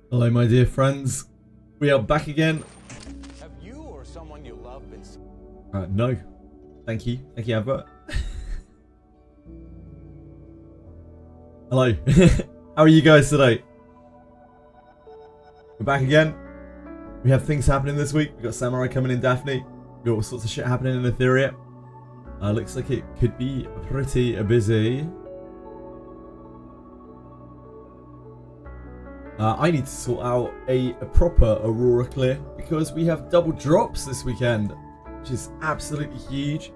Hello, my dear friends. We are back again. Have you or someone you love been... No. Thank you. Thank you, Albert. Hello. How are you guys today? We're back again. We have things happening this week. We've got Samurai coming in Daphne. We've got all sorts of shit happening in Etheria. Looks like it could be pretty busy. I need to sort out a proper Aurora clear because we have double drops this weekend, which is absolutely huge.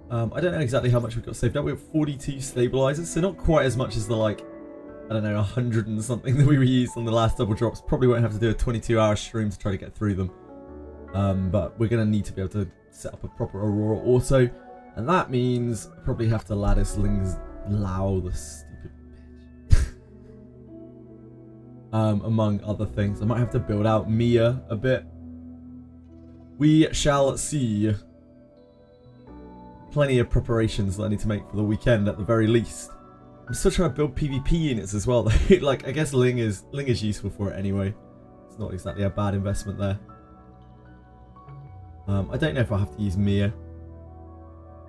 I don't know exactly how much we've got saved up. We have 42 stabilizers, so not quite as much as the, like, I don't know, 100 and something that we used on the last double drops. Probably won't have to do a 22-hour stream to try to get through them. But we're going to need to be able to set up a proper Aurora auto, and that means I probably have to lattice Ling's Lao, the stupid bitch. Among other things. I might have to build out Mia a bit. We shall see. Plenty of preparations that I need to make for the weekend at the very least. I'm still trying to build PvP units as well though. Like, I guess Ling is useful for it anyway. It's not exactly a bad investment there. I don't know if I have to use Mia.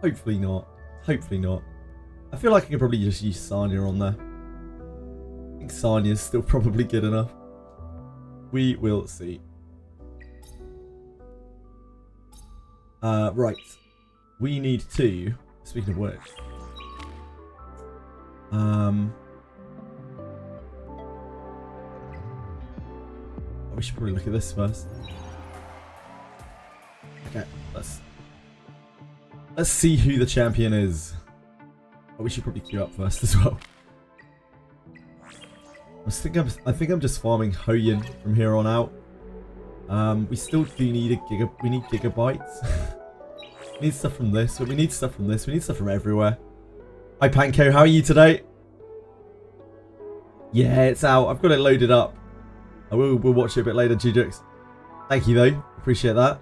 Hopefully not. Hopefully not. I feel like I could probably just use Sanya on there. I think Sanya's still probably good enough. We will see. Right. We need to, speaking of which, we should probably look at this first. Okay, let's see who the champion is. Oh, we should probably queue up first as well. I think I'm just farming Hoyin from here on out. We still do need we need gigabytes. We need stuff from this, but we need stuff from this. We need stuff from everywhere. Hi Panko, how are you today? Yeah, it's out. I've got it loaded up. We'll watch it a bit later, Jujux. Thank you though. Appreciate that.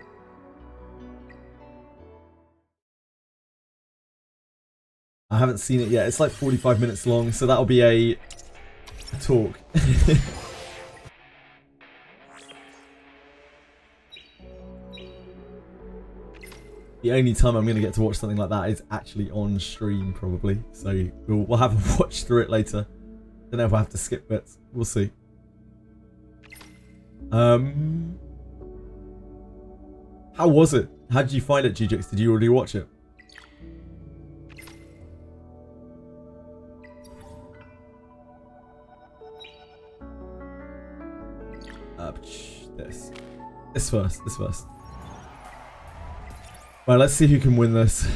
I haven't seen it yet. It's like 45 minutes long, so that'll be a talk. The only time I'm going to get to watch something like that is actually on stream, probably. So we'll have a watch through it later. Don't know if I have to skip bits. We'll see. How was it? How did you find it, GJX? Did you already watch it? This first. Right, let's see who can win this.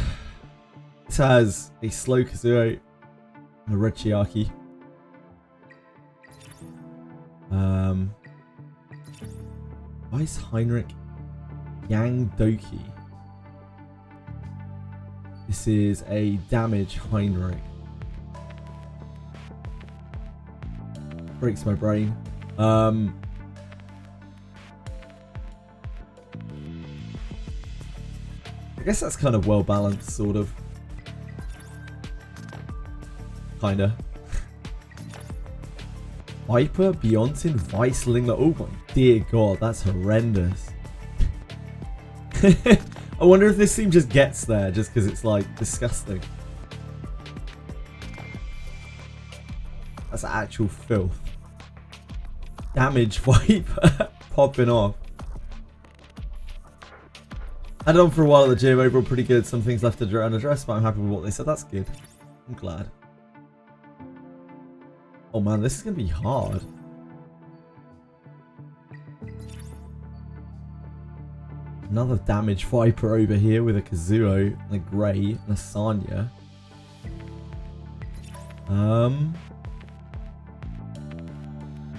This has a slow Kazuo and a red Chiaki. Vice Heinrich Yang Doki. This is a damage Heinrich. Breaks my brain. I guess that's kind of well balanced, sort of. Kinda. Viper, Beyonce, Vice, Lingler. Oh my dear god, that's horrendous. I wonder if this team just gets there just because it's like disgusting. That's actual filth. Damage Viper popping off. Had it on for a while at the gym, overall pretty good. Some things left unaddressed, but I'm happy with what they said. That's good. I'm glad. Oh man, this is going to be hard. Another damage Viper over here with a Kazuo and a Grey and a Sanya.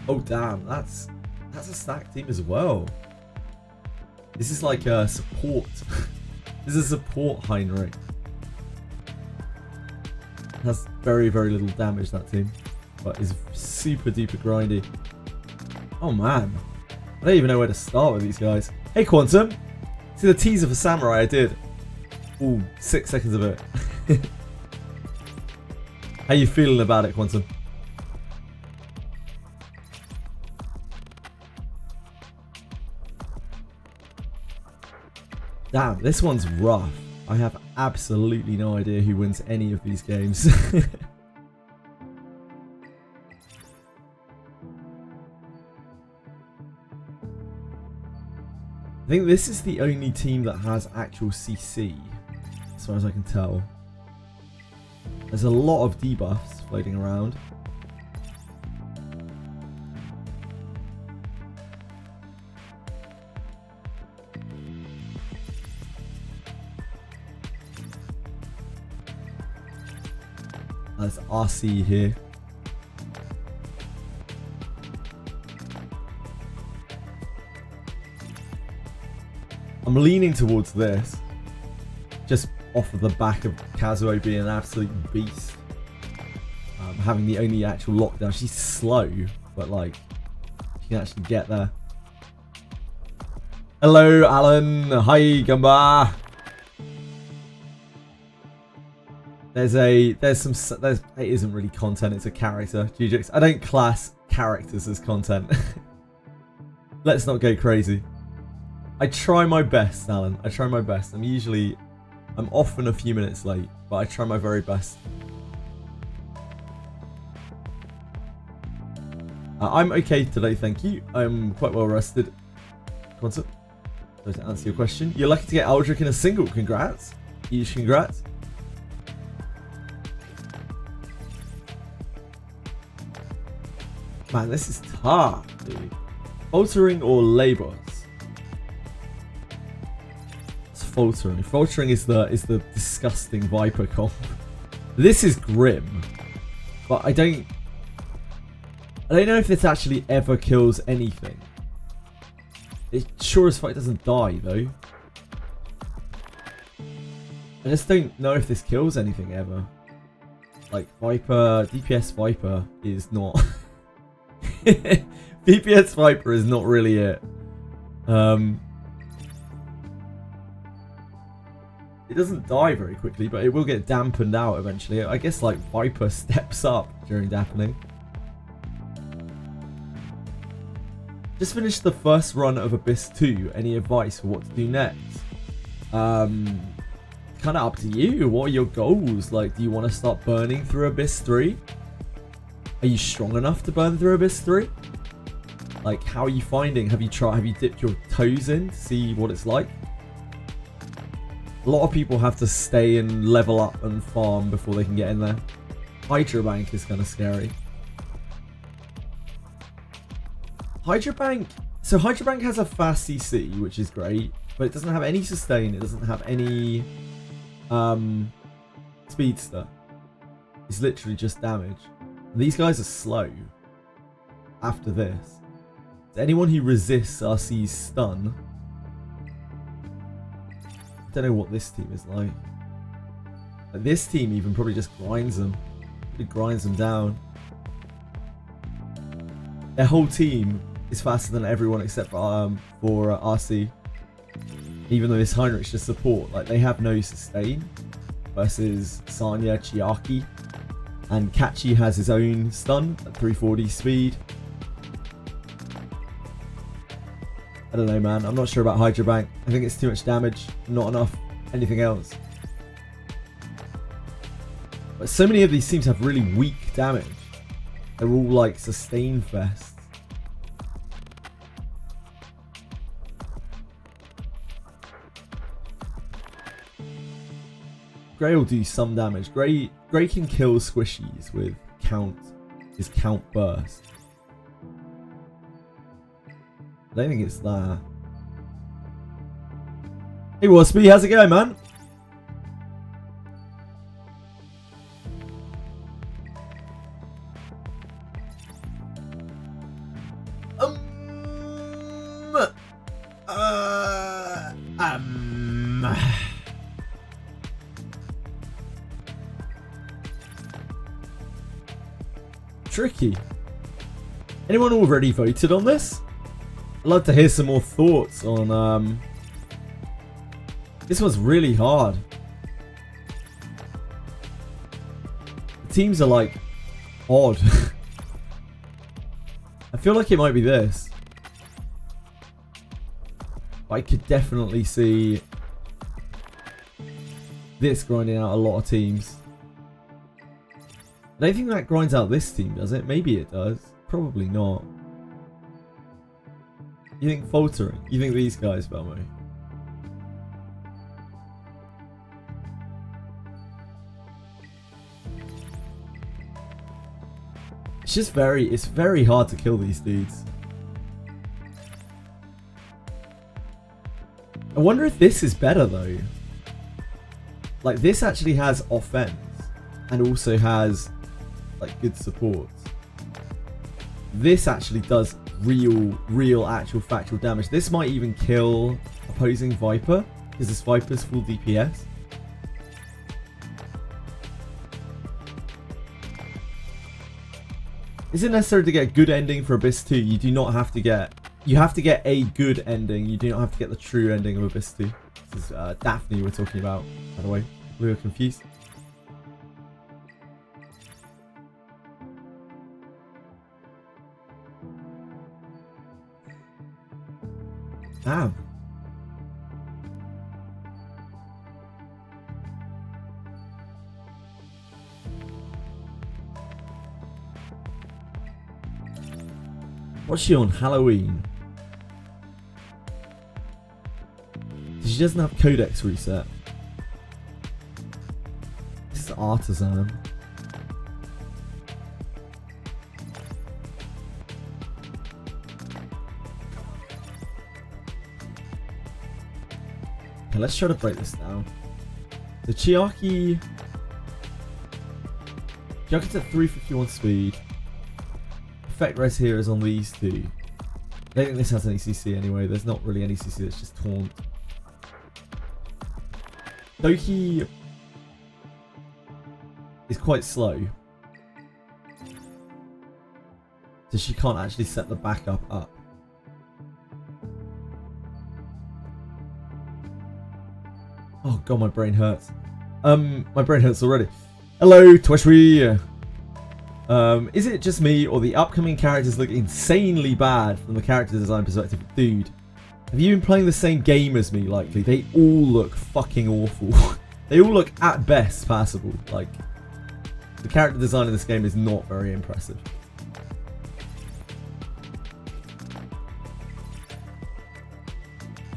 Oh damn, that's a stacked team as well. This is like a support. This is a support Heinrich. Has very, very little damage, that team. But is super duper grindy. Oh man. I don't even know where to start with these guys. Hey Quantum. See the teaser for Samurai I did. Ooh, 6 seconds of it. How you feeling about it, Quantum? Damn, this one's rough. I have absolutely no idea who wins any of these games. I think this is the only team that has actual CC, as far as I can tell. There's a lot of debuffs floating around. There's RC here. I'm leaning towards this, just off of the back of Kazuo being an absolute beast. Having the only actual lockdown. She's slow, but like, she can actually get there. Hello, Alan. Hi, Gamba. It isn't really content, it's a character. Jujix. I don't class characters as content. Let's not go crazy. I try my best, Alan. I try my best. I'm often a few minutes late, but I try my very best. I'm okay today, thank you. I'm quite well rested. Concept. So to answer your question, you're lucky to get Aldrich in a single. Congrats. Huge congrats. Man, this is tough, dude. Faltering or Labors? It's faltering. Faltering is the disgusting Viper comp. This is grim, but I don't know if this actually ever kills anything. It sure as fuck doesn't die though. I just don't know if this kills anything ever. Like Viper, DPS Viper is not. DPS Viper is not really it. It doesn't die very quickly, but it will get dampened out eventually. I guess like Viper steps up during Daphne. Just finished the first run of Abyss 2. Any advice for what to do next? Kind of up to you. What are your goals? Like, do you want to start burning through Abyss 3? Are you strong enough to burn through Abyss 3? Like, how are you finding? Have you dipped your toes in to see what it's like? A lot of people have to stay and level up and farm before they can get in there. Hydra Bank is kind of scary. Hydra Bank has a fast CC, which is great, but it doesn't have any sustain. It doesn't have any speedster. It's literally just damage. These guys are slow after this. So anyone who resists RC's stun, I don't know what this team is like. This team even probably just grinds them. It grinds them down. Their whole team is faster than everyone except for RC. Even though this Heinrich's just support, like they have no sustain versus Sanya, Chiaki. And Kachi has his own stun at 340 speed. I don't know, man. I'm not sure about Hydra Bank. I think it's too much damage, not enough anything else. But so many of these teams have really weak damage. They're all like sustain fests. Grey will do some damage. Grey can kill squishies with his count burst. I don't think it's that. Hey Waspy, how's it going, man? Tricky. Anyone already voted on this? I'd love to hear some more thoughts on this one's really hard. The teams are like odd. I feel like it might be this. I could definitely see this grinding out a lot of teams. I don't think that grinds out this team, does it? Maybe it does. Probably not. You think faltering? You think these guys, Belmo? It's very hard to kill these dudes. I wonder if this is better though. Like this actually has offense and also has like good support. This actually does real actual factual damage. This might even kill opposing Viper because this Viper's full DPS. Is it necessary to get a good ending for Abyss 2? You do not have to get... You have to get a good ending. You do not have to get the true ending of Abyss 2. This is Daphne we're talking about, by the way. We were confused. Damn. What's she on? Halloween. She doesn't have Codex reset. This is Artisan. Okay, let's try to break this down. The Chiaki... Chiaki's at 351 speed. Effect res here is on these two. I don't think this has any CC anyway. There's not really any CC, it's just taunt. Doki is quite slow. So she can't actually set the backup up. Oh god, my brain hurts. My brain hurts already. Hello, Twishwi. Is it just me, or the upcoming characters look insanely bad from the character design perspective? Dude, have you been playing the same game as me, likely? They all look fucking awful. They all look, at best, passable. Like, the character design in this game is not very impressive.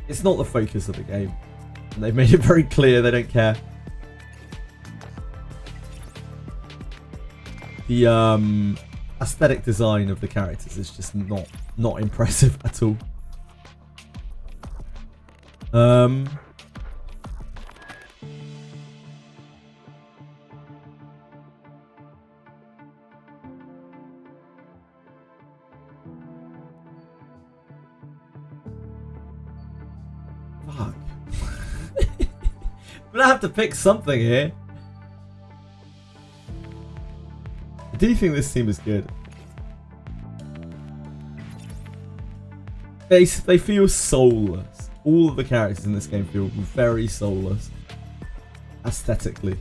It's not the focus of the game. And they've made it very clear they don't care. The aesthetic design of the characters is just not impressive at all. Fuck. I'm gonna have to pick something here. I do think this team is good. They feel soulless. All of the characters in this game feel very soulless. Aesthetically.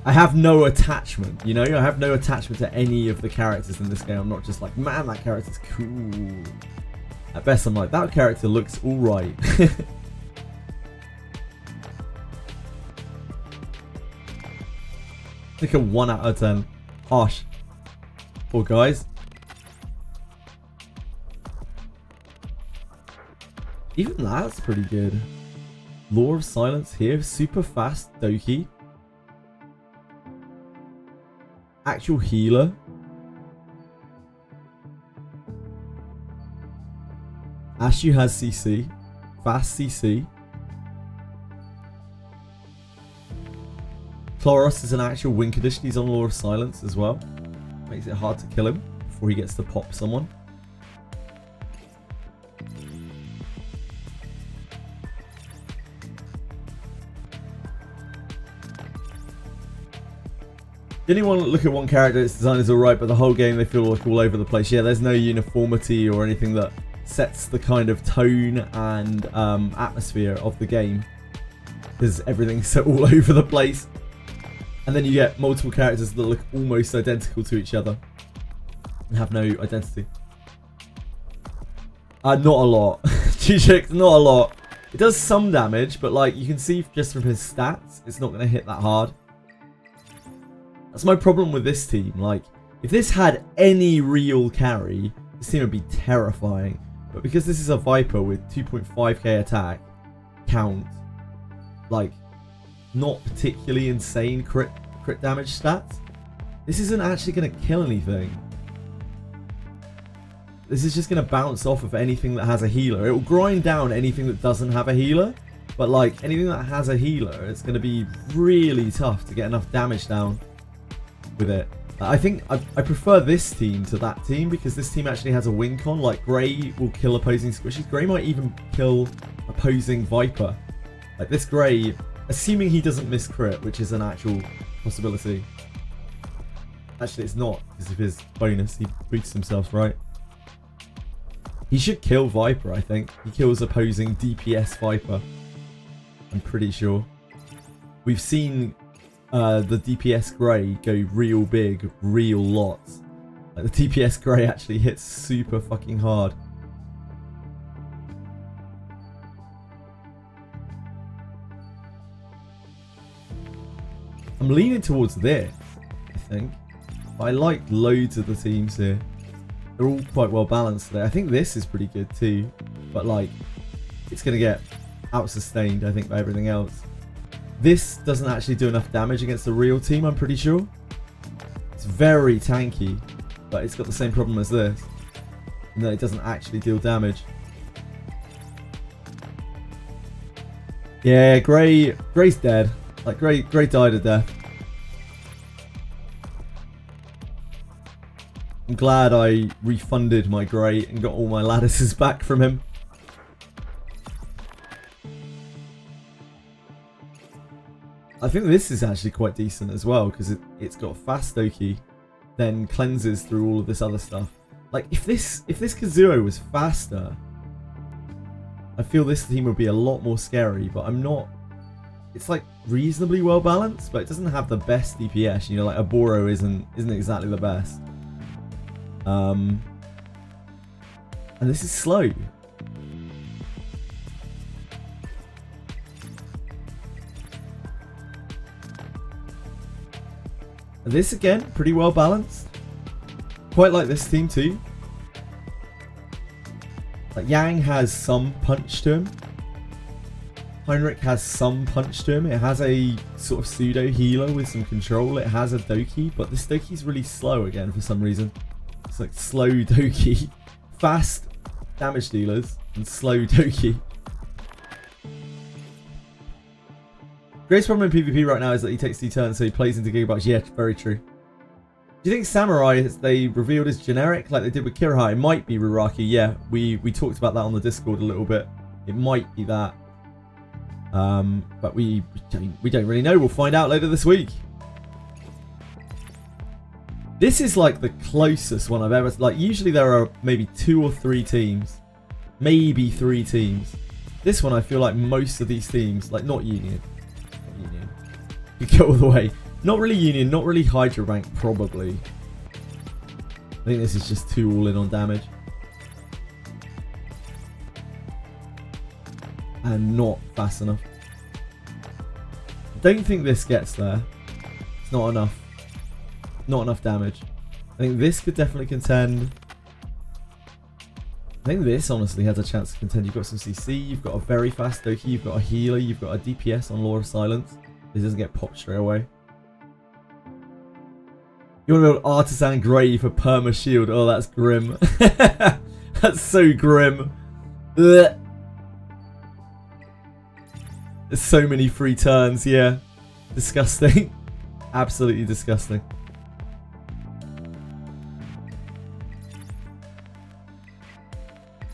I have no attachment, you know? I have no attachment to any of the characters in this game. I'm not just like, man, that character's cool. At best, I'm like, that character looks alright. Like a 1 out of 10. Harsh. Poor guys. Even that's pretty good. Law of Silence here. Super fast Doki. Actual healer. Ashu has CC. Fast CC. Chloros is an actual win condition. He's on Law of Silence as well. Makes it hard to kill him before he gets to pop someone. Anyone look at one character, its design is alright, but the whole game they feel like all over the place. Yeah, there's no uniformity or anything that sets the kind of tone and atmosphere of the game. Because everything's so all over the place. And then you get multiple characters that look almost identical to each other and have no identity. Not a lot. G-Chicks, not a lot. It does some damage, but like you can see just from his stats, it's not going to hit that hard. That's my problem with this team. Like, if this had any real carry, this team would be terrifying. But because this is a Viper with 2.5k attack, count, like, not particularly insane crit damage stats, this isn't actually going to kill anything. This is just going to bounce off of anything that has a healer. It will grind down anything that doesn't have a healer. But like, anything that has a healer, it's going to be really tough to get enough damage down with it. I think I prefer this team to that team because this team actually has a win con. Like, Grey will kill opposing squishies. Grey might even kill opposing Viper. Like, this Grey, assuming he doesn't miss crit, which is an actual possibility. Actually, it's not because of his bonus. He boosts himself, right? He should kill Viper, I think. He kills opposing DPS Viper. I'm pretty sure. We've seen the DPS Grey go real big, real lots. Like, the DPS Grey actually hits super fucking hard. I'm leaning towards this, I think. But I like loads of the teams here. They're all quite well balanced today. I think this is pretty good too. But like, it's going to get out-sustained, I think, by everything else. This doesn't actually do enough damage against the real team, I'm pretty sure. It's very tanky, but it's got the same problem as this. And that it doesn't actually deal damage. Yeah, Grey's dead. Like, Grey died a death. I'm glad I refunded my Grey and got all my lattices back from him. I think this is actually quite decent as well because it's got fast Doki, then cleanses through all of this other stuff. Like, if this Kazuo was faster, I feel this team would be a lot more scary, but I'm not. It's like reasonably well balanced, but it doesn't have the best DPS. You know, like Aboro isn't exactly the best. And this is slow. And this again, pretty well balanced. Quite like this team too. Like, Yang has some punch to him. Heinrich has some punch to him. It has a sort of pseudo healer with some control. It has a Doki, but this Doki's really slow again for some reason. It's like slow Doki. Fast damage dealers and slow Doki. Greatest problem in PvP right now is that he takes 2 turns, so he plays into Gigabytes. Yeah, very true. Do you think Samurai, they revealed as generic like they did with Kirihara? It might be Ruraki, yeah. We talked about that on the Discord a little bit. It might be that. But we don't really know. We'll find out later this week. This is like the closest one I've ever... Like, usually there are maybe 2 or 3 teams. Maybe 3 teams. This one, I feel like most of these teams, like, not Union. You go all the way. Not really Union, not really Hydra rank, probably. I think this is just too all in on damage. And not fast enough. I don't think this gets there. It's not enough. Not enough damage. I think this could definitely contend. I think this honestly has a chance to contend. You've got some CC, you've got a very fast Doki, you've got a healer, you've got a DPS on Law of Silence. This doesn't get popped straight away. You want to build Artisan Grey for Perma Shield. Oh, that's grim. That's so grim. Ugh. There's so many free turns, yeah. Disgusting. Absolutely disgusting.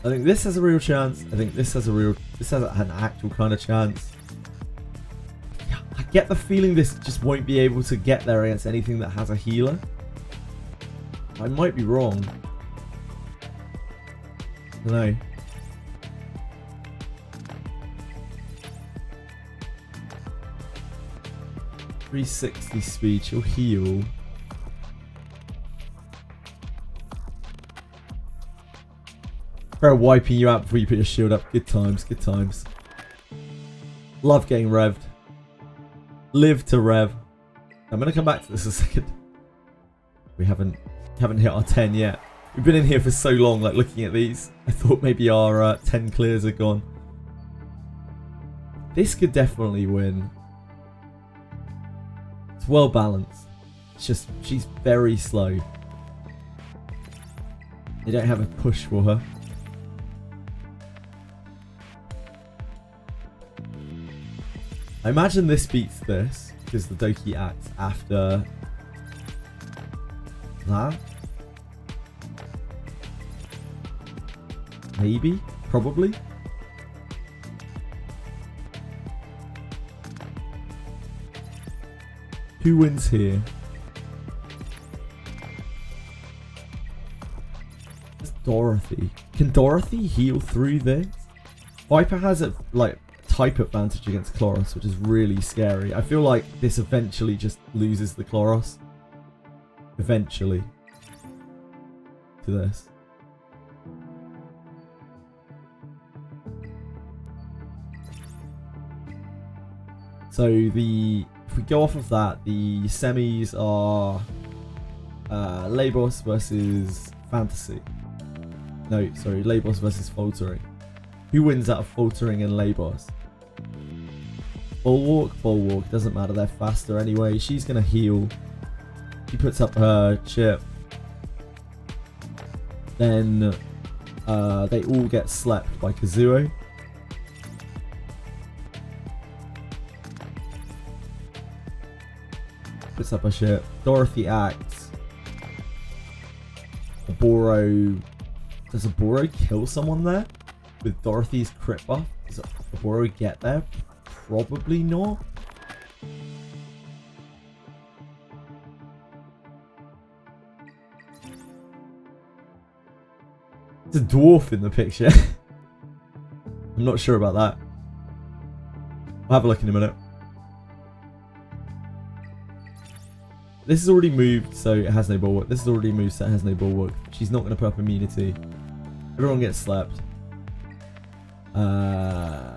I think this has a real chance. I think this has an actual kind of chance. I get the feeling this just won't be able to get there against anything that has a healer. I might be wrong. I don't know. .360 speed, she'll heal. They're wiping you out before you put your shield up. Good times, good times. Love getting revved. Live to rev. I'm going to come back to this a second. We haven't hit our 10 yet. We've been in here for so long, like looking at these. I thought maybe our 10 clears are gone. This could definitely win. It's well balanced. It's just, she's very slow. They don't have a push for her. I imagine this beats this, because the Doki acts after that. Maybe? Probably? Who wins here? It's Dorothy. Can Dorothy heal through this? Viper has a type advantage against Chloros, which is really scary. I feel like this eventually just loses the Chloros. Eventually. To this. So if we go off of that, the semis are Labos versus Fantasy. No, sorry, Labos versus Faltering. Who wins out of Faltering and Labos? Bulwark, doesn't matter, they're faster anyway. She's gonna heal. She puts up her chip. Then they all get slept by Kazuo. Puts up her ship. Dorothy acts. Oboro. Does Oboro kill someone there? With Dorothy's crit buff? Does Oboro get there? Probably not. There's a dwarf in the picture. I'm not sure about that. I'll have a look in a minute. This is already moved, so it has no bulwark. This is already moved, so it has no bulwark. She's not going to put up immunity. Everyone gets slapped.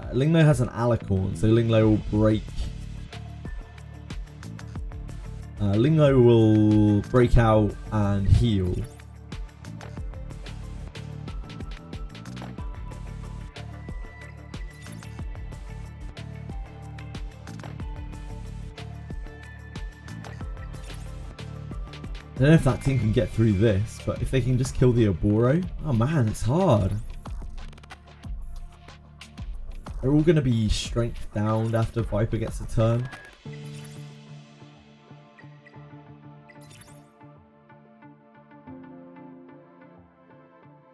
Linglo has an alicorn, so Linglo will break. Linglo will break out and heal. I don't know if that team can get through this, but if they can just kill the Oboro... Oh man, it's hard. They're all going to be strength down after Viper gets a turn.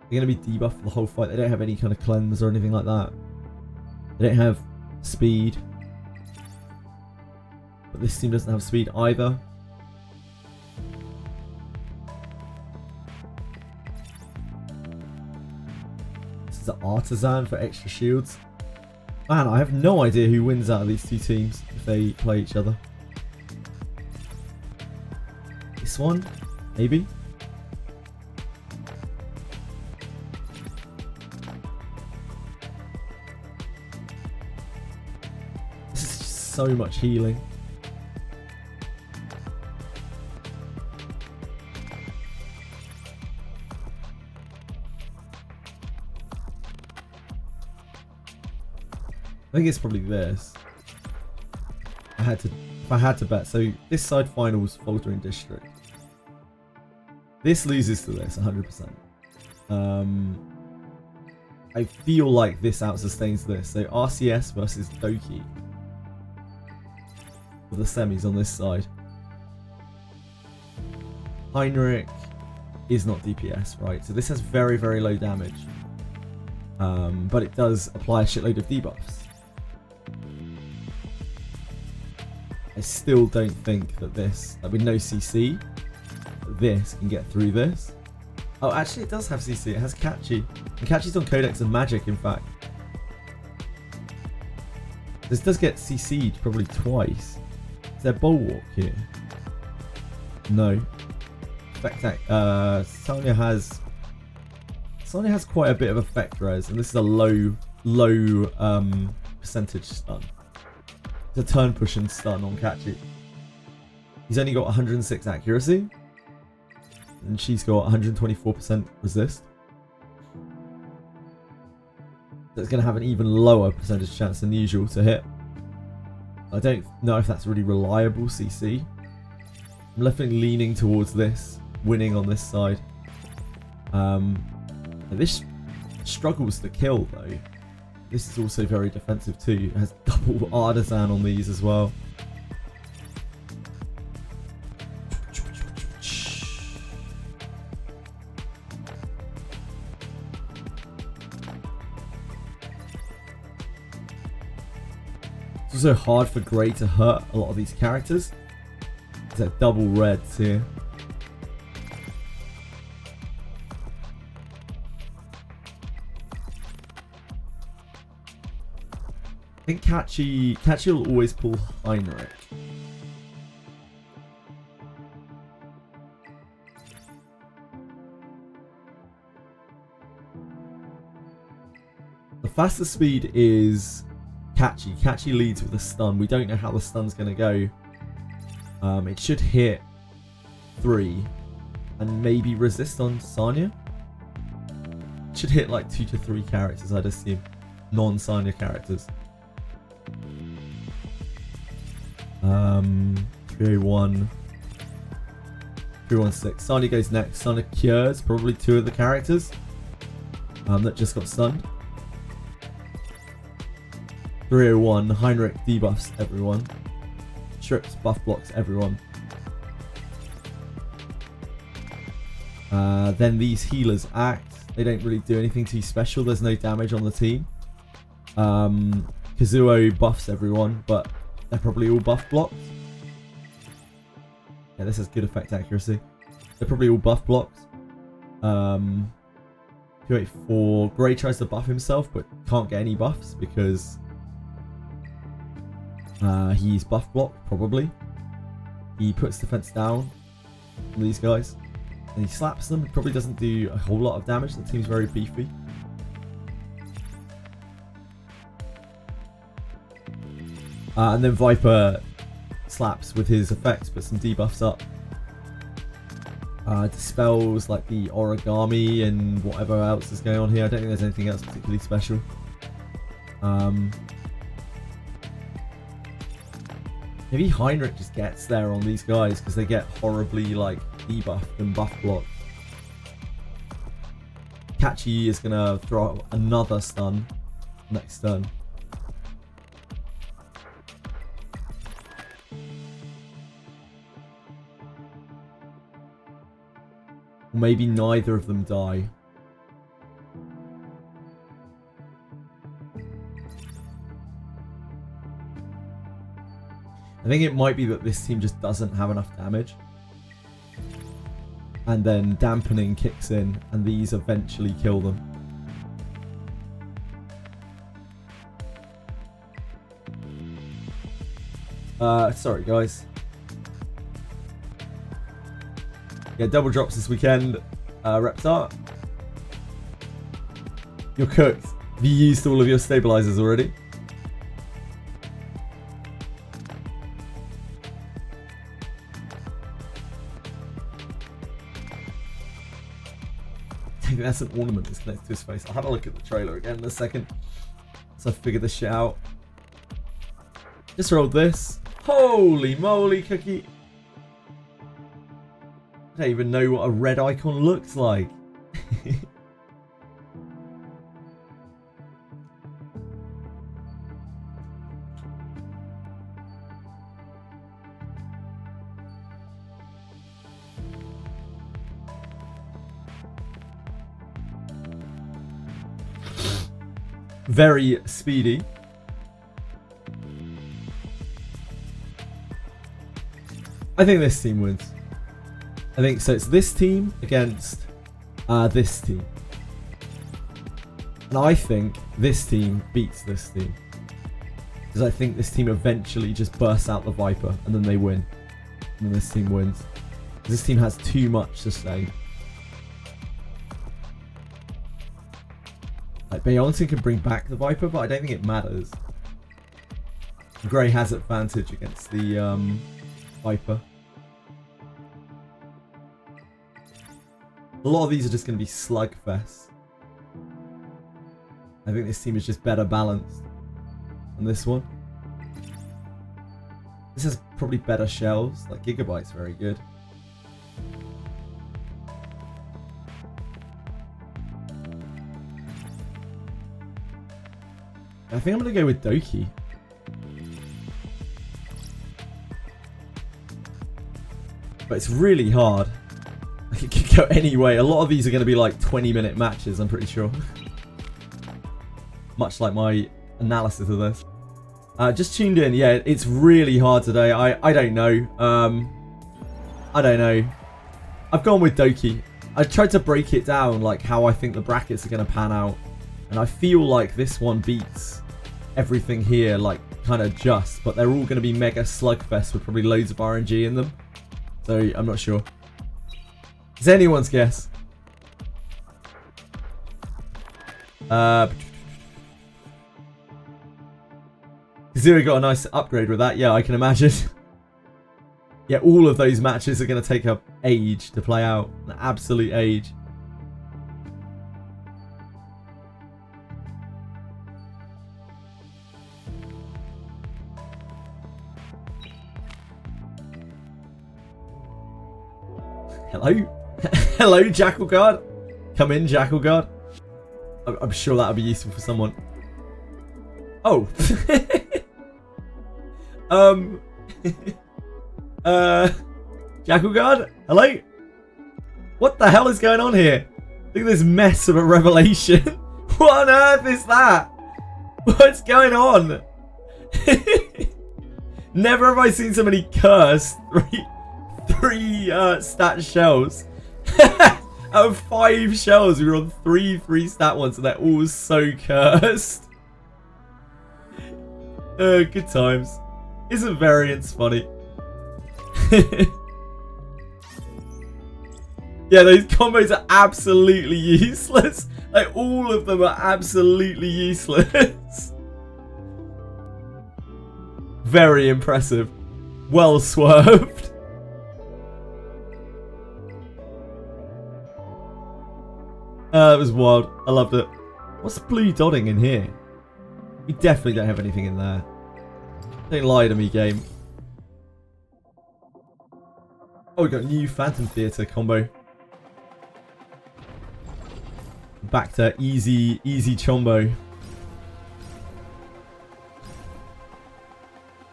They're going to be debuffed for the whole fight. They don't have any kind of cleanse or anything like that. They don't have speed. But this team doesn't have speed either. The artisan for extra shields. Man, I have no idea who wins out of these two teams if they play each other. This one? Maybe? This is just so much healing. I think it's probably this. If I had to bet. So this side finals Faltering District. This loses to this 100%. I feel like this out-sustains this. So RCS versus Doki. For the semis on this side. Heinrich is not DPS, right? So this has very, very low damage. But it does apply a shitload of debuffs. I still don't think that this, with no CC, this can get through this. Oh, actually it does have CC. It has Catchy. And Catchy's on Codex and Magic, in fact. This does get CC'd probably twice. Is there Bulwark here? No. Sonya has quite a bit of effect res, and this is a low percentage stun. It's a turn push and stun on Catchy. He's only got 106 accuracy. And she's got 124% resist. So it's going to have an even lower percentage chance than usual to hit. I don't know if that's really reliable CC. I'm definitely leaning towards this, winning on this side. This struggles to kill though. This is also very defensive too. It has double artisan on these as well. It's also hard for Grey to hurt a lot of these characters. It's like double reds here. I think Catchy will always pull Heinrich. The fastest speed is Catchy. Catchy leads with a stun. We don't know how the stun's going to go. It should hit 3 and maybe resist on Sanya. It should hit like 2 to 3 characters, I'd assume. Non-Sanya characters. 301. 316. Sanya goes next. Sanya cures probably 2 of the characters that just got stunned. 301. Heinrich debuffs everyone. Strips buff blocks everyone. Then these healers act. They don't really do anything too special. There's no damage on the team. Kazuo buffs everyone, but they're probably all buff blocked. Yeah, this has good effect accuracy. They're probably all buff blocked. 284. Grey tries to buff himself, but can't get any buffs because he's buff blocked, probably. He puts defense down on these guys. And he slaps them. It probably doesn't do a whole lot of damage. The team's very beefy. And then Viper slaps with his effects, puts some debuffs up. Dispels like the origami and whatever else is going on here. I don't think there's anything else particularly special. Maybe Heinrich just gets there on these guys because they get horribly like debuffed and buff blocked. Catchy is gonna throw another stun next turn. Or maybe neither of them die. I think it might be that this team just doesn't have enough damage. And then dampening kicks in and these eventually kill them. Sorry guys. Yeah, double drops this weekend. Reptart. You're cooked. Have you used all of your stabilizers already? I think that's an ornament that's connected to his face. I'll have a look at the trailer again in a second. So I figure this shit out. Just rolled this. Holy moly, Cookie. I don't even know what a red icon looks like. Very speedy. I think this team wins. I think so. It's this team against this team. And I think this team beats this team. Because I think this team eventually just bursts out the Viper and then they win. And then this team wins. This team has too much to say. Like, Beyonce can bring back the Viper, but I don't think it matters. Grey has advantage against the Viper. A lot of these are just going to be slugfests. I think this team is just better balanced than this one. This has probably better shells. Like Gigabyte's very good. I think I'm going to go with Doki. But it's really hard. Like it could go any way. A lot of these are going to be like 20-minute matches, I'm pretty sure. Much like my analysis of this. Just tuned in. Yeah, it's really hard today. I don't know. I don't know. I've gone with Doki. I tried to break it down, like how I think the brackets are going to pan out. And I feel like this one beats everything here, like kind of just. But they're all going to be mega slugfest with probably loads of RNG in them. So I'm not sure. It's anyone's guess. Zero got a nice upgrade with that. Yeah, I can imagine. Yeah, all of those matches are going to take an age to play out. An absolute age. Hello? Hello, Jackal Guard? Come in, Jackal Guard. I'm sure that would be useful for someone. Oh. Jackal Guard? Hello? What the hell is going on here? Look at this mess of a revelation. What on earth is that? What's going on? Never have I seen so many cursed three stat shells. Out of 5 shells, we were on 3 stat ones, and they're all so cursed. Good times. Isn't variance funny? Yeah, those combos are absolutely useless. Like, all of them are absolutely useless. Very impressive. Well swerved. That was wild. I loved it. What's blue dotting in here? We definitely don't have anything in there. Don't lie to me, game. Oh, we got a new Phantom Theatre combo. Back to easy chombo.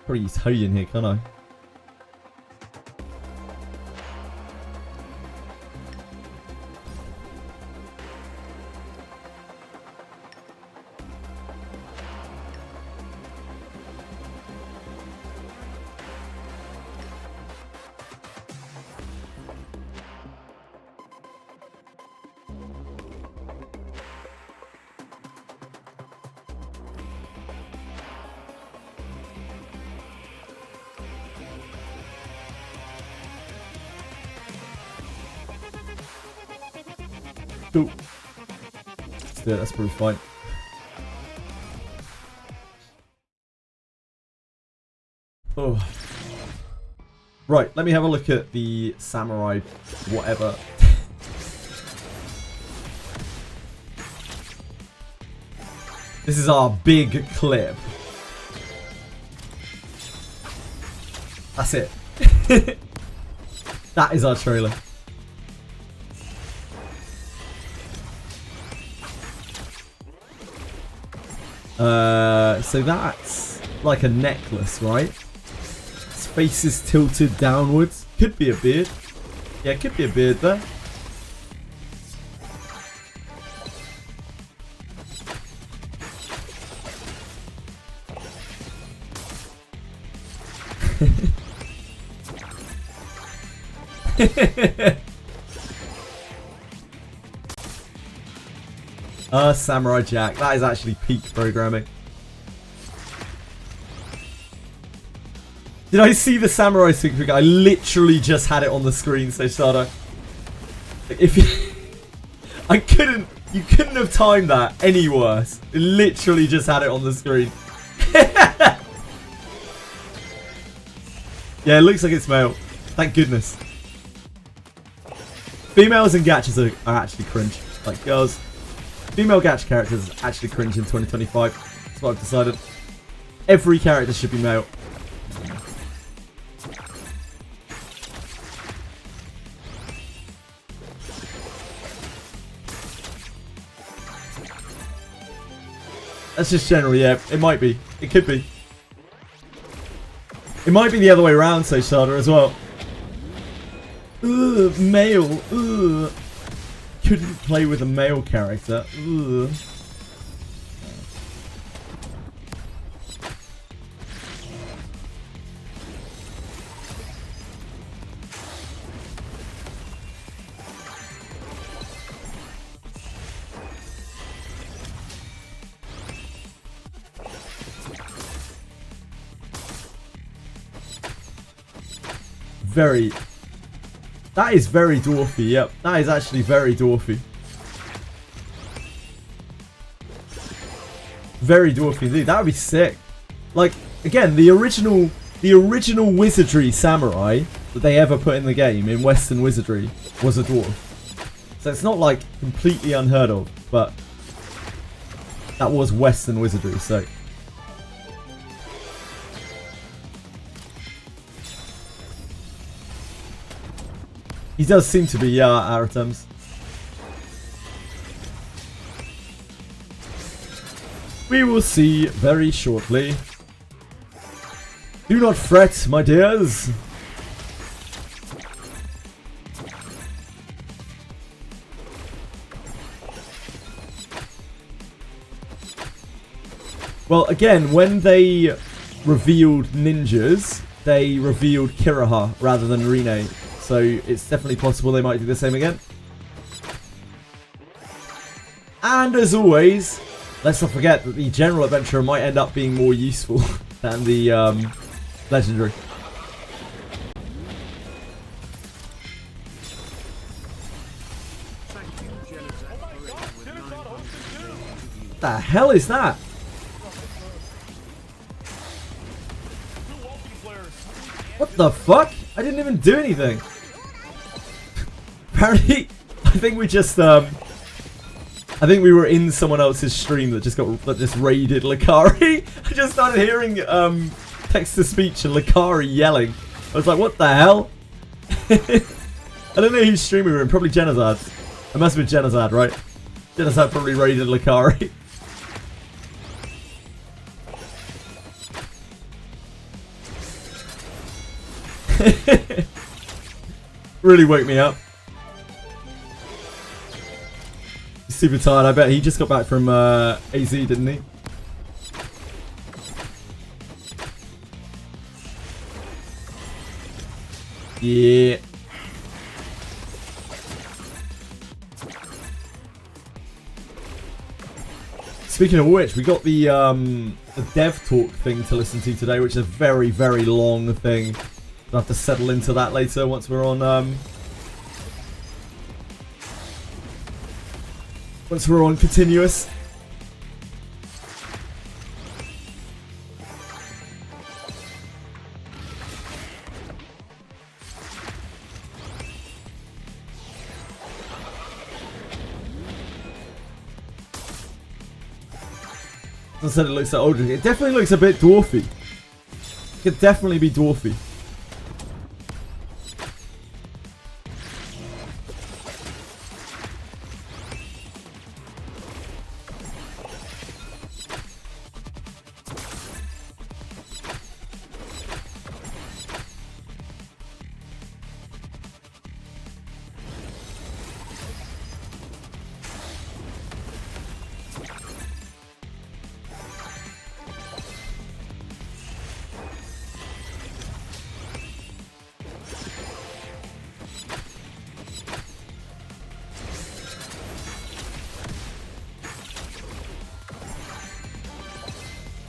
Probably use Hoy in here, can't I? Cool. Let's do it, that's probably fine. Oh. Right, let me have a look at the samurai whatever. This is our big clip. That's it. That is our trailer. So that's like a necklace, right? His face is tilted downwards. Could be a beard. Yeah, could be a beard there. Samurai Jack. That is actually peak programming. Did I see the samurai suit? I literally just had it on the screen, so Sada. If you, you couldn't have timed that any worse. It literally just had it on the screen. Yeah, it looks like it's male. Thank goodness. Females and gachas are actually cringe. Like, girls. Female gacha characters are actually cringe in 2025. That's what I've decided. Every character should be male. That's just generally, yeah. It might be. It could be. It might be the other way around, say Shada as well. Ugh, male. Ugh. Couldn't play with a male character. Ugh. Very. That is very dwarfy, yep. That is actually very dwarfy. Very dwarfy indeed. That would be sick. Like, again, the original Wizardry samurai that they ever put in the game in Western Wizardry was a dwarf. So it's not like completely unheard of, but that was Western Wizardry, so. He does seem to be, yeah, Aratems. We will see very shortly. Do not fret, my dears. Well, again, when they revealed ninjas, they revealed Kiraha rather than Rine. So it's definitely possible they might do the same again. And as always, let's not forget that the general adventurer might end up being more useful than the legendary. What the hell is that? What the fuck? I didn't even do anything. Apparently, I think we just I think we were in someone else's stream that just raided Lakari. I just started hearing text to speech and Lakari yelling. I was like, what the hell? I don't know whose stream we were in. Probably Genozad's. It must have been Genozad, right? Genozad probably raided Lakari. Really woke me up. He's super tired. I bet he just got back from AZ, didn't he? Yeah. Speaking of which, we got the dev talk thing to listen to today, which is a very, very long thing. I'll have to settle into that later once we're on continuous. As I said, it looks like older. It definitely looks a bit dwarfy. It could definitely be dwarfy.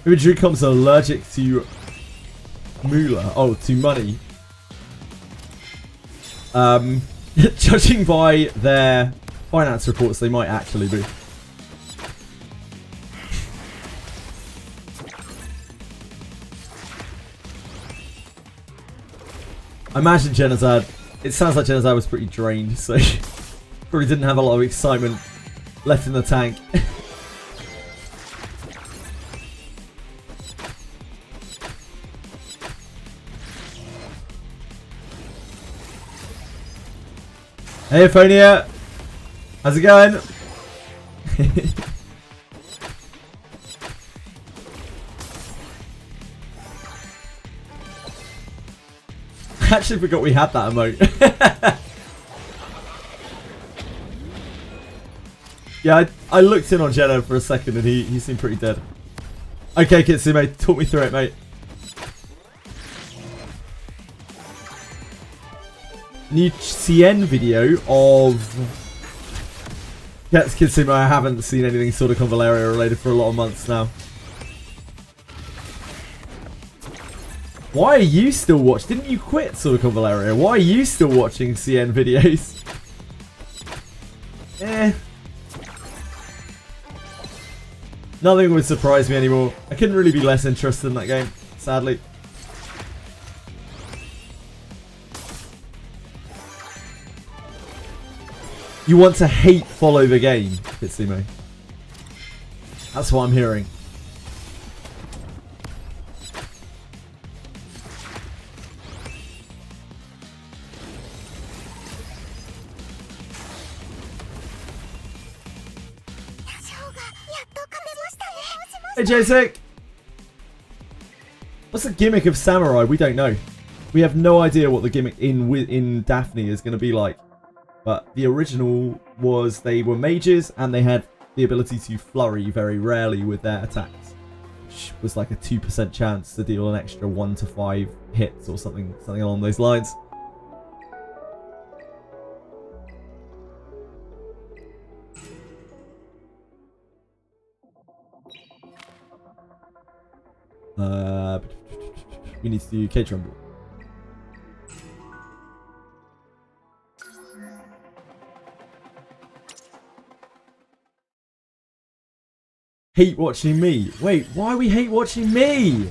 Wizardry comes allergic to moolah. Oh, to money. Judging by their finance reports, they might actually be. I imagine Genazad, it sounds like Genazad was pretty drained, so probably didn't have a lot of excitement left in the tank. Hey Etheria, how's it going? I actually forgot we had that emote. Yeah, I looked in on Jenna for a second and he seemed pretty dead. Okay, Kitsune, talk me through it, mate. New CN video of... Yes, Kitsune, I haven't seen anything sort of Convaleria related for a lot of months now. Why are you still watching? Didn't you quit Sword of Convaleria? Why are you still watching CN videos? Nothing would surprise me anymore. I couldn't really be less interested in that game, sadly. You want to hate follow the game, Kitsune. That's what I'm hearing. Hey J-Sick! What's the gimmick of Samurai? We don't know. We have no idea what the gimmick in Daphne is going to be like. But the original was they were mages and they had the ability to flurry very rarely with their attacks. Which was like a 2% chance to deal an extra 1 to 5 hits or something along those lines. We need to do K-Trumbull. Hate watching me. Wait, why we hate watching me?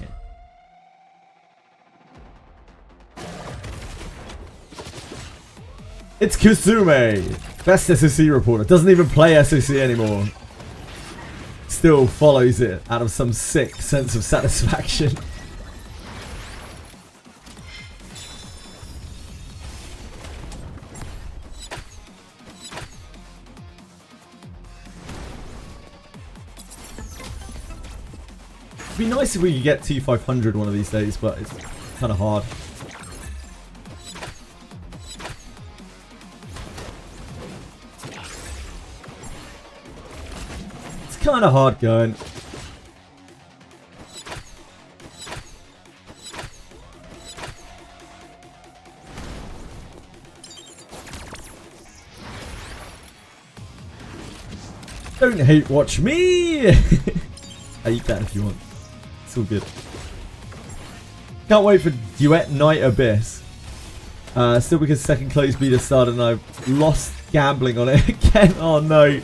It's Kusume, best SOC reporter. Doesn't even play SOC anymore. Still follows it out of some sick sense of satisfaction. It'd be nice if we could get T500 one of these days, but it's kind of hard. It's kind of hard going. Don't hate watch me! I eat that if you want. It's all good. Can't wait for Duet Night Abyss. Still because second close beta started and I've lost gambling on it again. Oh no.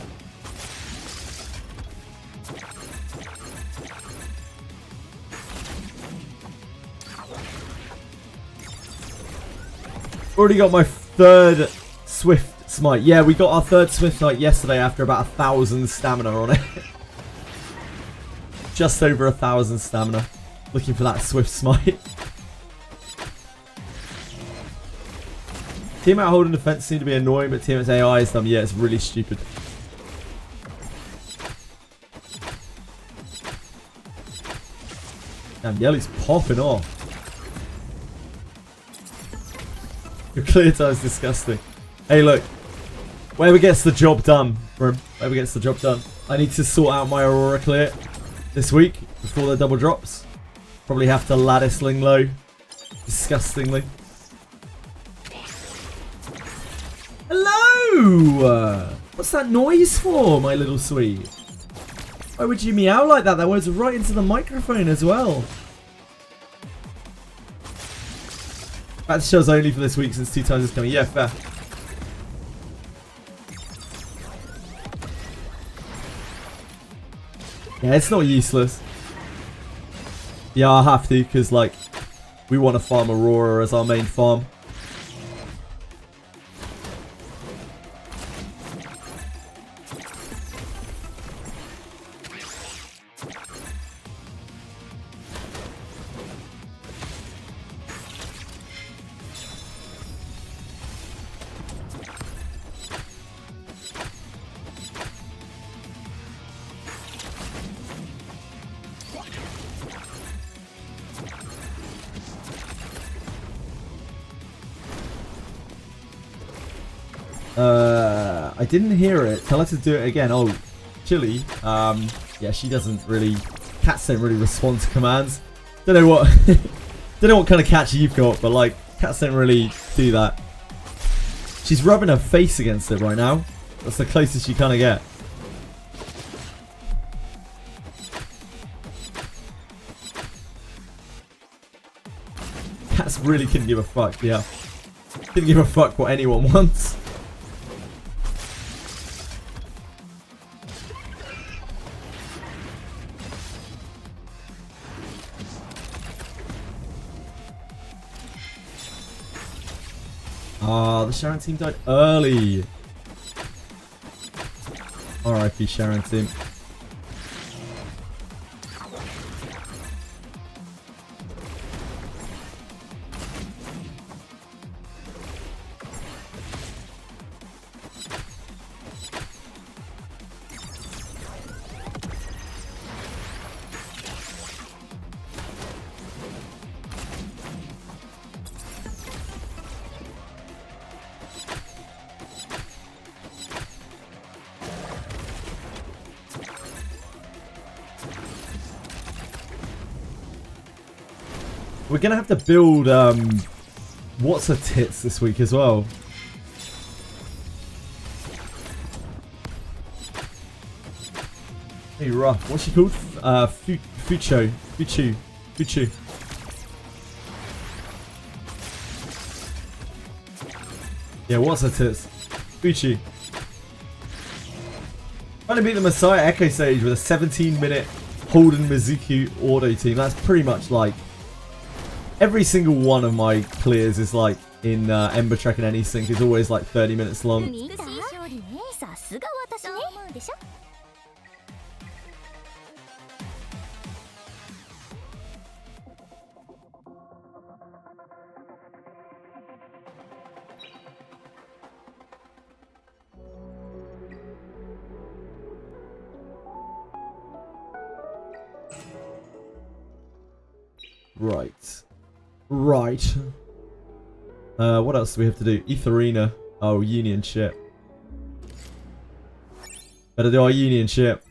Already got my third Swift Smite. Yeah, we got our third Swift Smite yesterday after about 1,000 stamina on it. Just over 1,000 stamina. Looking for that Swift Smite. Team out holding defense seem to be annoying, but team out's AI is dumb. Yeah, it's really stupid. Damn, Yellow's popping off. Your clear time's disgusting. Hey, look. Whoever gets the job done, whoever gets the job done. I need to sort out my Aurora clear this week before the double drops. Probably have to lattice ling low. Disgustingly. Hello! What's that noise for, my little sweet? Why would you meow like that? That was right into the microphone as well. That show's only for this week since 2 times is coming. Yeah, fair. Yeah, it's not useless. Yeah, I'll have to, because, like, we want to farm Aurora as our main farm. I didn't hear it. Tell her to do it again. Oh, Chili. Yeah, she doesn't really... Cats don't really respond to commands. Don't know what... don't know what kind of cat you've got, but like, cats don't really do that. She's rubbing her face against it right now. That's the closest you kind of get. Cats really couldn't give a fuck, yeah. Couldn't give a fuck what anyone wants. Ah, the Sharon team died early. R.I.P. Sharon team. We're gonna have to build what's her tits this week as well. Hey, rough. What's she called? Fucho. Yeah, what's her tits? Fuchu. Trying to beat the Messiah Echo stage with a 17-minute Holden Mizuki auto team. That's pretty much like every single one of my clears is like in Ember Trek and any sync is always like 30 minutes long. Right. Right. What else do we have to do? Etheria. Oh, Union ship. Better do our Union ship.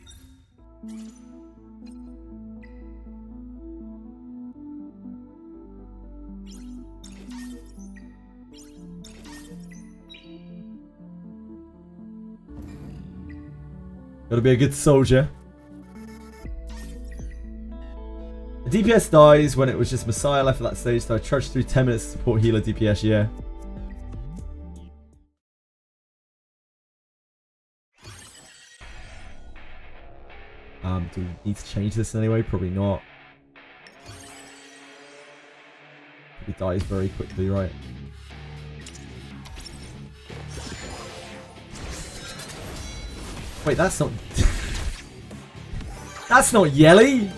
Gotta be a good soldier. The DPS dies when it was just Messiah left at that stage, so I trudged through 10 minutes to support healer DPS, yeah. Do we need to change this anyway? Probably not. He dies very quickly, right? Wait, that's not... That's not Yelly!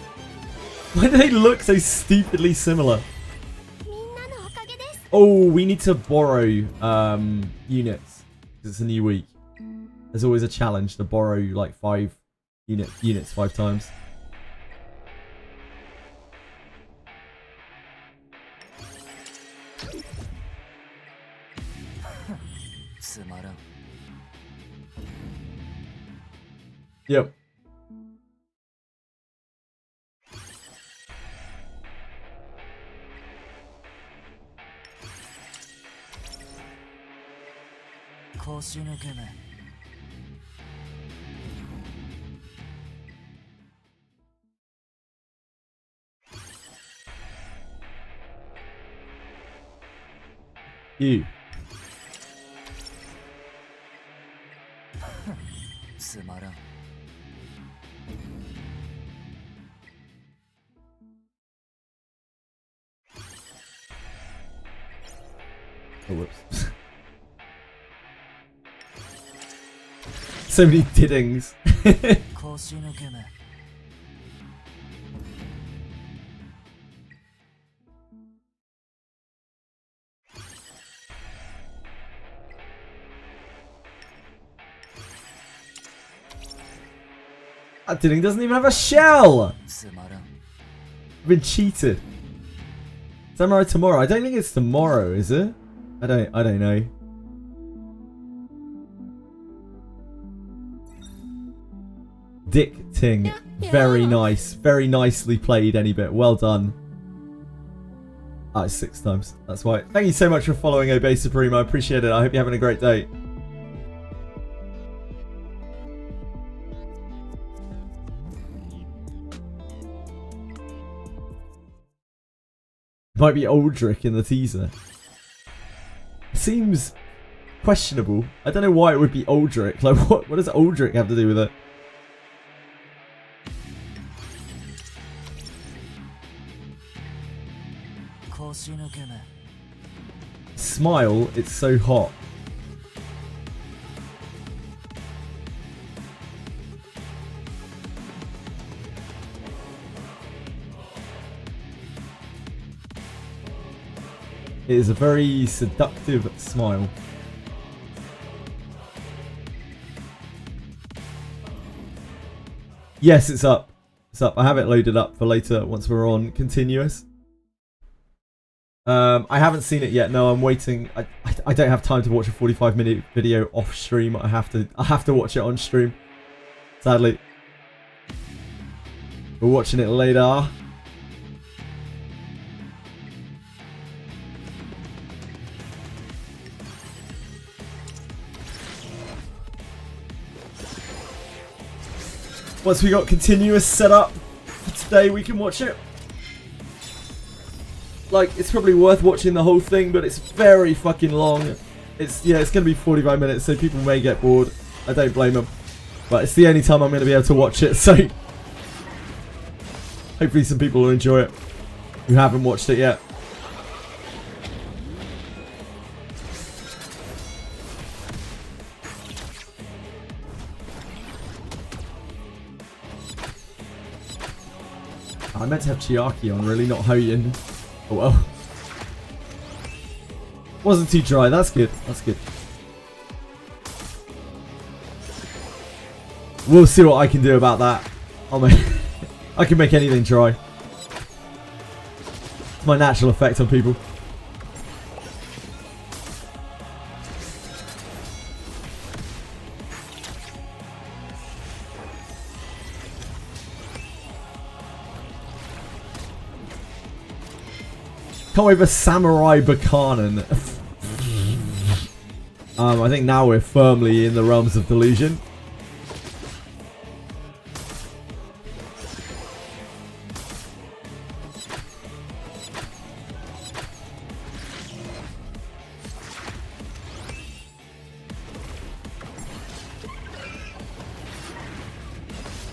Why do they look so stupidly similar? Oh, we need to borrow units. Because it's a new week. There's always a challenge to borrow like 5 units 5 times. Yep. You. Oh, whoops. So many diddings. That didding doesn't even have a shell! I've been cheated. Samurai tomorrow. I don't think it's tomorrow, is it? I don't know. Predicting. Very nice. Very nicely played, any bit. Well done. Ah, it's 6 times. That's why. Thank you so much for following Obey Supreme. I appreciate it. I hope you're having a great day. Might be Aldrich in the teaser. Seems questionable. I don't know why it would be Aldrich. Like, what does Aldrich have to do with it? Smile, it's so hot. It is a very seductive smile. Yes, it's up. It's up. I have it loaded up for later once we're on continuous. I haven't seen it yet. No, I'm waiting. I don't have time to watch a 45-minute video off stream. I have to watch it on stream. Sadly. We're watching it later. Once we got continuous set up for today, we can watch it. Like, it's probably worth watching the whole thing, but it's very fucking long. It's gonna be 45 minutes, so people may get bored. I don't blame them. But it's the only time I'm gonna be able to watch it, so hopefully some people will enjoy it who haven't watched it yet. I meant to have Chiaki on, really, not Hoyin. Oh well. Wasn't too dry, that's good. That's good. We'll see what I can do about that. I can make anything dry. It's my natural effect on people. Can't wait for Samurai Buchanan. I think now we're firmly in the realms of delusion.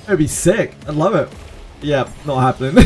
It'd be sick. I'd love it. Yeah, not happening.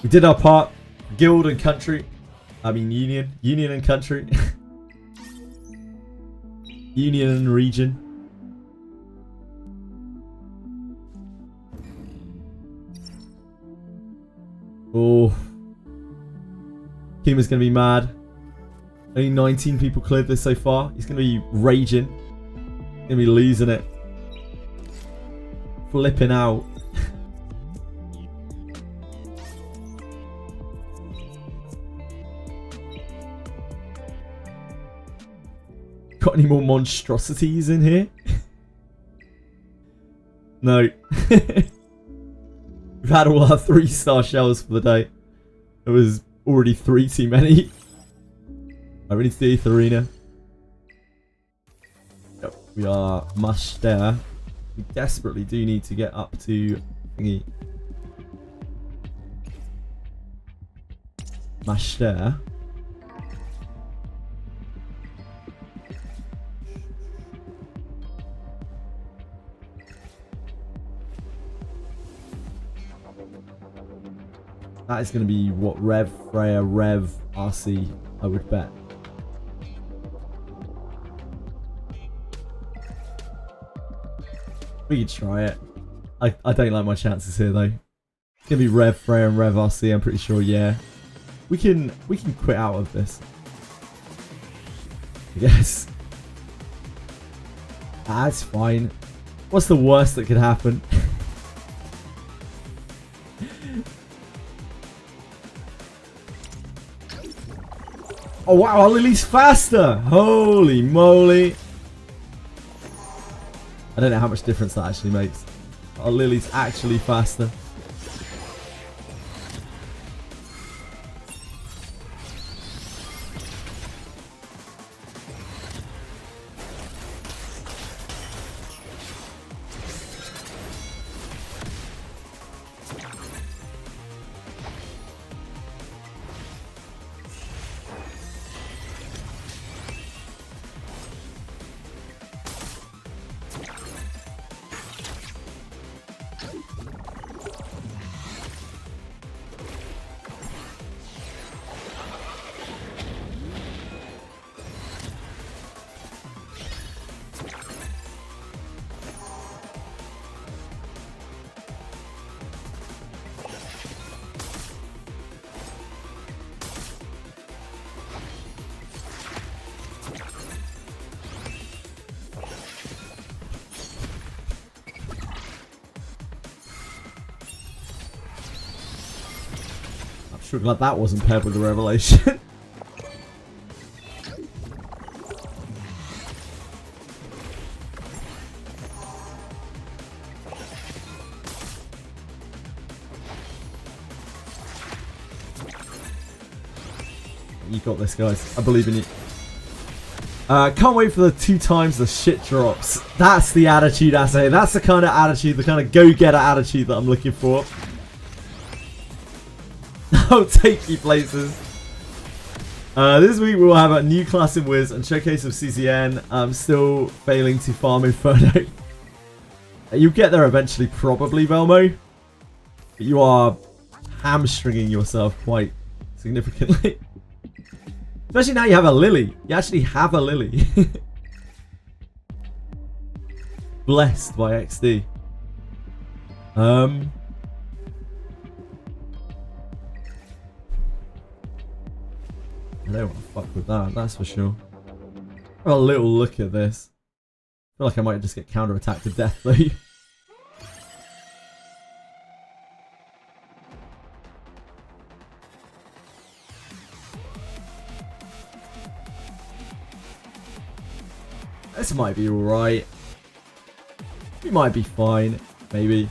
We did our part. Guild and country. I mean union. Union and country. Union and region. Oh. Kima's gonna be mad. Only 19 people cleared this so far. He's gonna be raging. He's gonna be losing it. Flipping out. Got any more monstrosities in here? No. We've had all our 3-star shells for the day. There was already 3 too many. I really need to do Etheria. Yep, we are mush there. We desperately do need to get up to thingy. Mush there. That is going to be what Rev, Freya, Rev, RC, I would bet. We can try it. I don't like my chances here though. It's gonna be Rev Freya and Rev RC, I'm pretty sure, yeah. We can quit out of this. Yes. That's fine. What's the worst that could happen? Oh wow, our Lily's faster! Holy moly! I don't know how much difference that actually makes. Our Lily's actually faster. Sure glad that wasn't paired with the revelation. You got this, guys. I believe in you. Can't wait for the 2 times the shit drops. That's the attitude I say. That's the kind of attitude, the kind of go-getter attitude that I'm looking for. I'll take you places. This week we'll have a new class in Wiz and showcase of CCN. I'm still failing to farm Inferno. You'll get there eventually, probably, Velmo. But you are hamstringing yourself quite significantly. Especially now you have a Lily. You actually have a Lily. Blessed by XD. I don't want to fuck with that, that's for sure. Have a little look at this. I feel like I might just get counter-attacked to death though. This might be alright. We might be fine, maybe.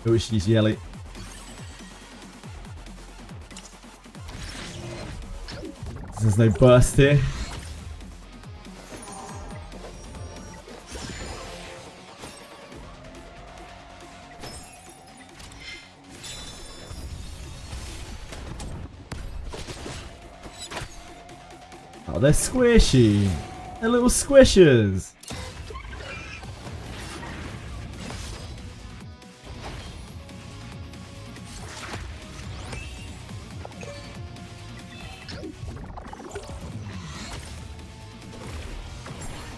Oh, she's yelling. There's no burst here. Oh, they're squishy. They're little squishers.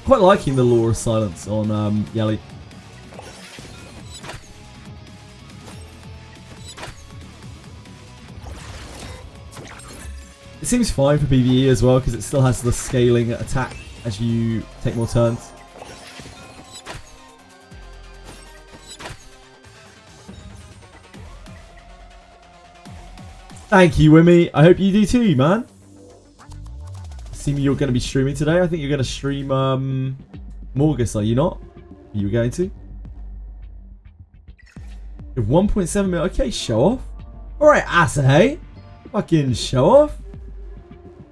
Quite liking the Law of Silence on Yelly. It seems fine for PvE as well because it still has the scaling attack as you take more turns. Thank you, Wimmy. I hope you do too, man. See me, you're going to be streaming today. I think you're going to stream Morgus, are you not? Are you going to? 1.7 mil. Okay, show off. Alright, Asahe. Fucking show off.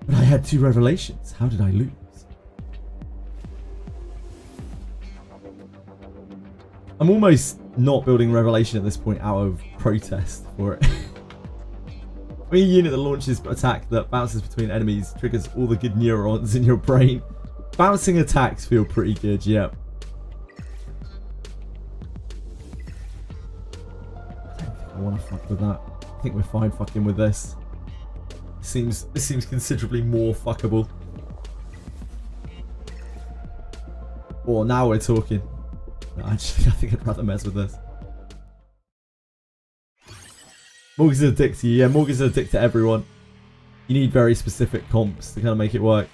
But I had 2 revelations. How did I lose? I'm almost not building Revelation at this point out of protest for it. A unit that launches attack that bounces between enemies triggers all the good neurons in your brain. Bouncing attacks feel pretty good, yeah. I don't think I I want to fuck with that. I think we're fine fucking with this. This seems considerably more fuckable. Oh, now we're talking. No, I think I'd rather mess with this. Morgan's a dick to you. Yeah, Morgan's a dick to everyone. You need very specific comps to kind of make it work.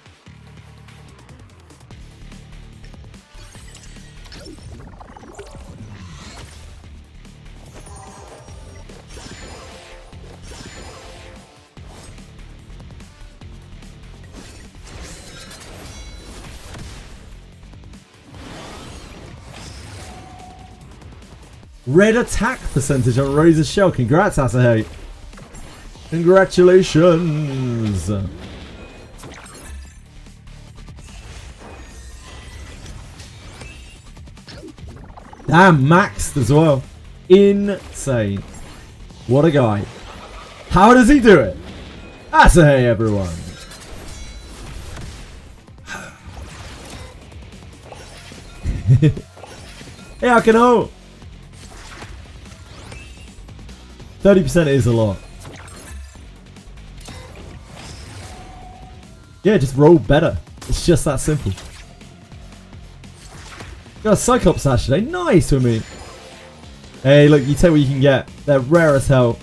Red attack percentage on Rose's shell. Congrats, Asahei. Congratulations. Damn, maxed as well. Insane. What a guy. How does he do it? Asahei, everyone. Hey, I can know. 30% is a lot. Yeah, just roll better. It's just that simple. Got a Cyclops Sash today. Nice for me. Hey, look, you tell what you can get. They're rare as hell.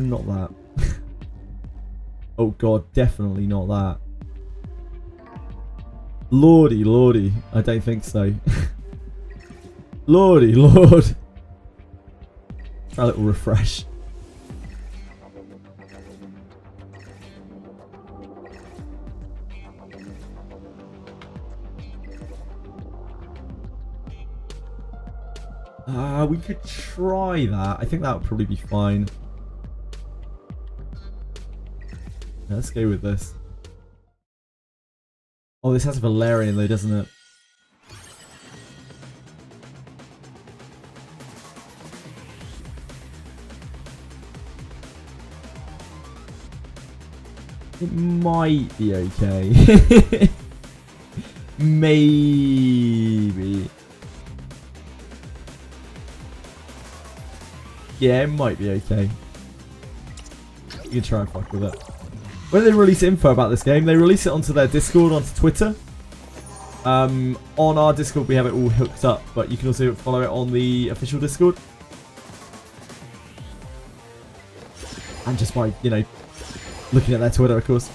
Not that. Oh god, definitely not that. Lordy, lordy. I don't think so. Lordy, lord. Try a little refresh. We could try that. I think that would probably be fine. Let's go with this. Oh, this has Valerian though, doesn't it? It might be okay. Maybe. Yeah, it might be okay. You can try and fuck with it. When they release info about this game, they release it onto their Discord, onto Twitter. On our Discord, we have it all hooked up, but you can also follow it on the official Discord. And just by, you know, looking at their Twitter, of course.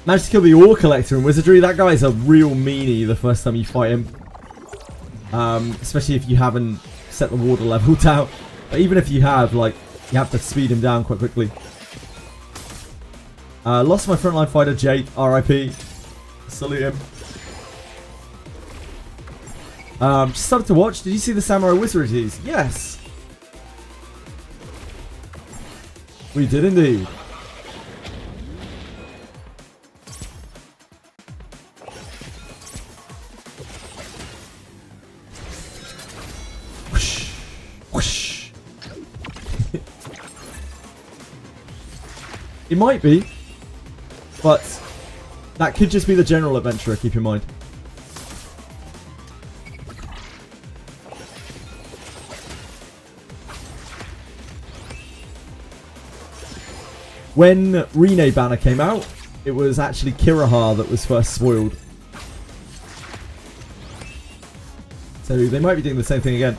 Managed to kill the Ore Collector in Wizardry. That guy's a real meanie the first time you fight him. Especially if you haven't set the water level down. But even if you have, like, you have to speed him down quite quickly. Lost my frontline fighter, Jake. RIP. Salute him. Just started to watch. Did you see the Samurai Wizardries? Yes. We did indeed. It might be, but that could just be the general adventurer, keep in mind. When Rene Banner came out, it was actually Kirahar that was first spoiled. So they might be doing the same thing again.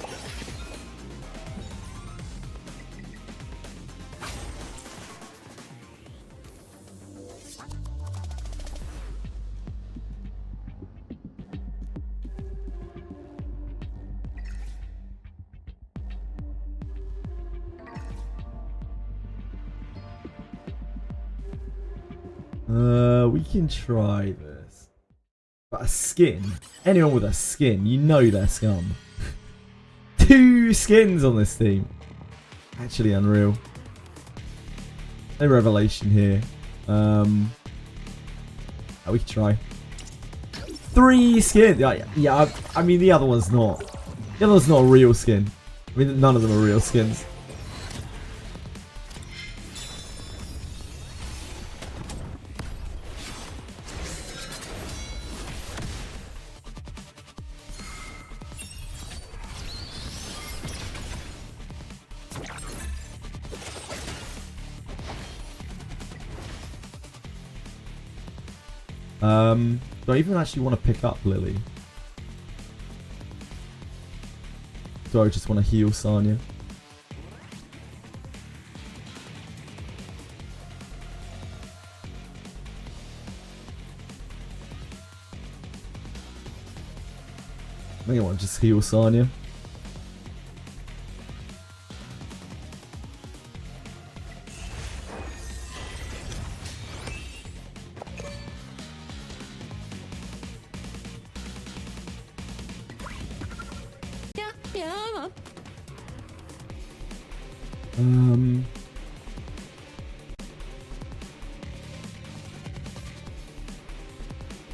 We can try this. But a skin. Anyone with a skin, you know they're scum. 2 skins on this team. Actually unreal. No revelation here. We can try. 3 skins. Yeah. I mean, the other one's not. The other one's not a real skin. I mean, none of them are real skins. Do I even actually want to pick up Lily? Do I just want to heal Sanya? Maybe I want to just heal Sanya.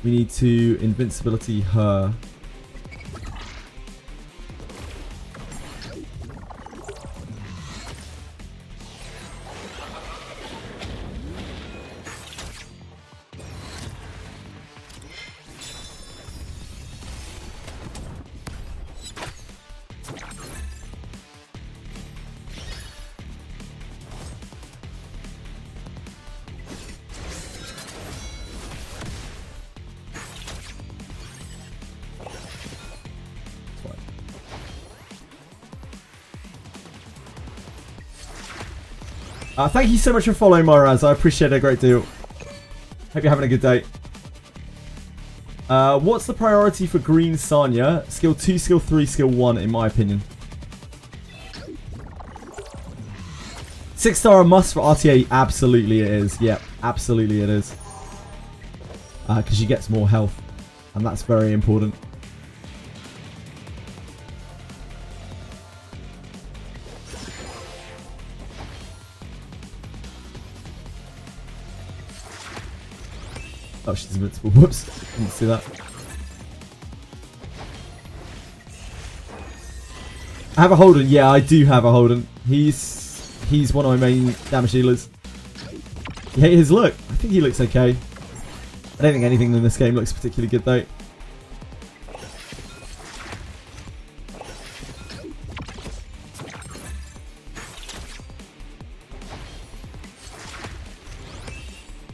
We need to invincibility her. Thank you so much for following, Moraz. I appreciate it a great deal. Hope you're having a good day. What's the priority for Green Sanya? Skill 2, Skill 3, Skill 1, in my opinion. 6-star a must for RTA? Absolutely it is. Yep, absolutely it is. Because she gets more health. And that's very important. Oh, she's invincible. Whoops. Didn't see that. I have a Holden. Yeah, I do have a Holden. He's one of my main damage dealers. You hate his look? I think he looks okay. I don't think anything in this game looks particularly good though.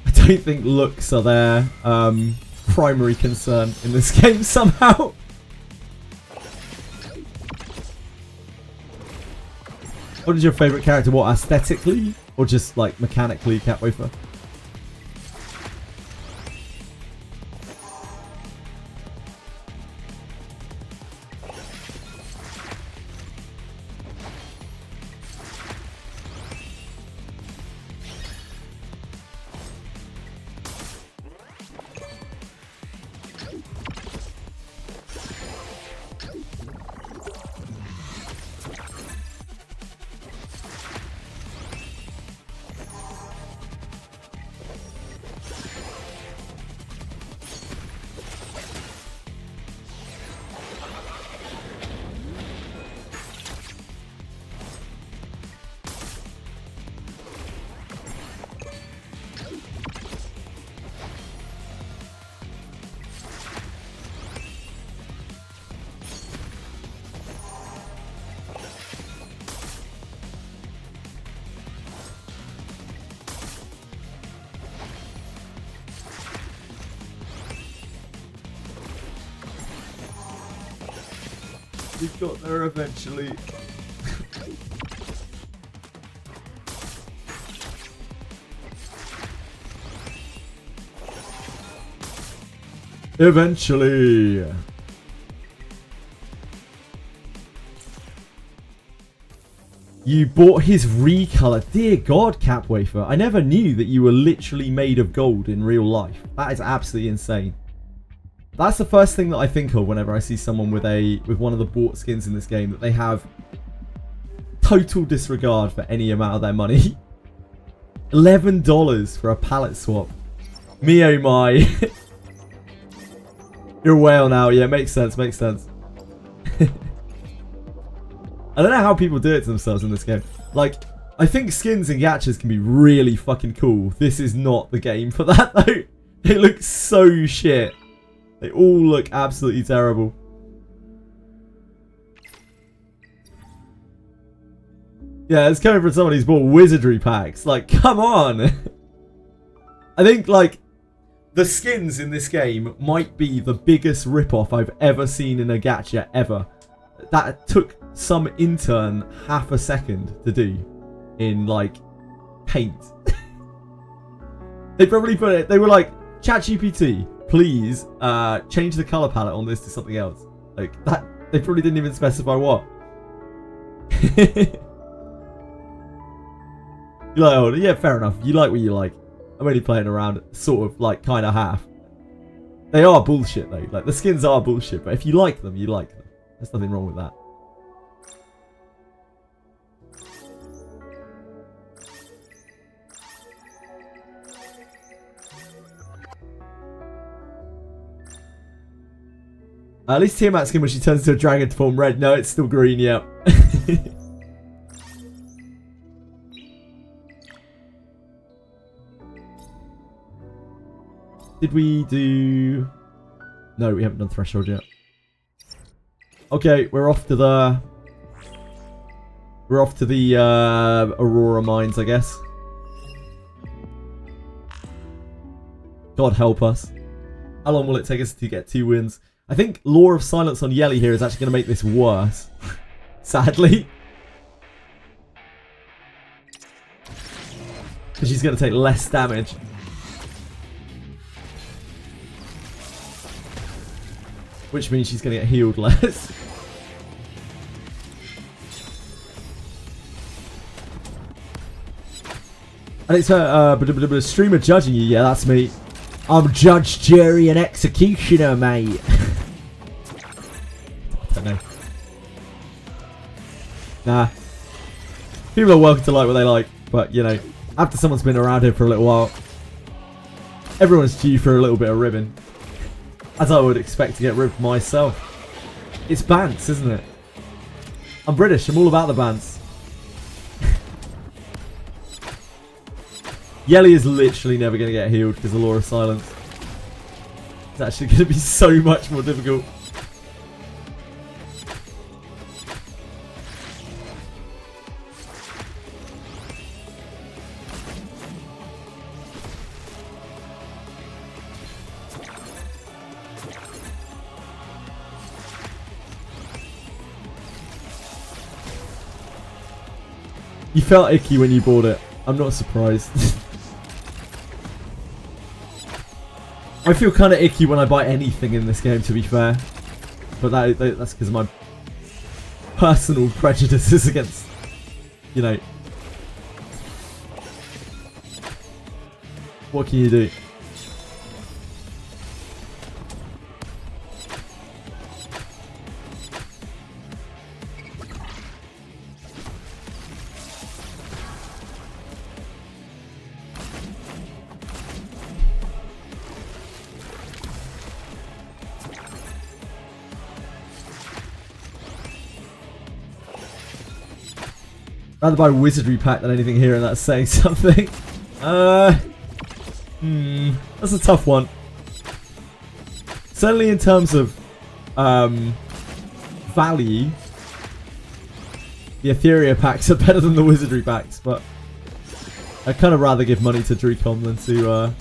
I don't think looks are their primary concern in this game somehow. What is your favourite character? What, aesthetically? Or just like mechanically, Catwafer? We got there eventually. Eventually. You bought his recolor. Dear God, Capwafer. I never knew that you were literally made of gold in real life. That is absolutely insane. That's the first thing that I think of whenever I see someone with one of the bought skins in this game, that they have total disregard for any amount of their money. $11 for a palette swap. Me oh my. You're a whale now. Yeah, makes sense, makes sense. I don't know how people do it to themselves in this game. Like, I think skins and gachas can be really fucking cool. This is not the game for that though. They look so shit. They all look absolutely terrible. Yeah, it's coming from someone who's bought Wizardry packs. Like, come on! I think, like, the skins in this game might be the biggest rip-off I've ever seen in a gacha, ever. That took some intern half a second to do in, like, paint. They probably put it, they were like, ChatGPT, please change the color palette on this to something else. Like, that, they probably didn't even specify what. You're like, oh, yeah, fair enough. You like what you like. I'm only playing around, sort of, like, kind of half. They are bullshit, though. Like, the skins are bullshit, but if you like them, you like them. There's nothing wrong with that. At least Tiamat's skin when she turns into a dragon to form red. No, it's still green, yeah. Did we do... No, we haven't done Threshold yet. Okay, we're off to the... We're off to the Aurora Mines, I guess. God help us. How long will it take us to get 2 wins? I think Law of Silence on Yelly here is actually going to make this worse. Sadly. Because she's going to take less damage. Which means she's going to get healed less. And it's her streamer judging you. Yeah, that's me. I'm Judge, Jury, and Executioner, mate. I don't know. Nah. People are welcome to like what they like. But, you know, after someone's been around here for a little while, everyone's due for a little bit of ribbon. As I would expect to get ribbed myself. It's Bants, isn't it? I'm British. I'm all about the Bants. Yelly is literally never going to get healed because of Law of Silence. It's actually going to be so much more difficult. You felt icky when you bought it. I'm not surprised. I feel kind of icky when I buy anything in this game, to be fair. But that's because of my personal prejudices against, you know. What can you do? Rather buy Wizardry pack than anything here, and that's saying something. That's a tough one. Certainly in terms of value, the Etheria packs are better than the Wizardry packs, but I'd kind of rather give money to Dracom than to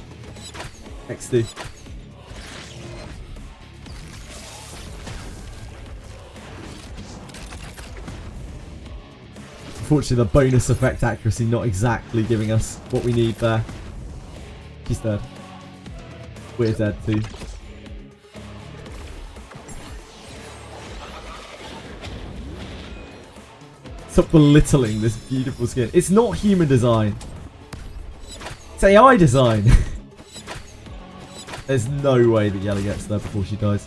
XD. Unfortunately, the bonus effect accuracy not exactly giving us what we need there. She's dead. We're dead too. Stop belittling this beautiful skin. It's not human design. It's AI design. There's no way that Yelly gets there before she dies.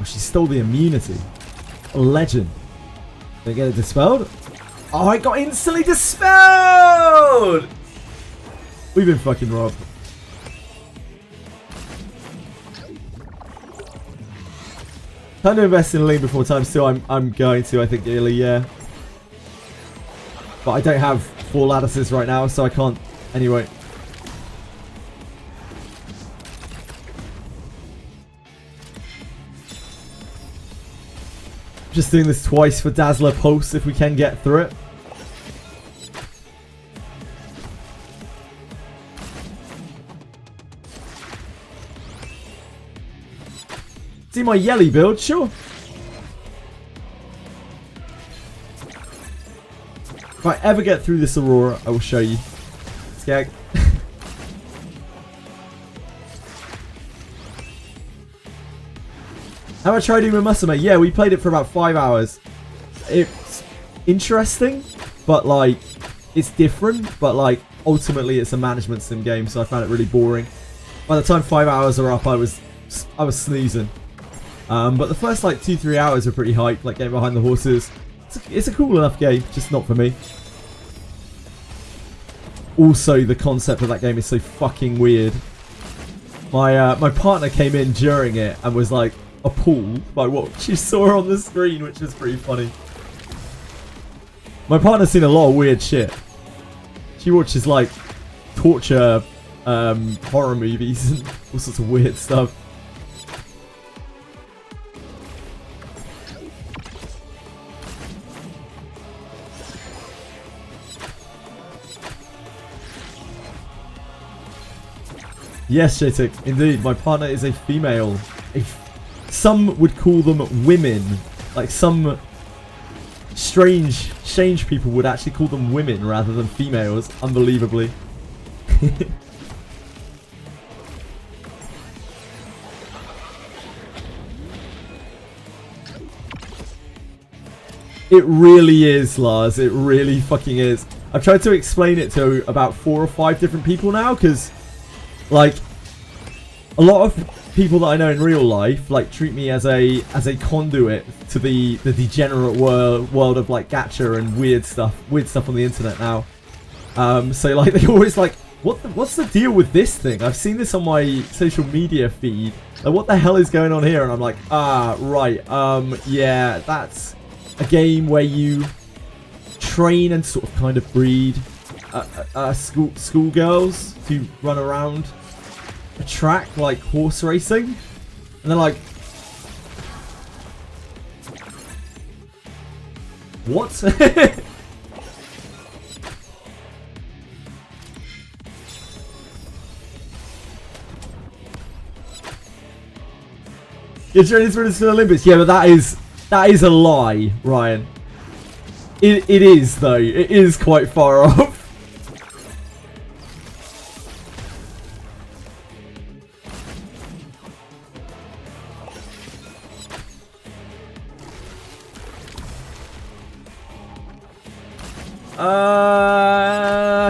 She stole the immunity. A legend. Did I get it dispelled? Oh, I got instantly dispelled! We've been fucking robbed. Time to invest in Lean before times 2. I'm going to, I think, really, yeah. But I don't have 4 lattices right now, so I can't anyway. Just doing this twice for Dazzler Pulse if we can get through it. See my Yelly build? Sure. If I ever get through this Aurora, I will show you. Skag. How much try doing with Musume? Yeah, we played it for about 5 hours. It's interesting, but like, it's different, but like, ultimately it's a management sim game, so I found it really boring. By the time 5 hours are up, I was snoozing. But the first like 2-3 hours are pretty hype, like getting behind the horses. It's a cool enough game, just not for me. Also, the concept of that game is so fucking weird. My partner came in during it and was like appalled by what she saw on the screen, which was pretty funny. My partner's seen a lot of weird shit. She watches like torture horror movies and all sorts of weird stuff. Yes, Jatic, indeed. My partner is a female. Some would call them women. Like some strange people would actually call them women rather than females, unbelievably. It really is, Lars. It really fucking is. I've tried to explain it to about 4 or 5 different people now, because like a lot of people that I know in real life like treat me as a conduit to the degenerate world of like gacha and weird stuff on the internet now. So like they always like, what's the deal with this thing? I've seen this on my social media feed. Like, what the hell is going on here? And I'm like, right, yeah, that's a game where you train and sort of kind of breed schoolgirls to run around a track like horse racing, and they're like, what? You're training for the Olympics? Yeah, but that is a lie, Ryan. It is though. It is quite far off.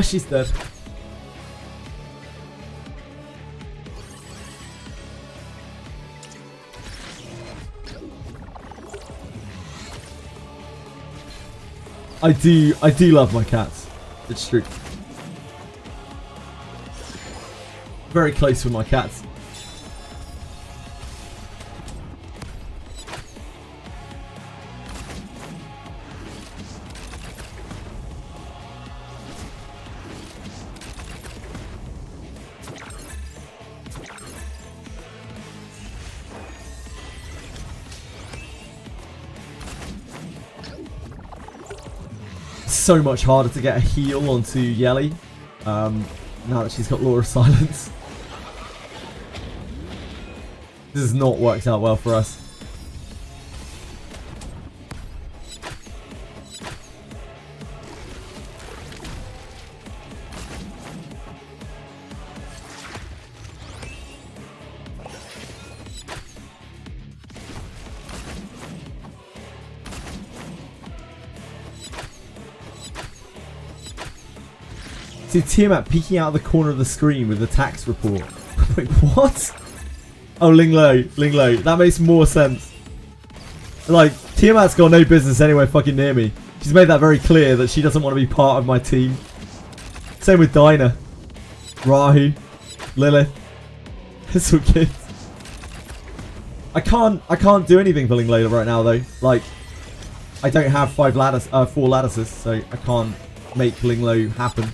She's dead. I do love my cats. It's true. Very close with my cats. So much harder to get a heal onto Yelly now that she's got Law of Silence. This has not worked out well for us. See Tiamat peeking out of the corner of the screen with the tax report. Wait, what? Oh, Ling Lo. That makes more sense. Like, Tiamat's got no business anywhere fucking near me. She's made that very clear that she doesn't want to be part of my team. Same with Dinah. Rahu. Lilith. It's all good. I can't do anything for Ling Lo right now though. Like, I don't have 4 lattices, so I can't make Ling Lo happen.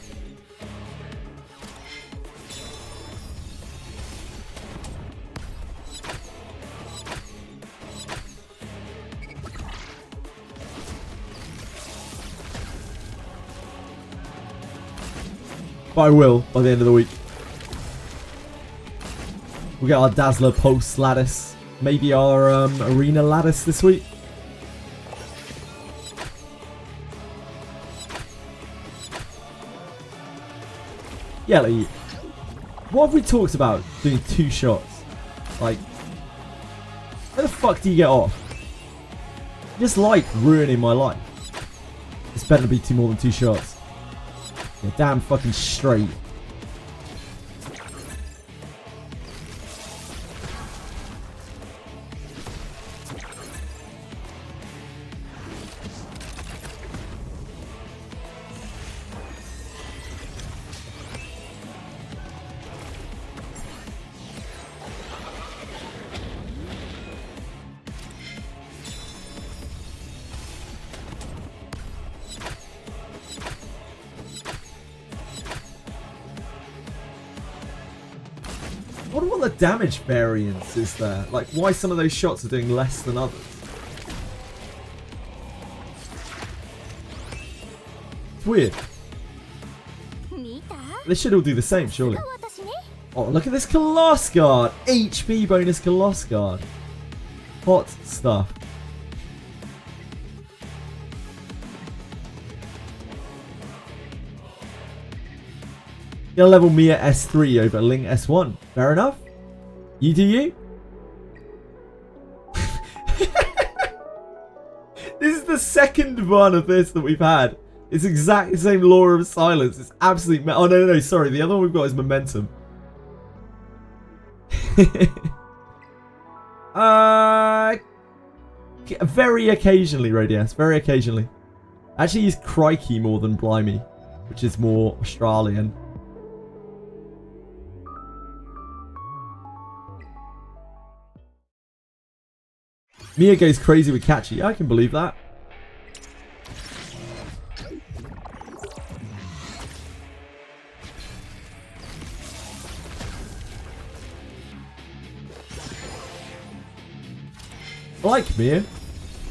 But I will by the end of the week. We'll get our Dazzler Pulse lattice. Maybe our Arena lattice this week. Yeah, like, what have we talked about doing 2 shots? Like, where the fuck do you get off? You just like ruining my life. It's better to be more than 2 shots. You're damn fucking straight. I wonder what the damage variance is there. Like, why some of those shots are doing less than others. It's weird. They should all do the same, surely. Oh, look at this Coloss Guard. HP bonus Coloss Guard. Hot stuff. You'll level Mia S3 over Ling S1. Fair enough. You do you. This is the second one of this that we've had. It's exactly the same Law of Silence. It's absolute... Oh, no, sorry. The other one we've got is Momentum. Very occasionally, Rodias. Very occasionally. I actually use Crikey more than Blimey, which is more Australian. Mia goes crazy with Catchy. I can believe that. I like Mia.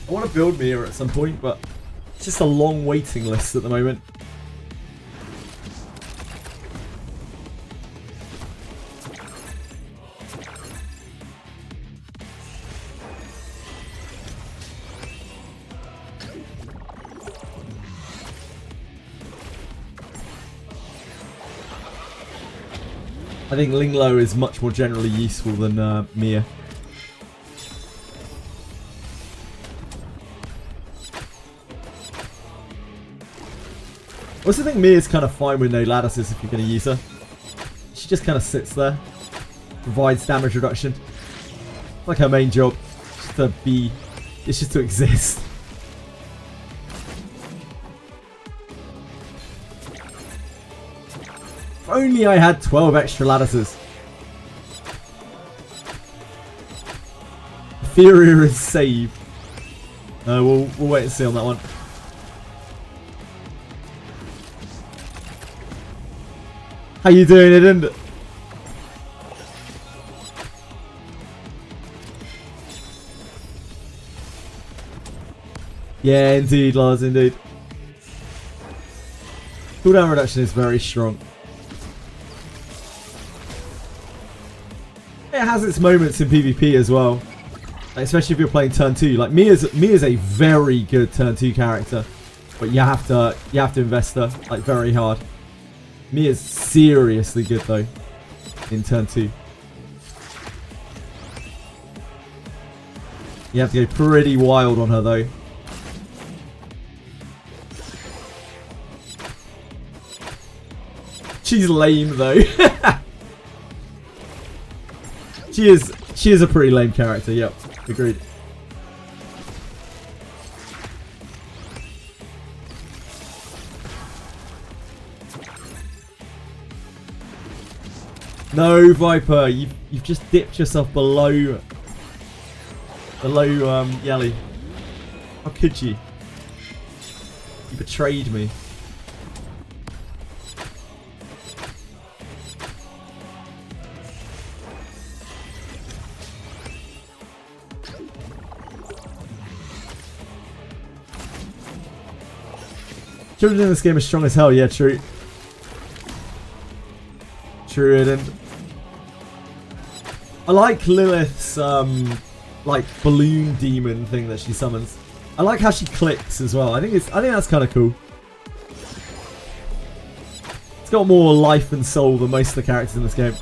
I want to build Mia at some point, but it's just a long waiting list at the moment. I think Ling Lo is much more generally useful than Mia. I also think Mia's kind of fine with no lattices if you're going to use her. She just kind of sits there, provides damage reduction. It's like her main job, just to be, it's just to exist. If only I had 12 extra lattices. Etheria is saved. We'll wait and see on that one. How you doing, Iden? Yeah, indeed, Lars, indeed. Cooldown reduction is very strong. It has its moments in PvP as well, like, especially if you're playing turn 2. Like Mia's a very good turn 2 character, but you have to invest her like very hard. Mia's seriously good though in turn 2. You have to go pretty wild on her though. She's lame though. She is a pretty lame character. Yep, agreed. No, Viper, you've just dipped yourself below Yelly. How could you? You betrayed me. Children in this game are strong as hell. Yeah, true. True, it and I like Lilith's like balloon demon thing that she summons. I like how she clicks as well. I think that's kind of cool. It's got more life and soul than most of the characters in this game.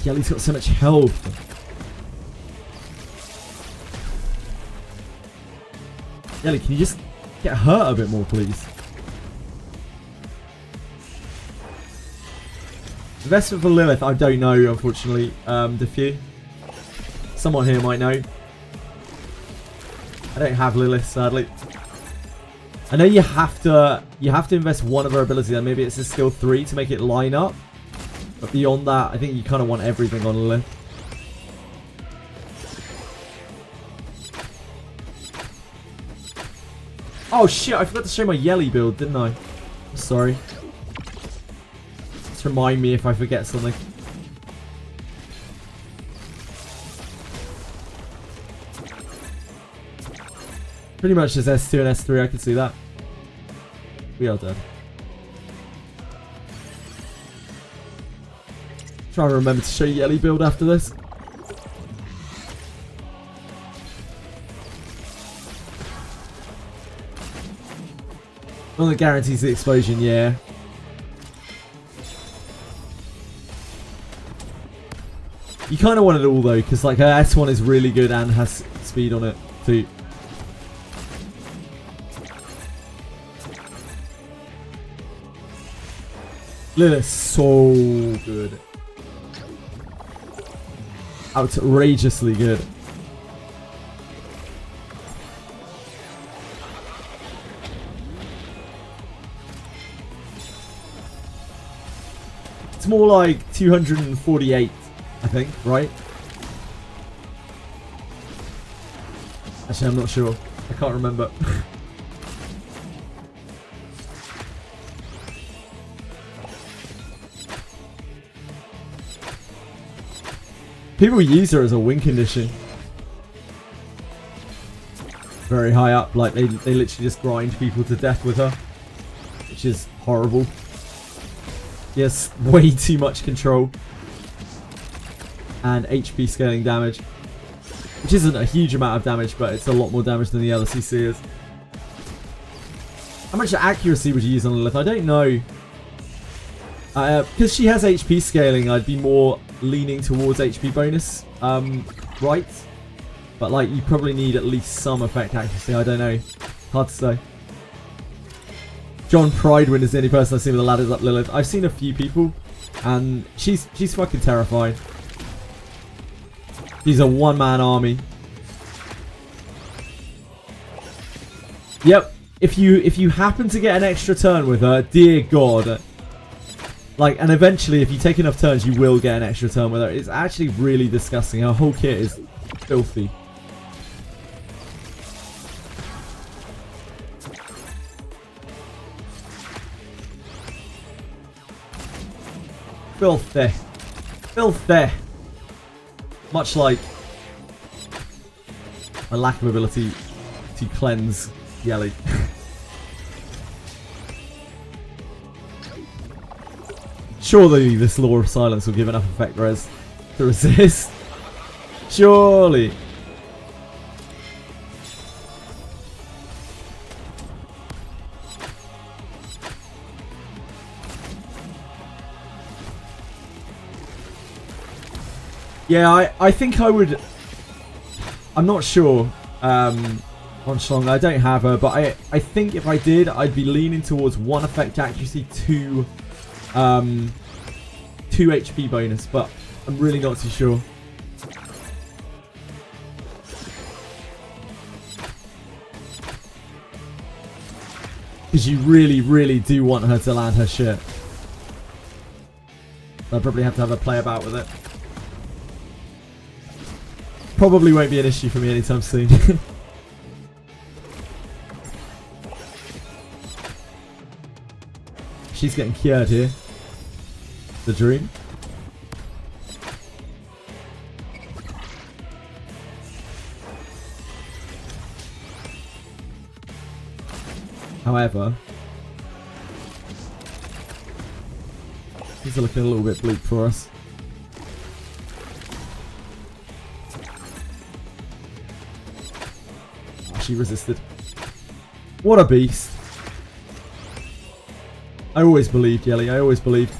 Yelly's got so much health. Yelly, can you just get hurt a bit more, please? Investment for Lilith, I don't know, unfortunately. Daphne. Someone here might know. I don't have Lilith, sadly. I know you have to invest one of her abilities, and maybe it's a skill 3 to make it line up. But beyond that, I think you kind of want everything on Lilith. Oh shit, I forgot to show my Yelly build, didn't I? I'm sorry. Just remind me if I forget something. Pretty much just S2 and S3, I can see that. We are dead. Try and remember to show Yelly build after this. One that guarantees the explosion, yeah. You kind of want it all though, because like her S1 is really good and has speed on it too. Lilith's so good. Outrageously good. It's more like 248, I think, right? Actually, I'm not sure. I can't remember. People use her as a win condition. Very high up, like they literally just grind people to death with her. Which is horrible. Yes, way too much control. And HP scaling damage. Which isn't a huge amount of damage, but it's a lot more damage than the other CC is. How much accuracy would you use on Lilith? I don't know. Because she has HP scaling, I'd be more leaning towards HP bonus, right? But like, you probably need at least some effect accuracy. I don't know. Hard to say. John Pridewind is the only person I've seen with the ladders up Lilith. I've seen a few people, and she's fucking terrifying. She's a one-man army. Yep. If you happen to get an extra turn with her, dear God. Like, and eventually, if you take enough turns, you will get an extra turn with her. It's actually really disgusting. Her whole kit is filthy. Filthy. Filthy. Much like my lack of ability to cleanse Yelly. Surely this Law of Silence will give enough effect res to resist. Surely. Yeah, I think I would... I'm not sure on Shlong. I don't have her, but I think if I did, I'd be leaning towards 1 effect accuracy, 2 HP bonus, but I'm really not too sure. Because you really, really do want her to land her shit. I'll probably have to have a play about with it. Probably won't be an issue for me anytime soon. She's getting cured here. The dream. However, things are looking a little bit bleak for us. Oh, she resisted. What a beast. I always believed, Yelly. I always believed.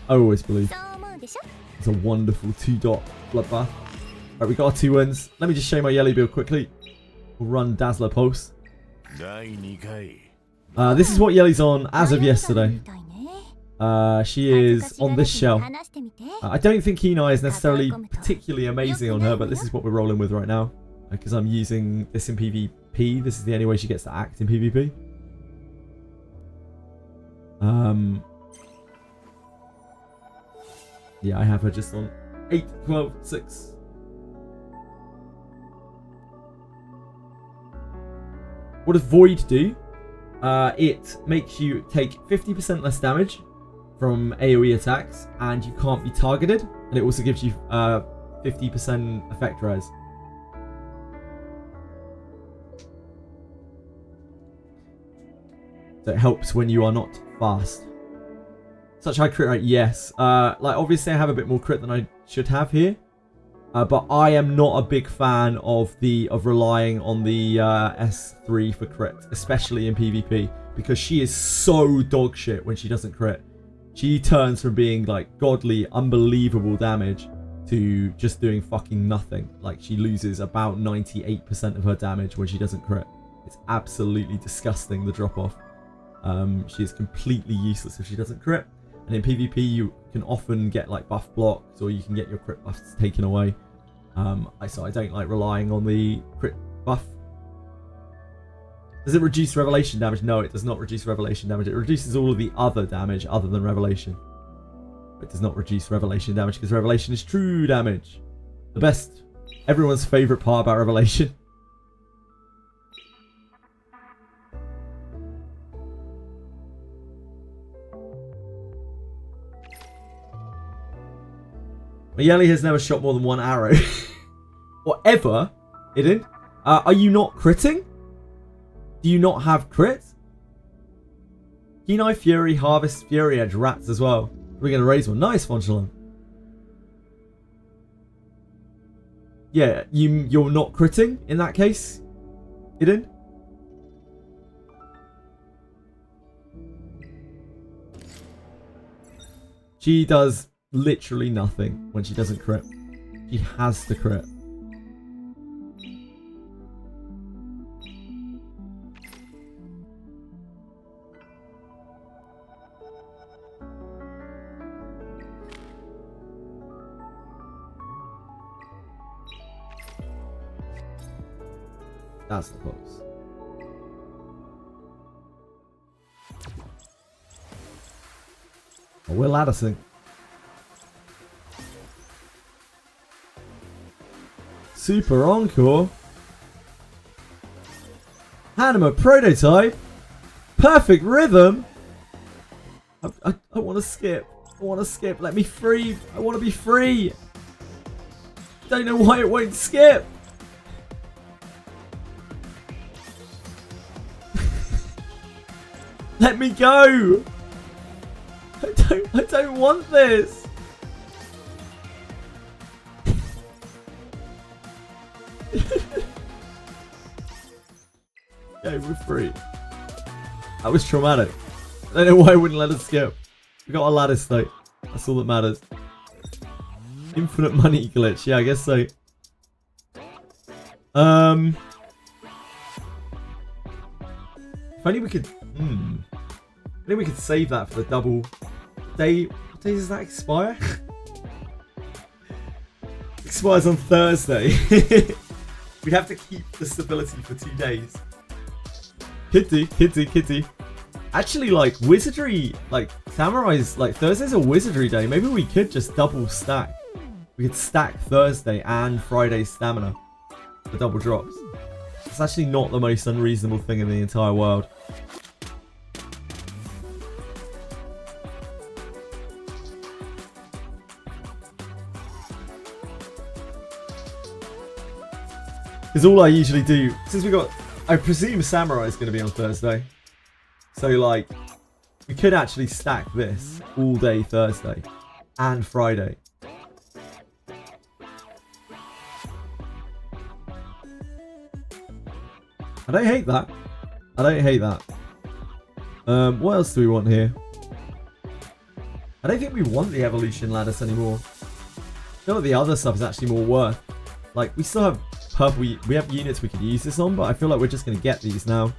I always believe. It's a wonderful 2-dot bloodbath. Right, we got our 2 wins. Let me just show you my Yelly build quickly. We'll run Dazzler Pulse. This is what Yelly's on as of yesterday. She is on this shell. I don't think Kenai is necessarily particularly amazing on her, but this is what we're rolling with right now. Because I'm using this in PvP. This is the only way she gets to act in PvP. Yeah, I have her just on 8, 12, 6. What does Void do? It makes you take 50% less damage from AoE attacks, and you can't be targeted. And it also gives you 50% effect res. So it helps when you are not fast. Such high crit rate, yes. Like obviously I have a bit more crit than I should have here. But I am not a big fan of relying on the S3 for crit, especially in PvP, because she is so dog shit when she doesn't crit. She turns from being like godly, unbelievable damage to just doing fucking nothing. Like she loses about 98% of her damage when she doesn't crit. It's absolutely disgusting, the drop off. She is completely useless if she doesn't crit. And in PvP you can often get like buff blocks, or you can get your crit buffs taken away. So I don't like relying on the crit buff. Does it reduce revelation damage? No, it does not reduce revelation damage. It reduces all of the other damage other than revelation. It does not reduce revelation damage because revelation is true damage. The best, everyone's favourite part about revelation. Mayeli has never shot more than 1 arrow. Or ever. Idin. Are you not critting? Do you not have crit? Kenai, Fury, Harvest, Fury Edge, Rats as well. We're going to raise one. Nice, Fonchalon. Yeah, you're not critting in that case, Idin. She does literally nothing when she doesn't crit. She has to crit. That's the pulse. Oh, Will Addison. Super Encore. Hanima Prototype. Perfect Rhythm. I want to skip. I want to skip. Let me free. I want to be free. Don't know why it won't skip. Let me go! I don't want this! Okay, we're free. That was traumatic. I don't know why it wouldn't let us skip. We got a ladder state. That's all that matters. Infinite money glitch. Yeah, I guess so. If only we could... If only we could save that for the double day. What day does that expire? Expires on Thursday. We'd have to keep the stability for 2 days. Kitty. Actually, like, Wizardry, like, Samurai's, like, Thursday's a Wizardry day. Maybe we could just double stack. We could stack Thursday and Friday's stamina for double drops. It's actually not the most unreasonable thing in the entire world. Because all I usually do, since we got, I presume Samurai is going to be on Thursday. So, like, we could actually stack this all day Thursday and Friday. I don't hate that. I don't hate that. What else do we want here? I don't think we want the evolution lattice anymore. I feel like the other stuff is actually more worth. Like, we still have purple, we have units we could use this on, but I feel like we're just going to get these now.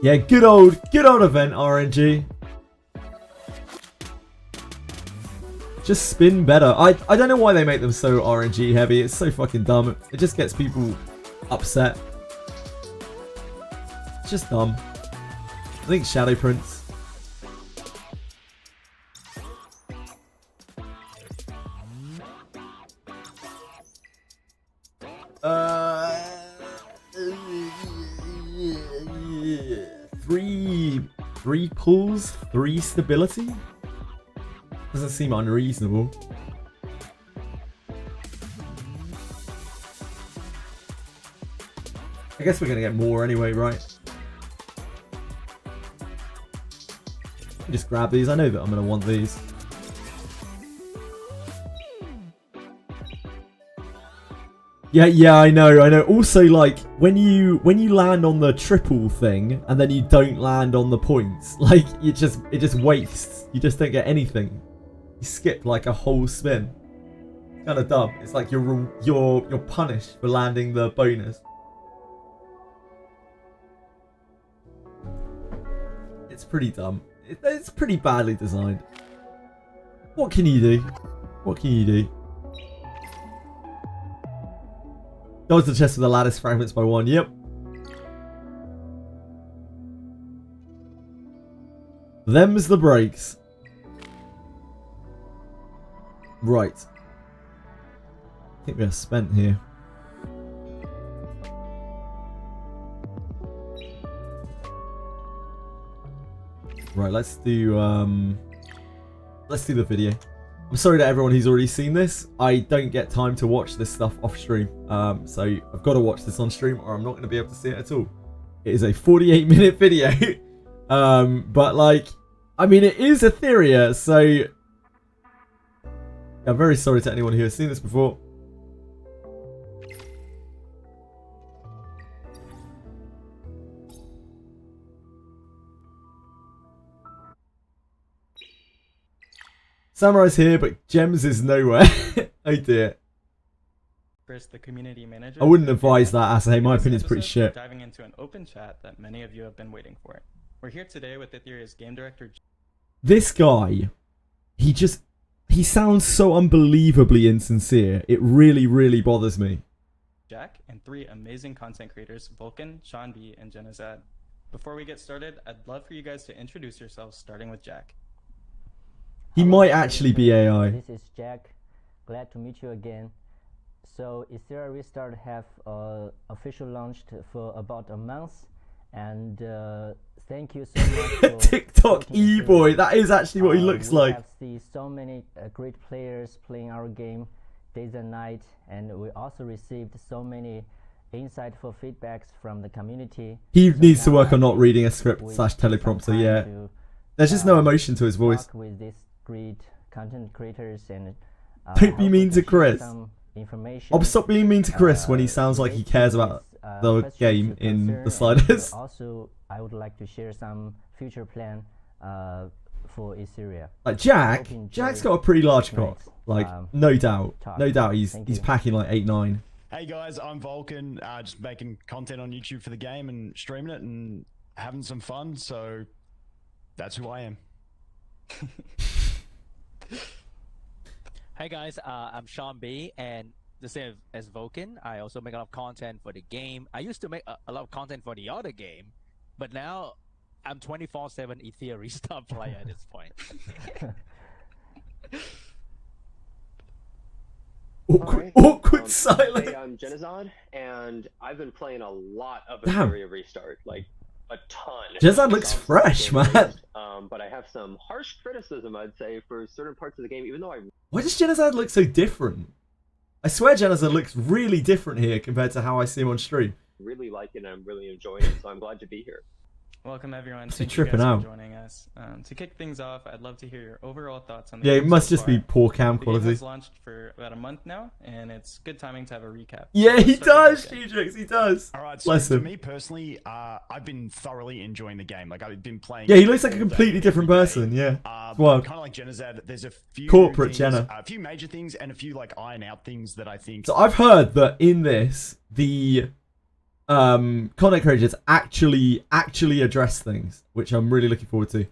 Yeah, good old event RNG. Just spin better. I don't know why they make them so RNG heavy. It's so fucking dumb. It just gets people upset. It's just dumb. I think Shadow Prince. Three pulls, 3 stability? Doesn't seem unreasonable. I guess we're gonna get more anyway, right? Just grab these. I know that I'm gonna want these. Yeah, I know. Also, like, when you land on the triple thing and then you don't land on the points, like, it just wastes. You just don't get anything. You skip like a whole spin. It's kind of dumb. It's like you're punished for landing the bonus. It's pretty dumb. It's pretty badly designed. What can you do? What can you do? Dodge the chest with the lattice fragments by 1. Yep. Them's the breaks. Right. I think we are spent here. Right, let's do the video. I'm sorry to everyone who's already seen this. I don't get time to watch this stuff off stream. So I've got to watch this on stream or I'm not going to be able to see it at all. It is a 48-minute video. But like, I mean, it is Etheria, so I'm very sorry to anyone who has seen this before. Samurai's here, but Gems is nowhere. Oh dear. Chris, the community manager. I wouldn't advise that, Asa. My opinion's pretty shit. Diving into an open chat that many of you have been waiting for. We're here today with Etheria's game director. This guy, he sounds so unbelievably insincere. It really, really bothers me. Jack and 3 amazing content creators, Vulcan, Sean B, and Jenazad. Before we get started, I'd love for you guys to introduce yourselves, starting with Jack. He might actually be AI. This is Jack. Glad to meet you again. So Etheria Restart have official launched for about a month, and thank you so much for TikTok e-boy. That is actually what he looks we like. have seen so many great players playing our game. days and nights, and we also received so many insightful feedbacks from the community. He So needs to now work on I not think reading a script we slash took some teleprompter, time yeah. to, There's just no emotion to his voice. talk with these great content creators and Don't be hopefully mean to can share Chris. some information. I'll stop being mean to Chris when he sounds like he related cares to about this, the question game to in concern, the sliders. and also, I would like to share some future plan for Etheria. Like Jack, Hope you enjoy Jack's got a pretty large cock. tonight's, Like, talk. no doubt he's Thank he's you. packing like 8-9. Hey guys, I'm Vulcan, just making content on YouTube for the game and streaming it and having some fun, so that's who I am. Hey guys, I'm Sean B, and the same as Vulcan, I also make a lot of content for the game. I used to make a lot of content for the other game, but now I'm 24/7 Etheria Restart player at this point. Awkward silence. Hey, I'm Genizad, and I've been playing a lot of Damn. Etheria Restart, like a ton. Genizad looks Since fresh, the game man. released. But I have some harsh criticism, I'd say, for certain parts of the game, even though I Why does Genizad look so different? I swear Genizad looks really different here compared to how I see him on stream. really like it and I'm really enjoying it, so I'm glad to be here. Welcome everyone. Must be Thank you tripping guys out. for joining us. To kick things off, I'd love to hear your overall thoughts on the Yeah, game it must so just be far. poor cam The game quality. has launched for about a month now, and it's good timing to have a recap. Yeah, So he let's start with does, Vulcan. G-Drix, he does. All right, so Bless for him. me personally, I've been thoroughly enjoying the game. Like I've been playing. Yeah, he looks like a all day, completely different every day. person, yeah. Kind wild. of like Genizad, there's a few Corporate things, Jenna. a few major things, and a few like iron out things that I think. So I've heard that in this, the content creators actually address things, which I'm really looking forward to.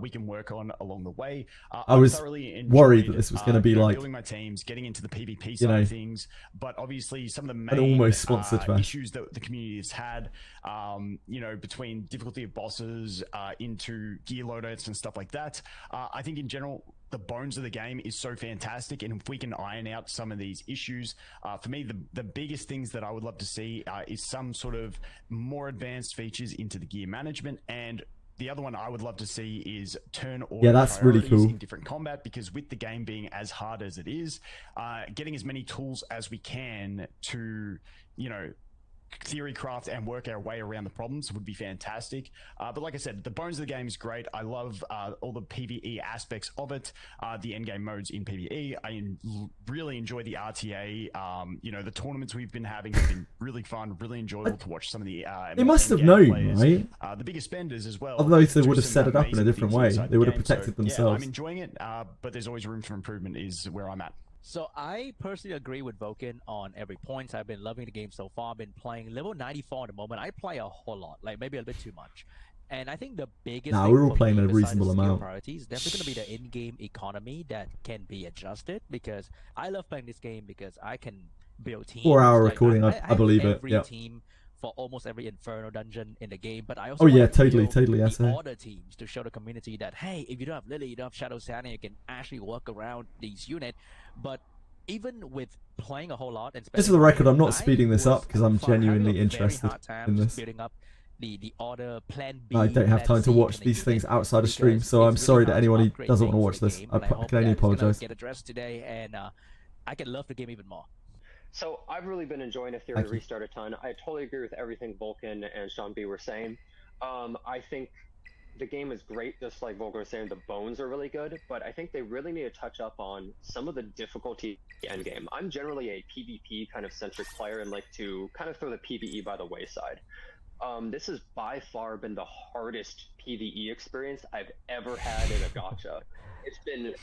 We can work on along the way. I was thoroughly worried enjoyed, that this was going to be you know, like, building my teams, getting into the PvP you side know, of things, but obviously some of the an main almost sponsored version. issues that the community has had, you know, between difficulty of bosses into gear loadouts and stuff like that. I think in general, the bones of the game is so fantastic, and if we can iron out some of these issues, for me, the biggest things that I would love to see is some sort of more advanced features into the gear management. And the other one I would love to see is turn order Yeah, that's really priorities cool. in different combat, because with the game being as hard as it is, getting as many tools as we can to, you know, theory craft and work our way around the problems would be fantastic. But like I said, the bones of the game is great. I love all the PvE aspects of it, the endgame modes in PvE. I really enjoy the RTA. You know, the tournaments we've been having have been really fun, really enjoyable to watch some of the They must have endgame known, players. right? The biggest spenders as well. Otherwise they do would have some set it up in a amazing different things way. inside They the would have game. protected So, yeah, themselves. I'm enjoying it, but there's always room for improvement is where I'm at. So I personally agree with Vulcan on every point. I've been loving the game so far. I've been playing level 94 at the moment. I play a whole lot, like maybe a little bit too much. And I think the biggest Nah, thing we're all for playing me a besides reasonable the skill amount. priorities is definitely going to be the in-game economy that can be adjusted, because I love playing this game because I can build teams. 4-hour Like, recording, I have believe it, every yeah. team for almost every Inferno dungeon in the game, but I also Oh yeah, wanna totally, build totally, I the say. order teams to show the community that, hey, if you don't have Lily, you don't have Shadow Santa, you can actually work around these units. But even with playing a whole lot, and Just for the record, I'm not I speeding this up was because I'm having a genuinely very interested hard time in just this. building up the order plan B. I don't have plan time to C watch kind of these things unit, outside of stream, because so I'm it's really sorry to hard anyone who upgrade doesn't want to things watch in the this. game, I and hope can only that it's gonna apologise. get addressed today, and I can love the game even more. So I've really been enjoying Etheria Thank you. Restart a ton. I totally agree with everything Vulcan and Sean B were saying. I think the game is great, just like Vulcan was saying, the bones are really good, but I think they really need to touch up on some of the difficulty endgame. I'm generally a PvP kind of centric player and like to kind of throw the PvE by the wayside. This has by far been the hardest PvE experience I've ever had in a gacha. It's been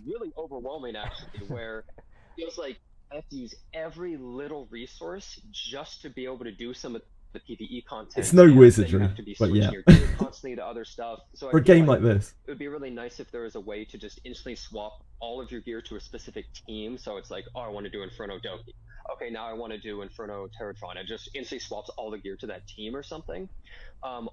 really overwhelming actually, where it feels like I have to use every little resource just to be able to do some of the PvE content. It's no and then wizardry, you have to be but switching yeah. your gear constantly to other stuff. So I For a feel game like this. it would be really nice if there was a way to just instantly swap all of your gear to a specific team. So it's like, oh, I want to do Inferno Doki. Okay, now I want to do Inferno Terratron. It just instantly swaps all the gear to that team or something.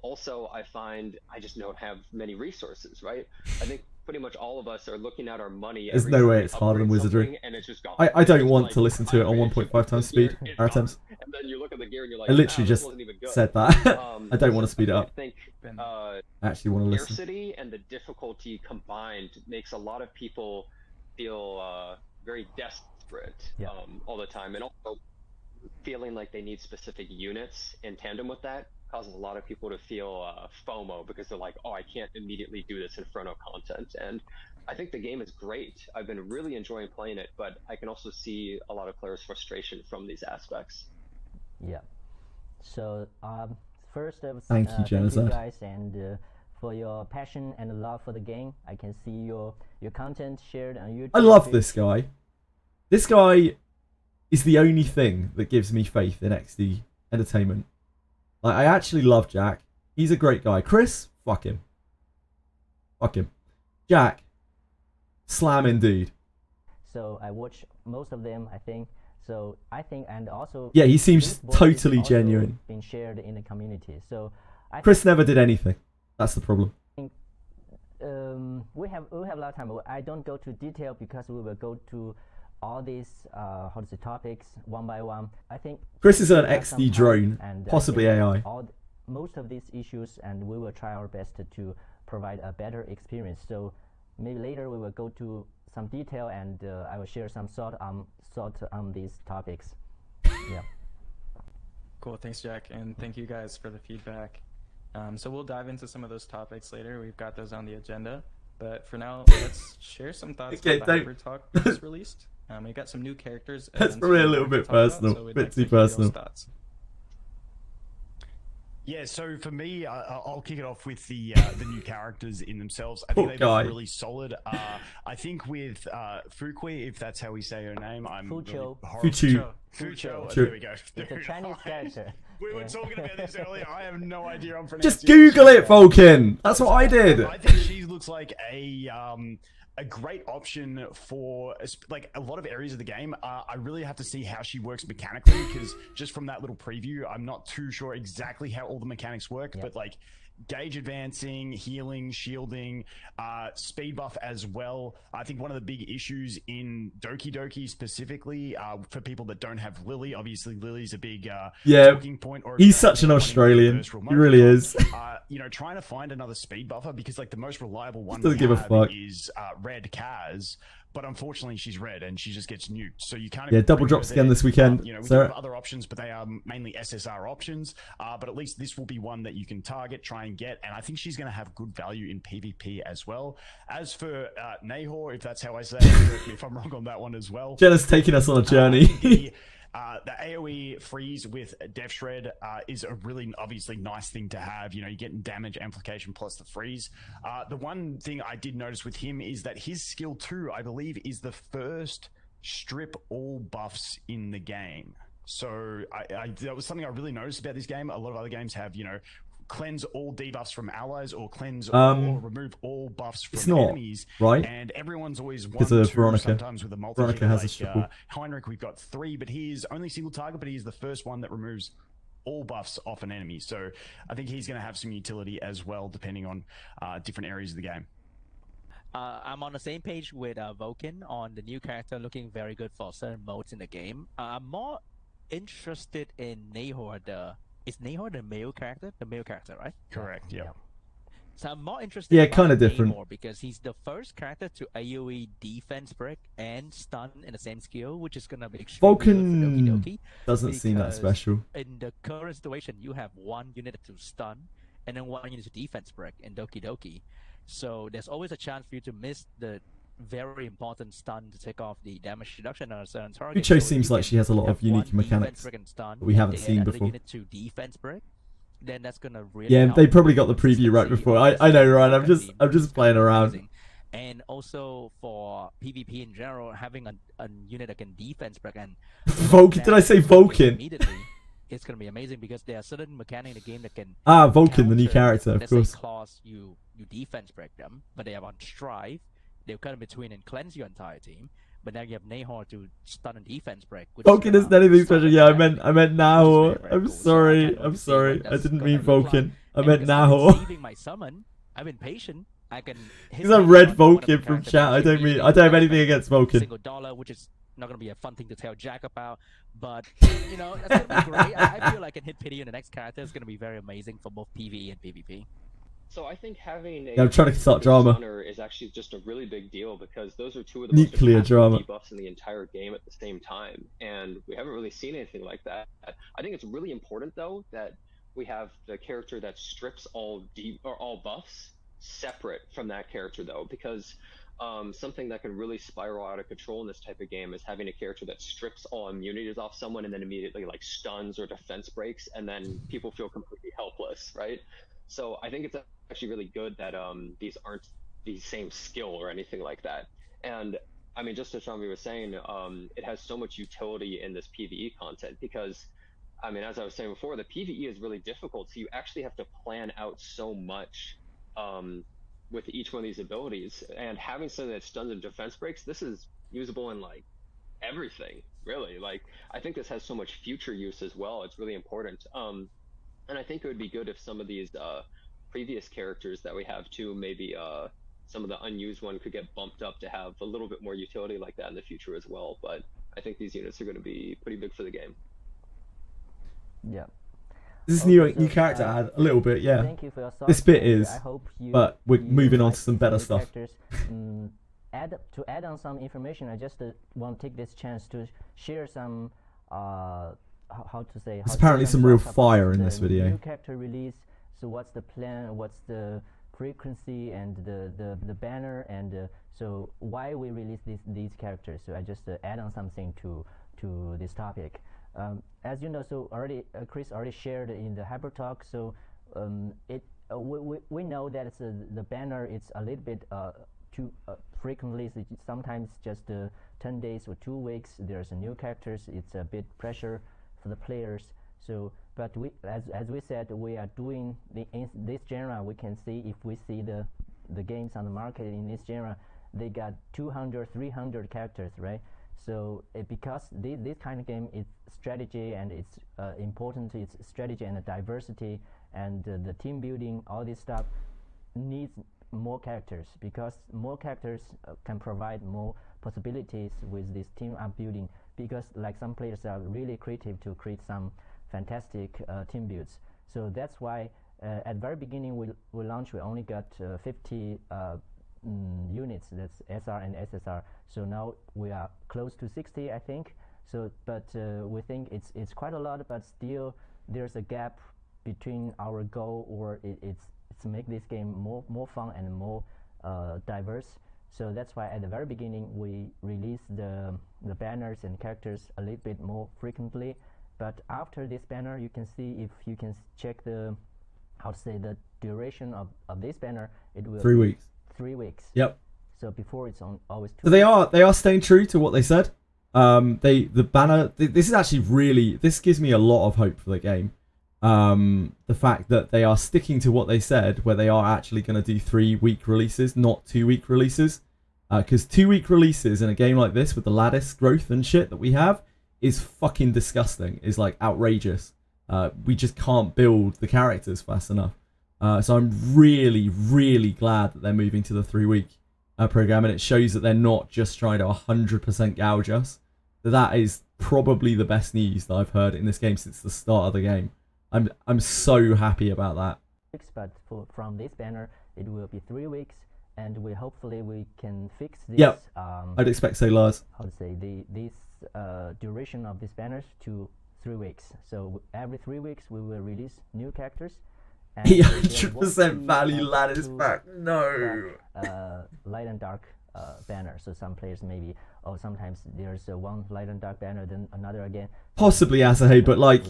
Also, I find I just don't have many resources, right? I think pretty much all of us are looking at our money. There's every no time way we it's harder than upgrade Wizardry. something, and it's just gone. I don't It's want like, to listen to it on I raised 1.5 times the gear, speed. it's Artems. gone. And then you look at the gear and you're like, I literally wow, this just wasn't even good. said that. I don't want to Just speed it up. I think I actually want to listen. scarcity and the difficulty combined makes a lot of people feel very Yeah. all the time, and also feeling like they need specific units in tandem with that causes a lot of people to feel FOMO because they're like, oh, I can't immediately do this Inferno content. And I think the game is great. I've been really enjoying playing it, but I can also see a lot of players' frustration from these aspects. Yeah. So first, Thank you, thank you Genocide. guys, and for your passion and love for the game. I can see your content shared on YouTube. I love this guy. This guy is the only thing that gives me faith in XD Entertainment. Like, I actually love Jack. He's a great guy. Chris, fuck him. Fuck him. Jack, slamming dude. So I watch most of them, I think. So I think, and also Yeah, he seems his voice is totally also genuine. Been shared in the community. So I Chris never did anything. That's the problem. think we have a lot of time. But I don't go to detail because we will go to all these topics one by one. I think Chris is an we have some XD time, drone, and possibly I can AI. most of these issues, and we will try our best to provide a better experience. So maybe later we will go to some detail, and I will share some thought on these topics. Yeah. Cool, thanks Jack, and thank you guys for the feedback. So we'll dive into some of those topics later. We've got those on the agenda. But for now, let's share some thoughts Okay, about the don't- Hyper Talk we just released. We got some new characters. That's events probably a we little wanted to bit talk about, personal, so we'd bit like too to hear y'all's personal. thoughts. Yeah, so for me, I'll kick it off with the new characters in themselves. I Poor think they guy. look really solid. I think with Fukui, if that's how we say her name, I'm Fucho. really horrible. Fuchu. Fucho. Fucho. There we go. It's a Chinese character. We were Yeah. talking about this earlier. I have no idea on Just pronunciation. Google it, Vulcan. That's what I did. I think she looks like a great option for like a lot of areas of the game. I really have to see how she works mechanically because just from that little preview, I'm not too sure exactly how all the mechanics work. But like gauge advancing, healing, shielding, speed buff as well. I think one of the big issues in Doki Doki specifically for people that don't have Lily, obviously Lily's a big talking point. Or if He's you don't such an have anyone with Australian. reverse remote He really control, is. you know, trying to find another speed buffer because like the most reliable one Doesn't we give a have fuck. is Red Kaz, but unfortunately she's red and she just gets nuked. So you can't. Yeah, even double bring her drops again there. this weekend. You know, we do Sarah. have other options, but they are mainly SSR options. But at least this will be one that you can target, try and get, and I think she's going to have good value in PvP as well. As for Nahor, if that's how I say it, correct me if I'm wrong on that one as well. Jenna's taking us on a journey. The AoE freeze with Death Shred is a really obviously nice thing to have. You know, you're getting damage amplification plus the freeze. The one thing I did notice with him is that his skill 2, I believe, is the first strip all buffs in the game. So that was something I really noticed about this game. A lot of other games have, you know, cleanse all debuffs from allies or cleanse or remove all buffs from it's not, enemies. right? And everyone's always Because one, of two, Veronica. sometimes with a multi. Veronica has a like, triple. Heinrich, we've got 3, but he is only single target, but he is the first one that removes all buffs off an enemy. So I think he's going to have some utility as well, depending on different areas of the game. I'm on the same page with Vulcan on the new character looking very good for certain modes in the game. I'm more interested in Nahor. Is Nahor the male character? The male character, right? Correct. Yeah. So I'm more interested. Yeah, about kinda different. Nahor because he's the first character to AOE defense break and stun in the same skill, which is gonna be extremely good for Doki Vulcan Doki. doesn't seem that because special. In the current situation, you have one unit to stun and then one unit to defense break in Doki Doki. So there's always a chance for you to miss the very important stun to take off the damage reduction on a certain target. Fucho So if seems you like can she has a lot of have unique one defense mechanics break and stun, that we and haven't they seen add another before. unit to defense break, then that's gonna really Yeah, help they probably with got the preview right consistency before. of I know, the Ryan. I'm team. just playing around. Amazing. And also for PvP in general, having a unit that can defense break and Vulcan. Did I say Vulcan? immediately, it's gonna be amazing because there are certain mechanics in the game that can Vulcan, the new counter, character, of let's course. say claws, you defense break them, but they have on strive, they'll cut in between and cleanse your entire team. But now you have Nahor to stun and defense break. Which Vulcan is isn't anything stun special. Yeah, I automatically, meant which is Nahor. very, very I'm cool. So I sorry. can't wait I'm to see sorry. what I that's didn't gonna mean look like. Vulcan. I And meant because I've been Nahor. saving my summon, I've been patient. I can hit He's a my red button on one of the Vulcan from characters chat. I that don't immediately mean. I don't have anything like against Vulcan. $1, which is not gonna be a fun thing to tell Jack about. But you know, that's gonna be great. I feel like I can hit pity on the next character. It's gonna be very amazing for both PvE and PvP. So I think having Yeah, I'm trying to start drama. stunner is actually just a really big deal because those are two of the most Nuclear impactful drama. debuffs in the entire game at the same time, and we haven't really seen anything like that. I think it's really important though that we have the character that strips all deep or all buffs separate from that character though, because something that can really spiral out of control in this type of game is having a character that strips all immunities off someone and then immediately like stuns or defense breaks, and then people feel completely helpless, right? So I think it's actually really good that these aren't the same skill or anything like that. And I mean, just as Shambi was saying, it has so much utility in this PvE content because, I mean, as I was saying before, the PvE is really difficult. So you actually have to plan out so much with each one of these abilities. And having something that stuns and defense breaks, this is usable in like everything, really. Like, I think this has so much future use as well. It's really important. And I think it would be good if some of these previous characters that we have too, maybe some of the unused one could get bumped up to have a little bit more utility like that in the future as well. But I think these units are going to be pretty big for the game. Yeah. This Okay, new character ad a little bit, yeah. Thank you for your thoughts. This bit and is, I hope but we're moving on like to some these better new stuff. characters. To add on some information, I just want to take this chance to share some how to say. There's apparently some real fire in the this video. New character release. So what's the plan? What's the frequency and the banner and so why we release these characters? So I just add on something to this topic. As you know, so already Chris already shared in the Hyper Talk. So we know that the banner it's a little bit too frequently. So sometimes just 10 days or 2 weeks. There's a new characters. It's a bit pressure for the players. So, but we, as we said, we are doing in this genre. We can see if we see the games on the market in this genre, they got 200, 300 characters, right? So because this kind of game is strategy and it's important, it's strategy and diversity and the team building, all this stuff needs more characters because more characters can provide more possibilities with this team up building because like some players are really creative to create some fantastic team builds. So that's why at the very beginning we only got 50 units, that's SR and SSR. So now we are close to 60, I think. So, but we think it's quite a lot, but still there's a gap between our goal or it's to make this game more fun and more diverse. So that's why at the very beginning we released the banners and characters a little bit more frequently. But after this banner, you can see if you can check the the duration of this banner, it will 3 weeks. 3 weeks. Yep. So before it's always 2 So they are staying true to what they said. The banner. This is actually really. This gives me a lot of hope for the game. The fact that they are sticking to what they said, where they are actually going to do 3-week releases, not 2-week releases. Because 2-week releases in a game like this with the lattice growth and shit that we have is fucking disgusting. Is like outrageous. We just can't build the characters fast enough. So I'm really, really glad that they're moving to the 3-week program, and it shows that they're not just trying to 100% gouge us. That is probably the best news that I've heard in this game since the start of the game. I'm so happy about that. But from this banner, it will be 3 weeks, and hopefully we can fix this. Yep. I'd expect so, Lars. How to say this duration of these banners to 3 weeks. So every 3 weeks we will release new characters. 800% value lattice pack. No. Light and dark banner. So some players maybe, sometimes there's one light and dark banner, then another again. Possibly Asahi, but like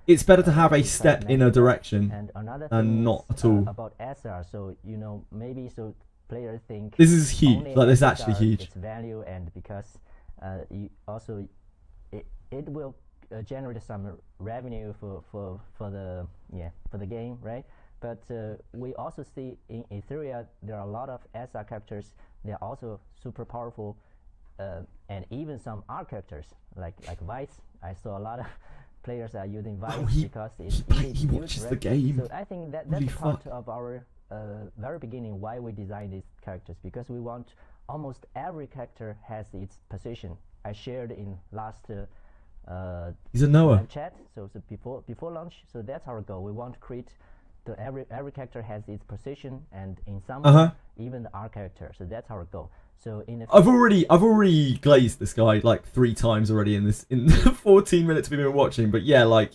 it's better to have a step in a direction and another and not at all. About SR. So maybe so players think this is huge. Like this is actually huge. Its value, and because it will generate some revenue for the game, right? But we also see in Etheria there are a lot of SR characters. They are also super powerful, and even some R characters like Vice. I saw a lot of players are using Vice because it's easy to use, watches right? the game. So I think that's part of our very beginning why we designed these characters, because we want almost every character has its position. I shared in last he's a Noah chat. So before launch. So that's our goal. We want to create every character has its position, and in some even our character. So that's our goal. So in I've already glazed this guy like 3 times already in the 14 minutes we've been watching. But yeah, like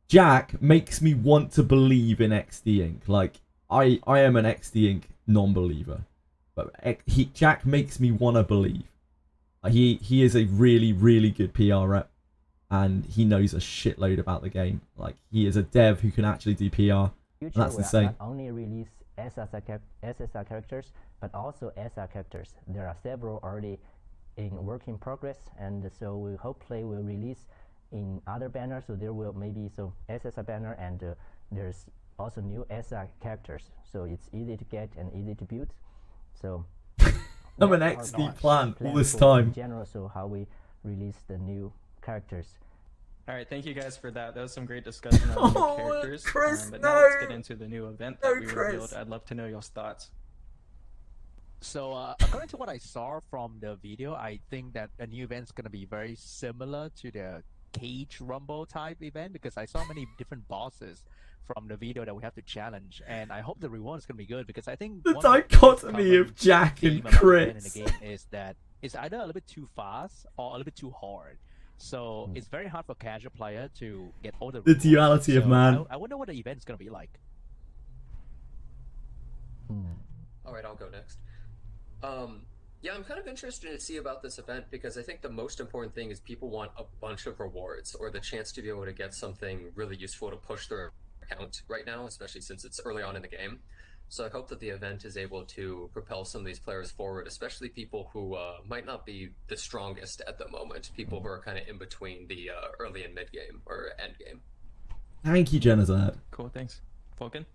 Jack makes me want to believe in XD Inc. Like I am an XD Inc. non-believer, but Jack makes me want to believe. He is a really, really good PR rep, and he knows a shitload about the game. Like he is a dev who can actually do PR. And that's insane. Not only release SSR characters, but also SR characters. There are several already in work in progress, and so we hopefully will release in other banners. So there will maybe SSR banner, and there's also new SR characters. So it's easy to get and easy to build. So I'm an XD plan all this time. In general, so how we release the new characters. All right, thank you guys for that. That was some great discussion on the new characters. Chris, but now let's get into the new event that we revealed. I'd love to know your thoughts. So according to what I saw from the video, I think that a new event is going to be very similar to the Cage Rumble type event, because I saw many different bosses from the video that we have to challenge, and I hope the reward is going to be good, because I think the dichotomy of Jack and Chris in the game is that it's either a little bit too fast or a little bit too hard. So it's very hard for casual player to get all the duality of man. I wonder what the event is going to be like. All right, I'll go next. Yeah, I'm kind of interested to see about this event, because I think the most important thing is people want a bunch of rewards, or the chance to be able to get something really useful to push their account right now, especially since it's early on in the game. So I hope that the event is able to propel some of these players forward, especially people who might not be the strongest at the moment, people who are kind of in between the early and mid game or end game. Thank you, Genozad. Cool, thanks. Falcon?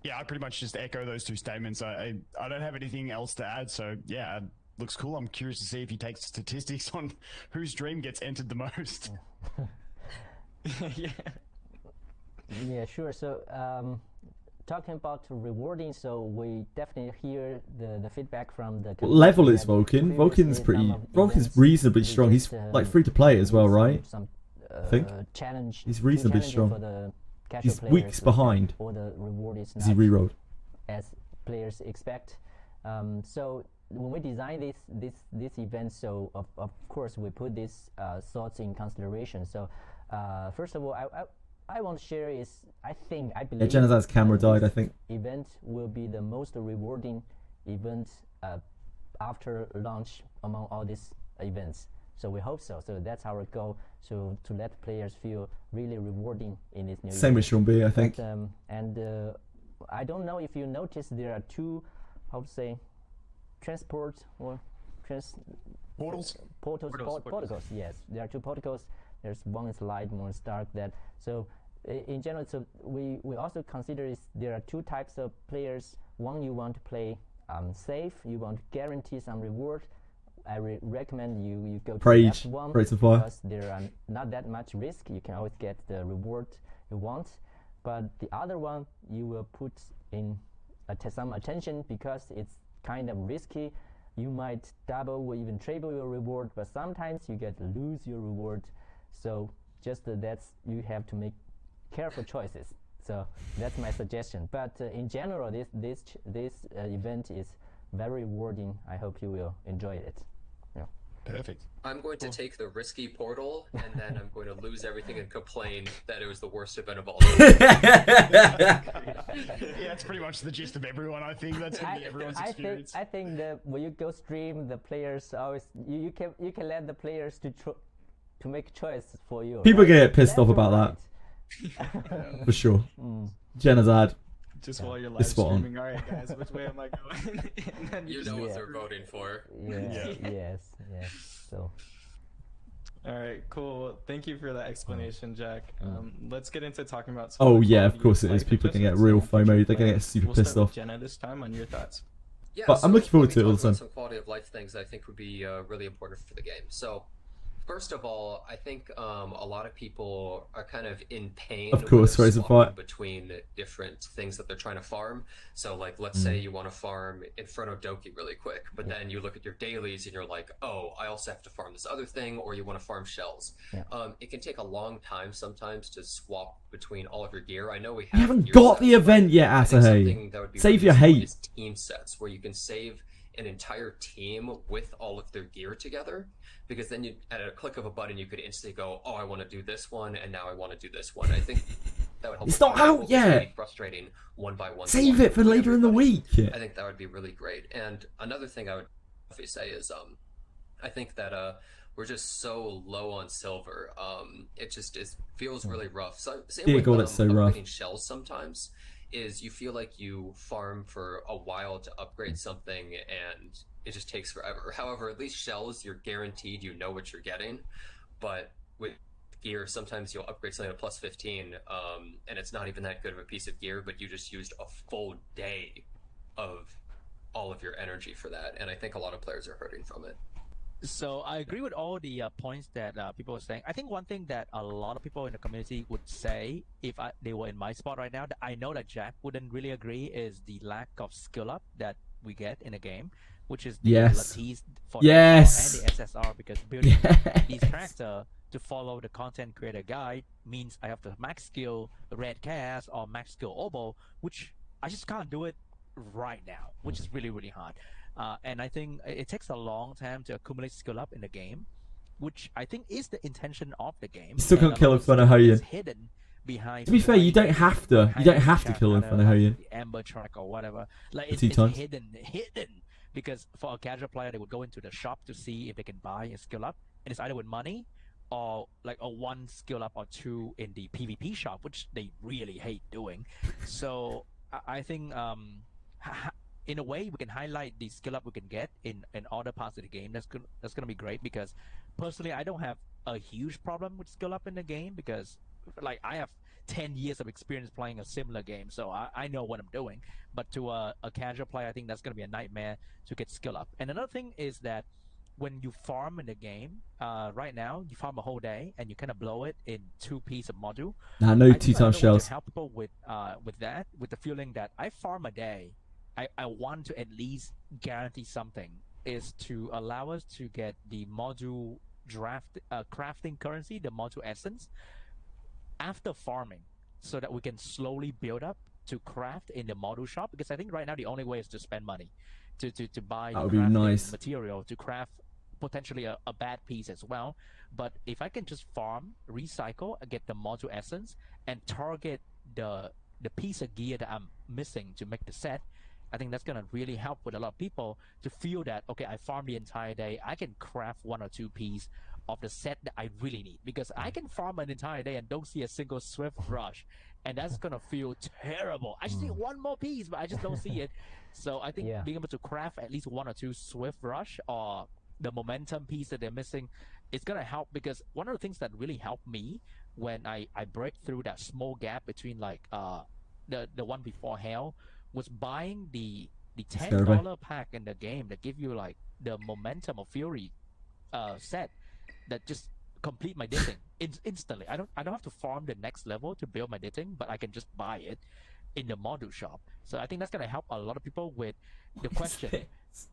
Yeah, I pretty much just echo those 2 statements. I don't have anything else to add, so yeah, looks cool. I'm curious to see if he takes statistics on whose dream gets entered the most. Yeah, sure. So talking about rewarding, so we definitely hear the feedback from the what level is Vulcan? Vulcan's reasonably strong. He's like free to play as well, right? I think challenge. He's reasonably strong. For the he's weeks behind. Or the reward is he rerolled as players expect. So when we design this event, so of course we put these thoughts in consideration. So first of all, I want to share is I believe Genozad's camera died, I think. Event will be the most rewarding event after launch among all these events. So we hope so. So that's our goal. So to let players feel really rewarding in this new. Same with Sean B, I think. But, and I don't know if you noticed there are 2, how to say, transport or portals. Portals. Yes, there are 2 portals. There's one is light, one is dark. That so in general, so we also consider is there are 2 types of players. One, you want to play safe. You want to guarantee some reward. I recommend you go to that one, because there are not that much risk. You can always get the reward you want. But the other one, you will put in some attention, because it's kind of risky. You might double or even triple your reward, but sometimes you get lose your reward. So just that's you have to make careful choices. So that's my suggestion. But in general, this event is very rewarding. I hope you will enjoy it. Yeah. Perfect. I'm going to take the risky portal, and then I'm going to lose everything and complain that it was the worst event of all time. Yeah, that's pretty much the gist of everyone. I think that's going to be everyone's experience. I think that when you go stream, the players always you can let the players to make choice for you. People get pissed off about that. For sure. Genozad. Just while you're live streaming, all right, guys, which way am I going? And then you know what they're voting for. Yes. So. All right, cool. Thank you for that explanation, Jack. Let's get into talking about. Of course it is. People are gonna get real FOMO. They're gonna get super pissed off. Jenna, this time on your thoughts. Yeah, but I'm looking forward to it all the time. Some quality of life things I think would be really important for the game. So, First of all, I think a lot of people are kind of in pain Of when course, they're Razor swapping Fight. between different things that they're trying to farm. So, like, let's say you want to farm Inferno Doki really quick, but then you look at your dailies and you're like, oh, I also have to farm this other thing, or you want to farm shells. It can take a long time sometimes to swap between all of your gear. I know we have. You haven't gear got sets, the event but yet, I think Asahi. something that would be Save really your useful hate. is team sets where you can save an entire team with all of their gear together, because then you, at a click of a button, you could instantly go, oh, I want to do this one, and now I want to do this one. I think that would help. It's not out yet. It's really frustrating one by one. Save it for later in the week. I think that would be really great. And another thing I would say is, I think that we're just so low on silver. It feels really rough. So, same Dear with God, it's so rough. upgrading shells sometimes. Is you feel like you farm for a while to upgrade something and it just takes forever. However, at least shells, you're guaranteed, you know what you're getting. But with gear, sometimes you'll upgrade something to plus 15, and it's not even that good of a piece of gear, but you just used a full day of all of your energy for that. And I think a lot of players are hurting from it. So I agree with all the points that people are saying. I think one thing that a lot of people in the community would say if they were in my spot right now, that I know that Jack wouldn't really agree, is the lack of skill up that we get in a game, which is the lattice for the SR and the SSR, because building these characters to follow the content creator guide means I have to max skill Red Cast or max skill Oboe, which I just can't do it right now, which is really, really hard. And I think it takes a long time to accumulate skill up in the game, which I think is the intention of the game. You still can't kill Inferno Hoyan. Hidden behind. To be fair, you don't have to. You don't have to kill Inferno Hoyan. The Amber track or whatever. Like it's hidden, because for a casual player, they would go into the shop to see if they can buy a skill up, and it's either with money or like a one skill up or two in the PvP shop, which they really hate doing. So I think in a way, we can highlight the skill up we can get in other parts of the game. That's gonna be great, because personally, I don't have a huge problem with skill up in the game, because like I have 10 years of experience playing a similar game, so I know what I'm doing. But to a casual player, I think that's gonna be a nightmare to get skill up. And another thing is that when you farm in the game, right now you farm a whole day and you kind of blow it in 2 pieces of module. Nah, no 2-time shells. To help people with that, with the feeling that I farm a day, I want to at least guarantee something, is to allow us to get the module crafting currency, the module essence, after farming, so that we can slowly build up to craft in the module shop. Because I think right now the only way is to spend money to buy the crafting material to craft potentially a bad piece as well. But if I can just farm, recycle, get the module essence, and target the piece of gear that I'm missing to make the set, I think that's gonna really help with a lot of people to feel that, okay, I farmed the entire day, I can craft 1 or 2 pieces of the set that I really need, because I can farm an entire day and don't see a single Swift Rush, and that's gonna feel terrible. I just need 1 more piece, but I just don't see it. So I think being able to craft at least 1 or 2 Swift Rush or the momentum piece that they're missing, it's gonna help. Because one of the things that really helped me when I break through that small gap between like the one before Hell, was buying the $10 pack in the game that give you like the Momentum of Fury set that just complete my ditting instantly. I don't have to farm the next level to build my ditting, but I can just buy it in the module shop. So I think that's gonna help a lot of people with the question: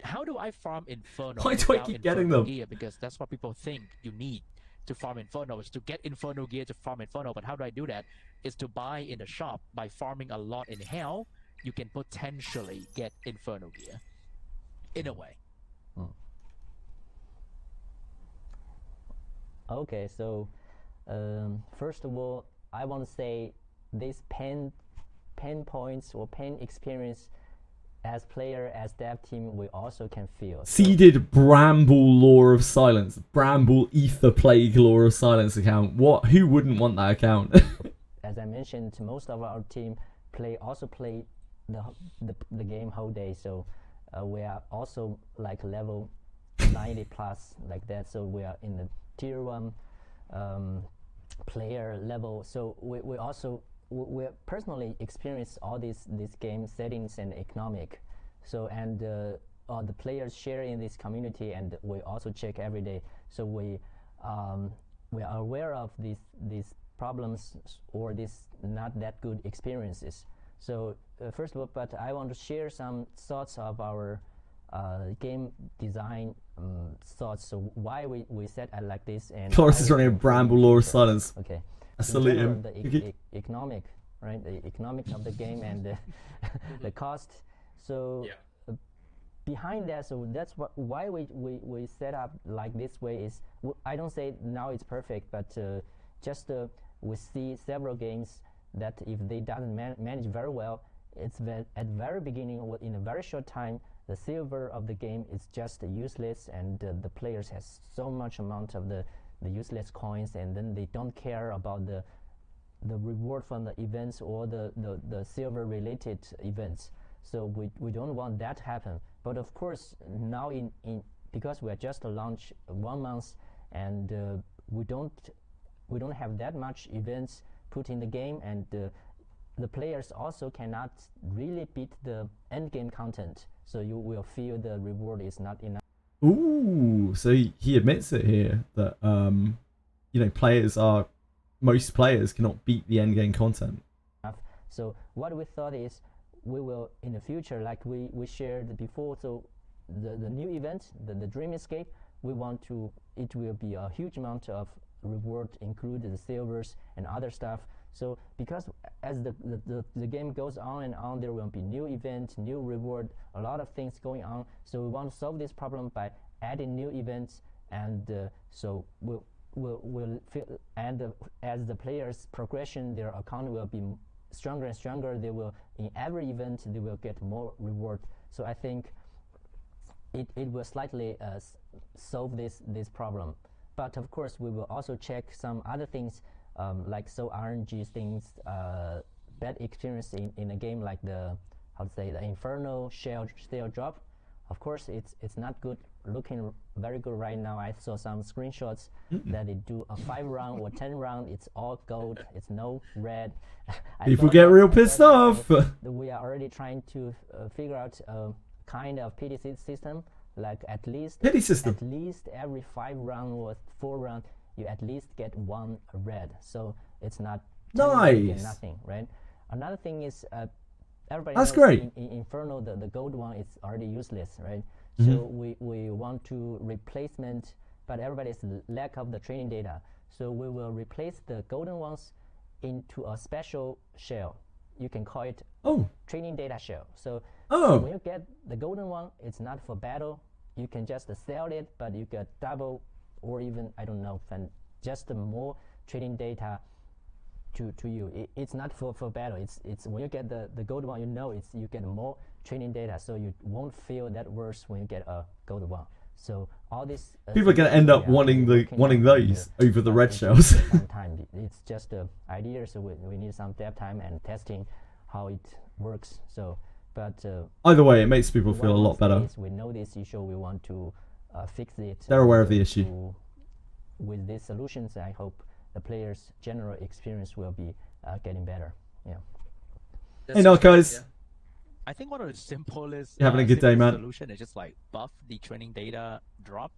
how do I farm Inferno? Why do I keep getting them? Gear? Because that's what people think you need to farm Inferno, is to get Inferno gear to farm Inferno. But how do I do that? Is to buy in the shop. By farming a lot in Hell, you can potentially get Inferno gear in a way. Okay, so first of all, I want to say this pain points or pain experience as player, as dev team, we also can feel. Seeded Bramble Law of Silence, Bramble Ether Plague Law of Silence account. Who wouldn't want that account? As I mentioned, most of our team also play the game whole day, so we are also like level 90 plus like that. So we are in the tier 1 player level. So we personally experience all these game settings and economic. So the players share in this community, and we also check every day. So we we are aware of these problems or these not that good experiences. So first of all, but I want to share some thoughts of our game design thoughts. So why we set it like this, and Flores is running a bramble law of silence. Okay. I salute him. The economic, right? The economic of the game and the cost. So behind that, so that's why we set up like this way is, I don't say now it's perfect, but just we see several games that if they doesn't manage very well, it's at very beginning, in a very short time, the silver of the game is just useless, and the players has so much amount of the useless coins, and then they don't care about the reward from the events or the silver related events. So we don't want that to happen. But of course now in because we are just launched 1 month, and we don't have that much events put in the game, and the players also cannot really beat the end game content. So you will feel the reward is not enough. Ooh, so he admits it here that most players cannot beat the end game content. So what we thought is, we will in the future, like we shared before, so the new event, the Dream Escape, we want to, it will be a huge amount of reward, including the silvers and other stuff. So because as the game goes on and on, there will be new events, new reward, a lot of things going on. So we want to solve this problem by adding new events, and so we'll feel, and as the players progression, their account will be stronger and stronger. They will, in every event, they will get more reward. So I think it will slightly solve this problem. But of course, we will also check some other things, like so RNG things, bad experience in a game like the Inferno shell drop. Of course, it's not good, looking very good right now. I saw some screenshots that they do a 5 round or 10 round. It's all gold. It's no red. People get real pissed off. We are already trying to figure out a kind of pity system, like at least every 5 round or 4 round, you at least get 1 red. So it's not nice. Nothing, right? Another thing is, everybody that's knows great. In Inferno, the gold one is already useless, right? Mm-hmm. So we want to replacement, but everybody's lack of the training data. So we will replace the golden ones into a special shell. You can call it training data shell. So when you get the golden one, it's not for battle. You can just sell it, but you get double, or even, I don't know, just more training data to you. It's not for battle. It's when you get the gold one, you get more training data, so you won't feel that worse when you get a gold one. So all this people are going to end up wanting those over the red shells. Time. It's just an idea, so we need some dev time and testing how it works. So, but either way, it makes people feel a lot better. We know this issue. We want to fix it. They're aware of the issue. With these solutions, I hope the players' general experience will be getting better. Yeah. Hey, Narcos. Yeah. I think one of the simplest You're having a good day, man. Solution is just like buff the training data drop,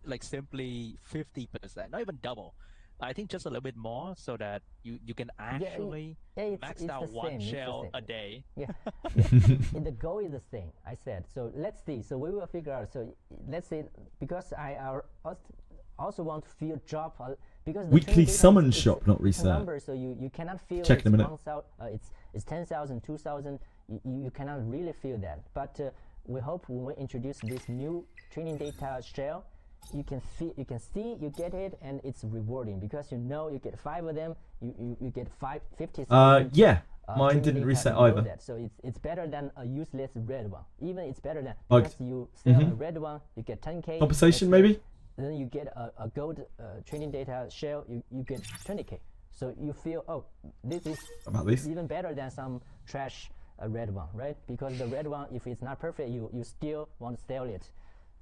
like simply 50%, not even double. I think just a little bit more, so that you can actually max out 1 shell a day. Yeah. The goal is the same, I said. So let's see. So we will figure out. So let's see, because I also want to feel drop, because the weekly summon shop not reset. Number, so you cannot feel check in a minute. It's 10,000, 2,000. You cannot really feel that. But we hope when we introduce this new training data shell, you can see, you get it, and it's rewarding, because you get 5 of them. You get 50. Yeah. Mine didn't reset either. That. So it's better than a useless red one. Even it's better than, because you sell a red one, you get 10k compensation maybe. Then you get a gold training data shell, you get 20k. So you feel, this is even better than some trash red one, right? Because the red one, if it's not perfect, you still want to sell it.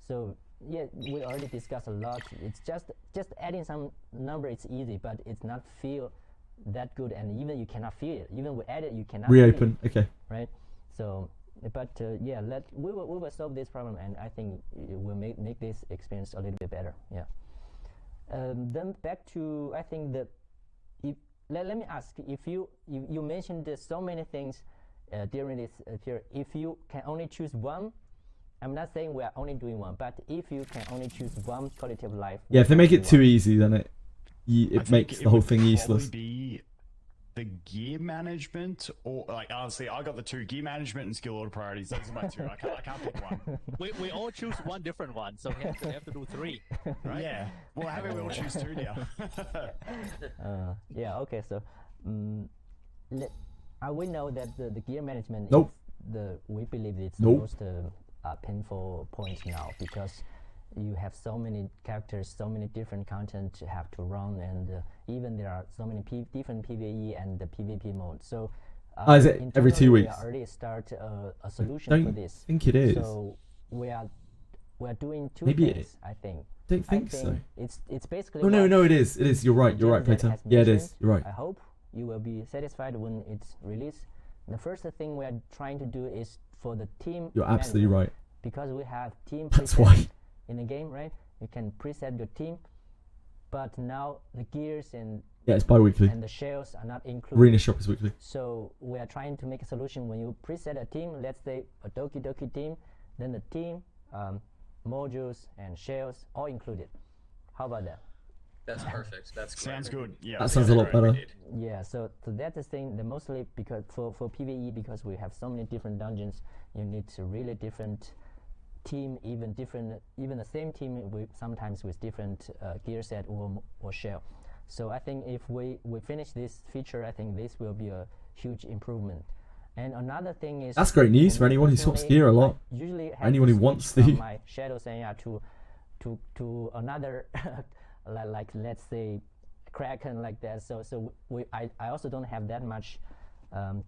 So yeah, we already discussed a lot. It's just adding some number. It's easy, but it's not feel that good, and even you cannot feel it. Even we add it, you cannot reopen. Feel it, okay. Right. So, but yeah, we will solve this problem, and I think it will make this experience a little bit better. Yeah. Then back to, I think that if let me ask, if you mentioned so many things during this period. If you can only choose one, I'm not saying we are only doing one, but if you can only choose one quality of life. Yeah, if they make it too easy, then it I makes think the whole would thing probably useless. Be the gear management, or like honestly, I got the two: gear management and skill order priorities. Those are my two. I can't pick one. We all choose one different one, so we have to do three. Right? Yeah. Well, how about we all choose two now? Yeah. Okay. So, we know that the gear management. Nope. We believe it's Nope. the most painful point now, because you have so many characters, so many different content you have to run, and even there are so many different PvE and the PvP modes. So is it every 2 internally, weeks? We already start a solution Don't for this. think it is. So we're doing two Maybe things. I think. Don't think so. It's basically. Oh no, it is. It is. You're right. You're right, Peter. Yeah, it is. You're right. I hope you will be satisfied when it's released. The first thing we are trying to do is for the team. You're absolutely management, right. because we have team. That's presets why. In the game, right? You can preset your team, but now the gears and It's bi-weekly. and the shells are not included. Arena shop is weekly. So we are trying to make a solution. When you preset a team, let's say a Doki Doki team, then the team, modules and shells all included. How about that? That's perfect. That's great. Sounds good. Yeah. That sounds a lot better. Yeah, so that's the thing. The mostly because for PvE, because we have so many different dungeons, you need to really different team, even the same team sometimes with different gear set or shell. So I think if we finish this feature, I think this will be a huge improvement. And another thing is, That's great news for anyone who swaps gear a lot. Usually Anyone who wants to. from my shadow Senya to another like let's say Kraken like that. So I also don't have that much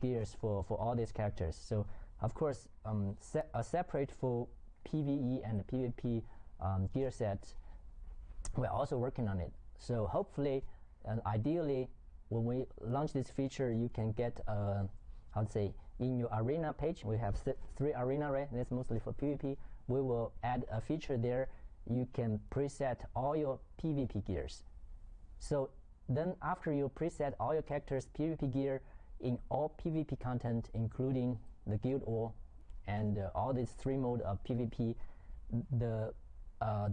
gears for all these characters. So of course a separate for PvE and PvP gear set, we're also working on it. So hopefully and ideally when we launch this feature, you can get how to say, in your arena page, we have 3 arena, right? That's mostly for PvP. We will add a feature there. You can preset all your PvP gears. So then after you preset all your characters' PvP gear in all PvP content, including the Guild War and all these 3 modes of PvP, the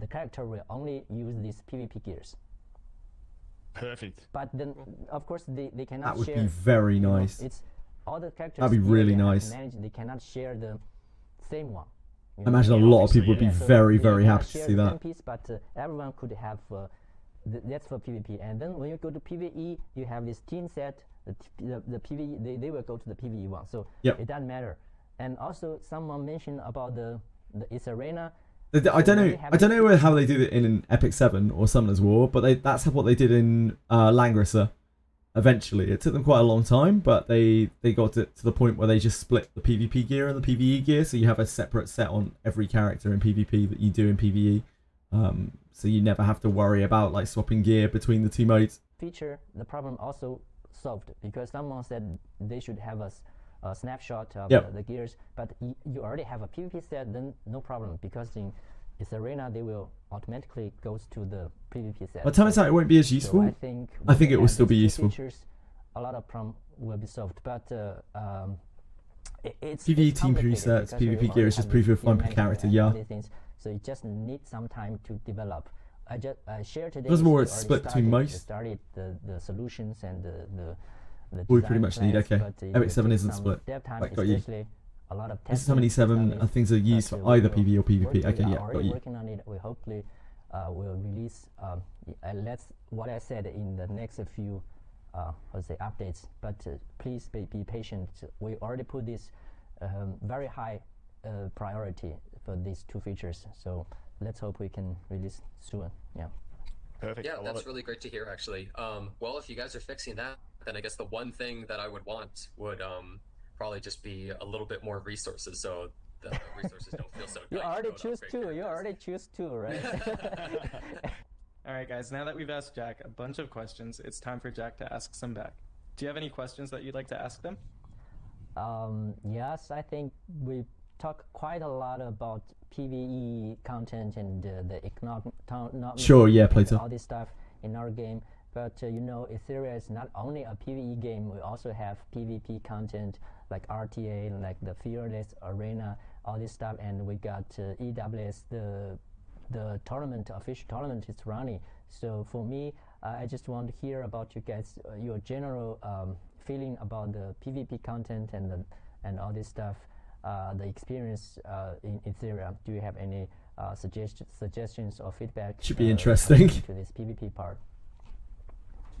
character will only use these PvP gears. Perfect. But then, of course, they cannot That would share. be very nice. It's all the characters. That'd be really nice. They cannot share the same one. I imagine a lot of people would be So very, they very cannot happy to share see the that. same piece, but everyone could have. That's for PvP. And then when you go to PvE, you have this team set. The PvE, they will go to the PvE one. So it doesn't matter. And also, someone mentioned about the Etheria. I don't know how they did it in Epic 7 or Summoner's War, but that's what they did in Langrisser. Eventually, it took them quite a long time, but they got it to the point where they just split the PvP gear and the PvE gear, so you have a separate set on every character in PvP that you do in PvE. So you never have to worry about like swapping gear between the 2 modes. Feature, the problem also solved, because someone said they should have a snapshot of the gears, but you already have a PvP set, then no problem, because in Etheria they will automatically goes to the PvP set. But turns out it won't be as useful. So I think it will still be useful. Features, a lot of problem will be solved, but it's PvE team presets, PvP gear is just preview of fun per character, yeah. So you just need some time to develop. I shared today. Furthermore, it's split between most. Started the solutions and the We pretty much need, okay. Epic 7 isn't some split. dev time, Right, got you. especially a lot of This is how many 7 things are used for either PvE or PvP. Okay, yeah, got already you. working on it. We hopefully will release. Let's what I said in the next few, let's say updates. But please be patient. We already put this very high priority for these 2 features. So let's hope we can release soon. Yeah. Perfect. Yeah, that's really great to hear, actually. Well, if you guys are fixing that, then I guess the one thing that I would want would probably just be a little bit more resources, so the resources don't feel so tight. You already choose 2. You already choose 2, right? All right, guys, now that we've asked Jack a bunch of questions, it's time for Jack to ask some back. Do you have any questions that you'd like to ask them? Yes, I think we talked quite a lot about PvE content and the economic Sure, yeah, Plato. all this stuff. in our game. But you know, Etheria is not only a PvE game. We also have PvP content like RTA, like the Fearless Arena, all this stuff, and we got EWS, the tournament, official tournament is running. So for me, I just want to hear about you guys, your general feeling about the PvP content and all this stuff, the experience in Etheria. Do you have any suggestions or feedback? Should be interesting. To this PvP part.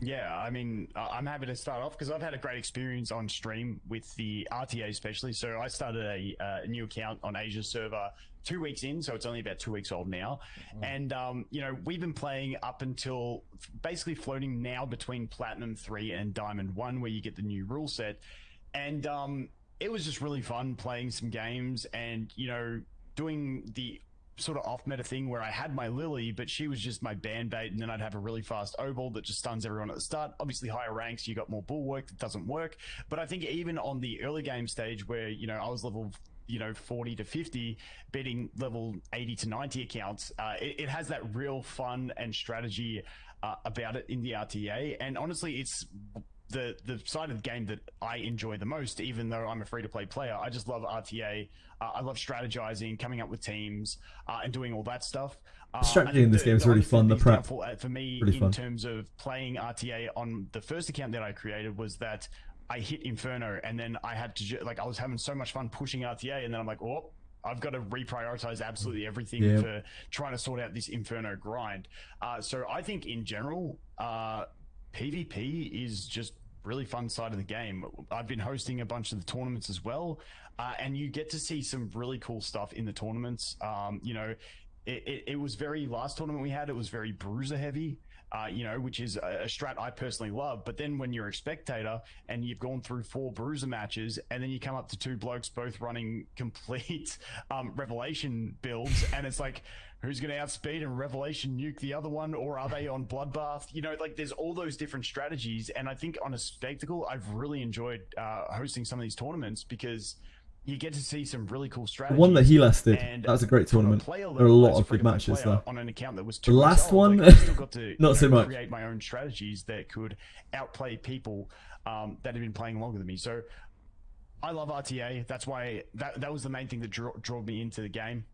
Yeah, I mean, I'm happy to start off because I've had a great experience on stream with the RTA especially. So I started a new account on Asia's server 2 weeks in, so it's only about 2 weeks old now. And, you know, we've been playing up until basically floating now between Platinum 3 and Diamond 1, where you get the new rule set. And it was just really fun playing some games and, you know, doing the sort of off meta thing where I had my Lily, but she was just my band bait, and then I'd have a really fast O-ball that just stuns everyone at the start. Obviously higher ranks, you got more bulwark, that doesn't work. But I think even on the early game stage where, you know, I was level, you know, 40 to 50, beating level 80 to 90 accounts, it has that real fun and strategy about it in the RTA. And honestly, it's the side of the game that I enjoy the most, even though I'm a free-to-play player. I just love RTA. I love strategizing, coming up with teams, and doing all that stuff. The strategy in this game is really fun. The prep for me, really fun. in terms of playing RTA on the first account that I created, was that I hit Inferno, and then I had to I was having so much fun pushing RTA, and then I'm like, oh, I've got to reprioritize absolutely everything for trying to sort out this Inferno grind. So I think in general, PvP is just really fun side of the game. I've been hosting a bunch of the tournaments as well, and you get to see some really cool stuff in the tournaments. You know, it was very, last tournament we had, it was very bruiser heavy, you know, which is a strat I personally love. But then when you're a spectator and you've gone through 4 bruiser matches, and then you come up to 2 blokes both running complete Revelation builds, and it's like, who's going to outspeed and Revelation nuke the other one, or are they on Bloodbath? You know, like, there's all those different strategies. And I think on a spectacle, I've really enjoyed hosting some of these tournaments because you get to see some really cool strategies. The one that he last did, that was a great tournament. There are a lot of good matches there. On an account that was the last one, like, I still got to, not so much. Create my own strategies that could outplay people that have been playing longer than me. So I love RTA. That's why that was the main thing that drew me into the game.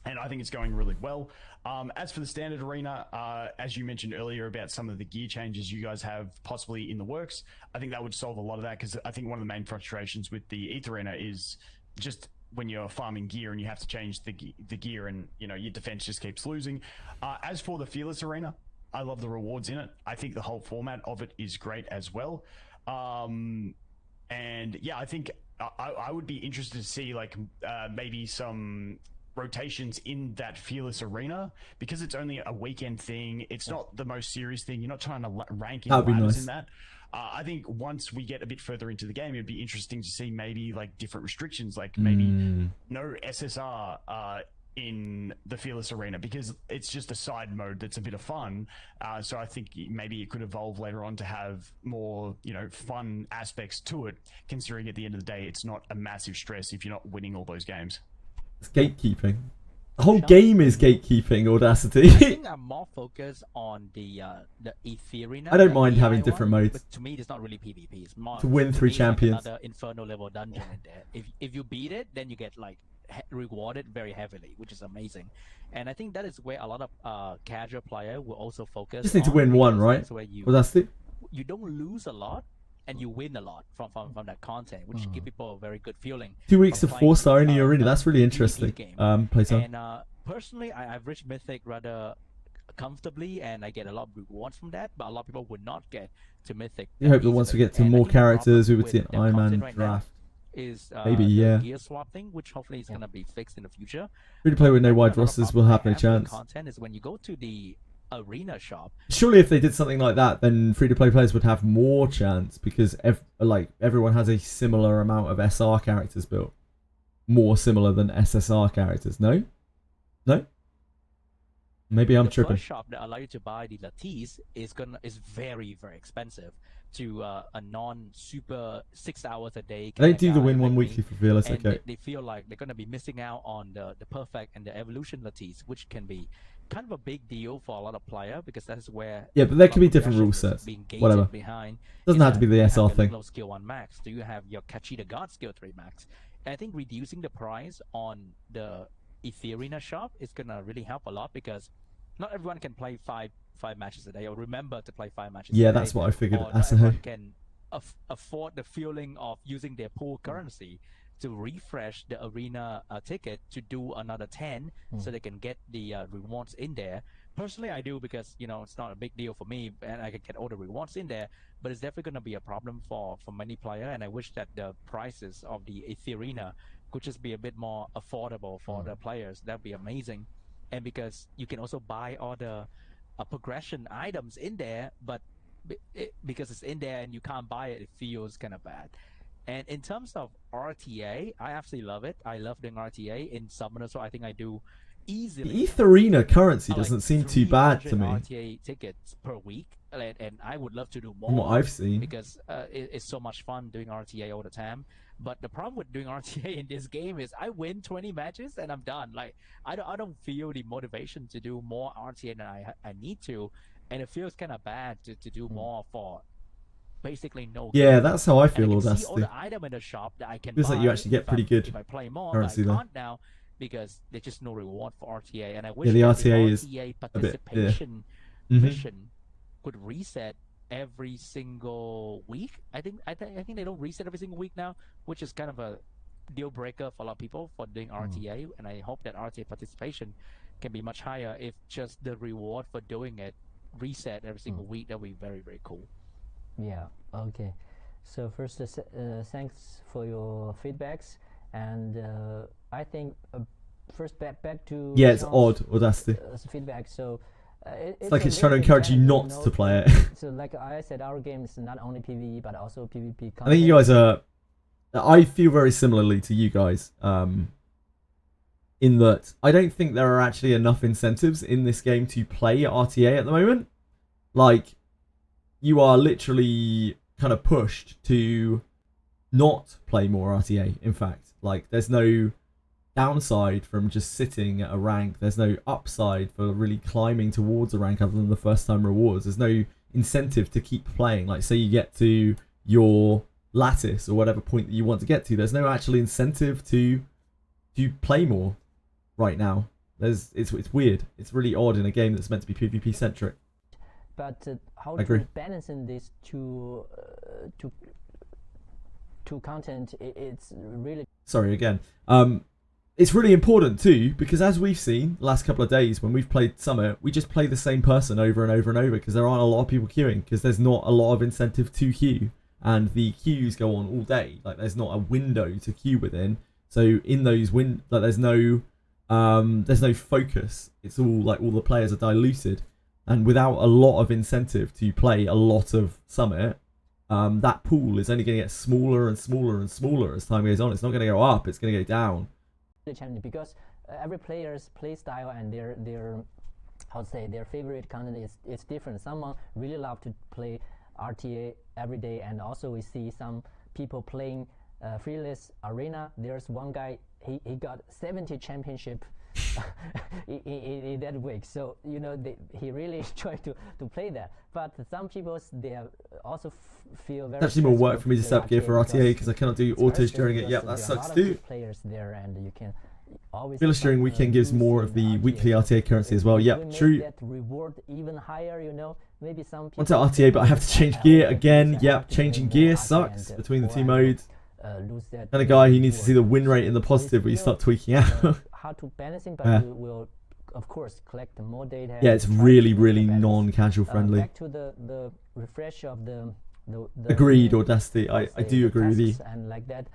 And I think it's going really well. As for the standard arena, as you mentioned earlier about some of the gear changes you guys have possibly in the works, I think that would solve a lot of that, because I think one of the main frustrations with the ETH arena is just when you're farming gear and you have to change the gear, and, you know, your defense just keeps losing. As for the Fearless arena, I love the rewards in it. I think the whole format of it is great as well. And yeah, I think I would be interested to see, like, maybe some rotations in that Fearless arena, because it's only a weekend thing. It's not the most serious thing. You're not trying to rank in ladders in that. I think once we get a bit further into the game, it'd be interesting to see maybe like different restrictions, like maybe no SSR in the Fearless arena, because it's just a side mode that's a bit of fun. So I think maybe it could evolve later on to have more, you know, fun aspects to it, considering at the end of the day, it's not a massive stress if you're not winning all those games. It's gatekeeping. The whole game is gatekeeping, Audacity. I think I'm more focused on the Etheria. I don't mind having different modes. But to me, it's not really PvP. It's more to win 3 champions. Like another Inferno level dungeon in there. If you beat it, then you get like rewarded very heavily, which is amazing. And I think that is where a lot of casual player will also focus. Just need to win one, right? Audacity. You don't lose a lot, and you win a lot from that content, which give people a very good feeling. 2 weeks of 4-star in the arena. That's really interesting. Playtime. And personally, I've reached Mythic rather comfortably, and I get a lot of rewards from that. But a lot of people would not get to Mythic. I hope that once we get to more characters, we would see an Iron Man draft. Is maybe gear swap thing, which hopefully is gonna be fixed in the future. Free to play with no wide rosters will have no chance. Content is when you go to the arena shop. Surely if they did something like that, then free-to-play players would have more chance, because everyone has a similar amount of SR characters built. More similar than SSR characters, no? No? Maybe I'm tripping. The first shop that allow you to buy the Lattice is very, very expensive to a non-super 6 hours a day. They don't do the win one weekly for Fearless, okay. They feel like they're gonna be missing out on the perfect and the evolution Lattice, which can be kind of a big deal for a lot of players because that's where Yeah, but there a could lot be of different rule progression is sets. being gated Whatever. behind. Doesn't Is have to be that the you have SR your thing. low skill 1 max? Do you have your Kachita God skill 3 max? And I think reducing the price on the Etheria shop is gonna really help a lot because not everyone can play five matches a day or remember to play 5 matches a Yeah, day. that's what I figured. Or not Asahi. everyone can afford the feeling of using their pool currency to refresh the arena ticket to do another 10 so they can get the rewards in there. Personally, I do because, you know, it's not a big deal for me and I can get all the rewards in there, but it's definitely going to be a problem for many players. And I wish that the prices of the Etheria could just be a bit more affordable for the players. That'd be amazing. And because you can also buy all the progression items in there, but because it's in there and you can't buy it, it feels kind of bad. And in terms of RTA, I absolutely love it. I love doing RTA in Summoner, so I think I do easily. The Etheria currency like doesn't seem too bad to me. 300 RTA tickets per week, and I would love to do more. From what I've seen. Because it's so much fun doing RTA all the time. But the problem with doing RTA in this game is I win 20 matches and I'm done. Like I don't feel the motivation to do more RTA than I need to, and it feels kind of bad to do more for basically no. Yeah, that's how I feel. And I can Audacity. see all the item in the shop that I can Feels buy like you actually get pretty good if I play more, currency but I there. can't now because there's just no reward for RTA. And I wish Yeah, the that RTA the is RTA a bit. Yeah. participation mission could reset every single week. I think they don't reset every single week now, which is kind of a deal breaker for a lot of people for doing RTA. And I hope that RTA participation can be much higher if just the reward for doing it reset every single week. That would be very, very cool. Yeah, okay. So first, thanks for your feedbacks, and I think first back to Yeah, it's Sean's, odd, Audacity. Feedback. So It's like a it's trying to little bit encourage you general, not know, to play it. So like I said, our game is not only PvE but also PvP. I think you guys are. I feel very similarly to you guys. In that I don't think there are actually enough incentives in this game to play RTA at the moment. Like, you are literally kind of pushed to not play more RTA. In fact, like, there's no downside from just sitting at a rank. There's no upside for really climbing towards a rank other than the first time rewards. There's no incentive to keep playing. Like, say you get to your lattice or whatever point that you want to get to, there's no actual incentive to play more right now. It's weird. It's really odd in a game that's meant to be PvP centric. But how I agree. to balance in these two content? It's really Sorry again. It's really important too, because as we've seen the last couple of days when we've played Summit, we just play the same person over and over and over because there aren't a lot of people queuing, because there's not a lot of incentive to queue, and the queues go on all day. Like, there's not a window to queue within, so in those there's no focus. It's all like all the players are diluted, and without a lot of incentive to play a lot of Summit, that pool is only going to get smaller and smaller and smaller as time goes on. It's not going to go up, it's going to go down. challenging because every player's play style and their how to say their favorite content is different. Someone really love to play RTA every day, and also we see some people playing freeless arena. There's one guy, he got 70 championship in that week, so you know he really tried to play that. But some people, they also feel very. It's actually more work for me to set up gear for RTA because I cannot do autos during it. Yeah, that sucks too. Players there, and you can always. Fearless during weekend gives more of the weekly RTA currency as well. Yep, true. That reward even higher, you know. Maybe some people. Want to RTA, but I have to change gear again. Yep, changing gear sucks between the two modes. Lose that And a guy who needs to see the win rate in the positive, where you start tweaking out. How to balancing, but we will, of course, collect more data. Yeah, it's really, really non-casual friendly. Back to the refresh of the Agreed, Audacity. I do agree with you. And like that,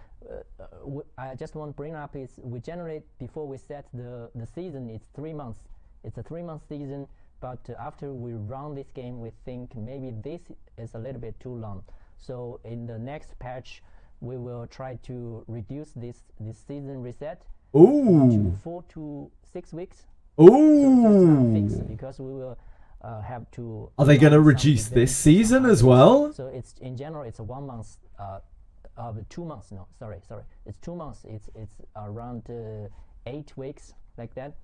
I just want to bring up is we generate before we set the season. It's 3 months. It's a 3-month season. But after we run this game, we think maybe this is a little bit too long. So in the next patch, we will try to reduce this season reset to 4 to 6 weeks. Ooh. So because we will have to. Are they going to reduce this season as well? So it's in general it's a 1 month, 2 months. No, sorry, it's 2 months. It's around 8 weeks like that.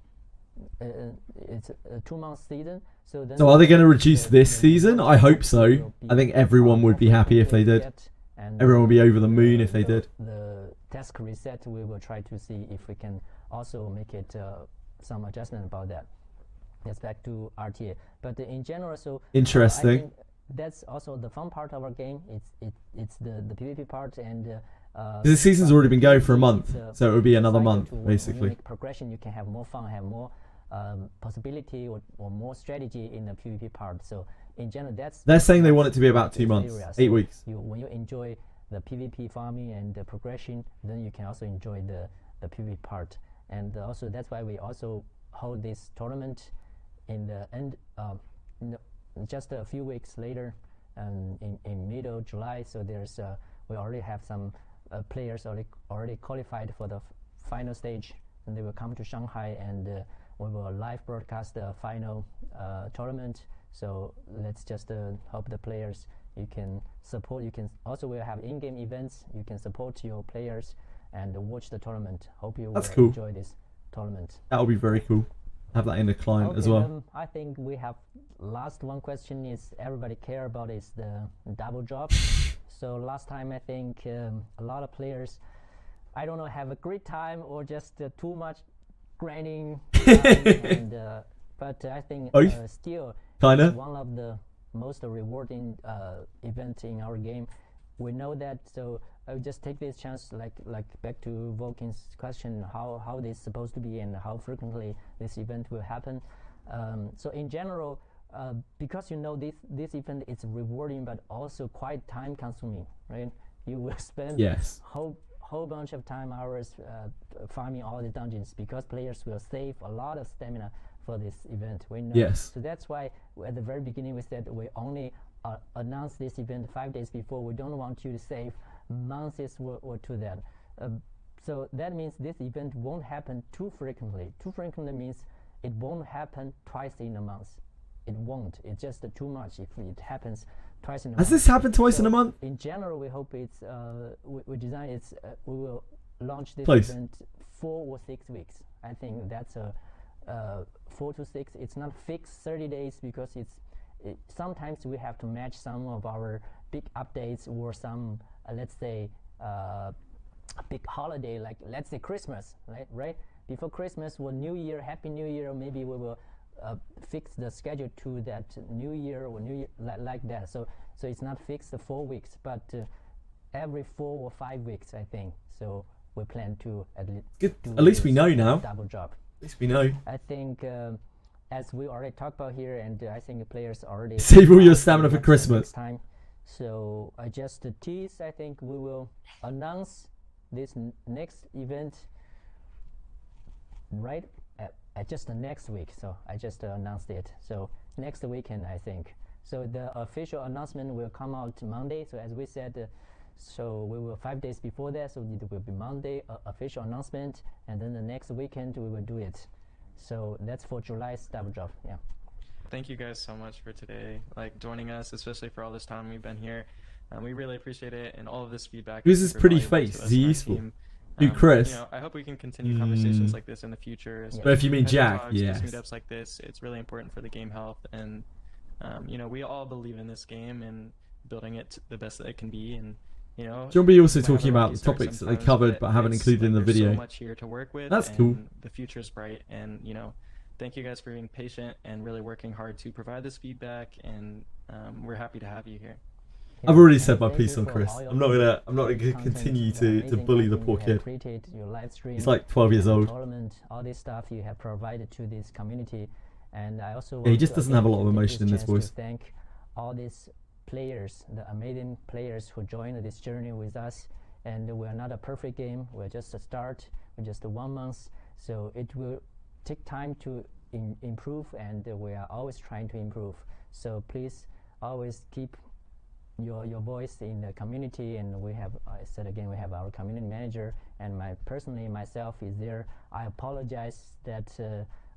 it's a 2 month season. So then So are they going to reduce the- this the season? I hope so. will be, I think everyone would be more happy if they frequently did. get, and Everyone would be over the moon if they did. The task reset, we will try to see if we can also make it some adjustment about that. That's back to RTA. But in general, so Interesting. I think that's also the fun part of our game. It's the PvP part, and The season's already been going for a month, it's, so it would be another cycle month, to when basically. you make progression, you can have more fun, have more possibility or more strategy in the PvP part. So in general, They're saying they want it to be that's about 2 this months, area. 8 So weeks. when you enjoy the PvP farming and the progression, then you can also enjoy the PvP part. And also that's why we also hold this tournament in the end, just a few weeks later, in middle July. So there's we already have some players already qualified for the final stage, and they will come to Shanghai, and we will live broadcast the final tournament. So let's just hope the players, you can support. You can also, we'll have in-game events. You can support your players and watch the tournament. Hope you That's will cool. enjoy this tournament. That would be very cool. Have that in the client as well. I think we have last one question is everybody care about is the double drop. So last time I think a lot of players, I don't know, have a great time or just too much grinding time, and but I think still Kinda. it's one of the most rewarding event in our game. We know that, so I would just take this chance, like back to Vulcan's question, how this is supposed to be and how frequently this event will happen. So in general, because you know this event is rewarding but also quite time consuming, right? You will spend Yes. whole bunch of time hours farming all the dungeons, because players will save a lot of stamina for this event. We know. Yes. So that's why at the very beginning we said we only announce this event 5 days before. We don't want you to save months or to that. So that means this event won't happen too frequently. Too frequently means it won't happen twice in a month. It won't. It's just too much if it happens twice in a month. Has this happened twice in a month? In general, we hope it's we design it's we will launch this Close. event 4 or 6 weeks. I think that's a 4 to 6. It's not fixed 30 days because sometimes we have to match some of our big updates or some let's say big holiday, like let's say Christmas, right? Before Christmas or New Year, Happy New Year, maybe we will fix the schedule to that New Year or New Year like that. So it's not fixed 4 weeks, but every 4 or 5 weeks, I think. So we plan to at least Good. At least we know now. Double job. At least we know. I think as we already talked about here, and I think the players already Save all your stamina for next Christmas. time. So I just tease. I think we will announce this next event right at just the next week. So I just announced it. So next weekend, I think. So the official announcement will come out Monday. So as we said, so we will 5 days before that. So it will be Monday official announcement, and then the next weekend we will do it. So that's for July's double drop. Yeah. Thank you guys so much for today, like joining us, especially for all this time we've been here. We really appreciate it, and all of this feedback. Who's is this super pretty valuable to face? us Is he and our useful? team. Who, Chris? You know, I hope we can continue conversations like this in the future. But if you mean especially Jack, talks, yes. just meetups like this, it's really important for the game health, and you know, we all believe in this game and building it to the best that it can be, and you know. John B also we might have talking a about rocky the start topics that they sometimes, covered but haven't it's included in the there's video. So much here to work with. That's and cool. The future's bright, and you know, thank you guys for being patient and really working hard to provide this feedback, and we're happy to have you here. I've already And said my thank piece you on for Chris. all your I'm not gonna content, continue the to amazing bully the content poor you have kid. created, your live stream, He's like 12 years and the old. tournament, all this stuff you have provided to this community. And I also Yeah, he want just to doesn't again have a lot of take emotion in this this chance voice. to thank all these players, the amazing players who joined this journey with us. And we're not a perfect game. We're just a start. We're just 1 month. So it will take time to improve, and we are always trying to improve. So please always keep your voice in the community, and we have, I said again, we have our community manager, and myself is there. I apologize that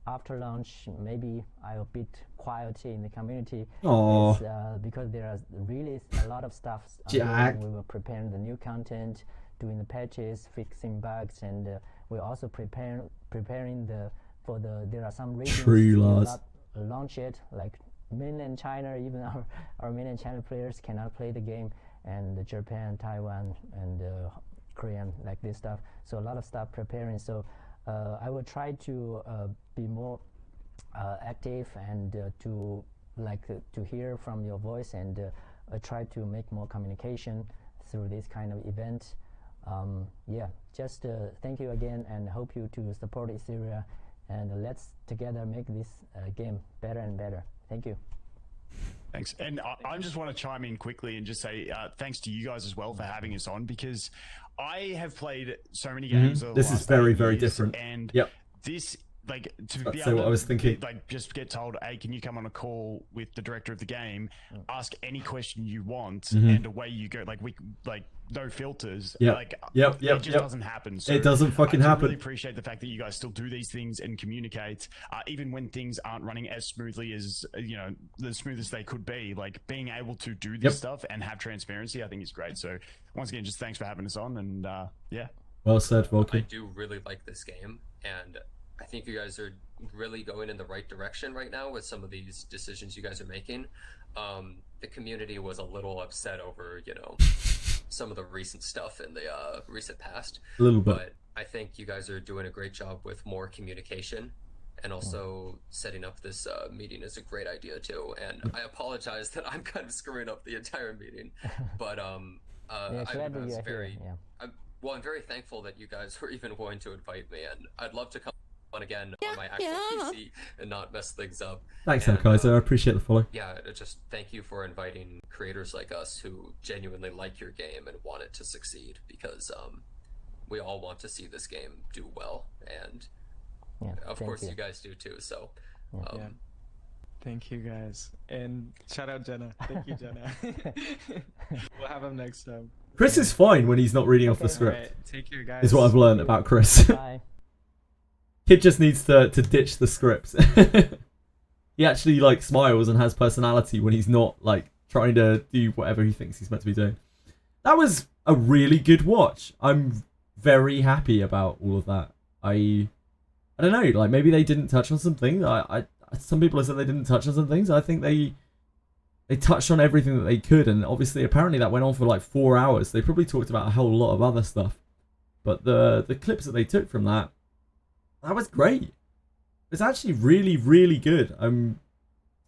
after launch maybe I'm a bit quiet in the community. Aww. It's, because there are really a lot of stuff. Jack. We were preparing the new content, doing the patches, fixing bugs, and we're also preparing the for there are some regions True, will Lars. not launch it, like mainland China. Even our mainland China players cannot play the game, and Japan, Taiwan, and Korean, like this stuff. So a lot of stuff preparing. So I will try to be more active and to hear from your voice, and try to make more communication through this kind of event. Yeah, just thank you again, and hope you to support Etheria, and let's together make this game better and better. Thank you. Thanks. And I just want to chime in quickly and just say thanks to you guys as well for having us on, because I have played so many games. Over This the is last very, 8 very years, different. And Yep. this, like, to That's be so able what to I was thinking. like just get told, hey, can you come on a call with the director of the game, ask any question you want, and away you go. Like no filters. Yep. Like Yep. it just doesn't happen. So It doesn't fucking I do happen. really appreciate the fact that you guys still do these things and communicate, even when things aren't running as smoothly as the smoothest they could be. Like being able to do this stuff and have transparency, I think is great. So once again, just thanks for having us on, and yeah. Well said, I Vulcan. do really like this game, and I think you guys are really going in the right direction right now with some of these decisions you guys are making. The community was a little upset over, some of the recent stuff in the recent past. A little bit. But I think you guys are doing a great job with more communication, and also setting up this meeting is a great idea too. And I apologize that I'm kind of screwing up the entire meeting, but I'm very thankful that you guys were even willing to invite me, and I'd love to come on again on my actual PC and not mess things up. Thanks, Kaiser. I appreciate the follow. Yeah, just thank you for inviting creators like us who genuinely like your game and want it to succeed, because we all want to see this game do well, and of course you guys do too. So yeah. Thank you guys, and shout out Jenna. Thank you, Jenna. We'll have him next time. Chris is fine when he's not reading off the script. Right, take care, guys. Is what I've learned about Chris. Bye. Kid just needs to ditch the script. He actually smiles and has personality when he's not trying to do whatever he thinks he's meant to be doing. That was a really good watch. I'm very happy about all of that. I don't know, maybe they didn't touch on some things. Some people have said they didn't touch on some things. I think they touched on everything that they could, and obviously apparently that went on for 4 hours. They probably talked about a whole lot of other stuff, but the clips that they took from that was great. It's actually really, really good.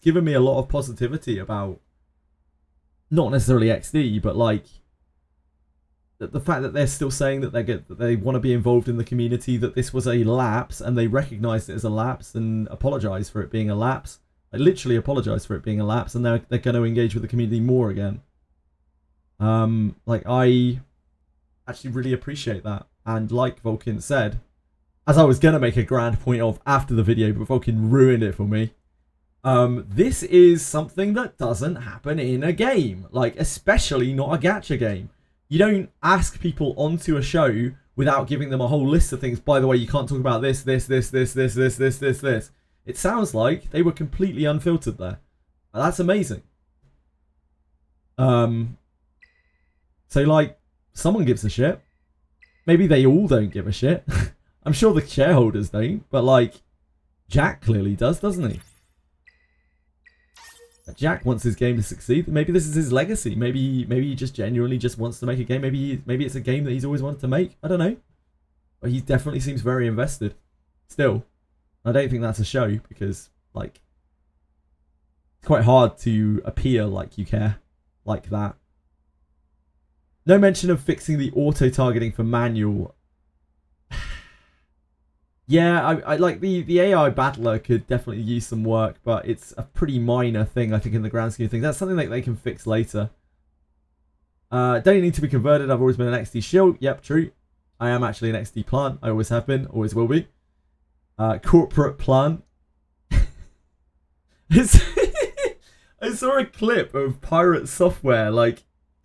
Giving me a lot of positivity about not necessarily XD, but the fact that they're still saying that they want to be involved in the community, that this was a lapse and they recognized it as a lapse and apologized for it being a lapse. They literally apologized for it being a lapse, and they're going to engage with the community more again. I actually really appreciate that. And like Vulcan said, as I was going to make a grand point of after the video, but Vulcan ruined it for me. This is something that doesn't happen in a game, especially not a gacha game. You don't ask people onto a show without giving them a whole list of things. By the way, you can't talk about this. It sounds like they were completely unfiltered there. That's amazing. So someone gives a shit. Maybe they all don't give a shit. I'm sure the shareholders don't, but Jack clearly does, doesn't he? Jack wants his game to succeed. Maybe this is his legacy. Maybe he just genuinely just wants to make a game. Maybe it's a game that he's always wanted to make. I don't know. But he definitely seems very invested. Still, I don't think that's a show, because it's quite hard to appear like you care like that. No mention of fixing the auto-targeting for manual. Yeah, I like the AI battler could definitely use some work, but it's a pretty minor thing, I think, in the grand scheme of things. That's something that they can fix later. Don't need to be converted. I've always been an XD shield. Yep, true. I am actually an XD plant. I always have been, always will be. Corporate plant. I saw a clip of Pirate Software,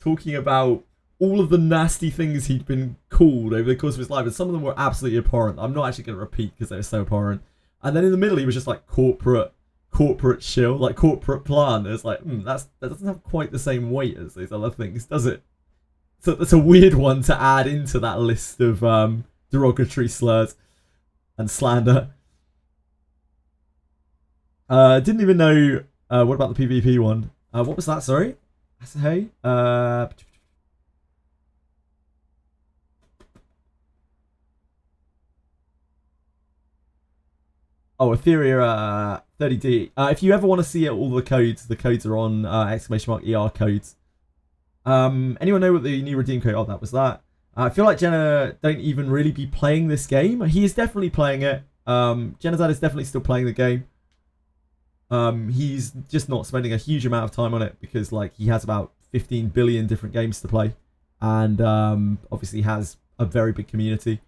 talking about all of the nasty things he'd been called over the course of his life, and some of them were absolutely abhorrent. I'm not actually going to repeat because they were so abhorrent. And then in the middle, he was just corporate shill, corporate plan. It's that doesn't have quite the same weight as those other things, does it? So that's a weird one to add into that list of derogatory slurs and slander. Didn't even know. What about the PvP one? What was that? Sorry. Hey. Oh, Etheria 30D. If you ever want to see all the codes are on !ER codes. Anyone know what the new redeem code? Oh, that was that. I feel like Jenna don't even really be playing this game. He is definitely playing it. Jenazad is definitely still playing the game. He's just not spending a huge amount of time on it because like he has about 15 billion different games to play, and obviously has a very big community.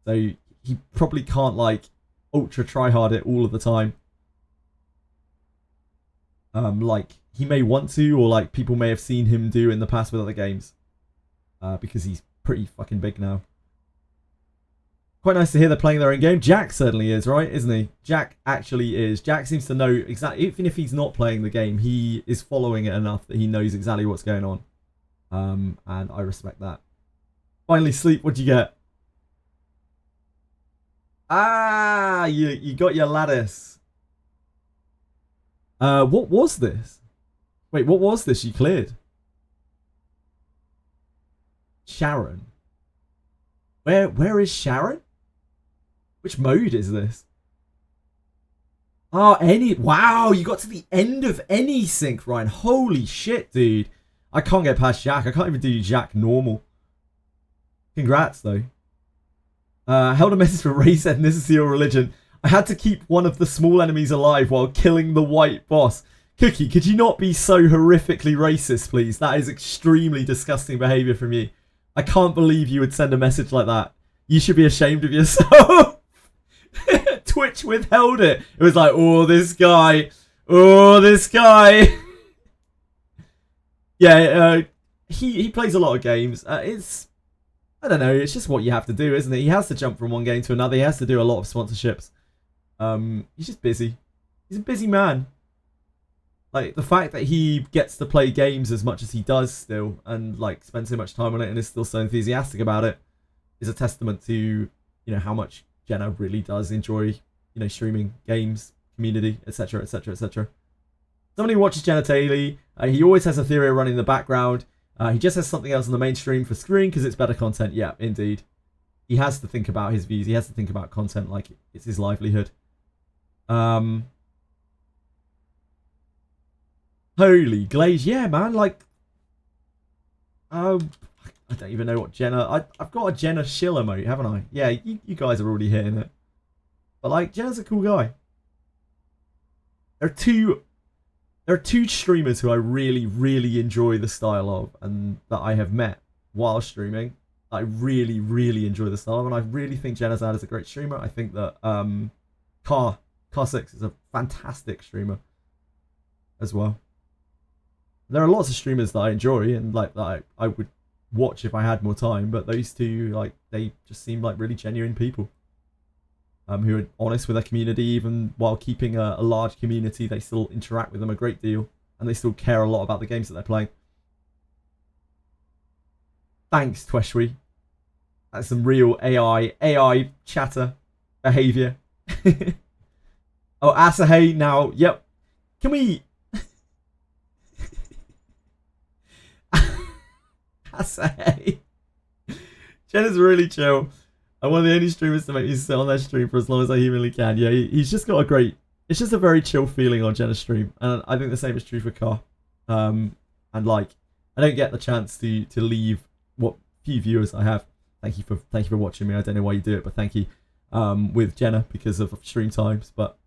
So he probably can't like ultra try hard it all of the time. Like he may want to, or like people may have seen him do in the past with other games, because he's pretty fucking big now. Quite nice to hear they're playing their own game. Jack certainly is, right? Isn't he? Jack actually is. Jack seems to know exactly, even if he's not playing the game, he is following it enough that he knows exactly what's going on. And I respect that. Finally, Sleep, what'd you get? Ah, you got your lattice. What was this? Wait, what was this you cleared? Sharon. Where is Sharon? Which mode is this? Oh, wow, you got to the end of any sync, Ryan. Holy shit, dude. I can't get past Jack. I can't even do Jack normal. Congrats, though. Held a message for Ray said, this is your religion. I had to keep one of the small enemies alive while killing the white boss. Cookie, could you not be so horrifically racist, please? That is extremely disgusting behavior from you. I can't believe you would send a message like that. You should be ashamed of yourself. Twitch withheld it. It was like, oh, this guy. Oh, this guy. Yeah, he plays a lot of games. It's, I don't know, it's just what you have to do, isn't it? He has to jump from one game to another. He has to do a lot of sponsorships. He's just busy. He's a busy man. Like, the fact that he gets to play games as much as he does still, and, like, spend so much time on it and is still so enthusiastic about it, is a testament to, you know, how much Jenna really does enjoy, you know, streaming, games, community, etc, etc, etc. Somebody who watches Jenna daily, he always has Etheria running in the background. He just has something else on the main stream for screen because it's better content. Yeah, indeed. He has to think about his views. He has to think about content like it's his livelihood. Holy glaze, yeah, man. Like, I don't even know what Jenna. I've got a Jenna Shill emote, haven't I? Yeah, you guys are already hitting it. But like, Jenna's a cool guy. There are two streamers who I really, really enjoy the style of, and that I have met while streaming. I really, really enjoy the style of, and I really think Jenazad is a great streamer. I think that Car6 is a fantastic streamer as well. There are lots of streamers that I enjoy and like that I would watch if I had more time, but those two, like, they just seem like really genuine people. Who are honest with their community, even while keeping a large community. They still interact with them a great deal, and they still care a lot about the games that they're playing. Thanks, Tweshwi. That's some real AI chatter behavior. Oh, Asahay now. Yep. Can we... Asahay. Jen is really chill. I'm one of the only streamers to make me sit on their stream for as long as I humanly can. Yeah, he's just got a great... It's just a very chill feeling on Jenna's stream. And I think the same is true for Car. And like, I don't get the chance to leave what few viewers I have. Thank you for watching me. I don't know why you do it, but thank you. With Jenna because of stream times. But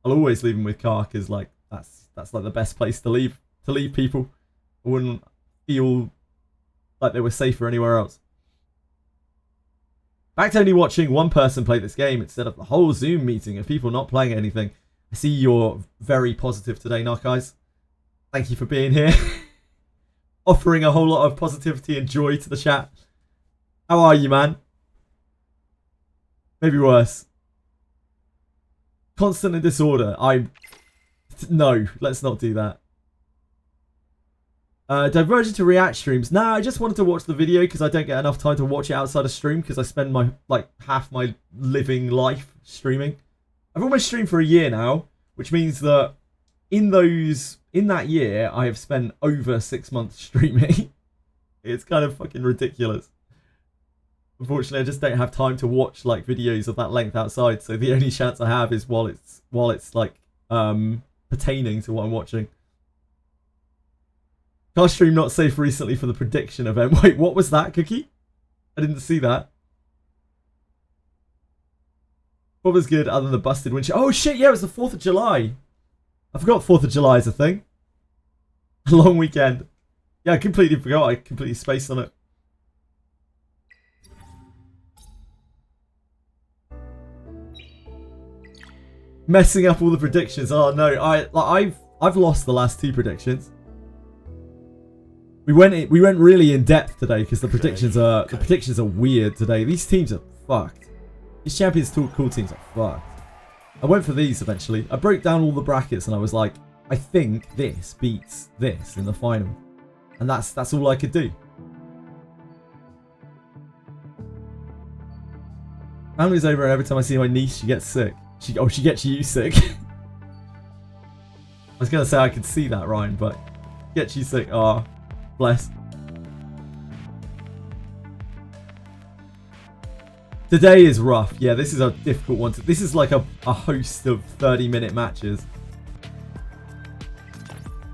I'll always leave them with Car because like that's like the best place to leave people. I wouldn't feel like they were safer anywhere else. Back to only watching one person play this game instead of the whole Zoom meeting of people not playing anything. I see you're very positive today, Narkeyes. Thank you for being here. Offering a whole lot of positivity and joy to the chat. How are you, man? Maybe worse. Constant in disorder. No, let's not do that. Divergent to react streams. Nah, I just wanted to watch the video because I don't get enough time to watch it outside of stream because I spend my half my living life streaming. I've almost streamed for a year now, which means that in that year, I have spent over 6 months streaming. It's kind of fucking ridiculous. Unfortunately, I just don't have time to watch like videos of that length outside, so the only chance I have is while it's like pertaining to what I'm watching. Car stream not safe recently for the prediction event. Wait, what was that, Cookie? I didn't see that. What was good other than the busted windshield? Oh shit, yeah, it was the 4th of July. I forgot 4th of July is a thing. A long weekend. Yeah, I completely forgot. I completely spaced on it. Messing up all the predictions. Oh no, I've lost the last 2 predictions. We went really in depth today because the predictions are weird today. These teams are fucked. These Champions Tour cool teams are fucked. I went for these eventually. I broke down all the brackets and I was like, I think this beats this in the final, and that's all I could do. Family's over, and every time I see my niece, she gets sick. She gets you sick. I was gonna say I could see that, Ryan, but gets you sick. Ah, oh, bless. Today is rough. Yeah, this is a difficult one. This is like a host of 30-minute matches.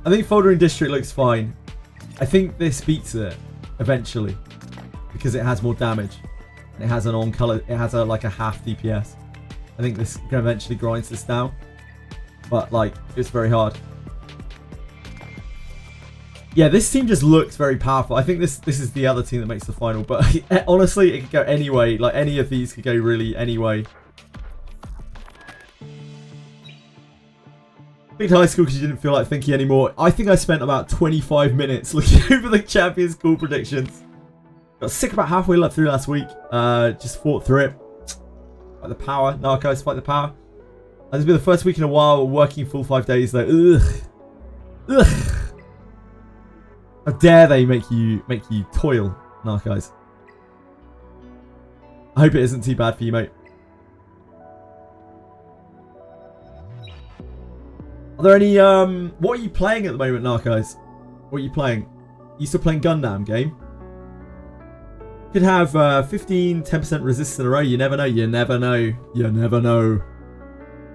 I think Foldering District looks fine. I think this beats it eventually because it has more damage. It has an on-color. It has like a half DPS. I think this can eventually grinds this down, but like it's very hard. Yeah, this team just looks very powerful. I think this is the other team that makes the final, but honestly, it could go anyway. Like any of these could go really anyway. Big high school because you didn't feel like thinking anymore. I think I spent about 25 minutes looking over the Champions Call predictions. Got sick about halfway through last week. Just fought through it. Fight the power. Narcos, fight the power. And this will be the first week in a while working full 5 days though. Ugh. Ugh. How dare they make you toil, Narcos. I hope it isn't too bad for you, mate. Are there any what are you playing at the moment, Narcos? What are you playing? Are you still playing Gundam game? Could have 15-10% resist in a row. You never know. You never know. You never know.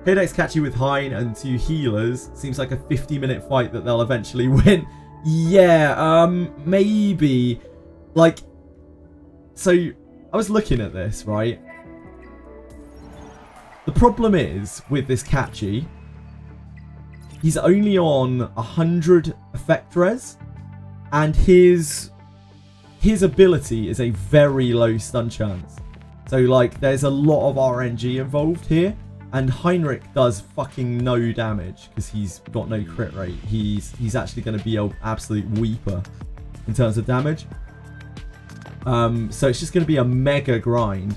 Codex catch you with Hein and 2 healers. Seems like a 50-minute fight that they'll eventually win. Yeah, maybe. Like, so I was looking at this, right? The problem is with this Catchy, he's only on 100 effect res, and his ability is a very low stun chance. So like there's a lot of RNG involved here, and Heinrich does fucking no damage because he's got no crit rate. He's actually going to be an absolute weeper in terms of damage. So it's just going to be a mega grind.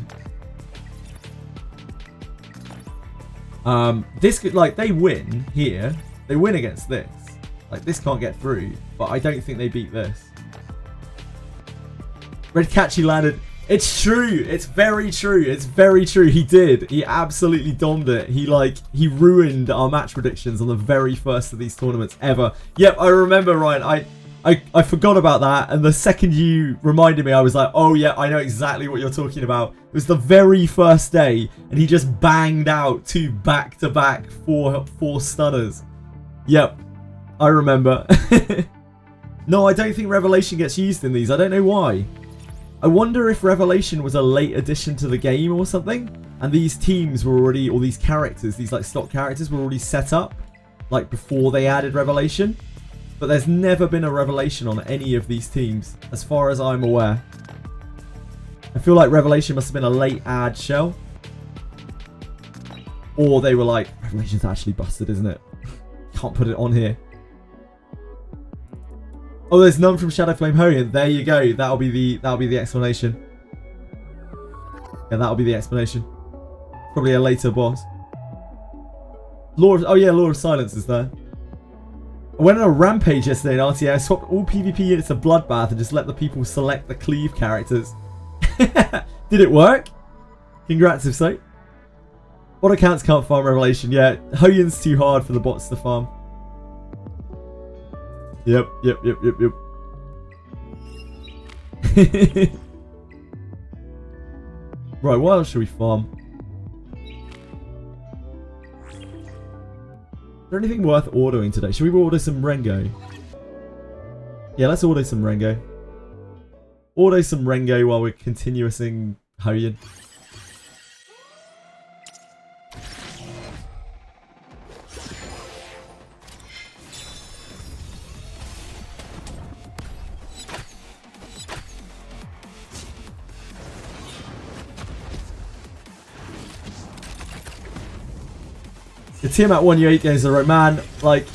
This could, like, they win here. They win against this. Like, this can't get through, but I don't think they beat this. Red Catchy landed. It's true. It's very true. It's very true. He did. He absolutely domed it. He ruined our match predictions on the very first of these tournaments ever. Yep, I remember, Ryan. I forgot about that, and the second you reminded me, I was like, oh yeah, I know exactly what you're talking about. It was the very first day, and he just banged out 2 back-to-back four stunners. Yep, I remember. No, I don't think Revelation gets used in these. I don't know why. I wonder if Revelation was a late addition to the game or something, and these teams were already, or these characters, these like stock characters were already set up, like before they added Revelation. But there's never been a Revelation on any of these teams, as far as I'm aware. I feel like Revelation must have been a late add shell. Or they were like, Revelation's actually busted, isn't it? Can't put it on here. Oh, there's none from Shadowflame Horian. There you go. That'll be the explanation. Yeah, that'll be the explanation. Probably a later boss. Lord of Silence is there. I went on a rampage yesterday in RTA. I swapped all PvP units to Bloodbath and just let the people select the cleave characters. Did it work? Congrats if so. What accounts can't farm Revelation? Yeah, Hoyin's too hard for the bots to farm. Yep. Right, what else should we farm? Is there anything worth ordering today? Should we order some Rengo? Yeah, let's order some Rengo. Order some Rengo while we're continuousing Hoyin. The Tiamat won you 8 games in a row. Man, like,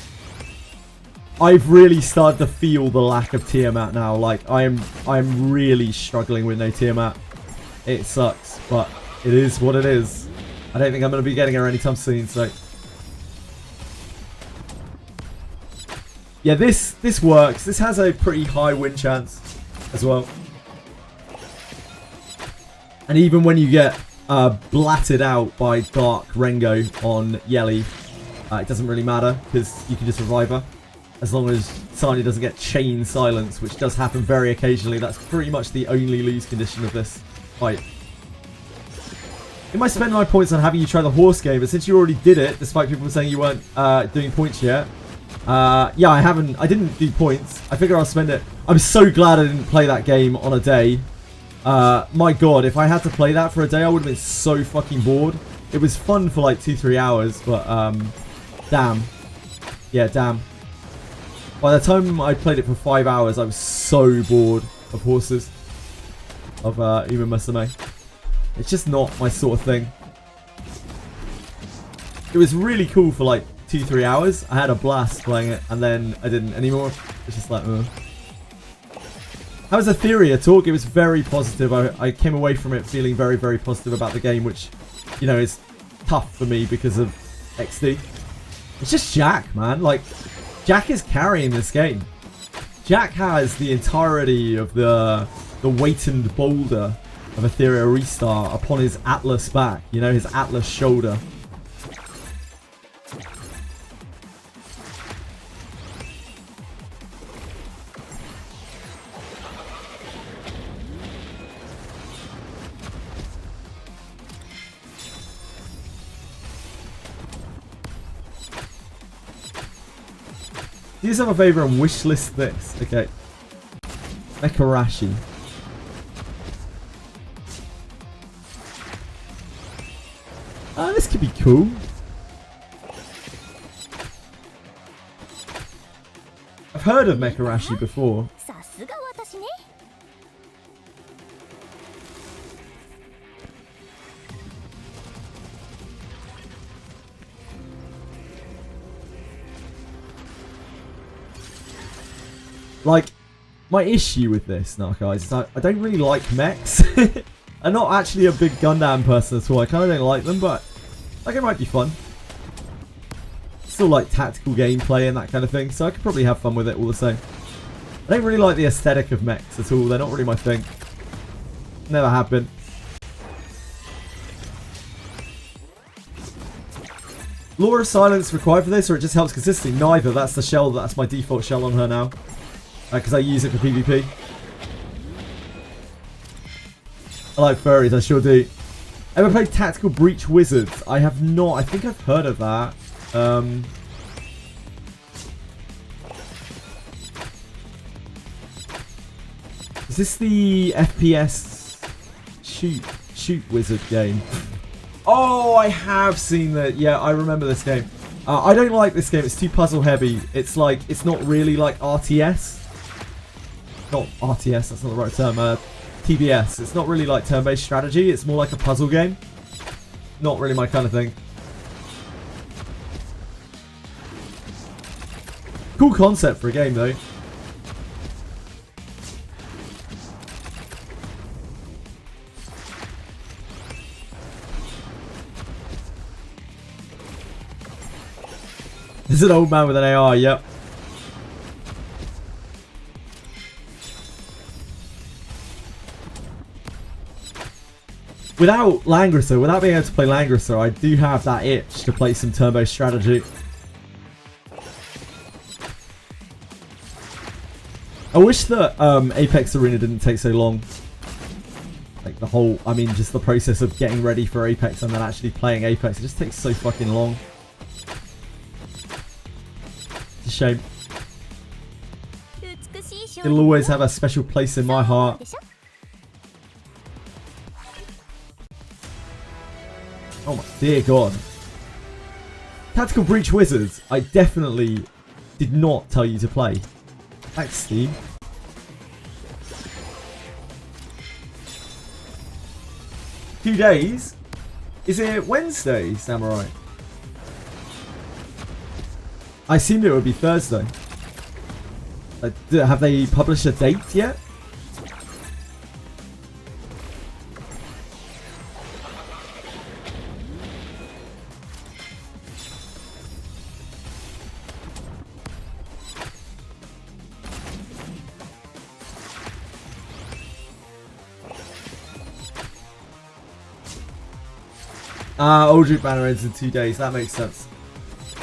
I've really started to feel the lack of Tiamat now. Like, I'm really struggling with no Tiamat. It sucks, but it is what it is. I don't think I'm going to be getting her anytime soon, so... Yeah, this works. This has a pretty high win chance as well. And even when you get blatted out by Dark Rengo on Yelly, it doesn't really matter because you can just revive her. As long as Sani doesn't get chain silence, which does happen very occasionally. That's pretty much the only lose condition of this fight. I might spend my points on having you try the horse game, but since you already did it, despite people saying you weren't doing points yet, yeah, I didn't do points. I figure I'll spend it. I'm so glad I didn't play that game on a day. My god, if I had to play that for a day, I would have been so fucking bored. It was fun for like 2-3 hours, but damn. Yeah, damn. By the time I played it for 5 hours, I was so bored of horses. Of Uma Musume. It's just not my sort of thing. It was really cool for like 2-3 hours. I had a blast playing it, and then I didn't anymore. It's just like, How was Etheria talk? It was very positive. I came away from it feeling very, very positive about the game, which, you know, is tough for me because of XD. It's just Jack, man. Like, Jack is carrying this game. Jack has the entirety of the weighted boulder of Etheria Restart upon his Atlas back. You know, his Atlas shoulder. Do yourself a favor and wishlist this. Okay. Mekarashi. This could be cool. I've heard of Mekarashi before. Like, my issue with this now, guys, is I don't really like mechs. I'm not actually a big Gundam person at all. I kind of don't like them, but like, it might be fun. Still like tactical gameplay and that kind of thing, so I could probably have fun with it all the same. I don't really like the aesthetic of mechs at all. They're not really my thing. Never have been. Law of Silence required for this, or it just helps consistently? Neither. That's the shell. That's my default shell on her now. Because I use it for PvP. I like furries, I sure do. Ever played Tactical Breach Wizards? I have not. I think I've heard of that. Is this the FPS shoot wizard game? Oh, I have seen that. Yeah, I remember this game. I don't like this game. It's too puzzle heavy. It's like, it's not really like RTS. Not RTS, that's not the right term. TBS. It's not really like turn-based strategy. It's more like a puzzle game. Not really my kind of thing. Cool concept for a game, though. This is an old man with an AR, yep. without Langrisser, without being able to play Langrisser, I do have that itch to play some turbo strategy. I wish that Apex Arena didn't take so long. Like the whole, I mean, just the process of getting ready for Apex and then actually playing Apex. It just takes so fucking long. It's a shame. It'll always have a special place in my heart. Oh my dear god. Tactical Breach Wizards, I definitely did not tell you to play. Thanks, Steve. Two days? Is it Wednesday, Samurai? I assumed it would be Thursday. Have they published a date yet? Oldrick Banner ends in 2 days. That makes sense.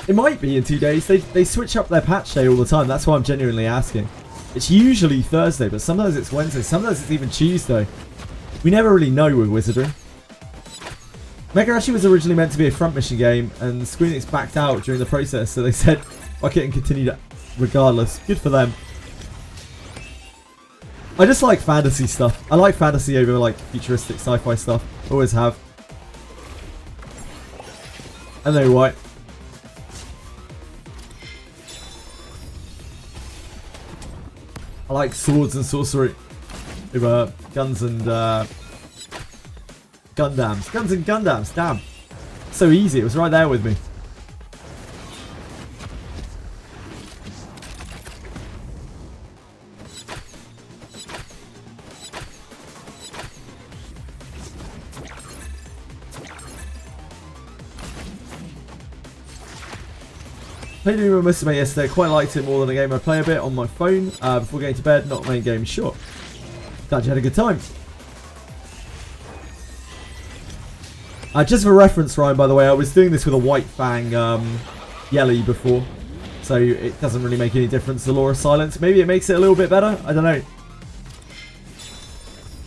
It might be in 2 days. They switch up their patch day all the time. That's why I'm genuinely asking. It's usually Thursday, but sometimes it's Wednesday. Sometimes it's even Tuesday. We never really know with Wizardry. Mega Ashi was originally meant to be a front mission game, and Square Enix backed out during the process, so they said, fuck it, and continued regardless. Good for them. I just like fantasy stuff. I like fantasy over like futuristic sci-fi stuff. Always have. I know why. I like swords and sorcery over guns and Gundams. Guns and Gundams, damn. So easy, it was right there with me. Played Uma Musume yesterday, quite liked it more than a game I play a bit on my phone before going to bed, not main game, sure. Glad you had a good time. Just for reference, Ryan, by the way, I was doing this with a White Fang Yelly before, so it doesn't really make any difference, the Law of Silence. Maybe it makes it a little bit better, I don't know.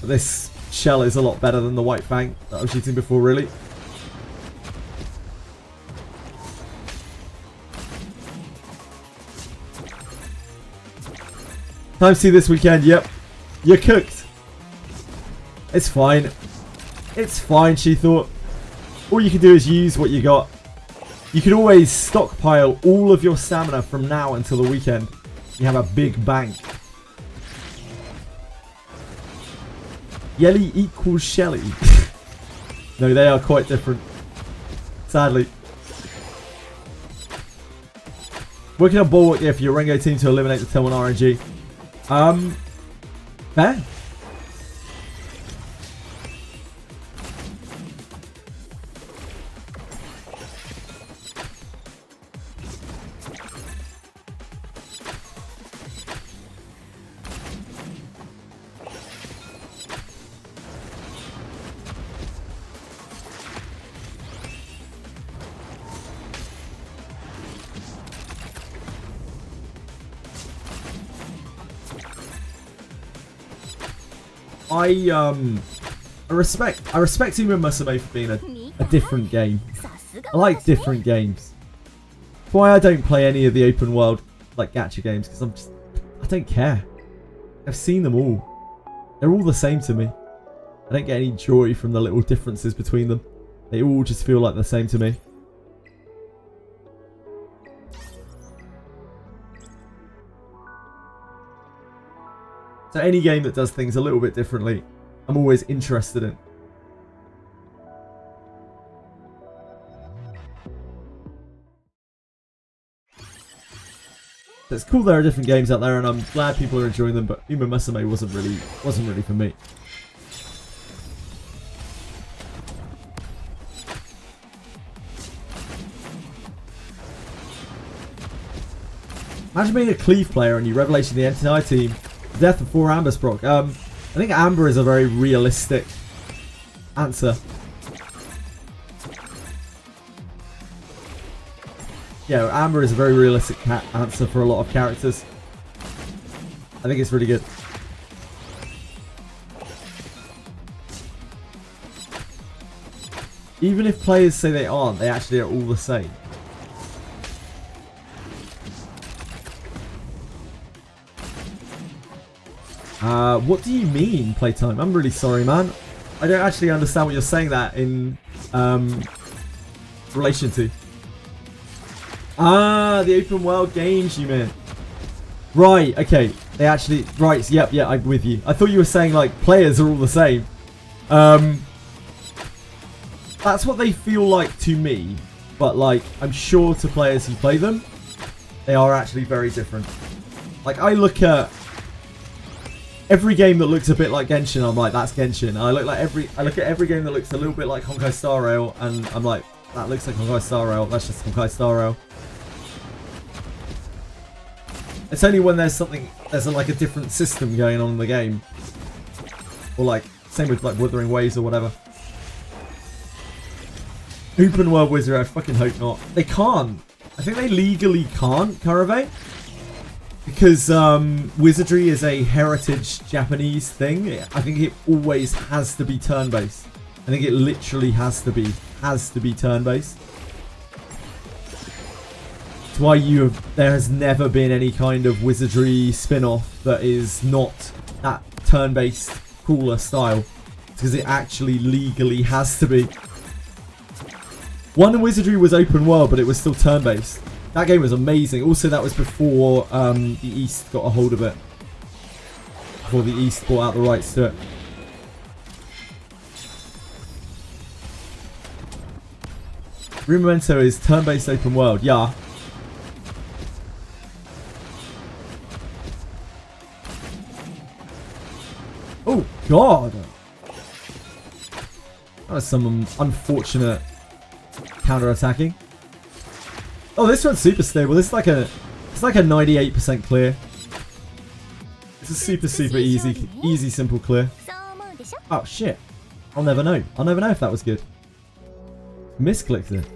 But this shell is a lot better than the White Fang that I was shooting before, really. Time to see this weekend, yep. You're cooked. It's fine. It's fine, she thought. All you can do is use what you got. You can always stockpile all of your stamina from now until the weekend. You have a big bank. Yelly equals Shelly. No, they are quite different. Sadly. Working on Bulwark here for your Rengo team to eliminate the Telmon RNG. Fair. I respect Uma Musume for being a different game. I like different games. That's why I don't play any of the open world like gacha games, because I don't care. I've seen them all. They're all the same to me. I don't get any joy from the little differences between them. They all just feel like the same to me. So any game that does things a little bit differently, I'm always interested in. So it's cool there are different games out there, and I'm glad people are enjoying them, but Uma Musume wasn't really for me. Imagine being a Cleave player and you revelation the entire team. Death of 4 Ambers proc. I think Amber is a very realistic answer. Yeah, Amber is a very realistic answer for a lot of characters. I think it's really good. Even if players say they aren't, they actually are all the same. What do you mean, playtime? I'm really sorry, man. I don't actually understand what you're saying that in relation to. Ah, the open world games you meant. Right, okay. They actually... Right, yep, yeah, I'm with you. I thought you were saying, like, players are all the same. That's what they feel like to me. But, like, I'm sure to players who play them, they are actually very different. Like, I look at every game that looks a bit like Genshin, I'm like, that's Genshin. I look at every game that looks a little bit like Honkai Star Rail, and I'm like, that looks like Honkai Star Rail. That's just Honkai Star Rail. It's only when there's like a different system going on in the game, or like same with like Wuthering Waves or whatever. Open world Wizardry, I fucking hope not. They can't. I think they legally can't, Karave. Because Wizardry is a heritage Japanese thing. I think it always has to be turn-based. I think it literally has to be turn-based. That's why there has never been any kind of Wizardry spin-off that is not that turn-based cooler style. Because it actually legally has to be. One Wizardry was open world, but it was still turn-based. That game was amazing. Also, that was before the East got a hold of it. Before the East bought out the rights to it. Rumemento is turn-based open world. Yeah. Oh, God. That was some unfortunate counter-attacking. Oh, this one's super stable. This is like a 98% clear. It's a super easy simple clear. Oh shit. I'll never know. I'll never know if that was good. Misclicked it.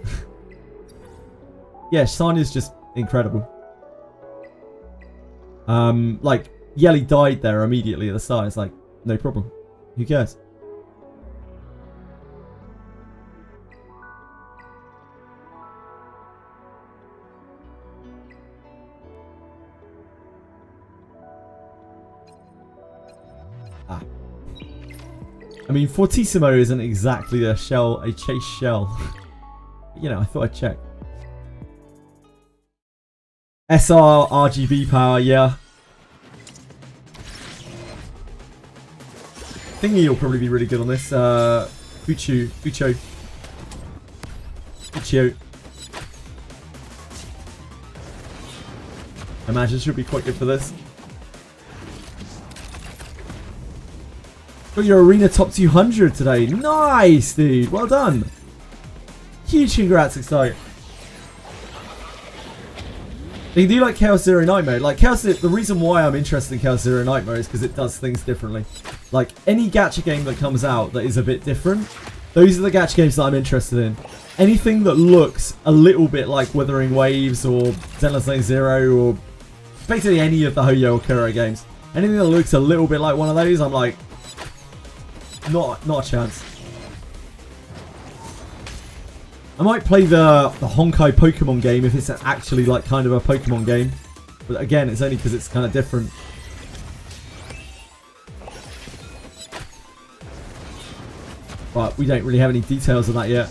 Yeah, Sanya's just incredible. Like Yelly died there immediately at the start. It's like, no problem. Who cares? I mean, Fortissimo isn't exactly a chase shell. You know, I thought I'd check. SR RGB power, yeah. Thingy will probably be really good on this. Fucho. I imagine should be quite good for this. Got your arena top 200 today. Nice, dude. Well done. Huge congrats, Excite. You do like Chaos Zero Night Mode. Like the reason why I'm interested in Chaos Zero Night Mode is because it does things differently. Like any gacha game that comes out that is a bit different, those are the gacha games that I'm interested in. Anything that looks a little bit like Wuthering Waves or Zenless Lane Zero or basically any of the Hoyo or Kuro games. Anything that looks a little bit like one of those, I'm like, not a chance. I might play the Honkai Pokemon game if it's actually like kind of a Pokemon game. But again, it's only because it's kind of different. But we don't really have any details on that yet.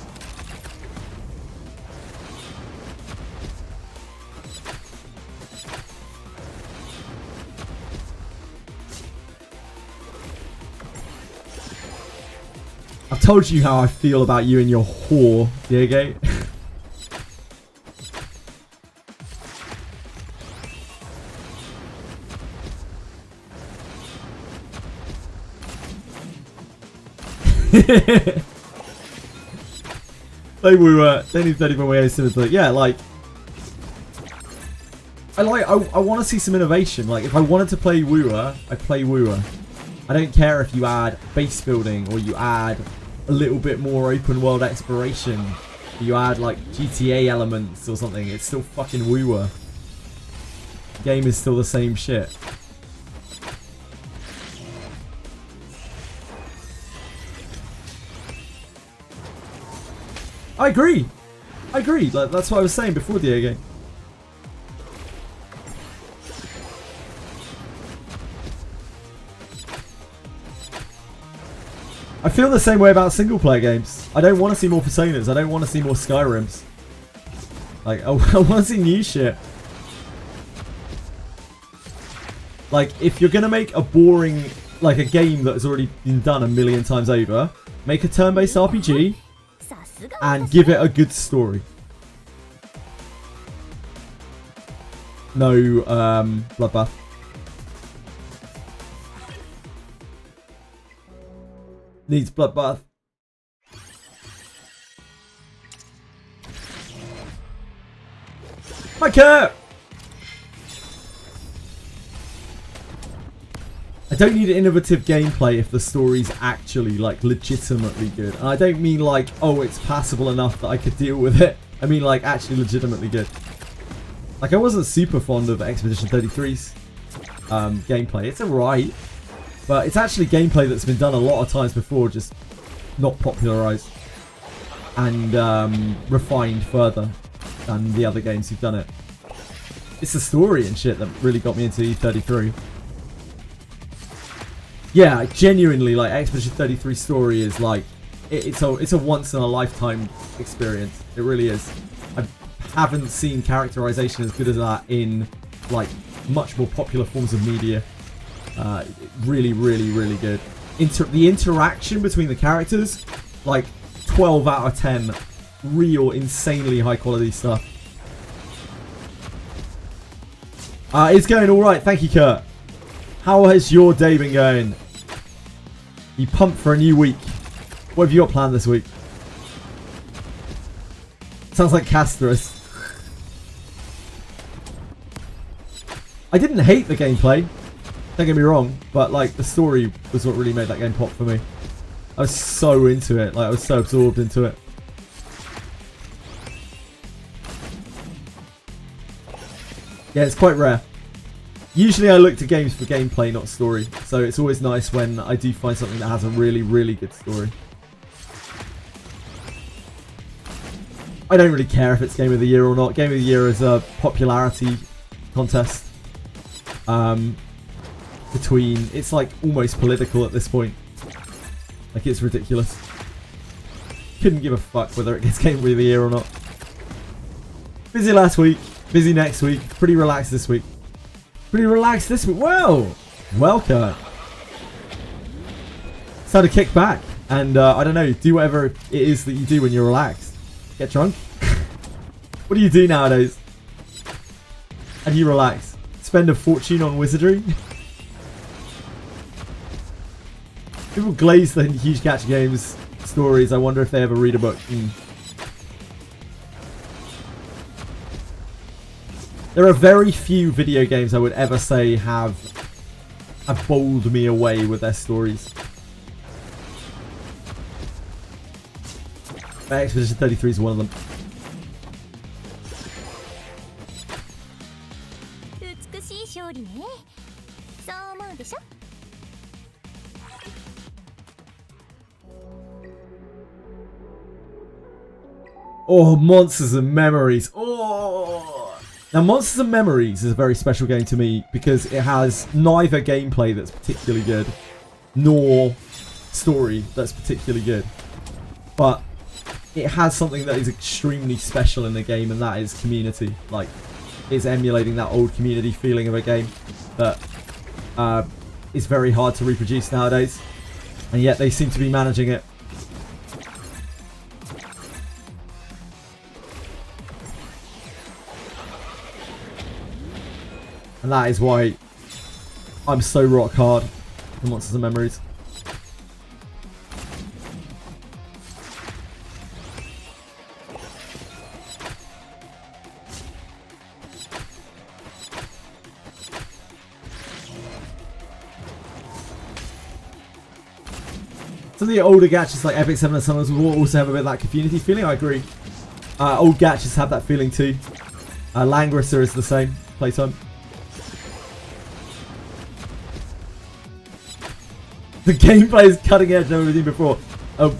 I've told you how I feel about you and your whore, Diego. They need 34 ways to yeah, like I want to see some innovation. Like if I wanted to play Wooer, I play Wooer. I don't care if you add base building or you add a little bit more open world exploration, you add like GTA elements or something, it's still fucking woo-wah. Game is still the same shit. I agree. Like, that's what I was saying before the game. I feel the same way about single player games. I don't want to see more Personas. I don't want to see more Skyrims. Like, I want to see new shit. Like, if you're going to make a boring, like a game that has already been done a million times over, make a turn-based RPG and give it a good story. No, Bloodbath. Needs Bloodbath. My cat! I don't need innovative gameplay if the story's actually, like, legitimately good. And I don't mean, like, oh, it's passable enough that I could deal with it. I mean, like, actually legitimately good. Like, I wasn't super fond of Expedition 33's gameplay. It's alright. But it's actually gameplay that's been done a lot of times before, just not popularized and refined further than the other games who've done it. It's the story and shit that really got me into E33. Yeah, genuinely, like, Expedition 33 story is like, it's a once in a lifetime experience. It really is. I haven't seen characterization as good as that in, like, much more popular forms of media. Really, really, really good. The interaction between the characters, like 12 out of 10, real, insanely high quality stuff. It's going alright, thank you, Kurt. How has your day been going? You pumped for a new week. What have you got planned this week? Sounds like Castros. I didn't hate the gameplay. Don't get me wrong, but like the story was what really made that game pop for me. I was so into it, like I was so absorbed into it. Yeah, it's quite rare. Usually I look to games for gameplay, not story, so it's always nice when I do find something that has a really, really good story. I don't really care if it's Game of the Year or not. Game of the Year is a popularity contest. It's like almost political at this point. Like, it's ridiculous. Couldn't give a fuck whether it gets Game of the Year or not. Busy last week, busy next week, pretty relaxed this week. Pretty relaxed this week. Wow! Welcome. It's time to kick back and, I don't know, do whatever it is that you do when you're relaxed. Get drunk? What do you do nowadays? And you relax? Spend a fortune on Wizardry? People glaze the huge gacha games stories. I wonder if they ever read a book. There are very few video games I would ever say have bowled me away with their stories. Expedition 33 is one of them. Oh, Monsters and Memories. Oh! Now, Monsters and Memories is a very special game to me because it has neither gameplay that's particularly good, nor story that's particularly good. But it has something that is extremely special in the game, and that is community. Like, it's emulating that old community feeling of a game that is very hard to reproduce nowadays. And yet they seem to be managing it. And that is why I'm so rock hard for Monsters and Memories. Some of the older gachas like Epic 7 and Summers will also have a bit of that community feeling. I agree. Old gachas have that feeling too. Langrisser is the same playtime. The gameplay is cutting edge and everything before.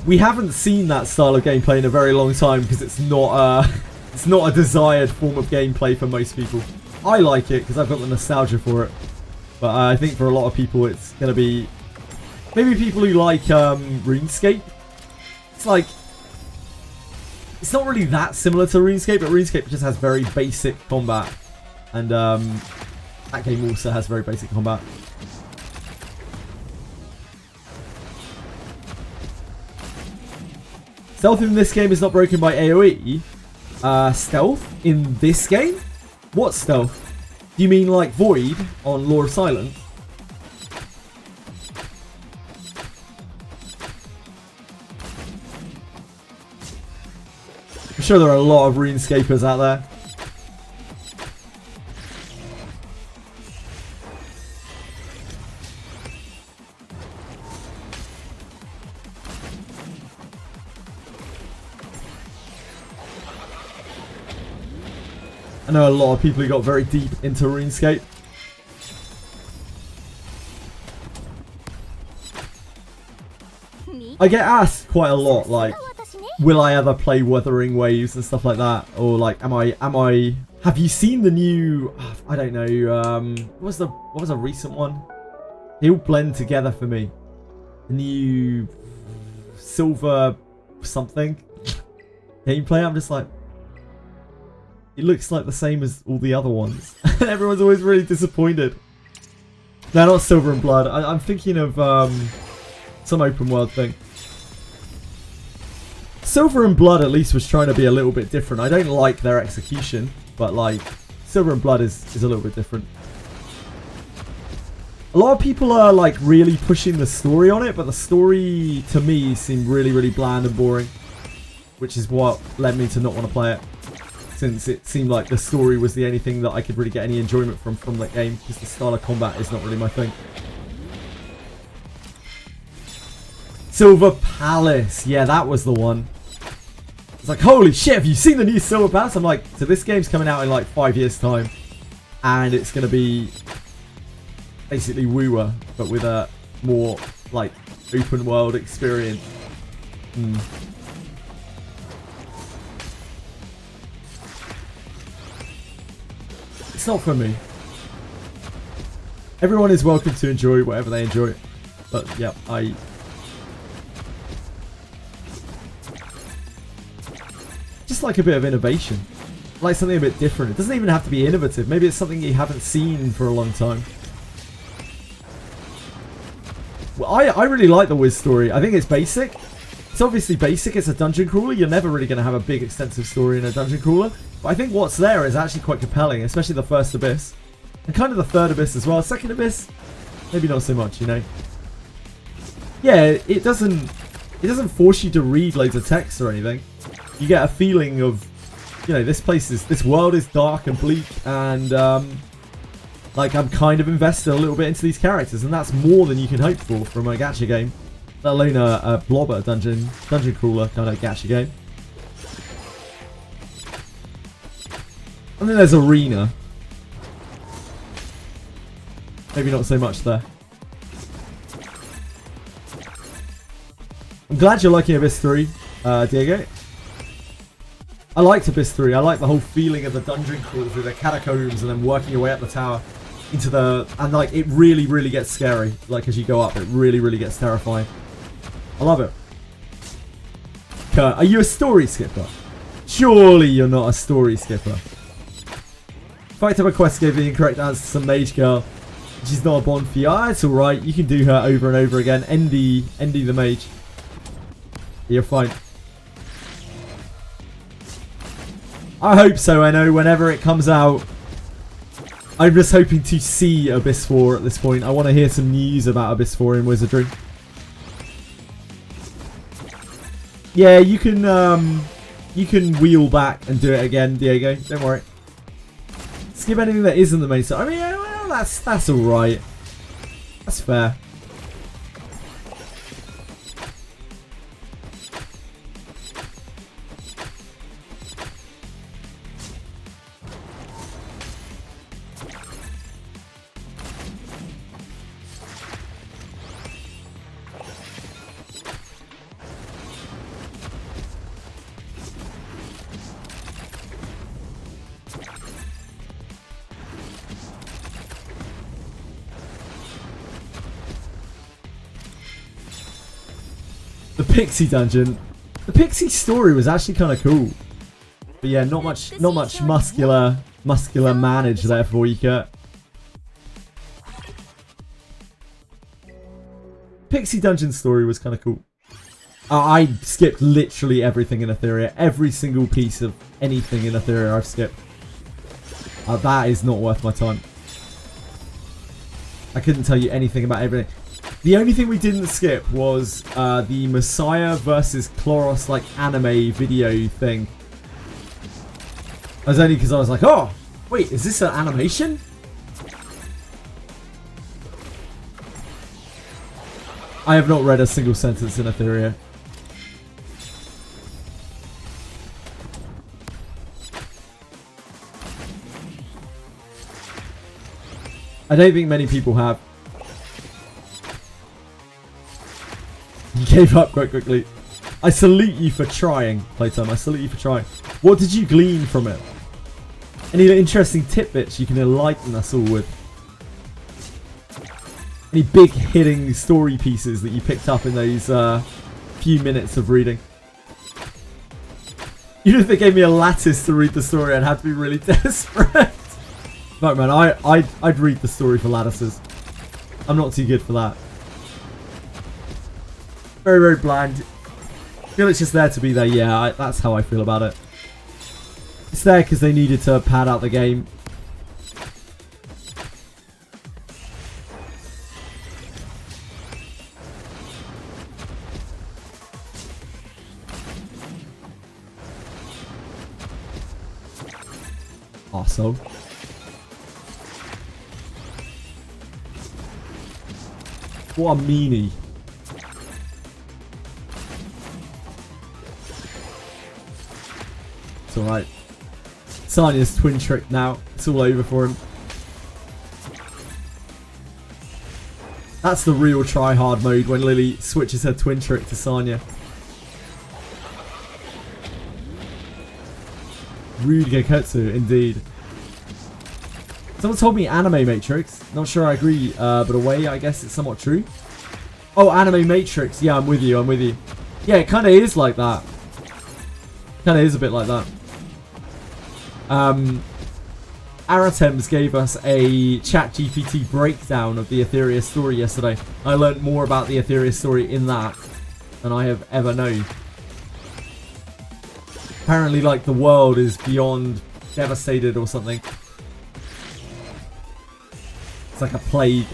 We haven't seen that style of gameplay in a very long time because it's not a desired form of gameplay for most people. I like it because I've got the nostalgia for it. But I think for a lot of people it's going to be... Maybe people who like RuneScape. It's like... It's not really that similar to RuneScape, but RuneScape just has very basic combat. And that game also has very basic combat. Stealth in this game is not broken by AoE. Stealth in this game? What stealth? Do you mean like Void on Lore of Silence? I'm sure there are a lot of RuneScapers out there. I know a lot of people who got very deep into RuneScape. I get asked quite a lot, like, will I ever play Wuthering Waves and stuff like that? Or like, have you seen the new, I don't know, what was a recent one? They all blend together for me. The new Silver something gameplay, I'm just like, it looks like the same as all the other ones. And everyone's always really disappointed. No, not Silver and Blood. I'm thinking of some open world thing. Silver and Blood at least was trying to be a little bit different. I don't like their execution, but like Silver and Blood is a little bit different. A lot of people are like really pushing the story on it, but the story to me seemed really, really bland and boring. Which is what led me to not want to play it. Since it seemed like the story was the only thing that I could really get any enjoyment from that game, because the style of combat is not really my thing. Silver Palace, yeah, that was the one. It's like, holy shit, have you seen the new Silver Palace? I'm like, so this game's coming out in like 5 years time, and it's going to be basically Woowa, but with a more like open world experience. It's not for me. Everyone is welcome to enjoy whatever they enjoy. But yeah, I just like a bit of innovation. I like something a bit different. It doesn't even have to be innovative. Maybe it's something you haven't seen for a long time. Well, I really like the Wiz story. I think it's basic. It's obviously basic. It's a dungeon crawler. You're never really going to have a big extensive story in a dungeon crawler. But I think what's there is actually quite compelling, especially the first Abyss. And kind of the third Abyss as well. Second Abyss, maybe not so much, you know. Yeah, it doesn't force you to read loads of text or anything. You get a feeling of, you know, this world is dark and bleak, and like I'm kind of invested a little bit into these characters, and that's more than you can hope for from a gacha game, let alone a blobber dungeon crawler kind of gacha game. And then there's Arena. Maybe not so much there. I'm glad you're liking Abyss 3, Diego. I liked Abyss 3. I like the whole feeling of the dungeon crawl through the catacombs and then working your way up the tower into the... And like, it really, really gets scary. Like, as you go up, it really, really gets terrifying. I love it. Kurt, are you a story skipper? Surely you're not a story skipper. Fight up a quest gave the incorrect answer to some mage girl. She's not a bond for you. Ah, it's alright. You can do her over and over again. Endy the mage. You're fine. I hope so, I know. Whenever it comes out, I'm just hoping to see Abyss 4 at this point. I want to hear some news about Abyss 4 in Wizardry. Yeah, you can wheel back and do it again, Diego. Don't worry. Skip anything that isn't the main story. I mean, yeah, well, that's alright. That's fair. Pixie dungeon. The Pixie story was actually kind of cool. But yeah, not much muscular manage there for you, Kurt. Pixie dungeon story was kind of cool. I skipped literally everything in Etheria. Every single piece of anything in Etheria I've skipped. That is not worth my time. I couldn't tell you anything about everything. The only thing we didn't skip was the Messiah versus Chloros like anime video thing. That was only because I was like, oh, wait, is this an animation? I have not read a single sentence in Etheria. I don't think many people have. You gave up quite quickly. I salute you for trying, Playtime. I salute you for trying. What did you glean from it? Any interesting tidbits you can enlighten us all with? Any big hitting story pieces that you picked up in those few minutes of reading? Even if they gave me a lattice to read the story, I'd have to be really desperate. No, man, I'd read the story for lattices. I'm not too good for that. Very, very bland. I feel it's just there to be there. Yeah, that's how I feel about it. It's there because they needed to pad out the game. Arsehole. What a meanie. It's alright. Sanya's twin trick now. It's all over for him. That's the real try-hard mode when Lily switches her twin trick to Sanya. Rude Geketsu, indeed. Someone told me Anime Matrix. Not sure I agree, but away, I guess it's somewhat true. Oh, Anime Matrix. Yeah, I'm with you, I'm with you. Yeah, it kind of is like that. Kind of is a bit like that. Aratems gave us a ChatGPT breakdown of the Etheria story yesterday. I learned more about the Etheria story in that than I have ever known. Apparently, like, the world is beyond devastated or something. It's like a plague.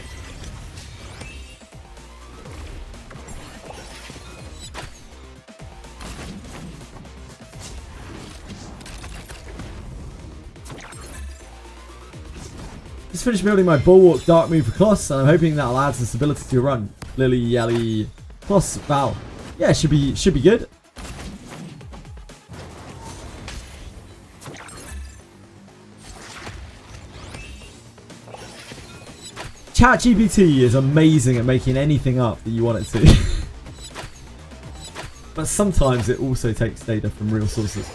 Just finished building my Bulwark Dark Moon for Kloss, and I'm hoping that'll add some stability to your run. Lily, Yelly, Kloss, Val. Yeah, should be good. ChatGPT is amazing at making anything up that you want it to. But sometimes it also takes data from real sources.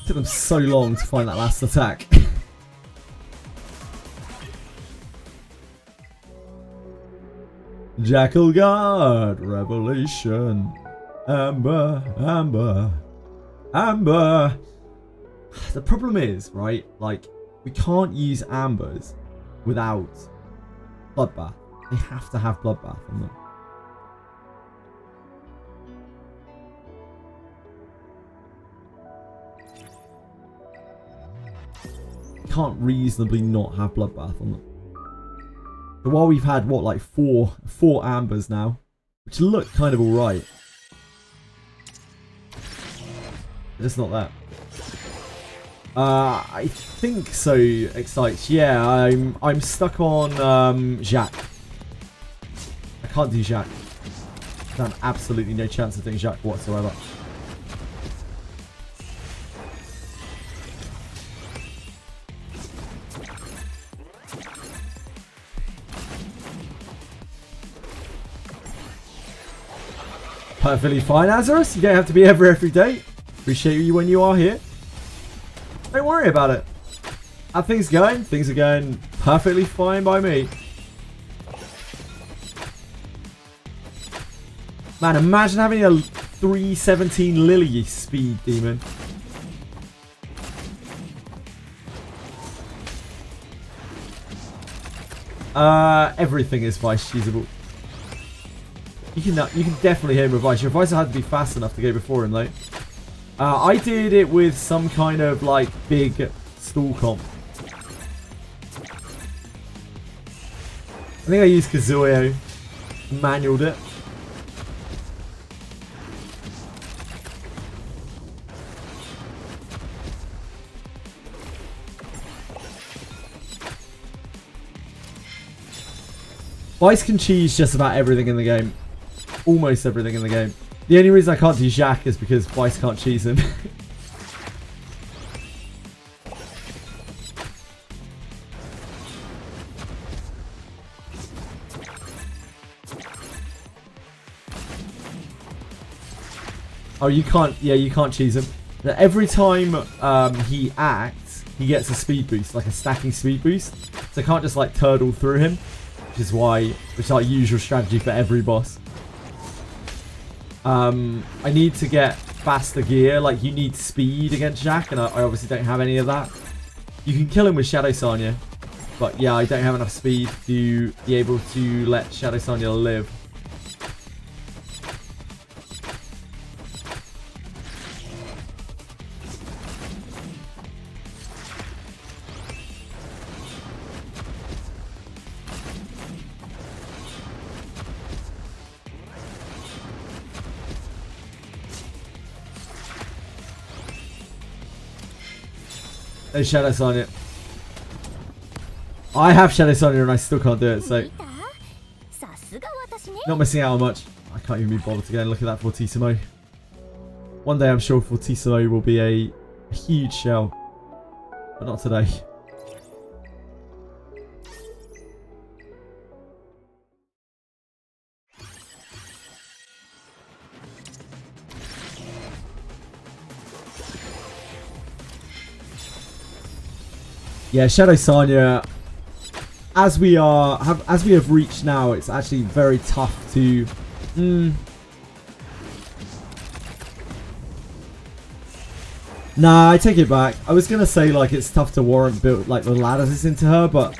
Took them so long to find that last attack. Jackal Guard, Revelation, Amber, Amber, Amber. The problem is, right, like, we can't use Ambers without Bloodbath. They have to have Bloodbath on them. Can't reasonably not have Bloodbath on them. But while we've had, what, like four Ambers now, which look kind of alright. It's not that. I think so, Excites. Yeah, I'm stuck on Jacques. can't do Jacques. I have absolutely no chance of doing Jacques whatsoever. Perfectly fine, Azarus. You don't have to be every day. Appreciate you when you are here. Don't worry about it. How things going? Things are going perfectly fine by me. Man, imagine having a 317 Lily speed demon. Everything is vice usable. You can definitely hit him with vice. Your vice had to be fast enough to go before him, though. I did it with some kind of like big stall comp. I think I used Kazuyo. Manualed it. Vice can cheese just about everything in the game. Almost everything in the game. The only reason I can't do Jacques is because Vice can't cheese him. Oh, you can't. Yeah, you can't cheese him. Every time he acts, he gets a speed boost, like a stacking speed boost. So I can't just like turtle through him, which is our usual strategy for every boss. I need to get faster gear. Like, you need speed against Jacques, and I obviously don't have any of that. You can kill him with Shadow Sanya, but yeah, I don't have enough speed to be able to let Shadow Sanya live. No Shadow Sanya. I have Shadow Sanya and I still can't do it, so not missing out on much. I can't even be bothered to go and look at that Fortissimo. One day I'm sure Fortissimo will be a huge shell, but not today. Yeah, Shadow Sanya, as we have reached now, it's actually very tough to Nah, I take it back. I was gonna say like it's tough to warrant build like the ladders into her, but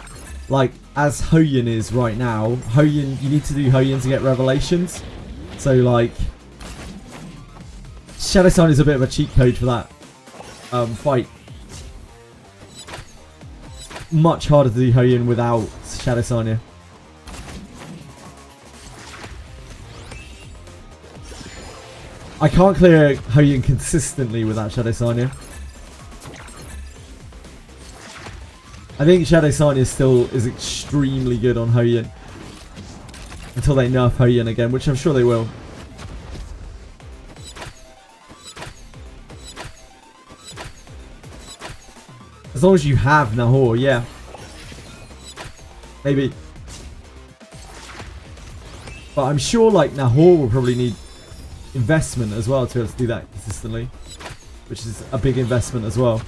like as Hoyin is right now, Hoyin, you need to do Hoyin to get revelations. So like Shadow Sanya is a bit of a cheat code for that fight. Much harder to do Hoyin without Shadow Sanya. I can't clear Hoyin consistently without Shadow Sanya. I think Shadow Sanya still is extremely good on Hoyin. Until they nerf Hoyin again, which I'm sure they will. As long as you have Nahor, yeah. Maybe. But I'm sure like Nahor will probably need investment as well to be able to do that consistently. Which is a big investment as well.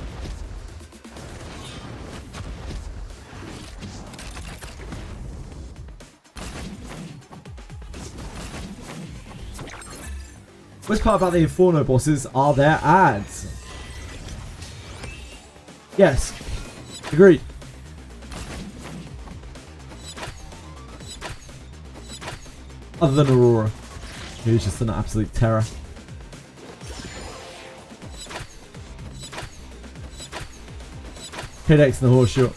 Worst part about the Inferno bosses are their ads. Yes. Agreed. Other than Aurora, who's just an absolute terror. Codex and the horse shot.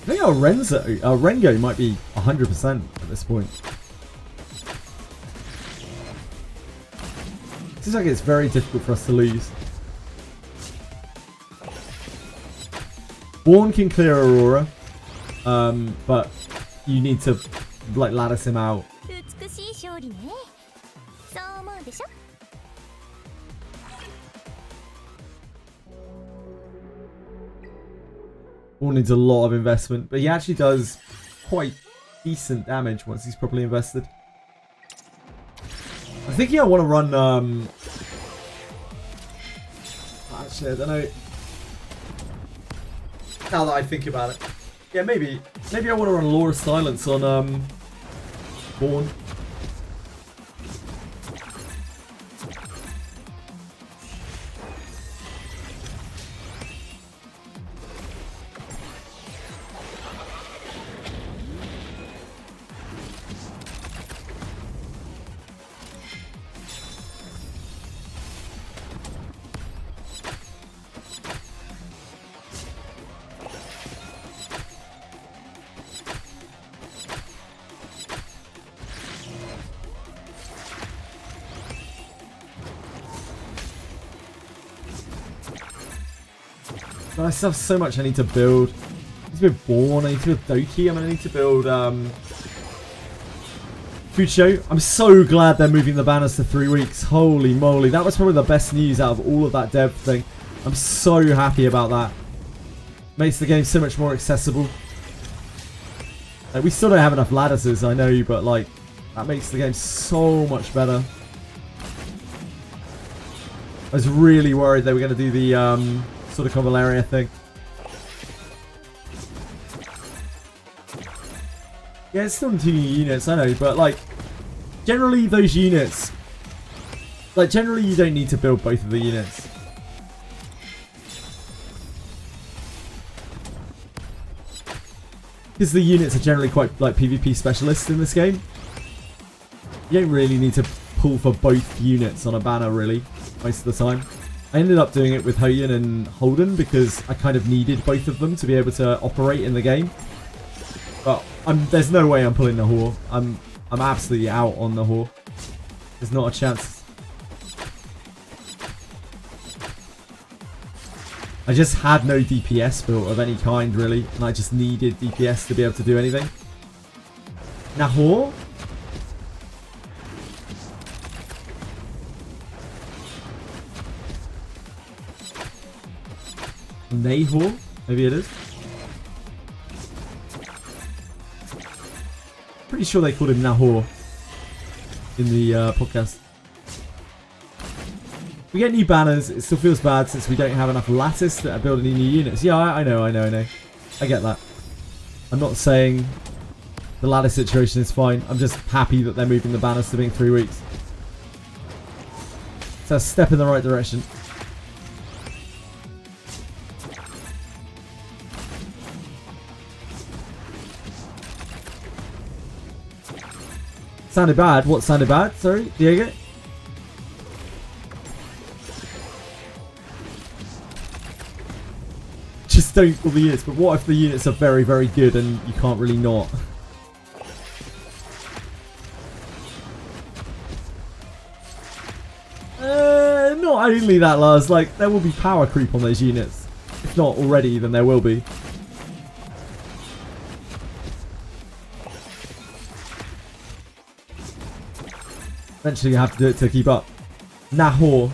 I think our Rengo might be 100% at this point. Seems like it's very difficult for us to lose. Born can clear Aurora, but you need to like lattice him out. 美しい勝利ね。そう思うでしょ。 Born needs a lot of investment, but he actually does quite decent damage once he's properly invested. I'm thinking I want to run, actually, I don't know. Now that I think about it. Yeah, maybe I want to run Law of Silence on, Born. I still have so much I need to build. I need to build Born, I need to build Doki, I'm gonna need to build Fucho. I'm so glad they're moving the banners to 3 weeks. Holy moly, that was probably the best news out of all of that dev thing. I'm so happy about that. Makes the game so much more accessible. Like, we still don't have enough lattices, I know, but like that makes the game so much better. I was really worried they were gonna do the sort of Cavalaria thing. Yeah, it's still 2 units, I know, but like generally those units, like generally you don't need to build both of the units. Because the units are generally quite like PvP specialists in this game. You don't really need to pull for both units on a banner really, most of the time. I ended up doing it with Hoyen and Holden because I kind of needed both of them to be able to operate in the game. But there's no way I'm pulling the Hor. I'm absolutely out on the Hor. There's not a chance. I just had no DPS built of any kind really, and I just needed DPS to be able to do anything. Nahor? Nahor? Maybe it is. Pretty sure they called him Nahor in the podcast. We get new banners. It still feels bad since we don't have enough lattice to build any new units. Yeah, I know. I get that. I'm not saying the lattice situation is fine. I'm just happy that they're moving the banners to being 3 weeks. It's a step in the right direction. Sounded bad. What sounded bad? Sorry, Diego? Just don't pull the units, but what if the units are very, very good and you can't really not? Not only that, Lars, like, there will be power creep on those units. If not already, then there will be. Eventually you have to do it to keep up. Nahor.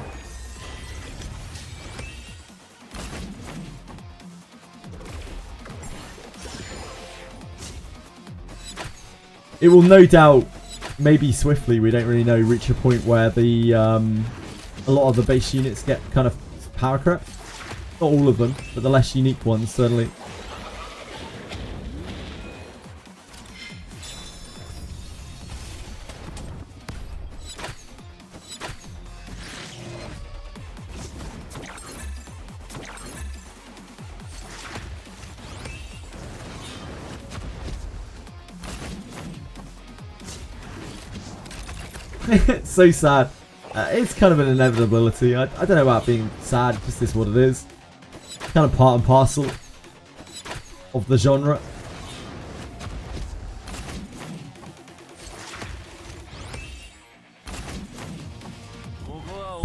It will no doubt, maybe swiftly, we don't really know, reach a point where the a lot of the base units get kind of power crap. Not all of them, but the less unique ones certainly. It's so sad. It's kind of an inevitability. I don't know about being sad, just is what it is. Kind of part and parcel of the genre.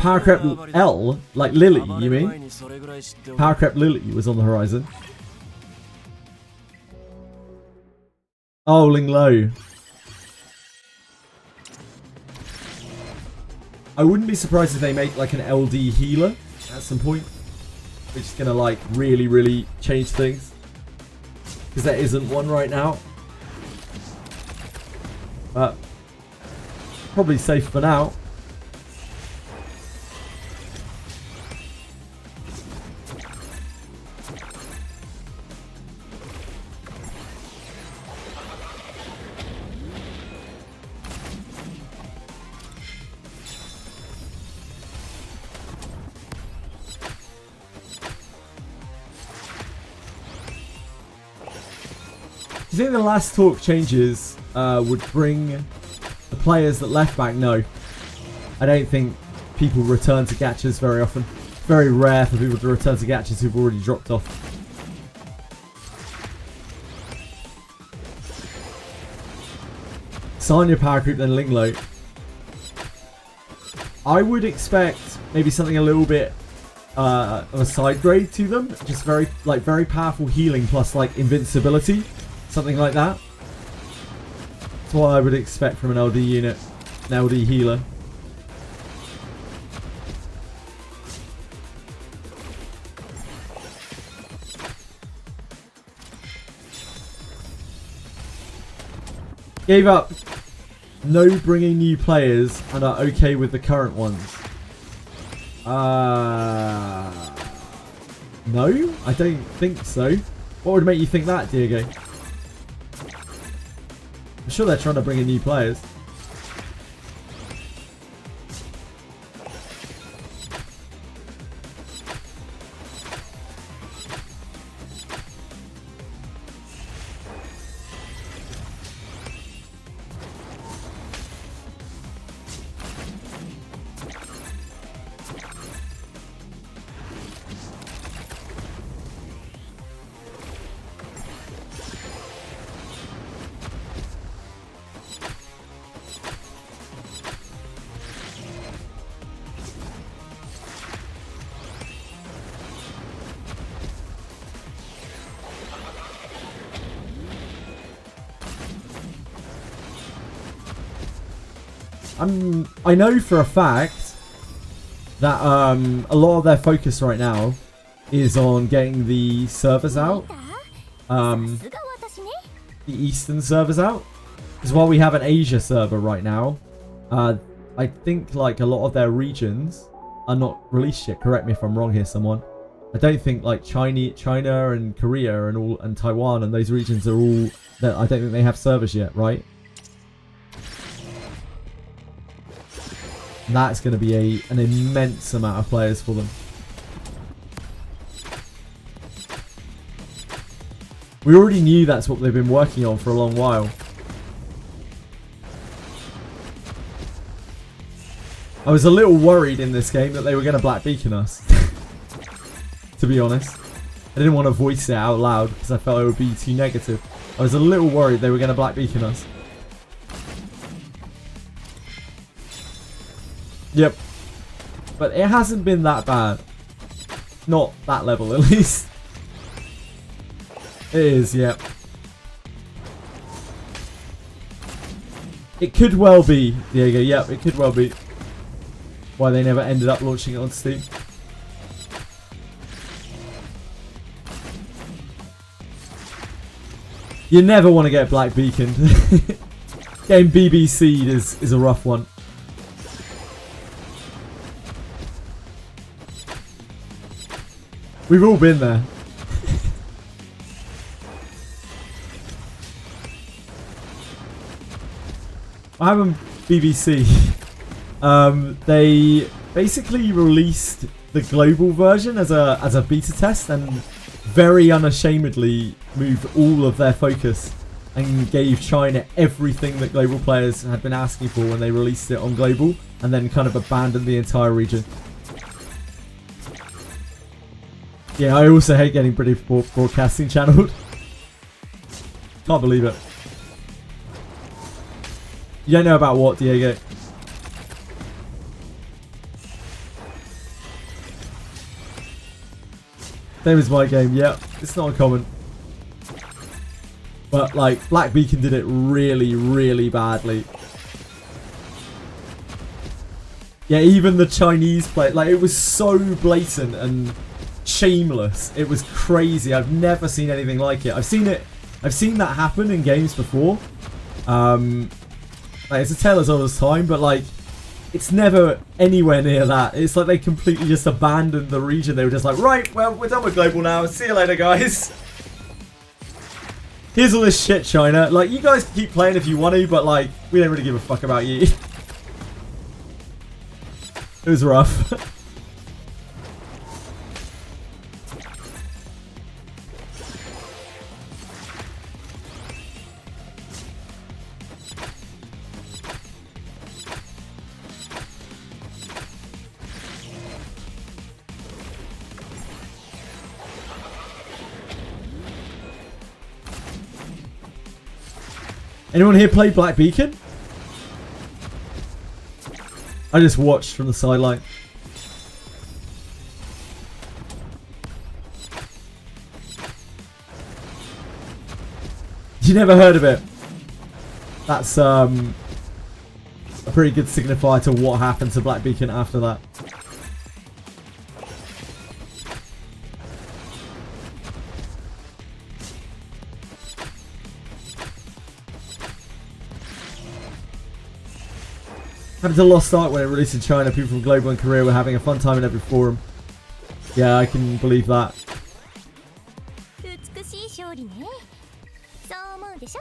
Power Creep L, like Lily, you mean? Power Creep Lily was on the horizon. Oh, Ling Low. I wouldn't be surprised if they make like an LD healer at some point, which is gonna like really change things, because there isn't one right now. But probably safe for now. Do you think the last talk changes would bring the players that left back? No. I don't think people return to gachas very often. Very rare for people to return to gachas who've already dropped off. Sanya power creep, then Linglo. I would expect maybe something a little bit of a side grade to them. Just very powerful healing plus like invincibility. Something like that. That's what I would expect from an LD unit. An LD healer. Gave up. No bringing new players and are okay with the current ones. No, I don't think so. What would make you think that, Diego? I'm sure they're trying to bring in new players. I know for a fact that a lot of their focus right now is on getting the servers out, the Eastern servers out. Because while we have an Asia server right now, I think like a lot of their regions are not released yet. Correct me if I'm wrong here, someone. I don't think like China and Korea and Taiwan and those regions are all. I don't think they have servers yet, right? That's going to be an immense amount of players for them. We already knew that's what they've been working on for a long while. I was a little worried in this game that they were going to black beacon us. To be honest. I didn't want to voice it out loud because I felt it would be too negative. I was a little worried they were going to black beacon us. Yep. But it hasn't been that bad. Not that level, at least. It is, yep. It could well be, Diego. Yep, it could well be. Why they never ended up launching it on Steam. You never want to get black beaconed. Getting BBC'd is a rough one. We've all been there. I haven't BBC. They basically released the global version as a beta test and very unashamedly moved all of their focus and gave China everything that global players had been asking for when they released it on global, and then kind of abandoned the entire region. Yeah, I also hate getting British broadcasting channeled. Can't believe it. You don't know about what, Diego? Same as my game, yeah. It's not uncommon. But, like, Black Beacon did it really, really badly. Yeah, even the Chinese play, like, it was so blatant and shameless. It was crazy. I've never seen anything like it. I've seen that happen in games before. Like, it's a tale as old as time, but, like, it's never anywhere near that. It's like they completely just abandoned the region. They were just like, right, well, we're done with global now. See you later, guys. Here's all this shit, China. Like, you guys can keep playing if you want to, but, like, we don't really give a fuck about you. It was rough. Anyone here play Black Beacon? I just watched from the sideline. You never heard of it? That's a pretty good signifier to what happened to Black Beacon after that. Happened to Lost Ark when it released in China. People from Global and Korea were having a fun time in every forum. Yeah, I can believe that. 美しい勝利ね。そう思うでしょ。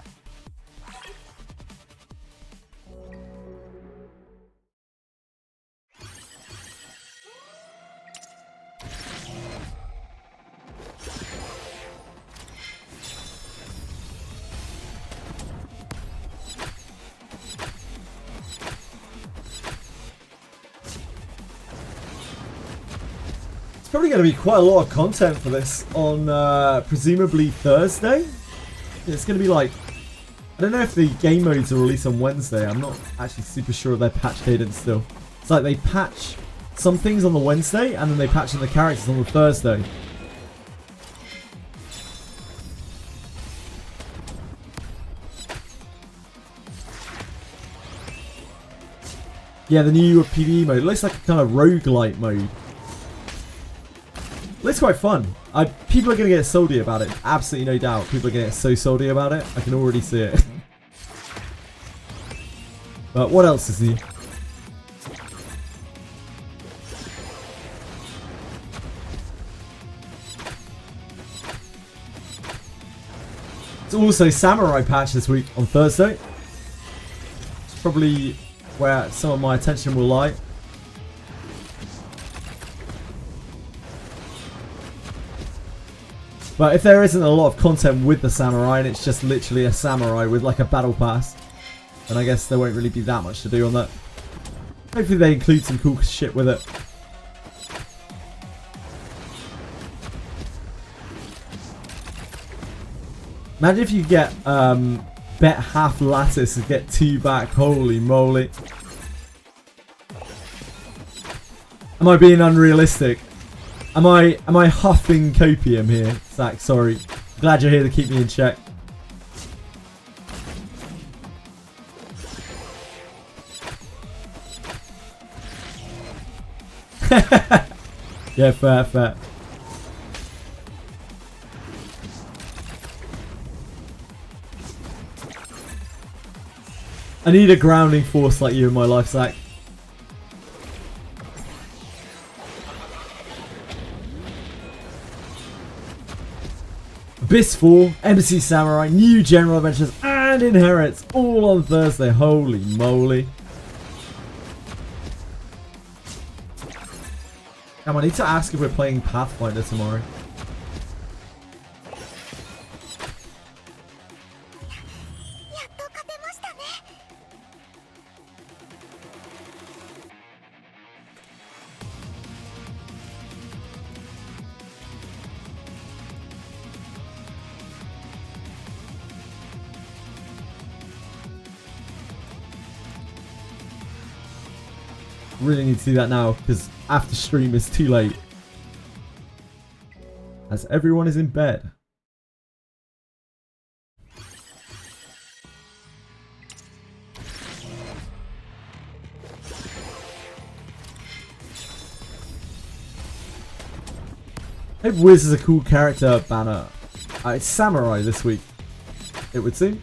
It's probably going to be quite a lot of content for this on presumably Thursday. It's going to be like, I don't know if the game modes are released on Wednesday. I'm not actually super sure of their patch cadence still. It's like they patch some things on the Wednesday and then they patch in the characters on the Thursday. Yeah, the new PvE mode. It looks like a kind of roguelite mode. Looks quite fun. People are going to get salty about it. Absolutely no doubt. People are going to get so salty about it. I can already see it. But what else is new? It's also Samurai patch this week on Thursday. It's probably where some of my attention will lie. But if there isn't a lot of content with the samurai and it's just literally a samurai with like a battle pass, then I guess there won't really be that much to do on that. Hopefully they include some cool shit with it. Imagine if you get bet half lattice and get 2 back. Holy moly. Am I being unrealistic? Am I huffing copium here? Zach, sorry. Glad you're here to keep me in check. Yeah, fair, fair. I need a grounding force like you in my life, Zach. Abyss 4, Embassy Samurai, New General Adventures, and Inherits all on Thursday. Holy moly. Damn, I need to ask if we're playing Pathfinder tomorrow. Really need to do that now because after stream it's too late. as everyone is in bed. Hey, Wiz is a cool character banner. It's Samurai this week, it would seem.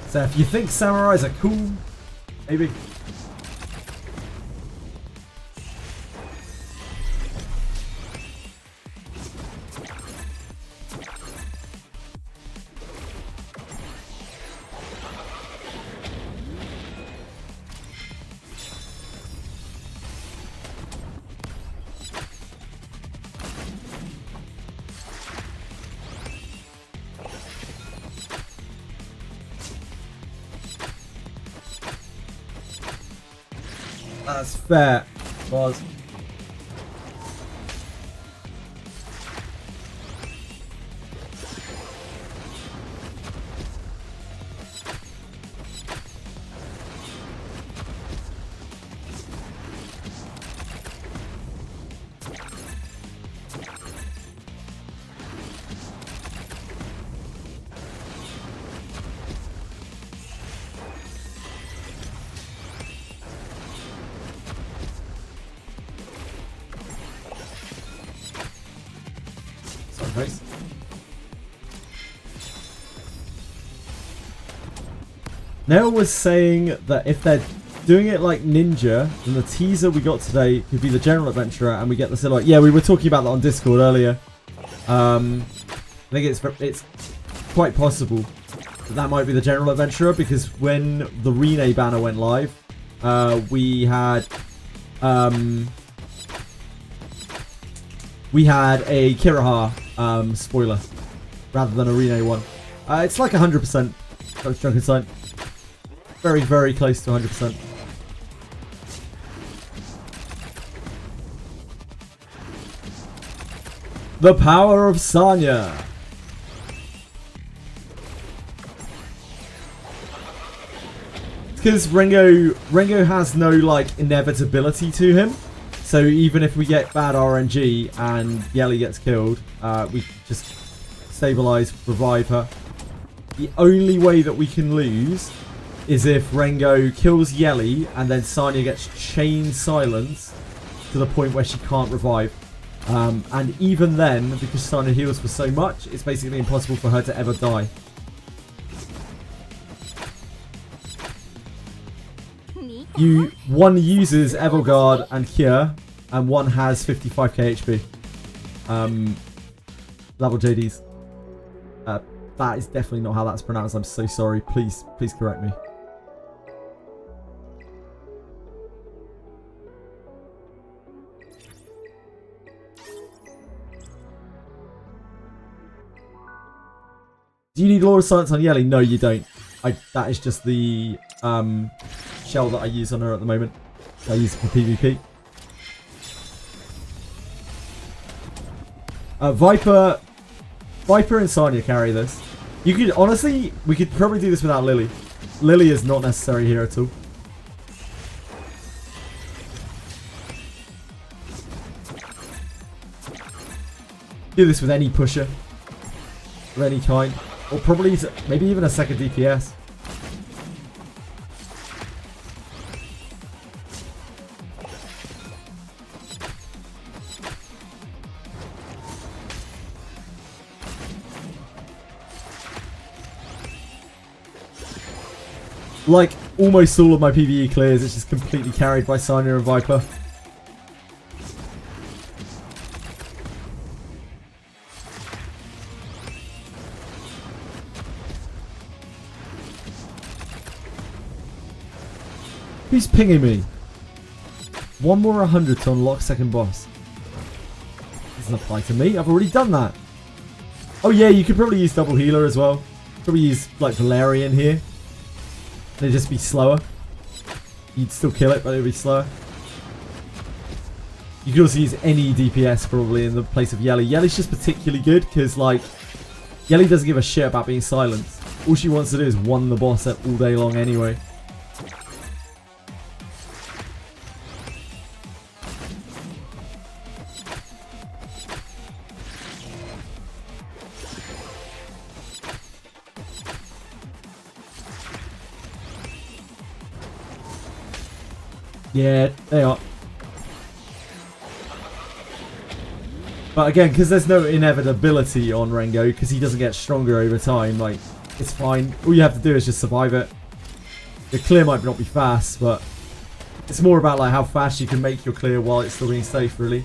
So if you think Samurais are cool, maybe. That's fair, boss. Nice. Nell was saying that if they're doing it like Ninja, then the teaser we got today could be the General Adventurer, and we get the silhouette. Yeah, we were talking about that on Discord earlier. I think it's quite possible that might be the General Adventurer, because when the Rene banner went live, we had a Kiraha spoiler rather than a Rene one. It's like 100%. That's Drunken Sign. Very, very close to 100%. The power of Sanya. Because Rengo has no like inevitability to him. So even if we get bad RNG and Yelly gets killed, we just stabilize, revive her. The only way that we can lose is if Rengo kills Yelly and then Sanya gets chain silence to the point where she can't revive. And even then, because Sanya heals for so much, it's basically impossible for her to ever die. One uses Evilguard and Cure, and one has 55k HP. Level JDs. That is definitely not how that's pronounced. I'm so sorry. Please correct me. Do you need Law of Silence on Yelly? No, you don't. That is just the shell that I use on her at the moment. I use it for PvP. Viper and Sanya carry this. You could honestly, we could probably do this without Lily. Lily is not necessary here at all. Do this with any pusher of any kind, or probably maybe even a second DPS. Like, almost all of my PvE clears, it's just completely carried by Sanya and Viper. Who's pinging me? One more 100 to unlock second boss. Doesn't apply to me, I've already done that. Oh yeah, you could probably use double healer as well. Probably use like Valerian here. It'd just be slower. You'd still kill it, but it'd be slower. You could also use any DPS probably in the place of Yelly. Yelly's just particularly good because like Yelly doesn't give a shit about being silenced. All she wants to do is one the boss all day long anyway. Yeah, they are. But again, because there's no inevitability on Rengo, because he doesn't get stronger over time, like, it's fine. All you have to do is just survive it. The clear might not be fast, but it's more about like how fast you can make your clear while it's still being safe, really.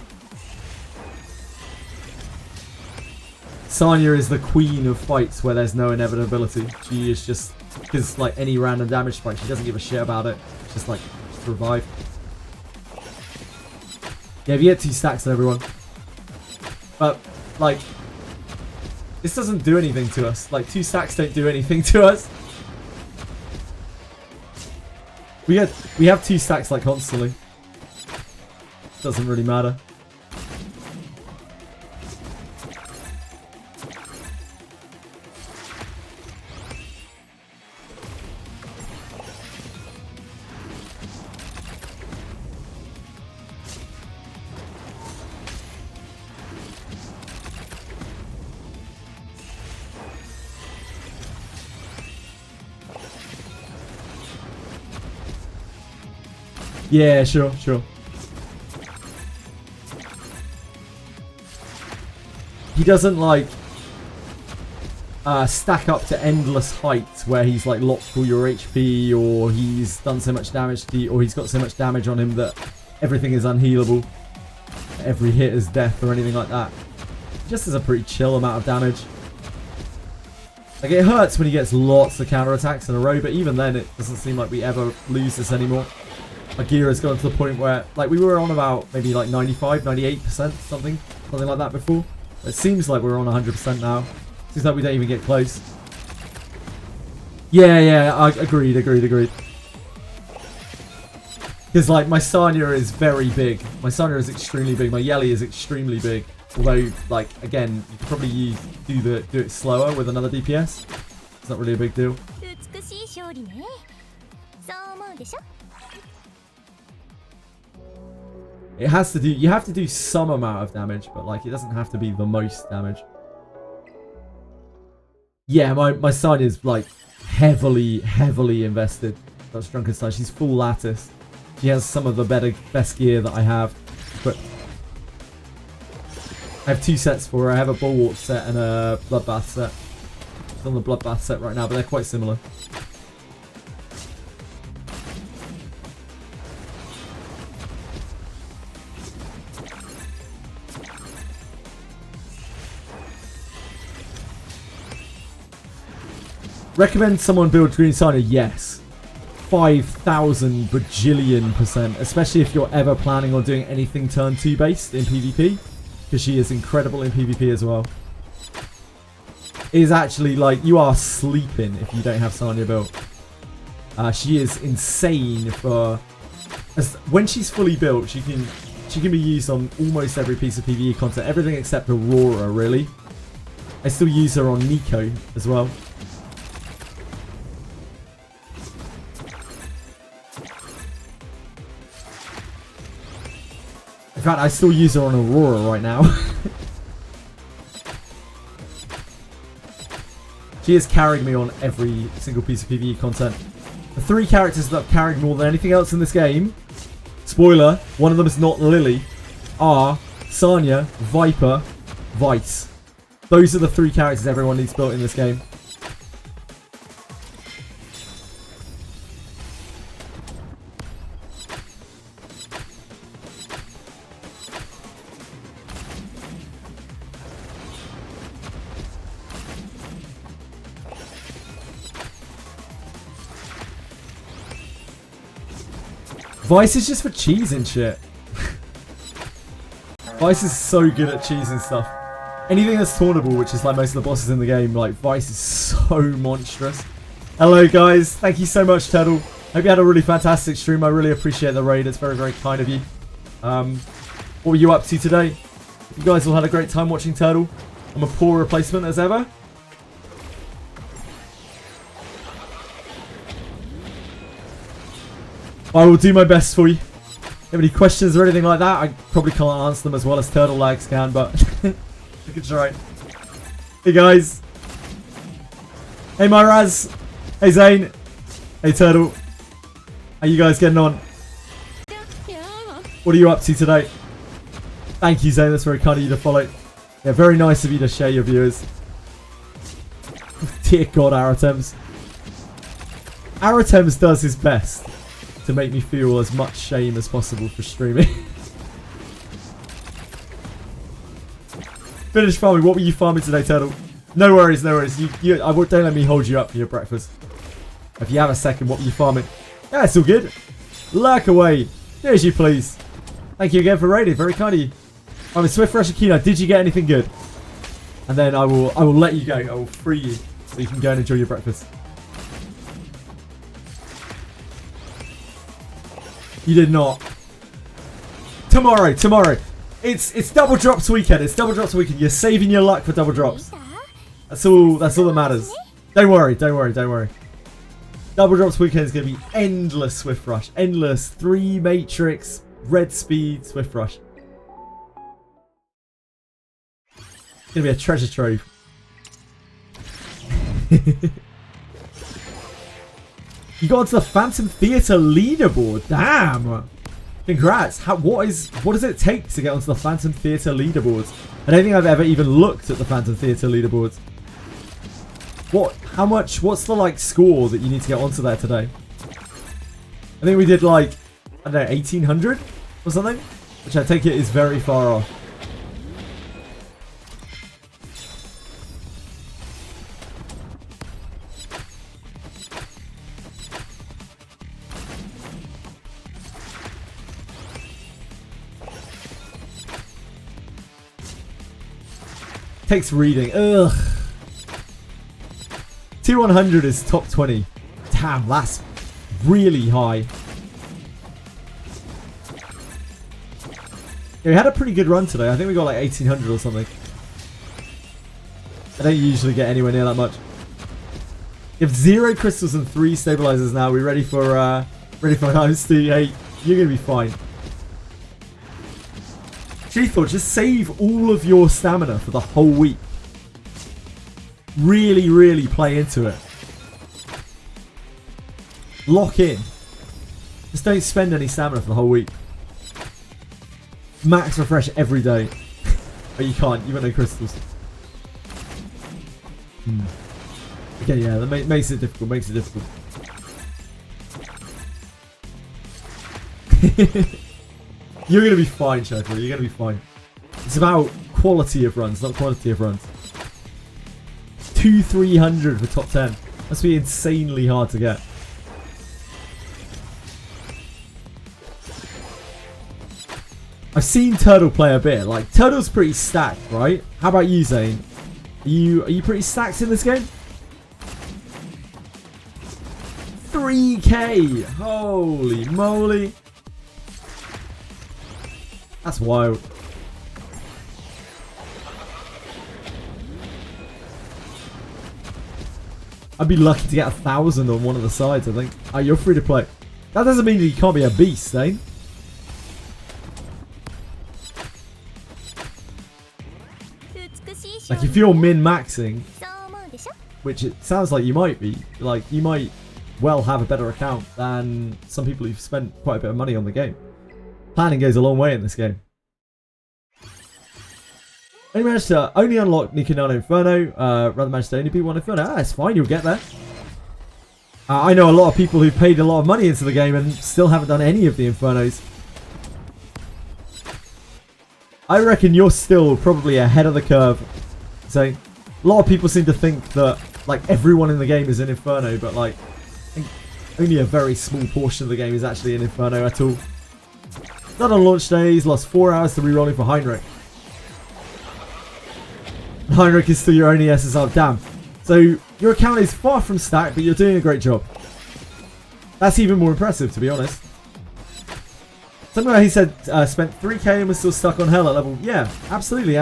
Sanya is the queen of fights where there's no inevitability. She is just, because like any random damage spike, she doesn't give a shit about it. It's just like, survive. Yeah, if you get 2 stacks on everyone. But, like, this doesn't do anything to us. Like, 2 stacks don't do anything to us. We have 2 stacks, like, constantly. Doesn't really matter. Yeah, sure. He doesn't like stack up to endless heights where he's like locked all your HP, or he's done so much damage to you, or he's got so much damage on him that everything is unhealable. Every hit is death or anything like that. He just has a pretty chill amount of damage. Like, it hurts when he gets lots of counterattacks in a row, but even then it doesn't seem like we ever lose this anymore. My gear has gone to the point where, like, we were on about maybe like 95, 98%, something like that before. It seems like we're on 100% now. Seems like we don't even get close. Yeah, I agreed. Because, like, my Sanya is very big. My Sanya is extremely big. My Yelly is extremely big. Although, like, again, you could probably do it slower with another DPS. It's not really a big deal. 美しい勝利ね。そう思うでしょ？ It has to do, you have to do some amount of damage, but like it doesn't have to be the most damage. Yeah, my son is like heavily invested. That's Drunkenstein. She's full lattice. She has some of the best gear that I have. But I have 2 sets for her. I have a Bulwark set and a Bloodbath set. She's on the Bloodbath set right now, but they're quite similar. Recommend someone build Green Signer? Yes. 5,000 bajillion%. Especially if you're ever planning on doing anything turn 2 based in PvP. Because she is incredible in PvP as well. It is actually like, you are sleeping if you don't have Sanya built. She is insane for... when she's fully built, she can be used on almost every piece of PvE content. Everything except Aurora, really. I still use her on Nico as well. In fact, I still use her on Aurora right now. She has carried me on every single piece of PvE content. The 3 characters that have carried more than anything else in this game, spoiler, one of them is not Lily, are Sanya, Viper, Vice. Those are the 3 characters everyone needs built in this game. Vice is just for cheesing shit. Vice is so good at cheesing stuff. Anything that's taunable, which is like most of the bosses in the game, like Vice is so monstrous. Hello guys, thank you so much Turtle. Hope you had a really fantastic stream. I really appreciate the raid, it's very, very kind of you. What were you up to today? You guys all had a great time watching Turtle. I'm a poor replacement as ever. I will do my best for you. If you have any questions or anything like that, I probably can't answer them as well as Turtle Lags can, but I can try. Hey guys. Hey Myraz. Hey Zane. Hey Turtle. How you guys getting on? What are you up to today? Thank you, Zane. That's very kind of you to follow. Yeah, very nice of you to share your viewers. Dear God, Aratems. Aratems does his best to make me feel as much shame as possible for streaming. Finish farming. What were you farming today, Turtle? No worries, no worries. Don't let me hold you up for your breakfast. If you have a second, what were you farming? Yeah, it's all good. Lurk away. Do as you please. Thank you again for raiding. Very kind of you. I'm a Swift Rush Akina. Did you get anything good? And then I will let you go. I will free you so you can go and enjoy your breakfast. You did not. Tomorrow. It's double drops weekend. It's double drops weekend. You're saving your luck for double drops. That's all that matters. Don't worry. Double drops weekend is going to be endless Swift Rush. Endless 3 Matrix, Red Speed, Swift Rush. It's going to be a treasure trove. You got onto the Phantom Theatre leaderboard. Damn. Congrats. What does it take to get onto the Phantom Theatre leaderboards? I don't think I've ever even looked at the Phantom Theatre leaderboards. What's the like score that you need to get onto there today? I think we did like, I don't know, 1800 or something? Which I take it is very far off. Takes reading. Ugh. T100 is top 20. Damn, that's really high. Yeah, we had a pretty good run today. I think we got like 1800 or something. I don't usually get anywhere near that much. You have 0 crystals and 3 stabilizers now. We're ready for Dynasty 8. You're gonna be fine. Thought just save all of your stamina for the whole week. Really play into it. Lock in. Just don't spend any stamina for the whole week. Max refresh every day. But you can't. You've got no crystals. Okay, yeah, that makes it difficult. You're going to be fine, Churchill. You're going to be fine. It's about quality of runs, not quantity of runs. 2,300 for top 10. Must be insanely hard to get. I've seen Turtle play a bit. Like, Turtle's pretty stacked, right? How about you, Zane? Are you pretty stacked in this game? 3k! Holy moly! That's wild. I'd be lucky to get 1,000 on one of the sides, I think. Oh, you're free to play. That doesn't mean that you can't be a beast, eh? Like, if you're min-maxing, which it sounds like you might be, like, you might well have a better account than some people who've spent quite a bit of money on the game. Planning goes a long way in this game. Only managed to unlock Nikonano Inferno, rather managed to only be one Inferno. Ah, it's fine, you'll get there. I know a lot of people who've paid a lot of money into the game and still haven't done any of the Infernos. I reckon you're still probably ahead of the curve. So, a lot of people seem to think that, like, everyone in the game is an Inferno, but, like, I think only a very small portion of the game is actually an Inferno at all. Not on launch days, lost 4 hours to rerolling for Heinrich. Heinrich is still your only SSR. Damn. So your account is far from stacked, but you're doing a great job. That's even more impressive, to be honest. Somewhere he said spent 3k and was still stuck on hell at level. Yeah, absolutely.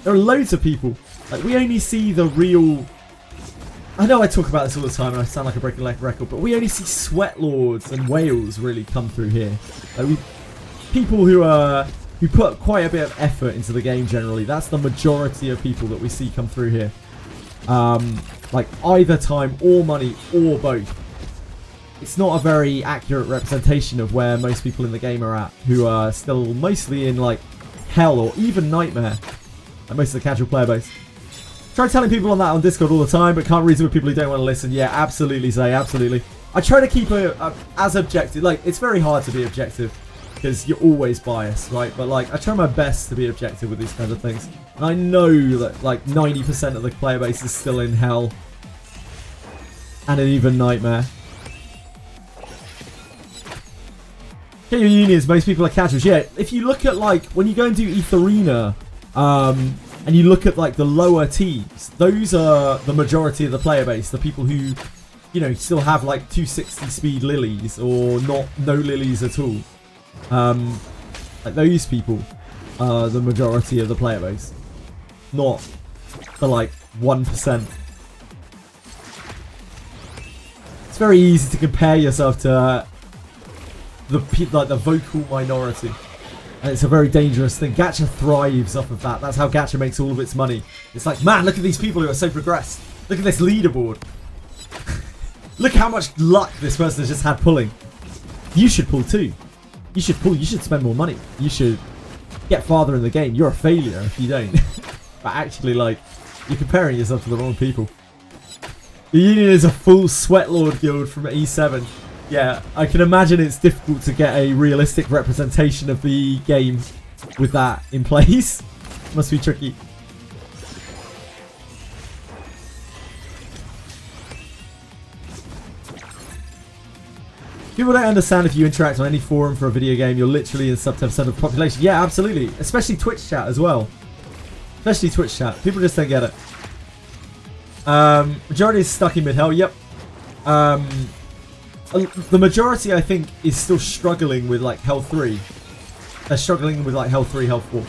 There are loads of people. Like, we only see the real... I know I talk about this all the time and I sound like a breaking record, but we only see sweat lords and whales really come through here. Like, people who put quite a bit of effort into the game generally. That's the majority of people that we see come through here. Like, either time or money or both. it's not a very accurate representation of where most people in the game are at, who are still mostly in like hell or even nightmare, like most of the casual player base. Try telling people on that on Discord all the time, but can't reason with people who don't want to listen. Yeah, absolutely, Zay, absolutely. I try to keep as objective. Like, it's very hard to be objective because you're always biased, right? But like, I try my best to be objective with these kinds of things. And I know that like 90% of the player base is still in hell and an even nightmare. Get your unions, most people are casuals. Yeah, if you look at like, when you go and do Etheria, and you look at like the lower teams, those are the majority of the player base. The people who, you know, still have like 260 speed lilies or no lilies at all. Like those people are the majority of the player base, not the like 1%. It's very easy to compare yourself to the vocal minority, and it's a very dangerous thing. Gacha thrives off of that. That's how Gacha makes all of its money. It's like, man, look at these people who are so progressed. Look at this leaderboard. Look how much luck this person has just had pulling. You should pull too. You should pull. You should spend more money. You should get farther in the game. You're a failure if you don't. But actually, like, you're comparing yourself to the wrong people. The Union is a full Sweatlord guild from E7. Yeah, I can imagine it's difficult to get a realistic representation of the game with that in place. Must be tricky. People don't understand if you interact on any forum for a video game, you're literally in sub 10% of the population. Yeah, absolutely. Especially Twitch chat as well. Especially Twitch chat. People just don't get it. Majority is stuck in mid-hell. Yep. The majority, I think, is still struggling with like Hell 3. They're struggling with like Hell 3, Hell 4.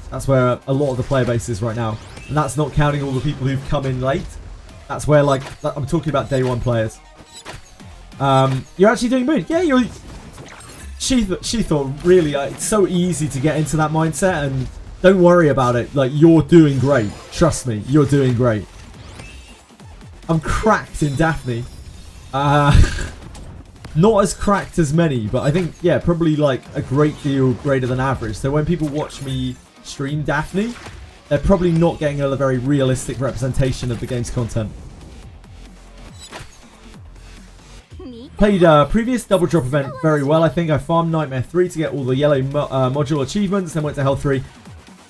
That's where a lot of the player base is right now. And that's not counting all the people who've come in late. That's where, like, I'm talking about day one players. You're actually doing good. Yeah, you're... She thought, really, it's so easy to get into that mindset, and don't worry about it. Like, you're doing great. Trust me, you're doing great. I'm cracked in Daphne. Not as cracked as many, but I think, yeah, probably like a great deal greater than average. So when people watch me stream Daphne, they're probably not getting a very realistic representation of the game's content. Played previous double drop event very well, I think. I farmed Nightmare 3 to get all the yellow module achievements, then went to Hell 3.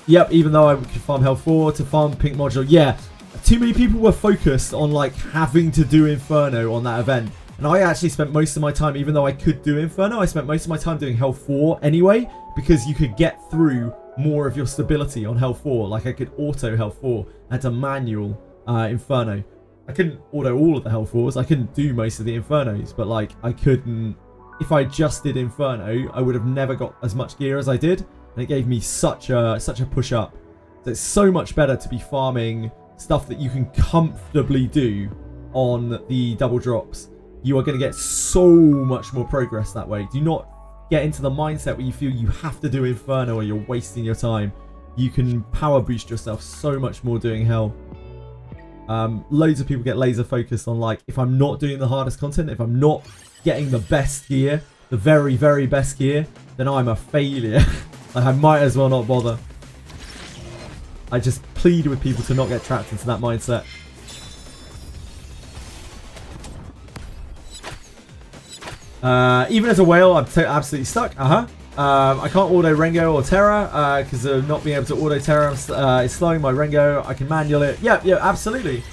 Yep, even though I could farm Hell 4 to farm pink module. Yeah, too many people were focused on like having to do Inferno on that event. And I actually spent most of my time, even though I could do Inferno, I spent most of my time doing Hell 4 anyway, because you could get through more of your stability on Hell 4. Like I could auto Hell 4 and a manual Inferno. I couldn't auto all of the Hell 4s. I couldn't do most of the Infernos, but like I couldn't. If I just did Inferno, I would have never got as much gear as I did, and it gave me such a push up. So it's so much better to be farming stuff that you can comfortably do on the double drops. You are going to get so much more progress that way. Do not get into the mindset where you feel you have to do Inferno or you're wasting your time. You can power boost yourself so much more doing Hell. Loads of people get laser focused on like, if I'm not doing the hardest content, if I'm not getting the best gear, the very, very best gear, then I'm a failure. Like I might as well not bother. I just plead with people to not get trapped into that mindset. Even as a whale, I'm absolutely stuck. I can't auto Rengo or Terra because of not being able to auto Terra. It's slowing my Rengo. I can manual it. Yeah, absolutely.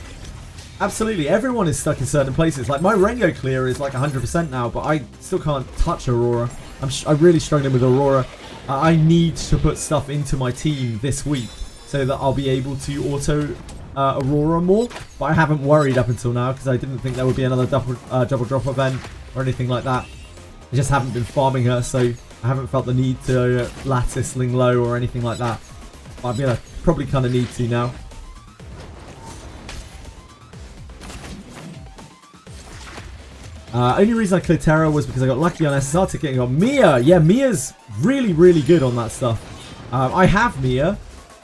Absolutely. Everyone is stuck in certain places. Like my Rengo clear is like 100% now, but I still can't touch Aurora. I'm really struggling with Aurora. I need to put stuff into my team this week so that I'll be able to auto Aurora more. But I haven't worried up until now because I didn't think there would be another double drop event or anything like that. I just haven't been farming her, so I haven't felt the need to lattice Ling Low or anything like that. But I'm gonna probably kind of need to now. Only reason I cleared Terra was because I got lucky on SSR ticketing on Mia. Yeah, Mia's really, really good on that stuff. I have Mia.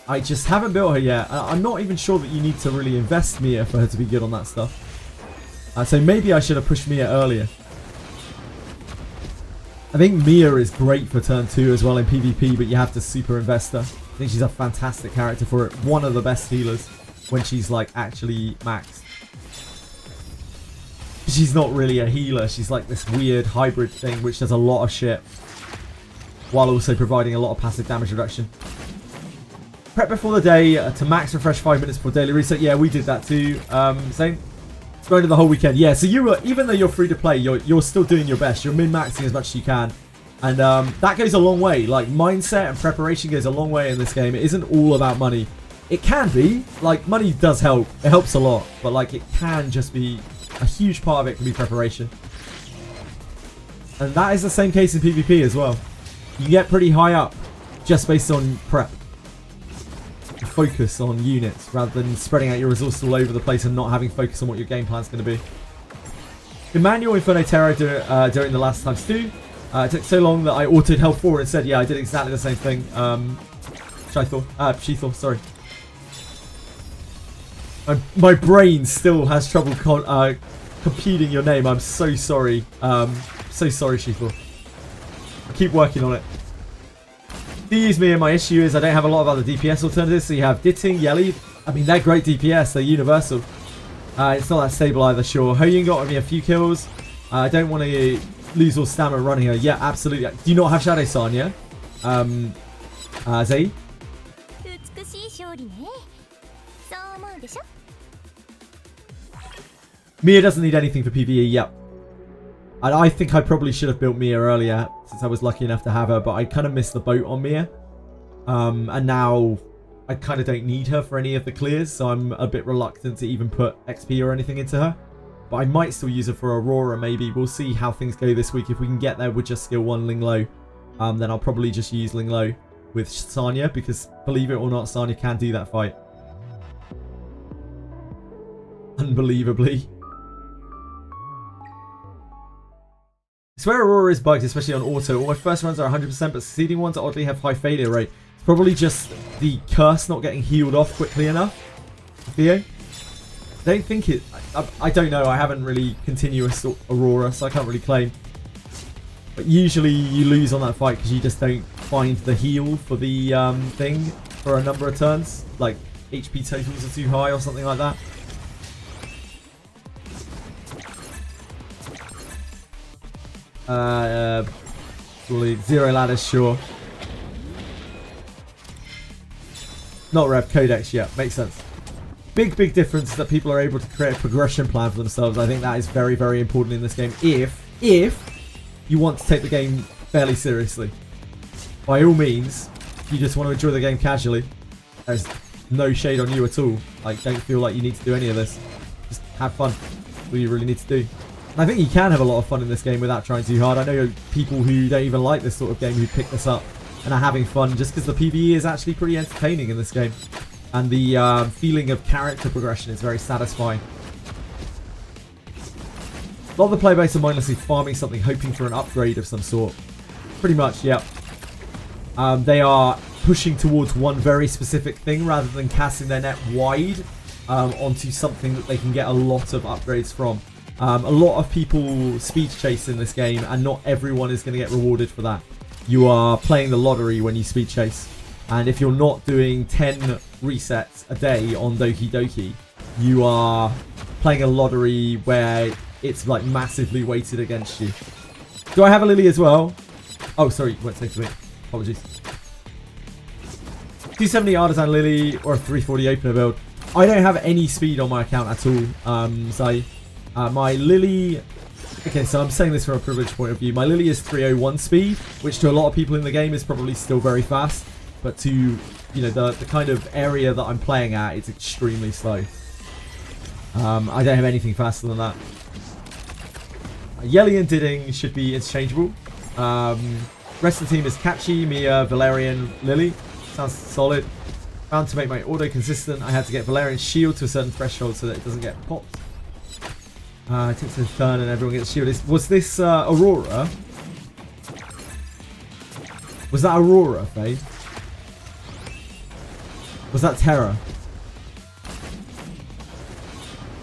I just haven't built her yet. I'm not even sure that you need to really invest Mia for her to be good on that stuff. So maybe I should have pushed Mia earlier. I think Mia is great for turn 2 as well in PvP, but you have to super invest her. I think she's a fantastic character for it. One of the best healers when she's like actually maxed. She's not really a healer. She's like this weird hybrid thing which does a lot of shit while also providing a lot of passive damage reduction. Prep before the day to max refresh 5 minutes before daily reset. Yeah, we did that too. Same. Going to the whole weekend. Yeah, so you were, even though you're free to play, you're still doing your best. You're min-maxing as much as you can. And that goes a long way. Like, mindset and preparation goes a long way in this game. It isn't all about money. It can be. Like, money does help. It helps a lot. But, like, it can just be... A huge part of it can be preparation. And that is the same case in PvP as well. You get pretty high up just based on prep. Focus on units rather than spreading out your resources all over the place and not having focus on what your game plan is going to be. Emmanuel Inferno Terror during the last times 2. It took so long that I autoed health 4 and said, yeah, I did exactly the same thing. Sheathor, sorry. My brain still has trouble computing your name. I'm so sorry. So sorry, Sheathor. I'll keep working on it. Excuse me, and my issue is I don't have a lot of other DPS alternatives. So you have Ditting, Yelly. I mean, they're great DPS. They're universal. It's not that stable either, sure. Hoyun got me a few kills. I don't want to lose all stamina running her. Yeah, absolutely. Do you not have Shadow Sanya? Zay? Mia doesn't need anything for PvE. Yep. And I think I probably should have built Mia earlier, since I was lucky enough to have her, but I kind of missed the boat on Mia. And now I kind of don't need her for any of the clears, so I'm a bit reluctant to even put XP or anything into her. But I might still use her for Aurora, maybe. We'll see how things go this week. If we can get there with just skill 1 Ling Lo, then I'll probably just use Ling Lo with Sanya, because believe it or not, Sanya can do that fight. Unbelievably. I swear Aurora is bugged, especially on auto. All my first runs are 100%, but succeeding ones oddly have high failure rate. It's probably just the curse not getting healed off quickly enough. Theo? I don't think it... I don't know. I haven't really continuous Aurora, so I can't really claim. But usually you lose on that fight because you just don't find the heal for the thing for a number of turns. Like HP totals are too high or something like that. Zero ladders, sure. Not Rev, Codex, yeah, makes sense. Big difference that people are able to create a progression plan for themselves. I think that is very, very important in this game. If you want to take the game fairly seriously. By all means, if you just want to enjoy the game casually, there's no shade on you at all. Like, don't feel like you need to do any of this. Just have fun. That's all you really need to do. I think you can have a lot of fun in this game without trying too hard. I know people who don't even like this sort of game who pick this up and are having fun just because the PvE is actually pretty entertaining in this game. And the feeling of character progression is very satisfying. A lot of the player base are mindlessly farming something, hoping for an upgrade of some sort. Pretty much, yeah. They are pushing towards one very specific thing rather than casting their net wide onto something that they can get a lot of upgrades from. A lot of people speed chase in this game, and not everyone is going to get rewarded for that. You are playing the lottery when you speed chase, and if you're not doing 10 resets a day on Doki Doki, you are playing a lottery where it's like massively weighted against you. Do I have a Lily as well? Oh, sorry, won't say to me. Apologies. 270 Artisan Lily or a 340 opener build. I don't have any speed on my account at all, Zai. My Lily... Okay, so I'm saying this from a privileged point of view. My Lily is 301 speed, which to a lot of people in the game is probably still very fast. But to, you know, the kind of area that I'm playing at, it's extremely slow. I don't have anything faster than that. Yelly and Didding should be interchangeable. Rest of the team is Catchy, Mia, Valerian, Lily. Sounds solid. Bound to make my auto consistent. I had to get Valerian's shield to a certain threshold so that it doesn't get popped. It takes a turn and everyone gets shielded. Was this Aurora? Was that Aurora, Faye? Was that Terra?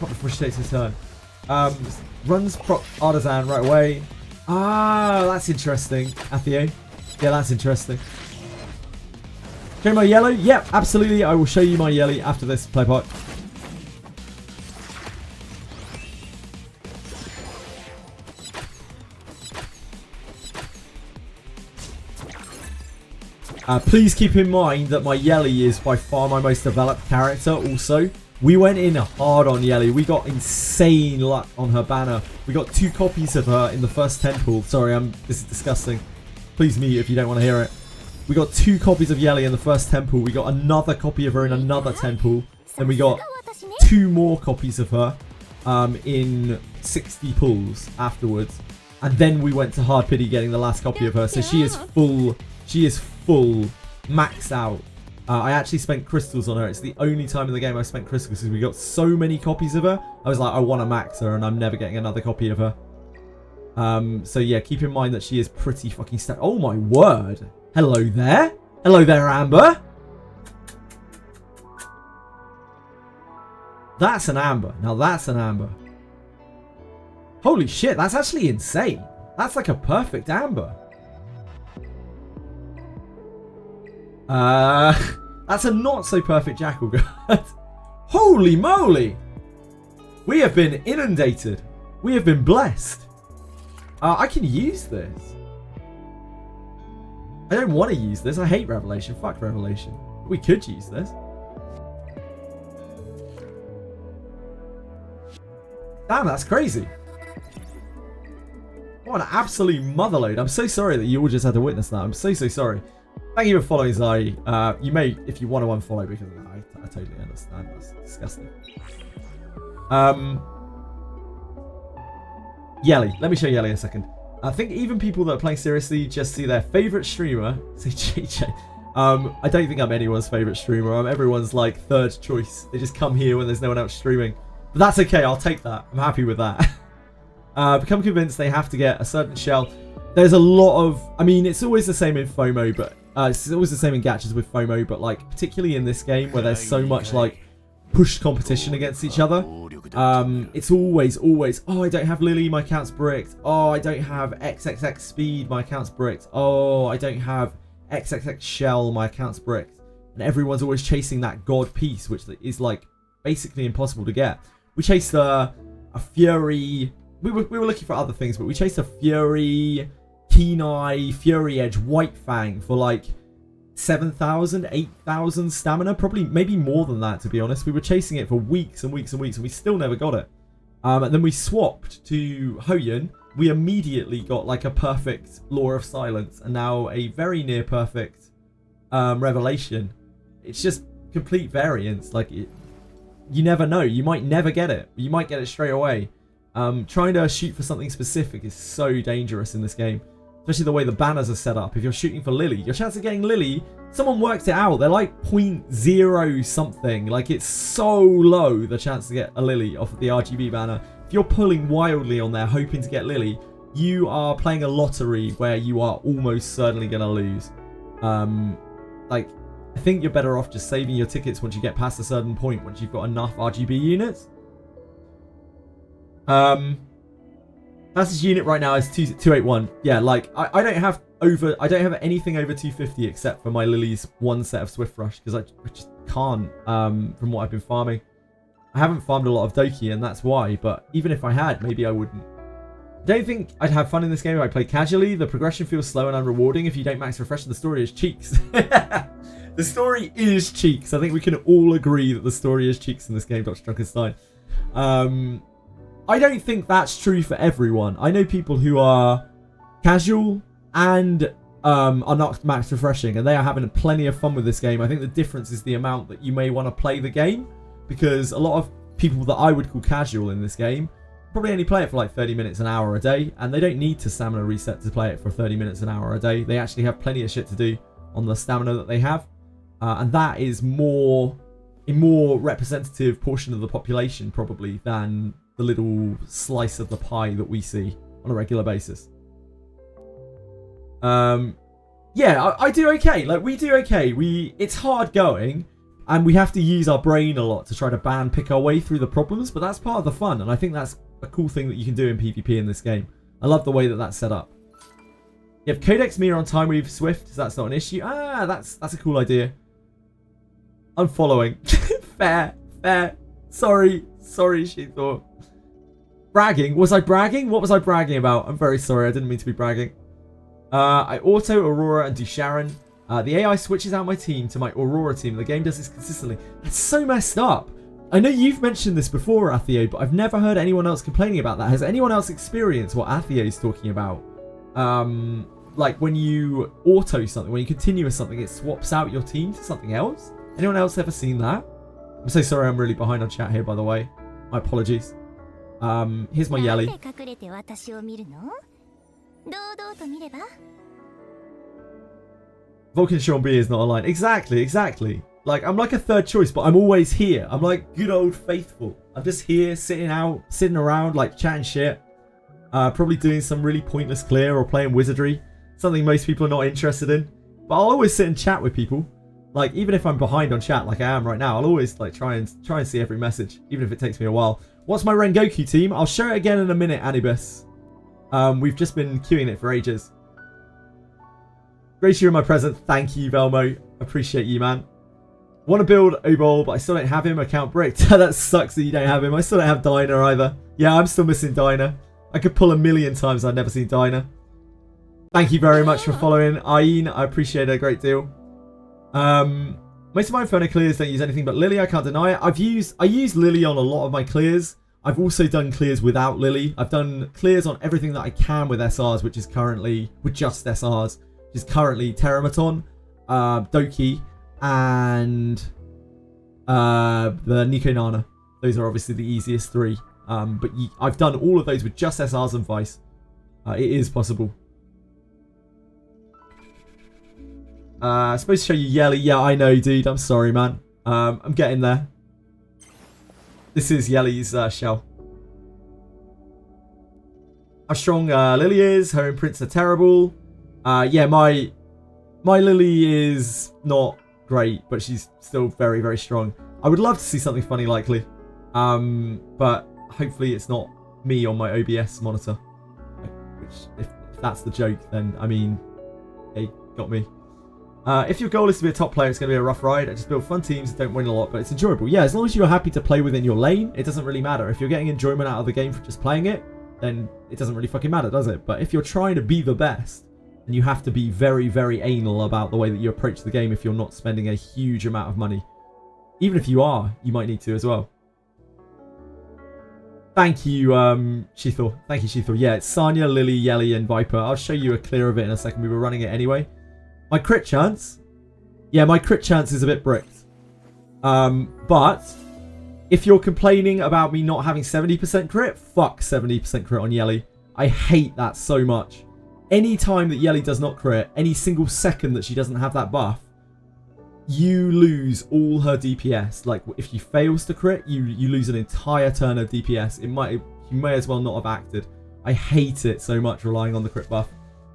Not before she takes his turn. Runs prop Artisan right away. Ah, that's interesting, Atheo. Yeah, that's interesting. Show my yellow? Yep, absolutely. I will show you my yellow after this play part. Please keep in mind that my Yelly is by far my most developed character also. We went in hard on Yelly. We got insane luck on her banner. We got 2 copies of her in the first temple. Sorry, this is disgusting. Please mute if you don't want to hear it. We got 2 copies of Yelly in the first temple. We got another copy of her in another temple. Then we got 2 more copies of her in 60 pulls afterwards. And then we went to hard pity getting the last copy of her. So she is full. She is full, maxed out. I actually spent crystals on her. It's the only time in the game I spent crystals because we got so many copies of her. I was like, I want to max her and I'm never getting another copy of her. So yeah, keep in mind that she is pretty fucking stacked. Oh my word. Hello there. Hello there, Amber. That's an Amber. Now that's an Amber. Holy shit, that's actually insane. That's like a perfect Amber. That's a not so perfect Jackal guard. Holy moly! We have been inundated. We have been blessed. I can use this. I don't want to use this. I hate Revelation. Fuck Revelation. We could use this. Damn, that's crazy. What an absolute motherload. I'm so sorry that you all just had to witness that. I'm so sorry. Thank you for following, Zai. You may, if you want to unfollow, because I totally understand. That's disgusting. Yelly. Let me show Yelly a second. I think even people that are playing seriously just see their favourite streamer. Say JJ. I don't think I'm anyone's favourite streamer. I'm everyone's like 3rd choice. They just come here when there's no one else streaming. But that's okay. I'll take that. I'm happy with that. Become convinced they have to get a certain shell. There's a lot of... I mean, it's always the same in FOMO, but... it's always the same in gachas with FOMO, but like particularly in this game where there's so much like pushed competition against each other, it's always, oh, I don't have Lily, my account's bricked. Oh, I don't have XXX speed, my account's bricked. Oh, I don't have XXX shell, my account's bricked. And everyone's always chasing that god piece, which is like basically impossible to get. We chased a Fury. We were looking for other things, but we chased a Fury, Keen Eye, Fury Edge, White Fang for like 7,000, 8,000 stamina. Probably, maybe more than that, to be honest. We were chasing it for weeks and weeks and weeks, and we still never got it. And then we swapped to Hoyun. We immediately got like a perfect Law of Silence, and now a very near perfect Revelation. It's just complete variance. Like, you never know. You might never get it. You might get it straight away. Trying to shoot for something specific is so dangerous in this game. Especially the way the banners are set up. If you're shooting for Lily, your chance of getting Lily, someone worked it out. They're like 0.0 something. Like, it's so low, the chance to get a Lily off of the RGB banner. If you're pulling wildly on there, hoping to get Lily, you are playing a lottery where you are almost certainly going to lose. Like, I think you're better off just saving your tickets once you get past a certain point, once you've got enough RGB units. Fastest unit right now is 281. Yeah, like I don't have anything over 250 except for my Lily's one set of Swift Rush, because I just can't from what I've been farming. I haven't farmed a lot of Doki, and that's why, but even if I had, maybe I wouldn't. I don't think I'd have fun in this game if I played casually. The progression feels slow and unrewarding if you don't max refresh, and the story is cheeks. The story is cheeks. I think we can all agree that the story is cheeks in this game, Dr. Drunkenstein. I don't think that's true for everyone. I know people who are casual and are not max refreshing, and they are having plenty of fun with this game. I think the difference is the amount that you may want to play the game, because a lot of people that I would call casual in this game probably only play it for like 30 minutes, an hour a day, and they don't need to stamina reset to play it for 30 minutes, an hour a day. They actually have plenty of shit to do on the stamina that they have, and that is a more representative portion of the population probably than the little slice of the pie that we see on a regular basis. Yeah, I do okay. Like, we do okay. It's hard going, and we have to use our brain a lot to try to pick our way through the problems, but that's part of the fun, and I think that's a cool thing that you can do in PvP in this game. I love the way that that's set up. You have Codex Mirror on Time Weave Swift, so that's not an issue. Ah, that's a cool idea. Unfollowing. Fair. Sorry, she thought. Bragging. Was I bragging? What was I bragging about? I'm very sorry. I didn't mean to be bragging. I auto Aurora and do Sharon. The AI switches out my team to my Aurora team. The game does this consistently. That's so messed up. I know you've mentioned this before, Atheo, but I've never heard anyone else complaining about that. Has anyone else experienced what Atheo is talking about? Like when you auto something, when you continue with something, it swaps out your team to something else? Anyone else ever seen that? I'm so sorry, I'm really behind on chat here, by the way. My apologies. Here's my Yelly. Vulcan Sean B is not online. Exactly. Like, I'm like a third choice, but I'm always here. I'm like good old faithful. I'm just here, sitting around, like chatting shit. Probably doing some really pointless clear or playing Wizardry. Something most people are not interested in. But I'll always sit and chat with people. Like, even if I'm behind on chat like I am right now, I'll always like try and see every message, even if it takes me a while. What's my Rengoku team? I'll show it again in a minute, Anubis. We've just been queuing it for ages. Grace, you're in my present. Thank you, Velmo. Appreciate you, man. Want to build Obol, but I still don't have him. Account bricked. That sucks that you don't have him. I still don't have Dinah either. Yeah, I'm still missing Dinah. I could pull a million times I've never seen Dinah. Thank you very much for following, Ayin. I appreciate it a great deal. Most of my Inferno clears don't use anything but Lily. I can't deny it. I use Lily on a lot of my clears. I've also done clears without Lily. I've done clears on everything that I can with SRs, which is currently with just SRs, which is currently Teramaton, Doki, and the Nico Nana. Those are obviously the easiest three. But I've done all of those with just SRs and Vice. It is possible. Supposed to show you Yelly. Yeah, I know, dude. I'm sorry, man. I'm getting there. This is Yelly's shell. How strong Lily is. Her imprints are terrible. Yeah, my Lily is not great, but she's still very, very strong. I would love to see something funny, likely. But hopefully it's not me on my OBS monitor. Which, if that's the joke, then, I mean, hey, got me. If your goal is to be a top player, it's going to be a rough ride. I just build fun teams that don't win a lot, but it's enjoyable. Yeah, as long as you're happy to play within your lane, it doesn't really matter. If you're getting enjoyment out of the game for just playing it, then it doesn't really fucking matter, does it? But if you're trying to be the best, then you have to be very, very anal about the way that you approach the game if you're not spending a huge amount of money. Even if you are, you might need to as well. Thank you, Shithor. Thank you, Shithor. Yeah, it's Sanya, Lily, Yelly, and Viper. I'll show you a clear of it in a second. We were running it anyway. My crit chance? Yeah, my crit chance is a bit bricked. But if you're complaining about me not having 70% crit, fuck 70% crit on Yelly. I hate that so much. Any time that Yelly does not crit, any single second that she doesn't have that buff, you lose all her DPS. Like, if she fails to crit, you lose an entire turn of DPS. You may as well not have acted. I hate it so much, relying on the crit buff.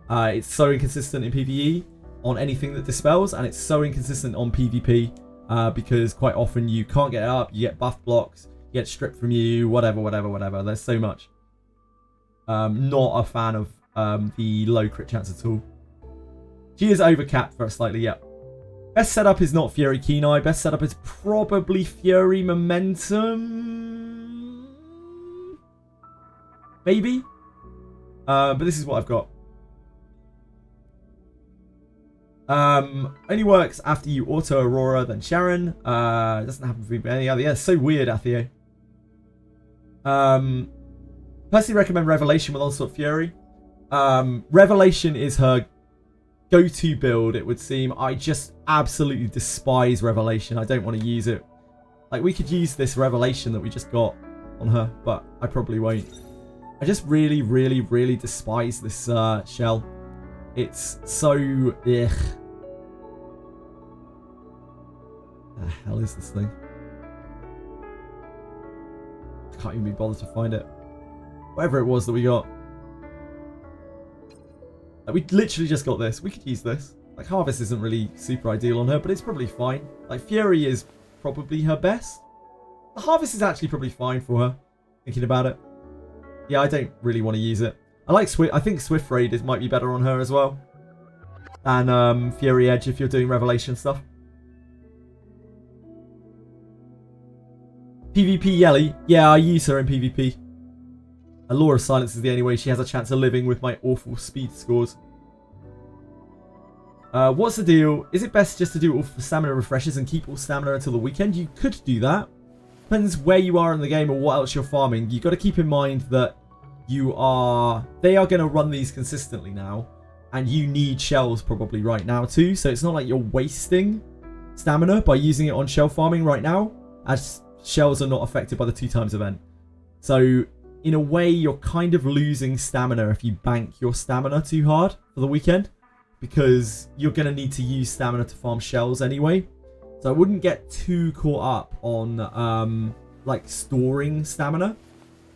It's so inconsistent in PvE on anything that dispels, and it's so inconsistent on PvP because quite often you can't get it up, you get buff blocks, you get stripped from you, whatever. There's so much. Not a fan of the low crit chance at all. She is overcapped for slightly, yep. Best setup is not Fury Kenai. Best setup is probably Fury Momentum. Maybe. But this is what I've got. Only works after you auto Aurora, then Sharon. It doesn't happen for any other. Yeah, it's so weird, Atheo. Personally recommend Revelation with Onslaught Fury. Revelation is her go-to build, it would seem. I just absolutely despise Revelation. I don't want to use it. Like, we could use this Revelation that we just got on her, but I probably won't. I just really, really, really despise this shell. It's so... ugh. The hell is this thing? I can't even be bothered to find it. Whatever it was that we got. Like, we literally just got this. We could use this. Like, Harvest isn't really super ideal on her, but it's probably fine. Like, Fury is probably her best. The Harvest is actually probably fine for her, thinking about it. Yeah, I don't really want to use it. I like Swift. I think Swift Raid might be better on her as well. And Fury Edge if you're doing Revelation stuff. PvP Yelly. Yeah, I use her in PvP. A Law of Silence is the only way she has a chance of living with my awful speed scores. What's the deal? Is it best just to do all stamina refreshes and keep all stamina until the weekend? You could do that. Depends where you are in the game or what else you're farming. You've got to keep in mind that they are going to run these consistently now. And you need shells probably right now too. So it's not like you're wasting stamina by using it on shell farming right now, as shells are not affected by the 2x event. So in a way, you're kind of losing stamina if you bank your stamina too hard for the weekend, because you're going to need to use stamina to farm shells anyway. So I wouldn't get too caught up on like storing stamina.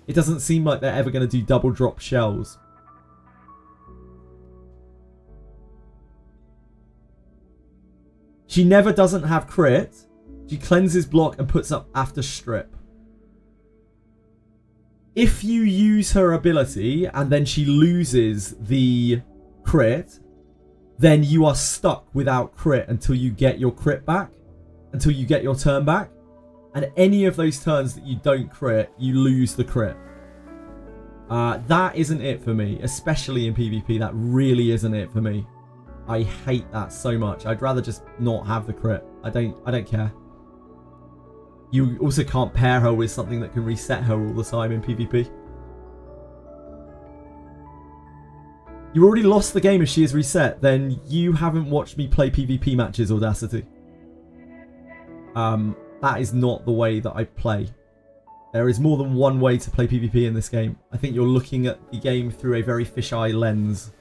It doesn't seem like they're ever going to do double drop shells. She never doesn't have crit. She cleanses block and puts up after strip. If you use her ability and then she loses the crit, then you are stuck without crit until you get your crit back. Until you get your turn back. And any of those turns that you don't crit, you lose the crit. That isn't it for me, especially in PvP. That really isn't it for me. I hate that so much. I'd rather just not have the crit. I don't care. You also can't pair her with something that can reset her all the time in PvP. You already lost the game if she is reset, then you haven't watched me play PvP matches, Audacity. That is not the way that I play. There is more than one way to play PvP in this game. I think you're looking at the game through a very fisheye lens.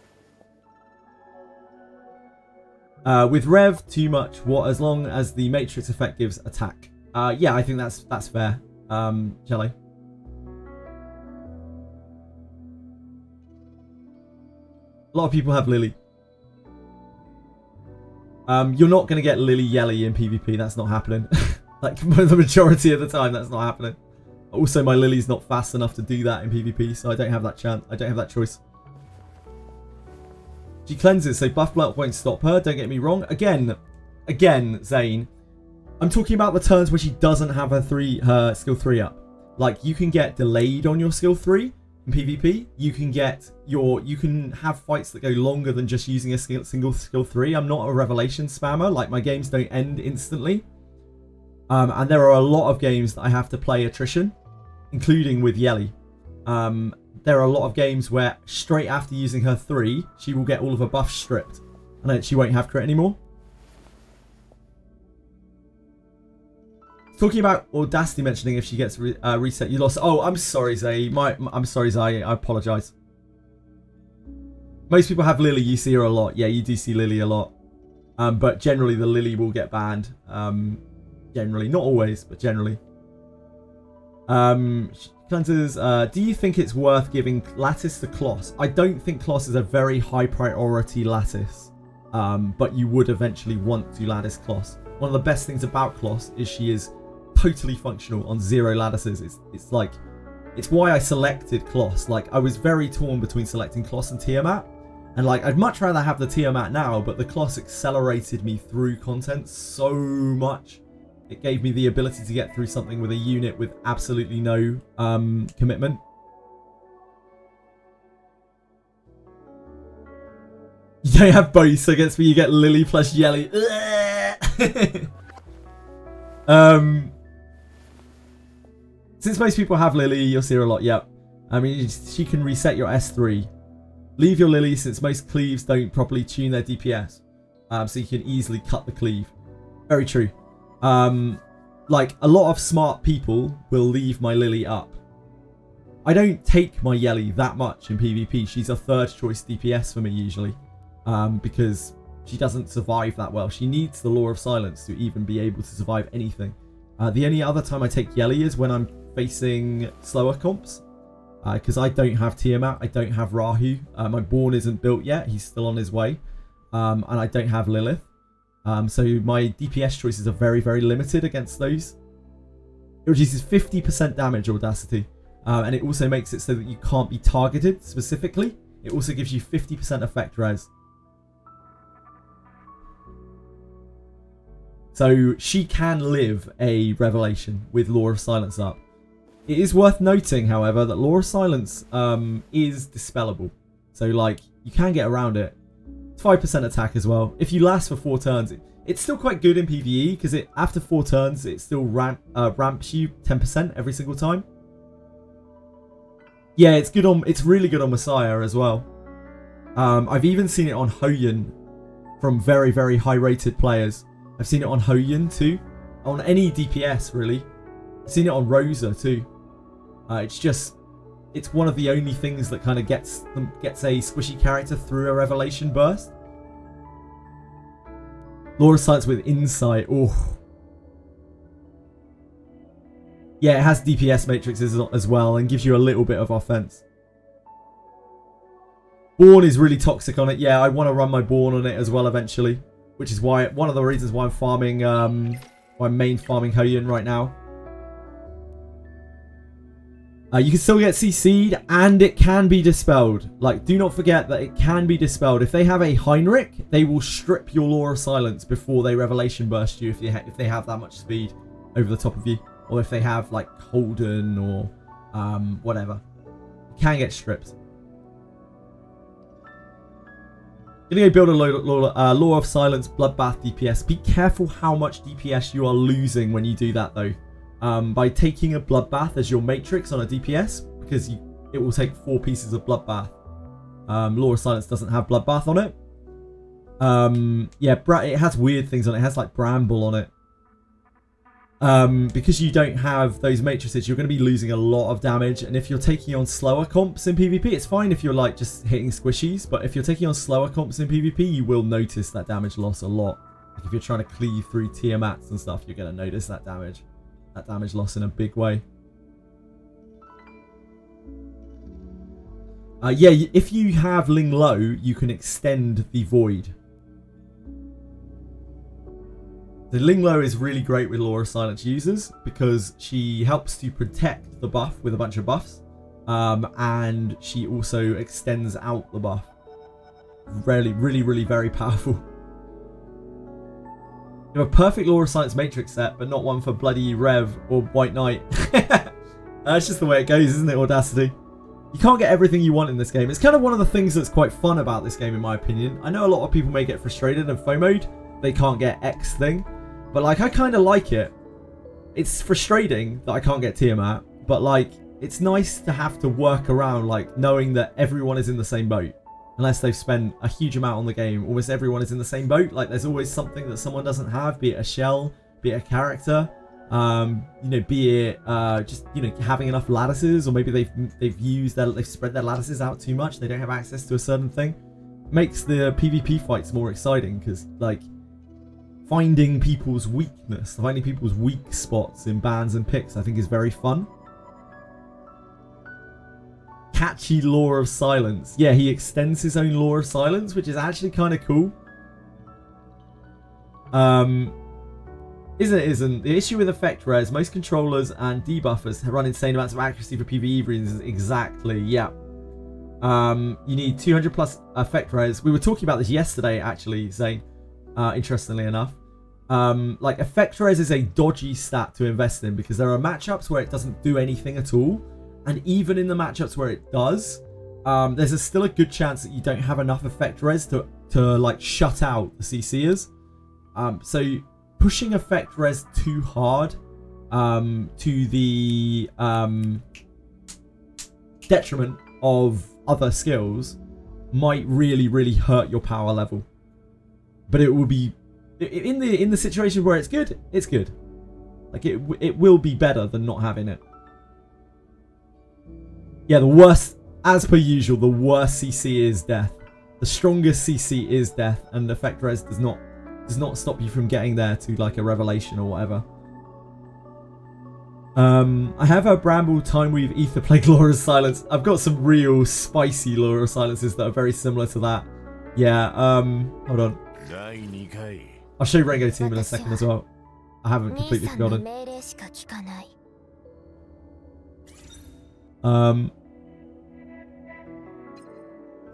With Rev, too much. What, as long as the Matrix effect gives attack? Yeah, I think that's fair. Jelly. A lot of people have Lily. You're not going to get Lily Yelly in PvP. That's not happening. Like, the majority of the time, that's not happening. Also, my Lily's not fast enough to do that in PvP, so I don't have that chance. I don't have that choice. She cleanses, so buff block won't stop her. Don't get me wrong. Again, Zane, I'm talking about the turns where she doesn't have her skill 3 up. Like, you can get delayed on your skill 3 in PvP. You can have fights that go longer than just using a single skill 3. I'm not a revelation spammer. Like, my games don't end instantly. And there are a lot of games that I have to play attrition, including with Yelly. There are a lot of games where straight after using her 3, she will get all of her buffs stripped, and then she won't have crit anymore. Talking about Audacity mentioning if she gets reset, you lost. Oh, I'm sorry, Zay. I'm sorry, Zay. I apologise. Most people have Lily. You see her a lot. Yeah, you do see Lily a lot. But generally, the Lily will get banned. Generally, not always, but generally. Cleanses, do you think it's worth giving Lattice to Kloss? I don't think Kloss is a very high priority Lattice, but you would eventually want to Lattice Kloss. One of the best things about Kloss is she is totally functional on 0 lattices. It's why I selected Kloss. Like, I was very torn between selecting Kloss and Tiamat, and like, I'd much rather have the Tiamat now, but the Kloss accelerated me through content so much. It gave me the ability to get through something with a unit with absolutely no commitment. You don't have both, so against me you get Lily plus Yelly. Since most people have Lily, you'll see her a lot. Yep. I mean, she can reset your S3. Leave your Lily since most cleaves don't properly tune their DPS. So you can easily cut the cleave. Very true. Like, a lot of smart people will leave my Lily up. I don't take my Yelly that much in PvP. She's a third choice DPS for me usually, because she doesn't survive that well. She needs the Law of Silence to even be able to survive anything. The only other time I take Yelly is when I'm facing slower comps, because I don't have Tiamat, I don't have Rahu, my Born isn't built yet, he's still on his way, and I don't have Lilith. So my DPS choices are very, very limited against those. It reduces 50% damage, Audacity. And it also makes it so that you can't be targeted specifically. It also gives you 50% effect res. So she can live a revelation with Law of Silence up. It is worth noting, however, that Law of Silence is dispellable. So, like, you can get around it. It's 5% attack as well. If you last for 4 turns, it's still quite good in PvE, because after 4 turns, it still ramps you 10% every single time. Yeah, it's really good on Messiah as well. I've even seen it on Hoyin from very, very high-rated players. I've seen it on Hoyin too. On any DPS, really. I've seen it on Rosa too. It's one of the only things that kind of gets a squishy character through a revelation burst. Law of Silence with Insight. Oh. Yeah, it has DPS matrices as well and gives you a little bit of offense. Born is really toxic on it. Yeah, I want to run my Born on it as well eventually. Which is why one of the reasons why I'm farming, why I'm main farming Hoyin right now. You can still get CC'd and it can be dispelled. Like, do not forget that it can be dispelled. If they have a Heinrich, they will strip your Law of Silence before they Revelation Burst you if they have that much speed over the top of you. Or if they have, like, Holden or whatever. You can get stripped. Gonna go build a Law of Silence Bloodbath DPS. Be careful how much DPS you are losing when you do that, though. By taking a Bloodbath as your matrix on a DPS, because it will take 4 pieces of Bloodbath. Law of Silence doesn't have Bloodbath on it. Yeah, it has weird things on it. It has like Bramble on it. Because you don't have those matrices, you're going to be losing a lot of damage. And if you're taking on slower comps in PvP, it's fine if you're like just hitting squishies. But if you're taking on slower comps in PvP, you will notice that damage loss a lot. Like if you're trying to cleave through Tiamats and stuff, you're going to notice that damage loss in a big way. Yeah, if you have Ling Low, you can extend the Void. The Ling Low is really great with Law of Silence users because she helps to protect the buff with a bunch of buffs. And she also extends out the buff. Really very powerful. You have a perfect Law of Silence Matrix set, but not one for bloody Rev or White Knight. That's just the way it goes, isn't it, Audacity? You can't get everything you want in this game. It's kind of one of the things that's quite fun about this game, in my opinion. I know a lot of people may get frustrated and FOMO'd. They can't get X thing. But, like, I kind of like it. It's frustrating that I can't get Tiamat. But, like, it's nice to have to work around, like, knowing that everyone is in the same boat. Unless they've spent a huge amount on the game. Almost everyone is in the same boat. Like, there's always something that someone doesn't have. Be it a shell. Be it a character. You know, be it just, you know, having enough lattices. Or maybe they've spread their lattices out too much. They don't have access to a certain thing. Makes the PvP fights more exciting. Because, like, finding people's weakness. Finding people's weak spots in bans and picks, I think, is very fun. Catchy Law of Silence. Yeah, he extends his own Law of Silence, which is actually kind of cool. Isn't. The issue with effect res, most controllers and debuffers run insane amounts of accuracy for PvE reasons. Exactly, yeah. You need 200 plus effect res. We were talking about this yesterday, actually, Zane. Interestingly enough. Like, effect res is a dodgy stat to invest in because there are matchups where it doesn't do anything at all. And even in the matchups where it does, there's still a good chance that you don't have enough effect res to like shut out the CCers. So pushing effect res too hard to the detriment of other skills might really hurt your power level. But it will be in the situation where it's good. It's good. Like it will be better than not having it. Yeah, the worst, as per usual, the worst CC is death. The strongest CC is death, and effect res does not stop you from getting there to like a revelation or whatever. I have a Bramble Time Weave Ether Plague Law of Silence. I've got some real spicy Law of Silences that are very similar to that. Yeah, hold on. I'll show you Rengo Team in a second as well. I haven't completely forgotten. Look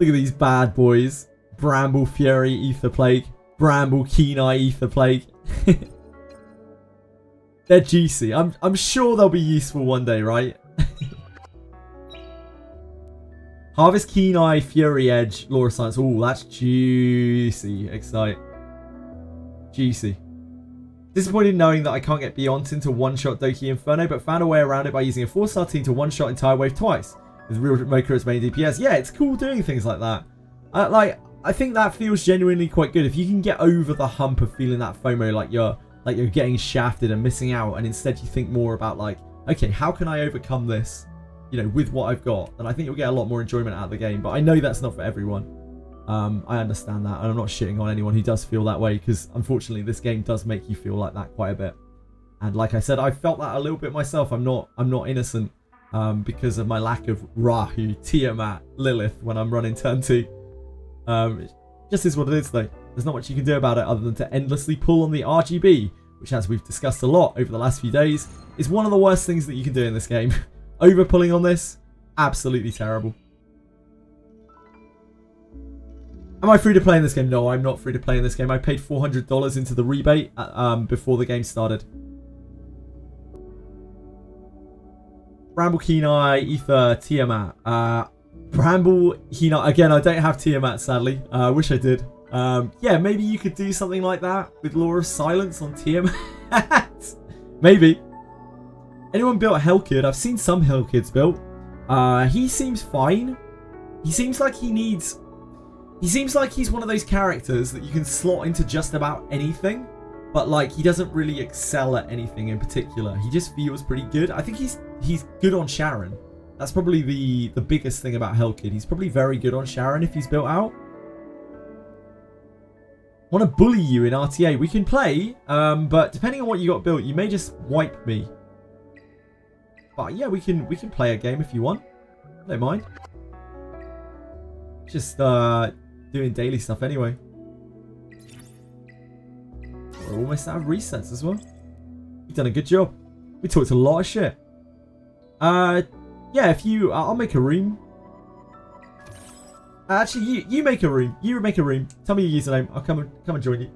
at these bad boys. Bramble Fury Ether Plague. Bramble Keen Eye Ether Plague. They're juicy. I'm sure they'll be useful one day, right? Harvest Keen Eye, Fury Edge, Law of Science. Oh, that's juicy. Excite. Juicy. Disappointed knowing that I can't get Beyond into one-shot Doki Inferno, but found a way around it by using a 4-star team to one-shot entire wave twice. With Real Maker as main DPS. Yeah, it's cool doing things like that. I think that feels genuinely quite good. If you can get over the hump of feeling that FOMO like you're getting shafted and missing out, and instead you think more about like, okay, how can I overcome this, you know, with what I've got, then I think you'll get a lot more enjoyment out of the game. But I know that's not for everyone. I understand that, and I'm not shitting on anyone who does feel that way, because unfortunately this game does make you feel like that quite a bit. And like I said, I felt that a little bit myself. I'm not innocent, because of my lack of Rahu, Tiamat, Lilith when I'm running turn 2. It just is what it is though. There's not much you can do about it other than to endlessly pull on the RGB, which, as we've discussed a lot over the last few days, is one of the worst things that you can do in this game. Over pulling on this, absolutely terrible. Am I free to play in this game? No, I'm not free to play in this game. I paid $400 into the rebate before the game started. Bramble Keen Eye, Ether, Tiamat. Bramble Keen Eye. Again, I don't have Tiamat, sadly. I wish I did. Yeah, maybe you could do something like that with Law of Silence on Tiamat. Maybe. Anyone built Hellkid? I've seen some Hellkids built. He seems fine. He seems like he's one of those characters that you can slot into just about anything, but like he doesn't really excel at anything in particular. He just feels pretty good. I think he's good on Sharon. That's probably the biggest thing about Hellkid. He's probably very good on Sharon if he's built out. Want to bully you in RTA? We can play, but depending on what you got built, you may just wipe me. But yeah, we can play a game if you want. I don't mind. Just doing daily stuff anyway. We're almost out of resets as well. You've done a good job. We talked a lot of shit. Yeah, if you, I'll make a room. Actually, you make a room. You make a room. Tell me your username. I'll come and join you.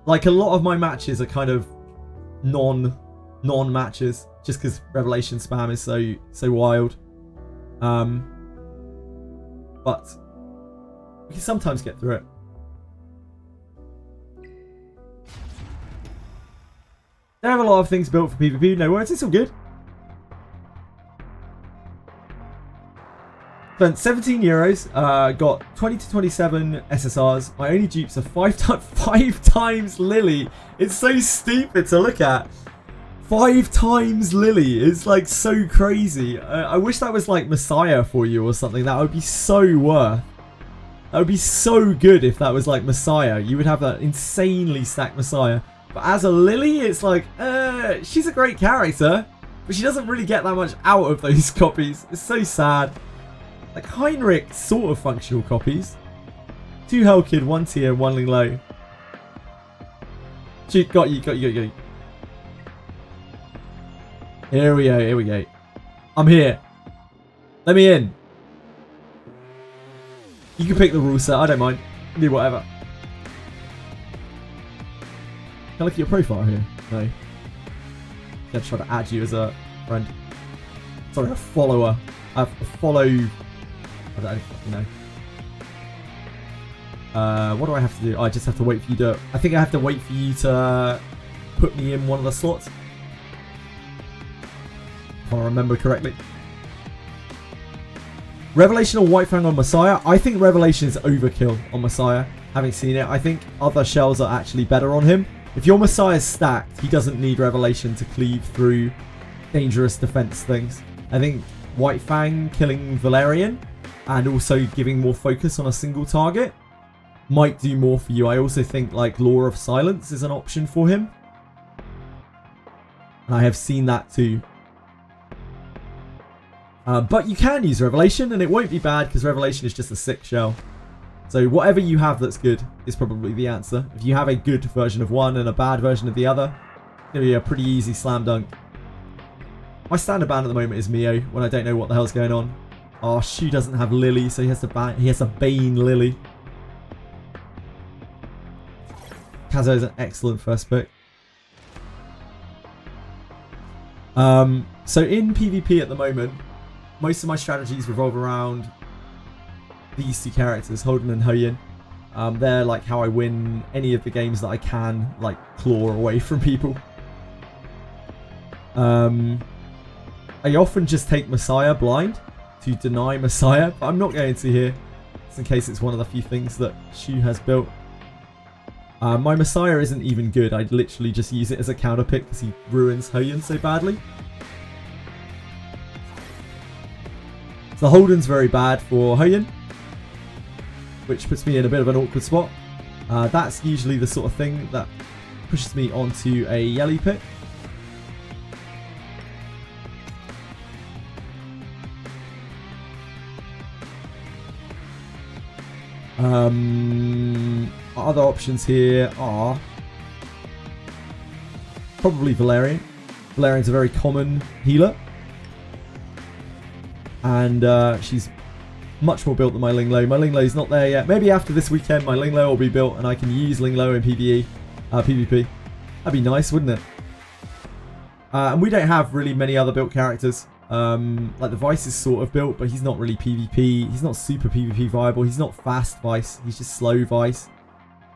Like a lot of my matches are kind of non matches, just because Revelation spam is so wild. But we can sometimes get through it. They have a lot of things built for PvP. No worries, it's all good. Spent €17. Got 20 to 27 SSRs. My only dupes are five times Lily. It's so stupid to look at. 5 times Lily is like so crazy. I wish that was like Messiah for you or something. That would be so worth. That would be so good if that was like Messiah. You would have that insanely stacked Messiah. But as a Lily, it's like, she's a great character, but she doesn't really get that much out of those copies. It's so sad. Like Heinrich, sort of functional copies. 2 Hellkid, 1 tier, 1 Ling Low. Shoot, got you. Here we go. I'm here. Let me in. You can pick the rule set, I don't mind. Do whatever. Can I look at your profile here? No. I'm gonna try to add you as a friend. Sorry, a follower. I follow. I don't fucking know. What do I have to do? I just have to wait for you to. I think I have to wait for you to put me in one of the slots. If I remember correctly. Revelation or White Fang on Messiah? I think Revelation is overkill on Messiah. Having seen it, I think other shells are actually better on him. If your Messiah is stacked, he doesn't need Revelation to cleave through dangerous defense things. I think White Fang killing Valerian and also giving more focus on a single target might do more for you. I also think like Law of Silence is an option for him. And I have seen that too. But you can use Revelation and it won't be bad because Revelation is just a sick shell. So whatever you have that's good is probably the answer. If you have a good version of one and a bad version of the other, it's going to be a pretty easy slam dunk. My standard ban at the moment is Mio when I don't know what the hell's going on. Oh, Shu doesn't have Lily, so he has to Bane Lily. Kazo is an excellent first pick. So in PvP at the moment, most of my strategies revolve around these two characters, Holden and Hoyin. They're like how I win any of the games that I can, like, claw away from people. I often just take Messiah blind to deny Messiah, but I'm not going to here, just in case it's one of the few things that Shu has built. My Messiah isn't even good. I'd literally just use it as a counter pick because he ruins Hoyin so badly. So Holden's very bad for Hoyin, which puts me in a bit of an awkward spot. That's usually the sort of thing that pushes me onto a Yelly pick. Other options here are probably Valerian. Valerian's a very common healer, and she's much more built than my Linglo. My Linglow's not there yet. Maybe after this weekend my Linglo will be built and I can use Linglo in PvP. That'd be nice, wouldn't it? And we don't have really many other built characters. Like the Vice is sort of built, but he's not really PvP. He's not super PvP viable. He's not fast Vice. He's just slow Vice.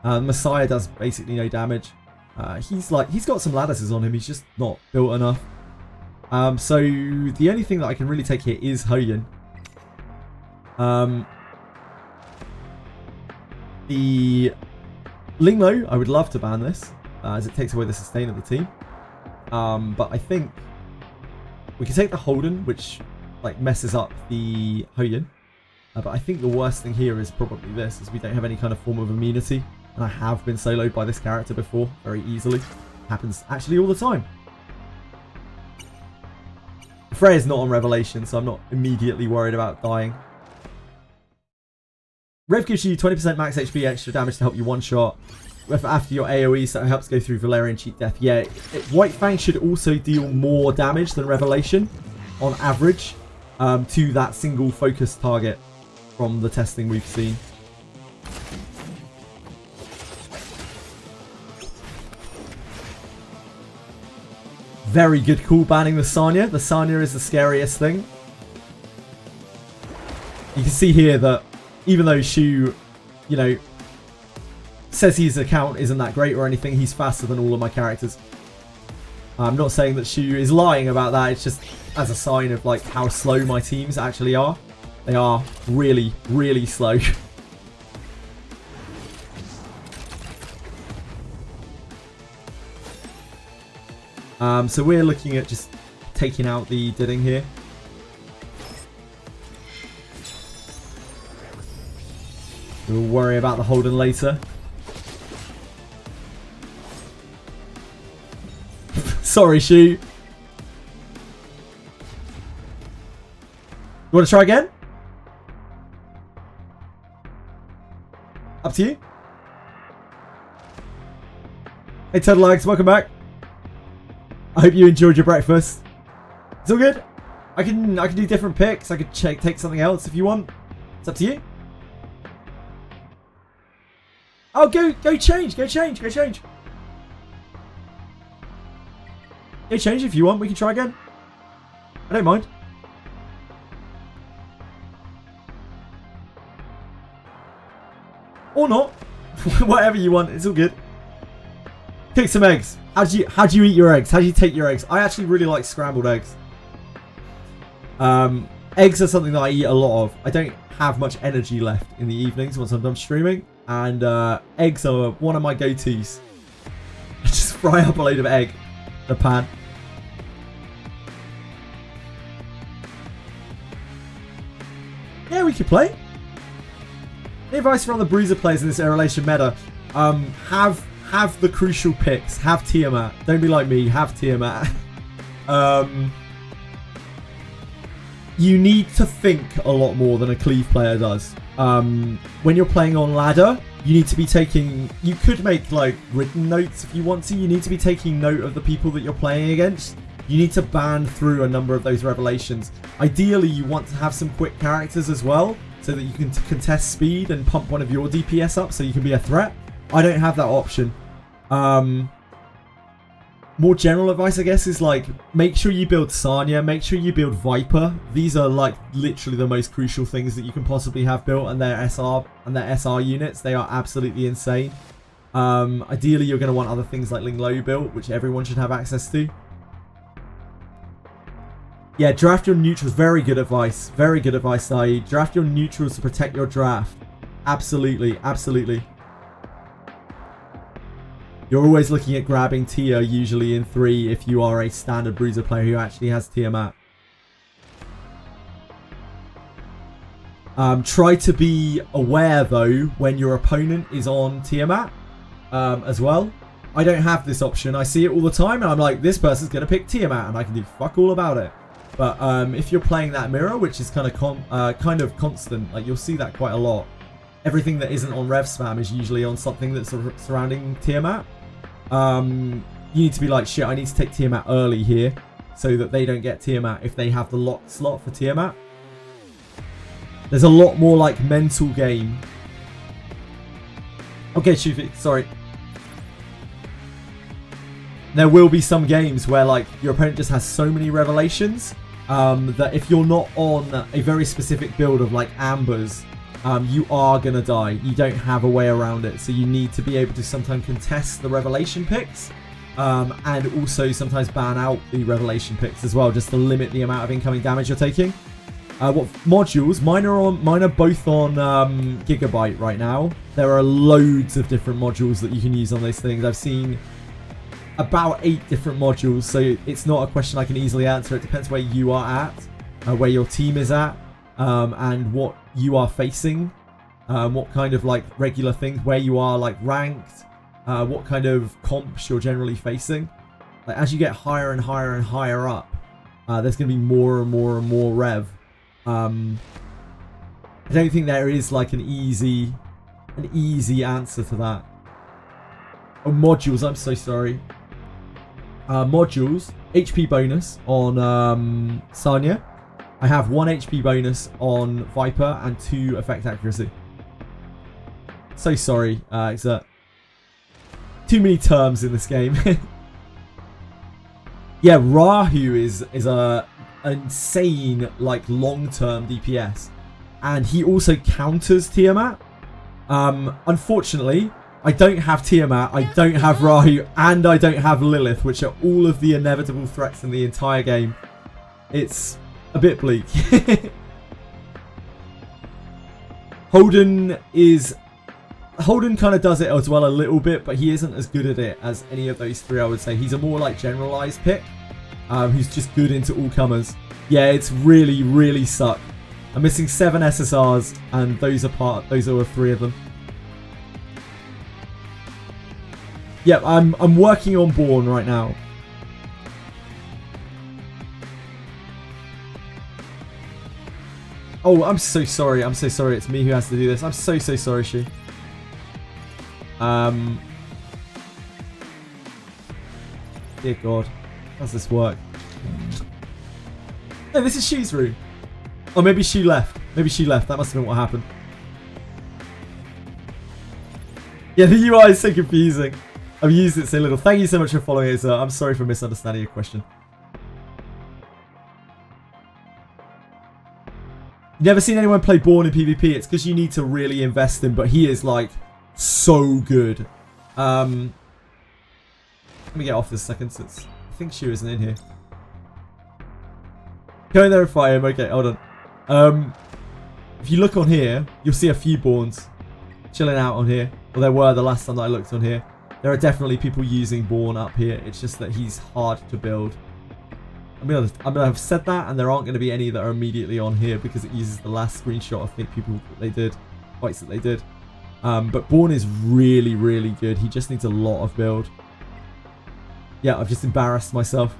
Messiah does basically no damage. He's got some lattices on him. He's just not built enough. So the only thing that I can really take here is Hoyin. The Linglo, I would love to ban this, as it takes away the sustain of the team. But I think we can take the Holden, which like messes up the Hoyin. But I think the worst thing here is probably this, is we don't have any kind of form of immunity. And I have been soloed by this character before, very easily. Happens actually all the time. Freya's not on Revelation, so I'm not immediately worried about dying. Rev gives you 20% max HP extra damage to help you one-shot after your AoE, so it helps go through Valerian cheat death. Yeah, White Fang should also deal more damage than Revelation, on average, to that single focus target from the testing we've seen. Very good call banning the Sanya. The Sanya is the scariest thing. You can see here that even though Shu, you know, says his account isn't that great or anything, he's faster than all of my characters. I'm not saying that Shu is lying about that. It's just as a sign of like how slow my teams actually are. They are really, really slow. So we're looking at just taking out the Didding here. We'll worry about the Holden later. Sorry, Shu. You want to try again? Up to you. Hey, Turtle Legs, welcome back. I hope you enjoyed your breakfast. It's all good. I can do different picks. I could take something else if you want. It's up to you. Oh, go change. Go change if you want. We can try again. I don't mind. Or not. Whatever you want. It's all good. Cook some eggs. How do you eat your eggs? How do you take your eggs? I actually really like scrambled eggs. Eggs are something that I eat a lot of. I don't have much energy left in the evenings once I'm done streaming. And eggs are one of my go-tos. I just fry up a load of egg in a pan. Yeah, we could play. The advice from the Bruiser players in this Relation meta. Have the crucial picks. Have Tiamat. Don't be like me. Have Tiamat. You need to think a lot more than a Cleave player does. When you're playing on ladder, you need to be taking... You could make like written notes if you want to. You need to be taking note of the people that you're playing against. You need to ban through a number of those revelations. Ideally, you want to have some quick characters as well, so that you can contest speed and pump one of your DPS up so you can be a threat. I don't have that option. More general advice, I guess, is like, make sure you build Sanya, make sure you build Viper. These are like literally the most crucial things that you can possibly have built, and their SR units, they are absolutely insane. Ideally, you're going to want other things like Ling Lo built, which everyone should have access to. Yeah, draft your neutrals. Very good advice. Very good advice, Saeed. Draft your neutrals to protect your draft. Absolutely, absolutely. You're always looking at grabbing tier, usually in 3, if you are a standard bruiser player who actually has Tiamat. Try to be aware, though, when your opponent is on Tiamat as well. I don't have this option. I see it all the time, and I'm like, this person's going to pick Tiamat, and I can do fuck all about it. But if you're playing that mirror, which is kind of constant, like you'll see that quite a lot. Everything that isn't on rev spam is usually on something that's surrounding Tiamat. You need to be like, shit, I need to take Tiamat early here so that they don't get Tiamat if they have the locked slot for Tiamat. There's a lot more like mental game. Okay, Shufi, sorry. There will be some games where like your opponent just has so many revelations that if you're not on a very specific build of like ambers, you are going to die. You don't have a way around it. So you need to be able to sometimes contest the revelation picks and also sometimes ban out the revelation picks as well, just to limit the amount of incoming damage you're taking. What modules? Mine are both on Gigabyte right now. There are loads of different modules that you can use on those things. I've seen about 8 different modules, so it's not a question I can easily answer. It depends where you are at, where your team is at, and what you are facing, what kind of like regular things, where you are like ranked, what kind of comps you're generally facing. Like as you get higher and higher and higher up, there's going to be more and more and more rev. I don't think there is like an easy answer to that. Oh, modules, I'm so sorry. Modules, HP bonus on Sanya. I have 1 HP bonus on Viper and 2 effect accuracy. So sorry, Exert. Too many terms in this game. Yeah, Rahu is a insane like long-term DPS, and he also counters Tiamat. Unfortunately, I don't have Tiamat, I don't have Rahu, and I don't have Lilith, which are all of the inevitable threats in the entire game. It's a bit bleak. Holden kind of does it as well a little bit, but he isn't as good at it as any of those 3, I would say. He's a more like generalized pick, who's just good into all comers. Yeah, it's really, really suck. I'm missing 7 SSRs, and those are 3 of them. Yep, I'm working on Born right now. Oh, I'm so sorry. I'm so sorry. It's me who has to do this. I'm so sorry, Shu. Dear God. How does this work? No, this is Shu's room. Oh, maybe Shu left. Maybe she left. That must have been what happened. Yeah, the UI is so confusing. I've used it so little. Thank you so much for following it, sir. I'm sorry for misunderstanding your question. Never seen anyone play Born in PvP. It's because you need to really invest in, but he is like so good. Let me get off this second since I think Shu isn't in here. Go in there and fire him. Okay, hold on. If you look on here, you'll see a few Borns chilling out on here. Well, there were the last time that I looked on here. There are definitely people using Born up here. It's just that he's hard to build. I'm gonna have said that, and there aren't going to be any that are immediately on here because it uses the last screenshot of people that they did, fights that they did. But Born is really, really good. He just needs a lot of build. Yeah, I've just embarrassed myself.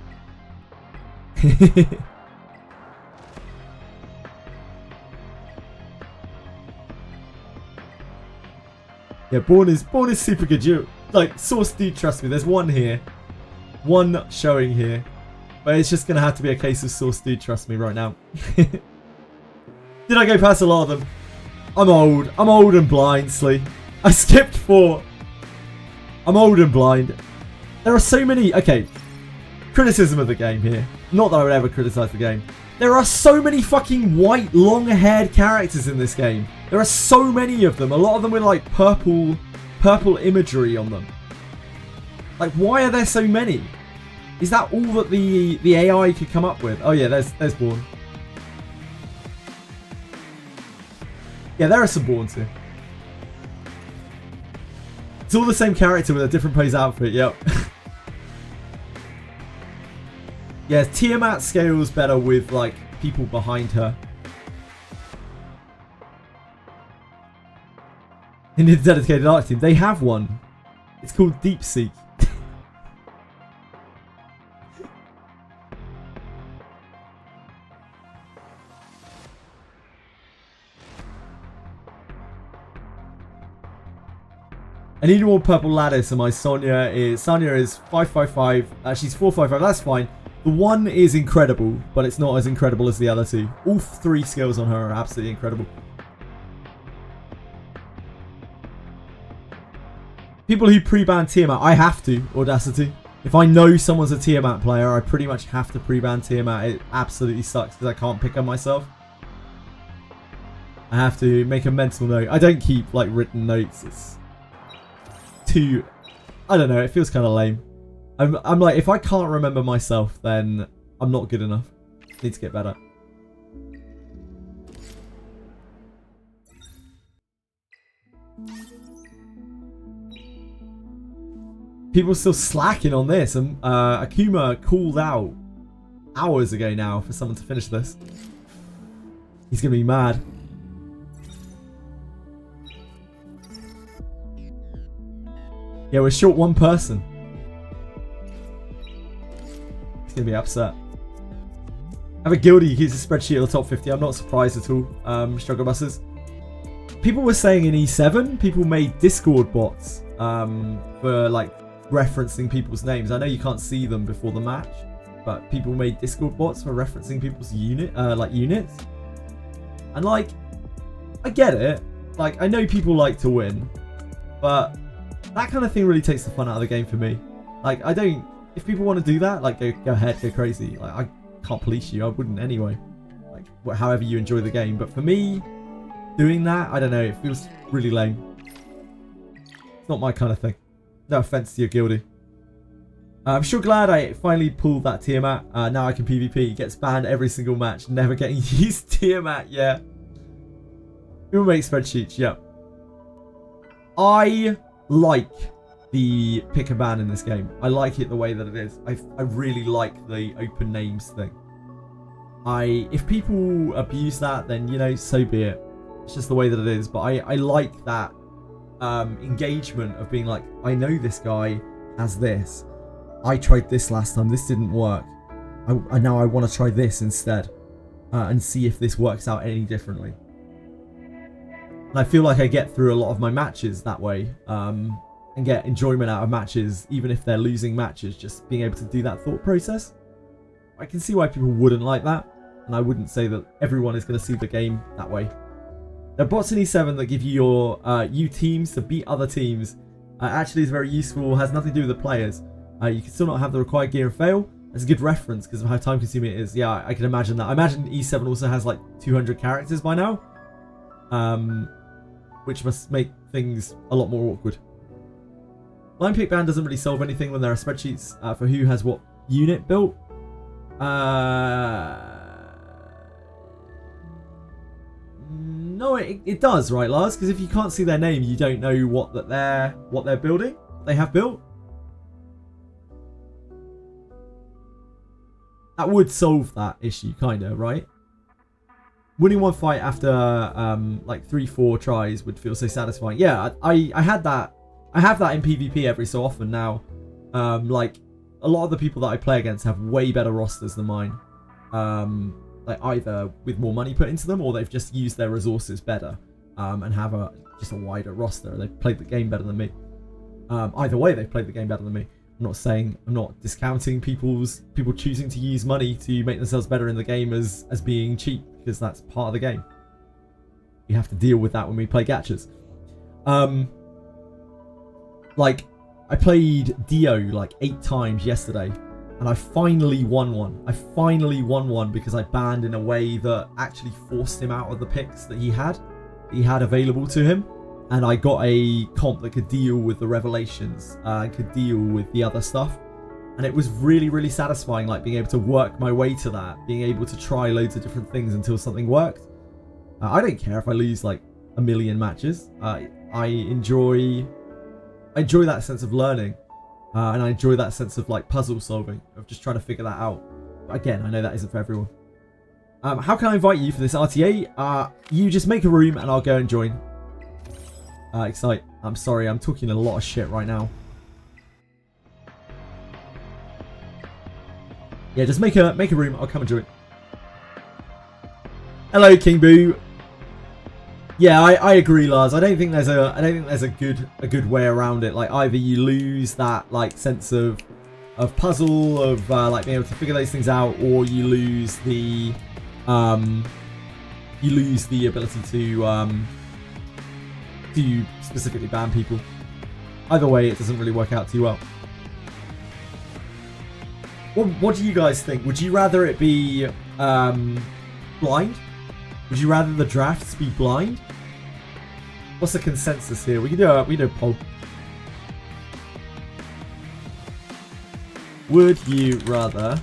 Yeah, Born is super good. You like Source, dude, trust me. There's one here, one showing here. But it's just going to have to be a case of Sauce Dude, trust me right now. Did I go past a lot of them? I'm old. I'm old and blind, Slee. I skipped 4. I'm old and blind. There are so many... Okay. Criticism of the game here. Not that I would ever criticize the game. There are so many fucking white, long-haired characters in this game. There are so many of them. A lot of them with like purple imagery on them. Like, why are there so many? Is that all that the AI could come up with? Oh yeah, there's Born. Yeah, there are some Borns here. It's all the same character with a different pose outfit, yep. Yeah, Tiamat scales better with, like, people behind her. In the dedicated art team, they have one. It's called Deep Seek. I need more purple lattice, and my Sonya is 555. She's 455. That's fine. The one is incredible, but it's not as incredible as the other two. All 3 skills on her are absolutely incredible. People who pre-ban Tiamat, I have to, Audacity. If I know someone's a Tiamat player, I pretty much have to pre-ban Tiamat. It absolutely sucks because I can't pick her myself. I have to make a mental note. I don't keep like written notes. It's too... I don't know, it feels kind of lame. I'm like, if I can't remember myself, then I'm not good enough. Need to get better. People are still slacking on this, and Akuma called out hours ago now for someone to finish this. He's gonna be mad. Yeah, we're short 1 person. He's gonna be upset. I have a guildie who keeps a spreadsheet of the top 50. I'm not surprised at all. Struggle buses. People were saying in E7, people made Discord bots for like referencing people's names. I know you can't see them before the match, but people made Discord bots for referencing people's units. And like, I get it. Like, I know people like to win, but that kind of thing really takes the fun out of the game for me. Like, I don't... If people want to do that, like, go ahead, go crazy. Like, I can't police you. I wouldn't anyway. Like, however you enjoy the game. But for me, doing that, I don't know. It feels really lame. It's not my kind of thing. No offense to your guildie. I'm sure glad I finally pulled that Tiamat. Now I can PvP. Gets banned every single match. Never getting used Tiamat, yeah. People make spreadsheets, yeah. I like the pick a ban in this game. I like it the way that it is. I really like the open names thing. If people abuse that, then, you know, so be it. It's just the way that it is. But I like that engagement of being like, I know this guy has this. I tried this last time. This didn't work. Now I want to try this instead. And see if this works out any differently. And I feel like I get through a lot of my matches that way. And get enjoyment out of matches, even if they're losing matches, just being able to do that thought process. I can see why people wouldn't like that, and I wouldn't say that everyone is going to see the game that way. There are bots in E7 that give you your U teams to beat other teams. Actually is very useful, has nothing to do with the players. You can still not have the required gear and fail. That's a good reference because of how time consuming it is. Yeah, I can imagine that. I imagine E7 also has like 200 characters by now. Which must make things a lot more awkward. Line pick ban doesn't really solve anything when there are spreadsheets for who has what unit built. No, it does, right, Lars? Because if you can't see their name, you don't know what they're building. They have built. That would solve that issue, kind of, right? Winning one fight after like 3-4 tries would feel so satisfying. Yeah, I had that. I have that in PvP every so often now. Like, a lot of the people that I play against have way better rosters than mine. Like, either with more money put into them, or they've just used their resources better. And have just a wider roster. They've played the game better than me. Either way, they've played the game better than me. I'm not discounting people choosing to use money to make themselves better in the game as being cheap, because that's part of the game. We have to deal with that when we play gachas. Like, I played Dio like 8 times yesterday, and I finally won one. I finally won one because I banned in a way that actually forced him out of the picks that he had available to him. And I got a comp that could deal with the revelations, could deal with the other stuff. And it was really, really satisfying, like being able to work my way to that, being able to try loads of different things until something worked. I don't care if I lose like a million matches. I enjoy that sense of learning, and I enjoy that sense of like puzzle solving, of just trying to figure that out. But again, I know that isn't for everyone. How can I invite you for this RTA? You just make a room and I'll go and join. Excite. I'm sorry, I'm talking a lot of shit right now. Yeah, just make a room. I'll come and join. Hello, King Boo. Yeah, I agree, Lars. I don't think there's a good way around it. Like, either you lose that like sense of puzzle, of like being able to figure those things out, or you lose the ability to specifically ban people. Either way, it doesn't really work out too well. What do you guys think? Would you rather it be blind? Would you rather the drafts be blind? What's the consensus here? We can do a poll. Would you rather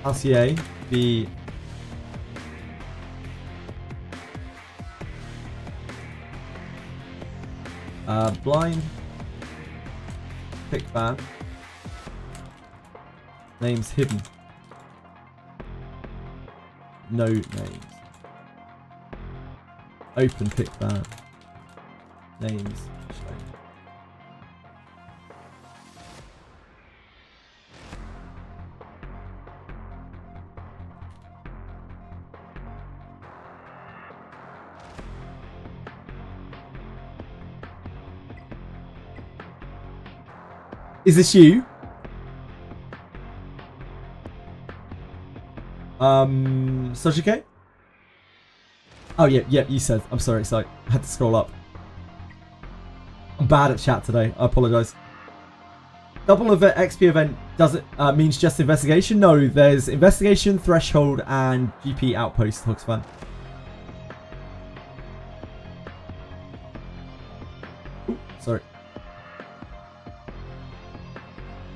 RCA be blind, pick ban, names hidden, no names, open pick ban, names shown. Is this you? Sojike? Oh yeah, you said. I'm sorry, I had to scroll up. I'm bad at chat today. I apologise. Double event XP event does it means just investigation? No, there's investigation, threshold, and GP outpost. Hogsfan. Sorry.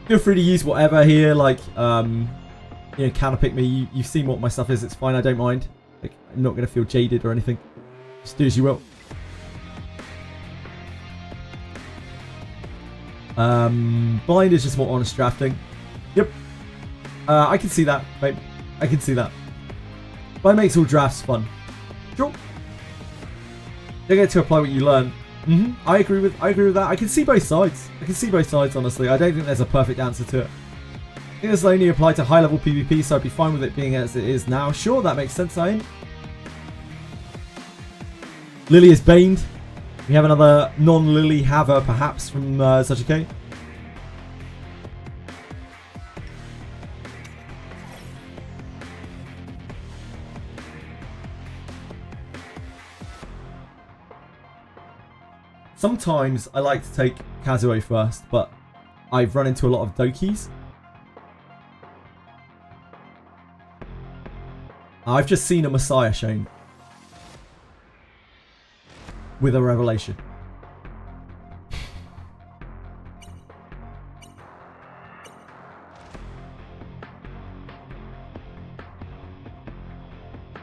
Feel free to use whatever here, like, counter pick me. You've seen what my stuff is, it's fine, I don't mind. Like, I'm not going to feel jaded or anything. Just do as you will. Blind is just more honest drafting. Yep. I can see that, mate. I can see that. Blind makes all drafts fun. Sure. You get to apply what you learn. I agree with that. I can see both sides. Honestly. I don't think there's a perfect answer to it. I think this will only apply to high level PvP, so I'd be fine with it being as it is now. Sure, that makes sense, Ian. Lily is baned. We have another non-Lily haver, perhaps, from such a case. Sometimes I like to take Kazuo first, but I've run into a lot of Dokis. I've just seen a Messiah shown with a revelation.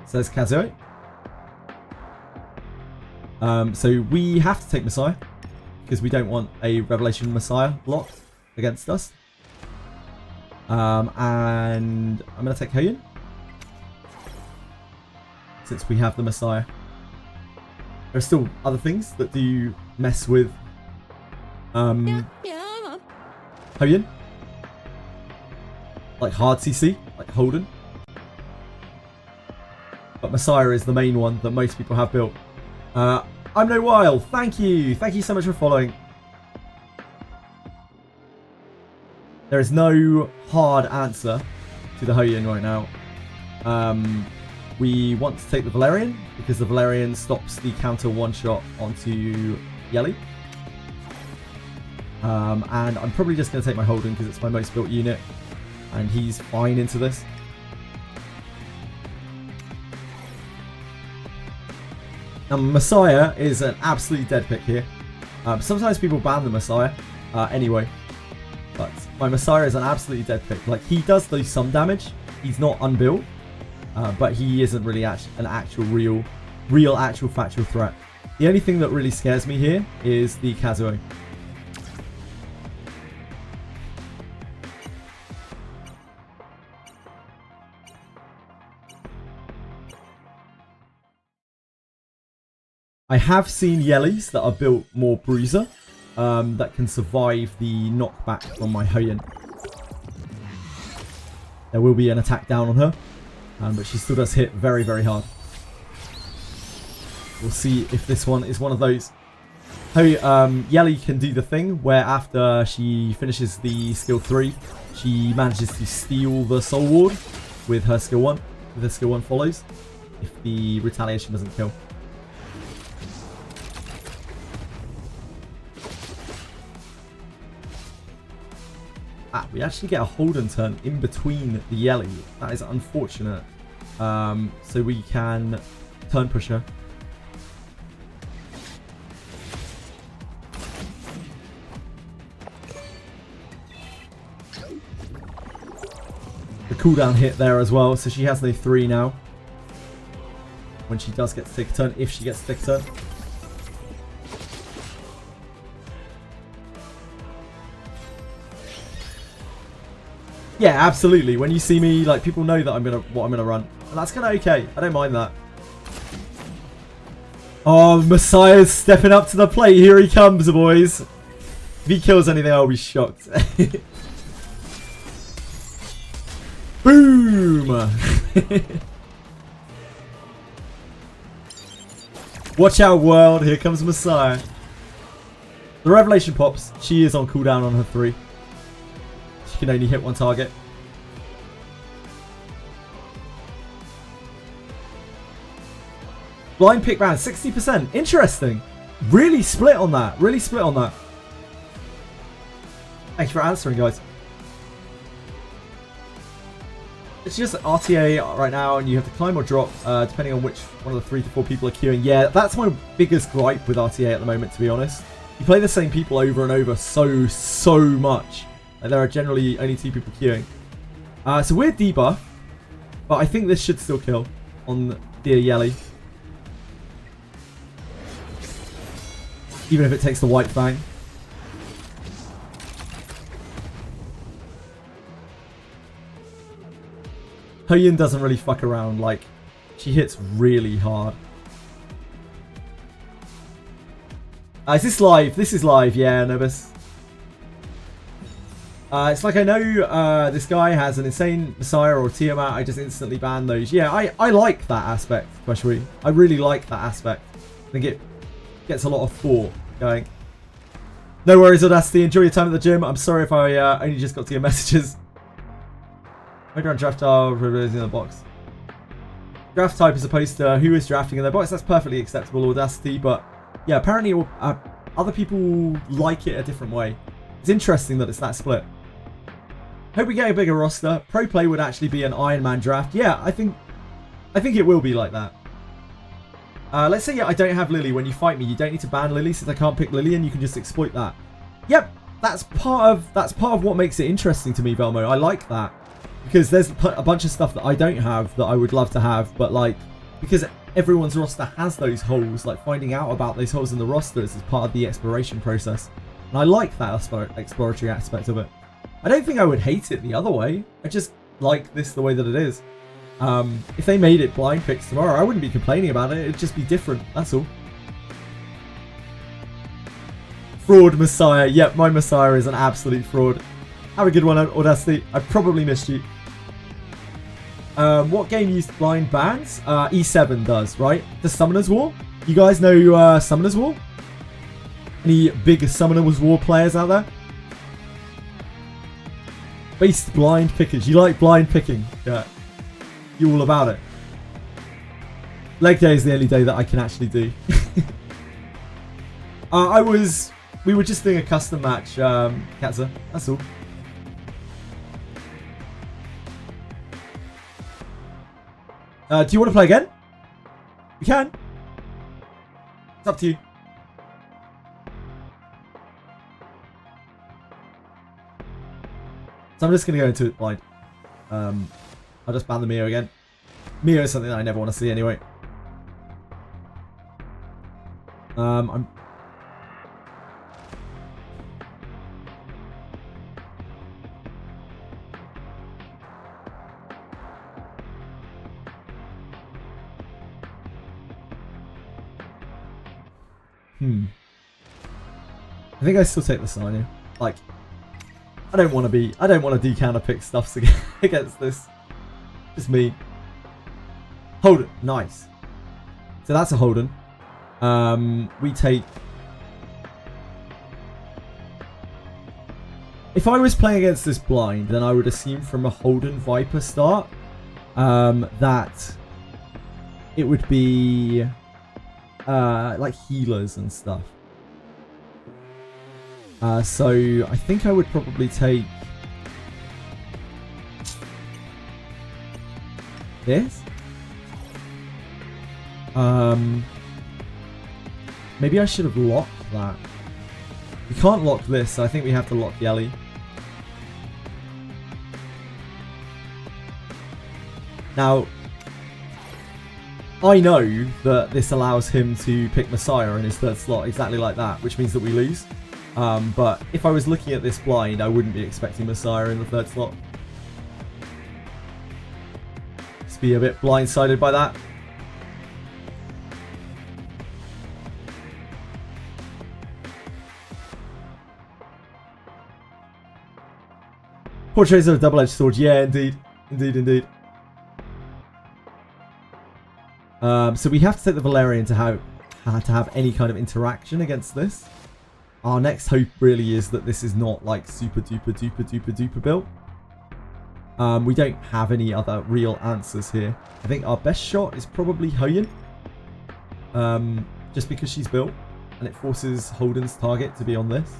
Says Kazuo. So we have to take Messiah because we don't want a Revelation Messiah blocked against us. And I'm going to take Hoyun since we have the Messiah. There are still other things that do mess with Hoyun. Like hard CC, like Holden. But Messiah is the main one that most people have built. I'm no while. Thank you so much for following. There is no hard answer to the Hoyin right now. We want to take the Valerian because the Valerian stops the counter one-shot onto Yelly. And I'm probably just going to take my Holden because it's my most built unit. And he's fine into this. Now, Messiah is an absolutely dead pick here. Sometimes people ban the Messiah anyway. But my Messiah is an absolutely dead pick. Like, he does do some damage. He's not unbuilt. But he isn't really an actual real actual factual threat. The only thing that really scares me here is the Kazuo. I have seen Yellies that are built more bruiser, that can survive the knockback from my Hoyin. There will be an attack down on her, but she still does hit very, very hard. We'll see if this one is one of those. Yelly can do the thing where after she finishes the skill 3, she manages to steal the Soul Ward with her skill 1. With her skill 1 follows, if the retaliation doesn't kill. We actually get a Holden turn in between the Yelly. That is unfortunate. So we can turn push her. The cooldown hit there as well, so she has no 3 now. When she does get to take a turn, if she gets to take a turn. Yeah, absolutely. When you see me, like, people know that what I'm gonna run, and that's kind of okay. I don't mind that. Oh, Messiah's stepping up to the plate. Here he comes, boys. If he kills anything, I'll be shocked. Boom! Watch out, world. Here comes Messiah. The Revelation pops. She is on cooldown on her 3. She can only hit one target. Blind pick round, 60%. Interesting. Really split on that. Really split on that. Thanks for answering, guys. It's just RTA right now, and you have to climb or drop, depending on which one of the 3 to 4 people are queuing. Yeah, that's my biggest gripe with RTA at the moment, to be honest. You play the same people over and over so much. Like, there are generally only 2 people queuing. So we're debuff, but I think this should still kill on dear Yelly. Even if it takes the White Fang. Hoyin doesn't really fuck around, like, she hits really hard. Is this live? This is live, yeah, Nobis. It's like I know this guy has an insane Messiah or Tiamat, I just instantly ban those. Yeah, I like that aspect, Kwashui. I really like that aspect. I think it gets a lot of thought going. No worries, Audacity. Enjoy your time at the gym. I'm sorry if I only just got to your messages. Maybe on draft are in the box. Draft type as opposed to who is drafting in their box. That's perfectly acceptable, Audacity. But yeah, apparently other people like it a different way. It's interesting that it's that split. Hope we get a bigger roster. Pro play would actually be an Iron Man draft. Yeah, I think it will be like that. Let's say I don't have Lily. When you fight me, you don't need to ban Lily since I can't pick Lily, and you can just exploit that. Yep, that's part of what makes it interesting to me, Velmo. I like that because there's a bunch of stuff that I don't have that I would love to have, but like because everyone's roster has those holes, like finding out about those holes in the rosters is part of the exploration process, and I like that exploratory aspect of it. I don't think I would hate it the other way. I just like this the way that it is. If they made it blind picks tomorrow, I wouldn't be complaining about it. It'd just be different. That's all. Fraud Messiah. Yep, my Messiah is an absolute fraud. Have a good one, Audacity. I probably missed you. What game used blind bans? E7 does, right? The Summoner's War? You guys know Summoner's War? Any big Summoner's War players out there? Based blind pickers. You like blind picking? Yeah. You all about it. Leg day is the only day that I can actually do. We were just doing a custom match, Katza. That's all. Do you want to play again? We can. It's up to you. So I'm just going to go into it blind. I'll just ban the Mio again. Mio is something that I never want to see anyway. I'm... I think I still take the sign. Like, I don't want to de-counter pick stuffs against this. Just me. Holden, nice. So that's a Holden. We take... If I was playing against this blind, then I would assume from a Holden Viper start that it would be like healers and stuff. So I think I would probably take this. Maybe I should have locked that. We can't lock this, so I think we have to lock Yelly. Now, I know that this allows him to pick Messiah in his third slot exactly like that, which means that we lose. But if I was looking at this blind, I wouldn't be expecting Messiah in the third slot. Just be a bit blindsided by that. Portraits of a double-edged sword. Yeah, indeed. Indeed. So we have to take the Valerian to have any kind of interaction against this. Our next hope really is that this is not like super duper built. We don't have any other real answers here. I think our best shot is probably Hoyen. Just because she's built and it forces Holden's target to be on this.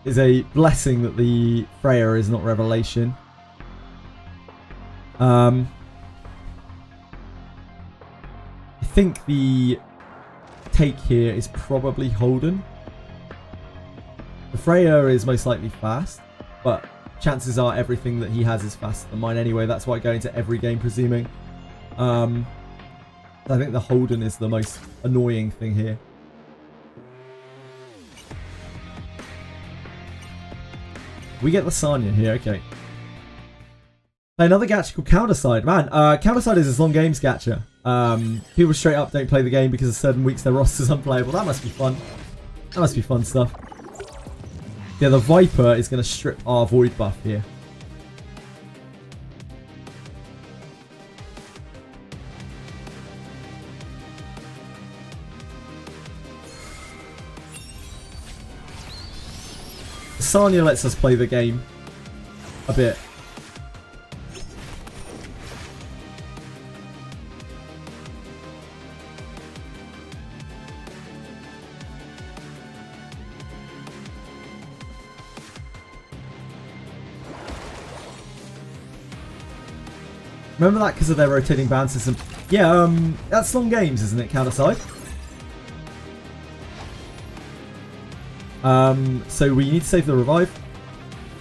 It's a blessing that the Freya is not Revelation. I think the take here is probably Holden. The Freya is most likely fast, but chances are everything that he has is faster than mine anyway. That's why I go into every game presuming. I think the Holden is the most annoying thing here. We get the Sanya here, okay. Another gacha called Counterside. Man, Counterside is a long games gacha. People straight up don't play the game because of certain weeks their roster's unplayable. That must be fun. That must be fun stuff. Yeah, the Viper is going to strip our Void buff here. Sanya lets us play the game a bit. Remember that because of their rotating ban system? Yeah, that's long games, isn't it, Counterside? So we need to save the revive.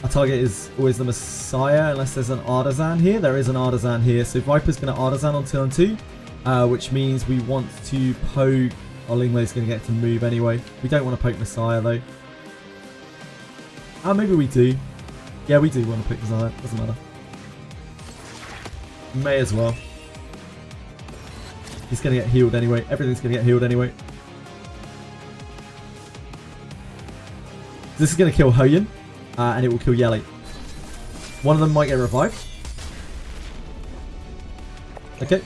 Our target is always the Messiah unless there's an Artisan here. There is an Artisan here. So Viper's going to Artisan on turn 2, which means we want to poke... Oh, Linglei's going to get to move anyway. We don't want to poke Messiah though. Maybe we do. Yeah, we do want to poke Messiah. Doesn't matter. May as well. He's going to get healed anyway. Everything's going to get healed anyway. This is going to kill Hoyen, and it will kill Yelly. One of them might get revived. Okay.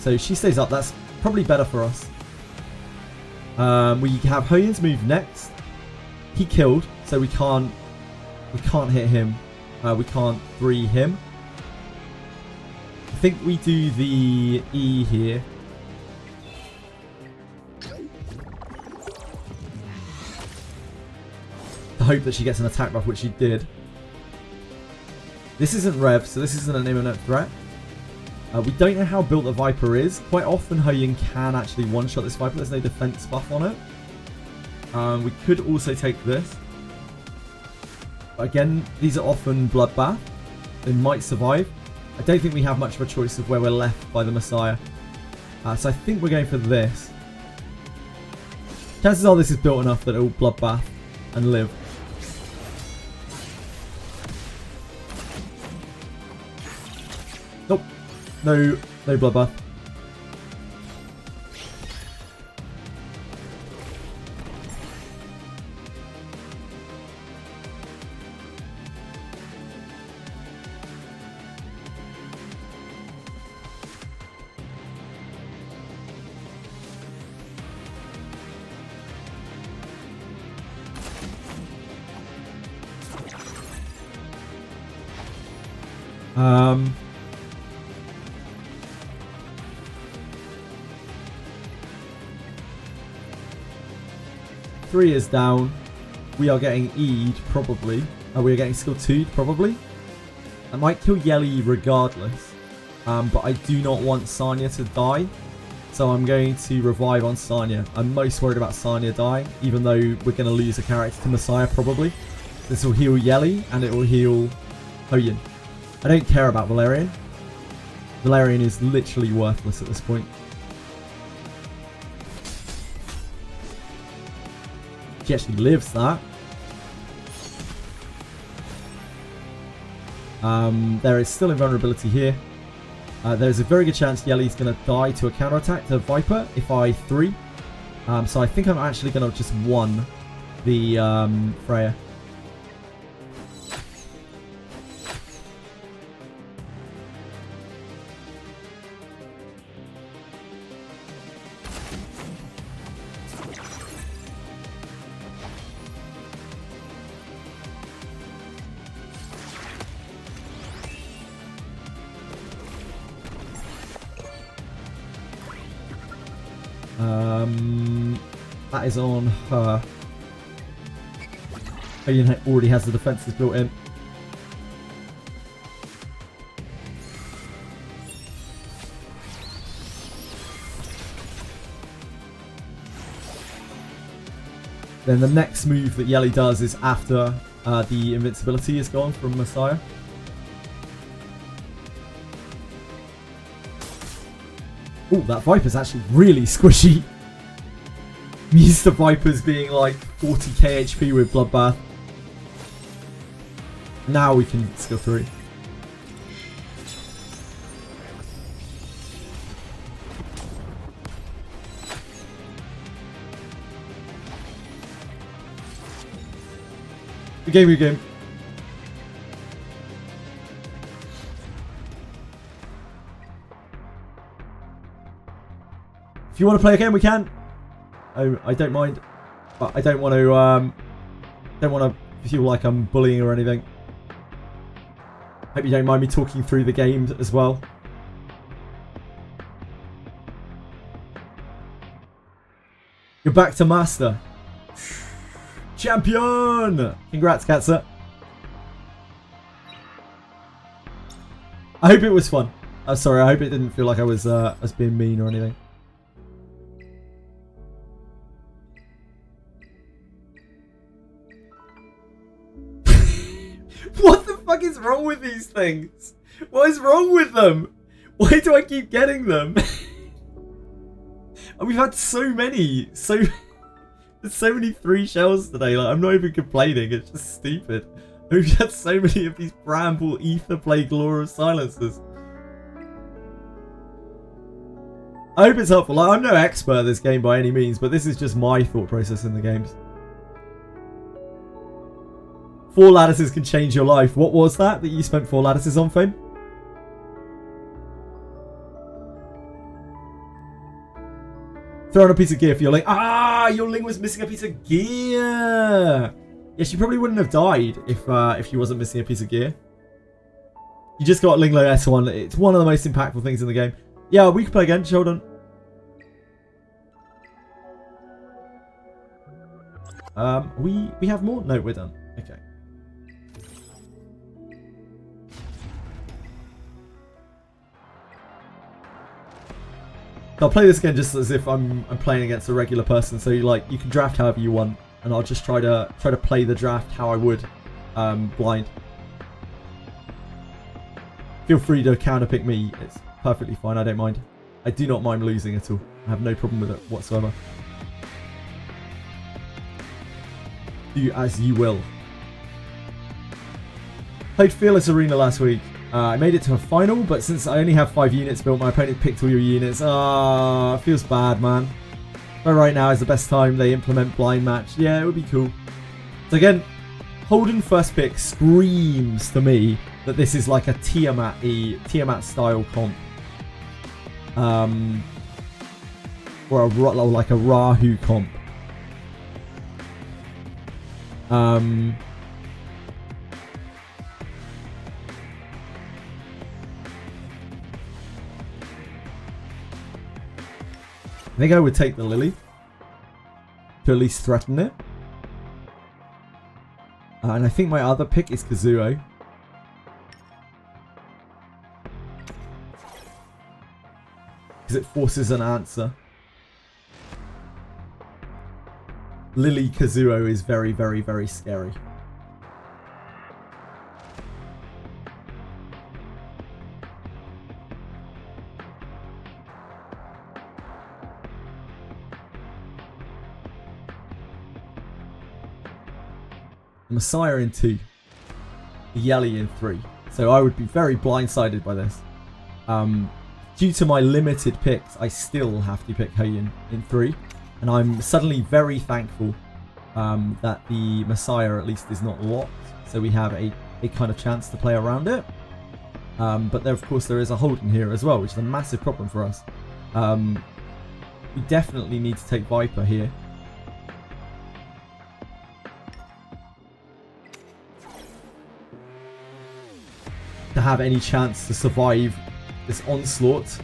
So she stays up. That's probably better for us. We have Hoyin's move next. He killed, so we can't hit him. We can't 3 him. I think we do the E here. To hope that she gets an attack buff, which she did. This isn't Rev, so this isn't an imminent threat. We don't know how built the Viper is. Quite often Hoyin can actually one-shot this Viper. There's no defense buff on it. We could also take this. But again, these are often Bloodbath. They might survive. I don't think we have much of a choice of where we're left by the Messiah. So I think we're going for this. Chances are this is built enough that it will Bloodbath and live. Nope. No Bloodbath. Three is down. We are getting E'd, probably. We are getting skill 2'd, probably. I might kill Yelly regardless. But I do not want Sanya to die. So I'm going to revive on Sanya. I'm most worried about Sanya dying, even though we're going to lose a character to Messiah, probably. This will heal Yelly, and it will heal Hoyin. I don't care about Valerian. Valerian is literally worthless at this point. She actually lives that. There is still invulnerability here. There's a very good chance Yelly's going to die to a counterattack to Viper if I 3. So I think I'm actually going to just 1 the Freya. That is on her. Hoyin already has the defenses built in. Then the next move that Yelly does is after the invincibility is gone from Messiah. Oh, that Viper's actually really squishy. I'm used to Vipers being like 40k HP with Bloodbath. Now we can skill 3. Good game. If you want to play again, we can. I don't mind, but I don't want to feel like I'm bullying or anything. Hope you don't mind me talking through the games as well. You're back to master. Champion! Congrats, Katza. I hope it was fun. I'm sorry, I hope it didn't feel like I was being mean or anything. What the fuck is wrong with these things? What is wrong with them? Why do I keep getting them? And we've had so many. There's so many 3 shells today. Like, I'm not even complaining. It's just stupid. We've had so many of these Bramble Ether Plague Law of Silences. I hope it's helpful. Like, I'm no expert at this game by any means, but this is just my thought process in the games. 4 lattices can change your life. What was that you spent 4 lattices on, Fame? Throw on a piece of gear for your Ling. Ah, your Ling was missing a piece of gear. Yeah, she probably wouldn't have died if she wasn't missing a piece of gear. You just got Linglo S1. It's one of the most impactful things in the game. Yeah, we can play again. Hold on. We have more? No, we're done. Okay. I'll play this again just as if I'm playing against a regular person. So you can draft however you want, and I'll just try to play the draft how I would blind. Feel free to counterpick me. It's perfectly fine. I don't mind. I do not mind losing at all. I have no problem with it whatsoever. Do as you will. Played Fearless Arena last week. I made it to a final, but since I only have 5 units built, my opponent picked all your units. Ah, feels bad, man. But right now is the best time they implement blind match. Yeah, it would be cool. So again, Holden first pick screams to me that this is like a Tiamat style comp. Or like a Rahu comp. I think I would take the Lily to at least threaten it. And I think my other pick is Kazuo. Because it forces an answer. Lily Kazuo is very, very, very scary. Messiah in 2. Yelly in 3. So I would be very blindsided by this. Due to my limited picks, I still have to pick Hoyin in 3. And I'm suddenly very thankful that the Messiah at least is not locked. So we have a kind of chance to play around it. But there, of course, there is a Holden here as well, which is a massive problem for us. We definitely need to take Viper here. To have any chance to survive this onslaught.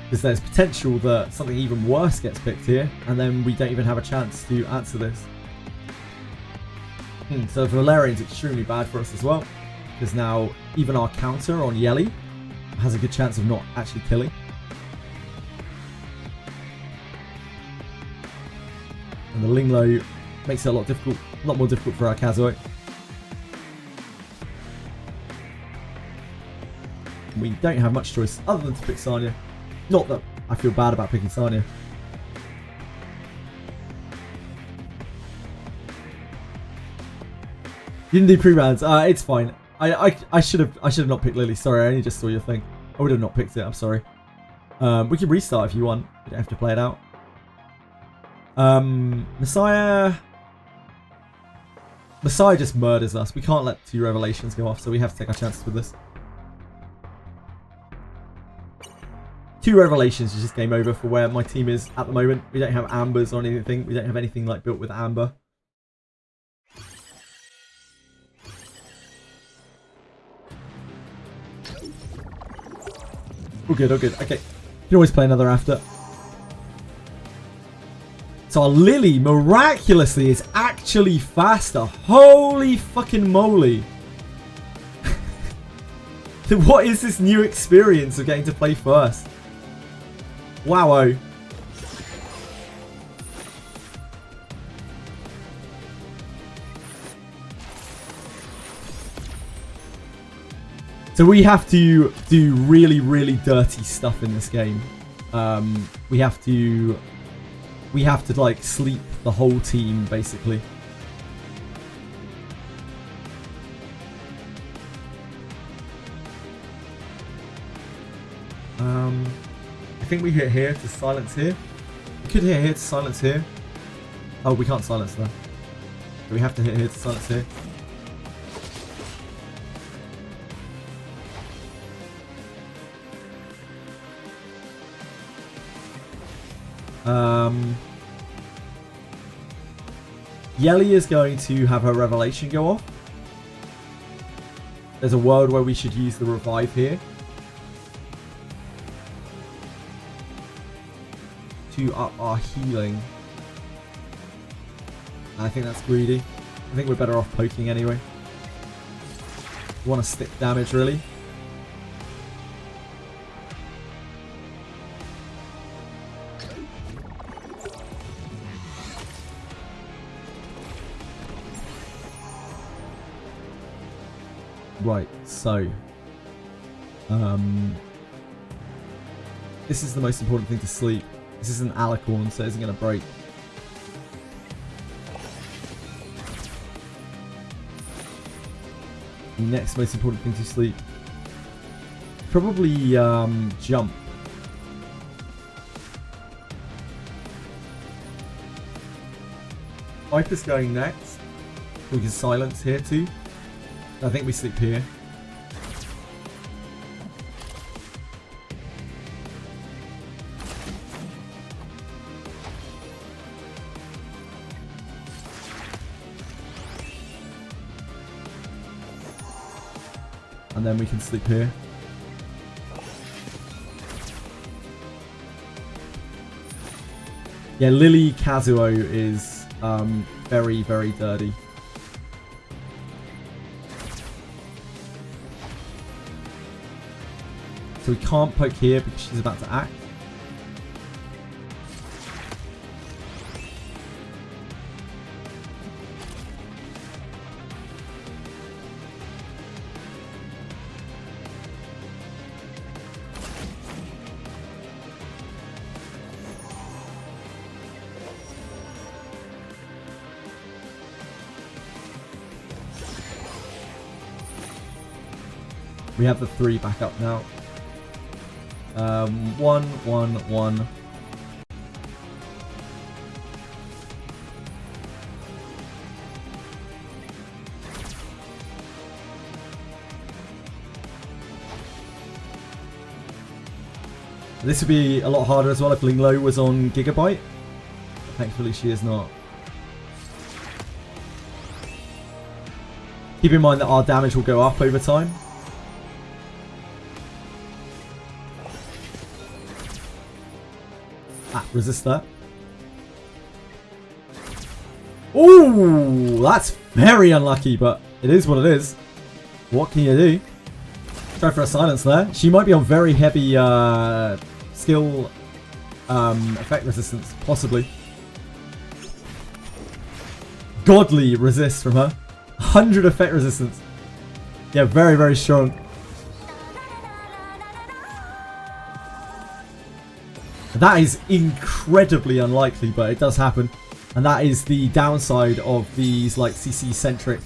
Because there's potential that something even worse gets picked here, and then we don't even have a chance to answer this. So Valerian's extremely bad for us as well, because now even our counter on Yelly has a good chance of not actually killing. And the Linglo makes it a lot more difficult for our Kazuo. We don't have much choice other than to pick Sanya. Not that I feel bad about picking Sanya. You didn't do pre-rounds. It's fine. I should have not picked Lily. Sorry, I only just saw your thing. I would have not picked it. I'm sorry. We can restart if you want. You don't have to play it out. Messiah just murders us. We can't let 2 revelations go off, so we have to take our chances with this. 2 revelations is just game over for where my team is at the moment. We don't have ambers or anything. We don't have anything like built with amber. All good, all good. Okay. You can always play another after. So our Lily, miraculously, is actually faster. Holy fucking moly. What is this new experience of getting to play first? Wow. So we have to do really, really dirty stuff in this game. We have to like sleep the whole team basically. I think we hit here to silence here. We could hit here to silence here. Oh, we can't silence that. We have to hit here to silence here. Yelly is going to have her revelation go off. There's a world where we should use the revive here to up our healing. I think that's greedy. I think we're better off poking anyway. We want to stick damage really. Right, so this is the most important thing to sleep. This is an alicorn, so it isn't going to break. The next most important thing to sleep. Probably jump. Viper's going next. We can silence here too. I think we sleep here. And then we can sleep here. Yeah, Lily Kazuo is very, very dirty. So we can't poke here because she's about to act. We have the 3 back up now. 1, 1, 1. This would be a lot harder as well if Linglo was on Gigabyte. Thankfully she is not. Keep in mind that our damage will go up over time. Resist that. Ooh, that's very unlucky, but it is what it is. What can you do? Try for a silence there. She might be on very heavy skill effect resistance, possibly. Godly resist from her. 100 effect resistance. Yeah, very, very strong. That is incredibly unlikely, but it does happen. And that is the downside of these like CC-centric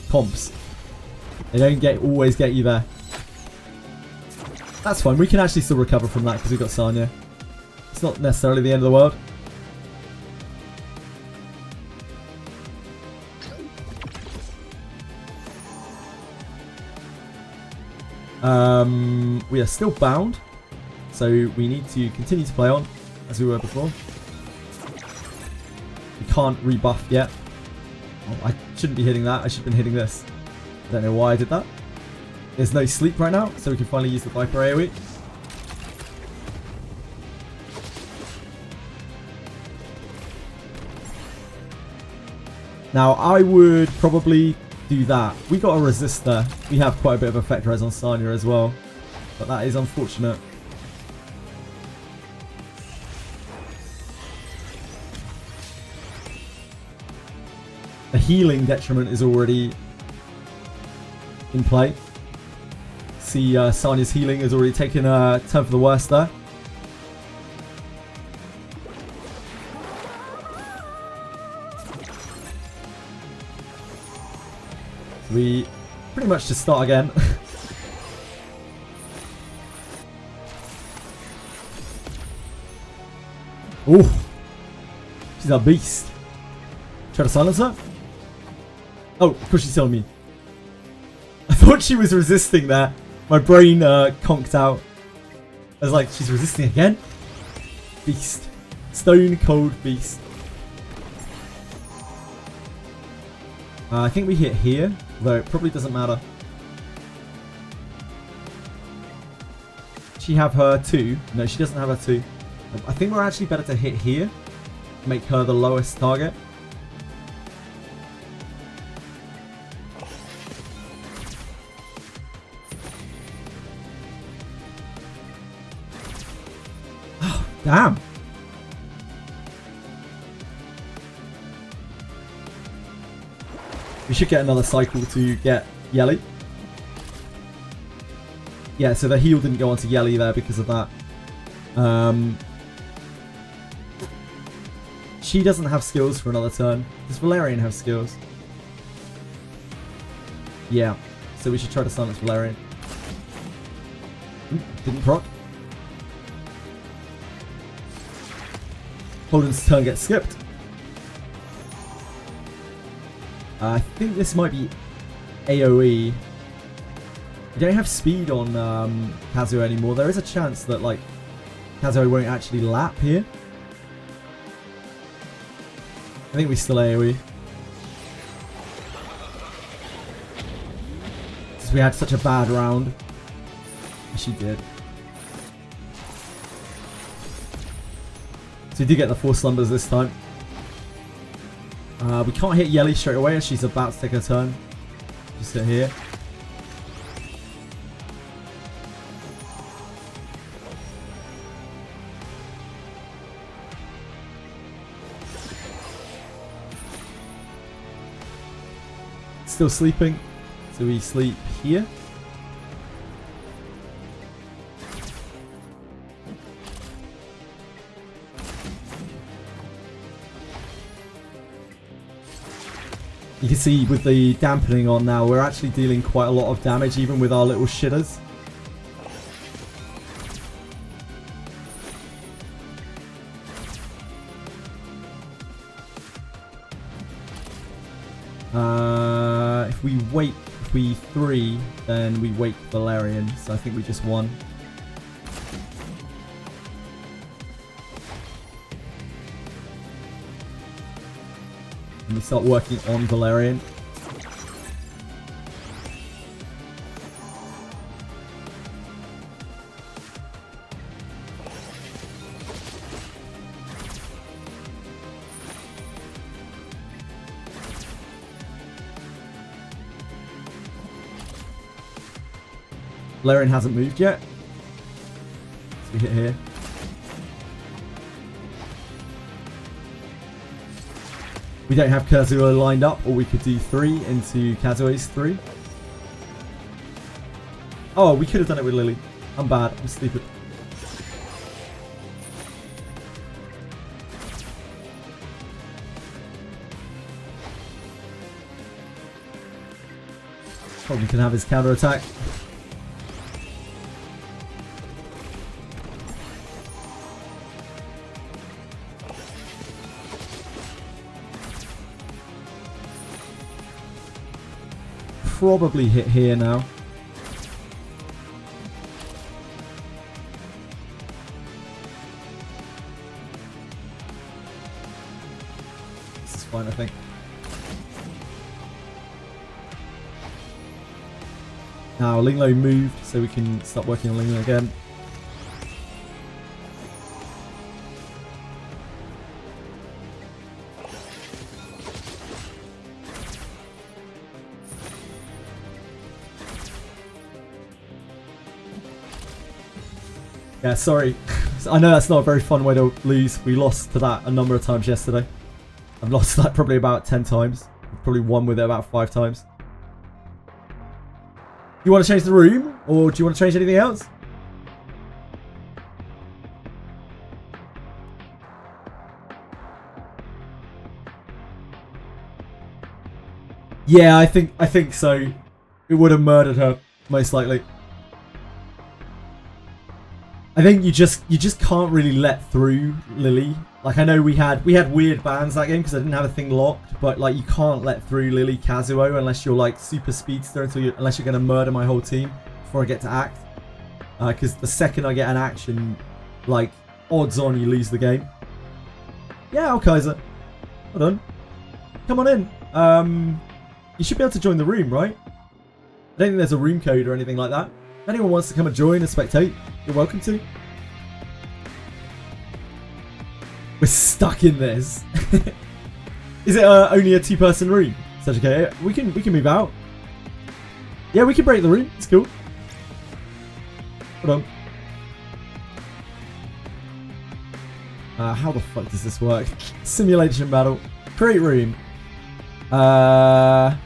comps. They don't always get you there. That's fine. We can actually still recover from that because we've got Sanya. It's not necessarily the end of the world. We are still bound. So we need to continue to play on, as we were before. We can't rebuff yet. Oh, I shouldn't be hitting that. I should have been hitting this. I don't know why I did that. There's no sleep right now, so we can finally use the Viper AoE. Now, I would probably do that. We got a resist there. We have quite a bit of effect res on Sanya as well. But that is unfortunate. The healing detriment is already in play. See, Sanya's healing has already taken a turn for the worst there. So we pretty much just start again. Ooh, she's a beast. Try to silence her. Oh, of course she's telling me. I thought she was resisting there. My brain conked out. I was like, she's resisting again? Beast. Stone Cold Beast. I think we hit here, though it probably doesn't matter. She have her 2? No, she doesn't have her 2. I think we're actually better to hit here. Make her the lowest target. Oh, damn. We should get another cycle to get Yelly. Yeah, so the heal didn't go onto Yelly there because of that. She doesn't have skills for another turn. Does Valerian have skills? Yeah, so we should try to silence Valerian. Didn't proc. Holden's turn gets skipped. I think this might be AoE. We don't have speed on Kazuo anymore. There is a chance that like Kazuo won't actually lap here. I think we still AoE. Since we had such a bad round. She did. So we did get the 4 slumbers this time. We can't hit Yelly straight away as she's about to take her turn. Just sit here. Still sleeping, so we sleep here. You can see with the dampening on now, we're actually dealing quite a lot of damage even with our little shitters. If we wake, if we 3, then we wake Valerian, so I think we just won. And we start working on Valerian. Valerian hasn't moved yet. So we hit here. We don't have Kazuo lined up, or we could do 3 into Kazuo's 3. Oh, we could have done it with Lily. I'm bad. I'm stupid. Probably can have his counter attack. Probably hit here now. This is fine, I think. Now Linglo moved, so we can start working on Linglo again. Yeah, sorry. I know that's not a very fun way to lose. We lost to that a number of times yesterday. I've lost that probably about 10 times. Probably won with it about 5 times. You want to change the room? Or do you want to change anything else? Yeah, I think so. It would have murdered her, most likely. I think you just can't really let through Lily. Like, I know we had weird bans that game because I didn't have a thing locked, but like you can't let through Lily Kazuo unless you're like super speedster unless you're gonna murder my whole team before I get to act. Because the second I get an action, like odds on you lose the game. Yeah, Al Kaiser. Hold on. Come on in. You should be able to join the room, right? I don't think there's a room code or anything like that. If anyone wants to come and join and spectate, you're welcome to. We're stuck in this. Is it only a 2-person room? Such okay. We can move out. Yeah, we can break the room. It's cool. Hold on. How the fuck does this work? Simulation battle. Create room. Don't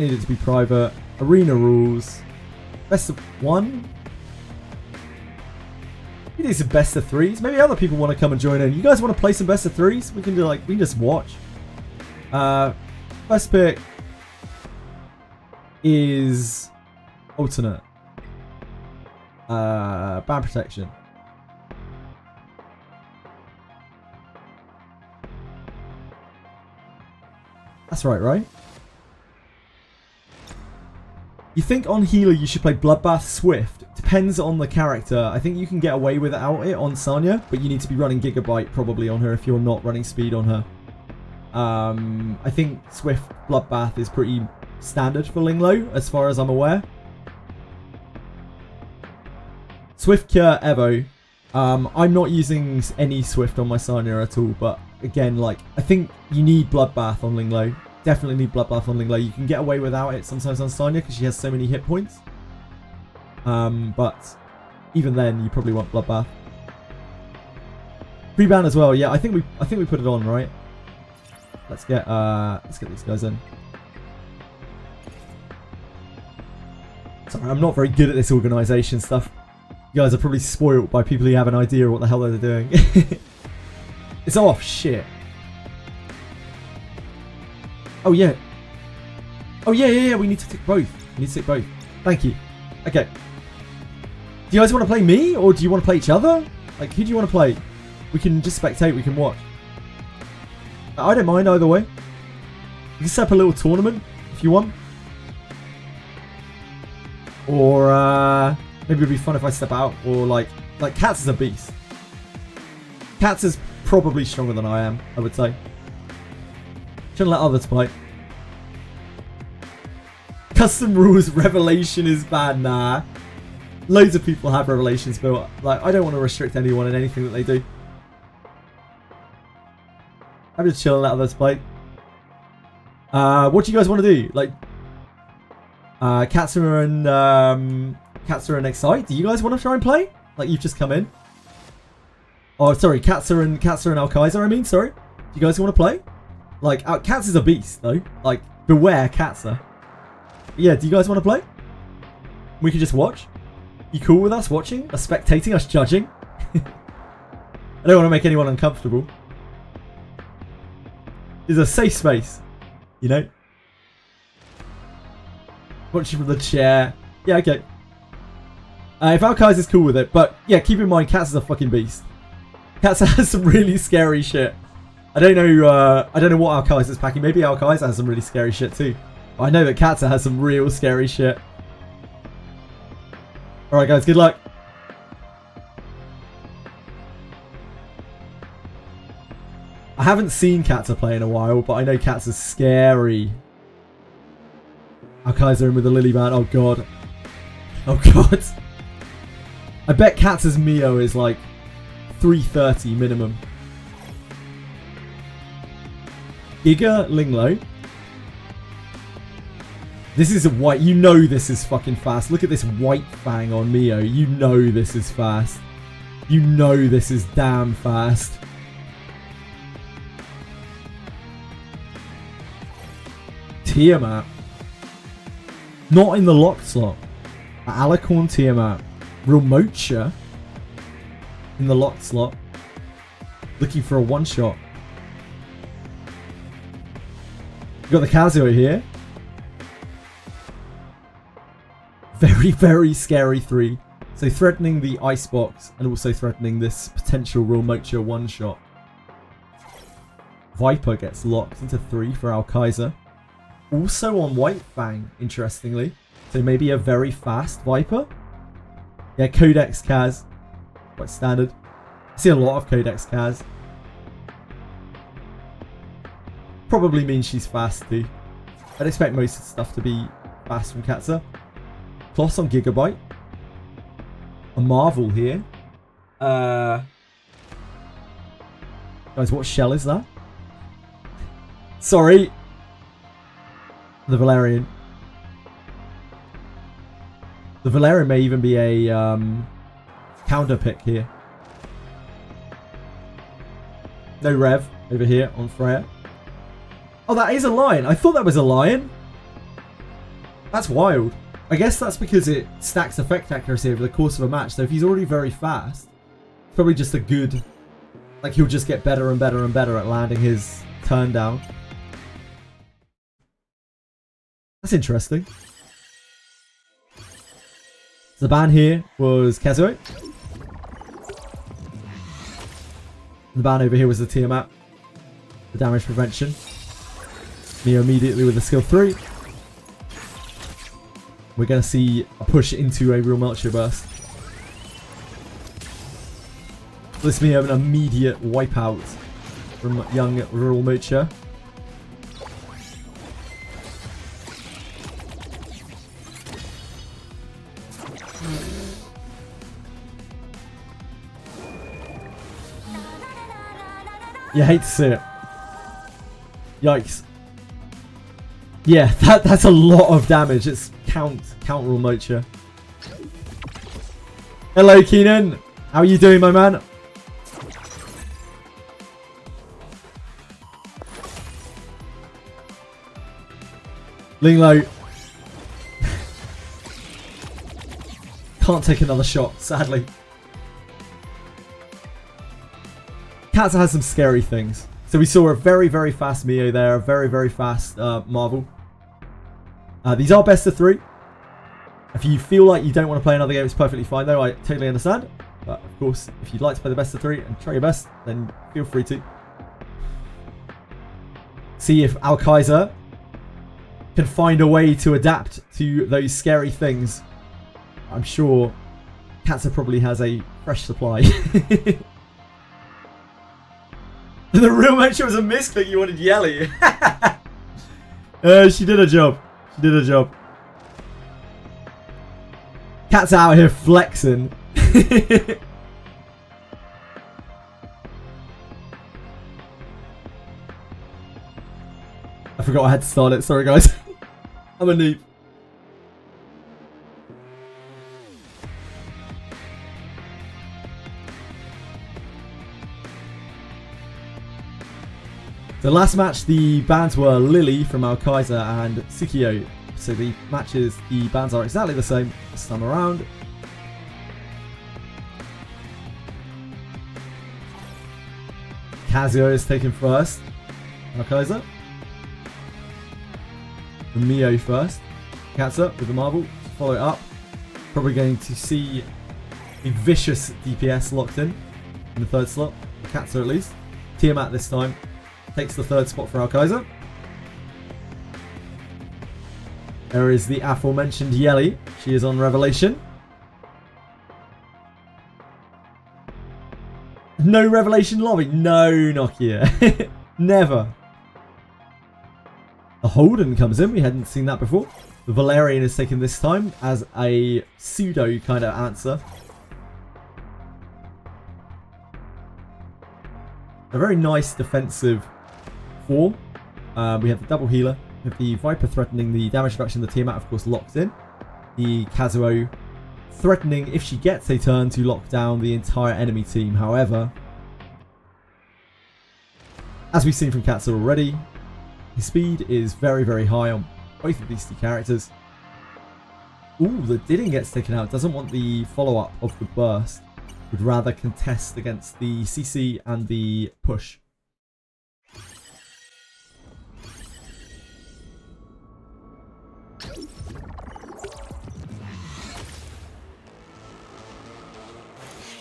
need it to be private. Arena rules. Best of 1. We do some best of 3s. Maybe other people want to come and join in. You guys want to play some best of 3s? We can do we can just watch. First pick is alternate. Ban protection. That's right? You think on healer you should play Bloodbath Swift? Depends on the character. I think you can get away without it on Sanya, but you need to be running Gigabyte probably on her if you're not running speed on her. I think Swift Bloodbath is pretty standard for Linglo, as far as I'm aware. Swift Cure Evo. I'm not using any Swift on my Sanya at all, but again, I think you need Bloodbath on Linglo. Definitely need Bloodbath on Linglo. You can get away without it sometimes on Sanya because she has so many hit points. But even then, you probably want Bloodbath. Pre-ban as well. Yeah, I think we put it on, right? Let's get these guys in. Sorry, I'm not very good at this organisation stuff. You guys are probably spoiled by people who have an idea of what the hell they're doing. It's off. Shit. Oh yeah. Oh yeah. We need to tick both. We need to tick both. Thank you. Okay. Do you guys want to play me or do you want to play each other? Who do you want to play? We can just spectate. We can watch. I don't mind either way. We can set up a little tournament if you want. Or maybe it'd be fun if I step out. Or like Katz is a beast. Katz is probably stronger than I am, I would say. Shouldn't let others play. Custom rules Revelation is bad. Nah. Loads of people have Revelations built. I don't want to restrict anyone in anything that they do. I'm just chilling, let others play. What do you guys want to do? Katsura and Excite. Do you guys want to try and play? You've just come in. Oh, sorry, Katsura and Al-Kaiser, I mean, sorry. Do you guys want to play? Katz is a beast, though. Beware Katsura. Yeah, do you guys want to play? We can just watch. You cool with us watching? Us spectating? Us judging? I don't want to make anyone uncomfortable. It's a safe space. You know? Watching from the chair. Yeah, okay. If Al-Kaiser's cool with it. But, yeah, keep in mind, Katz is a fucking beast. Katz has some really scary shit. I don't know what Al-Kaiser's packing. Maybe Al-Kaiser has some really scary shit too. But I know that Katz has some real scary shit. Alright guys, good luck. I haven't seen Katza play in a while, but I know Katza's scary. Al-Kaiser in with the Lily Band. Oh god. Oh god. I bet Katza's Mio is 330 minimum. Giga Linglo. This is a white. You know this is fucking fast. Look at this white fang on Mio. You know this is fast. You know this is damn fast. Tiamat. Not in the locked slot. Alicorn Tiamat. Real Mocha. In the locked slot. Looking for a one-shot. We've got the Kazuo here. Very, very scary 3. So threatening the icebox and also threatening this potential real Mocha one-shot. Viper gets locked into 3 for Al-Kaiser. Also on White Fang, interestingly. So maybe a very fast Viper. Yeah, Codex Kaz. quite standard. I see a lot of Codex Kaz. Probably means she's fast too. I'd expect most of the stuff to be fast from Katza. Kloss on Gigabyte. A Marvel here. Guys, what shell is that? Sorry. The Valerian. The Valerian may even be a counter pick here. No Rev over here on Freya. Oh, that is a lion. I thought that was a lion. That's wild. I guess that's because it stacks effect accuracy over the course of a match. So if he's already very fast, it's probably just a good... Like, he'll just get better and better and better at landing his turn down. That's interesting. The ban here was Kazuo. The ban over here was the Tiamat. The damage prevention. Neo immediately with the skill 3. We're going to see a push into a real Melchior burst. This may have an immediate wipeout from young Rural Melchior. You hate to see it. Yikes. Yeah, that's a lot of damage. It's count Rural Melchior. Hello, Keenan. How are you doing, my man? Ling low. Can't take another shot, sadly. Katza has some scary things. So we saw a very, very fast Mio there, a very, very fast Marvel. These are best of 3. If you feel like you don't want to play another game, it's perfectly fine though. I totally understand. But of course, if you'd like to play the best of 3 and try your best, then feel free to. See if Al-Kaiser can find a way to adapt to those scary things. I'm sure Katza probably has a fresh supply. The real mention was a misclick. You wanted Yelly. She did her job. She did her job. Cat's out here flexing. I forgot I had to start it. Sorry, guys. I'm a noob. So last match, the bans were Lily from Al-Kaiser and Tsukio. So the matches, the bans are exactly the same this time around. Kazuo is taken first. Al-Kaiser. The Mio first. Katza with the Marvel. Follow it up. Probably going to see a vicious DPS locked in the 3rd slot. Katza at least. Tiamat this time. Takes the 3rd spot for Al-Kaiser. There is the aforementioned Yelly. She is on Revelation. No Revelation lobby. No Nokia. Never. The Holden comes in. We hadn't seen that before. The Valerian is taken this time as a pseudo kind of answer. A very nice defensive 4. We have the double healer. We have the Viper threatening the damage reduction. The Tiamat, of course, locks in. The Kazuo threatening, if she gets a turn, to lock down the entire enemy team. However, as we've seen from Katza already, his speed is very, very high on both of these 2 characters. Ooh, the Didding gets taken out. Doesn't want the follow-up of the burst. Would rather contest against the CC and the push.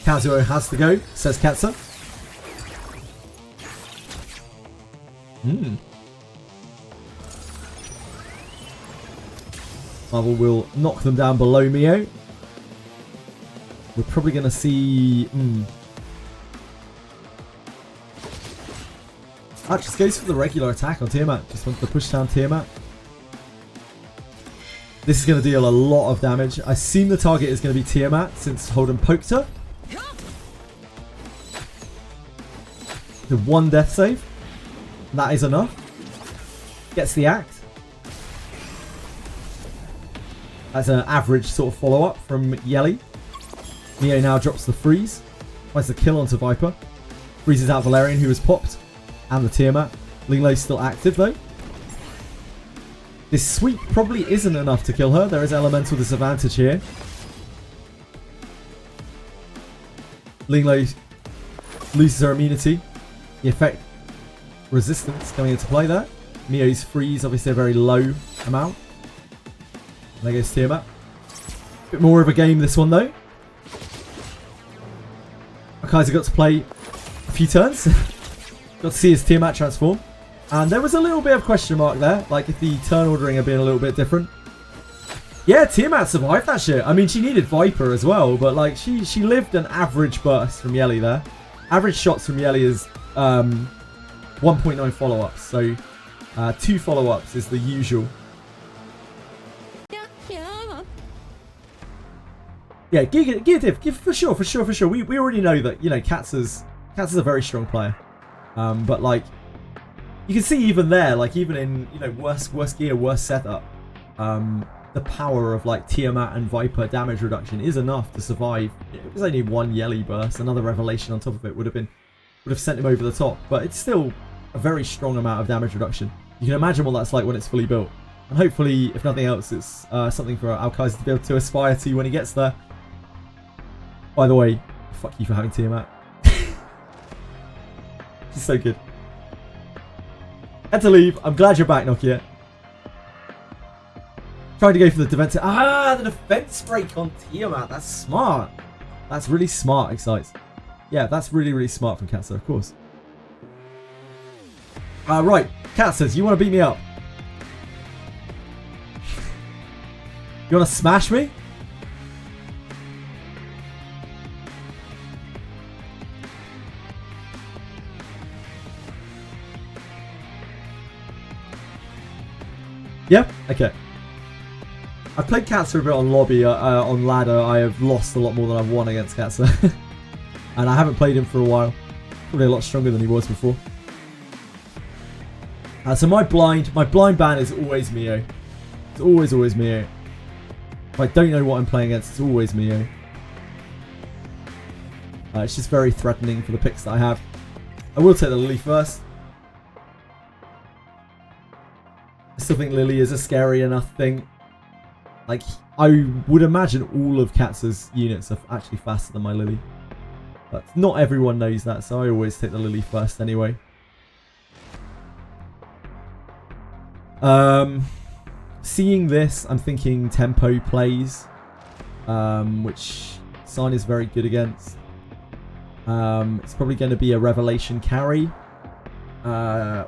Kazuo has to go, says Katza. Marvel will knock them down below Mio. We're probably going to see... just goes for the regular attack on Tiamat. Just wants to push down Tiamat. This is going to deal a lot of damage. I assume the target is going to be Tiamat since Holden poked her. The 1 death save. That is enough. Gets the act. That's an average sort of follow-up from Yelly. Neo now drops the freeze. Finds the kill onto Viper. Freezes out Valerian, who was popped. And the Tiamat. Linglo's still active though. This sweep probably isn't enough to kill her. There is elemental disadvantage here. Linglo loses her immunity. The effect resistance coming into play there. Mio's freeze, obviously a very low amount. There goes Tiamat. Bit more of a game this one though. Kaiser got to play a few turns. Got to see his Tiamat transform. And there was a little bit of question mark there. Like if the turn ordering had been a little bit different. Yeah, Tiamat survived that shit. I mean, she needed Viper as well. But like she lived an average burst from Yelly there. Average shots from Yelly is 1.9 follow-ups. So 2 follow-ups is the usual. Yeah, give for sure. We already know that, you know, Katz is a very strong player. But like, you can see even there, like even in, you know, worse gear, worse setup, the power of like Tiamat and Viper damage reduction is enough to survive. It was only 1 Yelly burst, another revelation on top of it would have sent him over the top. But it's still a very strong amount of damage reduction. You can imagine what that's like when it's fully built. And hopefully, if nothing else, it's something for Al-Kaiser to be able to aspire to when he gets there. By the way, fuck you for having Tiamat. She's so good. Had to leave. I'm glad you're back, Nokia. Trying to go for the defense. The defense break on Tiamat. That's smart. That's really smart, Excites. Yeah, that's really, really smart from Katsa, of course. Right. Kat says, you want to beat me up? You want to smash me? Yeah? Okay. I've played Katsa a bit on lobby, on ladder. I have lost a lot more than I've won against Katsa. And I haven't played him for a while. Probably a lot stronger than he was before. So my blind ban is always Mio. It's always Mio. If I don't know what I'm playing against, it's always Mio. It's just very threatening for the picks that I have. I will take the Lily first. I still think Lily is a scary enough thing. Like, I would imagine all of Katsa's units are actually faster than my Lily. But not everyone knows that, so I always take the Lily first anyway. Seeing this, I'm thinking tempo plays, which Sign is very good against. It's probably going to be a revelation carry. I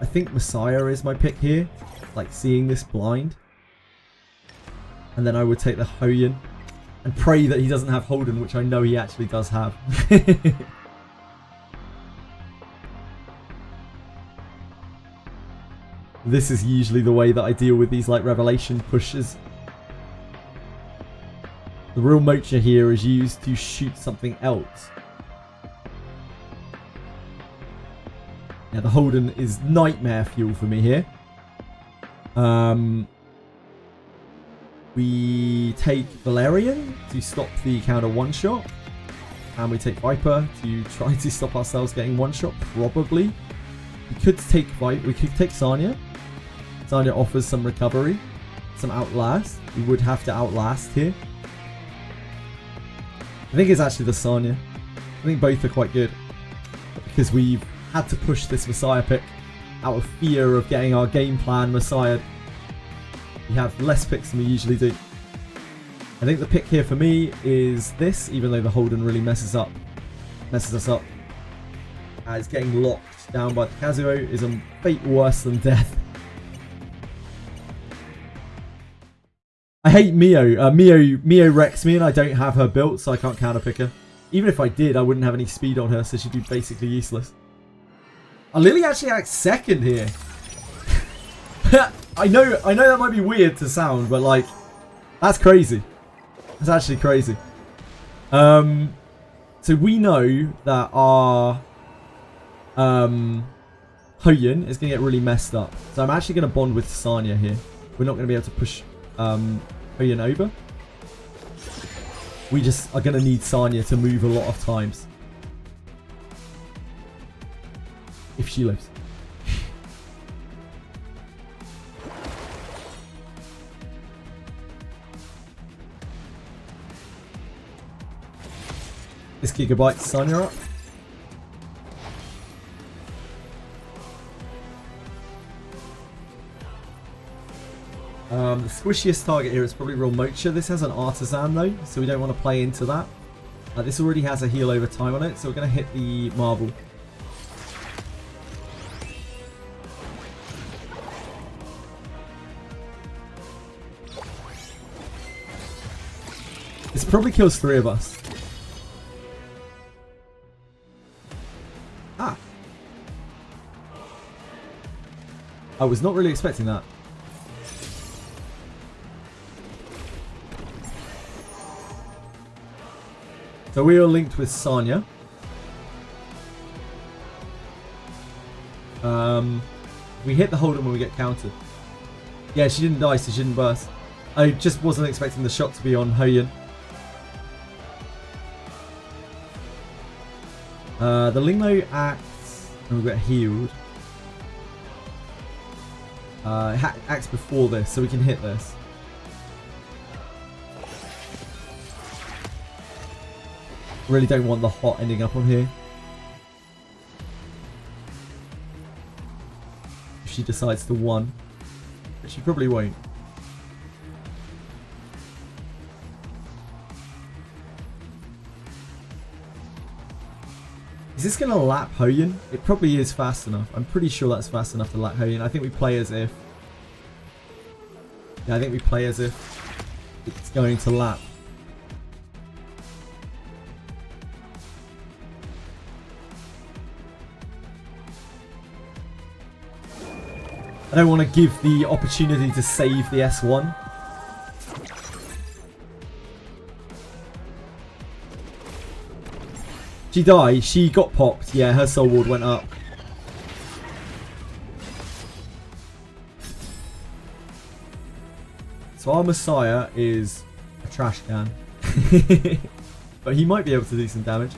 think Messiah is my pick here, like seeing this blind. And then I would take the Hoyan and pray that he doesn't have Holden, which I know he actually does have. This is usually the way that I deal with these like revelation pushes. The real mocha here is used to shoot something else. Yeah, the Holden is nightmare fuel for me here. We take Valerian to stop the counter one-shot. And we take Viper to try to stop ourselves getting one-shot, probably. We could take Sanya. Sanya offers some recovery, some outlast. We would have to outlast here. I think it's actually the Sanya. I think both are quite good. Because we've had to push this Messiah pick out of fear of getting our game plan Messiah. We have less picks than we usually do. I think the pick here for me is this, even though the Holden really messes us up. As getting locked down by the Kazuo is a fate worse than death. I hate Mio. Mio wrecks me and I don't have her built, so I can't counterpick her. Even if I did, I wouldn't have any speed on her, so she'd be basically useless. Oh, Lily actually acts second here. I know that might be weird to sound, but like, that's crazy. That's actually crazy. So we know that our Hoyun is going to get really messed up. So I'm actually going to bond with Sanya here. We're not going to be able to push Hoyun over. We just are going to need Sanya to move a lot of times. If she lives. This Gigabyte Sanya up. The squishiest target here is probably Real Mocha. This has an Artisan though, so we don't want to play into that. This already has a heal over time on it, so we're going to hit the marble. This probably kills 3 of us. Ah. I was not really expecting that. So we are linked with Sanya. We hit the Holden when we get countered. Yeah, she didn't die, so she didn't burst. I just wasn't expecting the shot to be on Hoyun. The Lingmo acts, and we get healed. Acts before this, so we can hit this. Really don't want the hot ending up on here. If she decides to 1. But she probably won't. Is this going to lap Hoyun? It probably is fast enough. I'm pretty sure that's fast enough to lap Hoyun. I think we play as if... Yeah, I think we play as if it's going to lap. I don't want to give the opportunity to save the S1. She died. She got popped. Yeah, her soul ward went up. So our Messiah is a trash can. But he might be able to do some damage.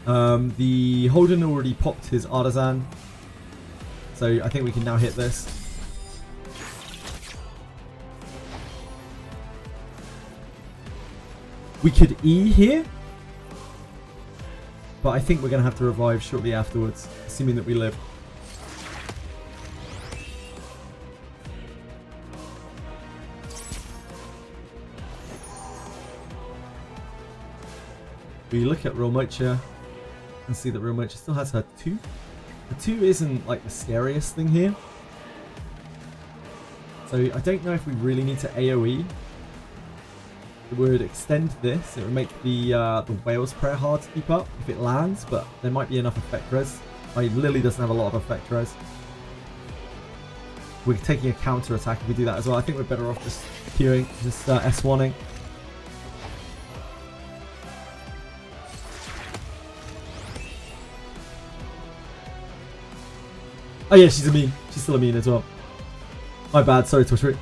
The Holden already popped his Artisan. So I think we can now hit this. We could E here. But I think we're going to have to revive shortly afterwards, assuming that we live. We look at Real Mocha and see that Real Mocha still has her 2. The 2 isn't like the scariest thing here. So I don't know if we really need to AoE. It would extend this. It would make the Whale's Prayer hard to keep up if it lands, but there might be enough effect res. Lily doesn't have a lot of effect res. We're taking a counter attack if we do that as well. I think we're better off just queuing, just S1ing. Oh yeah, she's immune. She's still immune as well. My bad, sorry Twitch.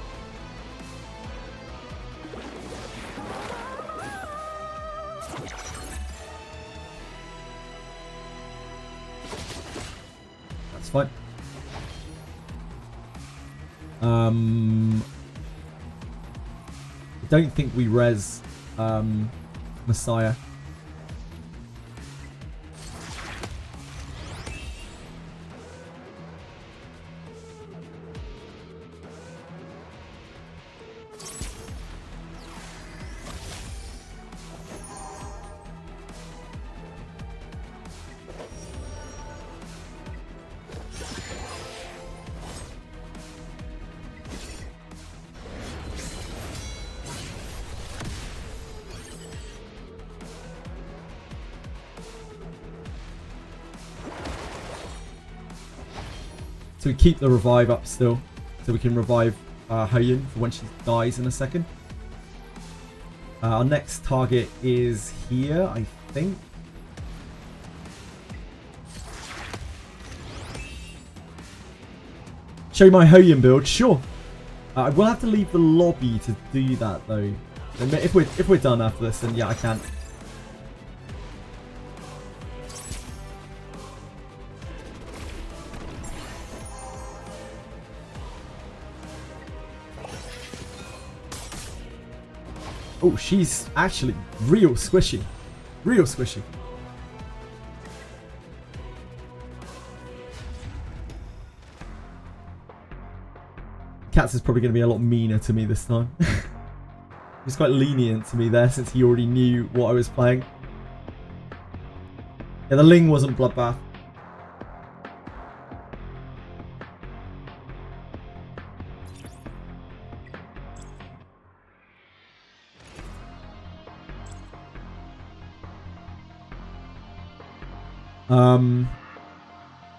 That's fine. I don't think we res Messiah. So we keep the revive up still. So we can revive Hoyun for when she dies in a second. Our next target is here, I think. Show my Hoyun build, sure. I will have to leave the lobby to do that though. If we're done after this, then yeah, I can. Oh, she's actually real squishy. Real squishy. Cats is probably going to be a lot meaner to me this time. He's quite lenient to me there since he already knew what I was playing. Yeah, the Ling wasn't Bloodbath.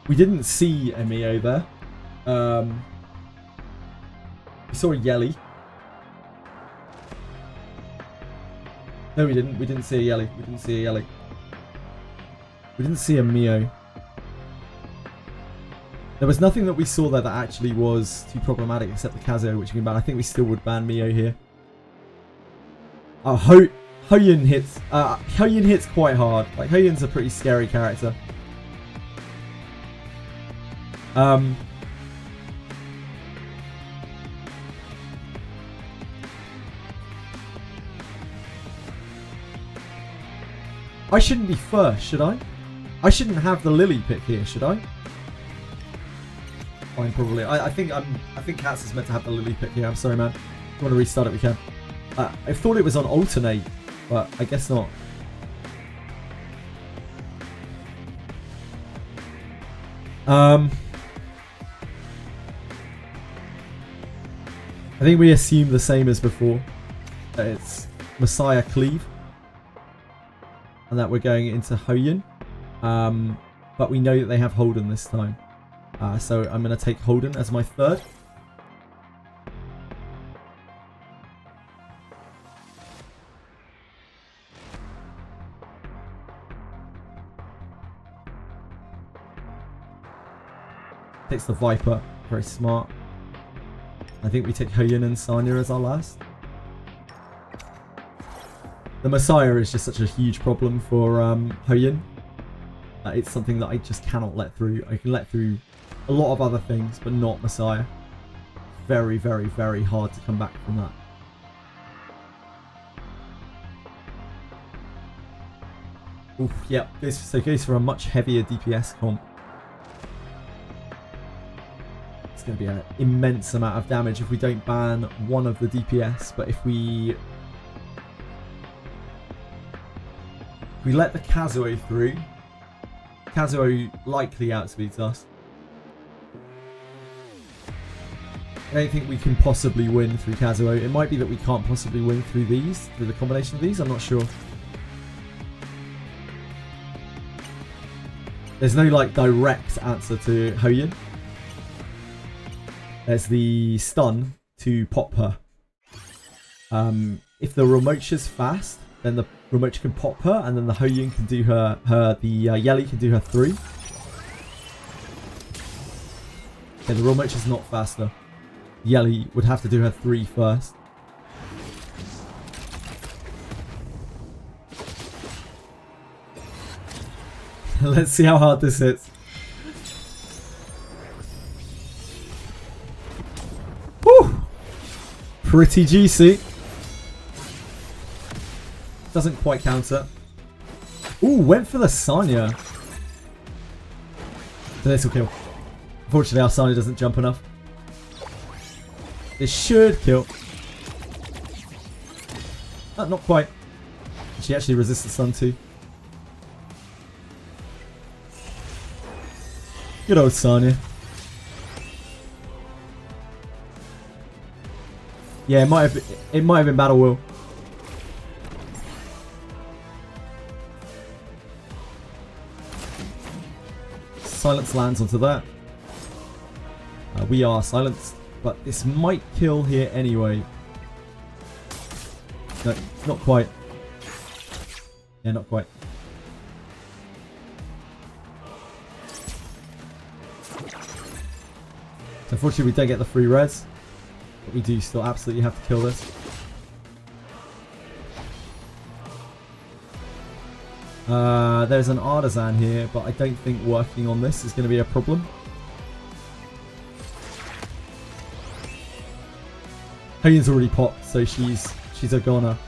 We didn't see a Mio there. We saw a Yelly. No, we didn't. We didn't see a Yelly. We didn't see a Yelly. We didn't see a Mio. There was nothing that we saw there that actually was too problematic except the Kazuo, which we can ban. I think we still would ban Mio here. Hoyun hits. Hoyun hits quite hard. Like, Hoyun's a pretty scary character. I shouldn't be first, should I? I shouldn't have the Lily pick here, should I? Fine, probably. I think Cats is meant to have the Lily pick here. I'm sorry, man. If you want to restart it, we can. I thought it was on alternate, but I guess not. I think we assume the same as before. That it's Messiah Cleave. And that we're going into Hoyun. But we know that they have Holden this time. So I'm going to take Holden as my third. Takes the Viper. Very smart. I think we take Hoyun and Sanya as our last. The Messiah is just such a huge problem for Hoyun. It's something that I just cannot let through. I can let through a lot of other things, but not Messiah. Very, very, very hard to come back from that. Oof, yeah, goes for a much heavier DPS comp. It's going to be an immense amount of damage if we don't ban one of the DPS, but if we let the Kazuo through, Kazuo likely outspeeds us. I don't think we can possibly win through Kazuo. It might be that we can't possibly win through the combination of these, I'm not sure. There's no like direct answer to Hoyun. There's the stun to pop her. If the Remocha's fast, then the Remocha can pop her, and then the Hoyun can do the Yelly can do her 3. Okay, the Remocha's not faster. Yelly would have to do her 3 first. Let's see how hard this hits. Whew! Pretty juicy. Doesn't quite counter. Ooh, went for the Sanya. So this will kill. Unfortunately, our Sanya doesn't jump enough. This should kill. Oh, not quite. She actually resists the stun too. Good old Sanya. Yeah, it might have been Battle Will. Silence lands onto that. we are silenced. But this might kill here anyway. No, not quite. Yeah, not quite. So unfortunately we don't get the free res. But we do still absolutely have to kill this. There's an artisan here, but I don't think working on this is going to be a problem. Hoyun's already popped, so she's a goner.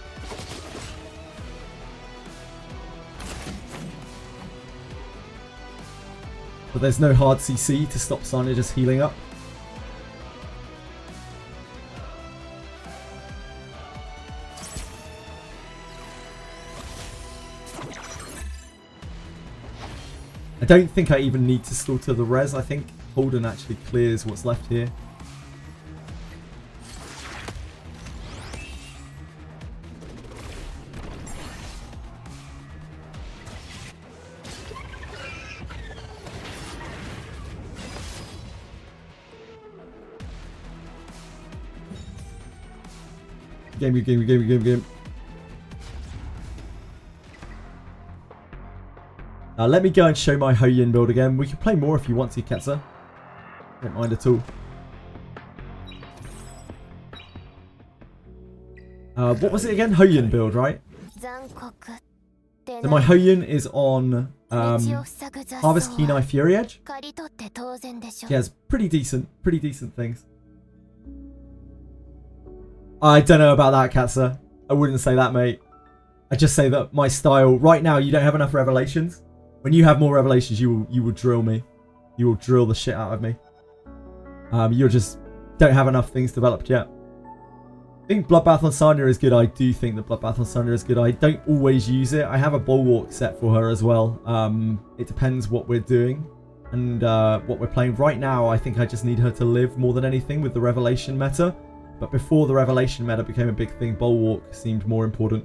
But there's no hard CC to stop Sanya just healing up. I don't think I even need to slaughter the res. I think Holden actually clears what's left here. Game. Let me go and show my Hoyun build again. We can play more if you want to, Ketsa. Don't mind at all. What was it again? Hoyun build, right? So my Hoyun is on Harvest Keen Eye Fury Edge. She has pretty decent things. I don't know about that, Katsa. I wouldn't say that, mate. I just say that my style right now, you don't have enough revelations. When you have more revelations, you will drill me. You will drill the shit out of me. You just don't have enough things developed yet. I think Bloodbath on Sanya is good. I do think that Bloodbath on Sanya is good. I don't always use it. I have a Bulwark set for her as well. It depends what we're doing and what we're playing. Right now, I think I just need her to live more than anything with the Revelation meta. But before the Revelation meta became a big thing, Bulwark seemed more important.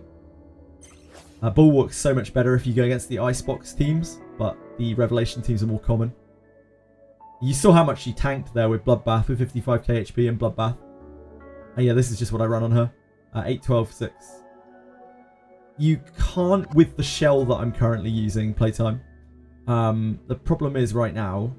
Bulwark's so much better if you go against the Icebox teams, but the Revelation teams are more common. You saw how much she tanked there with Bloodbath, with 55k HP and Bloodbath. And yeah, this is just what I run on her. 8, 12, 6. You can't with the shell that I'm currently using, playtime. The problem is right now,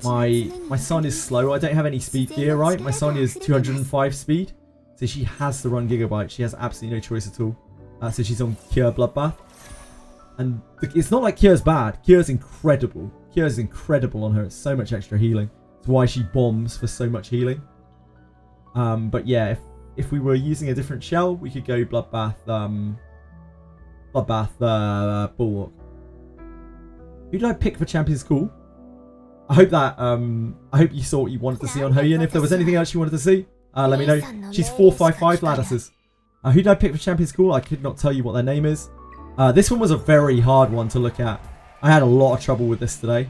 my son is slow. I don't have any speed gear, right? My son is 205 speed, so she has to run Gigabyte. She has absolutely no choice at all. So she's on Cure Bloodbath. And it's not like Cure's bad. Cure's incredible. Cure's incredible on her. It's so much extra healing. It's why she bombs for so much healing. But yeah, if we were using a different shell, we could go Bloodbath, Bulwark. Who did I pick for Champions Call? I hope you saw what you wanted to see on Hoyun. If there was anything else you wanted to see, let me know. She's 455 lattices. Who did I pick for Champions Call? I could not tell you what their name is. This one was a very hard one to look at. I had a lot of trouble with this today.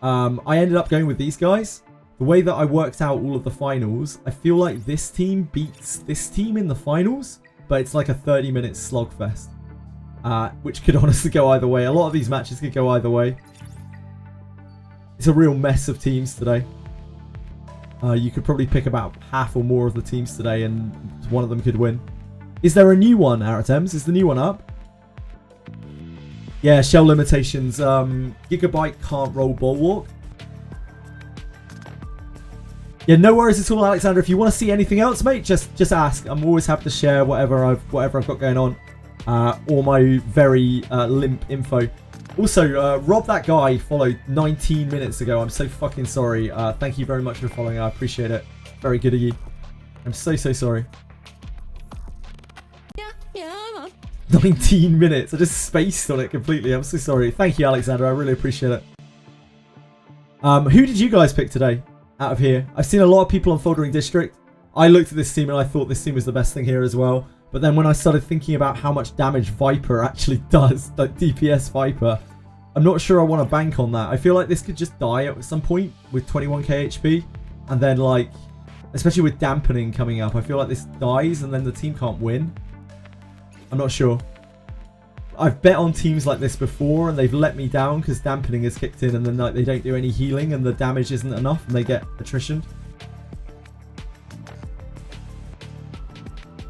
I ended up going with these guys. The way that I worked out all of the finals, I feel like this team beats this team in the finals, but it's like a 30-minute slogfest, which could honestly go either way. A lot of these matches could go either way. It's a real mess of teams today. You could probably pick about half or more of the teams today, and one of them could win. Is there a new one, Aratems? Is the new one up? Yeah, shell limitations. Gigabyte can't roll Bulwark. Yeah, no worries at all, Alexander. If you want to see anything else, mate, just ask. I'm always happy to share whatever I've got going on, or my very limp info. Also, Rob, that guy followed 19 minutes ago. I'm so fucking sorry. Thank you very much for following. I appreciate it. Very good of you. I'm so sorry. 19 minutes. I just spaced on it completely. I'm so sorry. Thank you, Alexander. I really appreciate it. Who did you guys pick today out of here? I've seen a lot of people on Foldering District. I looked at this team and I thought this team was the best thing here as well. But then when I started thinking about how much damage Viper actually does, like DPS Viper, I'm not sure I want to bank on that. I feel like this could just die at some point with 21k HP. And then like, especially with dampening coming up, I feel like this dies and then the team can't win. I'm not sure. I've bet on teams like this before and they've let me down because dampening has kicked in and then like they don't do any healing and the damage isn't enough and they get attrition.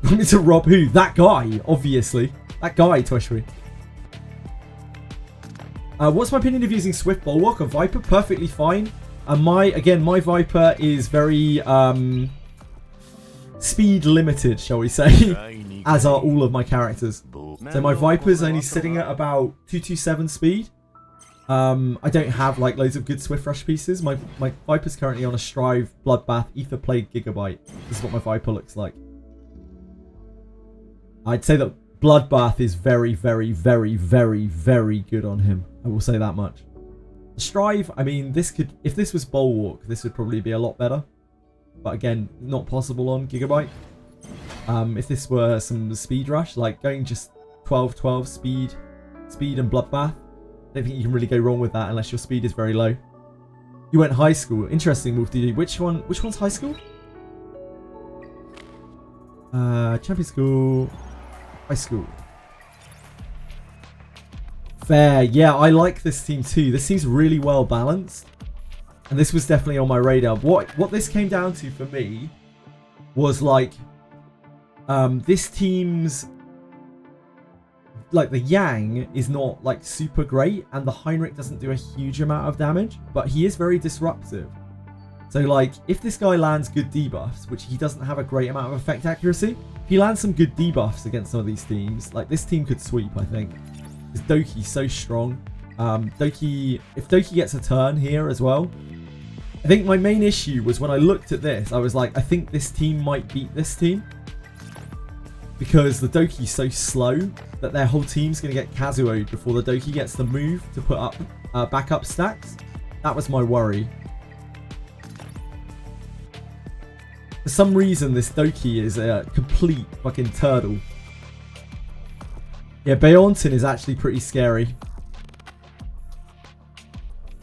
Want me to rob who? That guy, obviously. That guy, Twishry. What's my opinion of using Swift Bulwark or Viper? Perfectly fine. And my Viper is very speed limited, shall we say, as are all of my characters. So my Viper's only sitting at about 227 speed. I don't have like loads of good Swift Rush pieces. My Viper's currently on a Strive, Bloodbath, Ether Plague, Gigabyte. This is what my Viper looks like. I'd say that Bloodbath is very, very, very, very, very good on him. I will say that much. Strive, I mean, this could, if this was Bulwark, this would probably be a lot better. But again, not possible on Gigabyte. If this were some Speed Rush, like going just 12-12 speed and Bloodbath, I don't think you can really go wrong with that unless your speed is very low. You went high school. Interesting, Wolf DD. Which one's high school? Champion school. High school. Fair. Yeah, I like this team too. This seems really well balanced. And this was definitely on my radar. What this came down to for me was like this team's like the Yang is not like super great and the Heinrich doesn't do a huge amount of damage, but he is very disruptive. So like if this guy lands good debuffs, which he doesn't have a great amount of effect accuracy, if he lands some good debuffs against some of these teams, like this team could sweep, I think. Because Doki's so strong. If Doki gets a turn here as well, I think my main issue was when I looked at this, I was like, I think this team might beat this team. Because the Doki's so slow that their whole team's going to get Kazuo'd before the Doki gets the move to put up backup stacks. That was my worry. For some reason, this Doki is a complete fucking turtle. Yeah, Beontin is actually pretty scary.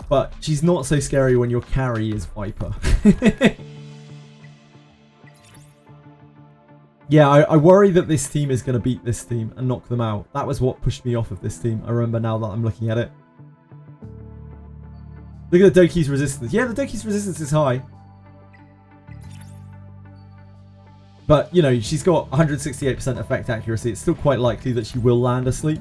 But she's not so scary when your carry is Viper. Yeah, I worry that this team is going to beat this team and knock them out. That was what pushed me off of this team. I remember now that I'm looking at it. Look at the Doki's resistance. Yeah, the Doki's resistance is high. But, you know, she's got 168% effect accuracy. It's still quite likely that she will land asleep.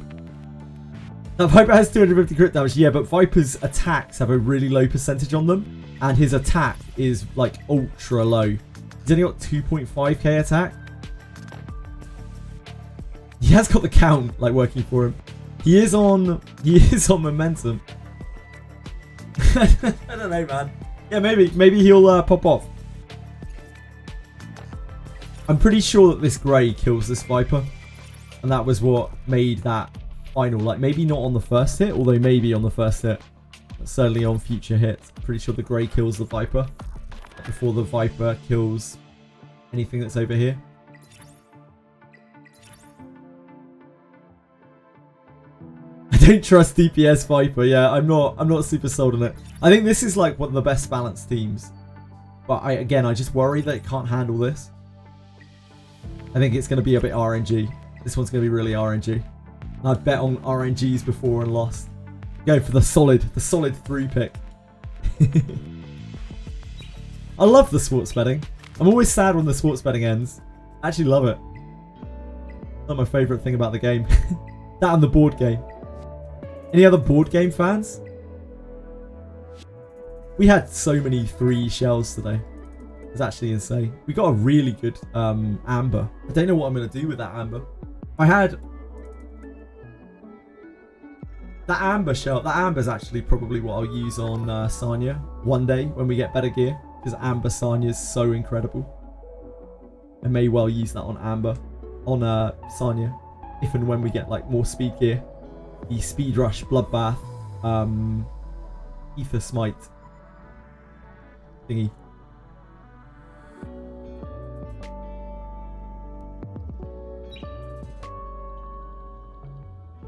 Now, Viper has 250 crit damage. Yeah, but Viper's attacks have a really low percentage on them. And his attack is, like, ultra low. He's only got 2.5k attack. He has got the count, like, working for him. He is on momentum. I don't know, man. Yeah, maybe he'll pop off. I'm pretty sure that this Grey kills this Viper. And that was what made that final. Like, maybe not on the first hit, although maybe on the first hit. But certainly on future hits. Pretty sure the Grey kills the Viper before the Viper kills anything that's over here. I don't trust DPS Viper. Yeah, I'm not super sold on it. I think this is like one of the best balanced teams. But I just worry that it can't handle this. I think it's going to be a bit RNG. This one's going to be really RNG. And I've bet on RNGs before and lost. Go for the solid 3 pick. I love the sports betting. I'm always sad when the sports betting ends. I actually love it. Not my favourite thing about the game. That and the board game. Any other board game fans? We had so many 3 shells today. It's actually insane. We got a really good amber. I don't know what I'm going to do with that amber. I had that amber shell. That amber's actually probably what I'll use on Sanya one day when we get better gear. Because amber Sanya is so incredible. I may well use that on amber. On Sanya. If and when we get like more speed gear. The Speed Rush, Bloodbath, Ether Smite thingy.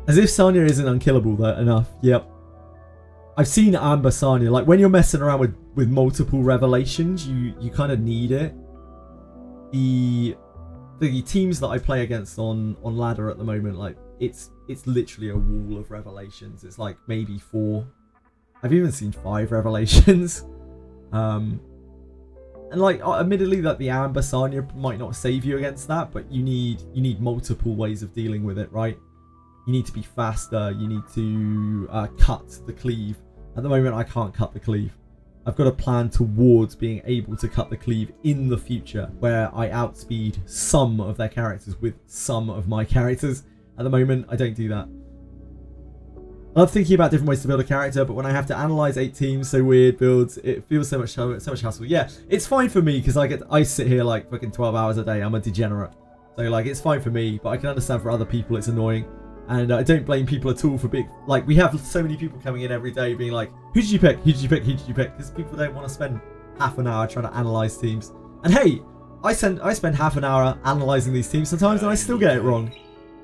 As if Sanya isn't unkillable though enough. Yep. I've seen Amber Sanya. Like when you're messing around with multiple revelations, you kind of need it. The teams that I play against on ladder at the moment, like it's literally a wall of revelations. It's like maybe 4. I've even seen 5 revelations. And like, admittedly, that the Amber Sanya might not save you against that, but you need multiple ways of dealing with it, right? You need to be faster. You need to cut the cleave. At the moment, I can't cut the cleave. I've got a plan towards being able to cut the cleave in the future, where I outspeed some of their characters with some of my characters. At the moment, I don't do that. I love thinking about different ways to build a character, but when I have to analyze 8 teams, so weird builds, it feels so much hassle. Yeah, it's fine for me because I sit here like fucking 12 hours a day. I'm a degenerate, so like it's fine for me. But I can understand for other people it's annoying, and I don't blame people at all for being like, we have so many people coming in every day being like, who did you pick? Who did you pick? Who did you pick? Because people don't want to spend half an hour trying to analyze teams. And hey, I spend half an hour analyzing these teams sometimes, and I still get it wrong.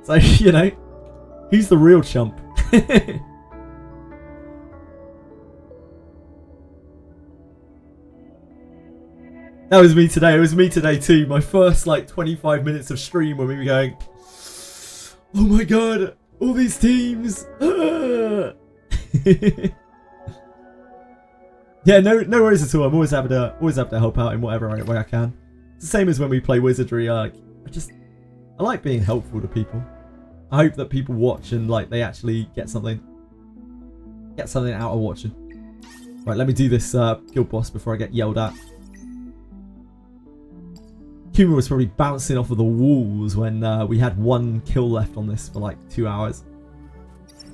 So you know, who's the real chump? That was me today. It was me today too. My first like 25 minutes of stream when we were going, oh my god, all these teams. Yeah, no worries at all. I'm always happy to help out in whatever way I can. It's the same as when we play Wizardry. I like being helpful to people. I hope that people watch and like they actually get something out of watching. Right, let me do this guild boss before I get yelled at. Kuma was probably bouncing off of the walls when we had 1 kill left on this for like 2 hours.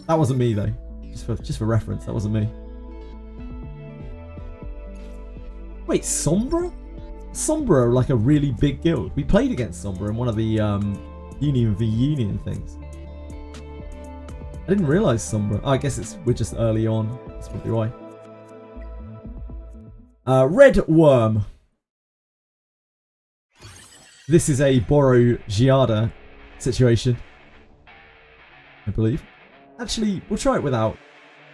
That wasn't me though. Just for reference, that wasn't me. Wait, Sombra? Sombra are like a really big guild. We played against Sombra in one of the Union v Union things. I didn't realise Sombra. Oh, I guess we're just early on. That's probably why. Red Worm. This is a borrow Giada situation, I believe. Actually, we'll try it without,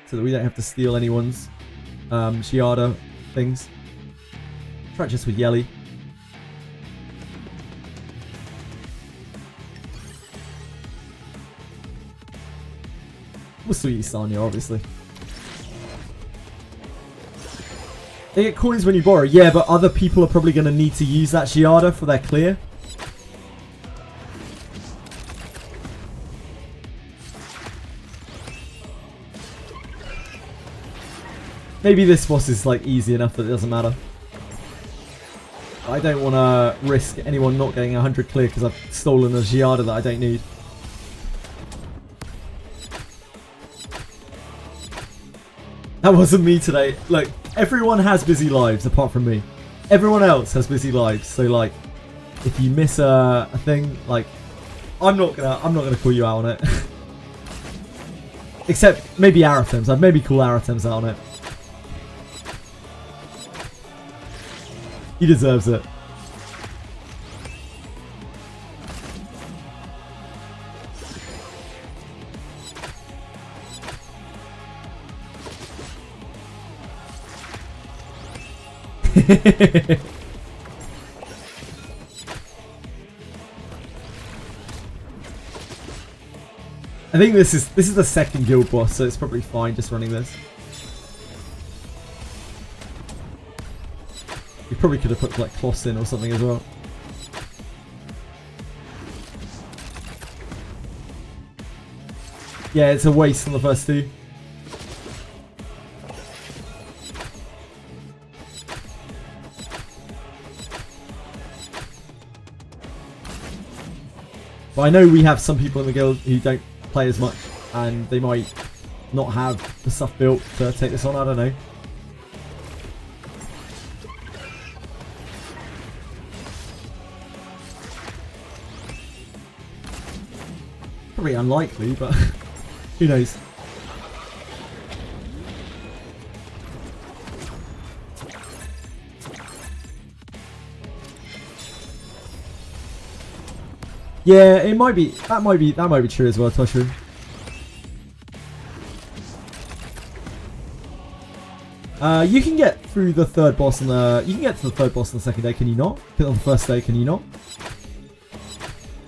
so that we don't have to steal anyone's Giada things. Try it just with Yelly. We'll still use Sanya, obviously. They get coins when you borrow. Yeah, but other people are probably going to need to use that Giada for their clear. Maybe this boss is like easy enough that it doesn't matter. I don't want to risk anyone not getting 100 clear because I've stolen a Giada that I don't need. That wasn't me today. Look, everyone has busy lives apart from me. Everyone else has busy lives. So like, if you miss a thing, like, I'm not gonna call you out on it. Except maybe Aratems. I'd maybe call Aratems out on it. He deserves it. I think this is the second guild boss, so it's probably fine just running this. We probably could have put like Kloss in or something as well. Yeah, it's a waste on the first 2. But I know we have some people in the guild who don't play as much, and they might not have the stuff built to take this on. I don't know. Probably unlikely, but who knows? Yeah, it might be. That might be true as well, Toshru. You can get through the third boss on the. You can get to the third boss on the second day, can you not? On the first day, can you not?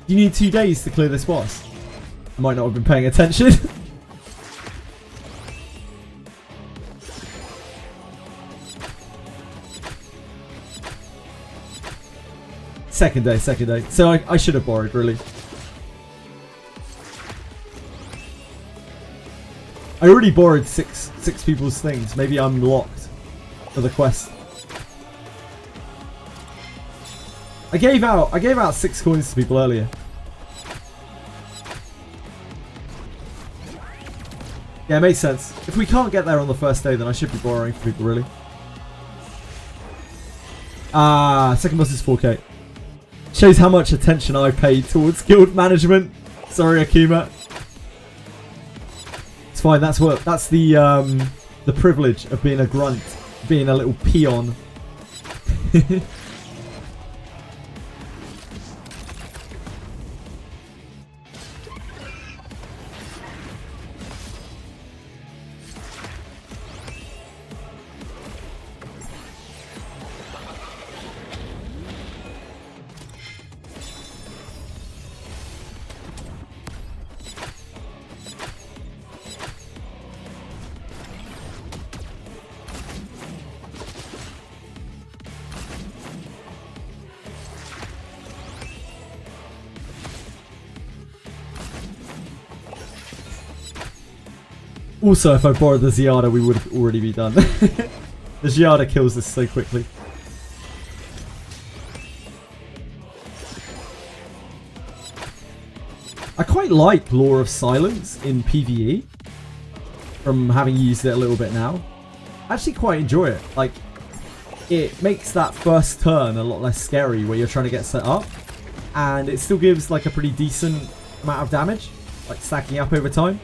You need 2 days to clear this boss. I might not have been paying attention. Second day. So I should have borrowed, really. I already borrowed six people's things. Maybe I'm locked for the quest. I gave out 6 coins to people earlier. Yeah, it makes sense. If we can't get there on the first day, then I should be borrowing from people, really. Second boss is 4k. Shows how much attention I paid towards guild management. Sorry, Akima. It's fine. That's the privilege of being a grunt, being a little peon. Also, if I borrowed the Ziada, we would already be done. The Ziada kills this so quickly. I quite like Law of Silence in PvE. From having used it a little bit now. I actually quite enjoy it. Like, it makes that first turn a lot less scary where you're trying to get set up. And it still gives like a pretty decent amount of damage. Like stacking up over time.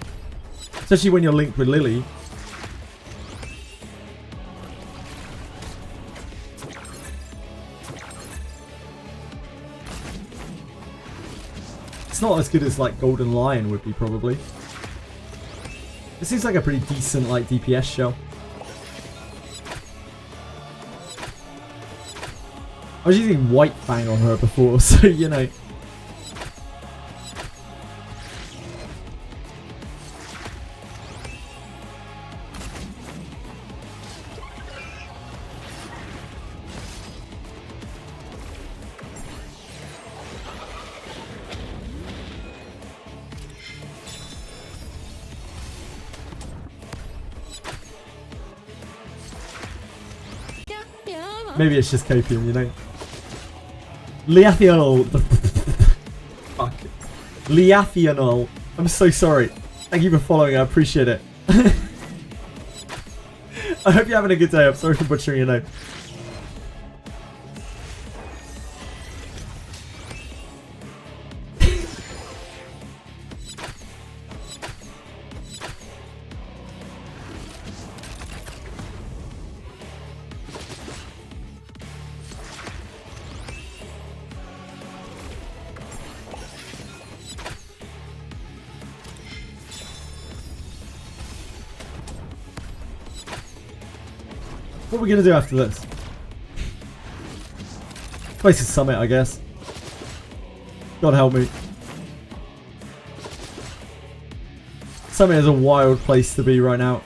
Especially when you're linked with Lily. It's not as good as like Golden Lion would be probably. It seems like a pretty decent like DPS shell. I was using White Fang on her before, so you know. Maybe it's just copium, you know. Liathianol. Fuck. Liathianol. I'm so sorry. Thank you for following. I appreciate it. I hope you're having a good day. I'm sorry for butchering your name. What are we going to do after this? Place is Summit, I guess. God help me. Summit is a wild place to be right now.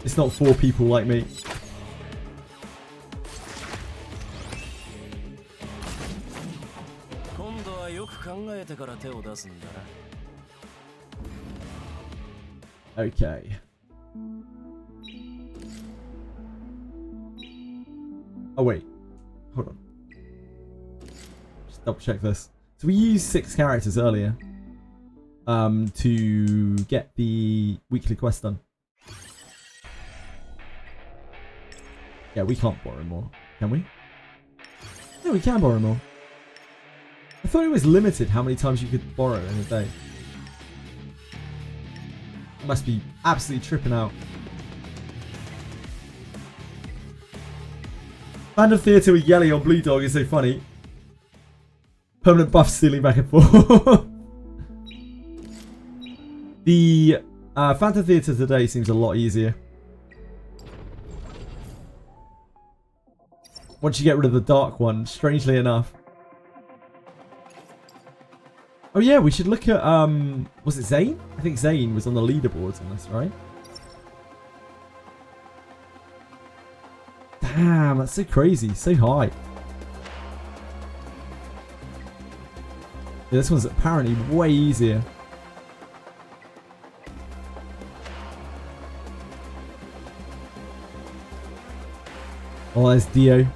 It's not for people like me. Okay. Oh wait, hold on. Just double check this. So we used 6 characters earlier to get the weekly quest done. Yeah, we can't borrow more, can we? No, we can borrow more. I thought it was limited how many times you could borrow in a day. I must be absolutely tripping out. Band of Theatre with Yelly on Blue Dog is so funny. Permanent buff stealing back and forth. The Phantom Theatre today seems a lot easier. Once you get rid of the dark one, strangely enough. Oh yeah, we should look at was it Zane? I think Zane was on the leaderboards on this, right? Damn, that's so crazy, so high. Yeah, this one's apparently way easier. Oh, there's Dio.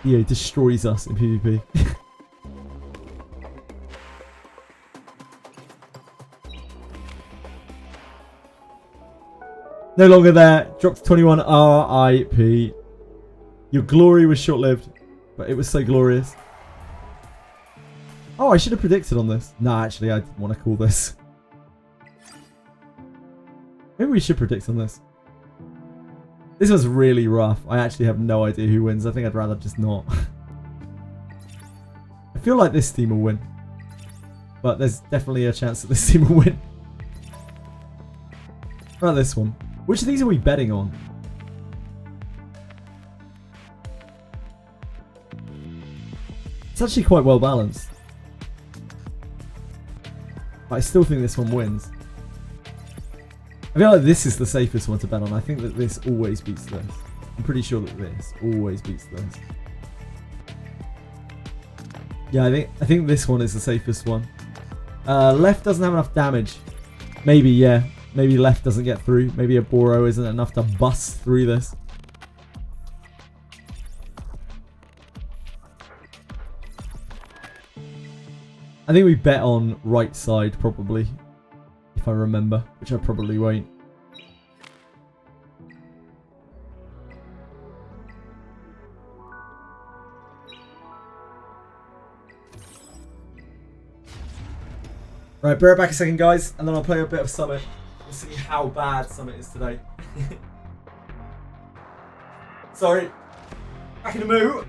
Dio destroys us in PvP. No longer there. Dropped to 21. RIP. Your glory was short-lived, but it was so glorious. Oh, I should have predicted on this. Nah, actually, I didn't want to call this. Maybe we should predict on this. This was really rough. I actually have no idea who wins. I think I'd rather just not. I feel like this team will win. But there's definitely a chance that this team will win. What about this one? Which of these are we betting on? It's actually quite well balanced. But I still think this one wins. I feel like this is the safest one to bet on. I think that this always beats this. I'm pretty sure that this always beats this. Yeah, I think this one is the safest one. Left doesn't have enough damage. Maybe, yeah. Maybe left doesn't get through. Maybe a Boro isn't enough to bust through this. I think we bet on right side probably. If I remember. Which I probably won't. Right, bear it back a second, guys, and then I'll play a bit of Summit. We'll see how bad Summit is today. Sorry. Back in the mood.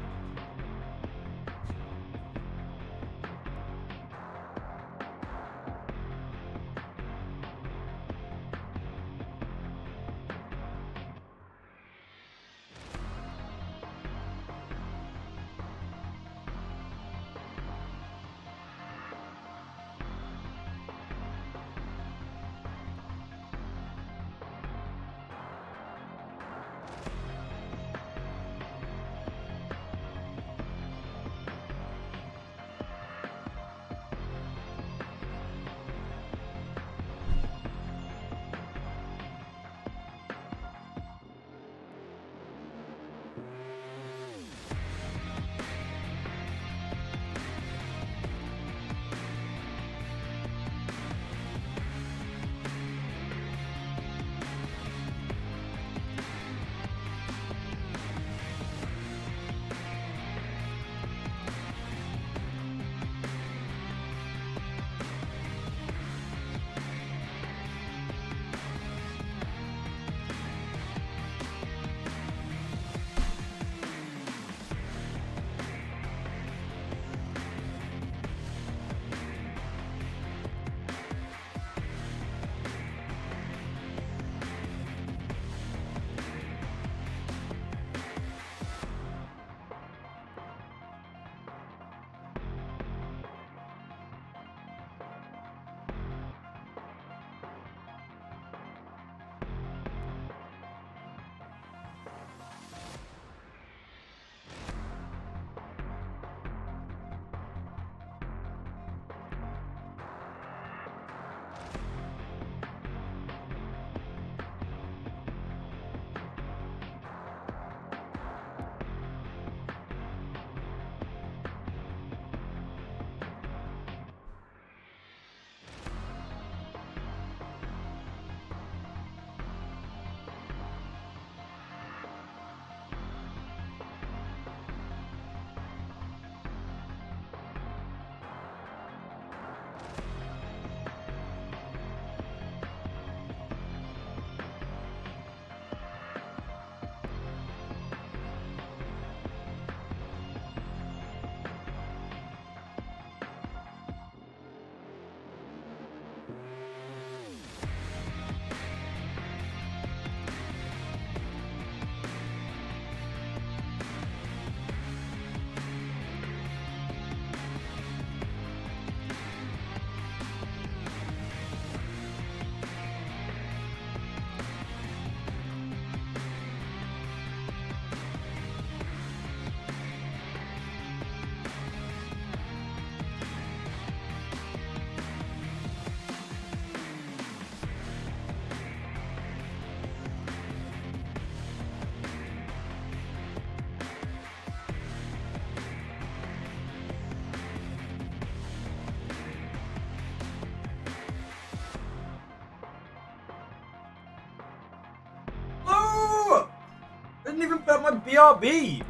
didn't even put up my BRB.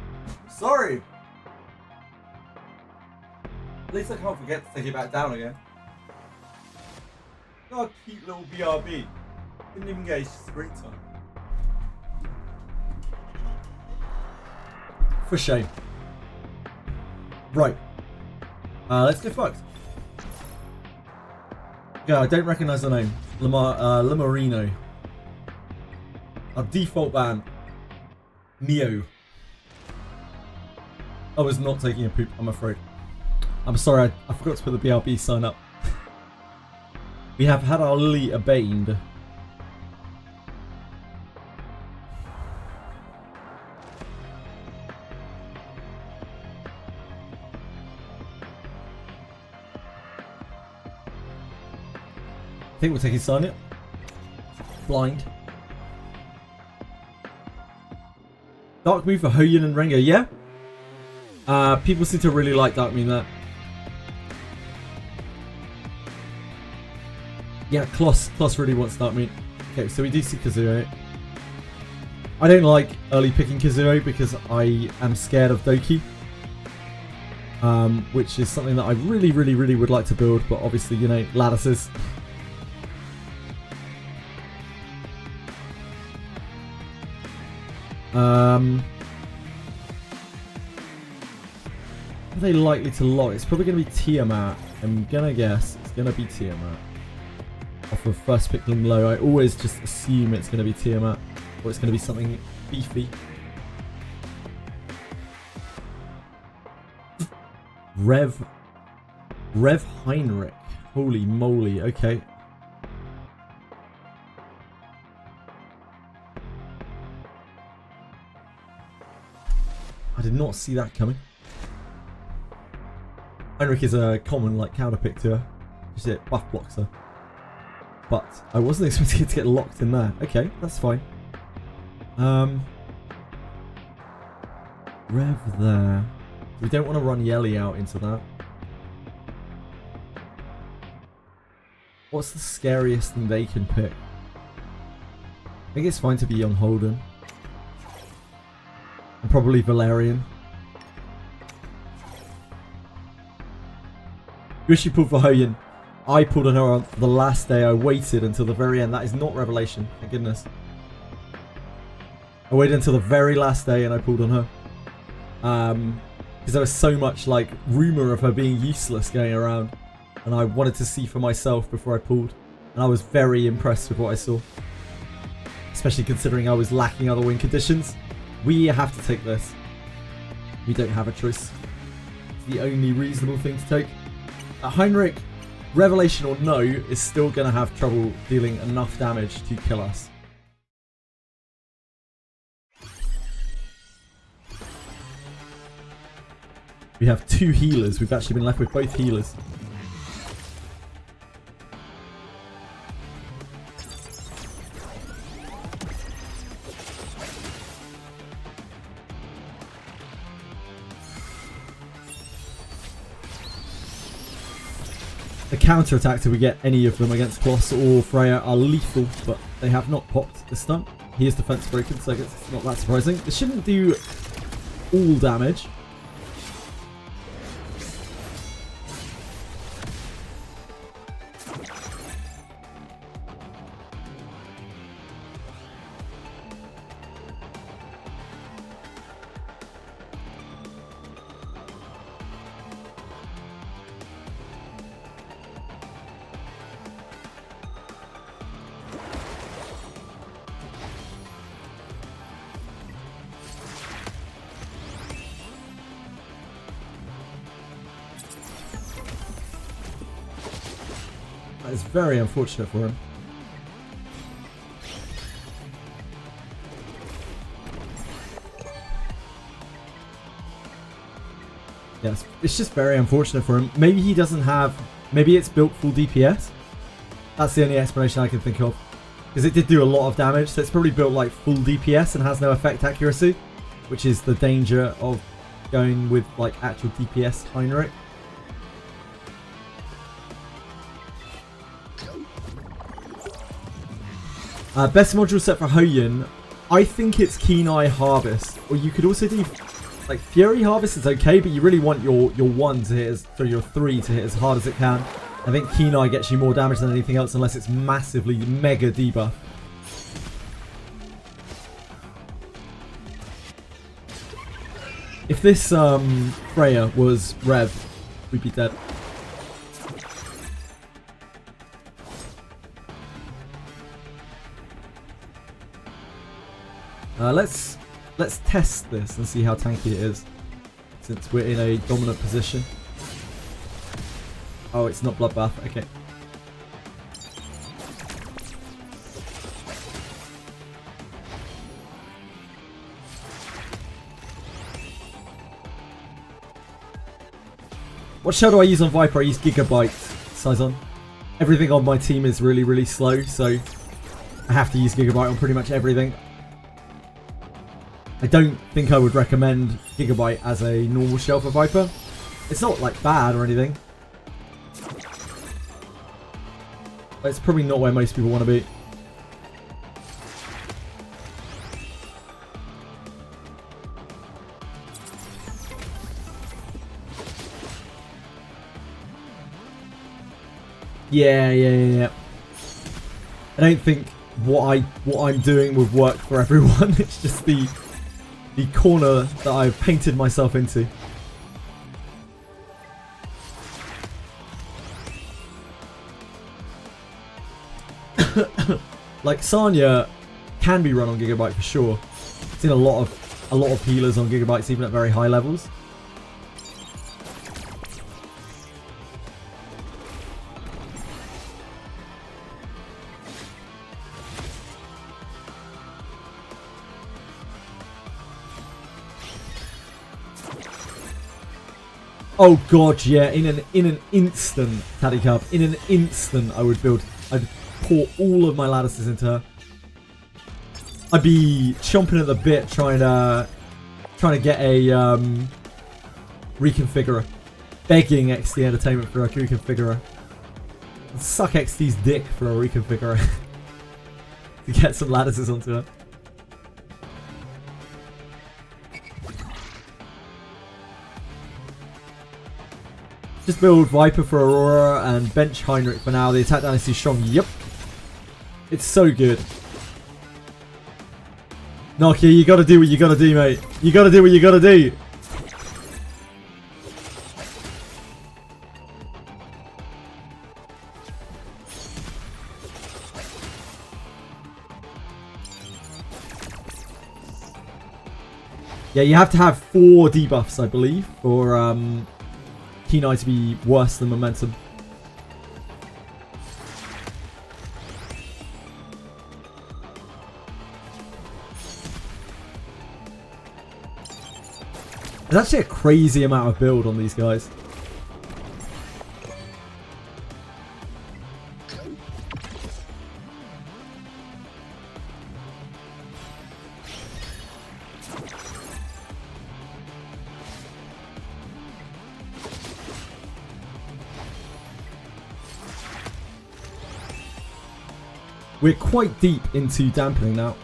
Sorry. At least I can't forget to take it back down again. Got a cute little BRB. Didn't even get his screen time. For shame. Right. Let's get fucked. Yeah, I don't recognise the name. Limarino. Our default ban. Neo. I was not taking a poop, I'm afraid. I'm sorry, I forgot to put the BRB sign up. We have had our Lily abated. I think we'll take his sign it. Blind. Dark Moon for Hoyun and Rengo, yeah? People seem to really like Dark Moon there. Yeah, Kloss really wants Dark Moon. Okay, so we do see Kazuo. I don't like early picking Kazuo because I am scared of Doki. Which is something that I really would like to build, but obviously, you know, lattices. Are they likely to lock? It's probably going to be Tiamat. I'm going to guess it's going to be Tiamat. Off of first pick them low, I always just assume it's going to be Tiamat. Or it's going to be something beefy. Rev Heinrich. Holy moly, okay. I did not see that coming. Heinrich is a common like counter pick to her. Just it buff blocks her. But I wasn't expecting it to get locked in there. Okay, that's fine. Rev there. We don't want to run Yelly out into that. What's the scariest thing they can pick? I think it's fine to be on Holden. And probably Valerian. Yoshi pulled for Hoyun. I pulled on her on the last day. I waited until the very end. That is not Revelation. Thank goodness. I waited until the very last day and I pulled on her. Because there was so much like rumour of her being useless going around. And I wanted to see for myself before I pulled. And I was very impressed with what I saw. Especially considering I was lacking other win conditions. We have to take this. We don't have a choice. It's the only reasonable thing to take. Heinrich, Revelation or no, is still going to have trouble dealing enough damage to kill us. We have two healers. We've actually been left with both healers. The counter attacks, if we get any of them against Kloss or Freya, are lethal, but they have not popped this time. He is defense broken, so I guess it's not that surprising. It shouldn't do all damage. That is very unfortunate for him. Yes, it's just very unfortunate for him. Maybe he doesn't have... Maybe it's built full DPS. That's the only explanation I can think of. Because it did do a lot of damage, so it's probably built like full DPS and has no effect accuracy. Which is the danger of going with like actual DPS Heinrich. Best module set for Hoyun. I think it's Keen Eye Harvest. Or you could also do... Like, Fury Harvest is okay, but you really want your 1 to hit as... So your 3 to hit as hard as it can. I think Keen Eye gets you more damage than anything else unless it's massively mega debuff. If this Freya was Rev, we'd be dead. Let's test this and see how tanky it is, since we're in a dominant position. Oh, it's not bloodbath. Okay. What shell do I use on Viper? I use Gigabyte, Saison. Everything on my team is really, really slow, so I have to use Gigabyte on pretty much everything. I don't think I would recommend Gigabyte as a normal shell for Viper. It's not like bad or anything. But it's probably not where most people want to be. Yeah. I don't think what I'm doing would work for everyone. It's just the corner that I've painted myself into. Like Sanya can be run on Gigabyte for sure. I've seen a lot of healers on Gigabytes even at very high levels. Oh god, yeah! In an instant, Taddy Cub. In an instant, I'd pour all of my lattices into her. I'd be chomping at the bit trying to get a reconfigurer, begging XD Entertainment for a reconfigurer. I'd suck XD's dick for a reconfigurer to get some lattices onto her. Just build Viper for Aurora and bench Heinrich for now. The attack dynasty is strong. Yep. It's so good. Nokia, you gotta do what you gotta do, mate. You gotta do what you gotta do. Yeah, you have to have 4 debuffs, I believe, for Keen Eye to be worse than Momentum. There's actually a crazy amount of build on these guys. We're quite deep into dampening now.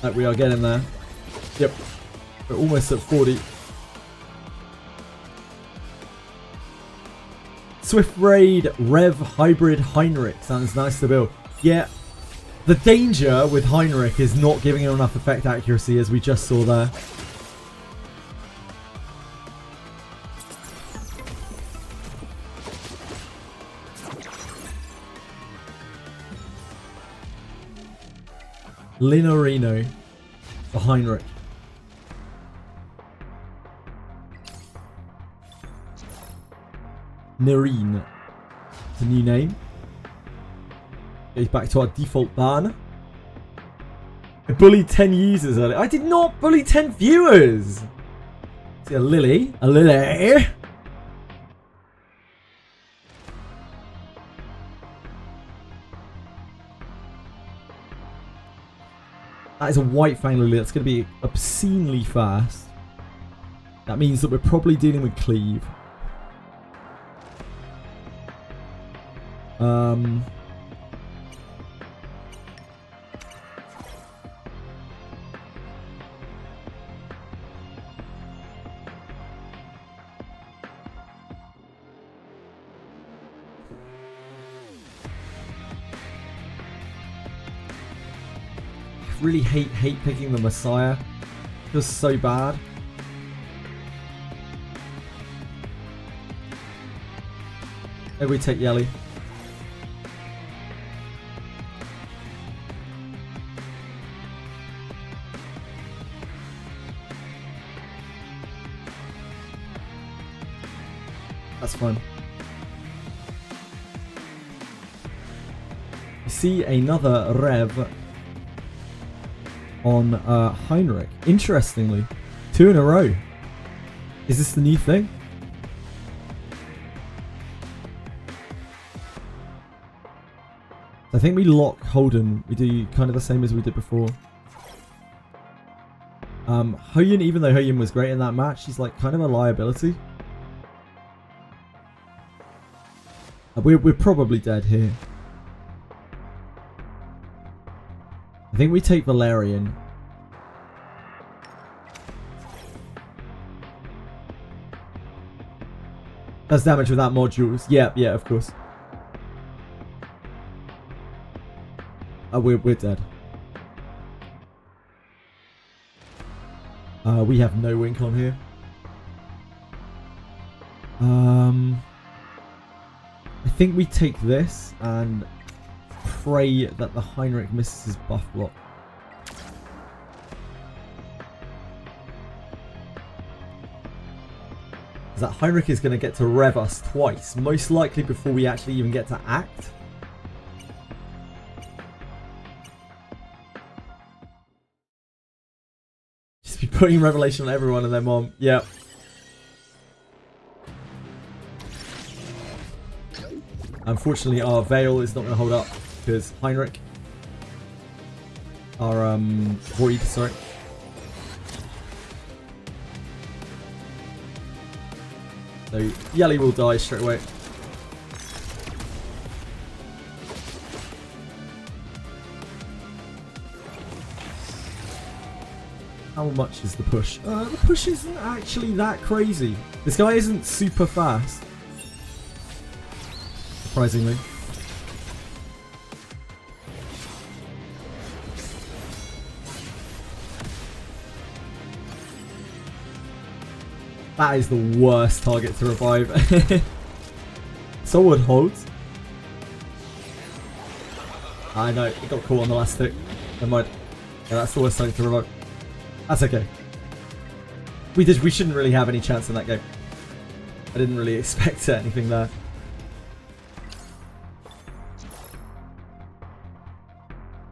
Like we are getting there. Yep. We're almost at 40. Swift Raid Rev Hybrid Heinrich sounds nice to build. Yeah. The danger with Heinrich is not giving him enough effect accuracy, as we just saw there. Linorino for Heinrich. Nerine. It's a new name. Goes back to our default ban. I bullied 10 users earlier. I did not bully 10 viewers. See a Lily. A Lily. That is a White Fang Lily. That's going to be obscenely fast. That means that we're probably dealing with Cleave. I really hate picking the Messiah. It feels so bad. Maybe we take Yelly. That's fun. You see another Rev on Heinrich. Interestingly, 2 in a row. Is this the new thing? I think we lock Holden. We do kind of the same as we did before. Hoyun, even though Hoyun was great in that match, he's like kind of a liability. We're probably dead here. I think we take Valerian. Does damage without modules. Yeah, of course. We're dead. We have no wink on here. I think we take this and pray that the Heinrich misses his buff block. That Heinrich is going to get to rev us twice, most likely before we actually even get to act. Just be putting Revelation on everyone and their mom. Yep. Unfortunately, our Veil is not going to hold up because Heinrich, our Void, sorry. So Yelly will die straight away. How much is the push? The push isn't actually that crazy. This guy isn't super fast. Surprisingly. That is the worst target to revive. Sword holds. I know, it got caught on the last stick. Never mind. Yeah, that's the worst target to revive. That's okay. We shouldn't really have any chance in that game. I didn't really expect anything there.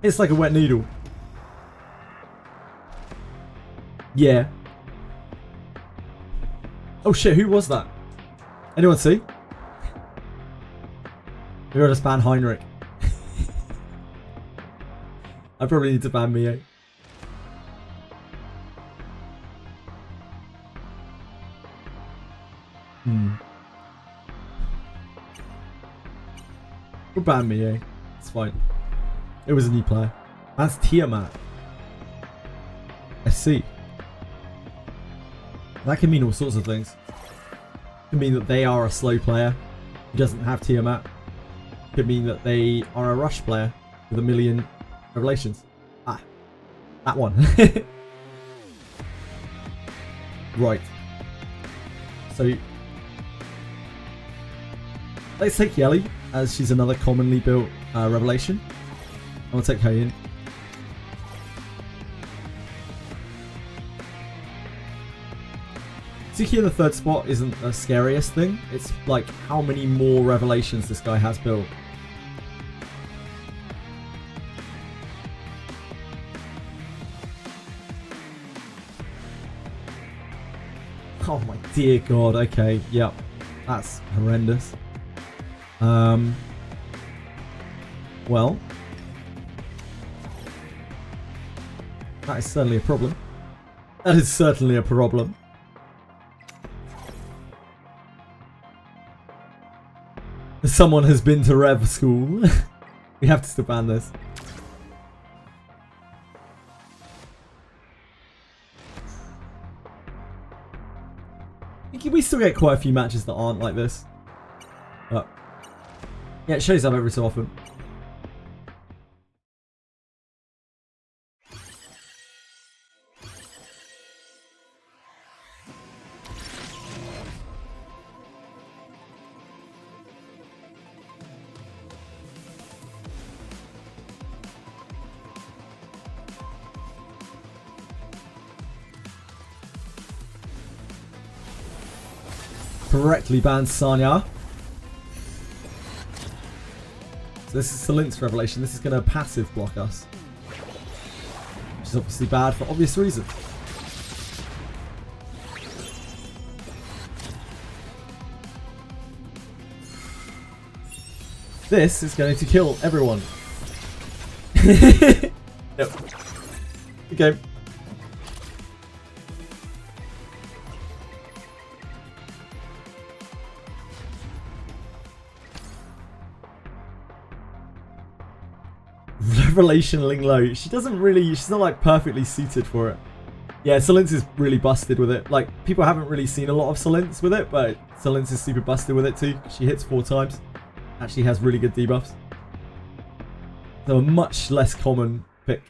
It's like a wet noodle. Yeah. Oh shit, who was that? Anyone see? We gotta just ban Heinrich. I probably need to ban Mio. We'll ban Mio. It's fine. It was a new player. That's Tiamat. I see. That can mean all sorts of things. It can mean that they are a slow player who doesn't have Tiamat. It could mean that they are a rush player with 1 million revelations. Ah, that one. Right. So let's take Yelly, as she's another commonly built revelation. I'm gonna take her in. See here, the third spot isn't the scariest thing. It's like how many more revelations this guy has built. Oh my dear god, okay, yep. That's horrendous. Well, that is certainly a problem. That is certainly a problem. Someone has been to Rev school. We have to still ban this. We still get quite a few matches that aren't like this. Yeah, it shows up every so often. Correctly banned Sanya. So this is Salin's Revelation. This is going to passive block us. Which is obviously bad for obvious reasons. This is going to kill everyone. Yep. Okay. Revelation Ling Low. She doesn't really, she's not like perfectly suited for it. Yeah, Salin's is really busted with it. Like, people haven't really seen a lot of Salin's with it, but Salin's is super busted with it too. She hits 4 times. Actually has really good debuffs. So a much less common pick.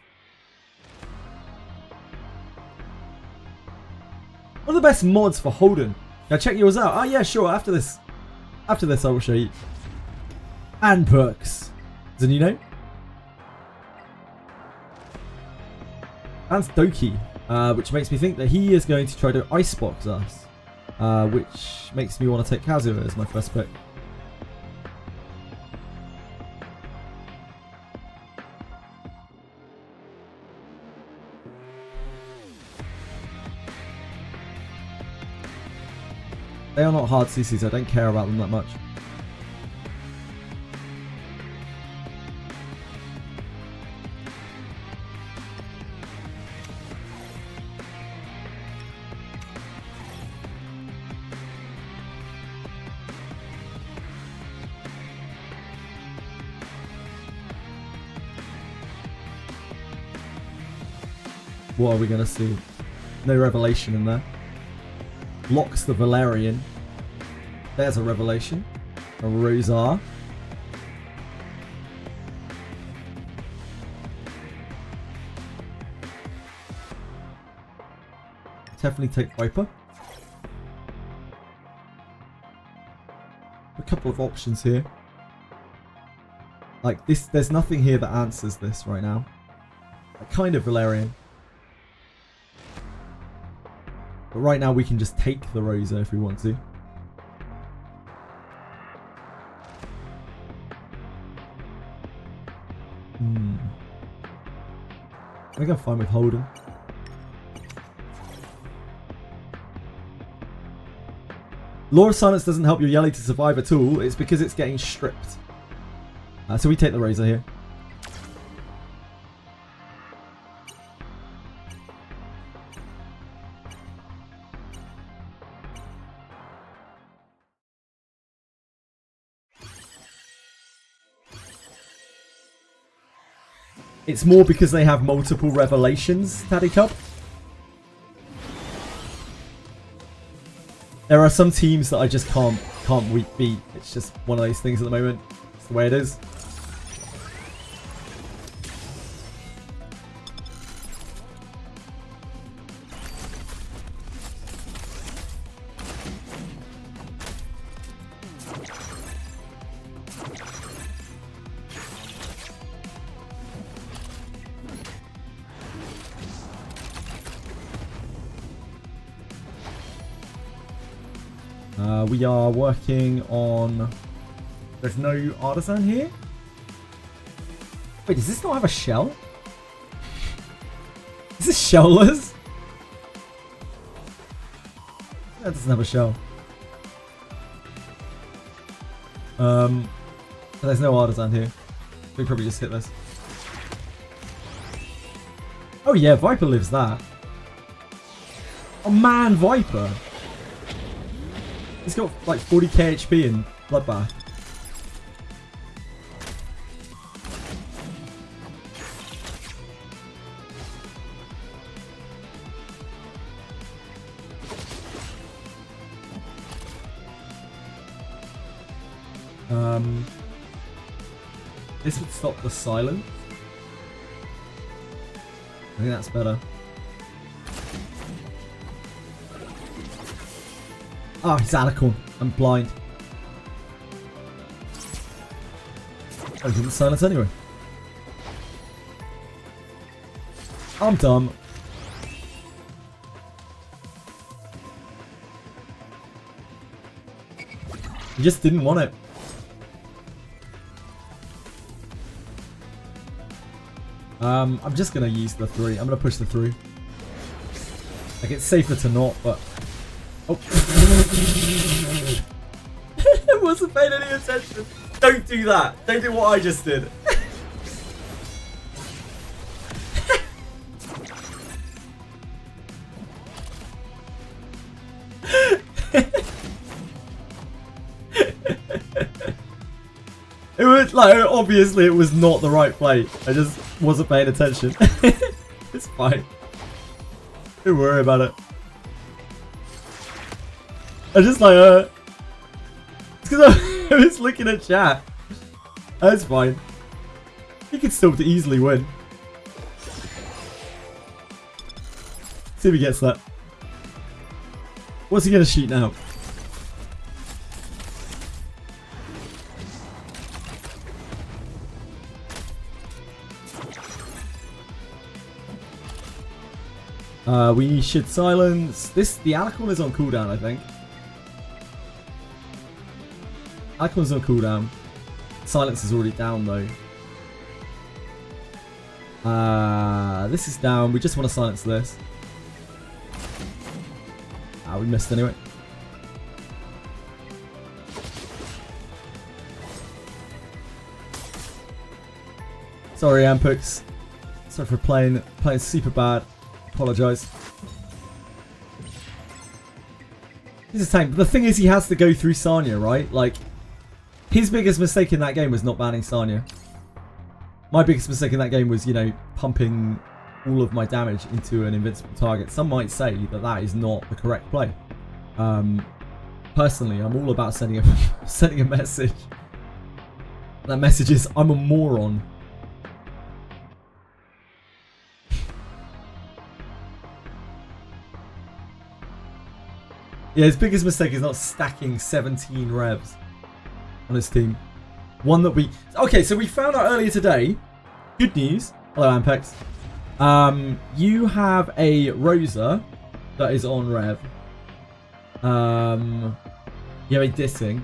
What are the best mods for Holden? Can I check yours out? Oh yeah, sure. After this I will show you. And perks. Is it a new name? That's Doki, which makes me think that he is going to try to icebox us, which makes me want to take Kazuya as my first pick. They are not hard CCs, I don't care about them that much. What are we going to see? No revelation in there. Locks the Valerian. There's a revelation. A Rosar. Definitely take Viper. A couple of options here. Like this, there's nothing here that answers this right now. A kind of Valerian. But right now we can just take the Rosa if we want to. I think I'm fine with Holden. Law of Silence doesn't help your Yelly to survive at all. It's because it's getting stripped. So we take the Rosa here. It's more because they have multiple revelations, Taddy Cup. There are some teams that I just can't beat. It's just one of those things at the moment. It's the way it is. We are working on... There's no artisan here? Wait, does this not have a shell? Is this shellless? That doesn't have a shell. There's no artisan here. We probably just hit this. Oh yeah, Viper lives that. Oh man, Viper! He's got like 40k HP in Bloodbath. This would stop the silence. I think that's better. Oh, he's Alicorn. I'm blind. I didn't silence anyway. I'm dumb. He just didn't want it. I'm just gonna use the 3. I'm gonna push the 3. Like, it's safer to not, but... Oh. I wasn't paying any attention. Don't do that. Don't do what I just did. It was like, obviously it was not the right play. I just wasn't paying attention. It's fine. Don't worry about it. I just like, it's because I was looking at chat. That's fine. He could still easily win. See if he gets that. What's he gonna shoot now? We should silence this. The Alicorn is on cooldown, I think. Alicorn's on cooldown. Silence is already down though. This is down. We just want to silence this. We missed anyway. Sorry, Ampix. Sorry for playing super bad. Apologise. He's a tank, but the thing is, he has to go through Sanya, right? Like, his biggest mistake in that game was not banning Sanya. My biggest mistake in that game was, you know, pumping all of my damage into an invincible target. Some might say that that is not the correct play. Personally, I'm all about sending a message. That message is, I'm a moron. Yeah, his biggest mistake is not stacking 17 revs on his team. One that we... Okay, so we found out earlier today. Good news. Hello, Ampex. You have a Rosa that is on rev. You have a Dissing.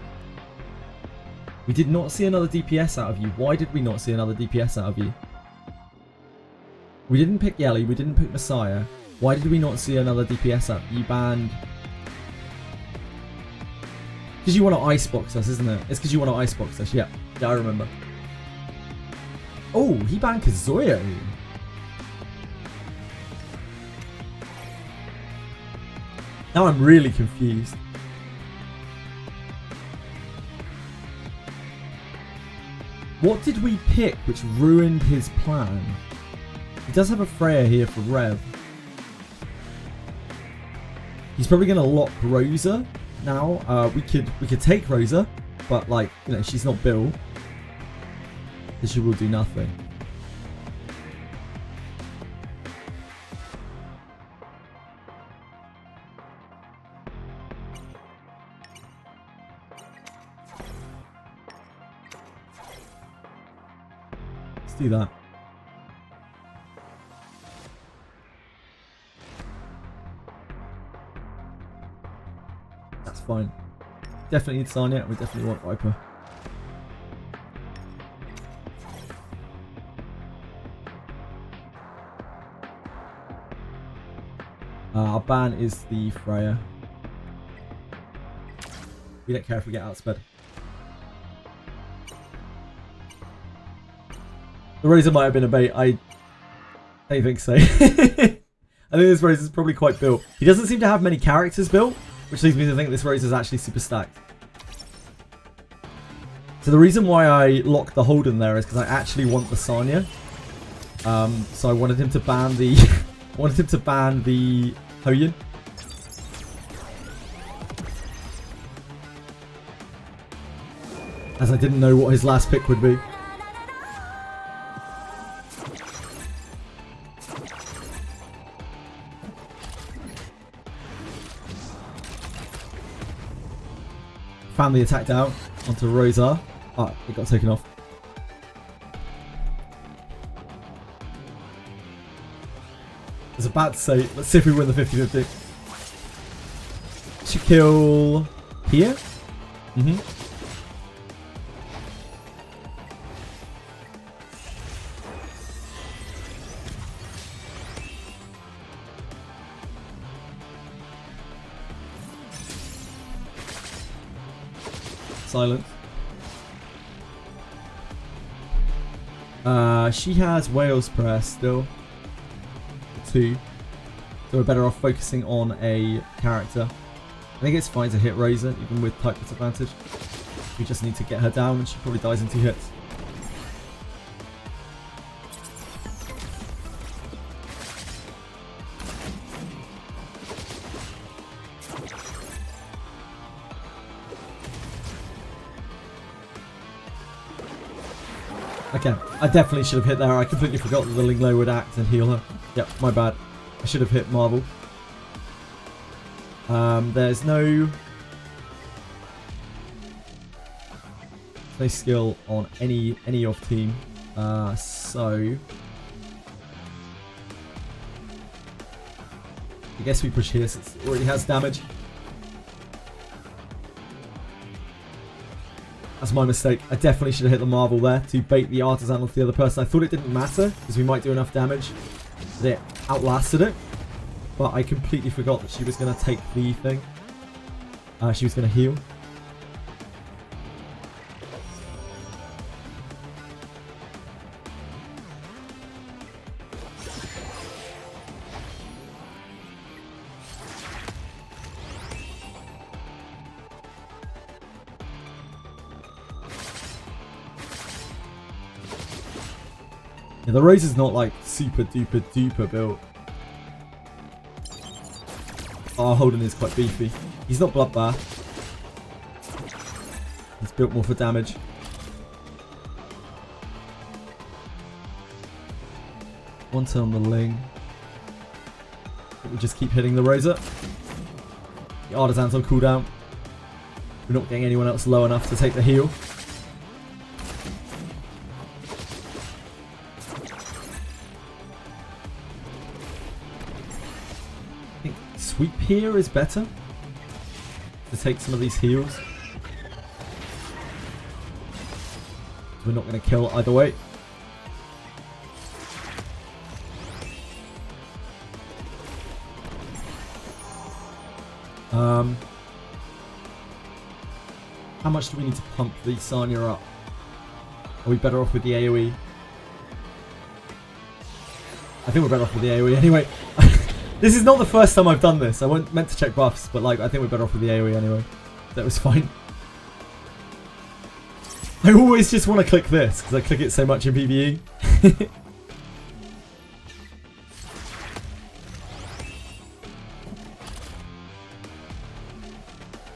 We did not see another DPS out of you. Why did we not see another DPS out of you? We didn't pick Yelly. We didn't pick Messiah. Why did we not see another DPS out? You banned... Because you want to icebox us, isn't it? It's because you want to icebox us. Yeah, I remember. Oh, he banned Kazuya. Now I'm really confused. What did we pick which ruined his plan? He does have a Freya here for Rev. He's probably going to lock Rosa. Now, we could take Rosa, but like, you know, she's not Bill. So she will do nothing. Let's do that. That's fine. Definitely need Sanya. We definitely want Viper. Our ban is the Freya. We don't care if we get outsped. The Razor might have been a bait. I don't think so. I think this Razor is probably quite built. He doesn't seem to have many characters built, which leads me to think this Razor is actually super stacked. So the reason why I locked the Holden there is because I actually want the Sanya. So I wanted him to ban the Hoyin. As I didn't know what his last pick would be. ram the attack down onto Rosa. Ah, it got taken off. I was about to say, let's see if we win the 50-50. Should kill here? Silence. She has Wales Press still. 2. So we're better off focusing on a character. I think it's fine to hit Razor, even with type disadvantage. We just need to get her down and she probably dies in 2 hits. Okay, I definitely should have hit there. I completely forgot that the Linglo would act and heal her. Yep, my bad. I should have hit Marvel. There's no skill on any of team. So I guess we push here since it already has damage. That's my mistake. I definitely should have hit the Marvel there to bait the Artisan off the other person. I thought it didn't matter because we might do enough damage that it outlasted it. But I completely forgot that she was going to take the thing. She was going to heal. Yeah, the Razor's not like super duper duper built. Oh, Holden is quite beefy. He's not Bloodbath. He's built more for damage. One turn on the Ling. We just keep hitting the Razor. The Artisan's on cooldown. We're not getting anyone else low enough to take the heal. Sweep here is better to take some of these heals. We're not going to kill either way. How much do we need to pump the Sanya up? Are we better off with the AoE? I think we're better off with the AoE anyway. This is not the first time I've done this. I meant to check buffs, but like I think we're better off with the AoE anyway. That was fine. I always just want to click this because I click it so much in PvE.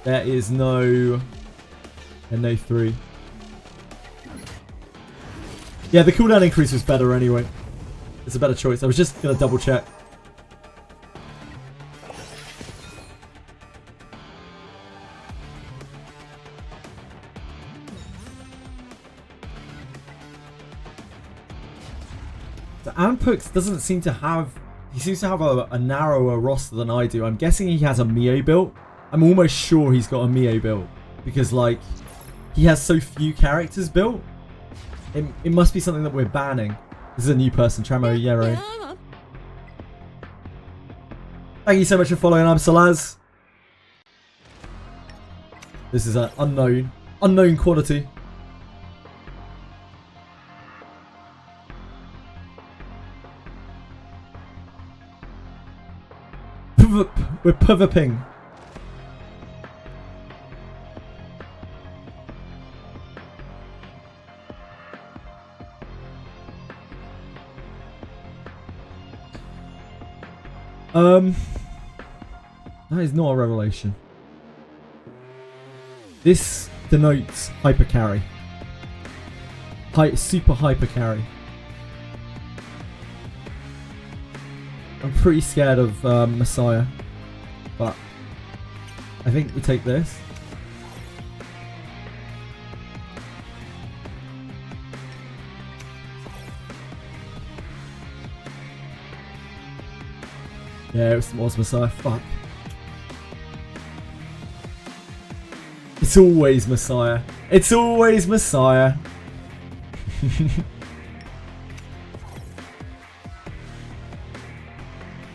There is no 3. Yeah, the cooldown increase was better anyway. It's a better choice. I was just gonna double check. Anpux doesn't seem to have... He seems to have a narrower roster than I do. I'm guessing he has a Mio build. I'm almost sure he's got a Mio build. Because, like, he has so few characters built. It must be something that we're banning. This is a new person, Tramo Yero. Thank you so much for following. I'm Salaz. This is an unknown quantity. We're PvPing. That is not a revelation. This denotes hyper carry. Super hyper carry. I'm pretty scared of Messiah, but I think we take this. Yeah, it was Messiah. Fuck. It's always Messiah. It's always Messiah.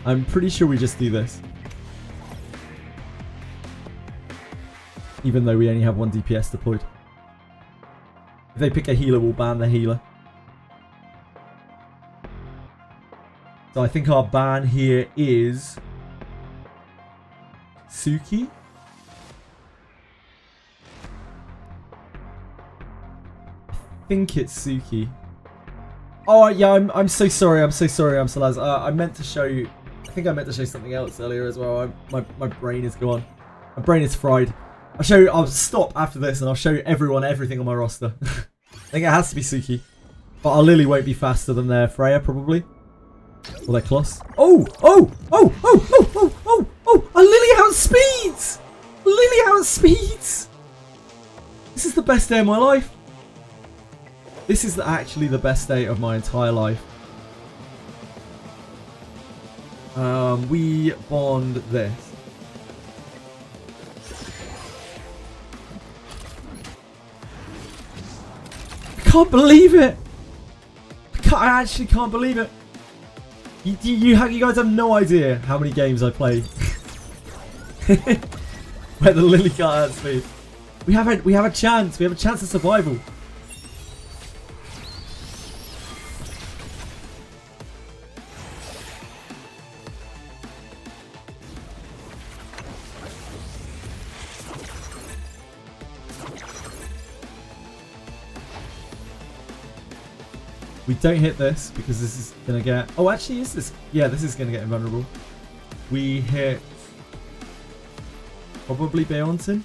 I'm pretty sure we just do this. Even though we only have 1 DPS deployed. If they pick a healer, we'll ban the healer. So I think our ban here is Suki. I think it's Suki. Oh yeah, I'm so sorry. I'm so sorry. I'm Salaz. I meant to show you. I think I meant to show something else earlier as well. My brain is gone. My brain is fried. I'll show you. I'll stop after this and I'll show you everyone everything on my roster. I think it has to be Suki, but our Lily won't be faster than their Freya probably. Or their Kloss. Oh! Oh! Oh! Oh! Oh! Oh! Oh! Oh! A Lily outspeeds! Lily outspeeds! This is the best day of my life. This is actually the best day of my entire life. We bond this. I can't believe it! I actually can't believe it. You guys have no idea how many games I play where the Lily can't outspeed. We have a chance. We have a chance of survival. We don't hit this because this is gonna get. Oh, actually, is this? Yeah, this is gonna get invulnerable. We hit probably Beonton.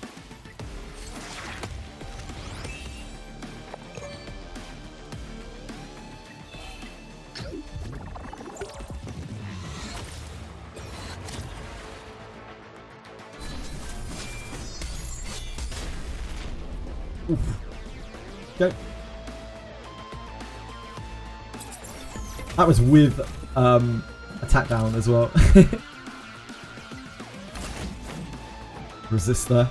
Oof. Go. That was with attack down as well. Resist there.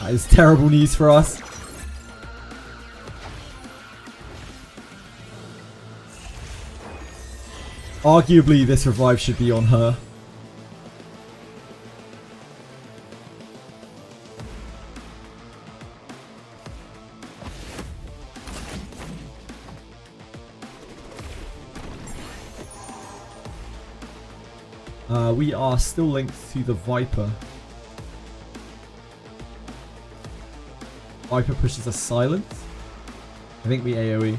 That is terrible news for us. Arguably, this revive should be on her. We are still linked to the Viper. Viper pushes a silence. I think we AoE.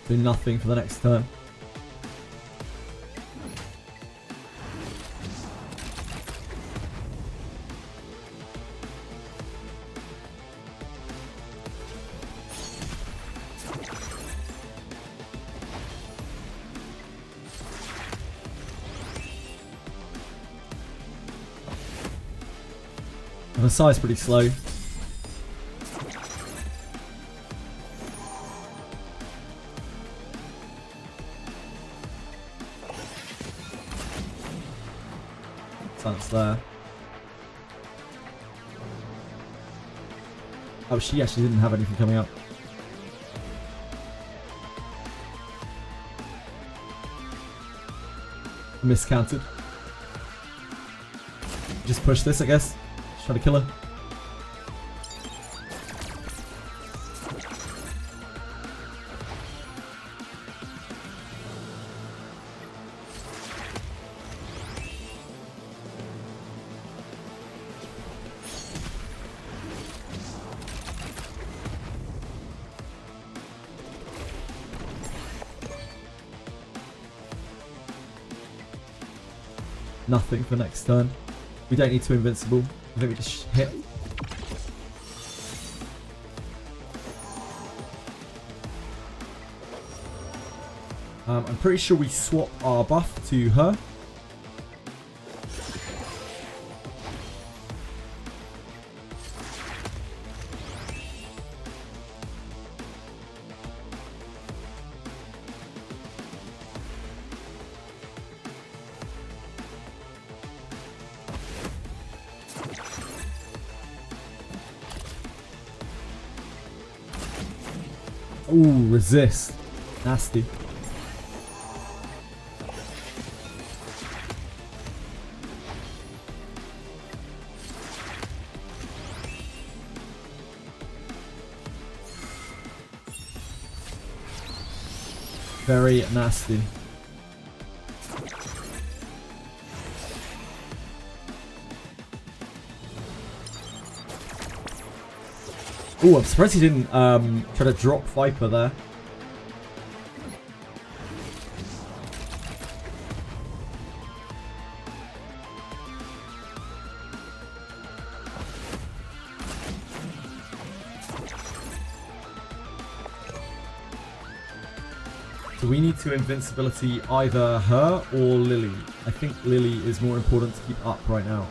Do nothing for the next turn. The side's pretty slow. Silence there. Oh, she actually didn't have anything coming up. Miscounted. Just push this, I guess. Try to kill her. Nothing for next turn. We don't need to invincible. I think we just hit. I'm pretty sure we swap our buff to her. Ooh, resist. Nasty. Very nasty. Oh, I'm surprised he didn't try to drop Viper there. So we need to invincibility either her or Lily. I think Lily is more important to keep up right now.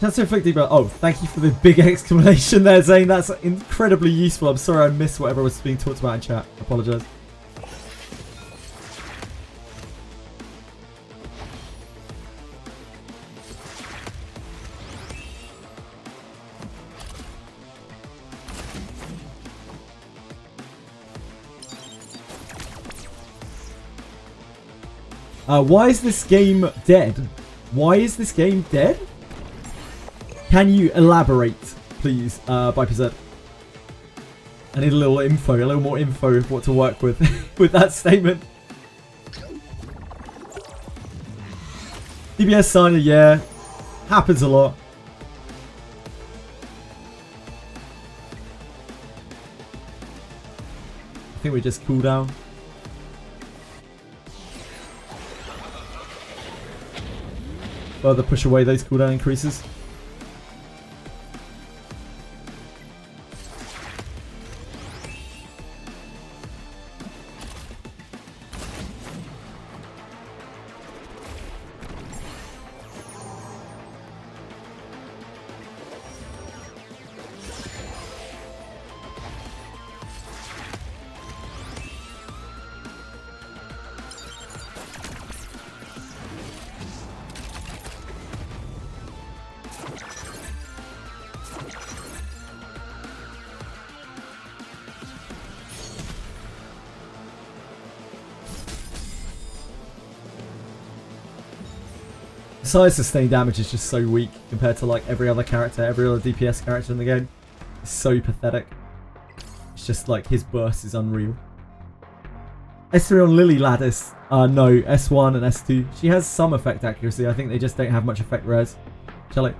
That's so effective, but oh, thank you for the big exclamation there, Zane. That's incredibly useful. I'm sorry I missed whatever was being talked about in chat. I apologise. Why is this game dead? Why is this game dead? Can you elaborate, please, Viper? I need a little info, a little more info of what to work with with that statement. DBS signer, yeah. Happens a lot. I think we just cool down. Further push away those cooldown increases. Besides, sustained damage is just so weak compared to like every other character, every other DPS character in the game. It's so pathetic. It's just like his burst is unreal. S3 on Lily Lattice. No, S1 and S2. She has some effect accuracy. I think they just don't have much effect res. Shall I?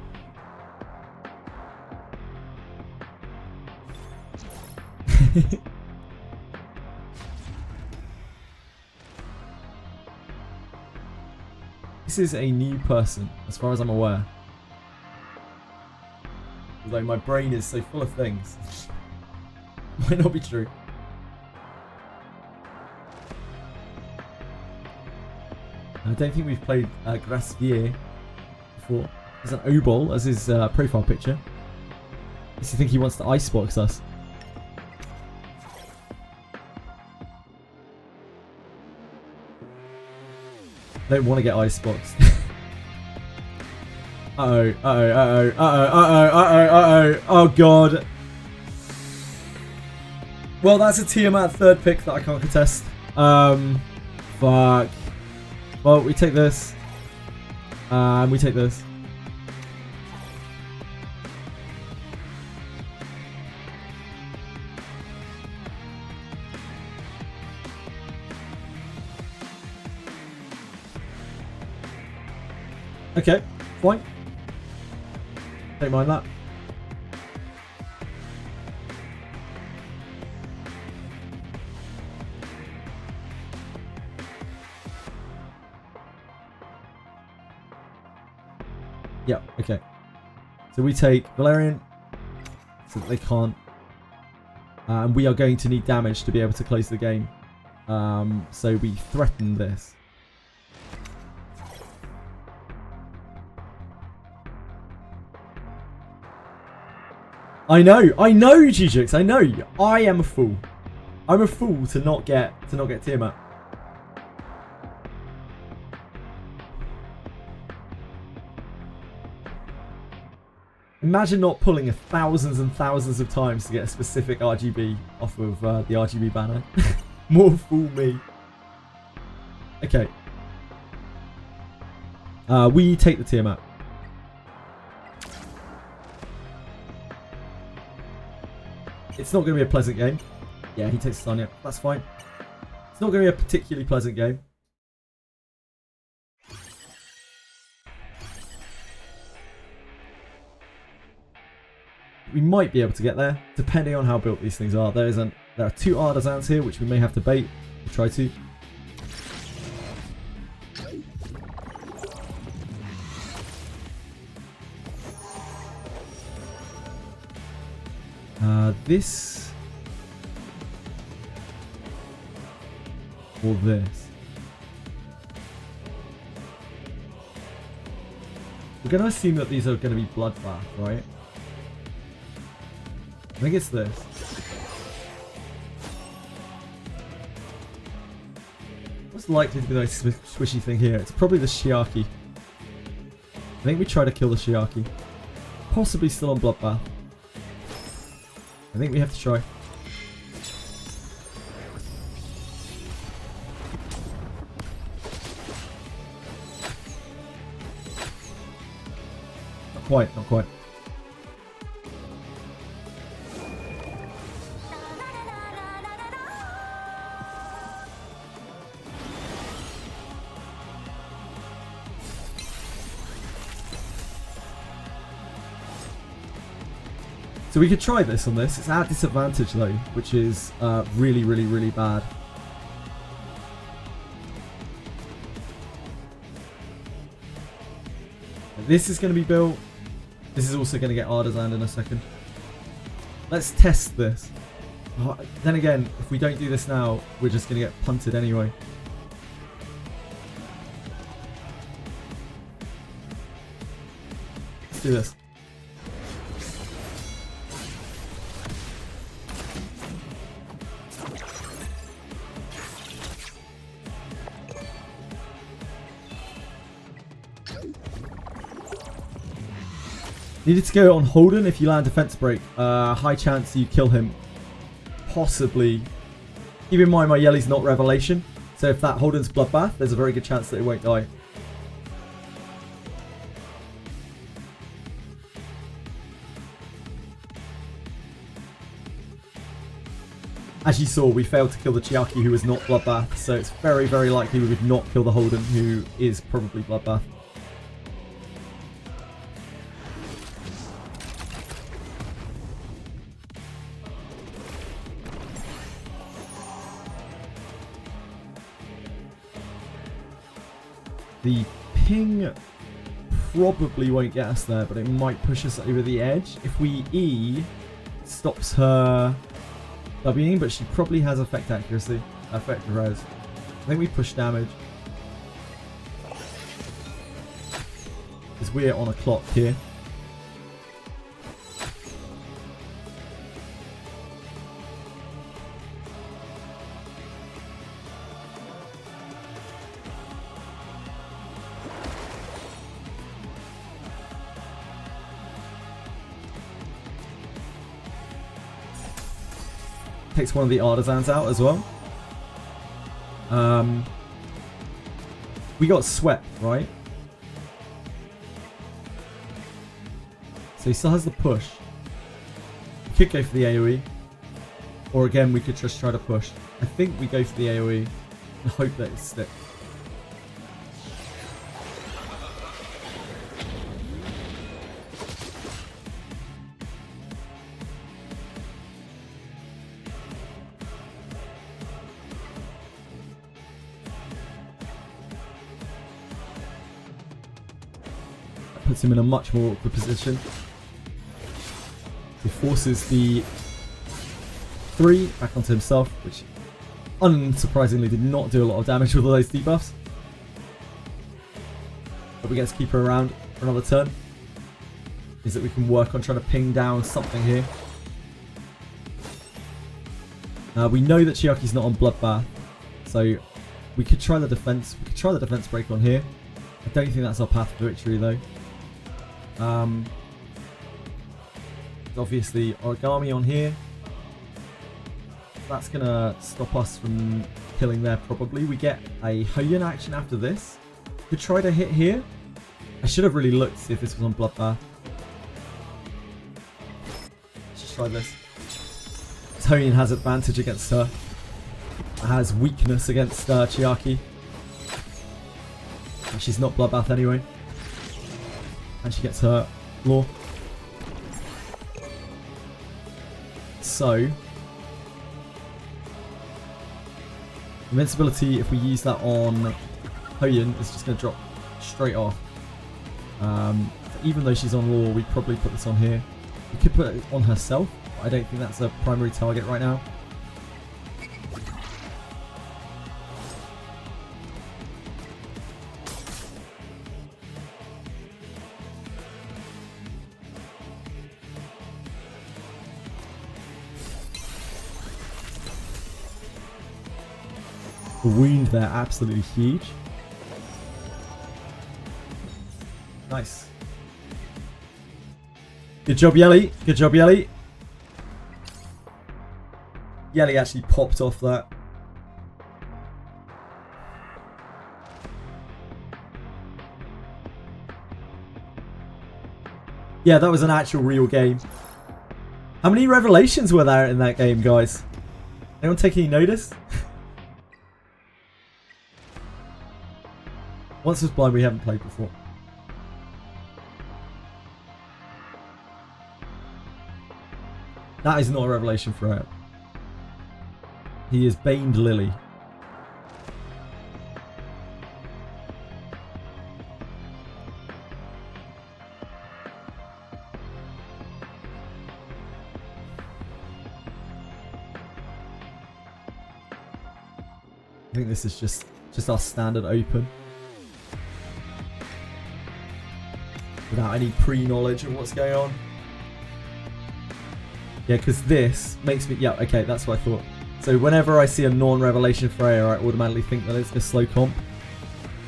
This is a new person, as far as I'm aware. Although my brain is so full of things. Might not be true. I don't think we've played Gracier before. There's an Obol as his profile picture. Does he think he wants to icebox us? I don't want to get iceboxed. Uh-oh, uh-oh, uh-oh, uh-oh, uh-oh, uh-oh, uh-oh, oh god. Well, that's a Tiamat third pick that I can't contest. Fuck. Well, we take this. And we take this. Okay, fine. Don't mind that. Yeah, okay. So we take Valerian, so that they can't. And we are going to need damage to be able to close the game. So we threaten this. I know, Jujux, I know. I am a fool. I'm a fool to not get Tiamat. Imagine not pulling thousands and thousands of times to get a specific RGB off of the RGB banner. More fool me. Okay. We take the Tiamat. It's not going to be a pleasant game. Yeah, he takes Sonya. That's fine. It's not going to be a particularly pleasant game. We might be able to get there, depending on how built these things are. There are 2 artisans here, which we may have to bait. We'll try to. This or this. We're going to assume that these are going to be bloodbath, right? I think it's this. What's likely to be the most squishy thing here? It's probably the Shiaki. I think we try to kill the Shiaki. Possibly still on bloodbath. I think we have to try. Not quite, not quite. So we could try this on this. It's at disadvantage though, which is really, really, really bad. This is going to be built. This is also going to get artisan in a second. Let's test this. Then again, if we don't do this now, we're just going to get punted anyway. Let's do this. Needed to go on Holden if you land defense break. High chance you kill him. Possibly. Keep in mind my Yellie's not Revelation. So if that Holden's Bloodbath, there's a very good chance that it won't die. As you saw, we failed to kill the Chiaki who was not Bloodbath. So it's very, very likely we would not kill the Holden who is probably Bloodbath. The ping probably won't get us there, but it might push us over the edge. If we E, it stops her Wing, but she probably has effect accuracy, effect res. I think we push damage. Because we're on a clock here. Takes one of the artisans out as well. We got swept, right? So he still has the push. We could go for the AoE. Or again, we could just try to push. I think we go for the AoE and hope that it sticks. puts him in a much more awkward position. He forces the 3 back onto himself, which unsurprisingly did not do a lot of damage with all those debuffs. But we get to keep her around for another turn. Is that we can work on trying to ping down something here. We know that Chiaki's not on Bloodbath, so we could try the defense. We could try the defense break on here. I don't think that's our path to victory though. Obviously Origami on here. That's gonna stop us from killing there probably. We get a Hoyun action after this. Could try to hit here. I should have really looked to see if this was on Bloodbath. Let's just try this. Hoyun has advantage against her. Has weakness against Chiaki. And she's not Bloodbath anyway. And she gets her Law. So invincibility, if we use that on Hoyun, is just going to drop straight off. So even though she's on Law, we'd probably put this on here. We could put it on herself, but I don't think that's a primary target right now. The wound there, absolutely huge. Nice. Good job, Yelly. Good job, Yelly. Yelly actually popped off that. Yeah, that was an actual real game. How many revelations were there in that game, guys? Anyone take any notice? Once Was Blind we haven't played before. That is not a revelation for him. He is Baned Lily. I think this is just our standard open. Without any pre-knowledge of what's going on. Yeah, because this makes me... Yeah, okay, that's what I thought. So whenever I see a non-revelation Freya, I automatically think that it's a slow comp.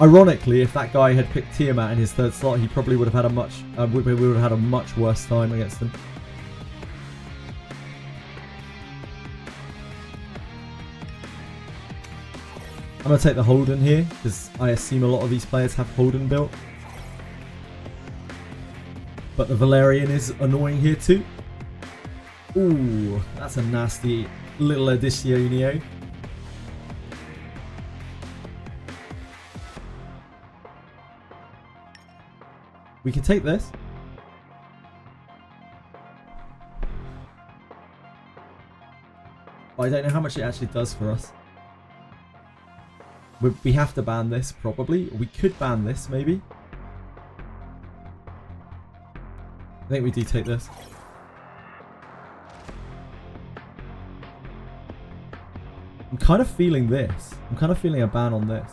Ironically, if that guy had picked Tiamat in his third slot, he probably would have had a much... we would have had a much worse time against him. I'm going to take the Holden here, because I assume a lot of these players have Holden built. But the Valerian is annoying here too. Ooh, that's a nasty little Additionio. We can take this. But I don't know how much it actually does for us. We have to ban this, probably. We could ban this, maybe. I think we do take this. I'm kind of feeling this. I'm kind of feeling a ban on this.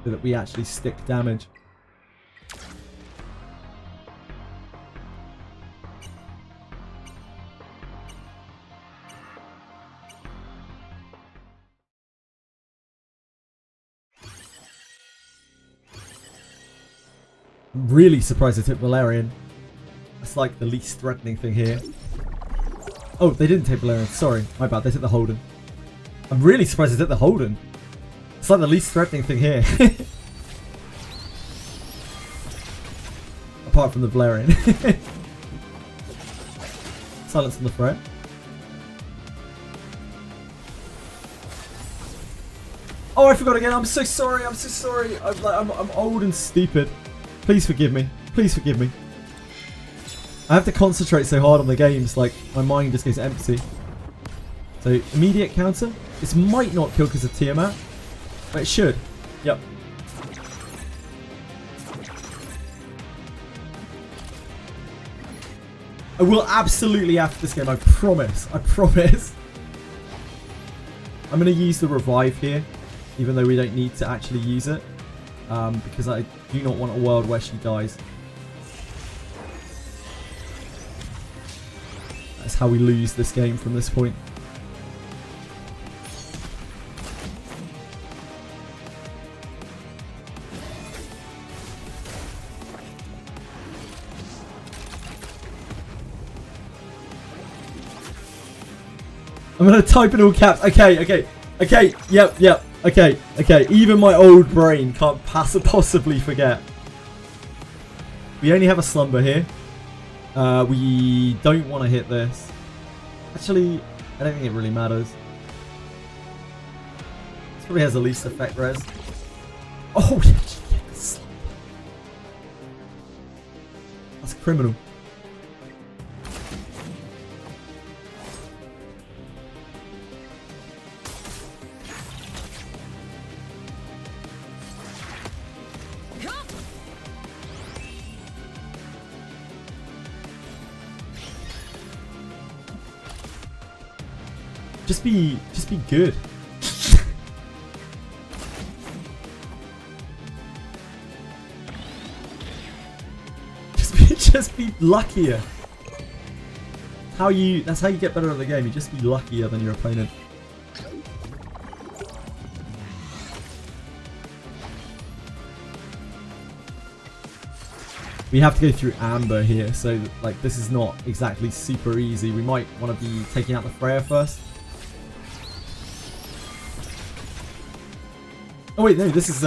So that we actually stick damage. I'm really surprised I took Valerian. That's like the least threatening thing here. Oh, they didn't take Valerian. Sorry, my bad. They took the Holden. I'm really surprised they took the Holden. It's like the least threatening thing here. Apart from the Valerian. Silence on the threat. Oh, I forgot again. I'm so sorry. I'm so sorry. I'm old and stupid. Please forgive me. Please forgive me. I have to concentrate so hard on the games, like my mind just goes empty. So immediate counter. This might not kill because of Tiamat, but it should. Yep. I will absolutely after this game, I promise. I promise. I'm going to use the revive here, even though we don't need to actually use it. Because I do not want a world where she dies. That's how we lose this game from this point. I'm going to type in all caps. Okay, okay, okay, yep, yep, okay, okay. Even my old brain can't possibly forget. We only have a slumber here. We don't want to hit this. Actually, I don't think it really matters. This probably has the least effect res. Oh, yeah, yes. That's criminal. Just be good. just be luckier. That's how you get better at the game. You just be luckier than your opponent. We have to go through Amber here, so like this is not exactly super easy. We might want to be taking out the Freya first. Oh wait, no, this is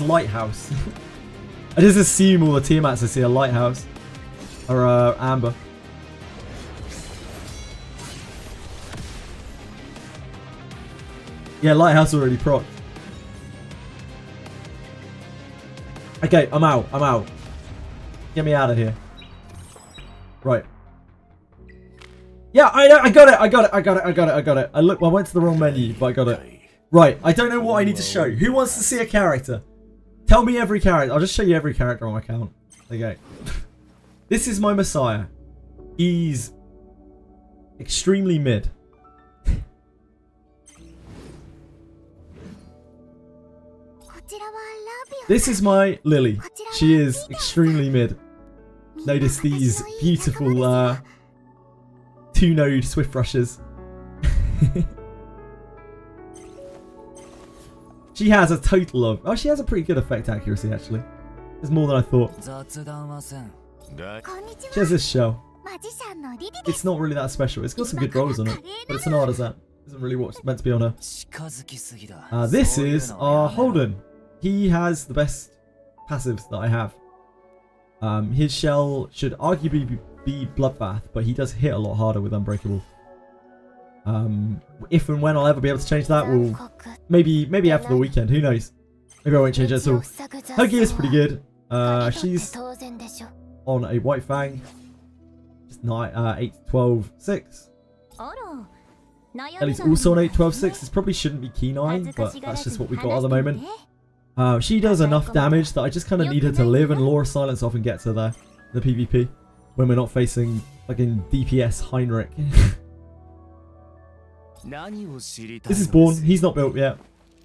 Lighthouse. I just assume all the Tiamats I see are Lighthouse or Amber. Yeah, Lighthouse already procced. Okay, I'm out. I'm out. Get me out of here. Right. Yeah, I got it. I got it. I got it. I got it. I got it. I went to the wrong menu, but I got it. Right. I don't know what I need to show. Who wants to see a character? Tell me every character. I'll just show you every character on my account. There you go. This is my Messiah. He's extremely mid. This is my Lily. She is extremely mid. Notice these beautiful 2-node Swift Rushes. She has a total of... Oh, she has a pretty good effect accuracy, actually. There's more than I thought. She has this shell. It's not really that special. It's got some good rolls on it, but it's an artisan. Isn't really what's meant to be on her. This is our Holden. He has the best passives that I have. His shell should arguably be Bloodbath, but he does hit a lot harder with Unbreakable. If and when I'll ever be able to change that, we'll maybe after the weekend. Who knows? Maybe I won't change it at all. Her gear is pretty good. She's on a White Fang. Just 8, 12, 6. Ellie's also on 8, 12, 6. This probably shouldn't be Kenai, but that's just what we got at the moment. She does enough damage that I just kind of need her to live, and Laura Silence off and gets her there in the PvP when we're not facing fucking DPS Heinrich. This is Born. He's not built yet.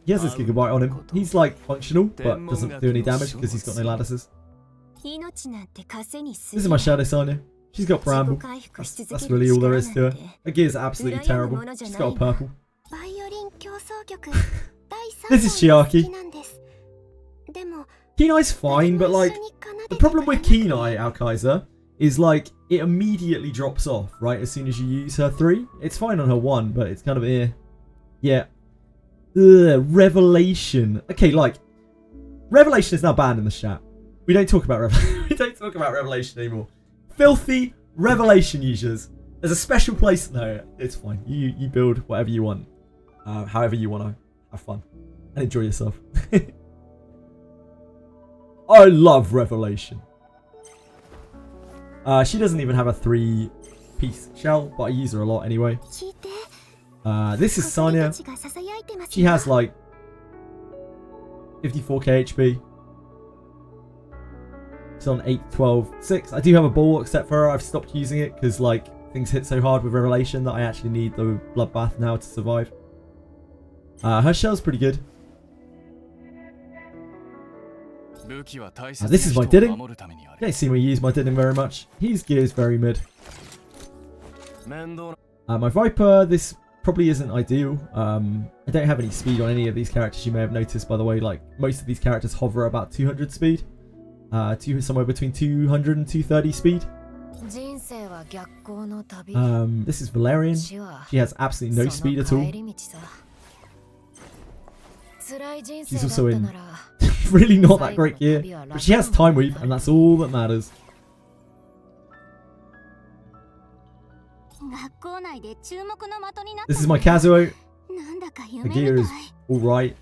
He has this Gigabyte on him. He's like functional, but doesn't do any damage because he's got no lattices. This is my Shadow Sonya. She's got Bramble. That's really all there is to her. Her gear's absolutely terrible. She's got a purple. This is Chiaki. Kenai's fine, but like, the problem with Kenai, Alkaiser, is like, it immediately drops off, right, as soon as you use her 3. It's fine on her 1, but it's kind of yeah. Revelation. Okay, like, Revelation is now banned in the chat. We don't talk about Revelation. We don't talk about Revelation anymore. Filthy Revelation users. There's a special place. No, it's fine. You build whatever you want, however you want to have fun and enjoy yourself. I love Revelation. She doesn't even have a 3-piece shell, but I use her a lot anyway. This is Sanya. She has like 54k HP. She's on 8, 12, 6. I do have a bulwark set for her. I've stopped using it because like things hit so hard with Revelation that I actually need the Bloodbath now to survive. Her shell's pretty good. This is my Didding. You don't see me use my Didding very much. His gear is very mid. My Viper, this probably isn't ideal. I don't have any speed on any of these characters, you may have noticed, by the way. Like, most of these characters hover about 200 speed. Somewhere between 200 and 230 speed. This is Valerian. She has absolutely no speed at all. She's also in really not that great gear, but she has Time Weave, and that's all that matters. This is my Kazuo. The gear is alright.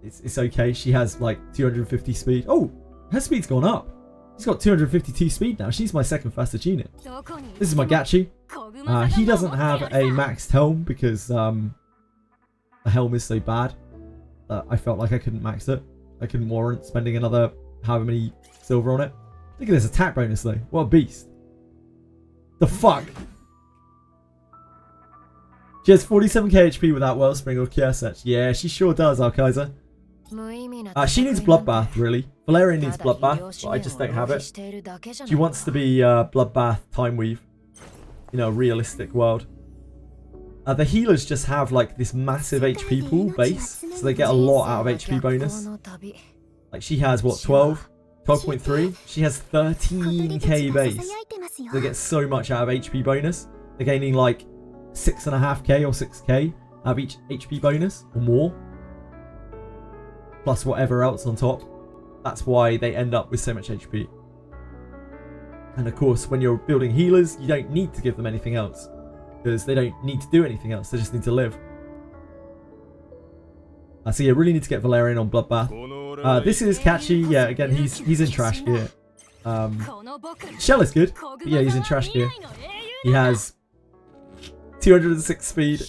It's okay. She has like 250 speed. Oh, her speed's gone up. She's got 252 speed now. She's my second fastest unit. This is my Gachi. He doesn't have a maxed helm because the helm is so bad that I felt like I couldn't max it. I couldn't warrant spending another however many silver on it. Look at this attack bonus though. What a beast. The fuck? She has 47k HP without Wellspring or Kiersech. Yeah, she sure does, Alkaiser. She needs Bloodbath, really. Valerian needs Bloodbath, but I just don't have it. She wants to be Bloodbath Time Weave in a realistic world. The healers just have like this massive HP pool base, so they get a lot out of HP bonus. Like she has what, 12? 12.3? She has 13k base. So they get so much out of HP bonus. They're gaining like 6.5k or 6k out of each HP bonus or more. Plus whatever else on top. That's why they end up with so much HP. And of course, when you're building healers, you don't need to give them anything else. Because they don't need to do anything else, they just need to live. So you really need to get Valerian on Bloodbath. This is catchy. Yeah, again, he's in trash gear. Shell is good, but yeah, he's in trash gear. He has 206 speed.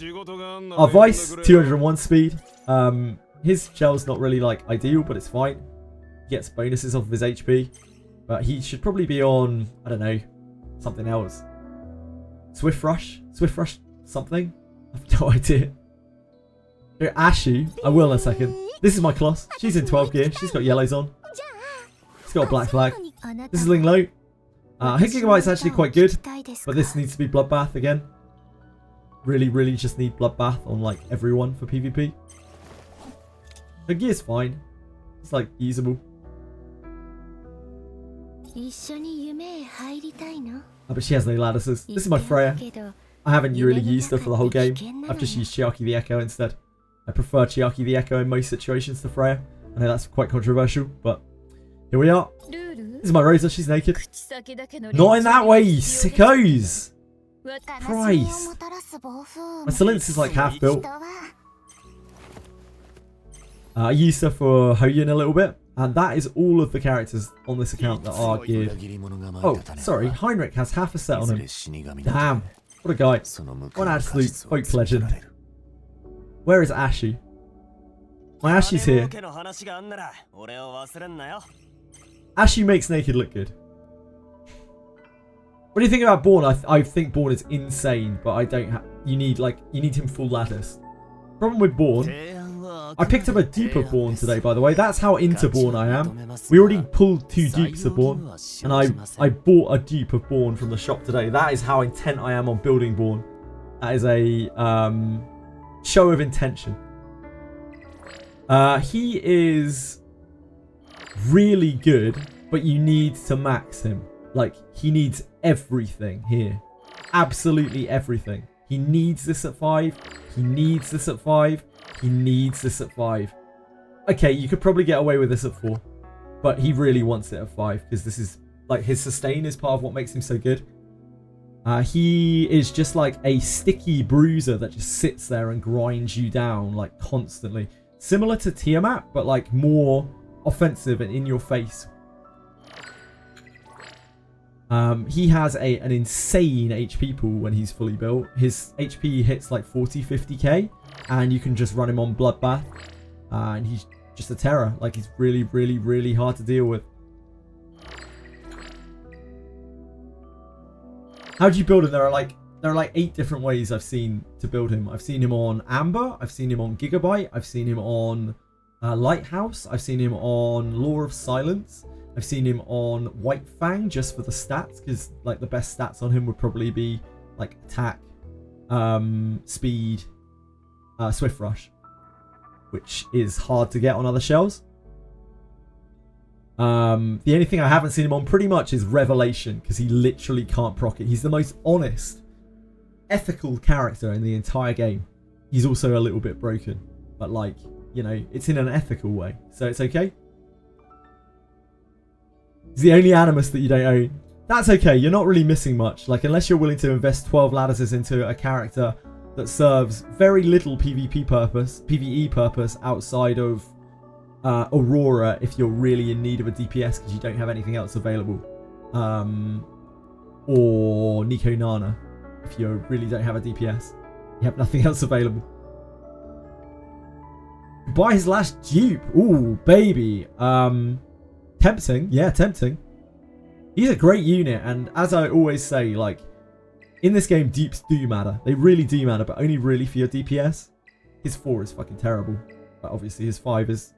Our Vice, 201 speed. His shell's not really like ideal, but it's fine. He gets bonuses off of his HP. But he should probably be on, I don't know, something else. Swift Rush? Swift Rush something? I have no idea. Ashy, I will in a second. This is my Kloss. She's in 12 gear. She's got yellows on. She's got a black flag. This is Ling Lo. Her Gigabyte's actually quite good, but this needs to be Bloodbath again. Really just need Bloodbath on like everyone for PvP. Her gear's fine. It's like usable. But she has no lattices. This is my Freya. I haven't really used her for the whole game. I've just used Chiaki the Echo instead. I prefer Chiaki the Echo in most situations to Freya. I know that's quite controversial, but here we are. This is my Rosa. She's naked. Not in that way, you sickos! Christ. My Silence is like half built. I used her for Hoyin a little bit. And that is all of the characters on this account that are geared. Oh, sorry, Heinrich has half a set on him. Damn, what a guy. What an absolute folk legend. Where is Ashy? My Ashy's here. Ashy makes naked look good. What do you think about Born? I think Born is insane, but I don't have... You need him full lattice. Problem with Born... I picked up a dupe of Born today, by the way. That's how into Born I am. We already pulled 2 dupes of Born, and I bought a dupe of Born from the shop today. That is how intent I am on building Born. That is a show of intention. He is really good, but you need to max him. Like, he needs everything here. Absolutely everything. He needs this at 5. He needs this at 5. He needs this at 5. Okay, you could probably get away with this at 4. But he really wants it at 5. Because this is, like, his sustain is part of what makes him so good. He is just like a sticky bruiser that just sits there and grinds you down, like, constantly. Similar to Tiamat, but, like, more offensive and in your face. He has an insane HP pool when he's fully built. His HP hits like 40, 50k, and you can just run him on Bloodbath. And he's just a terror. Like, he's really, really, really hard to deal with. How do you build him? There are like 8 different ways I've seen to build him. I've seen him on Amber. I've seen him on Gigabyte. I've seen him on Lighthouse. I've seen him on Law of Silence. I've seen him on White Fang just for the stats, because like the best stats on him would probably be like attack, speed, Swift Rush, which is hard to get on other shells. The only thing I haven't seen him on pretty much is Revelation, because he literally can't proc it. He's the most honest, ethical character in the entire game. He's also a little bit broken, but like, you know, it's in an ethical way, so it's okay. He's the only Animus that you don't own. That's okay, you're not really missing much. Like, unless you're willing to invest 12 lattices into a character that serves very little PvP purpose outside of Aurora, if you're really in need of a DPS because you don't have anything else available. Or Nico Nana, if you really don't have a DPS. You have nothing else available. Buy his last dupe. Ooh, baby. Tempting. Yeah, tempting. He's a great unit, and as I always say, like, in this game, dupes do matter. They really do matter, but only really for your DPS. His 4 is fucking terrible, but obviously his 5 is...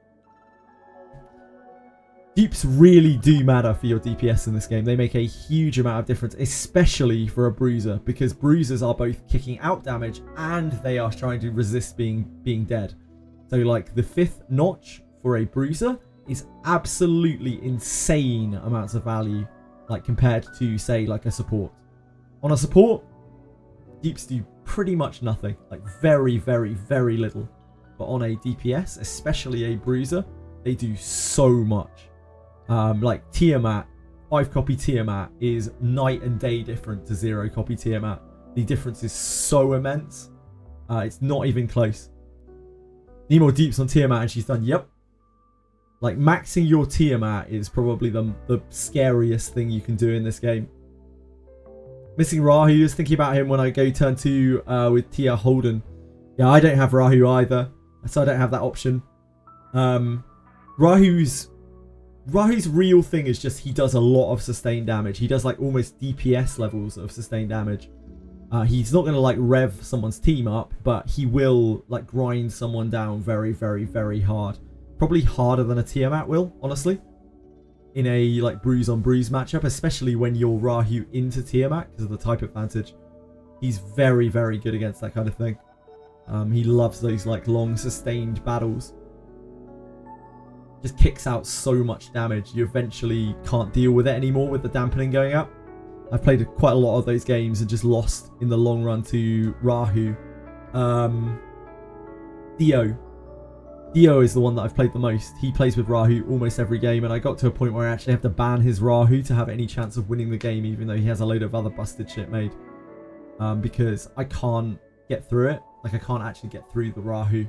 Dupes really do matter for your DPS in this game. They make a huge amount of difference, especially for a bruiser, because bruisers are both kicking out damage and they are trying to resist being dead. So like the 5th notch for a bruiser is absolutely insane amounts of value, like compared to say like a support. On a support, dupes do pretty much nothing, like very, very, very little. But on a DPS, especially a bruiser, they do so much. Like Tiamat, 5 copy Tiamat is night and day different to 0 copy Tiamat. The difference is so immense. It's not even close. Need more dupes on Tiamat and she's done. Yep. Like, maxing your Tiamat is probably the scariest thing you can do in this game. Missing Rahu. Just thinking about him when I go turn 2 with Tia Holden. Yeah, I don't have Rahu either, so I don't have that option. Rahu's real thing is just he does a lot of sustained damage. He does like almost DPS levels of sustained damage. He's not going to like rev someone's team up, but he will like grind someone down very, very, very hard. Probably harder than a Tiamat will, honestly. In a like bruise on bruise matchup, especially when you're Rahu into Tiamat because of the type advantage. He's very, very good against that kind of thing. He loves those like long sustained battles. Just kicks out so much damage. You eventually can't deal with it anymore with the dampening going up. I've played quite a lot of those games and just lost in the long run to Rahu. Dio is the one that I've played the most. He plays with Rahu almost every game, and I got to a point where I actually have to ban his Rahu to have any chance of winning the game, even though he has a load of other busted shit made. Because I can't get through it. Like, I can't actually get through the Rahu.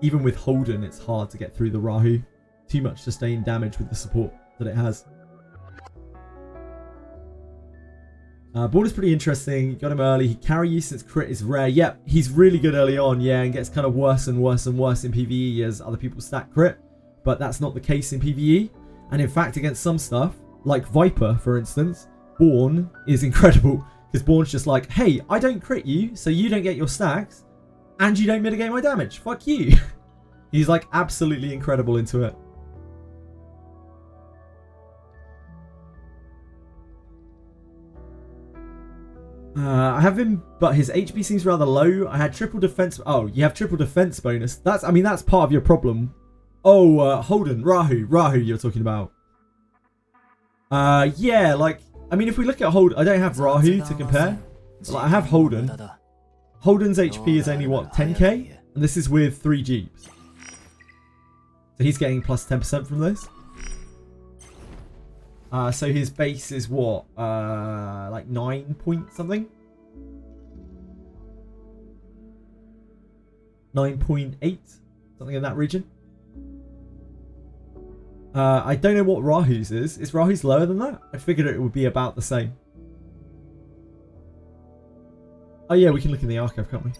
Even with Holden, it's hard to get through the Rahu. Too much sustained damage with the support that it has. Border's pretty interesting. Got him early. He carry you since crit is rare. Yep, he's really good early on, yeah, and gets kind of worse and worse and worse in PvE as other people stack crit. But that's not the case in PvE. And in fact, against some stuff, like Viper, for instance, Born is incredible. Because Born's just like, hey, I don't crit you, so you don't get your stacks, and you don't mitigate my damage. Fuck you. He's like absolutely incredible into it. I have him, but his HP seems rather low. I had triple defense. Oh, you have triple defense bonus. That's part of your problem. Oh, Holden, Rahu, you're talking about. Yeah, like, I mean, if we look at Holden, I don't have Rahu to compare. But, like, I have Holden. Holden's HP is only, what, 10k? And this is with 3 Jeeps. So he's getting plus 10% from this. So his base is what? Like 9 point something? 9.8? Something in that region. I don't know what Rahu's is. Is Rahu's lower than that? I figured it would be about the same. Oh yeah, we can look in the archive, can't we?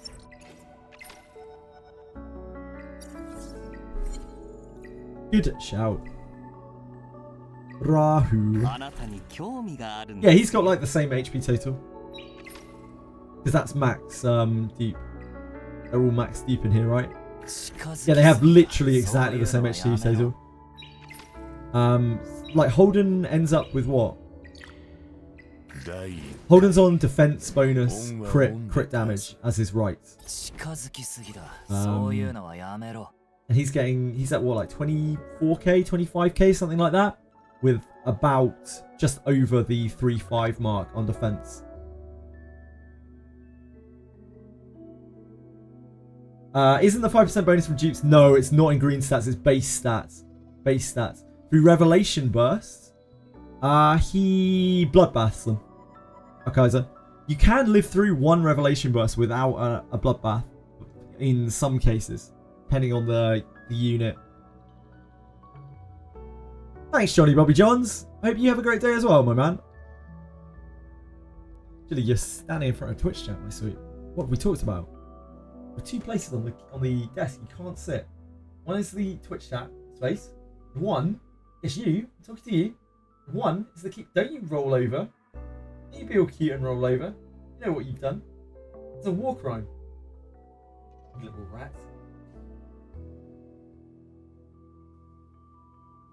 Good shout. Rahu. Yeah, he's got like the same HP total. Because that's max deep. They're all max deep in here, right? Yeah, they have literally exactly the same HP total. Like Holden ends up with what? Holden's on defense bonus, crit damage as his right. And he's at what, like 24k, 25k, something like that, with about just over the 3-5 mark on defense. Isn't the 5% bonus from dupes? No, it's not in green stats, it's base stats. Base stats. Through Revelation Burst, he bloodbaths them. Okay, so you can live through one Revelation Burst without a bloodbath in some cases, depending on the unit. Thanks, Johnny Bobby Johns. I hope you have a great day as well, my man. Actually, you're standing in front of Twitch chat, my sweet. What have we talked about? There are two places on the desk you can't sit. One is the Twitch chat space. One is you. I'm talking to you. One is the key. Don't you roll over. Don't you be all cute and roll over. You know what you've done. It's a war crime. You little rat.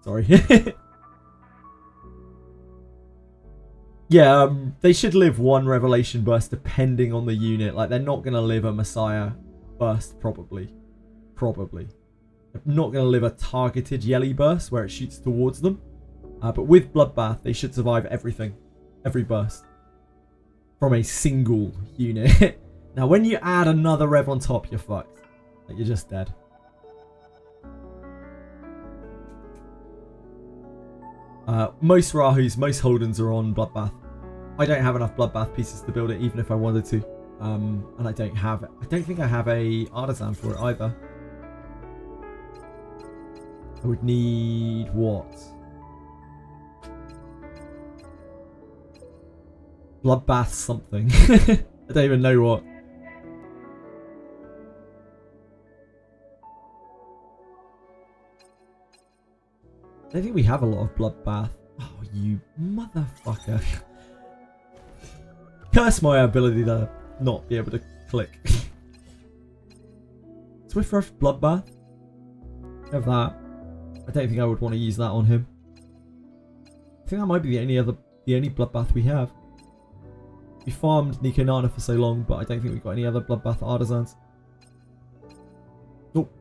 Sorry. Yeah, they should live one Revelation Burst depending on the unit. Like, they're not going to live a Messiah Burst, probably. They're not going to live a targeted Yelly Burst where it shoots towards them. But with Bloodbath, they should survive everything. Every burst. From a single unit. Now, when you add another Rev on top, you're fucked. Like, you're just dead. Most Rahus, most Holdens are on Bloodbath. I don't have enough Bloodbath pieces to build it, even if I wanted to. And I don't think I have a artisan for it either. I would need what? Bloodbath something. I don't even know what. I don't think we have a lot of Bloodbath. Oh, you motherfucker. Curse my ability to not be able to click. Swift Rush Bloodbath. Have that. I don't think I would want to use that on him. I think that might be the only Bloodbath we have. We farmed Nico Nana for so long, but I don't think we've got any other Bloodbath artisans. Nope.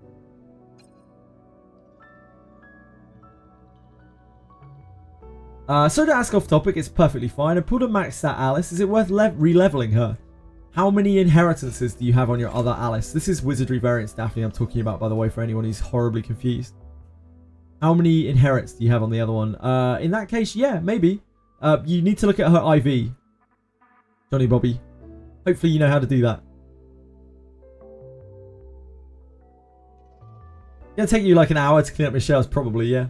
So to ask off topic, it's perfectly fine. I pulled a max stat Alice. Is it worth re-leveling her? How many inheritances do you have on your other Alice? This is Wizardry variants Daphne I'm talking about, by the way, for anyone who's horribly confused. How many inherits do you have on the other one? In that case, yeah, maybe. You need to look at her IV. Johnny Bobby. Hopefully you know how to do that. It'll take you like an hour to clean up your shells, probably, yeah.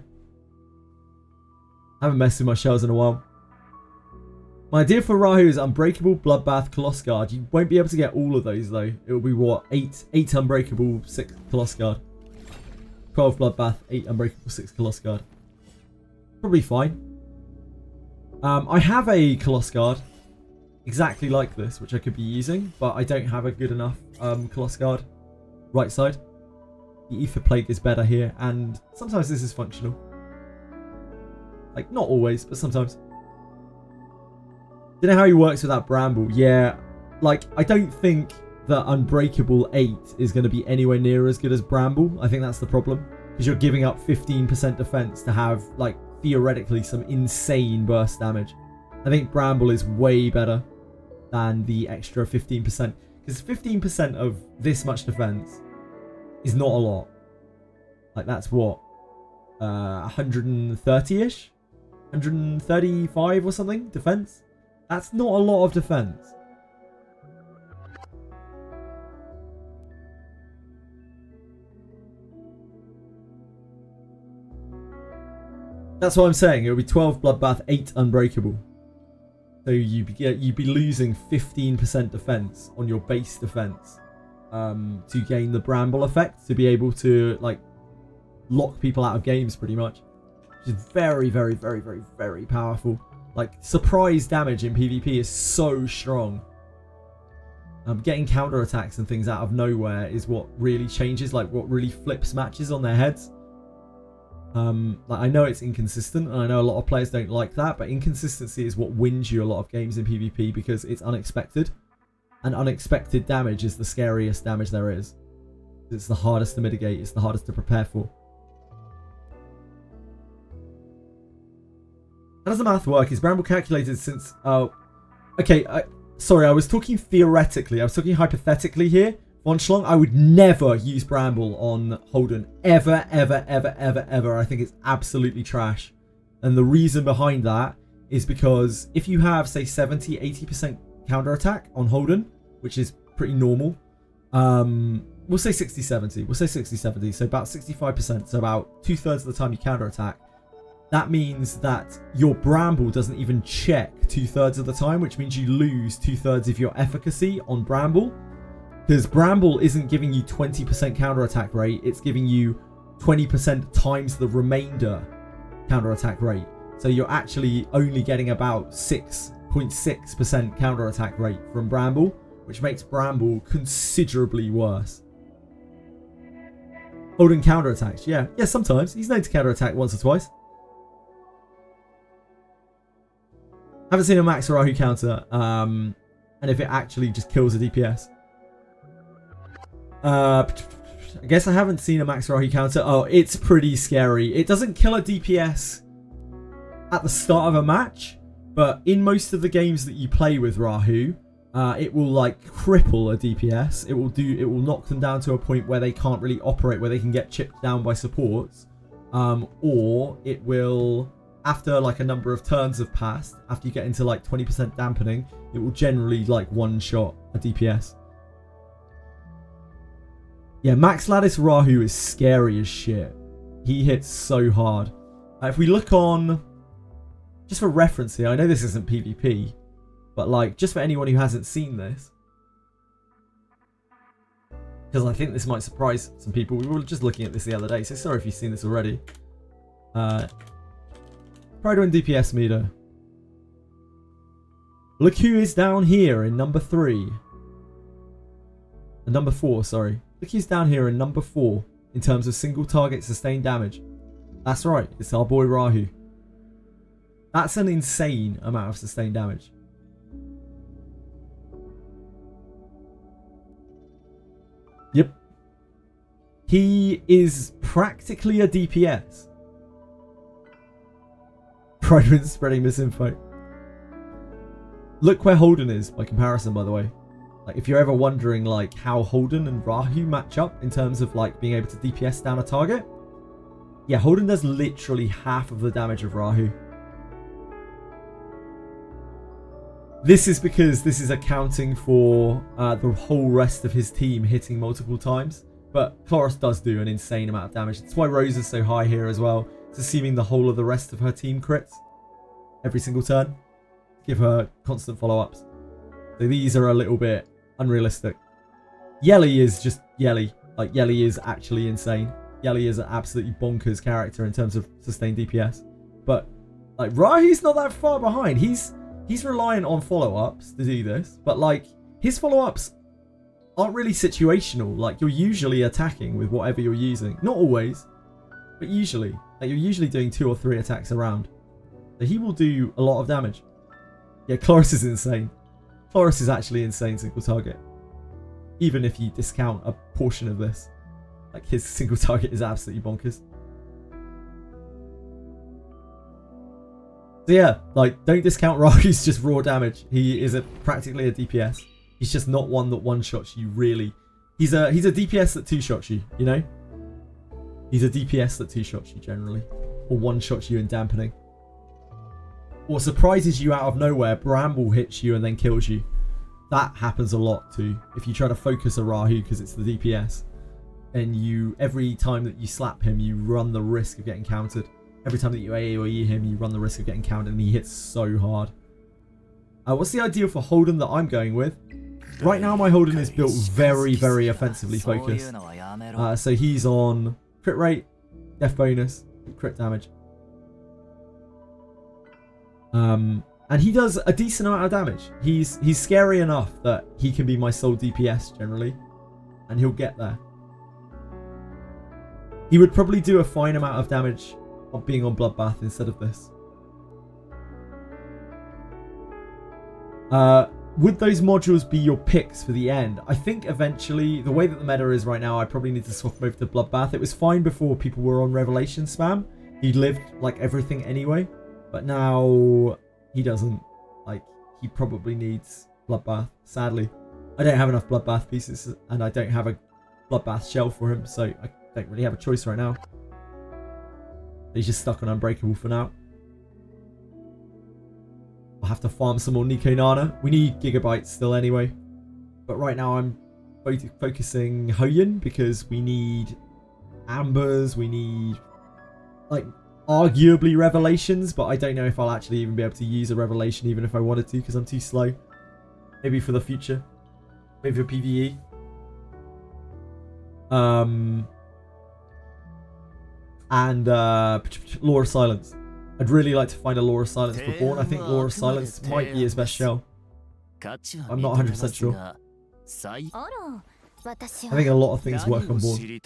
I haven't messed with my shells in a while. My idea for Rahu is Unbreakable, Bloodbath, Coloss Guard. You won't be able to get all of those though. It will be what? 8 Unbreakable, 6 Coloss Guard. 12 Bloodbath, 8 Unbreakable, 6 Coloss Guard. Probably fine. I have a Coloss Guard exactly like this, which I could be using, but I don't have a good enough Coloss Guard right side. The Ether Plague is better here, and sometimes this is functional. Like, not always, but sometimes. You know how he works with that Bramble? Yeah, like, I don't think that Unbreakable 8 is going to be anywhere near as good as Bramble. I think that's the problem. Because you're giving up 15% defense to have, like, theoretically some insane burst damage. I think Bramble is way better than the extra 15%. Because 15% of this much defense is not a lot. Like, that's what? 130-ish? 135 or something? Defense? That's not a lot of defense. That's what I'm saying. It would be 12 Bloodbath, 8 Unbreakable. So you'd be losing 15% defense on your base defense to gain the Bramble effect, to be able to like lock people out of games pretty much. Which is very, very, very, very, very powerful. Like, surprise damage in PvP is so strong. Getting counterattacks and things out of nowhere is what really changes, like what really flips matches on their heads. Like, I know it's inconsistent, and I know a lot of players don't like that, but inconsistency is what wins you a lot of games in PvP because it's unexpected. And unexpected damage is the scariest damage there is. It's the hardest to mitigate, it's the hardest to prepare for. How does the math work? Is Bramble calculated since... Oh, okay, sorry, I was talking theoretically. I was talking hypothetically here. Von Schlong, I would never use Bramble on Holden. Ever, ever, ever, ever, ever. I think it's absolutely trash. And the reason behind that is because if you have, say, 70, 80% counterattack on Holden, which is pretty normal, we'll say 60, 70. We'll say 60, 70. So about 65%. So about 2/3 of the time you counterattack. That means that your Bramble doesn't even check 2/3 of the time, which means you lose 2/3 of your efficacy on Bramble. Because Bramble isn't giving you 20% counterattack rate, it's giving you 20% times the remainder counterattack rate. So you're actually only getting about 6.6% counterattack rate from Bramble, which makes Bramble considerably worse. Holden counterattacks, yeah. Yeah, sometimes. He's known to counterattack once or twice. Haven't seen a Max Rahu counter, and if it actually just kills a DPS. I guess I haven't seen a Max Rahu counter. Oh, it's pretty scary. It doesn't kill a DPS at the start of a match, but in most of the games that you play with Rahu, it will like cripple a DPS. It will knock them down to a point where they can't really operate, where they can get chipped down by supports, or it will, after like a number of turns have passed, after you get into like 20% dampening, it will generally like one-shot a DPS. Yeah, Max Lattice Rahu is scary as shit. He hits so hard. If we look on, just for reference here, I know this isn't PvP, but like just for anyone who hasn't seen this, because I think this might surprise some people. We were just looking at this the other day, so sorry if you've seen this already. Try to win DPS meter. Look who is down here in number 3. Number 4, sorry. Look who's down here in number 4 in terms of single target sustained damage. That's right, it's our boy Rahu. That's an insane amount of sustained damage. Yep. He is practically a DPS. Pride spreading misinfo. Look where Holden is by comparison, by the way. Like, if you're ever wondering like how Holden and Rahu match up in terms of like being able to DPS down a target, yeah, Holden does literally half of the damage of Rahu. This is because this is accounting for the whole rest of his team hitting multiple times, but Chloris does do an insane amount of damage. That's why Rose is so high here as well. It's assuming the whole of the rest of her team crits every single turn. Give her constant follow-ups. So these are a little bit unrealistic. Yelly is just Yelly. Like, Yelly is actually insane. Yelly is an absolutely bonkers character in terms of sustained DPS. But, like, Rahu's not that far behind. He's reliant on follow-ups to do this. But, like, his follow-ups aren't really situational. Like, you're usually attacking with whatever you're using. Not always, but usually. Like, you're usually doing 2 or 3 attacks around. So he will do a lot of damage. Yeah, Chloris is insane. Chloris is actually insane single target. Even if you discount a portion of this. Like, his single target is absolutely bonkers. So yeah, like, don't discount Rahu's just raw damage. He is practically a DPS. He's just not one that one-shots you really. He's a DPS that 2-shots you, you know? He's a DPS that 2-shots you generally. Or one-shots you in dampening. Or surprises you out of nowhere, Bramble hits you and then kills you. That happens a lot too. If you try to focus a Rahu because it's the DPS, and every time that you slap him, you run the risk of getting countered. every time that you AoE him, you run the risk of getting countered, and he hits so hard. What's the ideal for Holden that I'm going with? Right now, my Holden is built very, very offensively focused. So he's on crit rate, death bonus, crit damage. And he does a decent amount of damage. He's scary enough that he can be my sole DPS generally, and he'll get there. He would probably do a fine amount of damage of being on Bloodbath instead of this. Would those modules be your picks for the end? I think eventually, the way that the meta is right now, I probably need to swap him over to Bloodbath. It was fine before people were on Revelation spam. He lived like everything anyway. But now he doesn't. Like, he probably needs Bloodbath, sadly. I don't have enough Bloodbath pieces, and I don't have a Bloodbath shell for him, so I don't really have a choice right now. He's just stuck on Unbreakable for now. I'll have to farm some more Nico Nana. We need gigabytes still anyway. But right now I'm focusing Hoyin because we need Ambers, we need like arguably Revelations, but I don't know if I'll actually even be able to use a Revelation even if I wanted to because I'm too slow. Maybe for the future. Maybe for PvE. And Law of Silence. I'd really like to find a Law of Silence for Born. I think Law of Silence might be his best shell. I'm not 100% sure. I think a lot of things work on Born.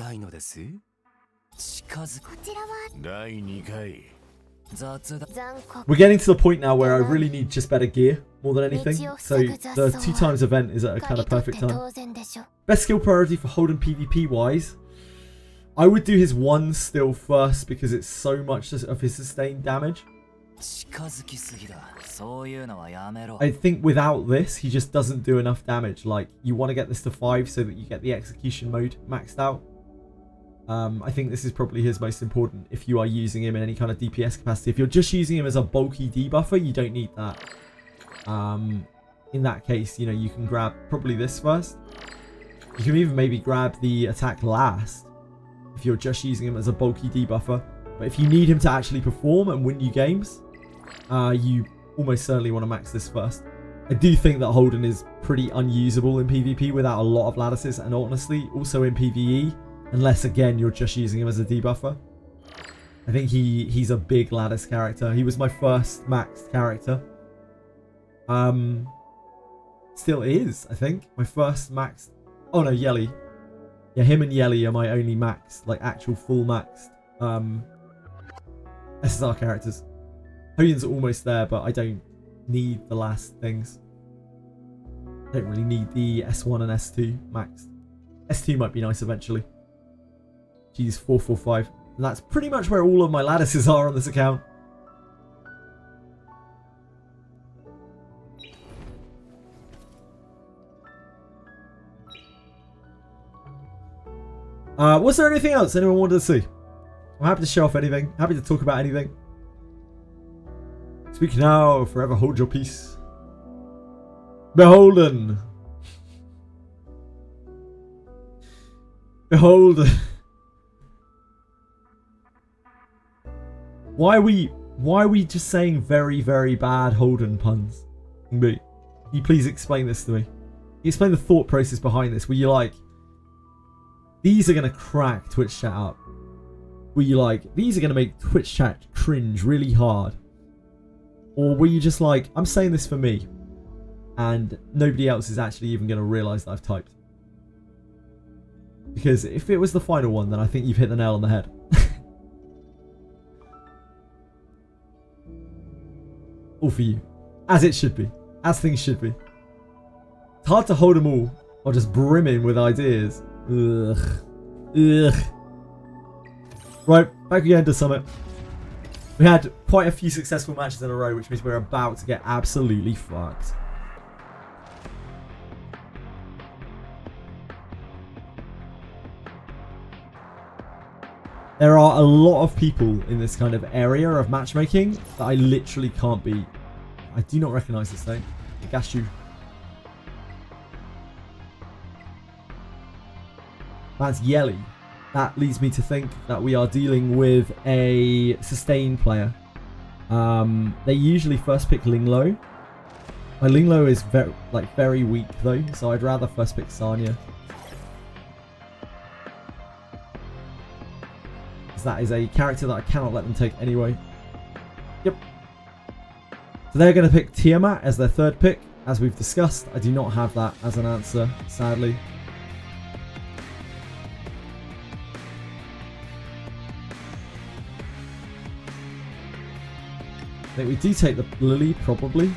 We're getting to the point now where I really need just better gear more than anything. So the 2 times event is at a kind of perfect time. Best skill priority for Holden PvP wise. I would do his 1 still first because it's so much of his sustained damage. I think without this, he just doesn't do enough damage. Like, you want to get this to 5 so that you get the execution mode maxed out. I think this is probably his most important if you are using him in any kind of DPS capacity. If you're just using him as a bulky debuffer, you don't need that. In that case, you know, you can grab probably this first. You can even maybe grab the attack last if you're just using him as a bulky debuffer. But if you need him to actually perform and win you games, you almost certainly want to max this first. I do think that Holden is pretty unusable in PvP without a lot of lattices, and honestly, also in PvE, unless again you're just using him as a debuffer. I think he's a big lattice character. He was my first maxed character. Still is, I think. My first maxed... Oh no, Yelly. Yeah, him and Yelly are my only maxed, like actual full maxed SSR characters. Hoyin's almost there, but I don't need the last things. I don't really need the S1 and S2 maxed. S2 might be nice eventually. Geez, 445. And that's pretty much where all of my lattices are on this account. Was there anything else anyone wanted to see? I'm happy to show off anything. Happy to talk about anything. Speak now, forever hold your peace. Beholden. Beholden. Why are we just saying very, very bad Holden puns? Can you please explain this to me? Can you explain the thought process behind this? Were you like, these are going to crack Twitch chat up? Were you like, these are going to make Twitch chat cringe really hard? Or were you just like, I'm saying this for me, and nobody else is actually even going to realise that I've typed? Because if it was the final one, then I think you've hit the nail on the head. All for you. As it should be. As things should be. It's hard to hold them all, or just brimming with ideas. Ugh. Ugh. Right, back again to Summit. We had quite a few successful matches in a row, which means we're about to get absolutely fucked. There are a lot of people in this kind of area of matchmaking that I literally can't beat. I do not recognise this thing. Gashu. That's Yelly. that leads me to think that we are dealing with a sustain player. They usually first pick Linglo. My Linglo is very weak though, so I'd rather first pick Sanya. Because that is a character that I cannot let them take anyway. Yep. So they're going to pick Tiamat as their third pick. As we've discussed, I do not have that as an answer, sadly. I think we do take the Lily, probably.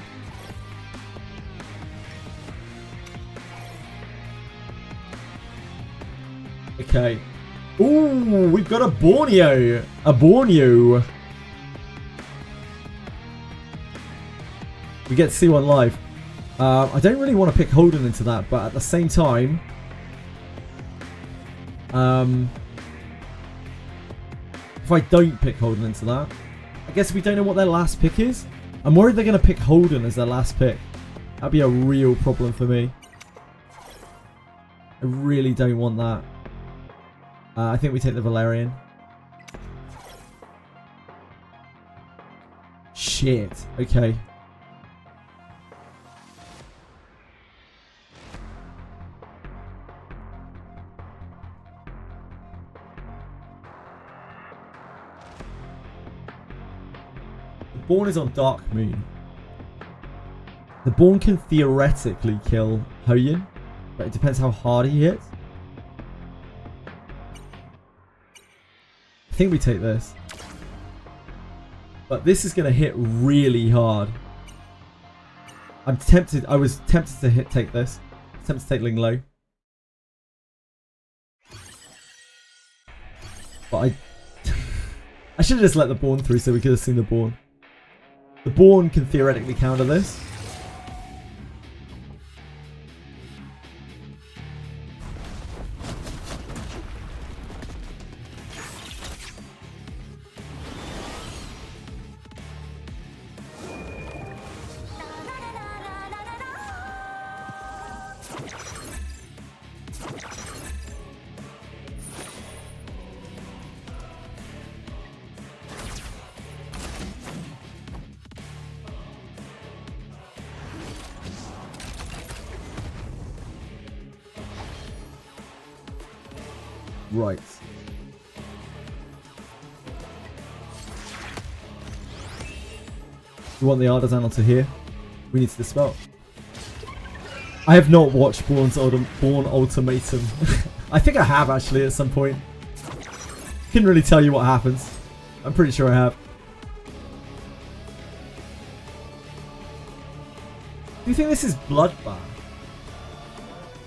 Okay. Ooh, we've got a Borneo. A Borneo. We get to see one live. I don't really want to pick Holden into that, but at the same time... if I don't pick Holden into that... I guess we don't know what their last pick is. I'm worried they're going to pick Holden as their last pick. That'd be a real problem for me. I really don't want that. I think we take the Valerian. Shit. Okay. The Born is on Dark Moon. The Born can theoretically kill Hoyin, but it depends how hard he hits. I think we take this. But this is going to hit really hard. I'm tempted. I was tempted to take this. Tempted to take Linglo. But I should have just let the Born through so we could have seen the Born. The Born can theoretically counter this. Right. You want the Artisanal to hear? We need to dispel. I have not watched Born Ultimatum. I think I have actually at some point. Couldn't really tell you what happens. I'm pretty sure I have. Do you think this is Bloodbath?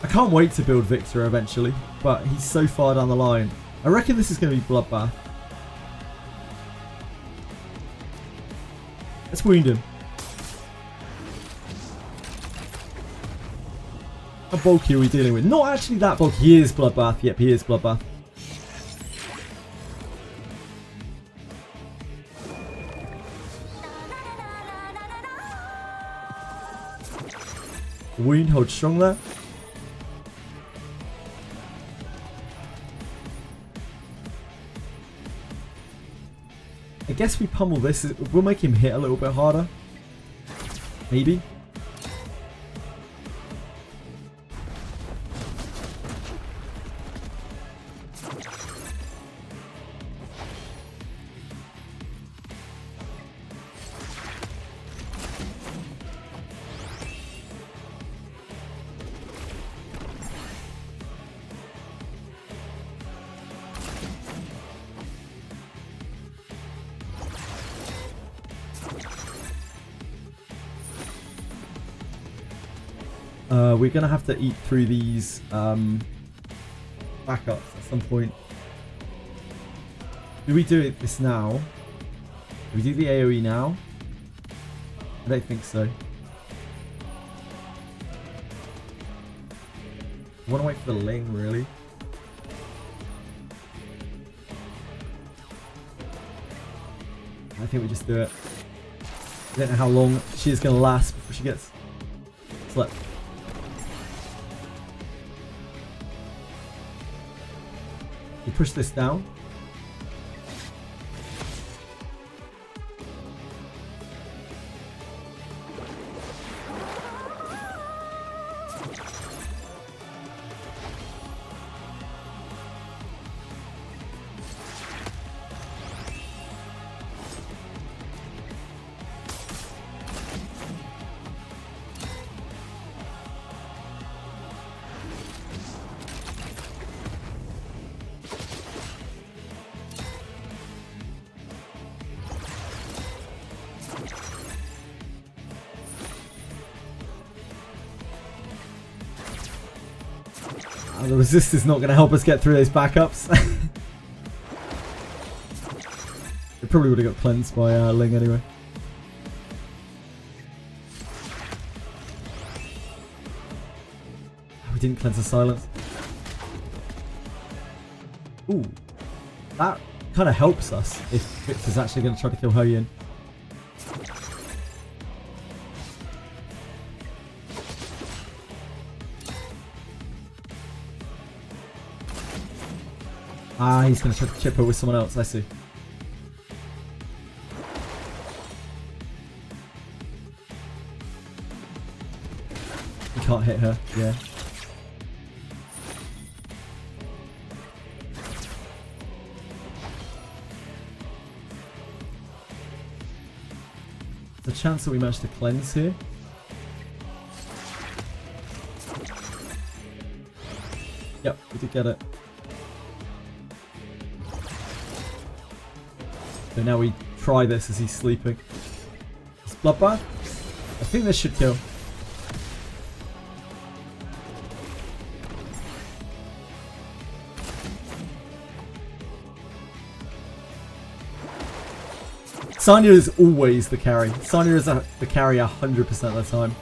I can't wait to build Victor eventually, but he's so far down the line. I reckon this is going to be Bloodbath. Let's wound him. How bulky are we dealing with? Not actually that bulky. He is Bloodbath. Yep, he is Bloodbath. Wound holds strong there. I guess we pummel this. We'll make him hit a little bit harder. Maybe. We're going to have to eat through these backups at some point. Do we do this now? Do we do the AoE now? I don't think so. I want to wait for the Ling, really. I think we just do it. I don't know how long she is going to last before she gets slept. We push this down. The resist is not going to help us get through those backups. It probably would have got cleansed by Ling anyway. We didn't cleanse the silence. Ooh. That kind of helps us if Victor's actually going to try to kill Ho-Yin. Ah, he's going to try to chip her with someone else, I see. He can't hit her, yeah. There's a chance that we managed to cleanse here. Yep, we did get it. So now we try this as he's sleeping. It's bloodbath. I think this should kill. Sanya is always the carry. Sanya is the carry 100% of the time.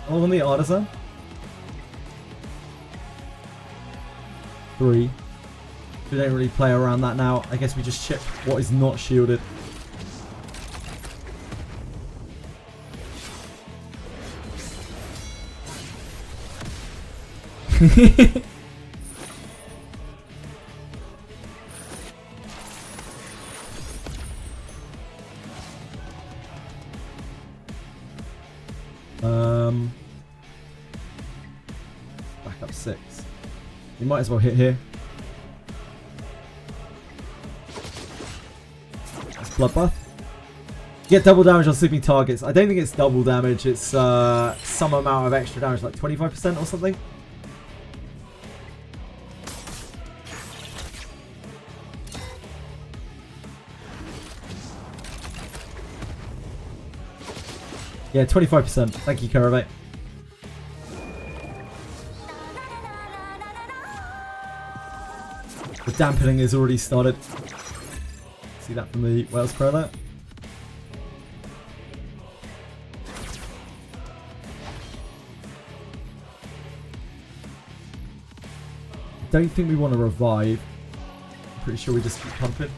On the artisan. 3. We don't really play around that now. I guess we just chip what is not shielded. Back up 6. You might as well hit here. That's bloodbath. You get double damage on sleeping targets. I don't think it's double damage. It's some amount of extra damage, like 25% or something. Yeah, 25%. Thank you, Karavate. The dampening has already started. See that from the Wales Pro there? I don't think we want to revive. I'm pretty sure we just keep pumping.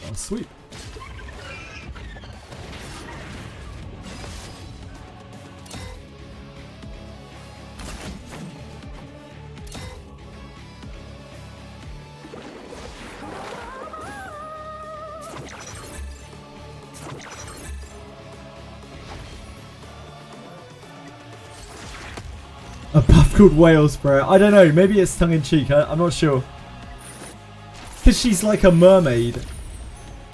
Oh, sweet. A buff called Whale Sprayer. I don't know, maybe it's tongue-in-cheek, I'm not sure. Because she's like a mermaid.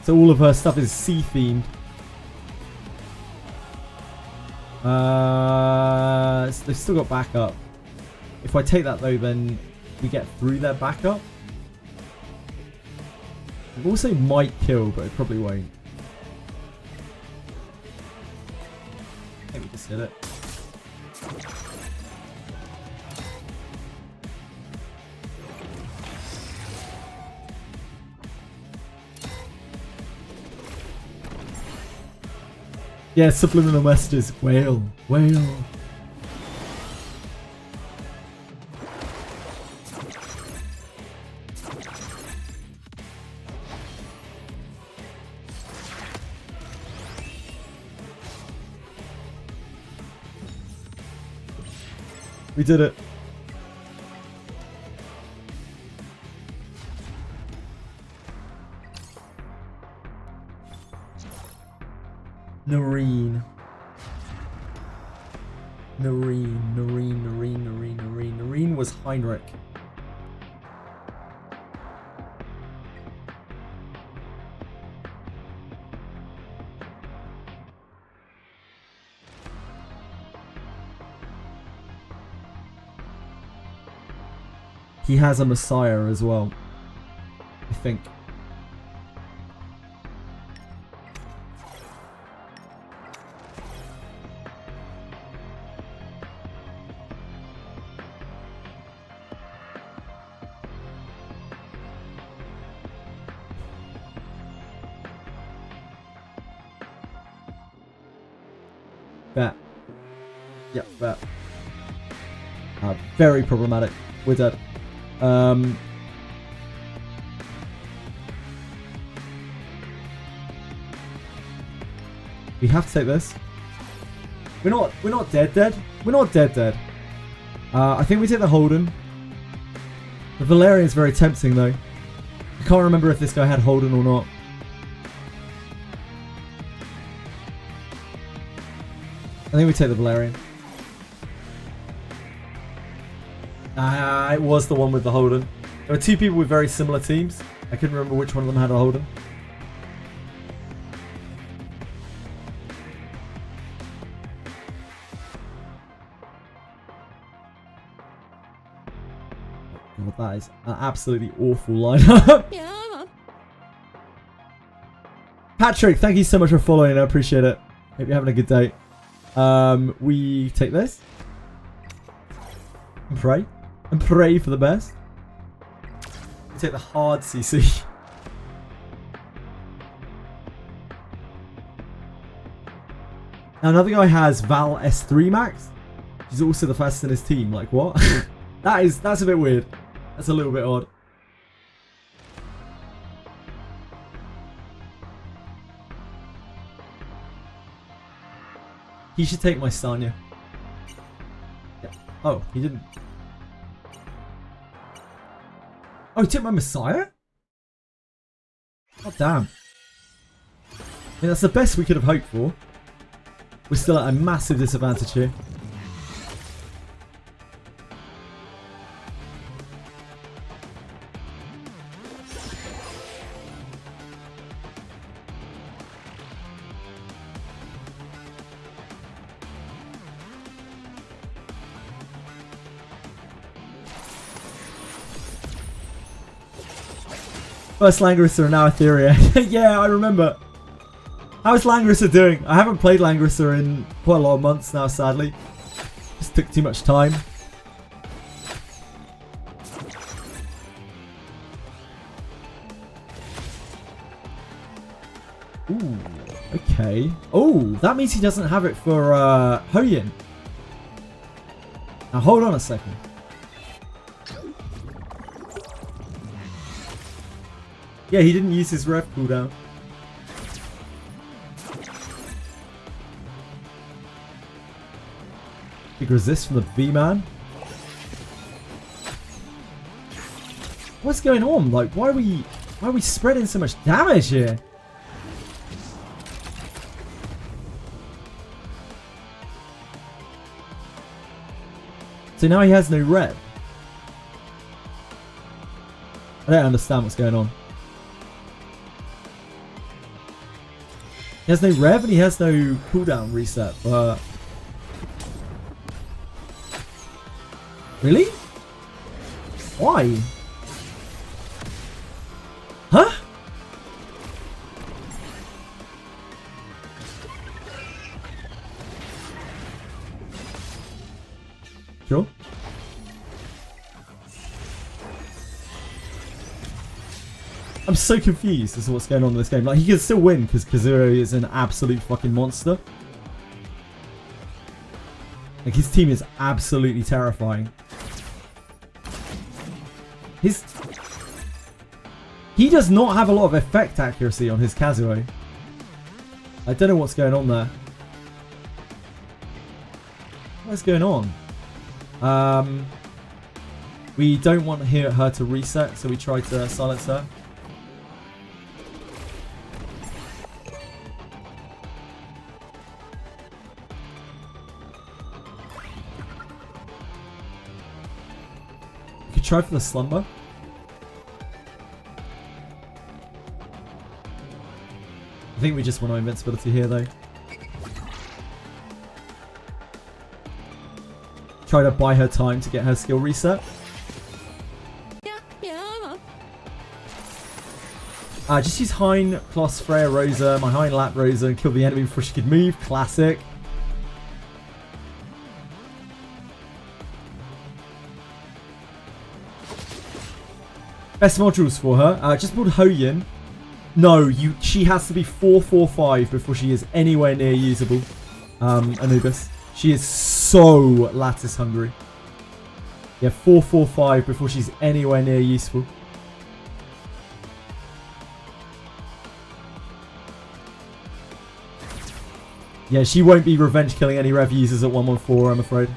So all of her stuff is sea-themed. So they've still got backup. If I take that though, then we get through their backup. It also might kill, but it probably won't. I think we just hit it. Yeah, subliminal messages. Whale. Whale. We did it. Noreen. Noreen was Heinrich. He has a Messiah as well, I think. Bet. Yep, bet. Very problematic. We're dead. We have to take this. We're not dead. We're not dead. I think we take the Holden. The Valerian's very tempting though. I can't remember if this guy had Holden or not. I think we take the Valerian. It was the one with the Holden. There were two people with very similar teams. I couldn't remember which one of them had a Holden. God, that is an absolutely awful lineup. Patrick, thank you so much for following. I appreciate it. Hope you're having a good day. We take this. And pray. And pray for the best. We take the hard CC. Now another guy has Val S3 Max. He's also the fastest in his team. Like what? That's a bit weird. That's a little bit odd. He should take my Sanya. Yeah. Oh, he didn't. Oh, he took my Messiah? Oh, damn. I mean, that's the best we could have hoped for. We're still at a massive disadvantage here. First Langrisser and now Etheria. Yeah, I remember. How's Langrisser doing? I haven't played Langrisser in quite a lot of months now, sadly. Just took too much time. Ooh, okay. Oh, that means he doesn't have it for Hoyin. Now hold on a second. Yeah, he didn't use his ref cooldown. Big resist from the V-Man. What's going on? Like, why are we spreading so much damage here? So now he has no rep. I don't understand what's going on. He has no rev and he has no cooldown reset, but... Really? Why? Huh? Sure. I'm so confused as to what's going on in this game. Like, he can still win because Kazuro is an absolute fucking monster. Like, his team is absolutely terrifying. He does not have a lot of effect accuracy on his Kazuo. I don't know what's going on there. What's going on? We don't want her to reset, so we try to silence her. We could try for the slumber. I think we just want our invincibility here, though. Try to buy her time to get her skill reset. Just use Hein plus Freya Rosa, my Hein Lap Rosa, and kill the enemy before she could move. Classic. Best modules for her. Just build Hoyin. No, she has to be 445 before she is anywhere near usable. Anubis. She is so lattice hungry. Yeah, 445 before she's anywhere near useful. Yeah, she won't be revenge killing any rev users at 114, I'm afraid.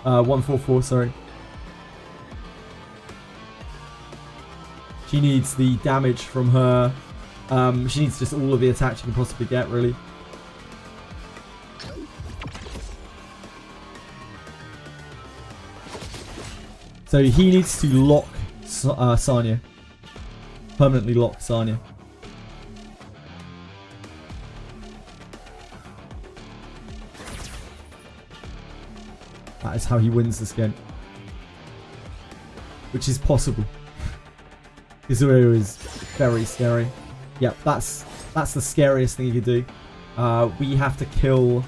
144, sorry. She needs the damage from her. She needs just all of the attacks she can possibly get, really. So he needs to lock Sanya. Permanently lock Sanya. That is how he wins this game. Which is possible. Kazuo is very scary. Yep, that's the scariest thing you could do. We have to kill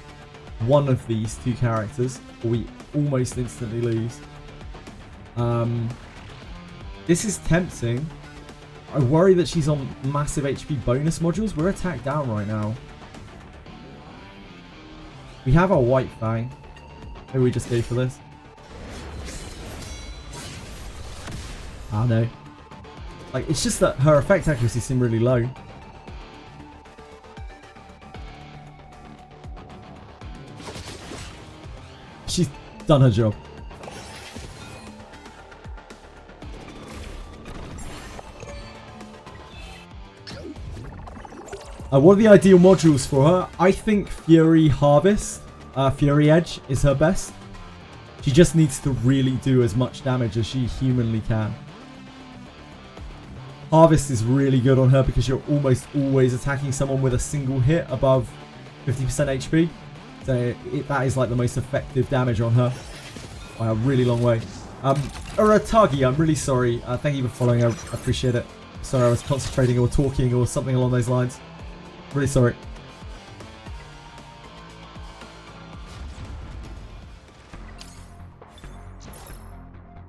one of these two characters, or we almost instantly lose. This is tempting. I worry that she's on massive HP bonus modules. We're attacked down right now. We have our White Fang. Maybe we just go for this. Ah, no. Like, it's just that her effect accuracy seems really low. She's done her job. What are the ideal modules for her? I think Fury Harvest, Fury Edge is her best. She just needs to really do as much damage as she humanly can. Harvest is really good on her because you're almost always attacking someone with a single hit above 50% HP. So that is like the most effective damage on her by a really long way. Uratagi, I'm really sorry. Thank you for following. I appreciate it. Sorry, I was concentrating or talking or something along those lines. Really sorry.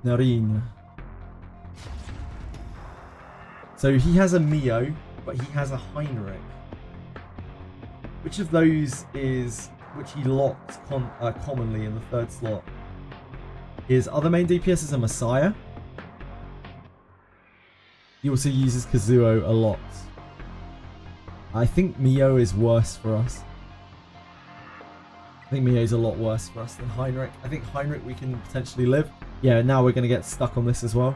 Narine. So he has a Mio, but he has a Heinrich. Which of those is which he locks commonly in the third slot? His other main DPS is a Messiah. He also uses Kazuo a lot. I think Mio is worse for us. I think Mio is a lot worse for us than Heinrich. I think Heinrich we can potentially live. Yeah, now we're going to get stuck on this as well.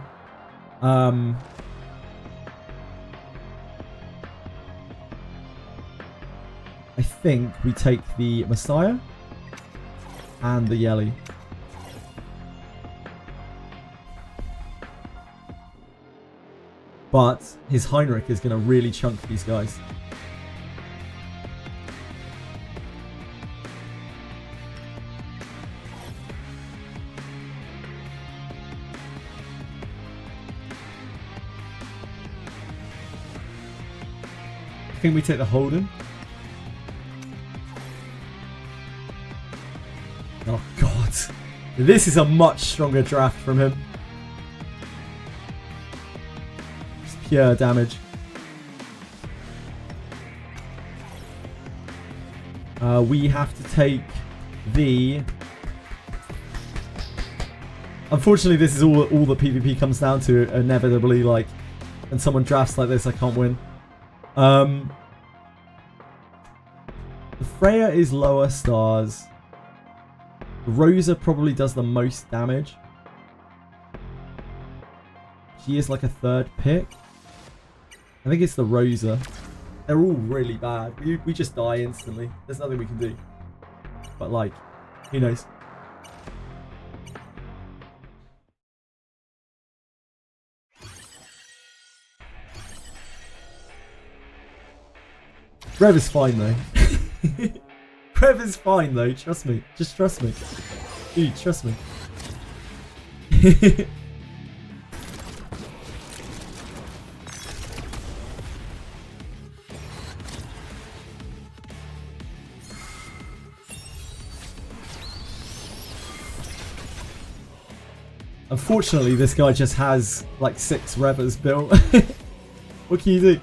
I think we take the Messiah and the Yeli. But his Heinrich is going to really chunk these guys. I think we take the Holden. Oh god. This is a much stronger draft from him. It's pure damage. We have to take the... Unfortunately, this is all that PvP comes down to, inevitably. Like, when someone drafts like this, I can't win. The Freya is lower stars. Rosa probably does the most damage. She is like a third pick. I think it's the Rosa. They're all really bad. We just die instantly. There's nothing we can do. But like, who knows? Rev is fine though. Rev is fine though, trust me. Just trust me. Dude, trust me. Unfortunately, this guy just has like 6 Revers built. What can you do?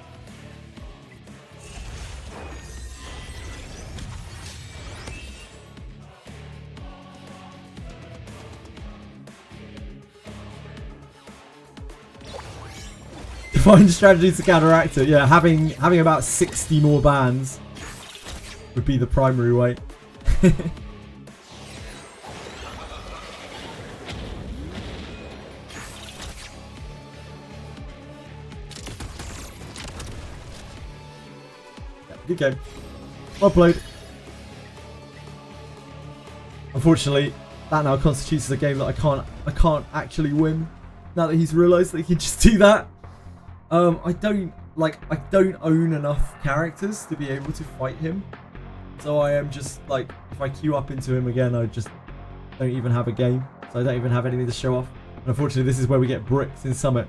Find strategies to counteract it. Yeah, having about 60 more bans would be the primary way. Good game. Well played. Unfortunately, that now constitutes a game that I can't actually win. Now that he's realised that he can just do that. I don't own enough characters to be able to fight him. So I am just like, if I queue up into him again, I just don't even have a game. So I don't even have anything to show off. And unfortunately, this is where we get bricked in Summit.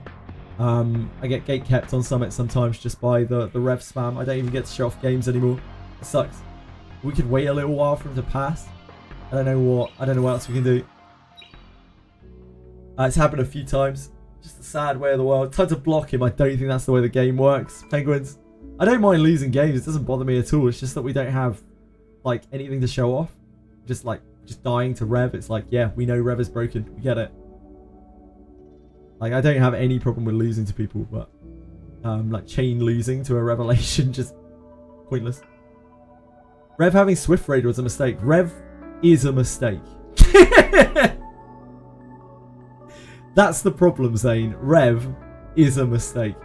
I get gate kept on Summit sometimes just by the rev spam. I don't even get to show off games anymore. It sucks. We could wait a little while for him to pass. I don't know what else we can do. It's happened a few times. Just a sad way of the world. Time to block him. I don't think that's the way the game works. Penguins. I don't mind losing games. It doesn't bother me at all. It's just that we don't have like anything to show off. Just dying to rev. It's like, yeah, we know rev is broken. We get it. Like, I don't have any problem with losing to people, but like chain losing to a revelation, just pointless. Rev having Swift Raid was a mistake. Rev is a mistake. That's the problem, Zane. Rev is a mistake.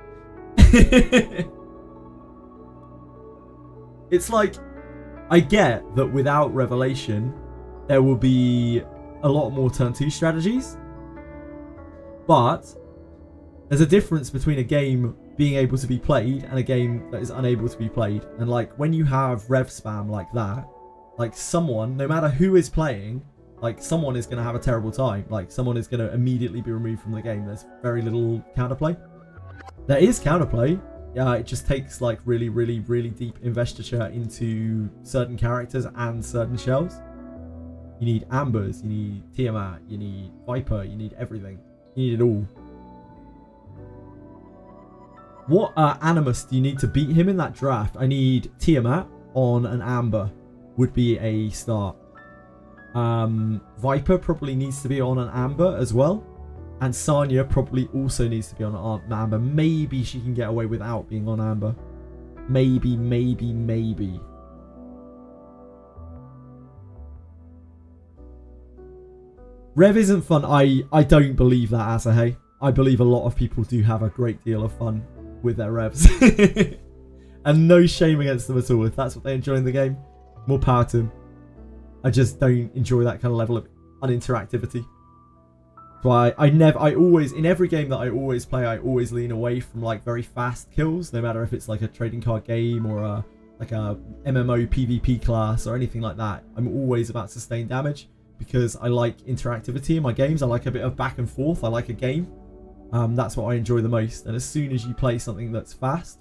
It's like, I get that without Revelation, there will be a lot more turn 2 strategies. But there's a difference between a game being able to be played and a game that is unable to be played. And like, when you have rev spam like that, like someone, no matter who is playing, like someone is going to have a terrible time. Like someone is going to immediately be removed from the game. There's very little counterplay. There is counterplay. Yeah, it just takes like really, really, really deep investiture into certain characters and certain shells. You need Ambers, you need Tiamat, you need Viper, you need everything. You need it all. What Animus do you need to beat him in that draft? I need Tiamat on an Amber. Would be a start. Viper probably needs to be on an Amber as well. And Sanya probably also needs to be on an Amber. Maybe she can get away without being on Amber. Maybe, maybe, maybe. Rev isn't fun. I don't believe that, Asahe. I believe a lot of people do have a great deal of fun with their revs. And no shame against them at all. If that's what they enjoy in the game, more power to them. I just don't enjoy that kind of level of uninteractivity. So I always, in every game that I always play, I always lean away from like very fast kills, no matter if it's like a trading card game or like a MMO PvP class or anything like that. I'm always about sustained damage because I like interactivity in my games. I like a bit of back and forth. I like a game. That's what I enjoy the most. And as soon as you play something that's fast,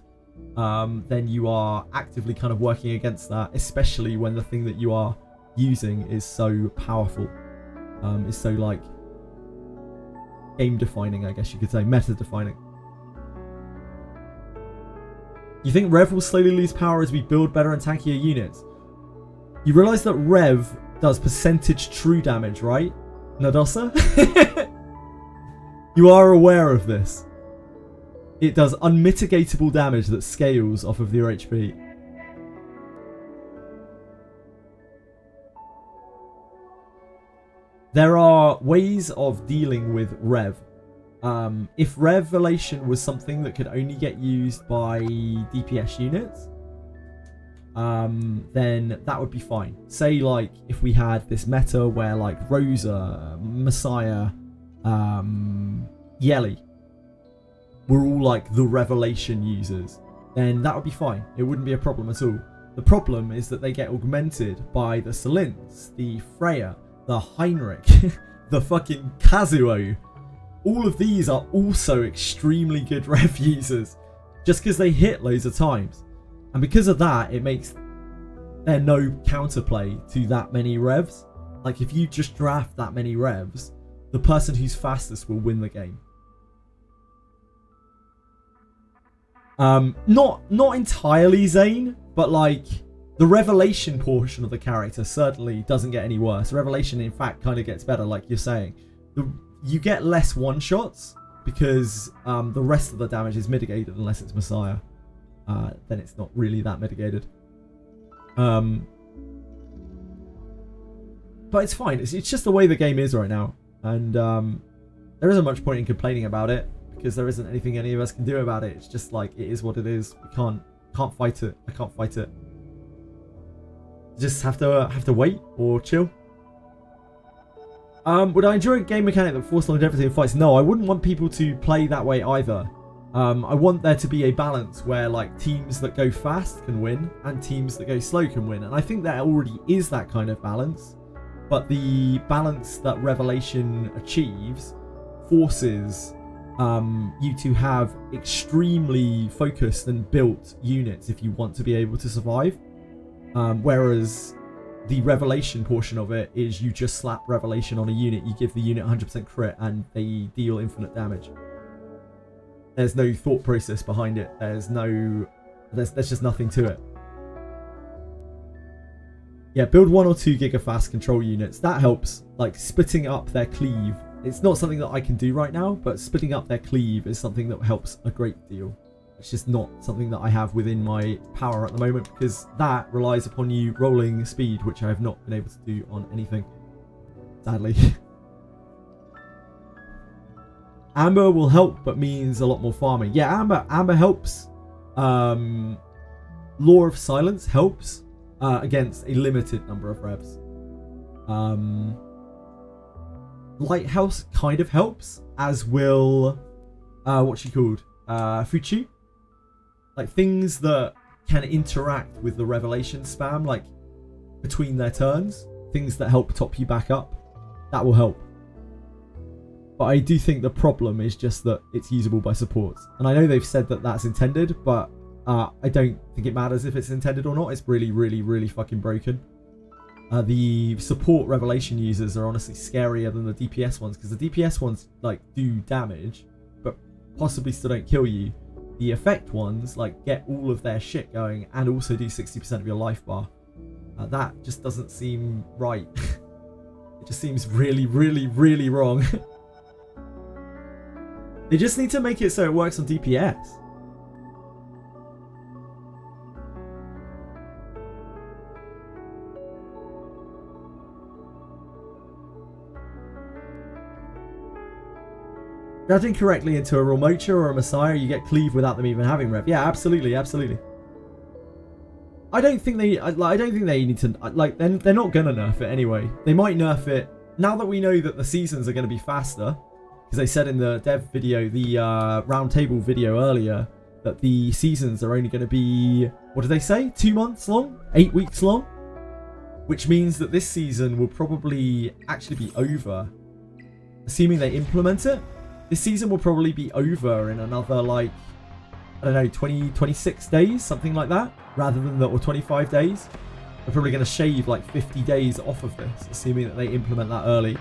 then you are actively kind of working against that, especially when the thing that you are using is so powerful, is so like game defining, I guess you could say, meta defining. You think Rev will slowly lose power as we build better and tankier units? You realise that Rev does percentage true damage, right, Nadosa? You are aware of this. It does unmitigatable damage that scales off of your HP. there are ways of dealing with Rev. If Revelation was something that could only get used by DPS units, then that would be fine. Say like if we had this meta where like Rosa, Messiah, Yelly were all like the Revelation users, then that would be fine. It wouldn't be a problem at all. The problem is that they get augmented by the Selins, the Freya, the Heinrich, the fucking Kazuo. All of these are also extremely good Rev users, just because they hit loads of times. And because of that, it makes there no counterplay to that many Revs. Like if you just draft that many Revs, the person who's fastest will win the game. Not entirely Zane, but like the Revelation portion of the character certainly doesn't get any worse. Revelation, in fact, kind of gets better, like you're saying. You get less one-shots because the rest of the damage is mitigated unless it's Messiah. Then it's not really that mitigated. But it's fine. It's just the way the game is right now. And there isn't much point in complaining about it because there isn't anything any of us can do about it. It's just like, it is what it is. We can't fight it. I can't fight it. Just have to wait or chill. Would I enjoy a game mechanic that forced longevity in fights? No, I wouldn't want people to play that way either. I want there to be a balance where like teams that go fast can win and teams that go slow can win. And I think there already is that kind of balance. But the balance that Revelation achieves forces you to have extremely focused and built units if you want to be able to survive. Whereas the Revelation portion of it is you just slap Revelation on a unit, you give the unit 100% crit and they deal infinite damage. There's no thought process behind it. There's just nothing to it. Yeah, build 1 or 2 gigafast control units. That helps. Like splitting up their cleave. It's not something that I can do right now, but splitting up their cleave is something that helps a great deal. It's just not something that I have within my power at the moment because that relies upon you rolling speed, which I have not been able to do on anything. Sadly. Amber will help, but means a lot more farming. Yeah, Amber helps. Law of Silence helps against a limited number of revs. Lighthouse kind of helps, as will what's she called? Fuchu. Like things that can interact with the Revelation spam, like between their turns, things that help top you back up. That will help. But I do think the problem is just that it's usable by supports. And I know they've said that that's intended, but I don't think it matters if it's intended or not. It's really, really, really fucking broken. The support Revelation users are honestly scarier than the DPS ones, because the DPS ones like do damage, but possibly still don't kill you. The effect ones like get all of their shit going and also do 60% of your life bar. That just doesn't seem right. It just seems really, really, really wrong. They just need to make it so it works on DPS. Judging correctly into a Ramocha or a Messiah, you get cleave without them even having rev. Yeah, absolutely, absolutely. I don't think they need to like. They're not gonna nerf it anyway. They might nerf it now that we know that the seasons are gonna be faster. Because they said in the dev video, the roundtable video earlier, that the seasons are only going to be, what did they say? 2 months long? 8 weeks long? Which means that this season will probably actually be over. Assuming they implement it, this season will probably be over in another, like, I don't know, 26 days? Something like that? Rather than or 25 days. They're probably going to shave like 50 days off of this, assuming that they implement that early.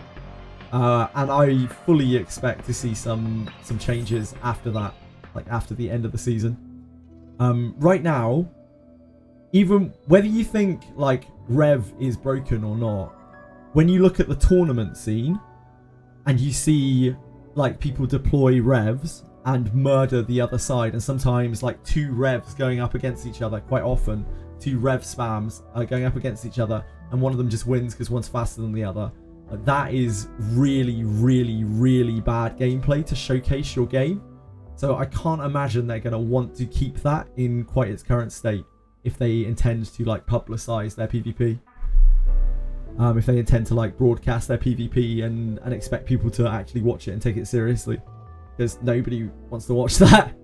And I fully expect to see some changes after that, like after the end of the season. Right now, even whether you think like Rev is broken or not, when you look at the tournament scene and you see like people deploy Revs and murder the other side, and sometimes like 2 Revs going up against each other, quite often 2 Rev spams going up against each other, and one of them just wins because one's faster than the other. that is really, really, really bad gameplay to showcase your game. So I can't imagine they're going to want to keep that in quite its current state if they intend to like publicize their PvP. If they intend to like broadcast their PvP and expect people to actually watch it and take it seriously. Because nobody wants to watch that.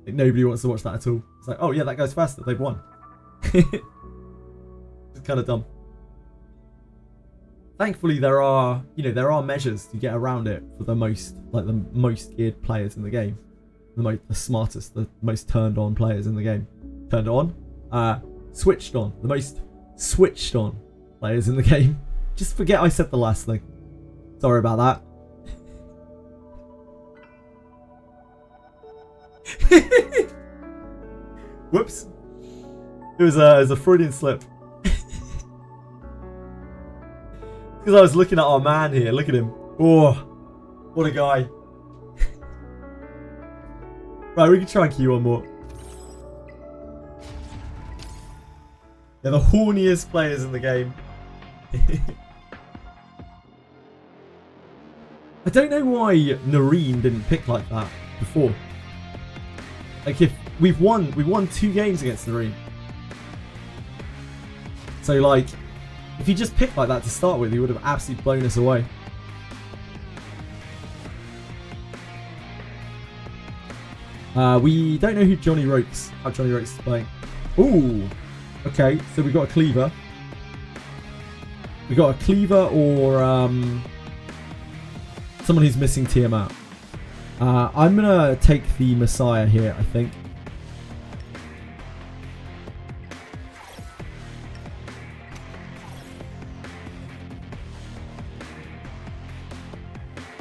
Like, nobody wants to watch that at all. It's like, oh yeah, that goes faster. They've won. It's kind of dumb. Thankfully, there are measures to get around it for the most geared players in the game, the smartest, the most turned on players in the game. Turned on, switched on, the most switched on players in the game. Just forget I said the last thing. Sorry about that. Whoops. It was a Freudian slip. Because I was looking at our man here. Look at him. Oh, what a guy. Right, we can try and queue one more. They're the horniest players in the game. I don't know why Nareen didn't pick like that before. Like, if we've won 2 games against Nareen. So like, if he just picked like that to start with, he would have absolutely blown us away. We don't know how Johnny Rokes is playing. Ooh, okay, so we got a cleaver. We got a cleaver or someone who's missing Tiamat. I'm gonna take the Messiah here, I think.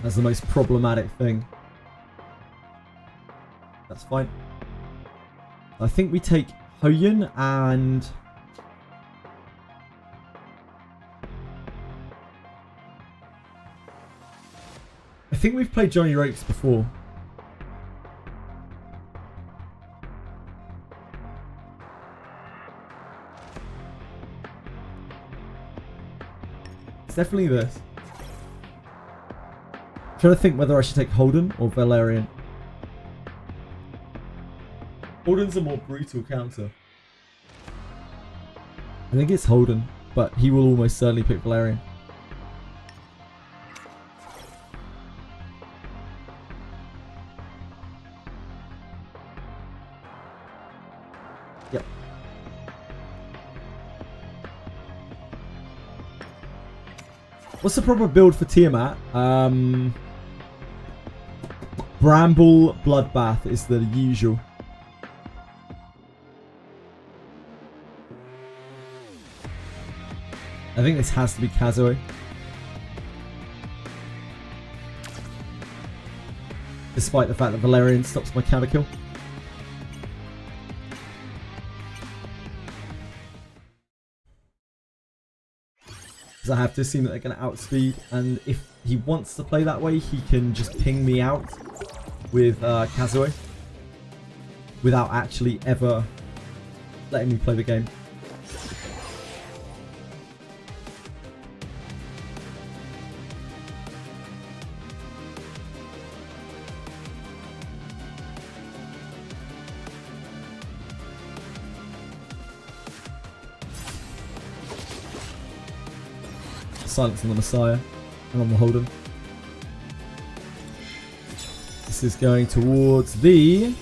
That's the most problematic thing. That's fine. I think we take Hoyun and... I think we've played Johnny Rokes before. It's definitely this. I'm trying to think whether I should take Holden or Valerian. Holden's a more brutal counter. I think it's Holden, but he will almost certainly pick Valerian. Yep. What's the proper build for Tiamat? Bramble Bloodbath is the usual. I think this has to be Kazuo. Despite the fact that Valerian stops my counter kill. Because I have to assume that they're going to outspeed, and if he wants to play that way, he can just ping me out with Kazuo without actually ever letting me play the game. Silence on the Messiah and on the Holden. This is going towards the...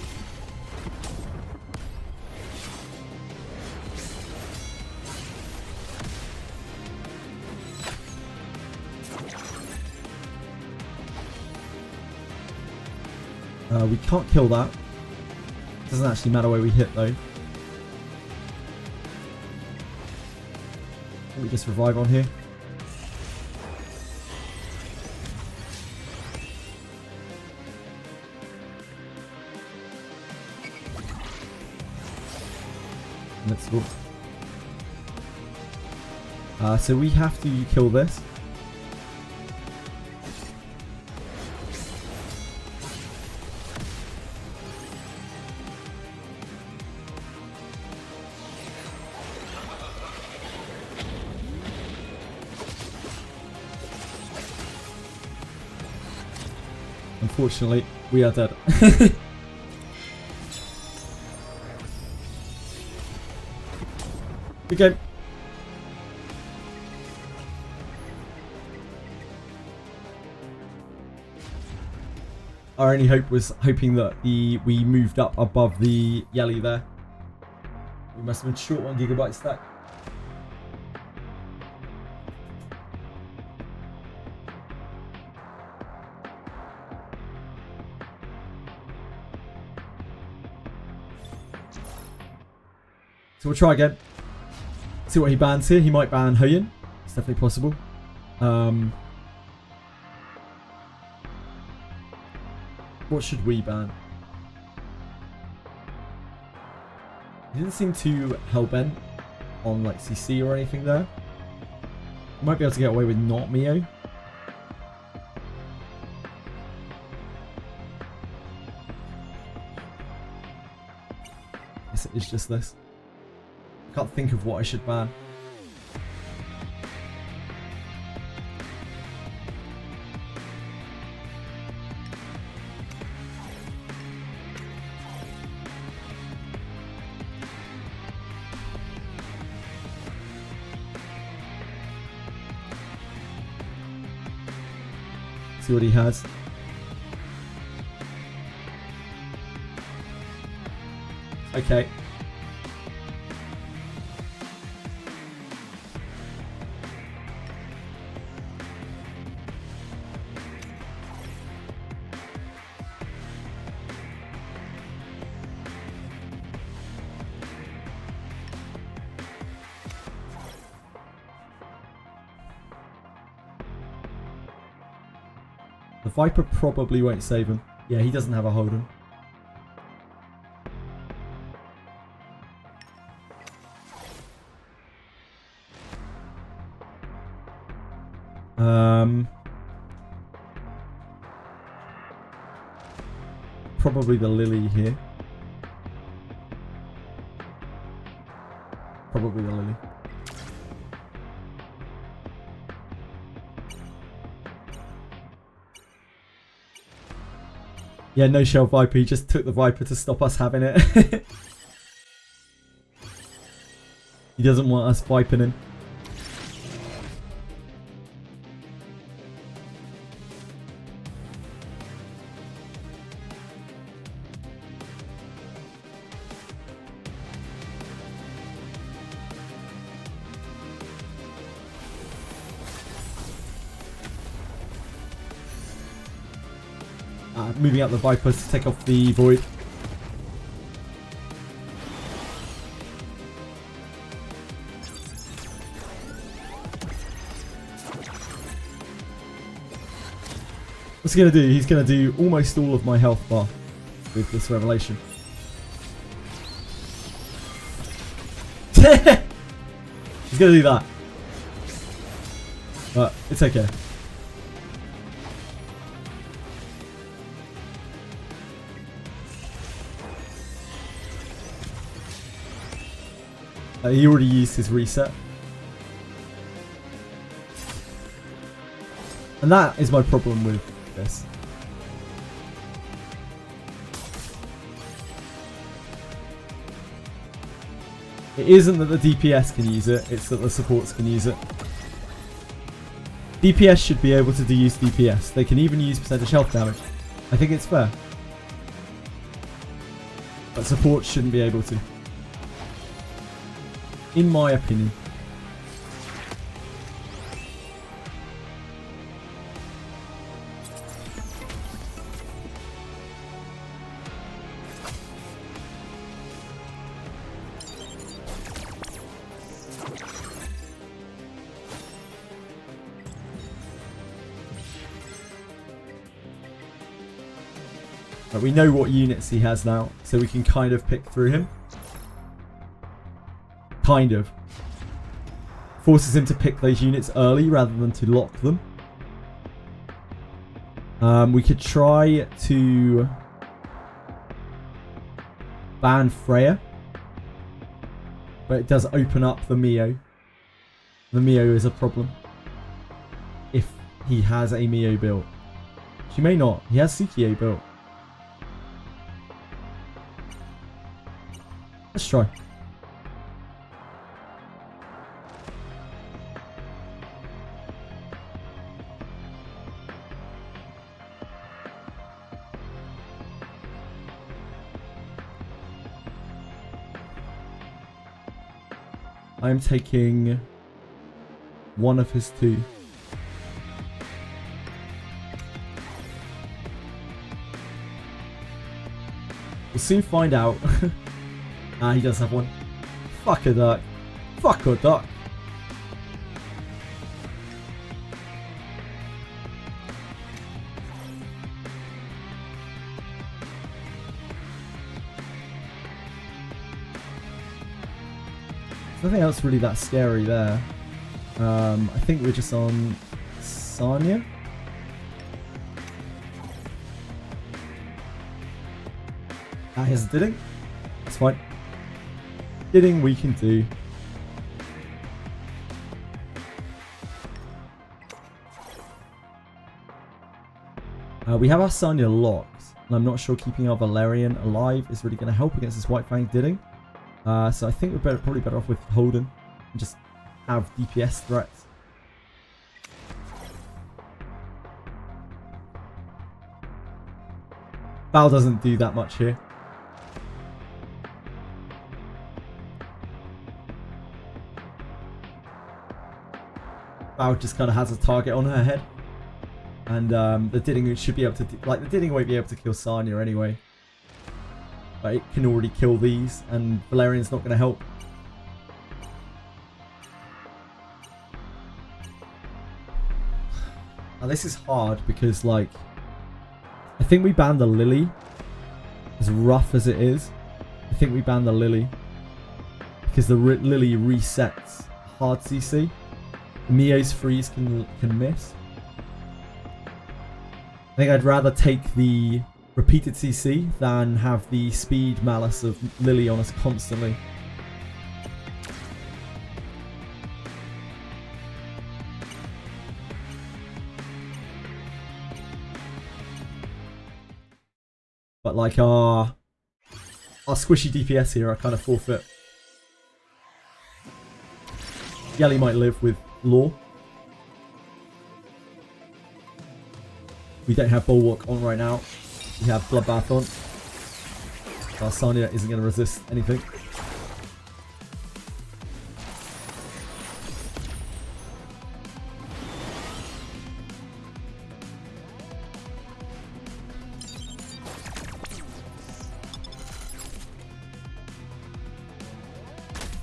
we can't kill that. Doesn't actually matter where we hit though. Let me just revive on here. Let's go. So we have to kill this. Unfortunately, we are dead. Good game. Our only hope was hoping that we moved up above the Yelly there. We must have been short 1 gigabyte stack. So we'll try again. See what he bans here. He might ban Hoyin. It's definitely possible. What should we ban? He didn't seem too hellbent on like CC or anything there. We might be able to get away with not Mio. Guess it is just this. I can't think of what I should ban. See what he has. Okay. The Viper probably won't save him. Yeah, he doesn't have a Holden. Probably the Lily here. Probably the Lily. Yeah, no shell Viper. He just took the Viper to stop us having it. He doesn't want us viping him. Moving out the Viper to take off the Void. What's he going to do? He's going to do almost all of my health bar with this revelation. He's going to do that. But it's okay. He already used his reset. And that is my problem with this. It isn't that the DPS can use it, it's that the supports can use it. DPS should be able to use DPS. They can even use percentage health damage. I think it's fair. But supports shouldn't be able to. In my opinion. But we know what units he has now, so we can kind of pick through him. Kind of. Forces him to pick those units early rather than to lock them. We could try to ban Freya. But it does open up the Mio. The Mio is a problem. If he has a Mio built. She may not. He has CTA built. Let's try. I am taking one of his 2. We'll soon find out. He does have one. Fuck a duck. Fuck a duck. Nothing else really that scary there. I think we're just on Sanya. Here's Didding. That's fine. Didding we can do. We have our Sanya locked, and I'm not sure keeping our Valerian alive is really going to help against this White Fang Didding. So I think we're probably better off with Holden and just have DPS threats. Val doesn't do that much here. Val just kind of has a target on her head. And the Didding should be able to... the Didding won't be able to kill Sanya anyway. But it can already kill these, and Valerian's not going to help. Now this is hard because, like, I think we ban the Lily. As rough as it is, I think we ban the Lily. Because the Lily resets hard CC. Mio's freeze can miss. I think I'd rather take the repeated CC than have the speed malice of Lily on us constantly. But like our squishy DPS here, I kind of forfeit. Yelly might live with Law. We don't have Bulwark on right now. We have Bloodbath on. Our Sanya isn't going to resist anything.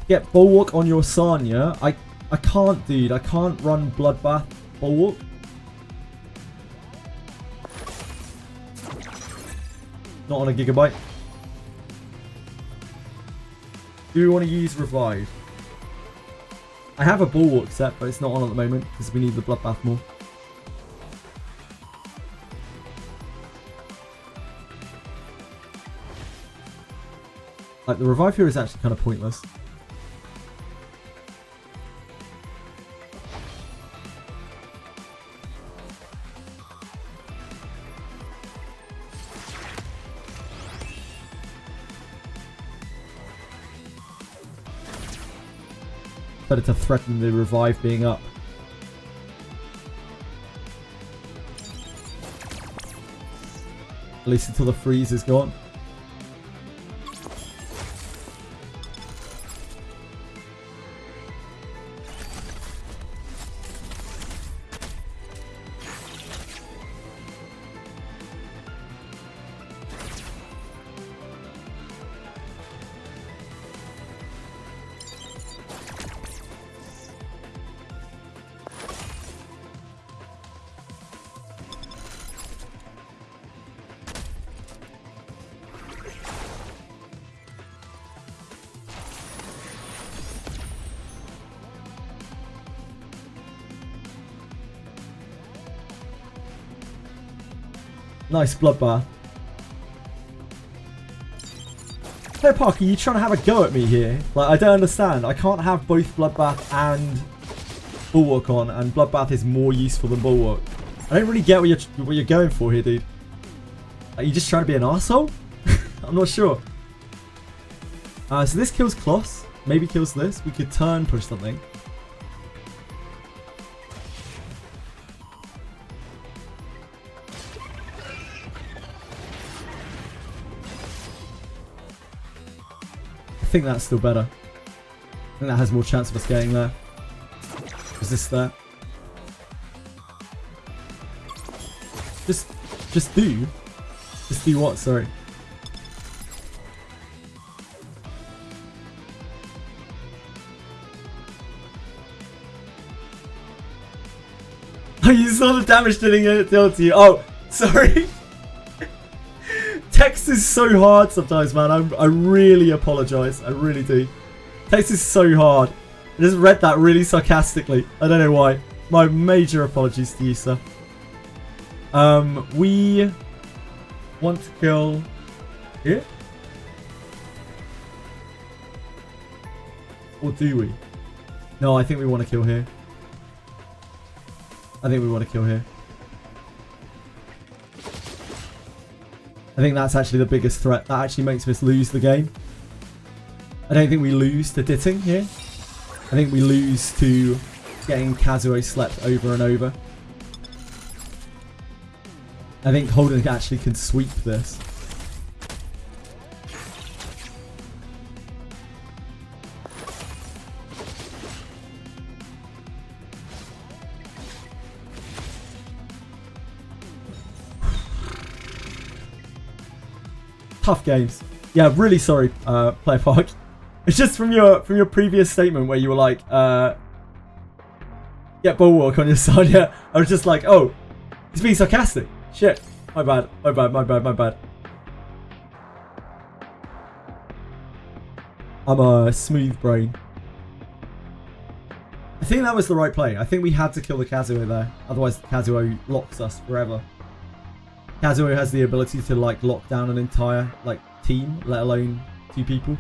Get Bulwark on your Sanya. I can't, dude. I can't run Bloodbath Bulwark. Not on a Gigabyte. Do we want to use Revive? I have a Bulwark set, but it's not on at the moment because we need the Bloodbath more. Like, the Revive here is actually kind of pointless. Better to threaten the Revive being up. At least until the freeze is gone. Nice Bloodbath. Hey Parker, you trying to have a go at me here? Like, I don't understand. I can't have both Bloodbath and Bulwark on, and Bloodbath is more useful than Bulwark. I don't really get what you're going for here, dude. Are you just trying to be an arsehole? I'm not sure. So this kills Kloss. Maybe kills this. We could turn push something. I think that's still better. I think that has more chance of us getting there. Resist there. Just do what? Sorry. Oh, you saw the damage didn't get dealt to you. Oh, sorry. Text is so hard sometimes, man. I really apologize. I really do. Text is so hard. I just read that really sarcastically. I don't know why. My major apologies to you, sir. We want to kill here? Or do we? No, I think we want to kill here. I think we want to kill here. I think that's actually the biggest threat. That actually makes us lose the game. I don't think we lose to Ditting here. I think we lose to getting Kazuo slept over and over. I think Holden actually can sweep this. Tough games. Yeah, really sorry, Player Park. It's just from your previous statement where you were like, get Bulwark on your side. Yeah, I was just like, oh, he's being sarcastic. Shit. My bad. My bad. My bad. My bad. I'm a smooth brain. I think that was the right play. I think we had to kill the Kazuo there. Otherwise, the Kazuo locks us forever. Kazuo has the ability to like lock down an entire like team, let alone 2 people.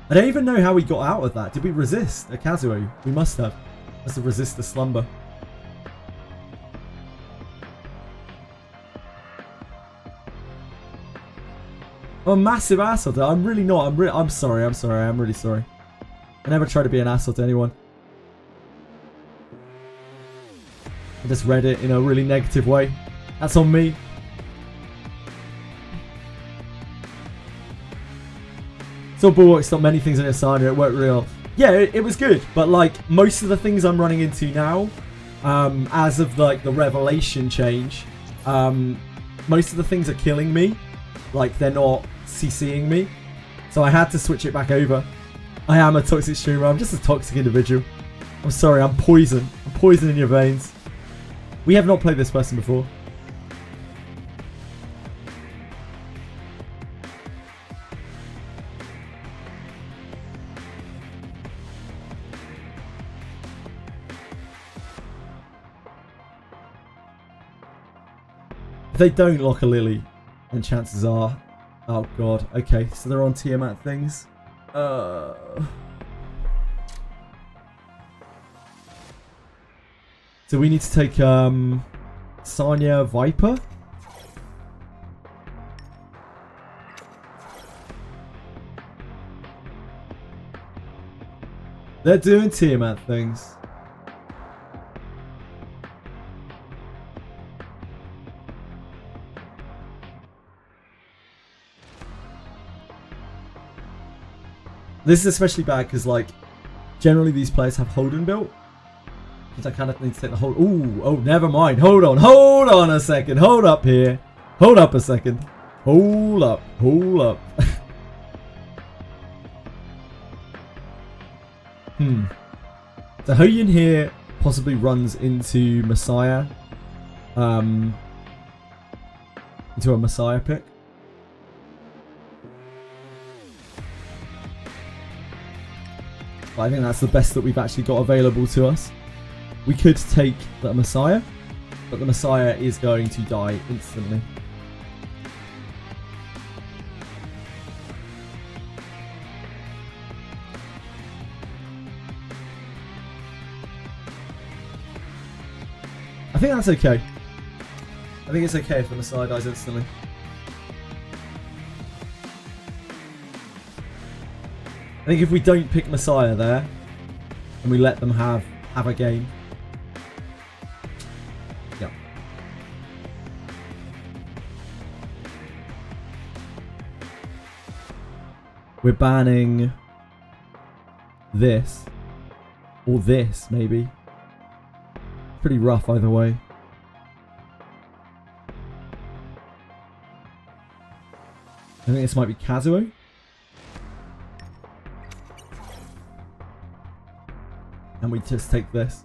I don't even know how we got out of that. Did we resist a Kazuo? We must have. Must have resisted the slumber. I'm a massive asshole. I'm really not. I'm sorry. I'm sorry. I'm really sorry. I never try to be an asshole to anyone. I just read it in a really negative way. That's on me. So Bulwark stopped many things on your side. It worked real. Yeah, it was good. But like most of the things I'm running into now, as of like the revelation change, most of the things are killing me. Like they're not CCing me. So I had to switch it back over. I am a toxic streamer. I'm just a toxic individual. I'm sorry. I'm poison. I'm poison in your veins. We have not played this person before. If they don't lock a Lily, then chances are... Oh god, okay, so they're on Tiamat things. So we need to take Sanya Viper. They're doing Tiamat things. This is especially bad because, like, generally these players have Holden built. Because I kind of need to take the whole... Ooh, oh, never mind. Hold on a second. Hold up here. Hold up a second. Hold up. So Hoyin here possibly runs into Messiah. Into a Messiah pick. But I think that's the best that we've actually got available to us. We could take the Messiah, but the Messiah is going to die instantly. think that's okay. I think it's okay if the Messiah dies instantly. I think if we don't pick Messiah there, and we let them have a game. Yeah. We're banning this. Or this, maybe. Pretty rough either way. I think this might be Kazuo. And we just take this.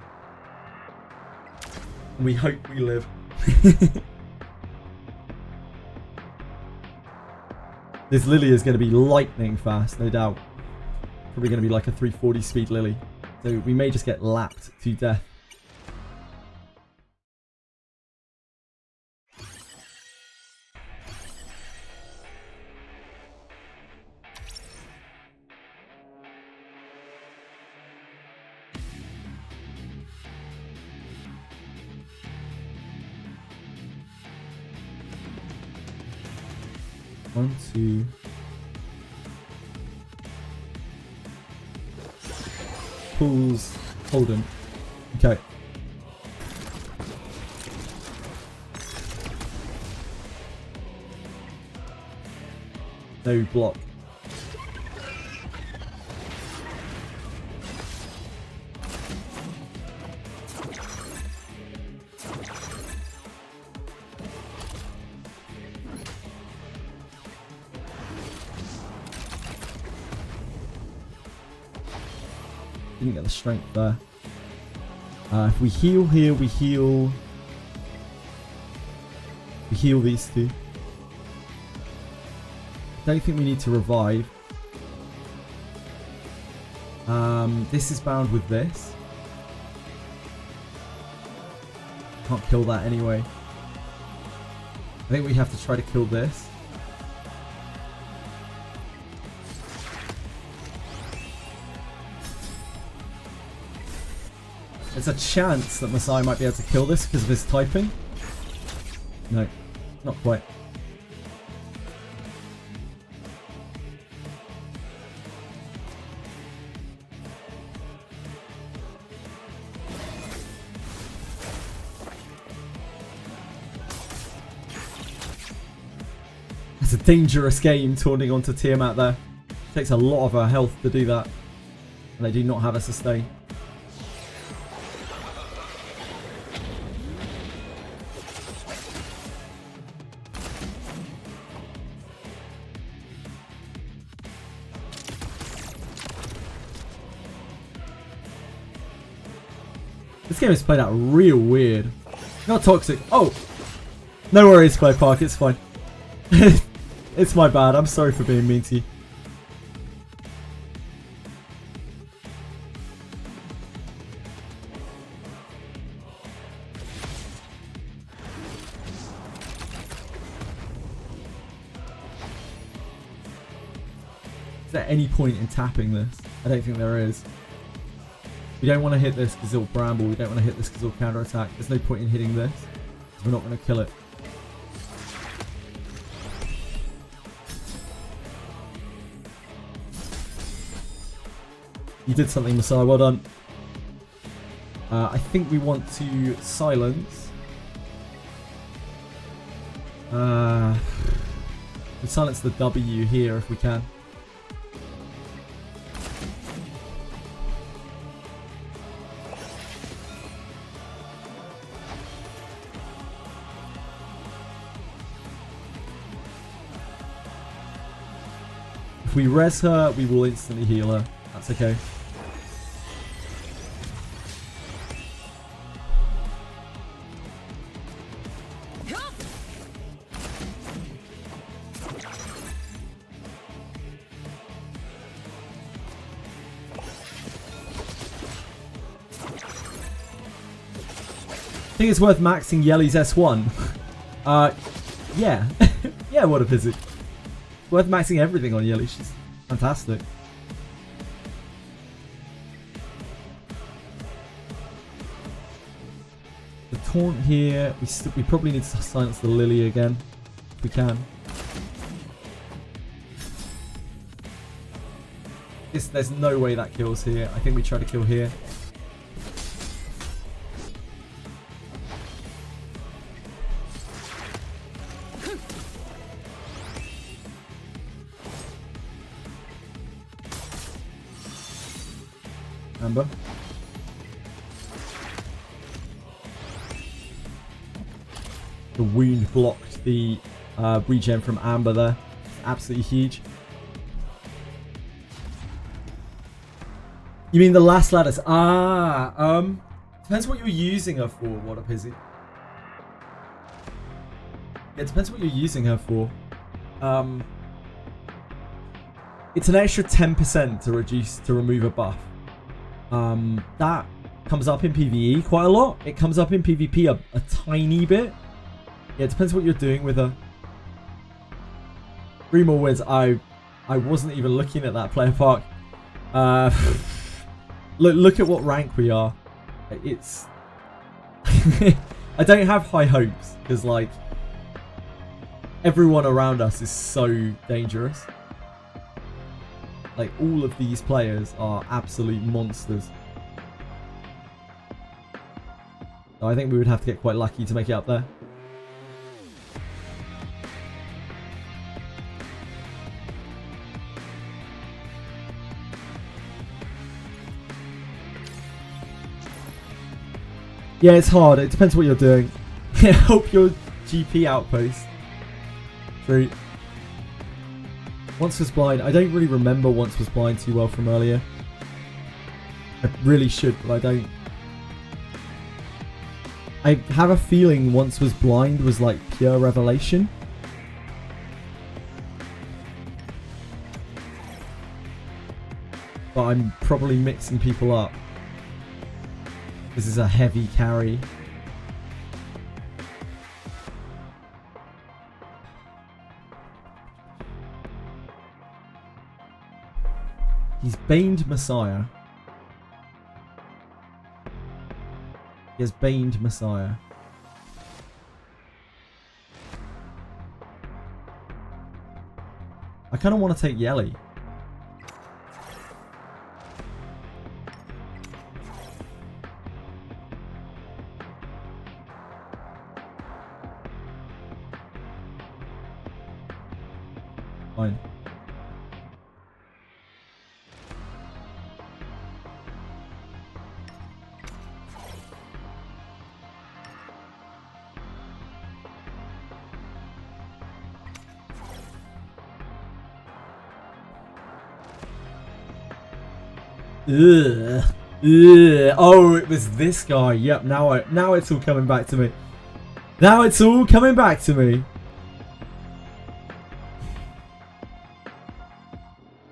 And we hope we live. This Lily is going to be lightning fast, no doubt. Probably going to be like a 340 speed Lily. So we may just get lapped to death. One, two. Pulls. Holden. Okay. No block. Didn't get the strength there. If we heal here, we heal these two. Don't think we need to revive. This is bound with this. Can't kill that anyway. I think we have to try to kill this. There's a chance that Messiah might be able to kill this because of his typing. No, not quite. It's a dangerous game, taunting onto Tiamat there. It takes a lot of her health to do that. And they do not have a sustain. This game is played out real weird. Not toxic. Oh! No worries, Clay Park, it's fine. It's my bad, I'm sorry for being mean to you. Is there any point in tapping this? I don't think there is. We don't want to hit this because it'll bramble. We don't want to hit this because it'll counter-attack. There's no point in hitting this. We're not going to kill it. You did something, Messiah. Well done. I think we want to silence. We silence the W here if we can. If we res her, we will instantly heal her. That's okay. I think it's worth maxing Yeli's S1. Yeah. Yeah, what a visit. Worth maxing everything on Yeli. She's fantastic. The Taunt here. We probably need to silence the Lily again. If we can. There's no way that kills here. I think we try to kill here. Amber. The wound blocked the regen from Amber there. Absolutely huge. You mean the last ladders? Depends what you're using her for, what up is it? Yeah, it depends what you're using her for. It's an extra 10% to remove a buff. That comes up in PvE quite a lot. It comes up in PvP a tiny bit. Yeah, it depends what you're doing with her. 3 more wins. I wasn't even looking at that player park. Look at what rank we are. It's I don't have high hopes because like everyone around us is so dangerous. Like all of these players are absolute monsters. So I think we would have to get quite lucky to make it up there. Yeah, it's hard. It depends what you're doing. Help your GP outpost. True. Once Was Blind. I don't really remember Once Was Blind too well from earlier. I really should, but I don't. I have a feeling Once Was Blind was like pure revelation. But I'm probably mixing people up. This is a heavy carry. He's Baned Messiah. He has Baned Messiah. I kind of want to take Yelly. Fine. Ugh. Ugh. Oh, it was this guy. Yep, now it's all coming back to me. Now it's all coming back to me.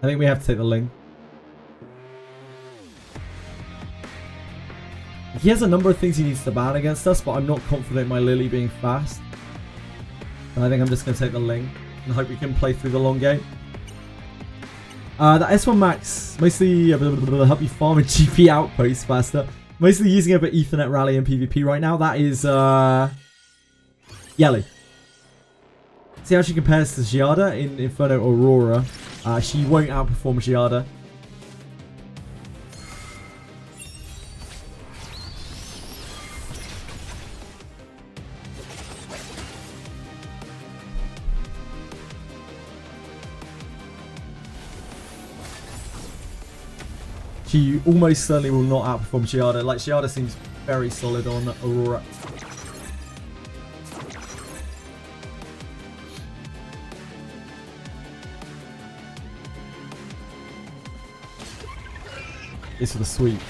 I think we have to take the Ling. He has a number of things he needs to ban against us, but I'm not confident in my Lily being fast. And I think I'm just going to take the Ling and hope we can play through the long game. That S1 Max, mostly help you farm a GP outpost faster. Mostly using it for Ethernet Rally and PvP right now. That is Yelly. See how she compares to Giada in Inferno Aurora. She won't outperform Giada. She almost certainly will not outperform Giada. Like, Giada seems very solid on Aurora. This for the sweep.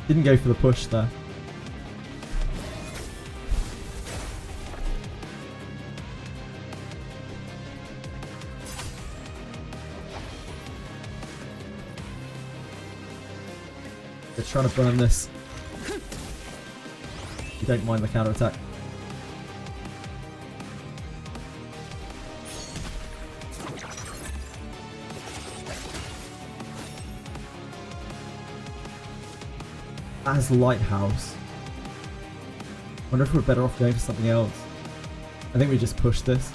Didn't go for the push there. They're trying to burn this. You don't mind the counter attack. as Lighthouse. Wonder if we're better off going for something else. I think we just push this.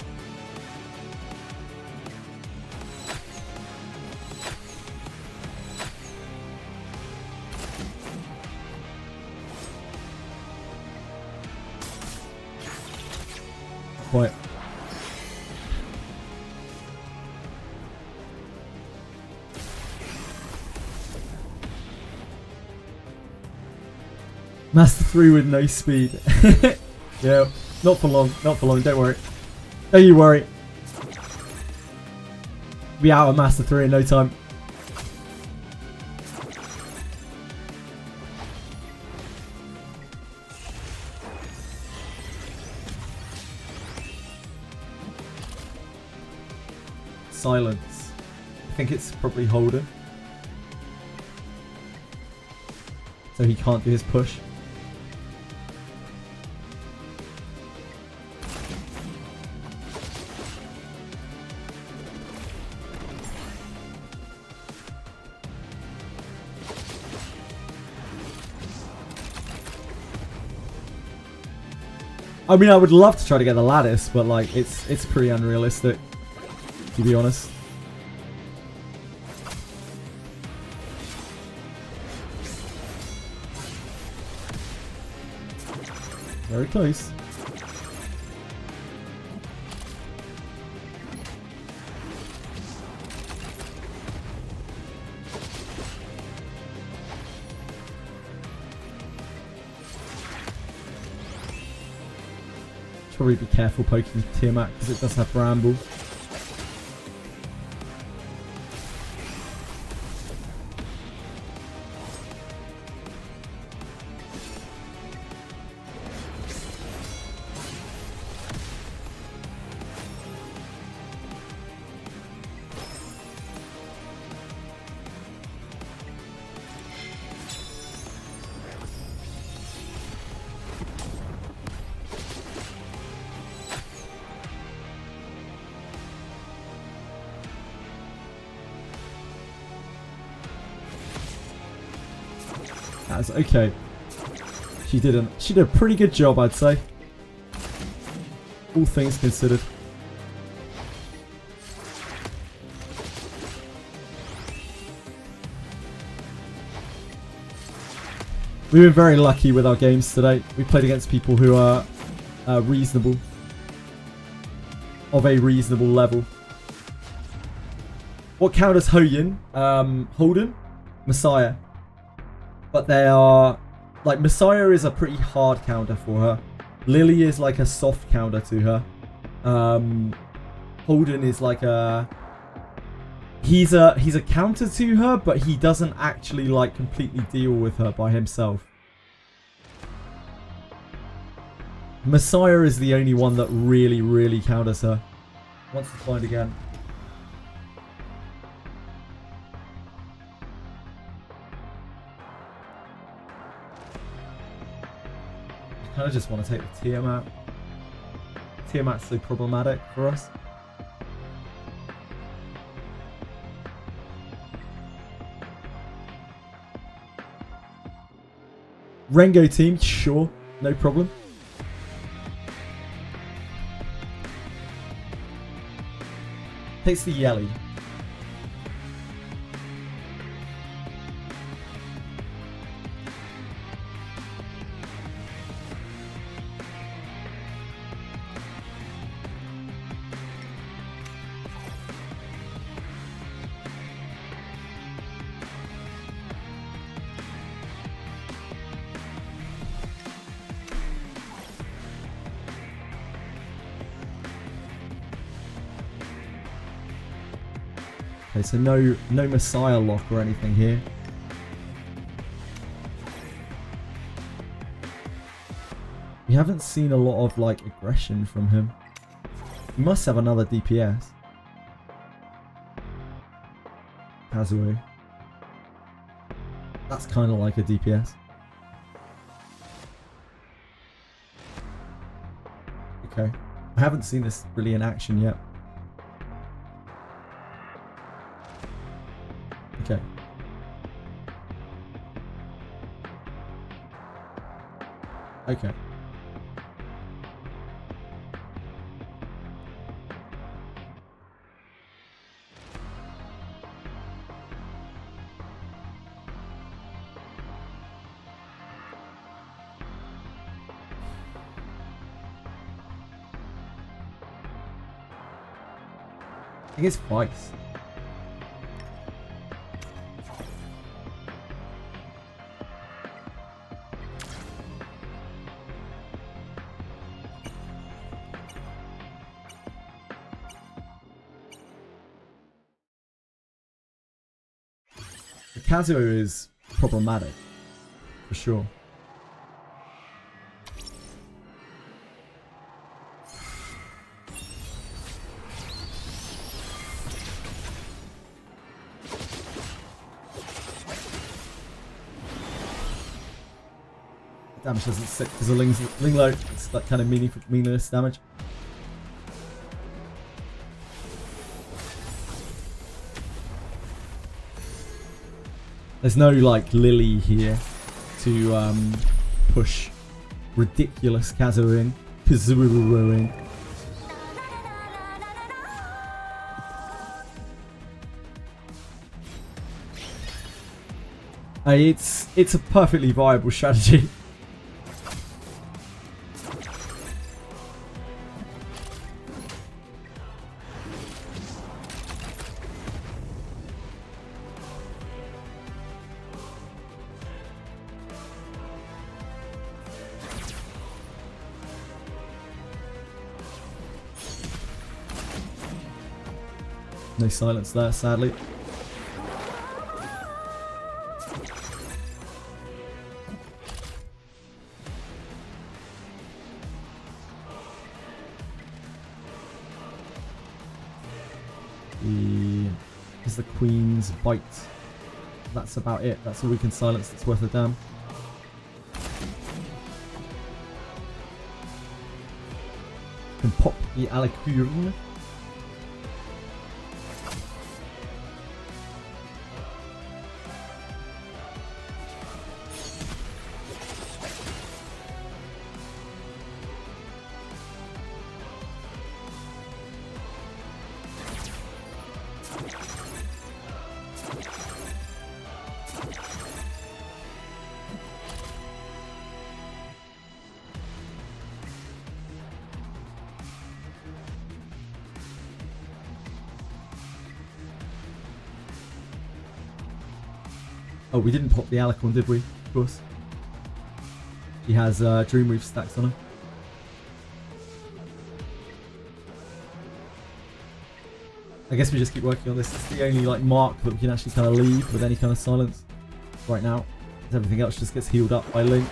Quite. Master 3 with no speed. Yeah, not for long, not for long, don't worry. Don't you worry. Be out of Master 3 in no time. Silence. I think it's probably Holden. So he can't do his push. I mean, I would love to try to get the lattice, but like, it's pretty unrealistic, to be honest. Very close. Should probably be careful poking Tiamat because it does have Bramble. That's okay. She did a pretty good job, I'd say. All things considered. We've been very lucky with our games today. We played against people who are reasonable. Of a reasonable level. What counters Hoyin? Holden? Messiah. But they are... Like, Messiah is a pretty hard counter for her. Lily is like a soft counter to her. Holden is like a... He's a counter to her, but he doesn't actually like completely deal with her by himself. Messiah is the only one that really, really counters her. Wants to find again. I kind of just want to take the Tiamat. Tiamat's so problematic for us. Rengo team, sure, no problem. Takes the Yelly. Okay, so no Messiah lock or anything here. We haven't seen a lot of like aggression from him. He must have another DPS. Kazuo. That's kind of like a DPS. Okay. I haven't seen this really in action yet. Okay. Okay. I think it's Vice. The Kazuo is problematic, for sure. Damage doesn't stick because the Ling Low, it's that kind of meaningless damage. There's no like Lily here to push ridiculous Kazuo in. It's a perfectly viable strategy. No silence there, sadly. Is the Queen's bite. That's about it. That's all we can silence that's worth a damn. Can pop the Alacurne. Oh, we didn't pop the Alicorn, did we? Of course. He has Dreamweave stacks on him. I guess we just keep working on this. It's the only like mark that we can actually kind of leave with any kind of silence right now. Everything else just gets healed up by Link.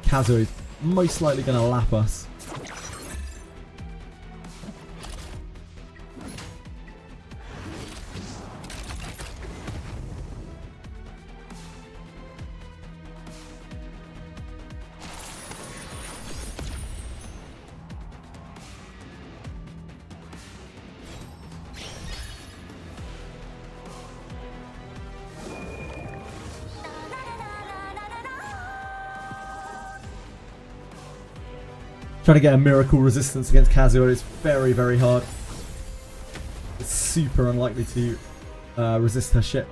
Kazuo is most likely going to lap us. Trying to get a miracle resistance against Kazuo is very, very hard. It's super unlikely to resist her shit.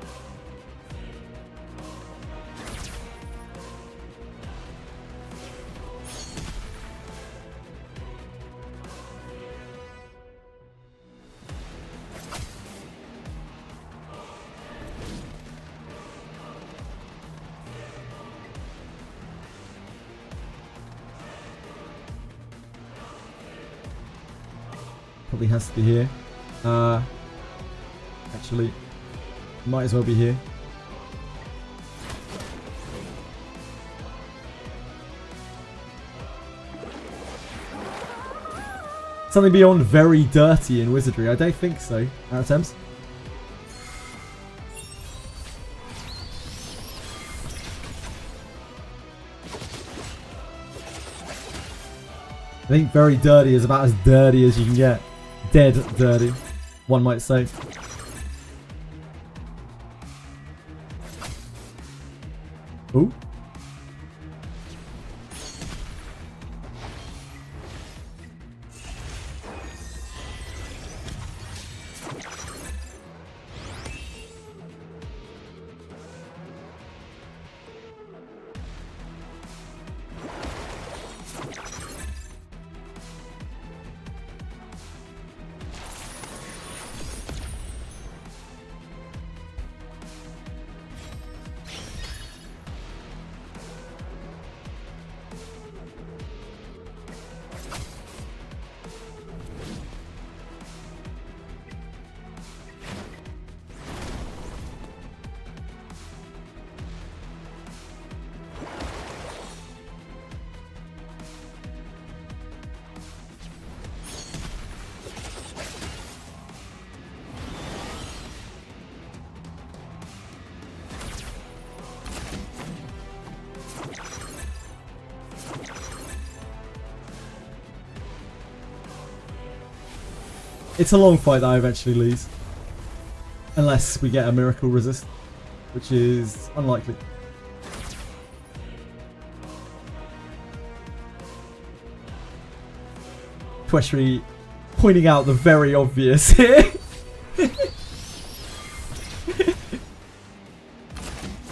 Probably has to be here. Actually, might as well be here. Something beyond very dirty in Wizardry? I don't think so. Attempts. think very dirty is about as dirty as you can get. Dead dirty, one might say. Ooh. It's a long fight that I eventually lose. Unless we get a miracle resist, which is unlikely. Tweshry pointing out the very obvious here.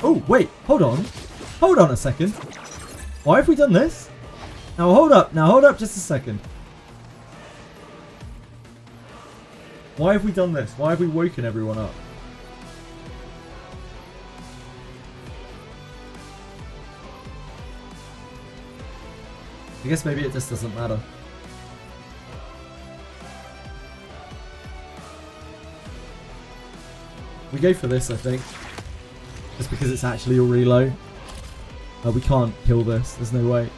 Oh, wait, hold on. Hold on a second. Why have we done this? Now hold up just a second. Why have we done this? Why have we woken everyone up? I guess maybe it just doesn't matter. We go for this, I think. Just because it's actually a reload. We can't kill this. There's no way.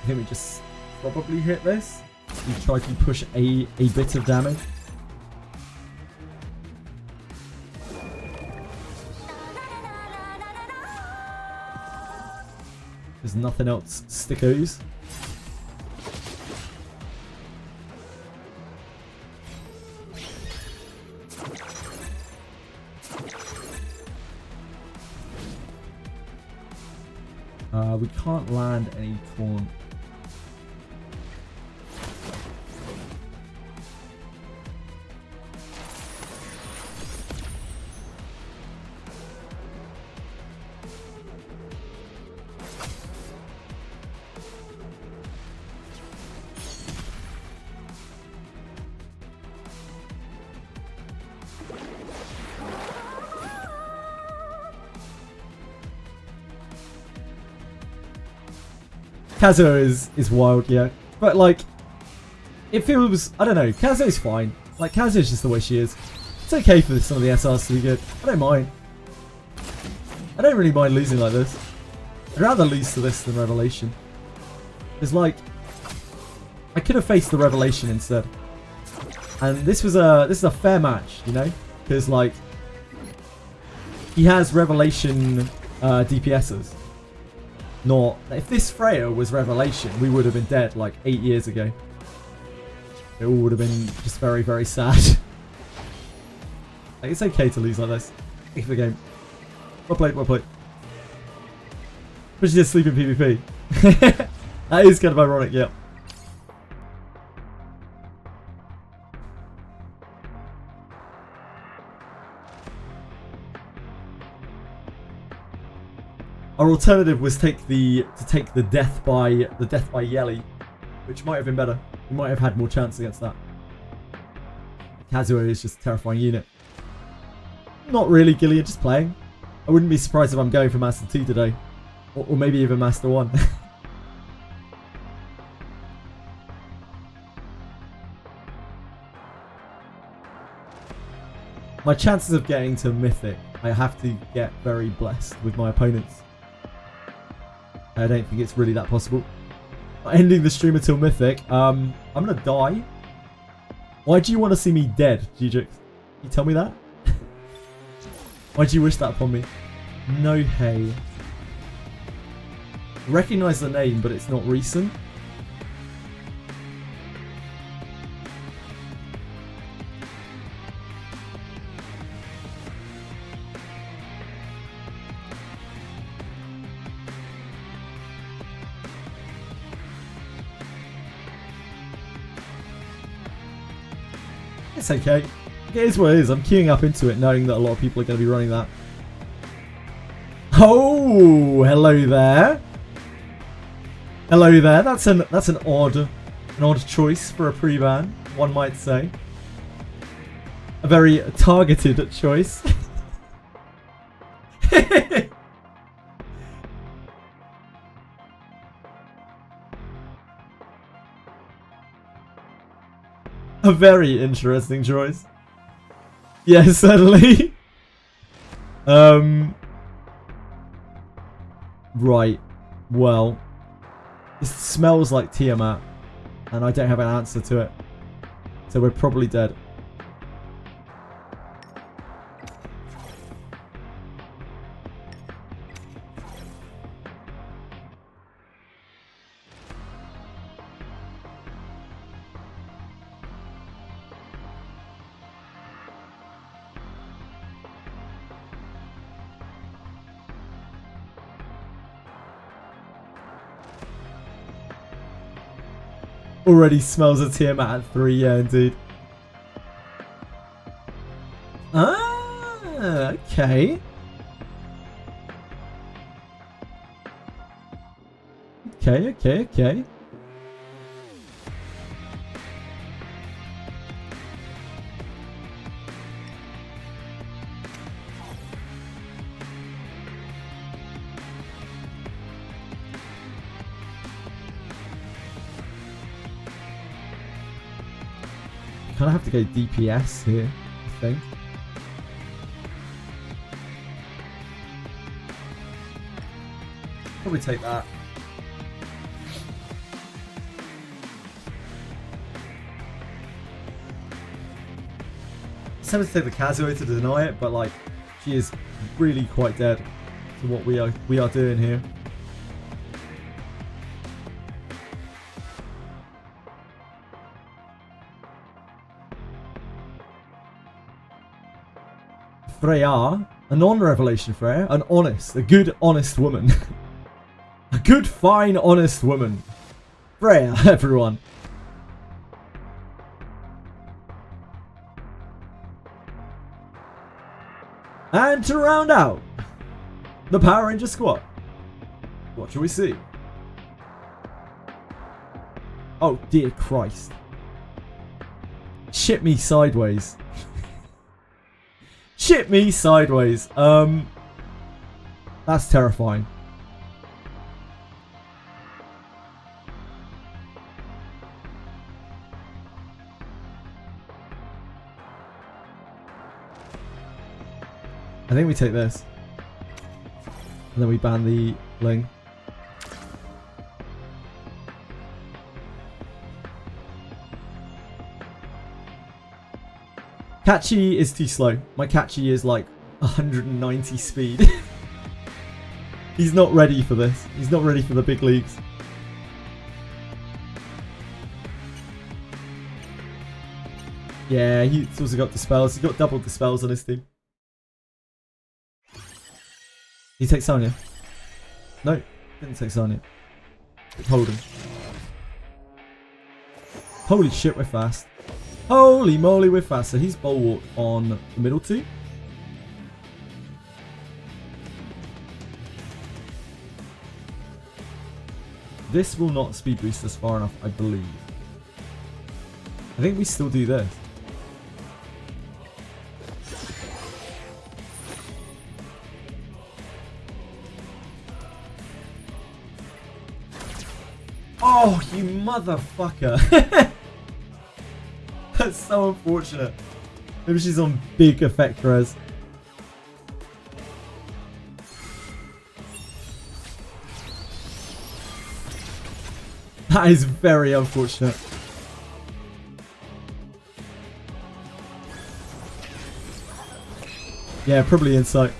I think we just probably hit this. We try to push a bit of damage. There's nothing else stickos. We can't land any taunt. Kazuo is wild, yeah. But like, it feels, I don't know, Kazuo's fine. Like, Kazuo's just the way she is. It's okay for some of the SRs to be good. I don't mind. I don't really mind losing like this. I'd rather lose to this than Revelation. It's like, I could have faced the Revelation instead. And this is a fair match, you know? Because like, he has Revelation DPSs. Not, if this Freya was Revelation, we would have been dead like 8 years ago. It all would have been just very, very sad. Like, it's okay to lose like this. Thanks for the game. Well played, well played. But she did sleep in PvP. That is kind of ironic, yeah. Our alternative was to take the death by Yelly, which might have been better. We might have had more chance against that. Kazuo is just a terrifying unit. Not really, Gilead, just playing. I wouldn't be surprised if I'm going for Master 2 today. Or maybe even Master 1. My chances of getting to Mythic, I have to get very blessed with my opponents. I don't think it's really that possible. Ending the stream until Mythic. I'm gonna die. Why do you want to see me dead, Gijix? Can you tell me that? Why do you wish that upon me? No hay. Recognize the name, but it's not recent. It's okay. It is what it is. I'm queuing up into it knowing that a lot of people are going to be running that. Oh, hello there. Hello there. That's an odd choice for a pre-ban, one might say. A very targeted choice. A very interesting choice. Yes, certainly. Right. Well, this smells like Tiamat, and I don't have an answer to it. So we're probably dead. Already smells a Tiamat at 3, yeah, indeed. Ah, okay. Okay. Kind of have to go DPS here, I think. Probably take that. It's tempted to take the Kazuo to deny it, but like, she is really quite dead to what we are doing here. Freya, a non-revelation Freya, a good, honest woman. A good, fine, honest woman. Freya, everyone. And to round out the Power Ranger squad, what shall we see? Oh, dear Christ. Shit me sideways. Shit me sideways. That's terrifying. I think we take this. And then we ban the Ling. Catchy is too slow. My Catchy is like 190 speed. He's not ready for this. He's not ready for the big leagues. Yeah, he's also got dispels. He's got double dispels on his team. He takes Sanya. No, didn't take Sanya. Hold him. Holy shit, we're fast. Holy moly, we're fast. So he's Bulwark on the middle two. This will not speed boost us far enough, I believe. I think we still do this. Oh, you motherfucker. That's so unfortunate. Maybe she's on big effect res. That is very unfortunate. Yeah, probably insight.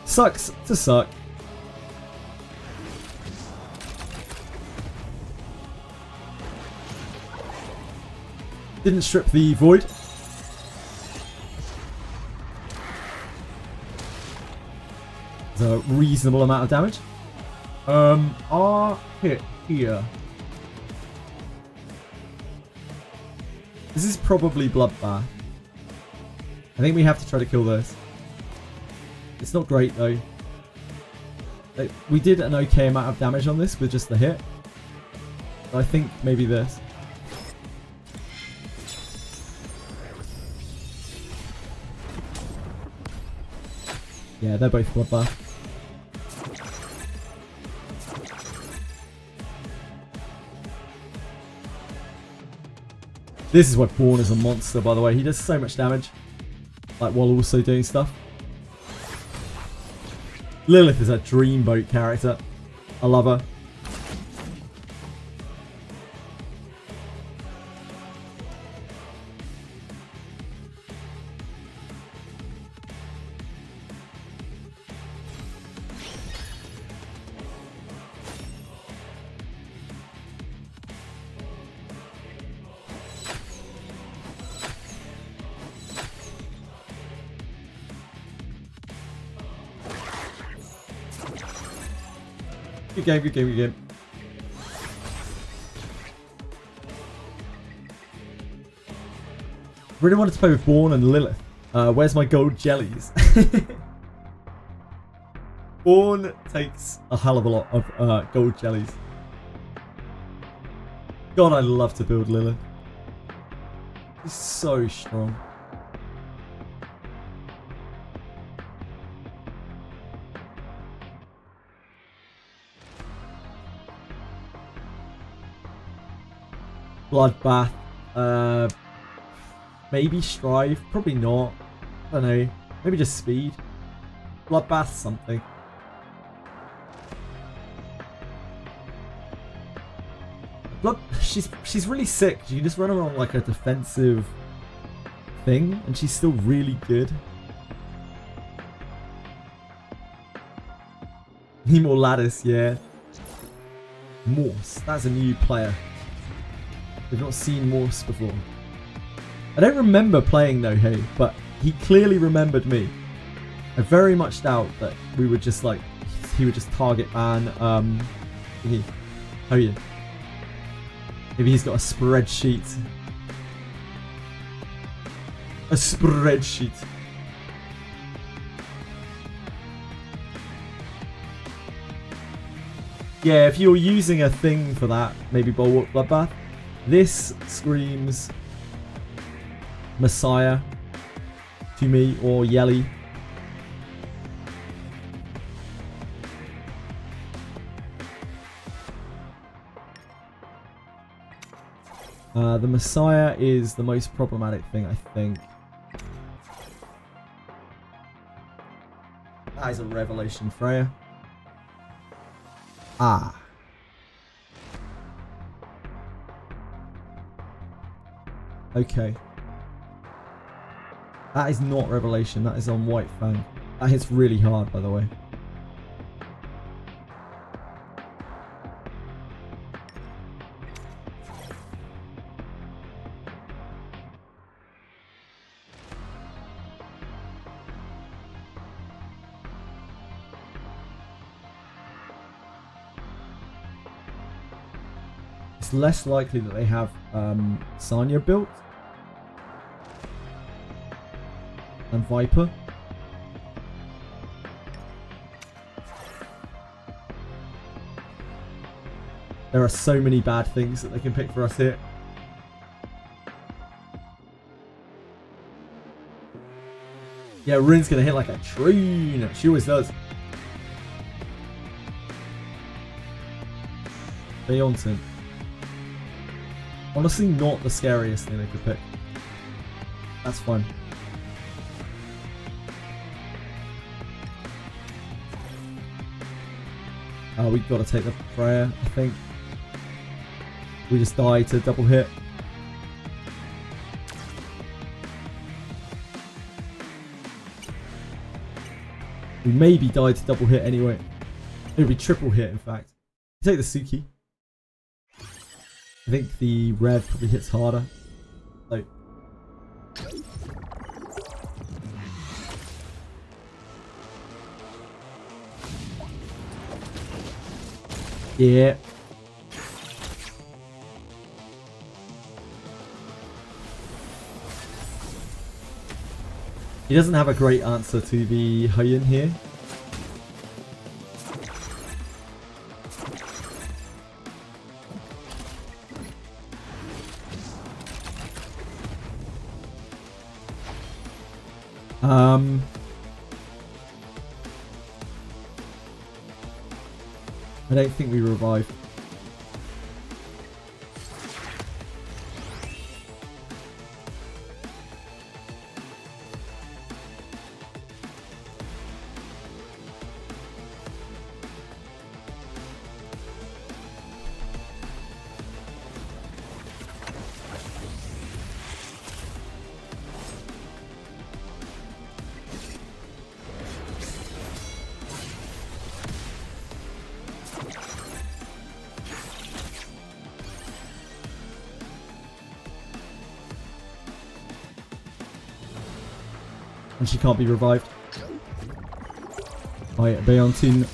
Sucks to suck. Didn't strip the void. It's a reasonable amount of damage. Our hit here. This is probably Bloodbath. I think we have to try to kill this. It's not great though. We did an okay amount of damage on this with just the hit. I think maybe this. Yeah, they're both Bloodbath. This is why Born is a monster, by the way. He does so much damage, like while also doing stuff. Lilith is a dreamboat character. I love her. Good game, good game, good game. Really wanted to play with Born and Lilith. Where's my gold jellies? Born takes a hell of a lot of gold jellies. God, I'd love to build Lilith. He's so strong. Bloodbath. Maybe Strive. Probably not. I don't know. Maybe just Speed. Bloodbath something. She's really sick. You just run her on like a defensive thing and she's still really good. Need more Lattice, yeah. Morse. That's a new player. We've not seen Morse before. I don't remember playing No Hey, but he clearly remembered me. I very much doubt that we would just like, he would just target ban, thingy. Oh yeah. Maybe he's got a spreadsheet. A spreadsheet. Yeah, if you're using a thing for that, maybe Bulwark Bloodbath. This screams Messiah to me, or Yelly. The Messiah is the most problematic thing, I think. That is a revelation, Freya. Ah. Okay. That is not Revelation, that is on White Fang. That hits really hard, by the way. It's less likely that they have Sanya built and Viper. There are so many bad things that they can pick for us here. Yeah, Rin's gonna hit like a train. She always does. Beyonce. Honestly, not the scariest thing they could pick. That's fine. We've got to take the Freya, I think. We just die to double hit. We maybe die to double hit anyway. It would be triple hit, in fact. Take the Suki. I think the Rev probably hits harder. So. Yeah. He doesn't have a great answer to the Huyen here. I don't think we revive. And she can't be revived by Beontin.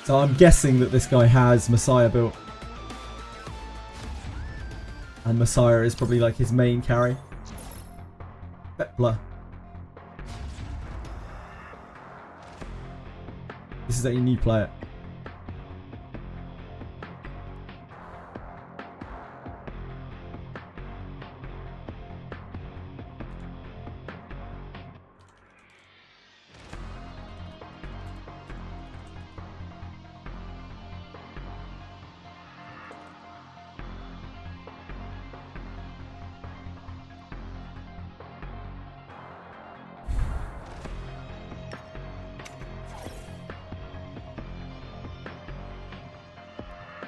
So I'm guessing that this guy has Messiah built. And Messiah is probably like his main carry. Betla. This is a new player.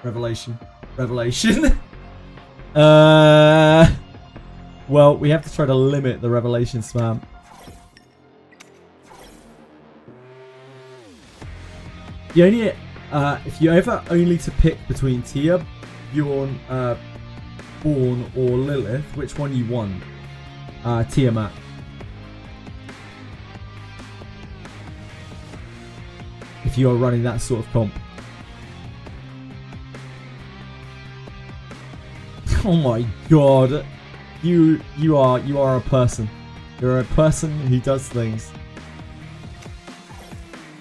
Revelation. Well, we have to try to limit the revelation spam. You only, if you ever only to pick between Tia, Bjorn, Born, or Lilith, which one you want? Tiamat. If you are running that sort of comp. Oh my god. You are a person. You're a person who does things.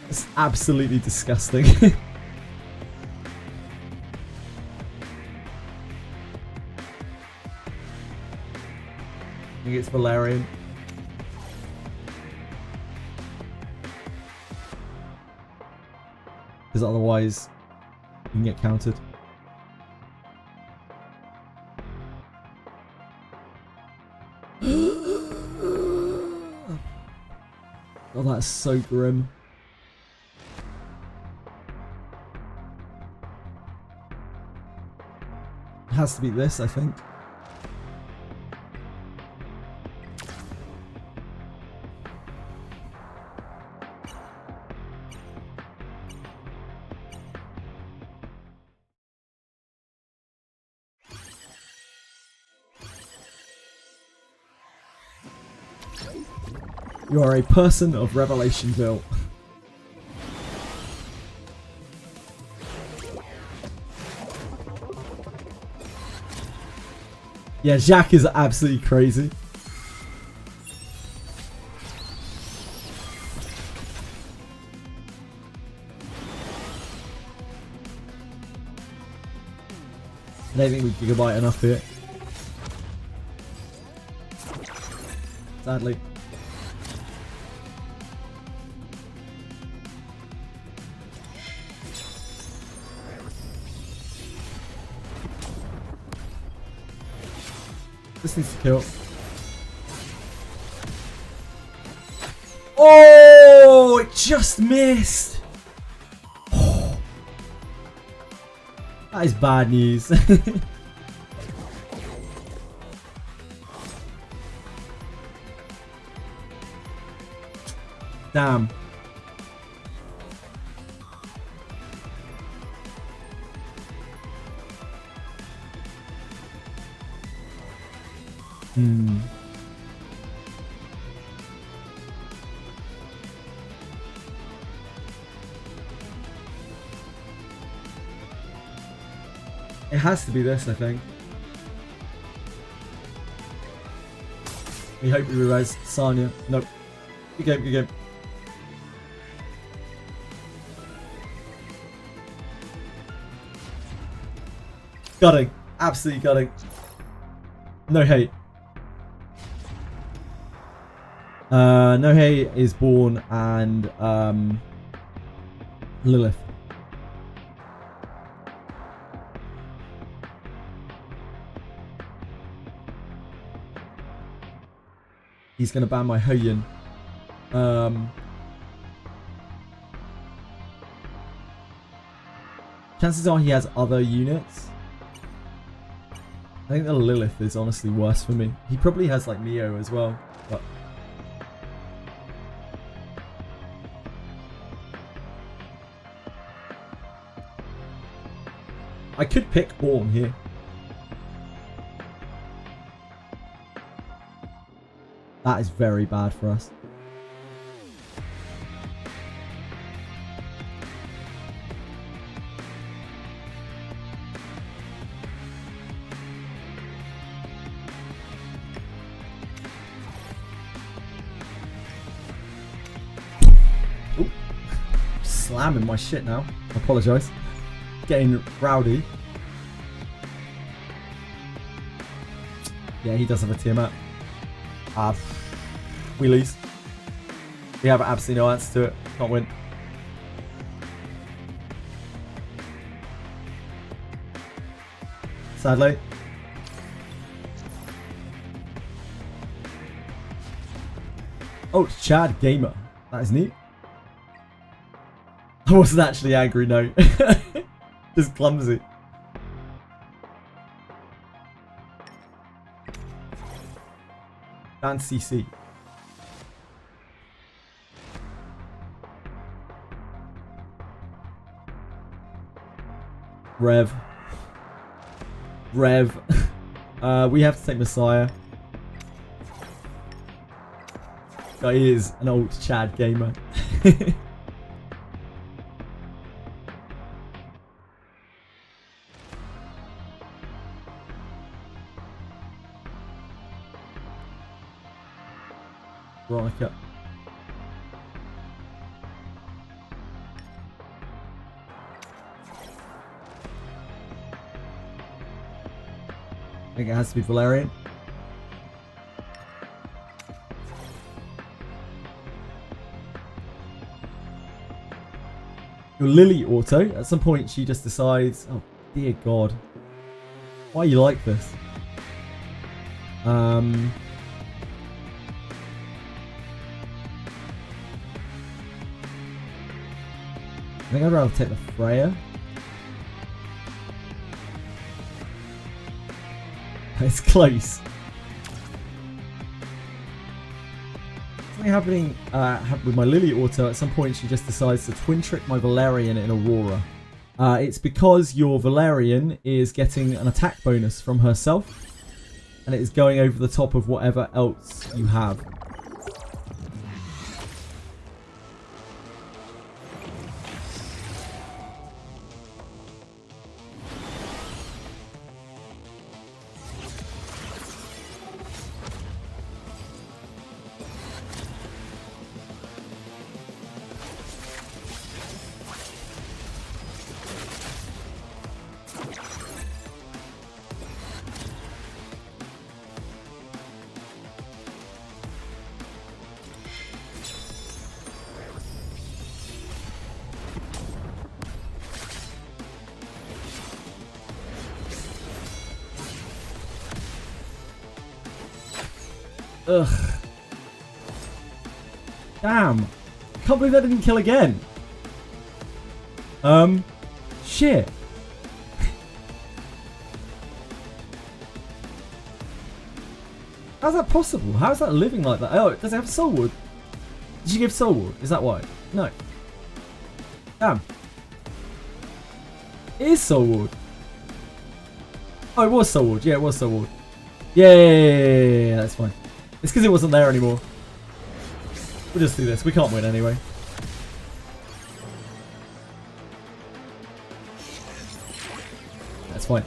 It's absolutely disgusting. I think it's Valerian. Because otherwise you can get countered. Oh, that's so grim. It has to be this, I think. You are a person of Revelationville. Yeah, Jacques is absolutely crazy. I don't think we gigabyte enough here. Sadly. This needs to kill. Oh, it just missed. That is bad news. Damn. It has to be this, I think. We hope we realize Sanya. Nope. Good game, good game. Gutting. Absolutely gutting. No hate. No hate is born and Lilith. He's gonna ban my Hoyin. Chances are he has other units. I think the Lilith is honestly worse for me. He probably has like Neo as well, but I could pick Orn here. That is very bad for us. Ooh. Slamming my shit now. I apologise. Getting rowdy. Yeah, he does have a Tiamat. We lose. We have absolutely no answer to it. Can't win. Sadly. Oh, it's Chad Gamer. That is neat. I wasn't actually angry, no. Just clumsy. And CC. Rev. We have to take Messiah. Guy is an old Chad gamer. Veronica. I think it has to be Valerian. Your Lily auto. At some point she just decides, oh dear God. Why are you like this? I think I'd rather take the Freya. It's close. Something happening with my Lily auto. At some point she just decides to twin trick my Valerian in Aurora. It's because your Valerian is getting an attack bonus from herself. And it is going over the top of whatever else you have. Ugh. Damn. Can't believe that didn't kill again. Shit. How's that possible? How's that living like that? Oh, does it have soul wood? Did you give soul wood? Is that why? No. Damn. It is soul wood. Oh, it was soul wood. Yeah, it was soul wood. Yeah, that's fine. It's because it wasn't there anymore. We'll just do this. We can't win anyway. That's fine.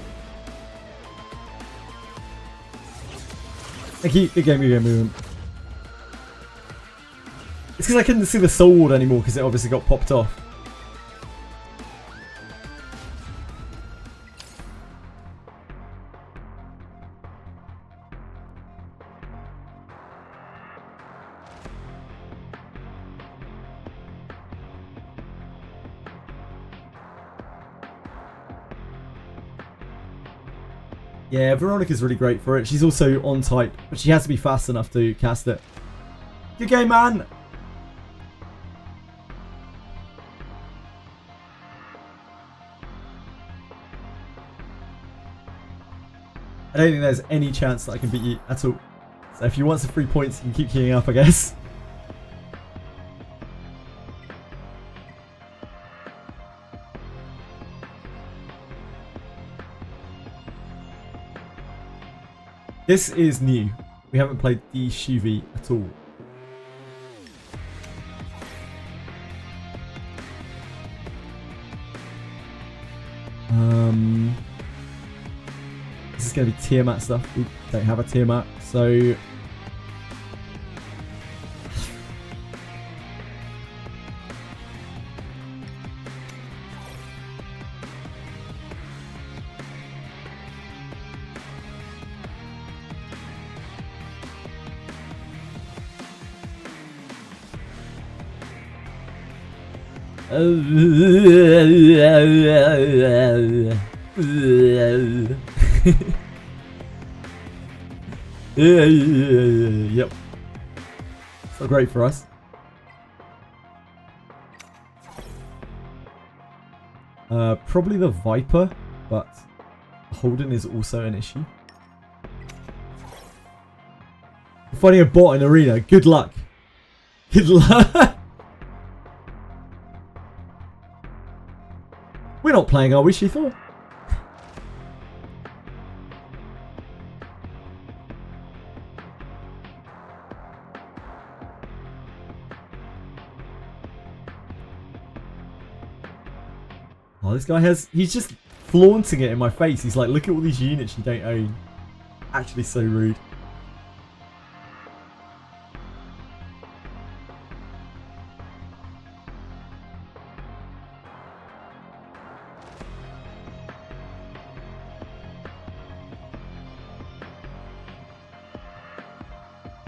Thank you. Good game, movement. It's because I couldn't see the soul ward anymore because it obviously got popped off. Yeah, Veronica's really great for it. She's also on type, but she has to be fast enough to cast it. Good game, man! I don't think there's any chance that I can beat you at all. So if you want some free points, you can keep queuing up, I guess. This is new. We haven't played the Shuvi at all. This is going to be Tiamat stuff. We don't have a Tiamat, so... Yep. It's not great for us. Probably the Viper, but Holden is also an issue. Finding a bot in arena. Good luck. Good luck. We're not playing, are we, Shethor? Oh, this guy he's just flaunting it in my face. He's like, look at all these units you don't own. Actually so rude.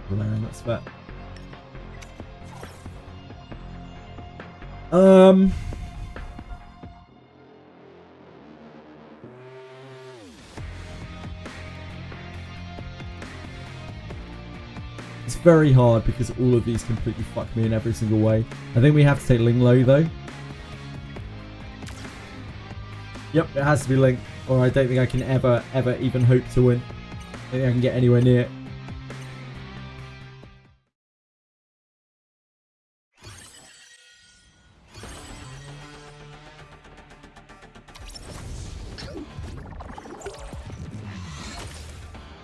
Valerian, that's fair. It's very hard because all of these completely fuck me in every single way. I think we have to take Ling low though. Yep, it has to be Ling, or I don't think I can ever even hope to win. I don't think I can get anywhere near it.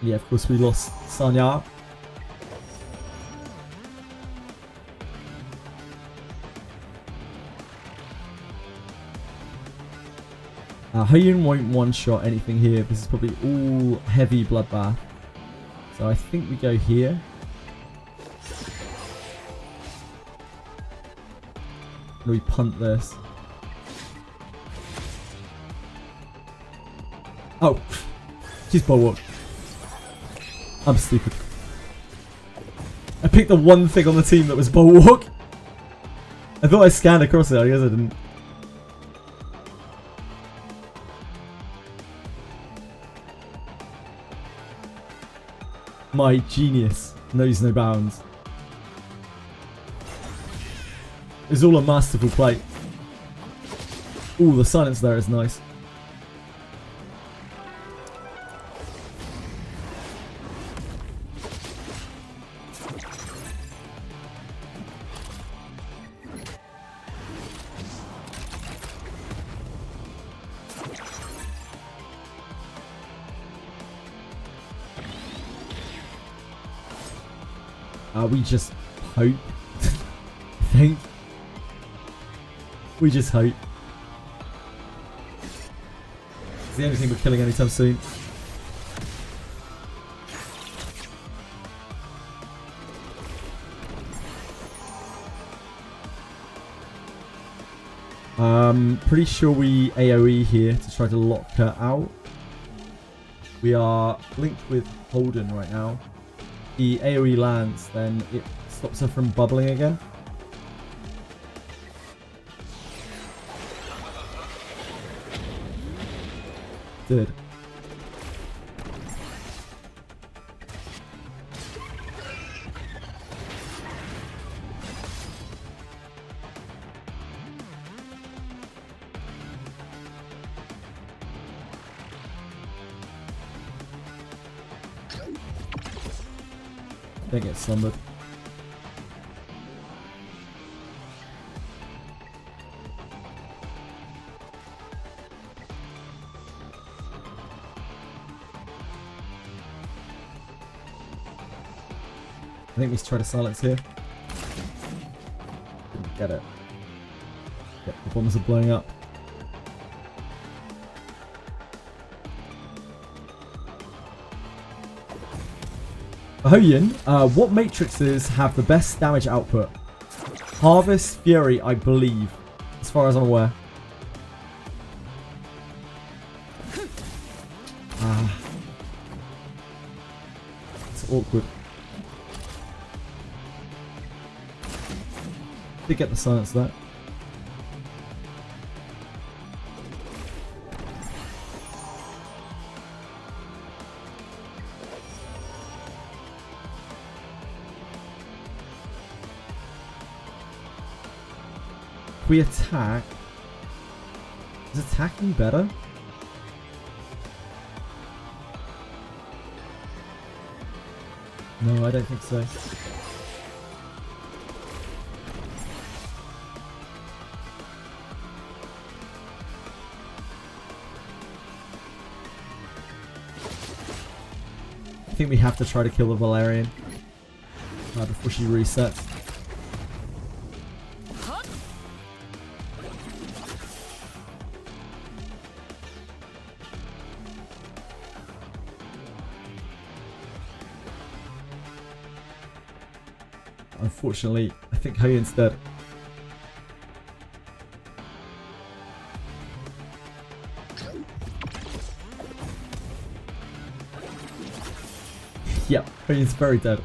Yeah, of course we lost Sanya. Hyun won't one-shot anything here. This is probably all heavy bloodbath. So I think we go here. And we punt this. Oh, she's bulwark. I'm stupid. I picked the one thing on the team that was bulwark. I thought I scanned across it. I guess I didn't. My genius knows no bounds. It's all a masterful play. Ooh, the silence there is nice. We just hope. I think. We just hope. It's the only thing we're killing anytime soon. Pretty sure we AoE here to try to lock her out. We are linked with Holden right now. The AoE lands, then it stops her from bubbling again. Did. They get slumbered. I think we should try to silence here. Didn't get it. Yep, the bombs are blowing up. Hoyin, what matrices have the best damage output? Harvest, Fury, I believe, as far as I'm aware. It's awkward. Did get the silence there. If we attack, is attacking better? No, I don't think so. I think we have to try to kill the Valerian before she resets. Unfortunately, I think Hoyin's dead. Yep, Hoyin's very dead.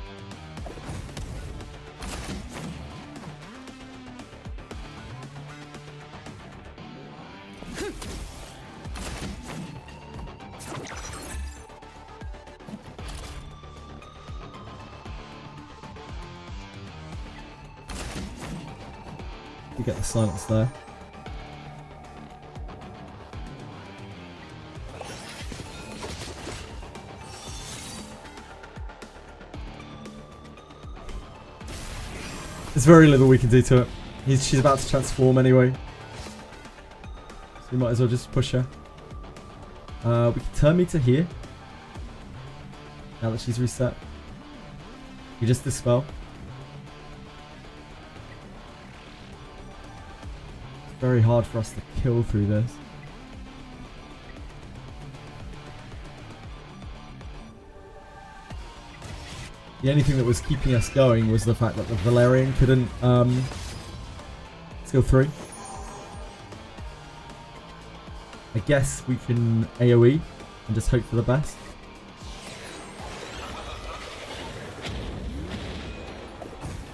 You get the silence there. There's very little we can do to it. She's about to transform anyway. So we might as well just push her. We can turn meter here. Now that she's reset. We just dispel. It's very hard for us to kill through this. The only thing that was keeping us going was the fact that the Valerian couldn't skill 3. I guess we can AoE and just hope for the best.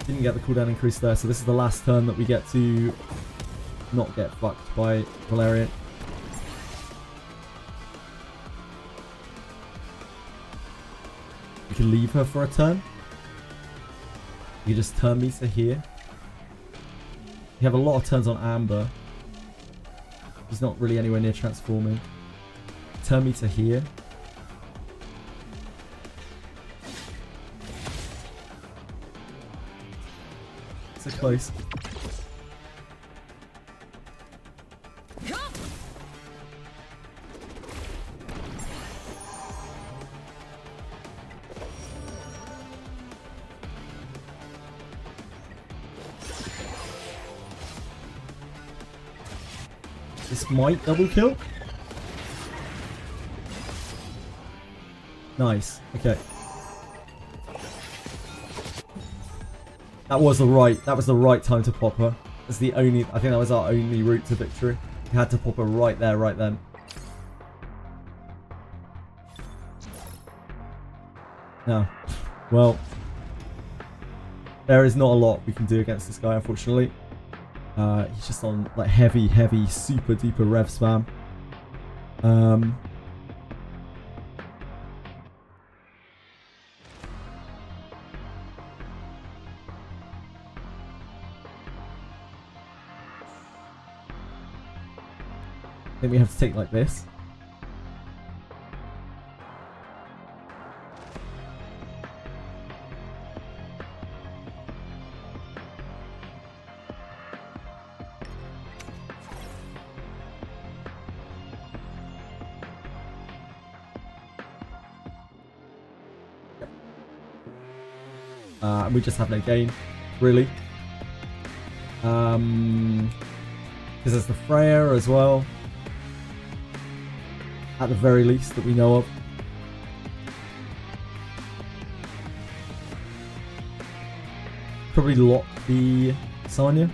Didn't get the cooldown increase there, so this is the last turn that we get to not get fucked by Valerian. We can leave her for a turn. You just turn meter here. You have a lot of turns on Amber. He's not really anywhere near transforming. Turn meter here. So close. This might double kill. Nice. Okay. That was the right time to pop her. That's the only, I think that was our only route to victory. We had to pop her right there, right then. No. Well, there is not a lot we can do against this guy, unfortunately. He's just on like heavy, super duper rev spam. I think we have to take like this. And we just have no gain, really. Because there's the Freya as well. At the very least, that we know of. Probably lock the Sanya.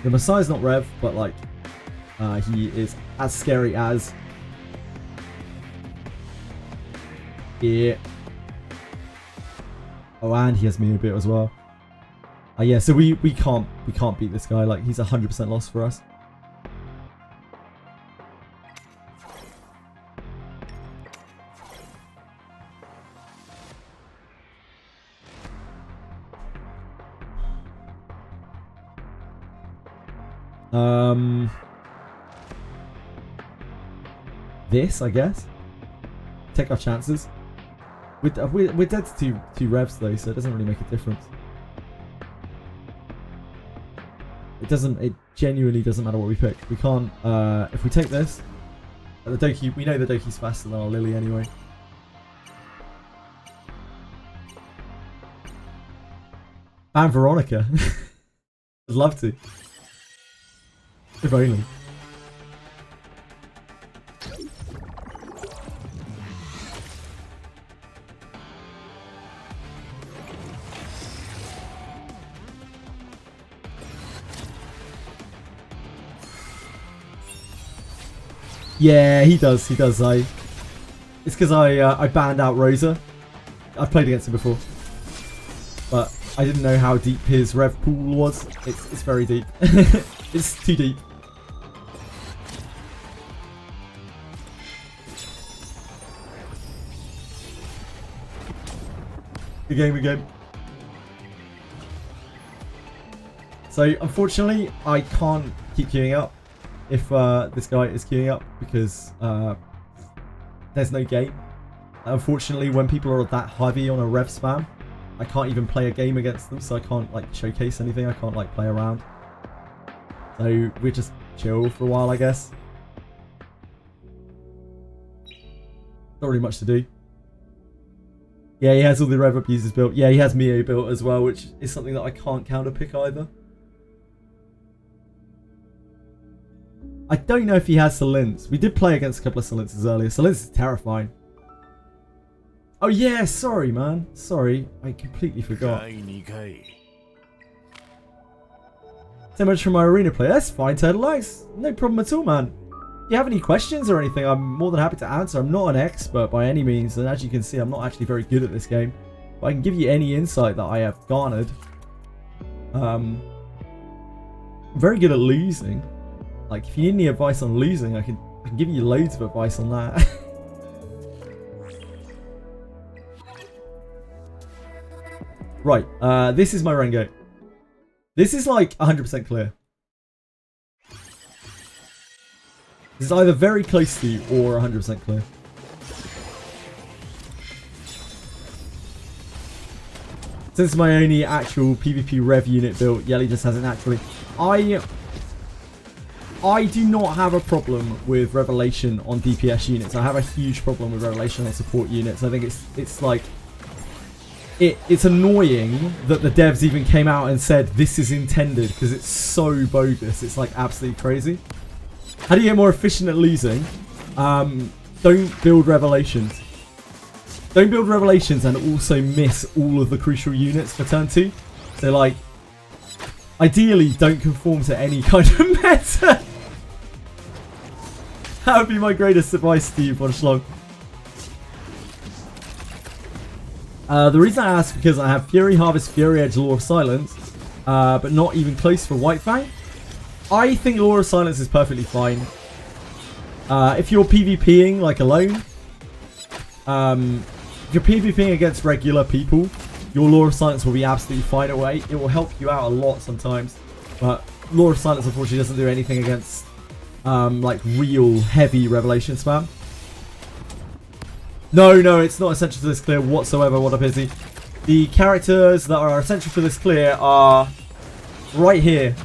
The Messiah's not Rev, but like, he is as scary as. Yeah. Oh, and he has me a bit as well. Yeah, so we can't beat this guy. Like, he's 100% lost for us. This, I guess. Take our chances. We're dead to two revs though, so it doesn't really make a difference. It genuinely doesn't matter what we pick. We can't, if we take this, the Doki, we know the Doki's faster than our Lily anyway. And Veronica. I'd love to. If only. Yeah, he does. It's because I banned out Rosa. I've played against him before, but I didn't know how deep his rev pool was. It's very deep. It's too deep. Good game. So unfortunately, I can't keep queuing up if this guy is queuing up because there's no game. Unfortunately, when people are that heavy on a rev spam, I can't even play a game against them, so I can't like showcase anything. I can't like play around. So we just chill for a while, I guess. Not really much to do. Yeah, he has all the rev abusers built. Yeah, he has Mio built as well, which is something that I can't counter pick either. I don't know if he has Salins. We did play against a couple of Salinses earlier. Salins is terrifying. Oh yeah, sorry man. Sorry, I completely forgot. So much for my arena play. That's fine, Turtle Eyes. No problem at all, man. If you have any questions or anything, I'm more than happy to answer. I'm not an expert by any means, and as you can see, I'm not actually very good at this game. But I can give you any insight that I have garnered. I'm very good at losing. Like, if you need any advice on losing, I can give you loads of advice on that. Right, this is my Rengo. This is like 100% clear. This is either very close to or 100% clear. Since my only actual PvP rev unit built, Yelly just has it naturally. I do not have a problem with Revelation on DPS units. I have a huge problem with Revelation on support units. I think it's like it's annoying that the devs even came out and said this is intended, because it's so bogus. It's like absolutely crazy. How do you get more efficient at losing? Don't build Revelations. Don't build Revelations and also miss all of the crucial units for turn 2. So like, ideally don't conform to any kind of meta. That would be my greatest advice to you, Bonschlong. The reason I ask is because I have Fury Harvest, Fury Edge, Law of Silence, but not even close for White Fang. I think Law of Silence is perfectly fine. If you're PvPing like alone, if you're PvPing against regular people, your Law of Silence will be absolutely fine away. It will help you out a lot sometimes, but Law of Silence unfortunately doesn't do anything against like real heavy Revelation spam. No, it's not essential to this clear whatsoever. What a pity. The characters that are essential for this clear are right here.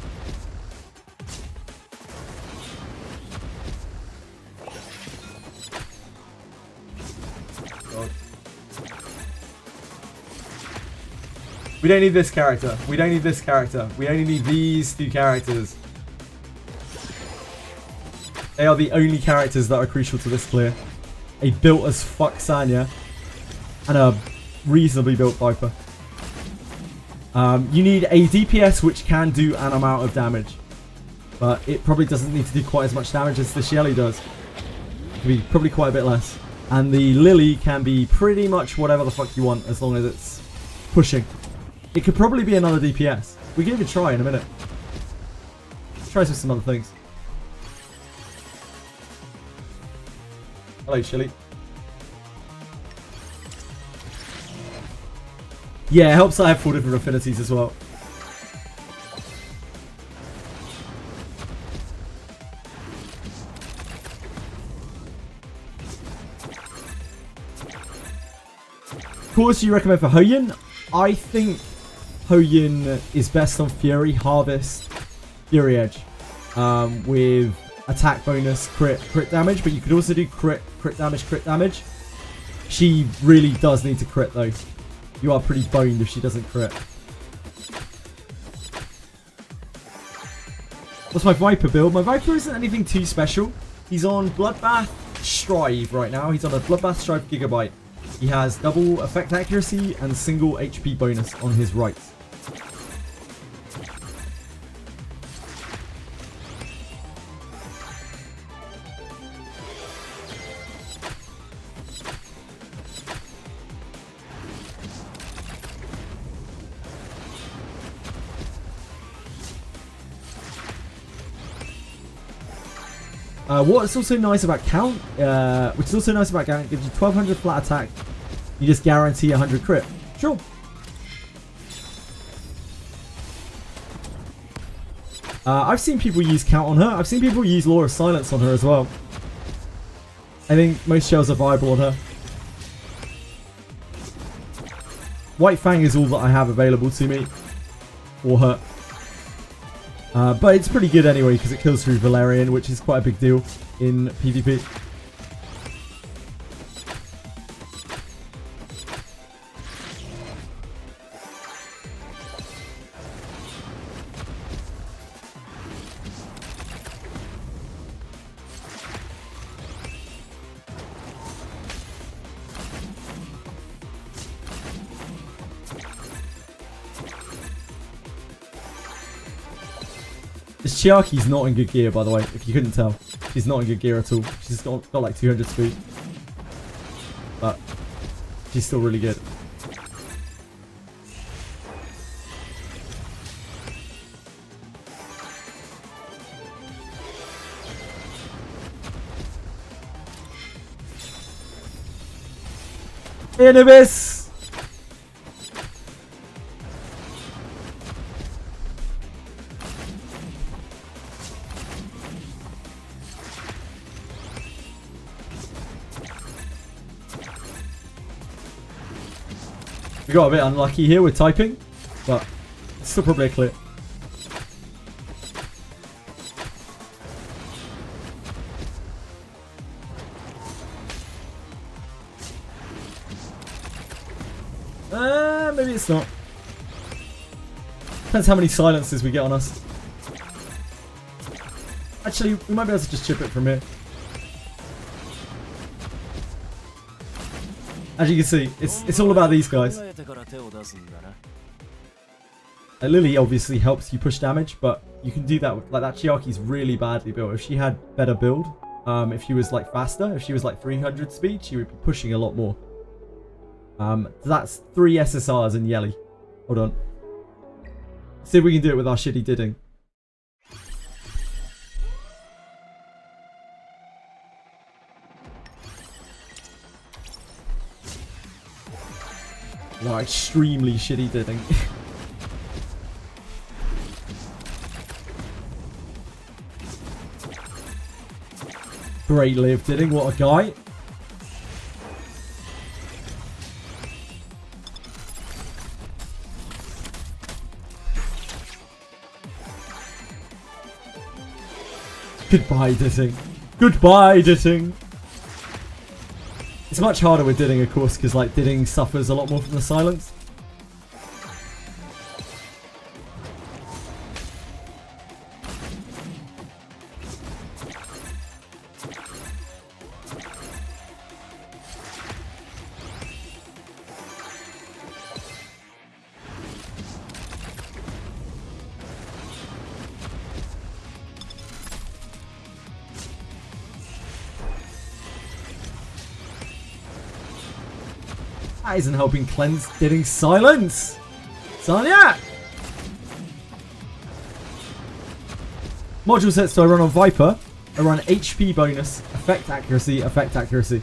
God. We don't need this character. We don't need this character. We only need these 2 characters. They are the only characters that are crucial to this clear. A built as fuck Sanya and a reasonably built Viper. You need a DPS which can do an amount of damage, but it probably doesn't need to do quite as much damage as the Shelly does. It can be probably quite a bit less. And the Lily can be pretty much whatever the fuck you want as long as it's pushing. It could probably be another DPS. We can even try in a minute. Let's try some other things. Hello, Chili. Yeah, it helps that I have 4 different affinities as well. Course you recommend for Hoyin? I think Hoyin is best on Fury, Harvest, Fury Edge, with attack bonus, crit damage, but you could also do crit damage. She really does need to crit though. You are pretty boned if she doesn't crit. What's my Viper build? My Viper isn't anything too special. He's on Bloodbath Strive right now. He's on a Bloodbath Strive Gigabyte. He has double effect accuracy and single HP bonus on his right. What's also nice about Count, it gives you 1200 flat attack. You just guarantee 100 crit. Sure. I've seen people use Count on her. I've seen people use Law of Silence on her as well. I think most shells are viable on her. White Fang is all that I have available to me for her. But it's pretty good anyway because it kills through Valerian, which is quite a big deal in PvP. This Chiaki's not in good gear, by the way, if you couldn't tell. She's not in good gear at all. She's got like 200 speed. But she's still really good. Anubis! We got a bit unlucky here with typing, but it's still probably a clear. Maybe it's not. Depends how many silences we get on us. Actually, we might be able to just chip it from here. As you can see, it's all about these guys. Lily obviously helps you push damage, but you can do that with, like, that Chiaki's really badly built. If she had better build, if she was like faster, if she was like 300 speed, she would be pushing a lot more. So that's 3 SSRs and Yelly. Hold on. See if we can do it with our shitty didding. No, extremely shitty didding. Great live didding, what a guy. Goodbye didding. Goodbye didding. It's much harder with didding, of course, because like didding suffers a lot more from the silence. That isn't helping cleanse didding silence. Sonya! Module sets do I run on Viper? I run HP bonus, effect accuracy, effect accuracy.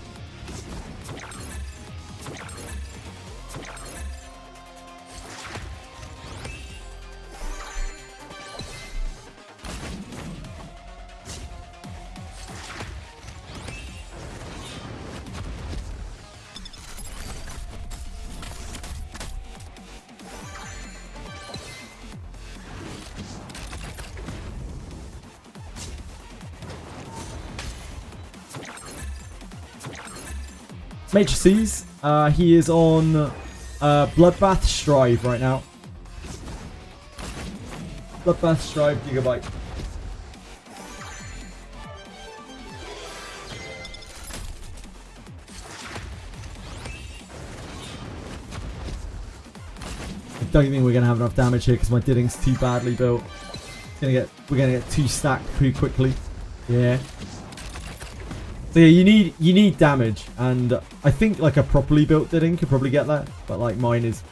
Matrices, he is on Bloodbath Strive right now. Bloodbath Strive Gigabyte. I don't think we're gonna have enough damage here because my didding's too badly built. We're gonna get 2 stacked pretty quickly. Yeah. So yeah, you need damage, and I think like a properly built didding could probably get that, but like mine is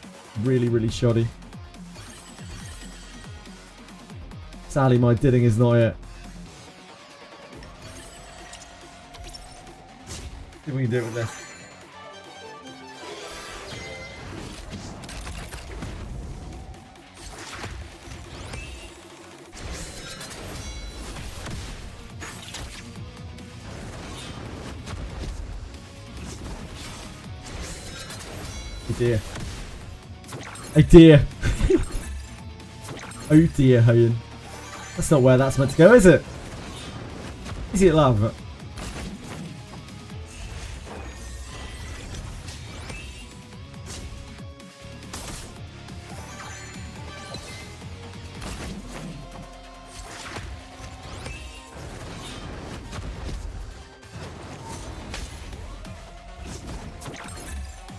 really, really shoddy. Sadly, my didding is not it. See if we can do it with this. Oh dear. Oh dear. Oh dear, Hoyan. That's not where that's meant to go, is it? Is it love?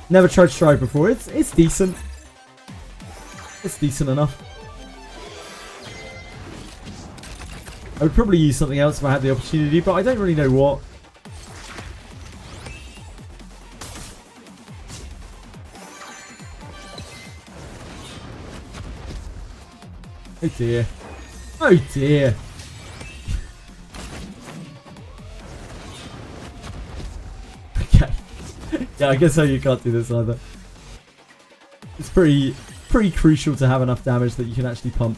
Never tried Strive before. It's decent. It's decent enough. I would probably use something else if I had the opportunity, but I don't really know what. Oh dear. Oh dear. Okay. Yeah, I guess you can't do this either. It's pretty crucial to have enough damage that you can actually pump.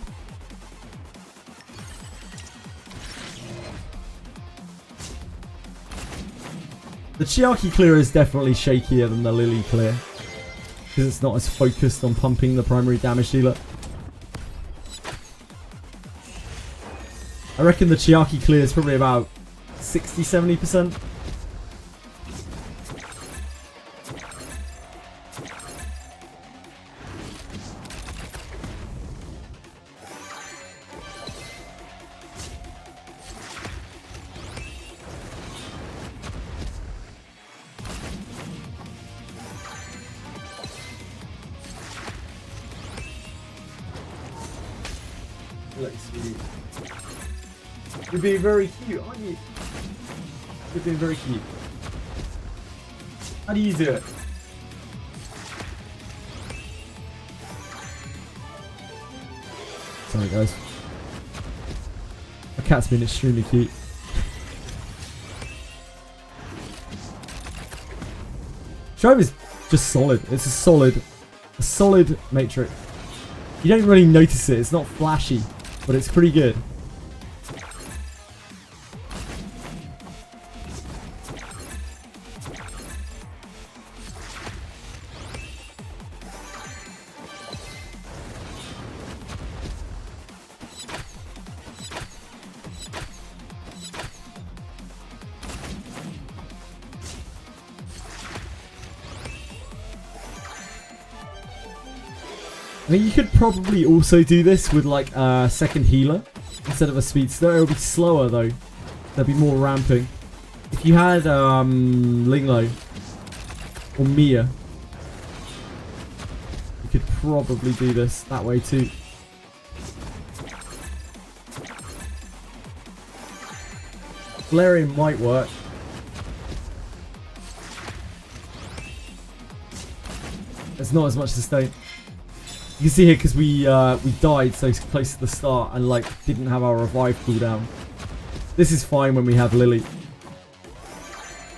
The Chiaki clear is definitely shakier than the Lily clear, because it's not as focused on pumping the primary damage dealer. I reckon the Chiaki clear is probably about 60-70%. cute. You're being very cute, aren't you? You're being very cute. How do you do it? Sorry guys. My cat's been extremely cute. Strive is just solid. It's a solid matrix. You don't really notice it. It's not flashy, but it's pretty good. I mean, you could probably also do this with like a second healer instead of a speedster. It'll be slower though. There'll be more ramping. If you had Linglo or Mia, you could probably do this that way too. Valerian might work. There's not as much sustain. You can see here because we died so close to the start and like didn't have our revive cooldown. This is fine when we have Lily,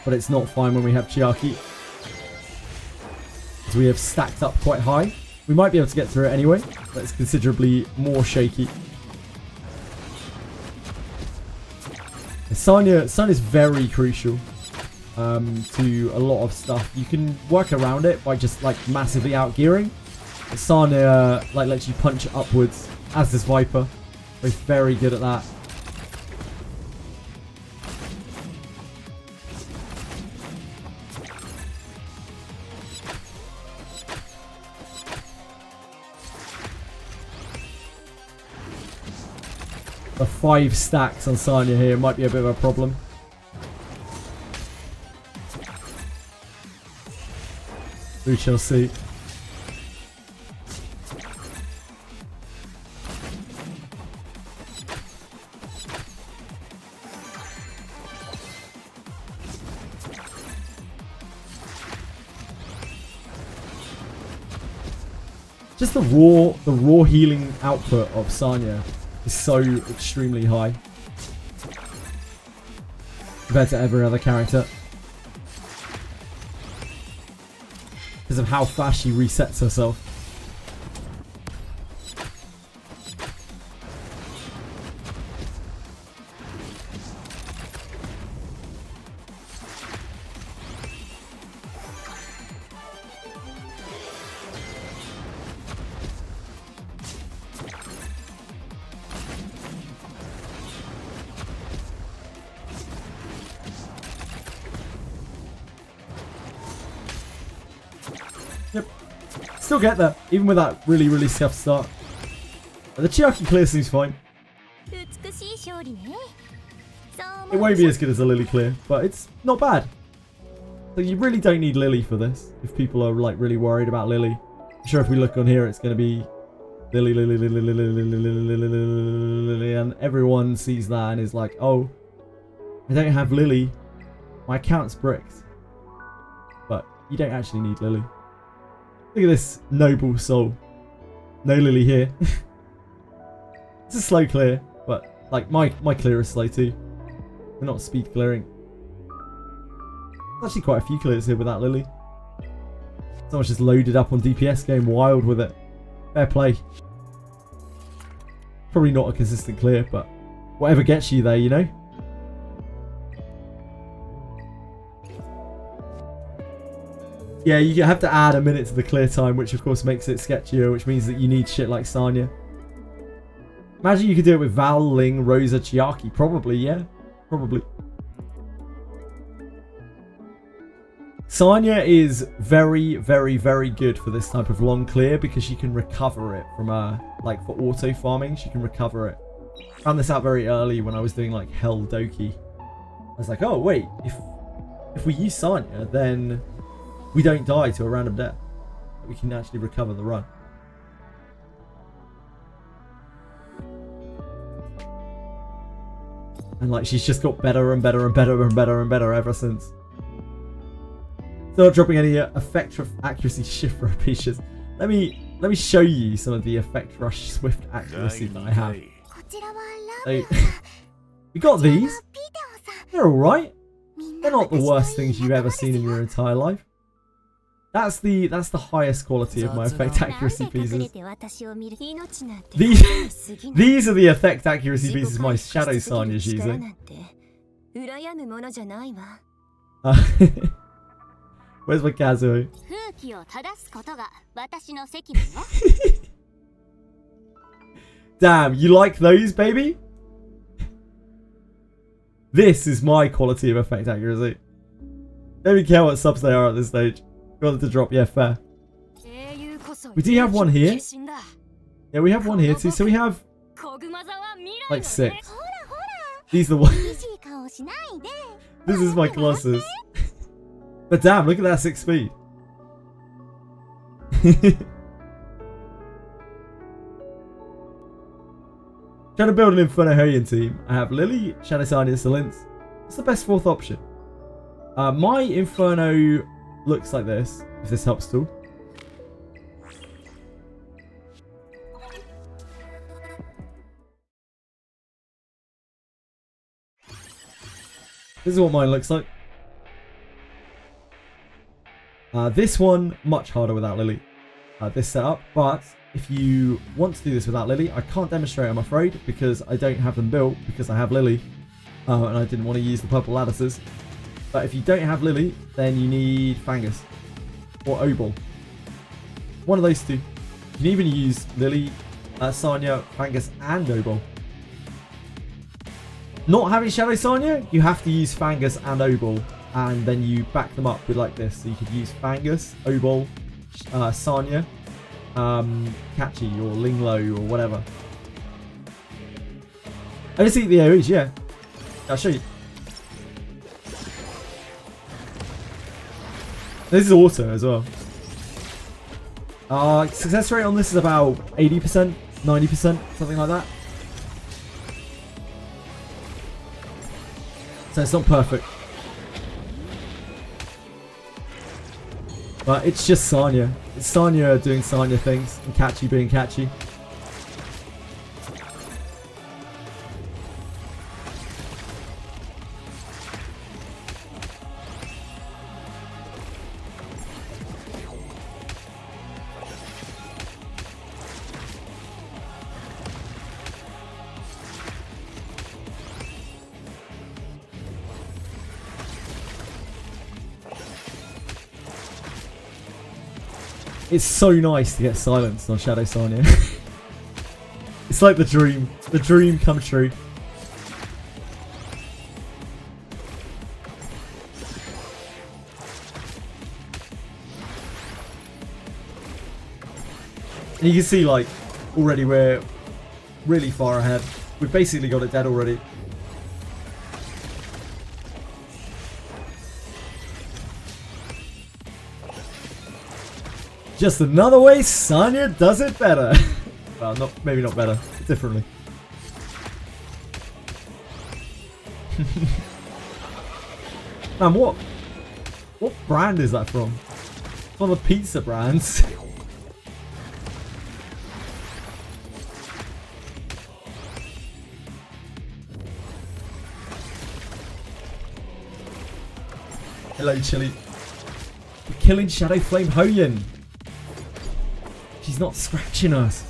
but it's not fine when we have Chiaki, because we have stacked up quite high. We might be able to get through it anyway, but it's considerably more shaky. Sun is very crucial to a lot of stuff. You can work around it by just like massively outgearing. Sanya like lets you punch upwards, as does Viper. Both very good at that. The 5 stacks on Sanya here might be a bit of a problem. We shall see. Just the raw healing output of Sanya is so extremely high compared to every other character, because of how fast she resets herself. Still get there, even with that really scuffed start. But the Chiaki clear seems fine. It won't be as good as a Lily clear, but it's not bad. So you really don't need Lily for this, if people are like really worried about Lily. I'm sure if we look on here, it's going to be Lily, and everyone sees that and is like, oh, I don't have Lily. My account's bricked. But you don't actually need Lily. Look at this noble soul. No Lily here. It's a slow clear, but like my clear is slow too. We're not speed clearing. There's actually quite a few clears here without Lily. Someone's just loaded up on DPS, going wild with it. Fair play. Probably not a consistent clear, but whatever gets you there, you know? Yeah, you have to add a minute to the clear time, which of course makes it sketchier, which means that you need shit like Sanya. Imagine you could do it with Val, Ling, Rosa, Chiaki. Probably, yeah. Probably. Sanya is very good for this type of long clear because she can recover it from like for auto farming. She can recover it. I found this out very early when I was doing like Hell Doki. I was like, oh wait, if we use Sanya, then we don't die to a random death. We can actually recover the run. And like she's just got better and better and better and better and better ever since. Still not dropping any effect accuracy shift repetitions. Let me show you some of the effect rush swift accuracy that I have. So, we got these. They're alright. They're not the worst things you've ever seen in your entire life. That's the highest quality of my effect accuracy pieces. These are the effect accuracy pieces my Shadow Sanya's using. Where's my Kazuo? Damn, you like those, baby? This is my quality of effect accuracy. Don't even care what subs they are at this stage. Got them to drop, yeah, fair. We do have one here. Yeah, we have one here too. So we have like 6. These are the ones. This is my Colossus. But damn, look at that 6 speed. Trying to build an Inferno Hoyan team. I have Lily, Shadow Sanya, Salins. What's the best 4th option? My Inferno looks like this, if this helps too. This is what mine looks like. This one, much harder without Lily. This setup, but if you want to do this without Lily, I can't demonstrate, I'm afraid, because I don't have them built, because I have Lily, and I didn't want to use the purple lattices. But if you don't have Lily, then you need Fangus or Obol. One of those two. You can even use Lily, Sanya, Fangus, and Obol. Not having Shadow Sanya, you have to use Fangus and Obol, and then you back them up with like this. So you could use Fangus, Obol, Sanya, Kachi or Linglo or whatever. I just eat the AoEs, yeah. I'll show you. This is auto as well. Success rate on this is about 80%, 90%, something like that. So it's not perfect. But it's just Sanya. It's Sanya doing Sanya things and Kachi being Kachi. It's so nice to get silenced on Shadow Sanya. It's like the dream come true. And you can see, like, already we're really far ahead. We've basically got it dead already. Just another way Sanya does it better. Well, maybe not better, differently. Man, what brand is that from? It's one of the pizza brands. Hello, Chili. We're killing Shadow Flame Hoyan. She's not scratching us.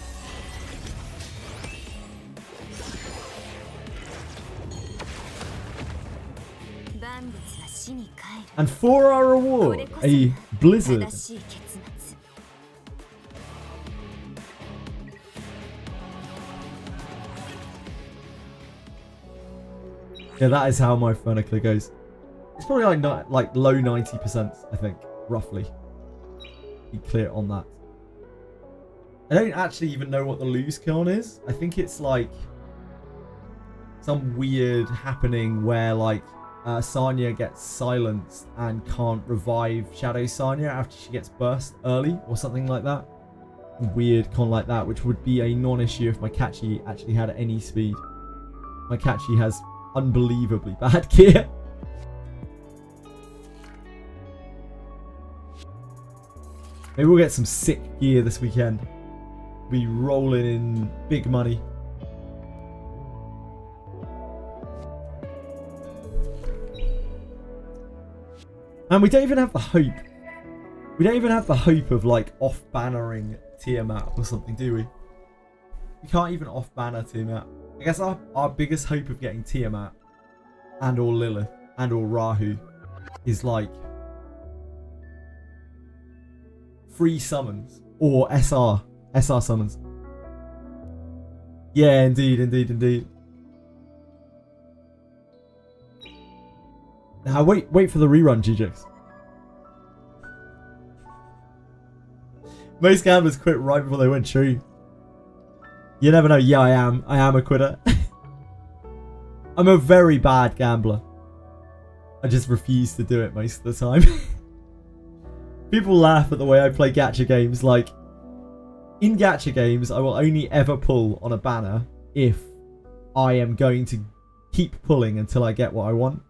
And for our reward, a blizzard. Yeah, that is how my Furnicle goes. It's probably like low 90%, I think, roughly. Be clear on that. I don't actually even know what the lose con is. I think it's like some weird happening where like Sanya gets silenced and can't revive Shadow Sanya after she gets burst early or something like that. Weird con like that, which would be a non-issue if my Kachi actually had any speed. My Kachi has unbelievably bad gear. Maybe we'll get some sick gear this weekend. Be rolling in big money. And we don't even have the hope. We don't even have the hope of like off-bannering Tiamat or something, do we? We can't even off-banner Tiamat. I guess our biggest hope of getting Tiamat and or Lilith and or Rahu is like free summons or SR summons. Yeah, indeed. Now wait for the rerun, GJX. Most gamblers quit right before they win. True. You never know. Yeah, I am a quitter. I'm a very bad gambler. I just refuse to do it most of the time. People laugh at the way I play gacha games. Like, in gacha games, I will only ever pull on a banner if I am going to keep pulling until I get what I want.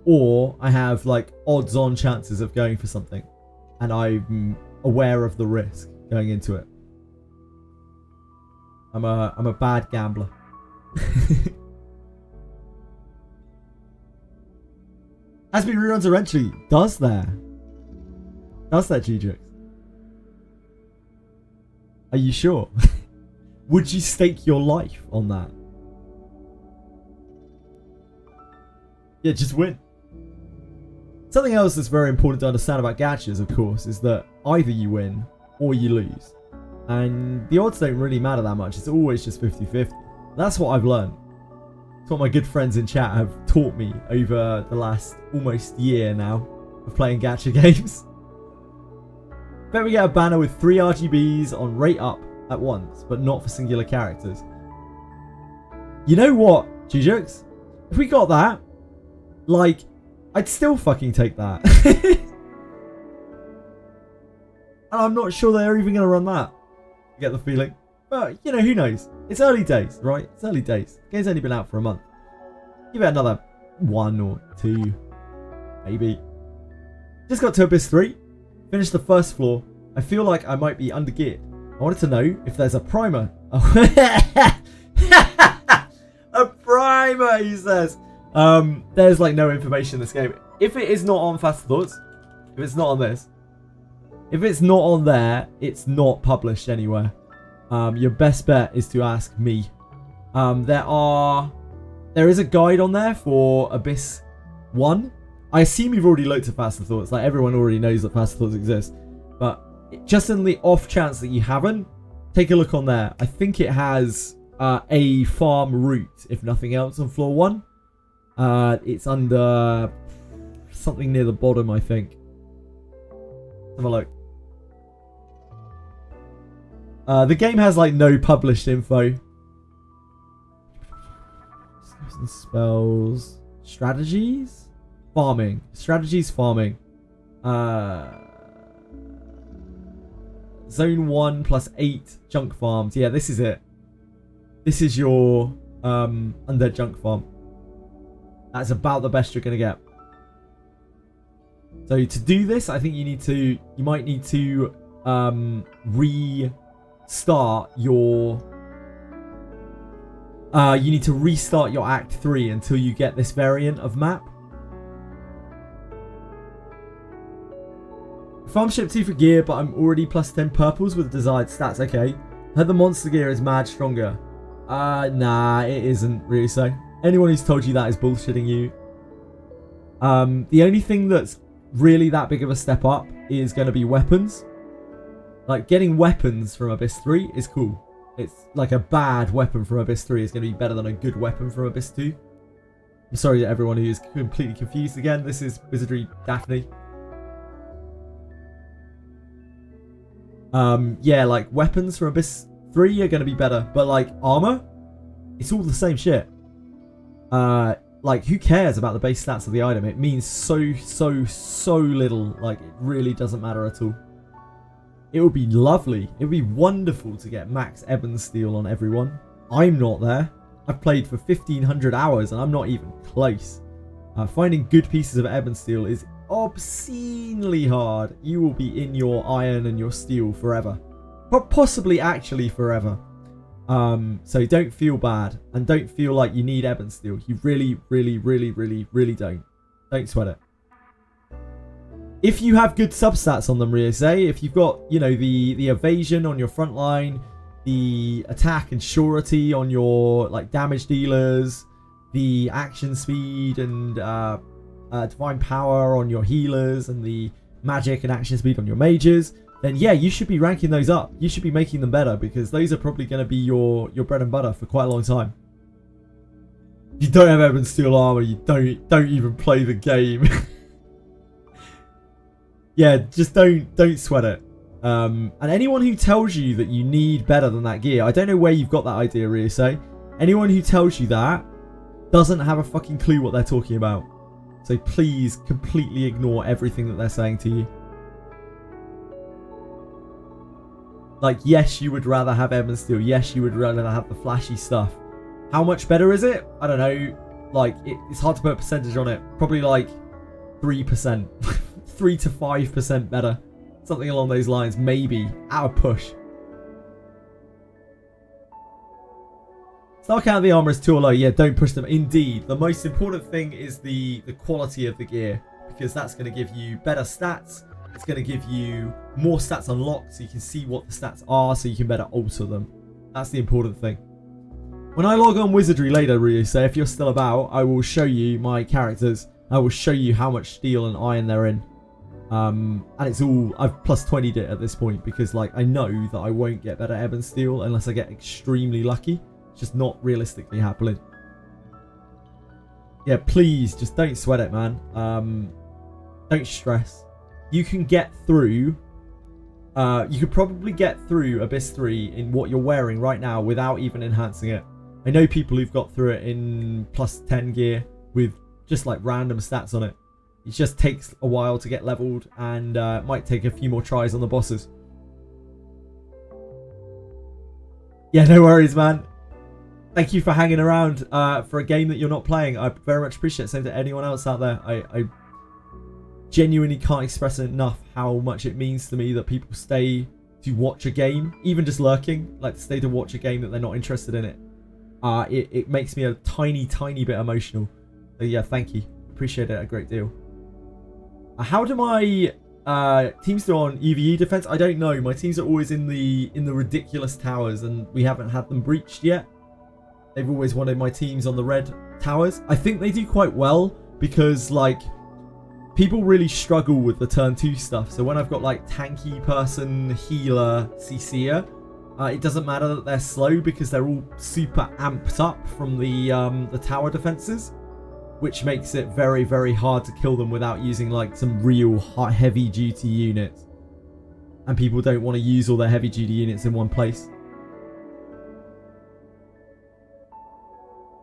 Or I have like odds-on chances of going for something, and I'm aware of the risk going into it. I'm a bad gambler. Has been reruns eventually. Does that GJX? Are you sure? Would you stake your life on that? Yeah, just win. Something else that's very important to understand about gachas, of course, is that either you win or you lose. And the odds don't really matter that much. It's always just 50-50. That's what I've learned. It's what my good friends in chat have taught me over the last almost year now of playing gacha games. Bet we get a banner with 3 RGBs on rate up at once, but not for singular characters. You know what, GJX? If we got that, like, I'd still fucking take that. And I'm not sure they're even going to run that. I get the feeling. But, you know, who knows? It's early days, right? It's early days. The game's only been out for a month. Give it another 1 or 2. Maybe. Just got to Abyss 3. Finished the first floor. I feel like I might be undergeared. I wanted to know if there's a primer. A primer, he says. There's like no information in this game. If it is not on Fast Thoughts, if it's not on this, if it's not on there, it's not published anywhere. Your best bet is to ask me. There is a guide on there for Abyss 1. I assume you've already looked at Fast Thoughts. Like, everyone already knows that Fast Thoughts exist. But just in the off chance that you haven't, take a look on there. I think it has a farm route, if nothing else, on floor 1. It's under something near the bottom, I think. Have a look. The game has like no published info. Spells, strategies, farming, strategies, farming. Zone 1 plus 8 junk farms. Yeah, this is it. This is your undead junk farm. That's about the best you're gonna get. So to do this, I think you might need to restart your Act 3 until you get this variant of map. Farm ship 2 for gear, but I'm already plus 10 purples with desired stats. Okay. Heard the monster gear is mad stronger. Nah, it isn't really so. Anyone who's told you that is bullshitting you. The only thing that's really that big of a step up is going to be weapons. Like, getting weapons from Abyss 3 is cool. It's like a bad weapon from Abyss 3 is going to be better than a good weapon from Abyss 2. I'm sorry to everyone who is completely confused again. This is Wizardry Daphne. Yeah, like, weapons from Abyss 3 are going to be better. But, like, armor? It's all the same shit. Like, who cares about the base stats of the item? It means so little. Like, it really doesn't matter at all. It would be lovely. It would be wonderful to get max Ebon Steel on everyone. I'm not there. I've played for 1,500 hours and I'm not even close. Finding good pieces of ebon steel is obscenely hard. You will be in your iron and your steel forever. But possibly actually forever. So don't feel bad. And don't feel like you need ebon steel. You really, really, really, really, really don't. Don't sweat it. If you have good substats on them, Riose, if you've got, you know, the evasion on your front line, the attack and surety on your like damage dealers, the action speed and divine power on your healers, and the magic and action speed on your mages, then yeah, you should be ranking those up. You should be making them better, because those are probably going to be your bread and butter for quite a long time. If you don't have ebon steel armor, you don't even play the game. Yeah, just don't sweat it. And anyone who tells you that you need better than that gear, I don't know where you've got that idea, Riose. Anyone who tells you that doesn't have a fucking clue what they're talking about. So please completely ignore everything that they're saying to you. Like, yes, you would rather have ebon steel. Yes, you would rather have the flashy stuff. How much better is it? I don't know. Like, it's hard to put a percentage on it. Probably like 3%. 3 to 5% better. Something along those lines, maybe. At a push. Star count of the armor is too low. Yeah, don't push them. Indeed. The most important thing is the quality of the gear, because that's going to give you better stats. It's going to give you more stats unlocked, so you can see what the stats are, so you can better alter them. That's the important thing. When I log on Wizardry later, Riose, if you're still about, I will show you my characters. I will show you how much steel and iron they're in. And it's all, I've plus 20'd it at this point, because like I know that I won't get better ebon steel unless I get extremely lucky. It's just not realistically happening. Yeah, please just don't sweat it, man. Don't stress. You can get through, you could probably get through Abyss 3 in what you're wearing right now without even enhancing it. I know people who've got through it in plus 10 gear with just like random stats on it. It just takes a while to get leveled, and might take a few more tries on the bosses. Yeah, no worries, man. Thank you for hanging around for a game that you're not playing. I very much appreciate it. Same to anyone else out there. I genuinely can't express enough how much it means to me that people stay to watch a game, even just lurking, like to stay to watch a game that they're not interested in it. It makes me a tiny bit emotional. So yeah, thank you. Appreciate it a great deal. How do my teams do on EVE defense? I don't know. My teams are always in the ridiculous towers, and we haven't had them breached yet. They've always wanted my teams on the red towers. I think they do quite well, because like people really struggle with the turn 2 stuff. So when I've got like tanky person, healer, CC'er, it doesn't matter that they're slow, because they're all super amped up from the tower defenses, which makes it very hard to kill them without using like some real heavy duty units. And people don't want to use all their heavy duty units in one place.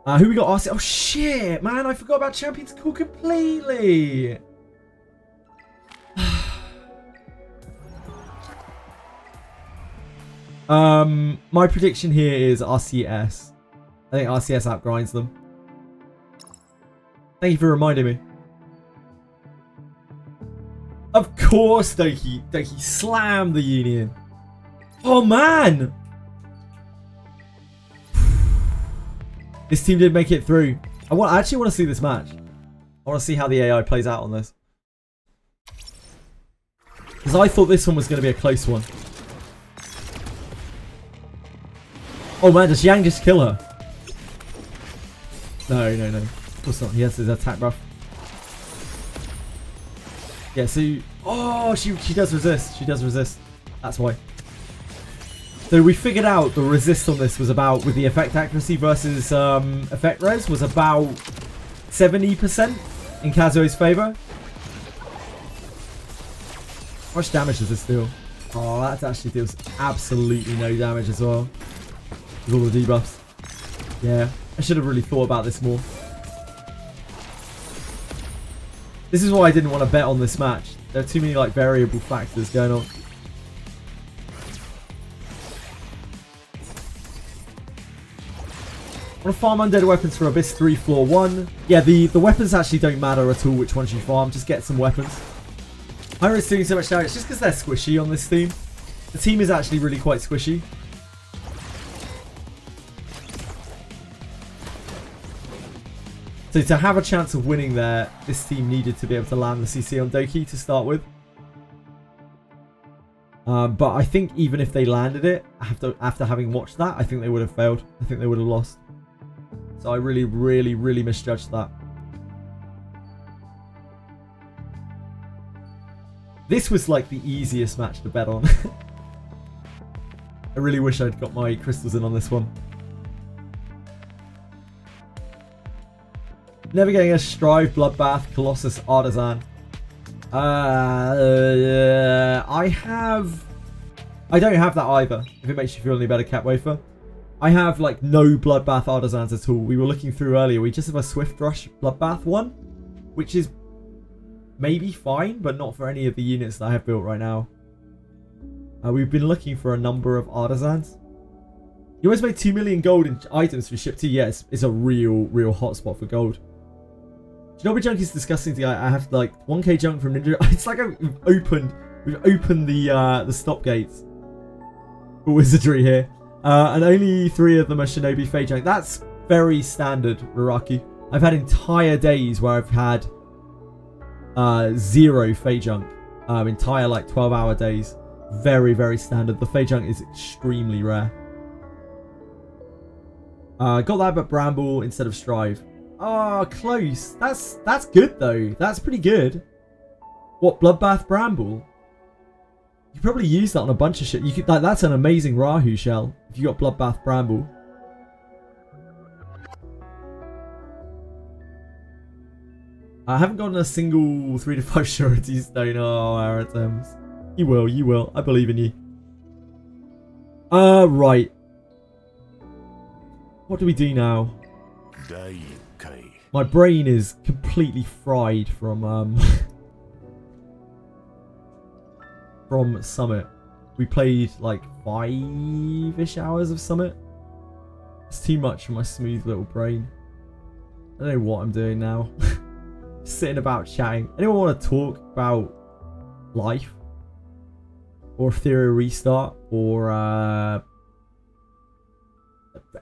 Who we got? RC? Oh shit, man! I forgot about Champions Call completely. My prediction here is RCS. I think RCS outgrinds them. Thank you for reminding me. Of course, Doki. Doki slammed the Union. Oh, man. This team did make it through. I actually want to see this match. I want to see how the AI plays out on this. Because I thought this one was going to be a close one. Oh, man. Does Yang just kill her? No. Of course not. He has his attack buff. Yeah, so... Oh, she does resist. She does resist. That's why. So we figured out the resist on this was about, with the effect accuracy versus effect res, was about 70% in Kazuo's favour. How much damage does this deal? Oh, that actually deals absolutely no damage as well. With all the debuffs. Yeah, I should have really thought about this more. This is why I didn't want to bet on this match. There are too many like variable factors going on. I want to farm undead weapons for Abyss 3, floor 1. Yeah, the weapons actually don't matter at all which ones you farm. Just get some weapons. Hyra's doing so much damage just because they're squishy on this team. The team is actually really quite squishy. So to have a chance of winning there, this team needed to be able to land the CC on Doki to start with. But I think even if they landed it, after having watched that, I think they would have failed. I think they would have lost. So I really, really, really misjudged that. This was like the easiest match to bet on. I really wish I'd got my crystals in on this one. Never getting a Strive, Bloodbath, Colossus, Artisan. I don't have that either, if it makes you feel any better, Cat Wafer. I have like no Bloodbath Artisans at all. We were looking through earlier. We just have a Swift Rush Bloodbath one, which is maybe fine, but not for any of the units that I have built right now. We've been looking for a number of Artisans. You always make 2 million gold in items for ship 2. Yeah, it's a real hotspot for gold. Shinobi Junk is disgusting. I have like 1k junk from Ninja. It's like we've opened the stop gates for Wizardry here. And only 3 of them are Shinobi Fey junk. That's very standard, Raraki. I've had entire days where I've had 0 Fey junk. Entire like 12-hour days. Very, very standard. The Fey junk is extremely rare. Got that but Bramble instead of Strive. Oh, close. That's good though. That's pretty good. What, Bloodbath Bramble? You could probably use that on a bunch of shit. You could that's an amazing Rahu shell if you got Bloodbath Bramble. I haven't gotten a single 3 to 5 surety stone. Oh, Aratems. You will. I believe in you. Right. What do we do now? My brain is completely fried from from Summit. We played like 5-ish hours of Summit. It's too much for my smooth little brain. I don't know what I'm doing now. Just sitting about chatting. Anyone want to talk about life? Or Etheria Restart? Or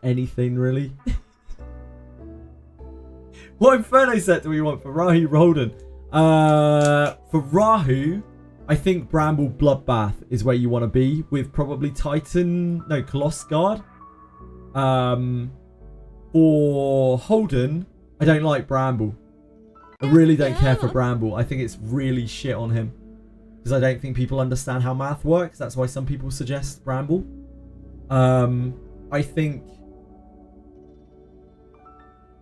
anything really? What Inferno set do we want for Rahu Roldan? For Rahu, I think Bramble Bloodbath is where you want to be, with probably Colossus Guard. For Holden, I don't like Bramble. I really don't care for Bramble. I think it's really shit on him. Because I don't think people understand how math works. That's why some people suggest Bramble. I think...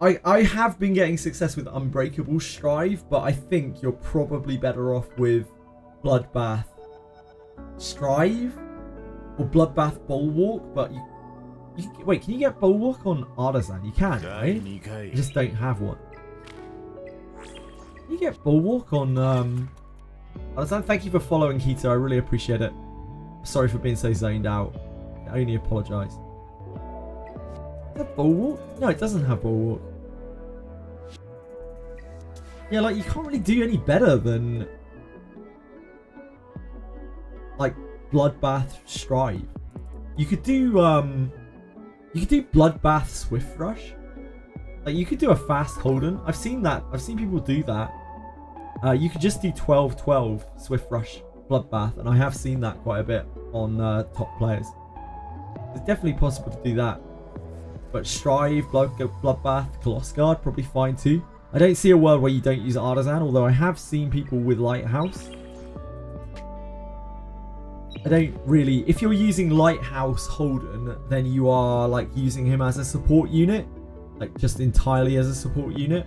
I have been getting success with Unbreakable Strive, but I think you're probably better off with Bloodbath Strive or Bloodbath Bulwark, but you wait, can you get Bulwark on Artisan? You can, right? You just don't have one. Can you get Bulwark on Artisan? Thank you for following, Keto. I really appreciate it. Sorry for being so zoned out. I only apologise. Is that Bulwark? No, it doesn't have Bulwark. Yeah, like you can't really do any better than like Bloodbath Strive. You could do Bloodbath Swift Rush. Like you could do a fast Holden. I've seen that. I've seen people do that. You could just do 12-12 Swift Rush Bloodbath, and I have seen that quite a bit on top players. It's definitely possible to do that. But Strive, Bloodbath, Colossus Guard, probably fine too. I don't see a world where you don't use Artisan, although I have seen people with Lighthouse. I don't really... If you're using Lighthouse Holden, then you are like using him as a support unit. Like just entirely as a support unit.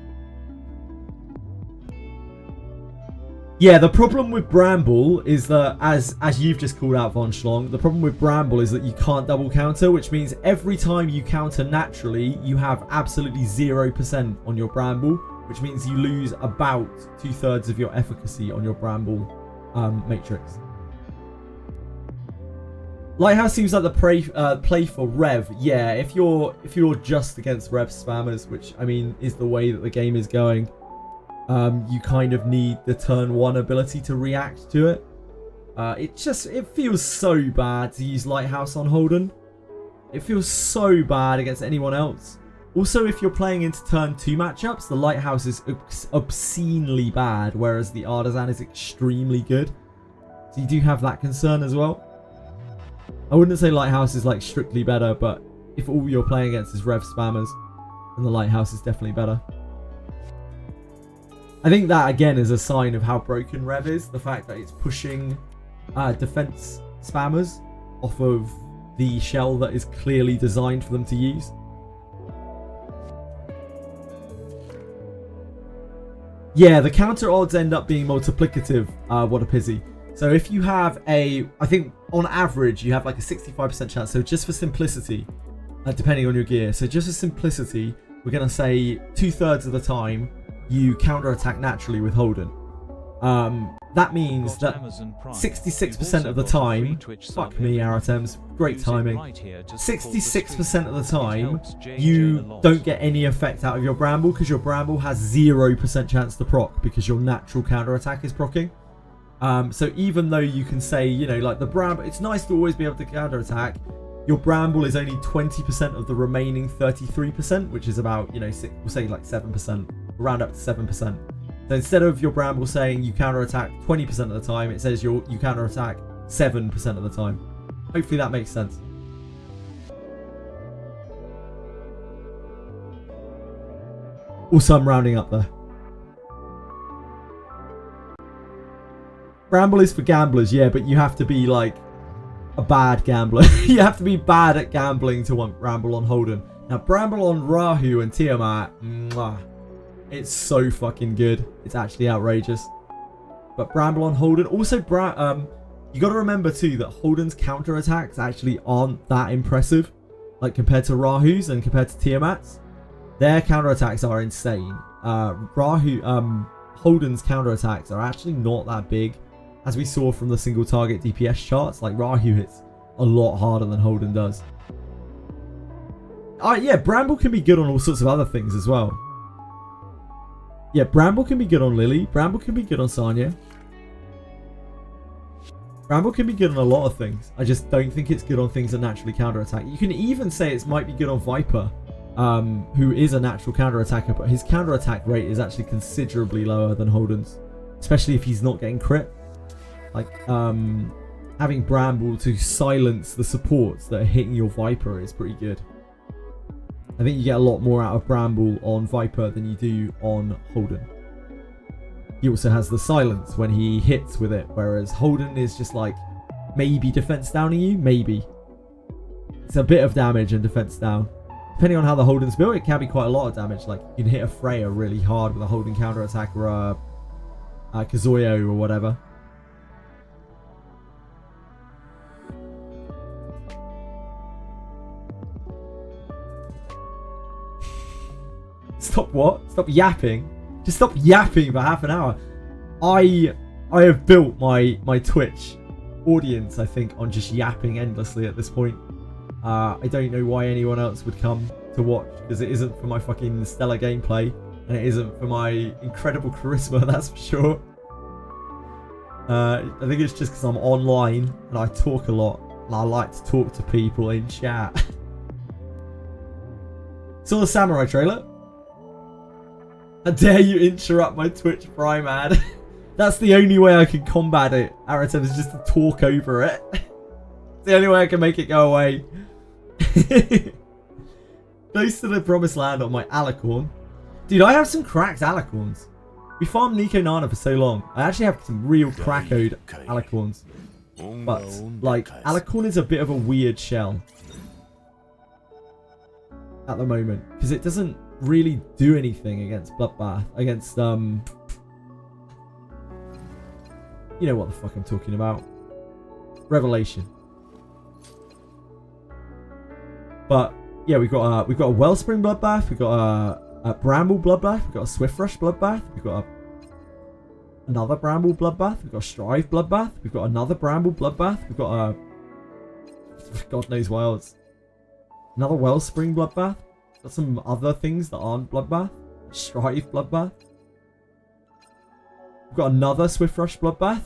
Yeah, the problem with Bramble is that, as you've just called out, Von Schlong, the problem with Bramble is that you can't double counter, which means every time you counter naturally, you have absolutely 0% on your Bramble, which means you lose about 2/3 of your efficacy on your Bramble matrix. Lighthouse seems like the play for Rev. Yeah, if you're just against Rev spammers, which I mean is the way that the game is going, you kind of need the turn 1 ability to react to it. It feels so bad to use Lighthouse on Holden. It feels so bad against anyone else. Also, if you're playing into turn 2 matchups, the Lighthouse is obscenely bad, whereas the Artisan is extremely good. So you do have that concern as well. I wouldn't say Lighthouse is like strictly better, but if all you're playing against is Rev spammers, then the Lighthouse is definitely better. I think that again is a sign of how broken Rev is. The fact that it's pushing defense spammers off of the shell that is clearly designed for them to use. Yeah, the counter odds end up being multiplicative. What a pizzy. So if you have I think on average you have like a 65% chance. So just for simplicity, depending on your gear. So just for simplicity, we're going to say 2/3 of the time you counterattack naturally with Holden. That means that 66% of the time, fuck me, Aratems, great timing. 66% of the time, you don't get any effect out of your Bramble because your Bramble has 0% chance to proc because your natural counterattack is proccing. So even though you can say, you know, like the Bramble, it's nice to always be able to counterattack, your Bramble is only 20% of the remaining 33%, which is about, you know, we'll say like 7%, round up to 7%. So instead of your Bramble saying you counterattack 20% of the time, it says you counterattack 7% of the time. Hopefully that makes sense. Also, I'm rounding up there. Bramble is for gamblers, yeah, but you have to be like a bad gambler. You have to be bad at gambling to want Bramble on Holden. Now, Bramble on Rahu and Tiamat, mwah. It's so fucking good. It's actually outrageous. But Bramble on Holden. Also, you got to remember too that Holden's counterattacks actually aren't that impressive. Like compared to Rahu's and compared to Tiamat's. Their counterattacks are insane. Holden's counterattacks are actually not that big. As we saw from the single target DPS charts, like Rahu hits a lot harder than Holden does. Yeah, Bramble can be good on all sorts of other things as well. Yeah, Bramble can be good on Lily. Bramble can be good on Sanya. Bramble can be good on a lot of things. I just don't think it's good on things that naturally counterattack. You can even say it might be good on Viper, who is a natural counterattacker, but his counterattack rate is actually considerably lower than Holden's, especially if he's not getting crit. Like, having Bramble to silence the supports that are hitting your Viper is pretty good. I think you get a lot more out of Bramble on Viper than you do on Holden. He also has the silence when he hits with it, whereas Holden is just like maybe defense downing you, maybe. It's a bit of damage and defense down. Depending on how the Holden's built, it can be quite a lot of damage. Like you can hit a Freya really hard with a Holden counterattack or a Kazuyo or whatever. Stop what? Stop yapping. Just stop yapping for half an hour. I have built my Twitch audience, I think, on just yapping endlessly at this point. I don't know why anyone else would come to watch, because it isn't for my fucking stellar gameplay, and it isn't for my incredible charisma, that's for sure. I think it's just because I'm online and I talk a lot, and I like to talk to people in chat. Saw the Samurai trailer. How dare you interrupt my Twitch Prime ad? That's the only way I can combat it, Aratem, is just to talk over it. It's the only way I can make it go away. Close to the promised land on my Alicorn. Dude, I have some cracked Alicorns. We farmed Nico Nana for so long. I actually have some real crackoed Alicorns. But, like, Alicorn is a bit of a weird shell. At the moment. Because it doesn't really do anything against Bloodbath. Against, you know what the fuck I'm talking about. Revelation. But, yeah, we've got a Wellspring Bloodbath. We've got a Bramble Bloodbath. We've got a Swift Rush Bloodbath. We've got another Bramble Bloodbath. We've got a Strive Bloodbath. We've got another Bramble Bloodbath. We've got a God knows what else. Another Wellspring Bloodbath. Got some other things that aren't Bloodbath. Strive Bloodbath. We've got another Swift Rush Bloodbath.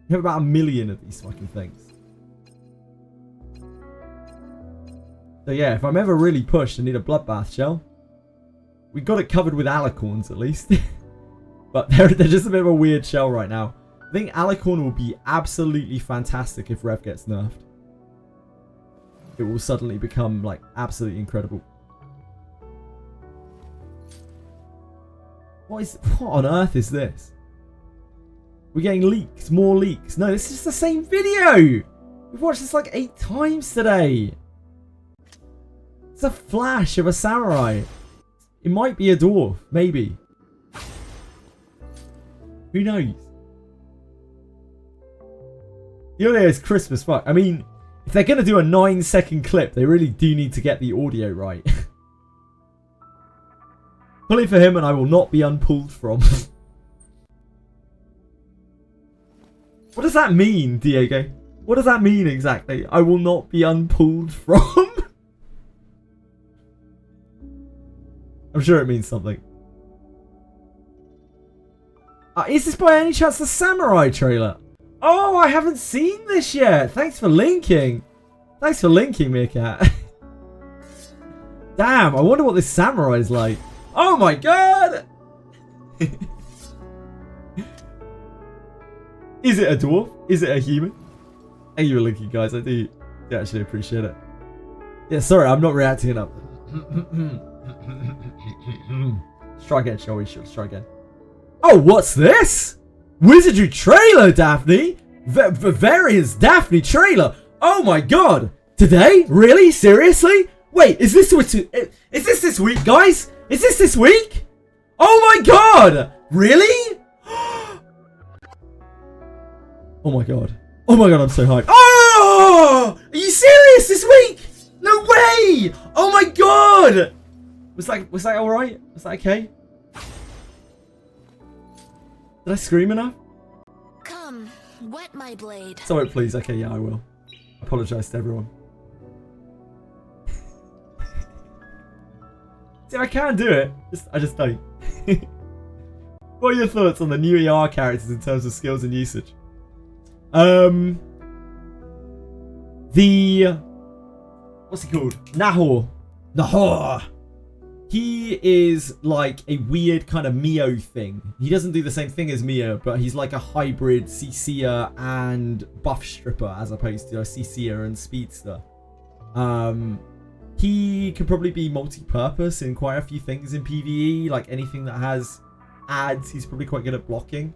We have about 1 million of these fucking things. So yeah, if I'm ever really pushed and need a Bloodbath shell, we got it covered with Alicorns at least. But they're just a bit of a weird shell right now. I think Alicorn will be absolutely fantastic if Rev gets nerfed. It will suddenly become like absolutely incredible. What on earth is this? We're getting leaks, more leaks. No, this is the same video. We've watched this like 8 times today. It's a flash of a samurai. It might be a dwarf, maybe. Who knows? The audio is crisp as fuck. I mean, if they're going to do a 9-second clip, they really do need to get the audio right. Pulling for him and I will not be unpulled from. What does that mean, Diego? What does that mean exactly? I will not be unpulled from? I'm sure it means something. Is this by any chance the Samurai trailer? Oh, I haven't seen this yet. Thanks for linking. Thanks for linking, Meerkat. Damn, I wonder what this Samurai's like. Oh my god! Is it a dwarf? Is it a human? Thank you for linking, guys. I do actually appreciate it. Yeah, sorry, I'm not reacting enough. Let's try again, shall we? Let's try again. Oh, what's this? Wizardry trailer, Daphne? Variance Daphne trailer? Oh my god! Today? Really? Seriously? Wait, is this this week, guys? Is this week? Oh my god! Really? Oh my god. Oh my god, I'm so hyped. Oh! Are you serious this week? No way! Oh my god! Was that alright? Was that okay? Did I scream enough? Come, wet my blade. Sorry, please. Okay, yeah, I will. Apologise to everyone. See, I can do it. I just don't. What are your thoughts on the new ER characters in terms of skills and usage? What's he called? Nahor. He is like a weird kind of Mio thing. He doesn't do the same thing as Mio, but he's like a hybrid CC'er and buff stripper as opposed to a CC'er and speedster. He can probably be multi-purpose in quite a few things in PvE, like anything that has ads, he's probably quite good at blocking.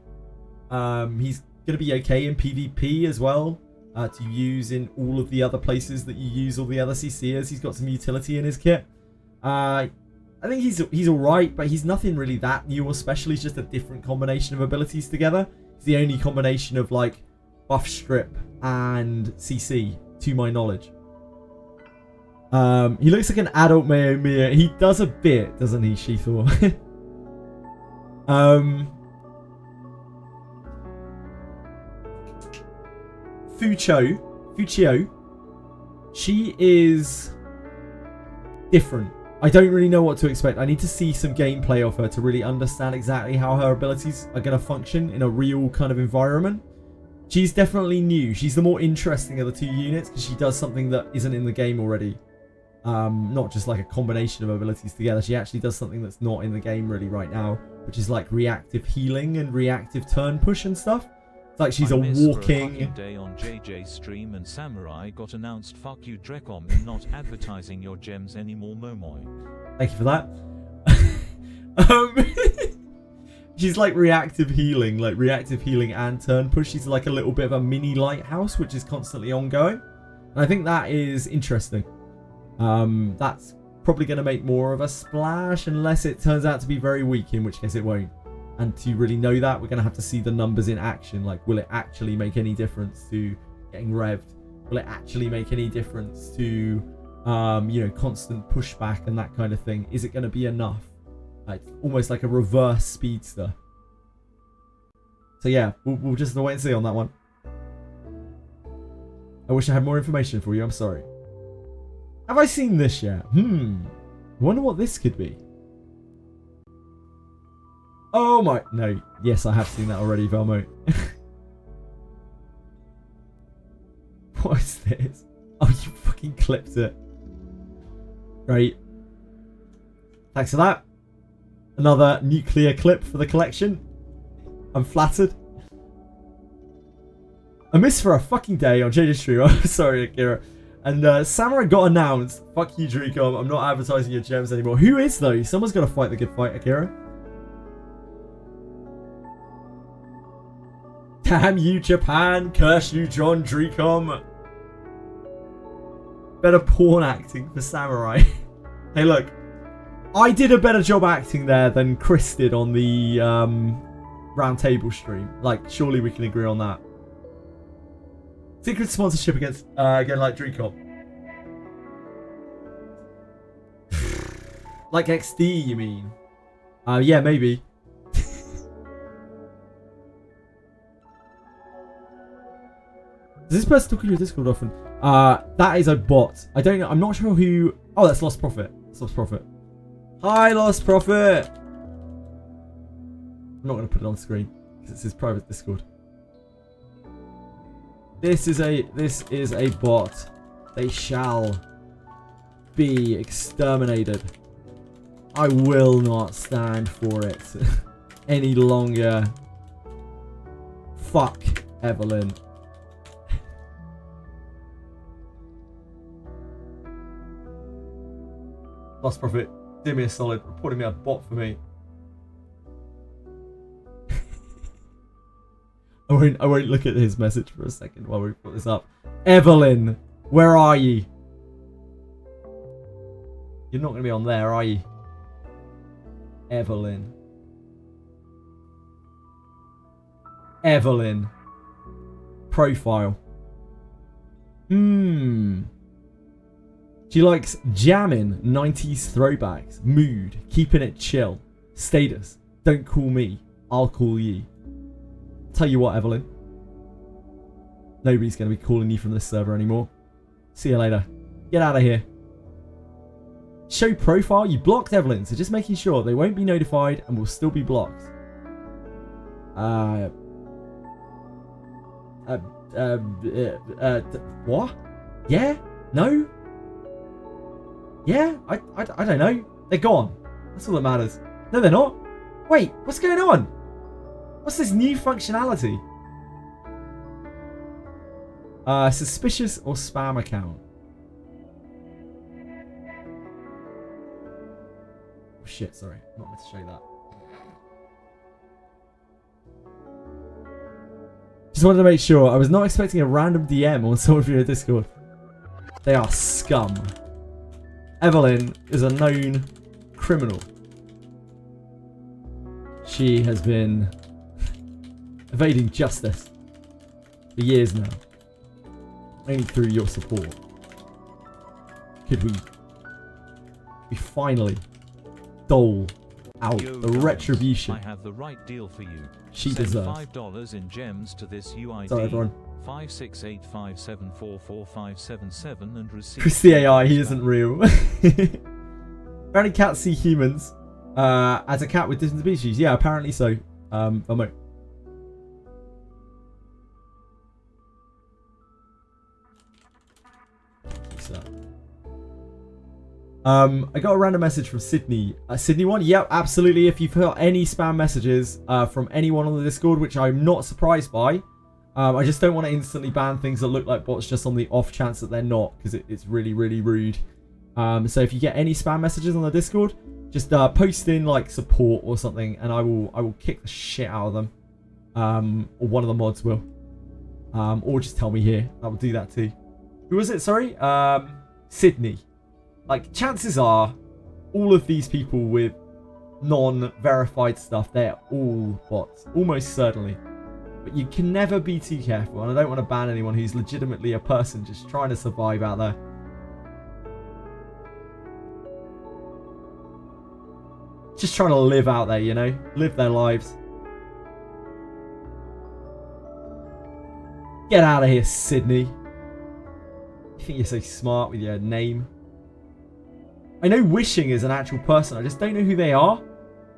He's going to be okay in PvP as well, to use in all of the other places that you use all the other CC'ers. He's got some utility in his kit. I think he's alright, but he's nothing really that new or special. He's just a different combination of abilities together. It's the only combination of like buff strip and CC to my knowledge. He looks like an adult Mia. He does a bit, doesn't he, Sheethor? Fuchio. She is different. I don't really know what to expect. I need to see some gameplay of her to really understand exactly how her abilities are going to function in a real kind of environment. She's definitely new. She's the more interesting of the two units because she does something that isn't in the game already. Not just like a combination of abilities together. She actually does something that's not in the game really right now, which is like reactive healing and reactive turn push and stuff. It's like she's a walking... For a day on JJ's stream and Samurai got announced, fuck you Drecom and not advertising your gems anymore, Momoy. Thank you for that. She's like reactive healing and turn push. She's like a little bit of a mini lighthouse, which is constantly ongoing. And I think that is interesting. That's probably going to make more of a splash unless it turns out to be very weak, in which case it won't. And to really know that, we're going to have to see the numbers in action. Like, will it actually make any difference to getting revved? Will it actually make any difference to, you know, constant pushback and that kind of thing? Is it going to be enough? Like, almost like a reverse speedster. So yeah, we'll just wait and see on that one. I wish I had more information for you. I'm sorry. Have I seen this yet? I wonder what this could be. Oh my... No. Yes, I have seen that already, Velmo. What is this? Oh, you fucking clipped it. Great. Thanks for that. Another nuclear clip for the collection. I'm flattered. I missed for a fucking day on JJ's stream. I'm sorry, Akira. And Samurai got announced. Fuck you, Dricom. I'm not advertising your gems anymore. Who is, though? Someone's got to fight the good fight, Akira. Damn you, Japan. Curse you, John Dricom. Better porn acting for Samurai. Hey, look. I did a better job acting there than Chris did on the round table stream. Like, surely we can agree on that. Secret sponsorship against again, like Dricom. Like XD, you mean? Yeah, maybe. Does this person talk to your Discord often? That is a bot. I don't know. I'm not sure who. Oh, that's Lost Prophet. That's Lost Prophet. Hi, Lost Prophet. I'm not going to put it on screen because it's his private Discord. This is a bot. They shall be exterminated. I will not stand for it any longer. Fuck Evelyn. Lost Prophet, do me a solid, reporting me a bot for me. I won't look at his message for a second while we put this up. Evelyn, where are you? You're not going to be on there, are you? Evelyn. Evelyn. Profile. She likes jamming 90s throwbacks. Mood. Keeping it chill. Status. Don't call me. I'll call you. Tell you what, Evelyn. Nobody's going to be calling you from this server anymore. See you later. Get out of here. Show profile. You blocked Evelyn, so just making sure they won't be notified and will still be blocked. What? Yeah? No? Yeah? I don't know. They're gone. That's all that matters. No, they're not. Wait, what's going on? What's this new functionality? Suspicious or spam account? Oh shit, sorry. Not meant to show that. Just wanted to make sure. I was not expecting a random DM on someone from your Discord. They are scum. Evelyn is a known criminal. She has been evading justice for years now. Only through your support could we finally dole out the retribution I have the right deal for you. she Send deserves. $5 in gems to this UID. Sorry, everyone. 56857445577 and receive. Chris the AI, he isn't real. Apparently cats see humans as a cat with different species. Yeah, apparently so. Vamo. I got a random message from Sydney. Sydney one? Yep, absolutely. If you've heard any spam messages from anyone on the Discord, which I'm not surprised by, I just don't want to instantly ban things that look like bots just on the off chance that they're not, because it's really, really rude. So if you get any spam messages on the Discord, just post in like support or something, and I will kick the shit out of them. Or one of the mods will. Or just tell me here. I will do that too. Who was it? Sorry? Sydney. Like, chances are, all of these people with non-verified stuff, they're all bots. Almost certainly. But you can never be too careful, and I don't want to ban anyone who's legitimately a person just trying to survive out there. Just trying to live out there, you know? Live their lives. Get out of here, Sydney. think you're so smart with your name. I know Wishing is an actual person. I just don't know who they are.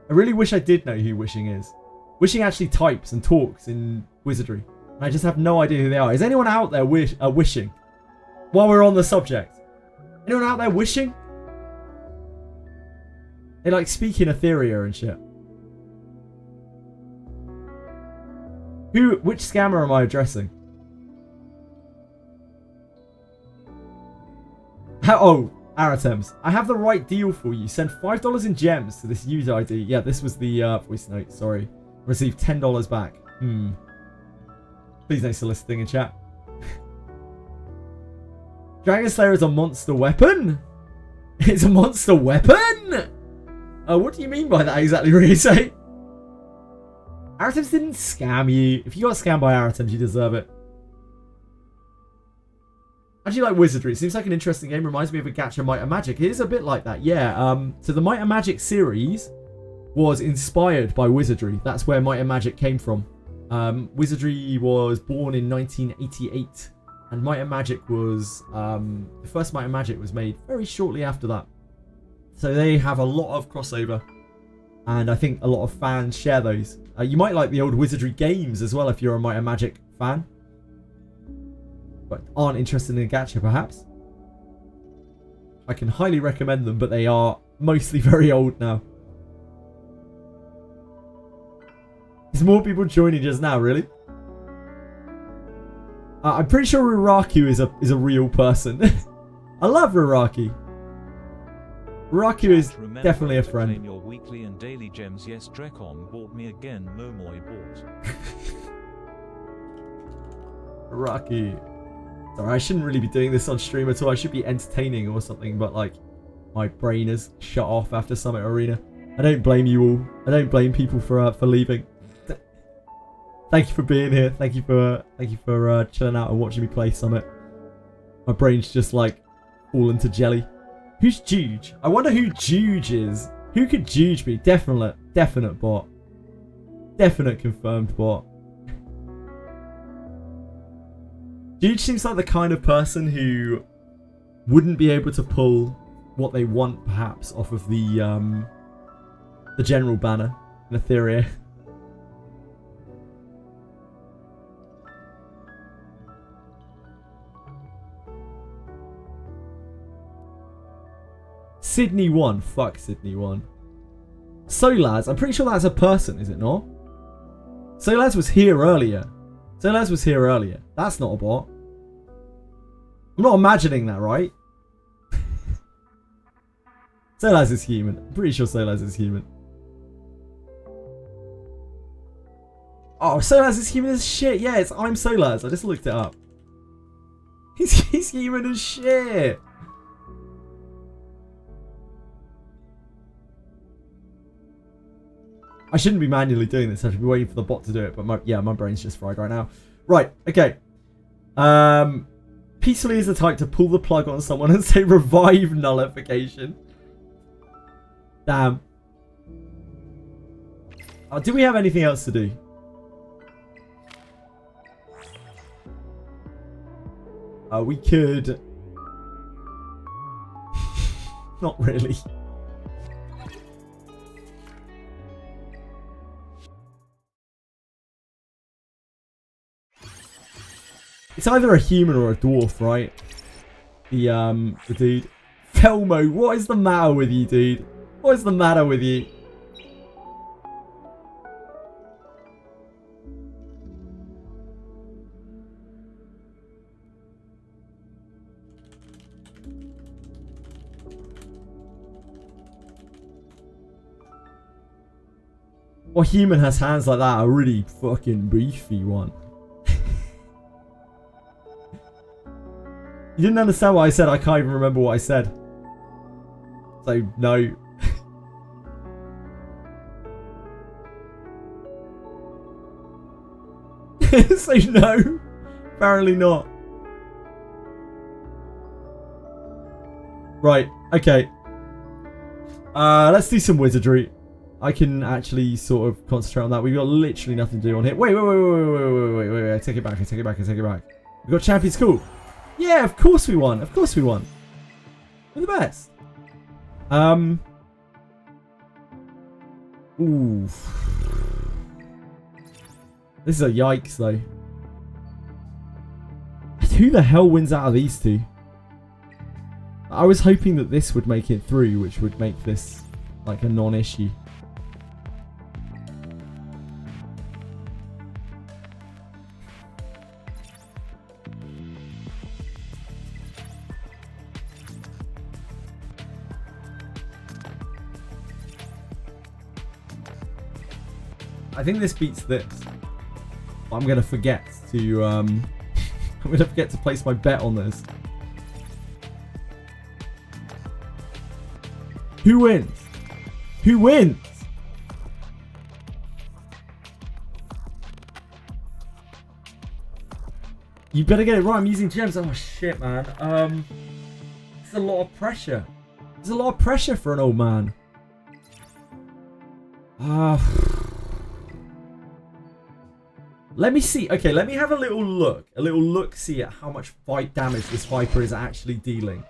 I really wish I did know who Wishing is. Wishing actually types and talks in Wizardry. And I just have no idea who they are. Is anyone out there wishing? While we're on the subject. Anyone out there wishing? They like speak in Etheria and shit. Which scammer am I addressing? Oh, Aratems. I have the right deal for you. Send $5 in gems to this user ID. Yeah, this was the voice note. Sorry. Receive $10 back. Please no soliciting in chat. Dragon Slayer is a monster weapon? It's a monster weapon? What do you mean by that exactly, Rise? Aratems didn't scam you. If you got scammed by Aratems, you deserve it. I actually like Wizardry. It seems like an interesting game. Reminds me of a Gacha Might and Magic. It is a bit like that, yeah. So the Might and Magic series was inspired by Wizardry. That's where Might and Magic came from. Wizardry was born in 1988. And Might and Magic was... the first Might and Magic was made very shortly after that. So they have a lot of crossover. And I think a lot of fans share those. You might like the old Wizardry games as well if you're a Might and Magic fan. But aren't interested in a gacha perhaps. I can highly recommend them, but they are mostly very old now. There's more people joining just now, really? I'm pretty sure Ruraku is a real person. I love Ruraku. Ruraku is definitely a friend. Your weekly and daily gems. Yes, Drecom bought me again. Momoy bought. Ruraku. Sorry, I shouldn't really be doing this on stream at all. I should be entertaining or something, but like my brain is shut off after Summit Arena. I don't blame you all. I don't blame people for leaving. Thank you for being here. Thank you for chilling out and watching me play Summit. My brain's just like fallen to jelly. Who's Juge? I wonder who Juge is. Who could Juge be? Definite bot. Definite confirmed bot. Juge seems like the kind of person who wouldn't be able to pull what they want, perhaps, off of the general banner in Etheria. Sydney 1. Fuck Sydney 1. Solaz. I'm pretty sure that's a person, is it not? Solaz was here earlier. That's not a bot. I'm not imagining that, right? Solaz is human. I'm pretty sure Solaz is human. Oh, Solaz is human as shit. Yeah, I'm Solaz. I just looked it up. He's human as shit. I shouldn't be manually doing this. I should be waiting for the bot to do it. But my brain's just fried right now. Right, okay. Peacefully is the type to pull the plug on someone and say revive nullification. Damn. Do we have anything else to do? We could... Not really. It's either a human or a dwarf, right? The dude. Felmo, what is the matter with you, dude? What is the matter with you? What human has hands like that? A really fucking beefy one. You didn't understand what I said. I can't even remember what I said. So, no. So, no. Apparently not. Right. Okay. Let's do some wizardry. I can actually sort of concentrate on that. We've got literally nothing to do on here. Wait. I take it back. We've got Champions. Cool. Yeah, of course we won. Of course we won. We're the best. Ooh. This is a yikes, though. Who the hell wins out of these two? I was hoping that this would make it through, which would make this like a non-issue. I think this beats this. I'm gonna forget to I'm gonna forget to place my bet on this. Who wins? Who wins? You better get it right. I'm using gems. Oh shit, man. There's a lot of pressure. There's a lot of pressure for an old man. Let me see. Okay, let me have a little look. A little look-see at how much fight damage this Viper is actually dealing.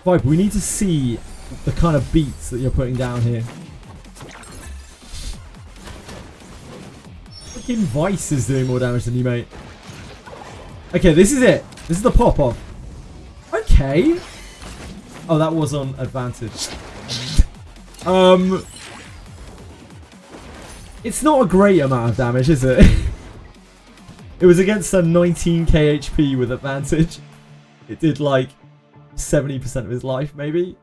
Viper, we need to see the kind of beats that you're putting down here. Fucking Vice is doing more damage than you, mate. Okay, this is it. This is the pop-off. Okay. Oh, that was on advantage. It's not a great amount of damage, is it? It was against a 19k HP with advantage. It did like 70% of his life, maybe,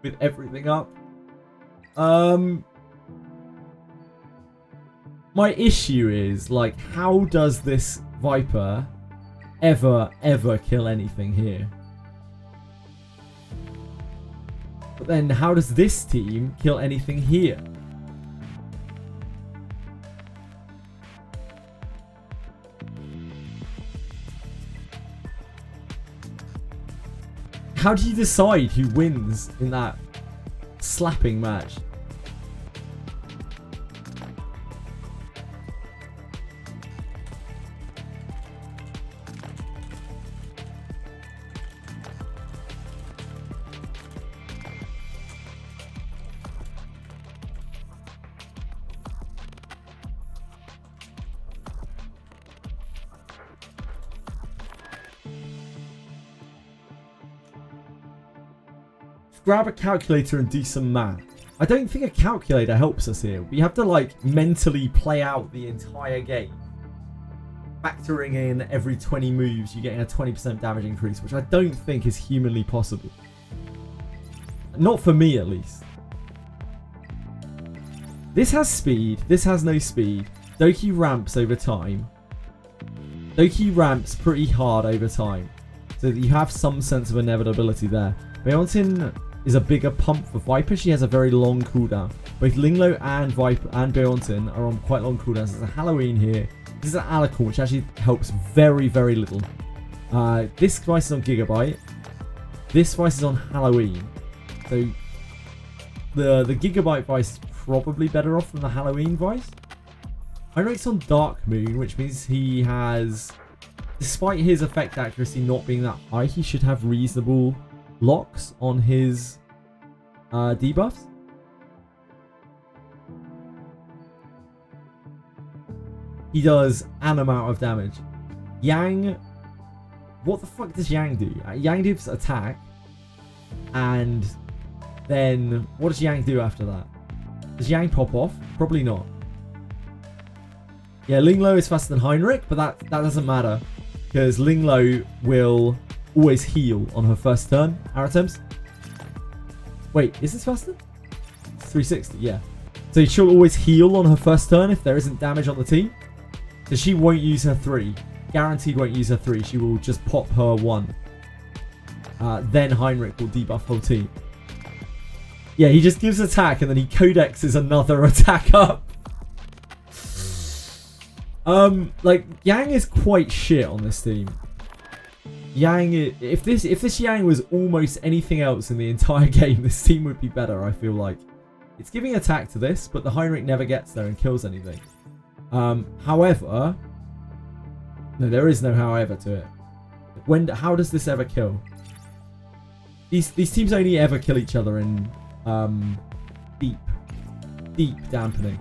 with everything up. My issue is, like, how does this Viper ever kill anything here? But then how does this team kill anything here? How do you decide who wins in that slapping match? Grab a calculator and do some math. I don't think a calculator helps us here. We have to like mentally play out the entire game, factoring in every 20 moves you're getting a 20% damage increase, which I don't think is humanly possible. Not for me, at least. This has speed. This has no speed. Doki ramps over time. Doki ramps pretty hard over time, so that you have some sense of inevitability there. Beontin is a bigger pump for Viper. She has a very long cooldown. Both Linglo and Viper and Beontin are on quite long cooldowns. There's a Halloween here. This is an Alicorn, which actually helps very, very little. This device is on Gigabyte. This device is on Halloween. So the Gigabyte device is probably better off than the Halloween device. Heinrich's on Dark Moon, which means he has, despite his effect accuracy not being that high, he should have reasonable locks on his debuffs. He does an amount of damage. Yang, what the fuck does Yang do? Yang gives attack, and then what does Yang do after that? Does Yang pop off? Probably not. Yeah, Linglo is faster than Heinrich, but that doesn't matter, because Linglo will always heal on her first turn. Arrow attempts. Wait, is this faster? It's 360, yeah. So she'll always heal on her first turn if there isn't damage on the team. So she won't use her 3. Guaranteed won't use her 3. She will just pop her 1. Then Heinrich will debuff whole team. Yeah, he just gives attack and then he codexes another attack up. Like, Yang is quite shit on this team. Yang, if this Yang was almost anything else in the entire game, this team would be better, I feel like. It's giving attack to this, but the Heinrich never gets there and kills anything. However, no, there is no however to it. How does this ever kill? These teams only ever kill each other in deep dampening.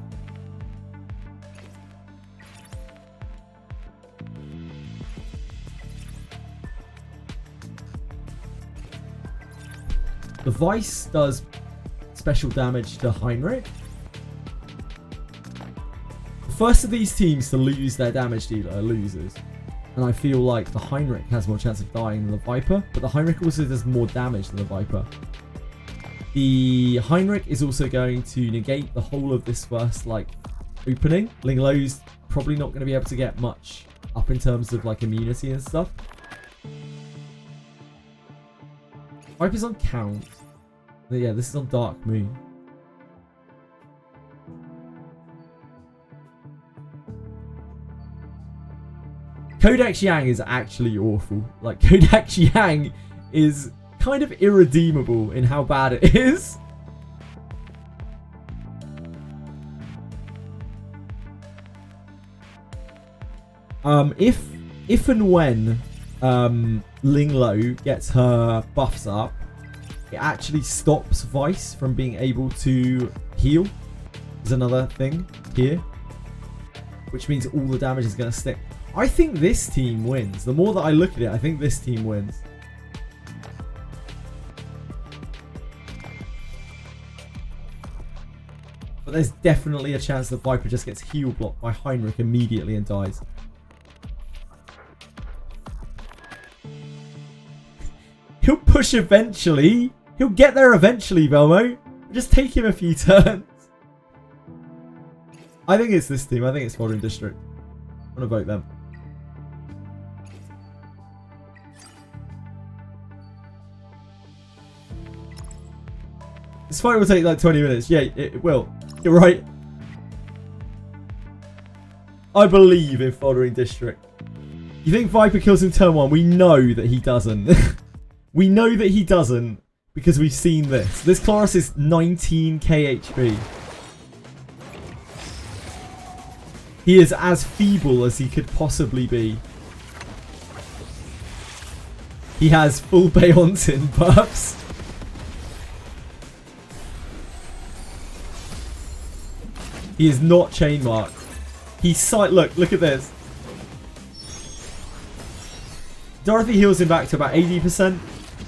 The Vice does special damage to Heinrich. The first of these teams to lose their damage dealer loses. And I feel like the Heinrich has more chance of dying than the Viper, but the Heinrich also does more damage than the Viper. The Heinrich is also going to negate the whole of this first opening. Ling Lo's probably not going to be able to get much up in terms of immunity and stuff. Viper's on count. Yeah, this is on Dark Moon. Codex Yang is actually awful. Codex Yang is kind of irredeemable in how bad it is. If and when Ling Lo gets her buffs up, it actually stops Vice from being able to heal. There's another thing here, which means all the damage is going to stick. I think this team wins. The more that I look at it, I think this team wins. But there's definitely a chance that Viper just gets heal blocked by Heinrich immediately and dies. He'll push eventually. He'll get there eventually, Velmo. Just take him a few turns. I think it's this team. I think it's Folding District. I'm going to vote them. This fight will take 20 minutes. Yeah, it will. You're right. I believe in Foldering District. You think Viper kills him turn 1? We know that he doesn't. We know that he doesn't because we've seen this. This class is 19k HP. He is as feeble as he could possibly be. He has full Beontin buffs. He is not chain marked. He's look at this. Dorothy heals him back to about 80%.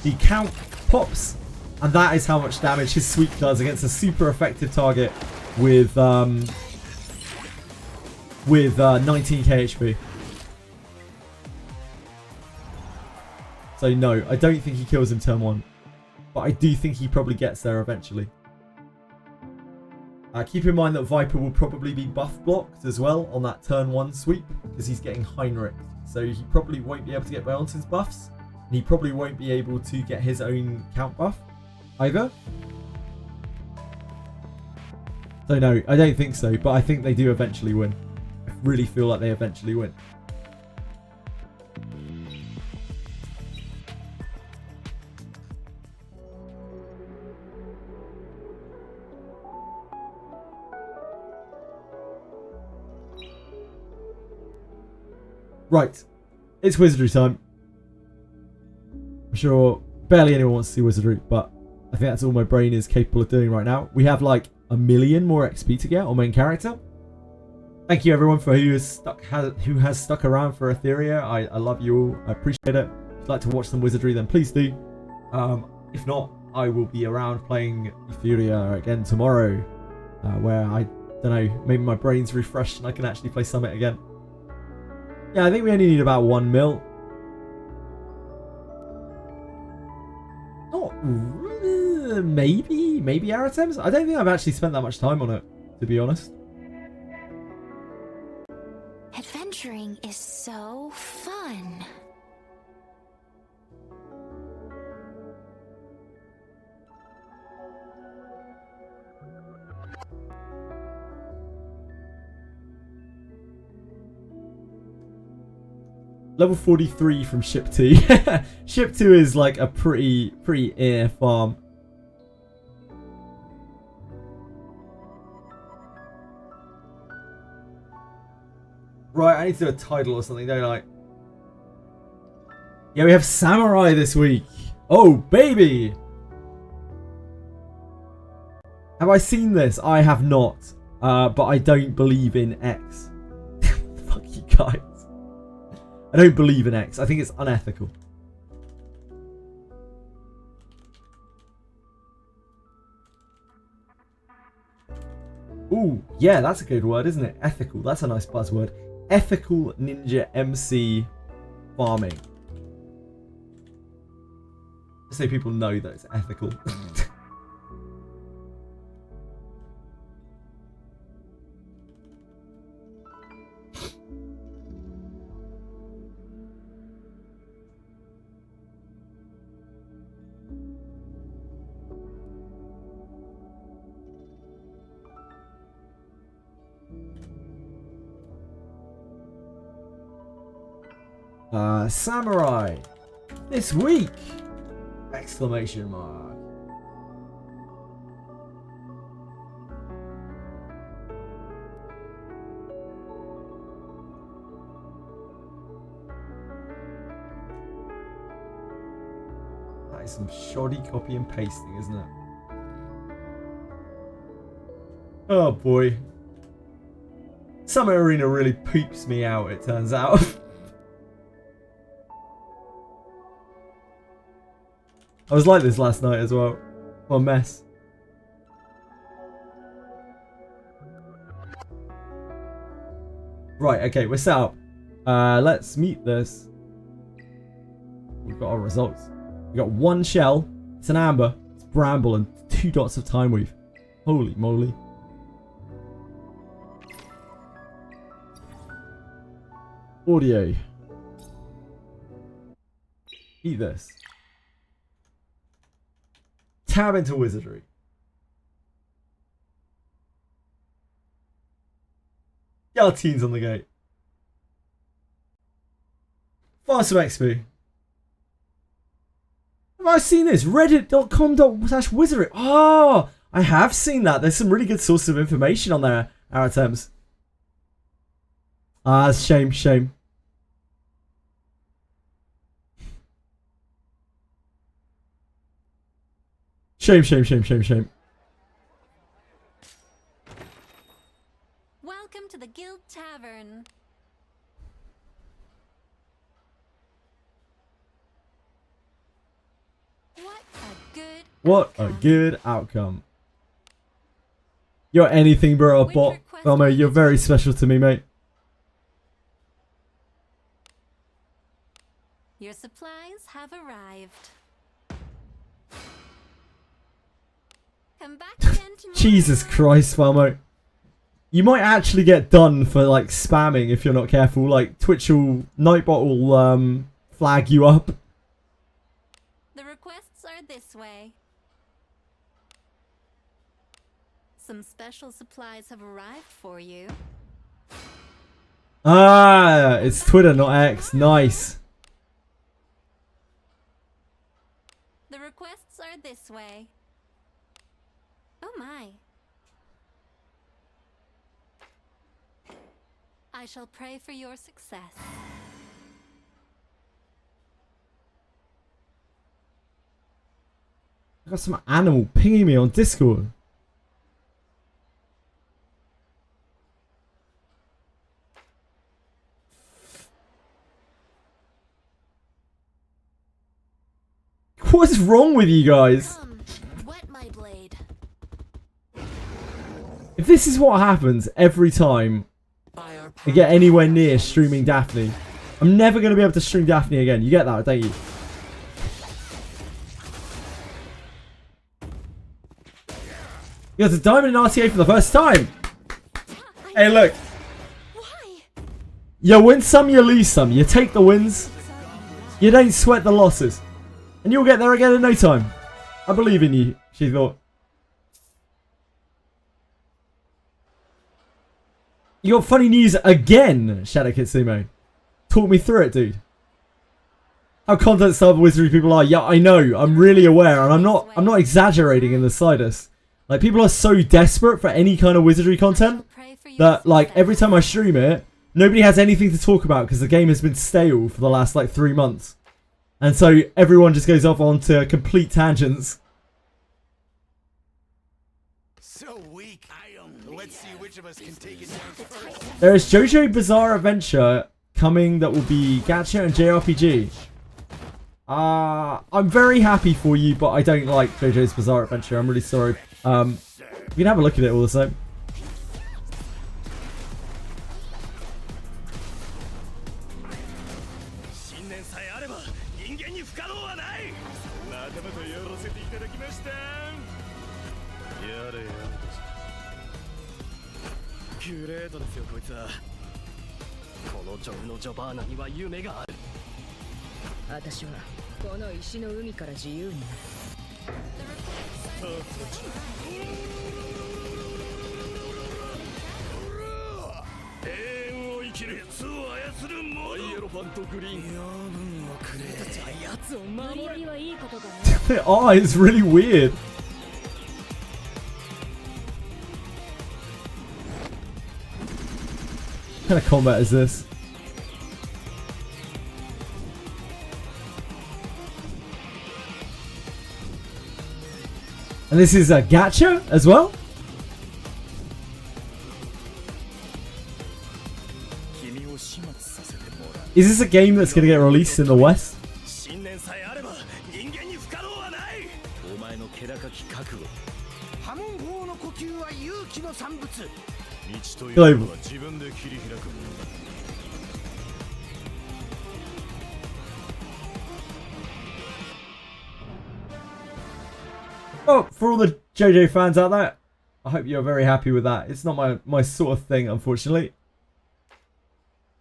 The count pops, and that is how much damage his sweep does against a super effective target with 19k HP. So no, I don't think he kills him turn 1, but I do think he probably gets there eventually. Keep in mind that Viper will probably be buff blocked as well on that turn 1 sweep because he's getting Heinrich. So he probably won't be able to get Beontin's buffs. And he probably won't be able to get his own count buff either. So no, I don't think so. But I think they do eventually win. I really feel like they eventually win. Right, it's Wizardry time. I'm sure barely anyone wants to see Wizardry, but I think that's all my brain is capable of doing right now. We have like 1 million more XP to get on main character. Thank you everyone for who has stuck around for Etheria. I love you all. I appreciate it. If you'd like to watch some Wizardry, then please do. If not, I will be around playing Etheria again tomorrow, where I don't know, maybe my brain's refreshed and I can actually play Summit again. Yeah, I think we only need about 1 mil. Not maybe Aratems? I don't think I've actually spent that much time on it, to be honest. Adventuring is so fun. Level 43 from ship 2. Ship 2 is like a pretty air farm. Right, I need to do a title or something, don't I? Yeah, we have Samurai this week. Oh, baby! Have I seen this? I have not. But I don't believe in X. Fuck you guys. I don't believe in X. I think it's unethical. Ooh, yeah, that's a good word, isn't it? Ethical. That's a nice buzzword. Ethical Ninja MC farming. Just so people know that it's ethical. Samurai this week! Exclamation mark. That is some shoddy copy and pasting, isn't it? Oh boy. Summit Arena really poops me out, it turns out. I was like this last night as well. What a mess. Right, okay, we're set up. Let's meet this. We've got our results. We got one shell. It's an amber. It's bramble and 2 dots of time weave. Holy moly. Audio. Eat this. Tab into Wizardry. Get our teens on the gate. Find some XP. Have I seen this? Reddit.com/Wizardry. Oh, I have seen that. There's some really good sources of information on there, our attempts. Ah, shame. Shame. Welcome to the Guild Tavern. What a good outcome. You're anything but a bot. Velmo, you're very special to me, mate. Your supplies have arrived. Come back again tomorrow. Jesus Christ, Velmo. You might actually get done for like spamming if you're not careful. Like Twitch will, Nightbot will flag you up. The requests are this way. Some special supplies have arrived for you. Ah, it's Twitter, not X. Nice. The requests are this way. Oh my. I shall pray for your success. I got some animal pinging me on Discord. What is wrong with you guys? Wet my blade. If this is what happens every time I get anywhere near streaming Daphne, I'm never going to be able to stream Daphne again. You get that, don't you? You got a diamond in RTA for the first time. Hey, look. Why? You win some, you lose some. You take the wins. You don't sweat the losses. And you'll get there again in no time. I believe in you, she thought. You got funny news again, Shadow Kitsumo. Talk me through it, dude. how content starved Wizardry people are. Yeah, I know. I'm really aware, and I'm not exaggerating in the slightest. Like, people are so desperate for any kind of Wizardry content that, like, every time I stream it, nobody has anything to talk about because the game has been stale for the last, like, 3 months. And so everyone just goes off onto complete tangents. So weak. Let's see which of us can take it down first. There is JoJo Bizarre Adventure coming that will be gacha and JRPG. I'm very happy for you, but I don't like JoJo's Bizarre Adventure. I'm really sorry. You can have a look at it all the same. Oh, it's really weird. What kind of combat is this? And this is a gacha as well? Is this a game that's going to get released in the West? Global. Oh, for all the JoJo fans out there, I hope you're very happy with that. It's not my sort of thing, unfortunately.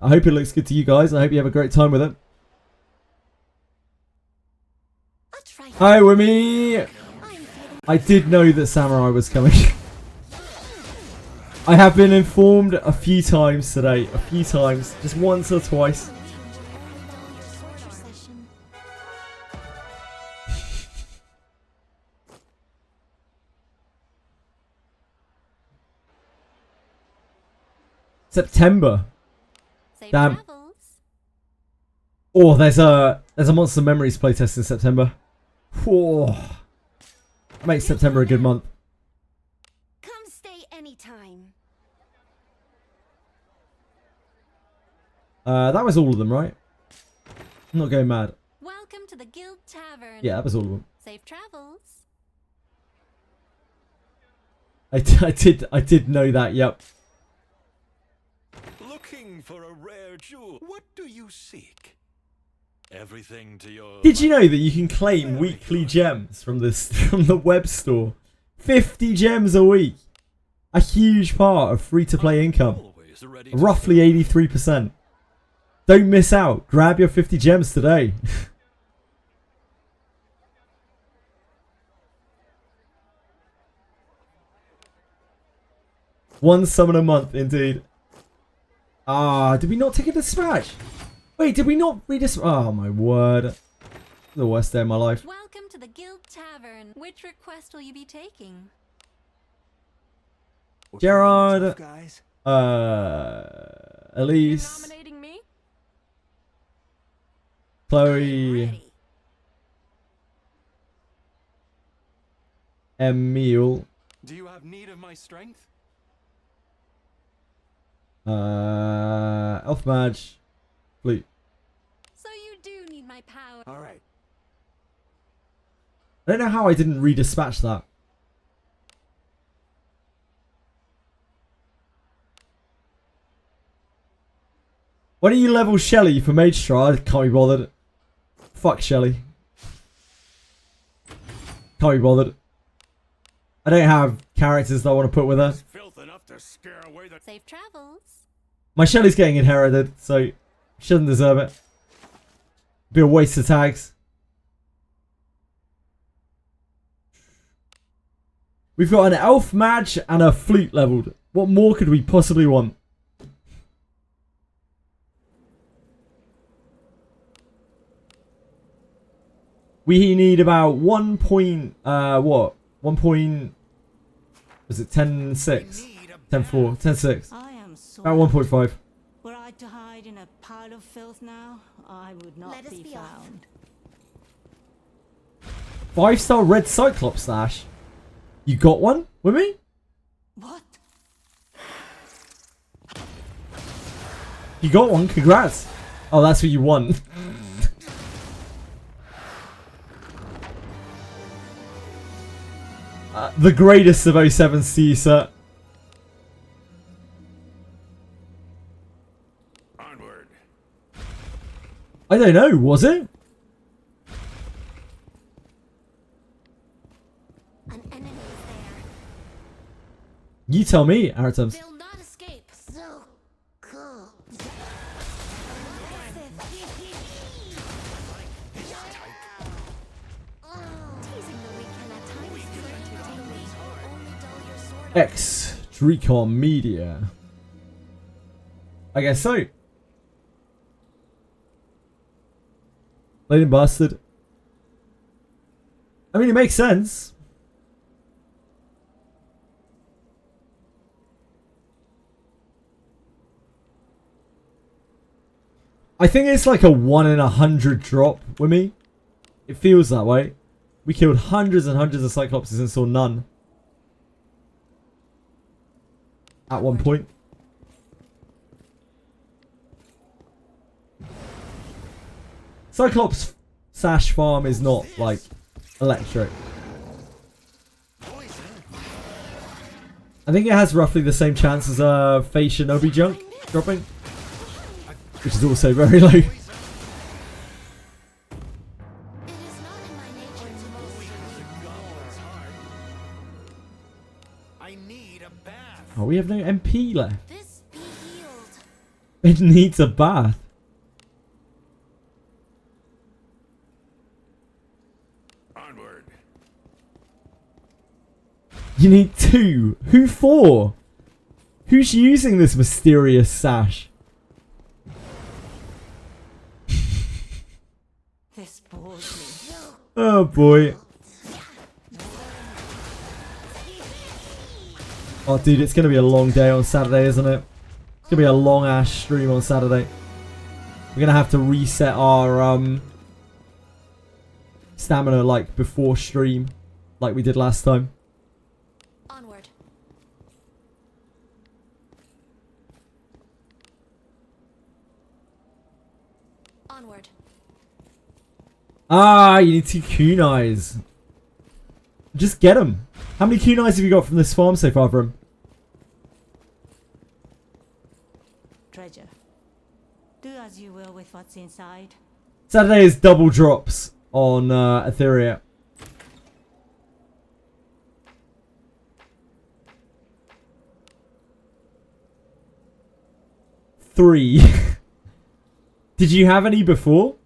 I hope it looks good to you guys. I hope you have a great time with it. Hi, Wimmy! I did know that Samurai was coming. I have been informed a few times today. A few times. Just once or twice. September. Damn. Oh, there's a Monster Memories playtest in September. Oh, makes September a good month. Come stay anytime. That was all of them, right? I'm not going mad. Welcome to the Guild Tavern. Yeah, that was all of them. Safe travels. I did know that. Yep. Looking for a rare jewel. What do you seek? Everything to your... Did you know that you can claim weekly gems from the web store? 50 gems a week. A huge part of free-to-play income. Roughly 83%. Don't miss out. Grab your 50 gems today. One summon a month, indeed. Ah, did we not take a dispatch? Wait, did we not redispatch? Oh my word. The worst day of my life. Welcome to the Guild Tavern. Which request will you be taking? Gerard. Elise. Nominating me? Chloe. Emil. Do you have need of my strength? Elf Madge. Flute. So you do need my power. All right. I don't know how I didn't redispatch that. Why don't you level Shelly for Mage Stride? I can't be bothered. Fuck Shelly. Can't be bothered. I don't have characters that I want to put with her. Safe travels. My Shelly's getting inherited, so she doesn't deserve it. Be a waste of tags. We've got an elf mage and a flute leveled. What more could we possibly want? We need about 1 point, what? 1 point, was it 10.6? 10.4, 10.6. I am About 1.5. Were I to hide in a pile of filth now, I would not Let us be be off. found. 5-star red Cyclops Slash. You got one with me? What? You got one, congrats. Oh, that's what you won. The greatest of 07s to you, sir. Onward. I don't know, was it? An enemy is there. You tell me, Aratums. They'll not escape. So cool. Teasing the weak can at times be entertaining. Only dull your sword. X Drecon Media. I guess so. Lady Bastard. I mean, it makes sense. I think it's like a 1 in 100 drop with me. It feels that way. We killed hundreds and hundreds of Cyclopses and saw none. At one point. Cyclops Sash Farm is not like electric. I think it has roughly the same chance as a Fae Shinobi junk dropping, which is also very low. It is not in my nature to boast. I need a bath. Oh, we have no MP left. This be healed. It needs a bath. Onward. You need 2. Who for? Who's using this mysterious sash? This bores me. Oh boy. Oh dude, it's gonna be a long day on Saturday, isn't it? It's gonna be a long ass stream on Saturday. We're gonna have to reset our stamina like before stream, like we did last time. Onward. Onward. Ah, you need 2 kunais. Just get them. How many kunais have you got from this farm so far, Brim? Treasure. Do as you will with what's inside. Saturday is double drops on Etheria. Three. Did you have any before?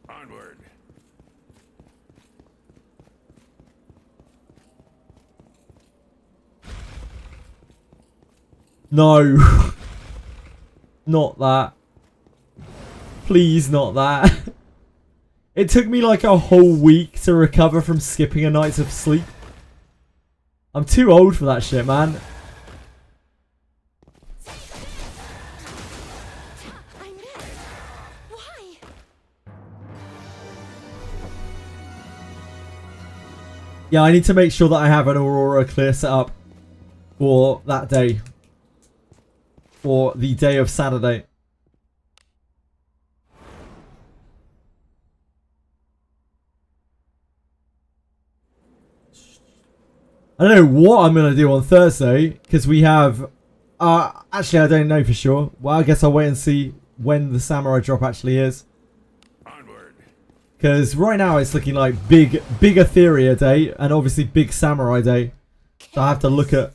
Onward. No. Not that. Please, not that. It took me like a whole week to recover from skipping a night of sleep. I'm too old for that shit, man. I missed. Why? Yeah, I need to make sure that I have an Aurora clear set up for that day. For the day of Saturday. I don't know what I'm going to do on Thursday, because we have... actually, I don't know for sure. Well, I guess I'll wait and see when the Samurai drop actually is. Onward. Because right now it's looking like big Etheria day, and obviously big Samurai day. So I have to look at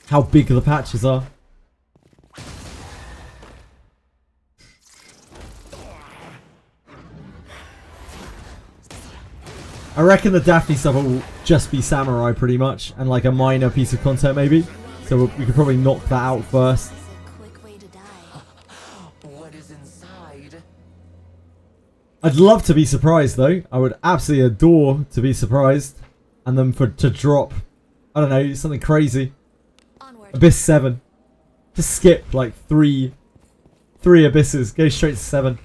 how big the patches are. I reckon the Daphne stuff will just be Samurai pretty much, and like a minor piece of content maybe. So we could probably knock that out first. This is a quick way to die. What is inside? I'd love to be surprised though. I would absolutely adore to be surprised. And then to drop, I don't know, something crazy. Onward. Abyss 7. Just skip like three abysses. Go straight to 7.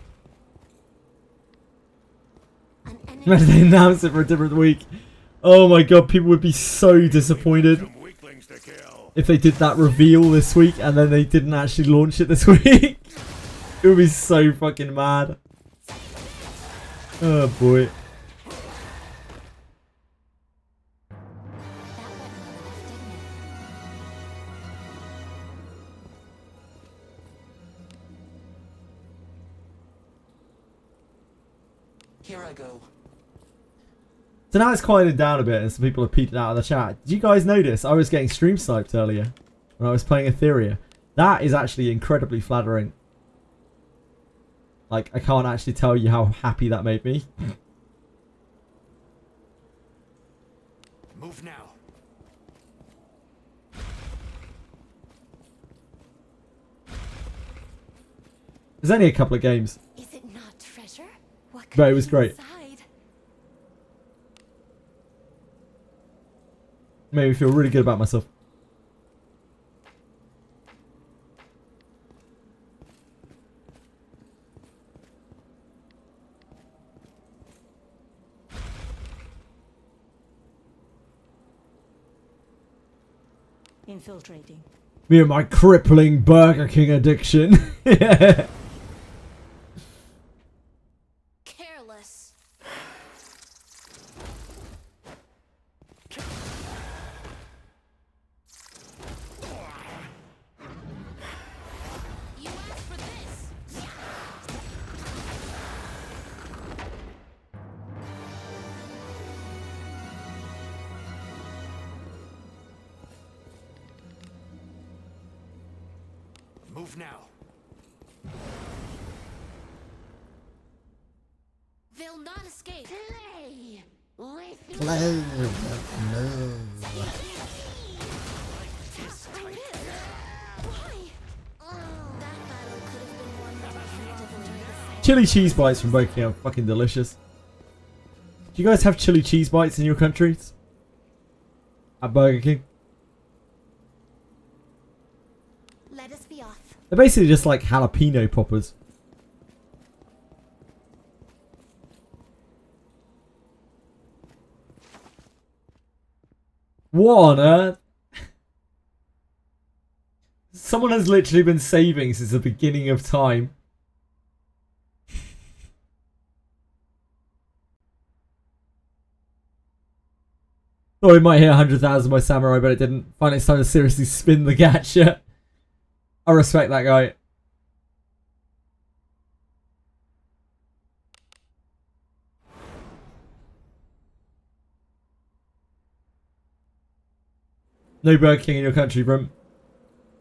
Imagine they announce it for a different week. Oh my god, people would be so disappointed if they did that reveal this week and then they didn't actually launch it this week. It would be so fucking mad. Oh boy. Here I go. So now it's quieted down a bit and some people have peeked out of the chat. Did you guys notice I was getting stream sniped earlier when I was playing Etheria? That is actually incredibly flattering. Like, I can't actually tell you how happy that made me. Move now. There's only a couple of games. Is it not treasure? What But it was great. inside? Made me feel really good about myself. Infiltrating. Me and my crippling Burger King addiction. Yeah. Careless. You asked for this. Move now. They'll not escape. Play with Chili cheese bites from Burger King are fucking delicious. Do you guys have chili cheese bites in your countries? At Burger King? Let us be off. They're basically just like jalapeno poppers. What on earth? Someone has literally been saving since the beginning of time. Thought it might hit 100,000 by Samurai, but it didn't. Finally, it's time to seriously spin the gacha. I respect that guy. No Burger King in your country, Brim.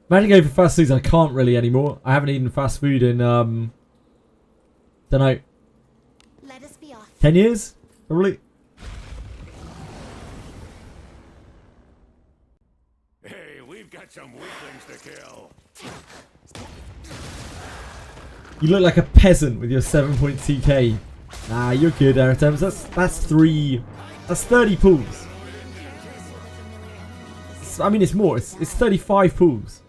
Imagine going for fast foods. I can't really anymore. I haven't eaten fast food in, don't know, Let us be off. 10 years? Probably. Hey, we've got some weaklings to kill. You look like a peasant with your 7.2k. Nah, you're good, Aritems. That's 30 pools. I mean, it's more. It's 35 pools.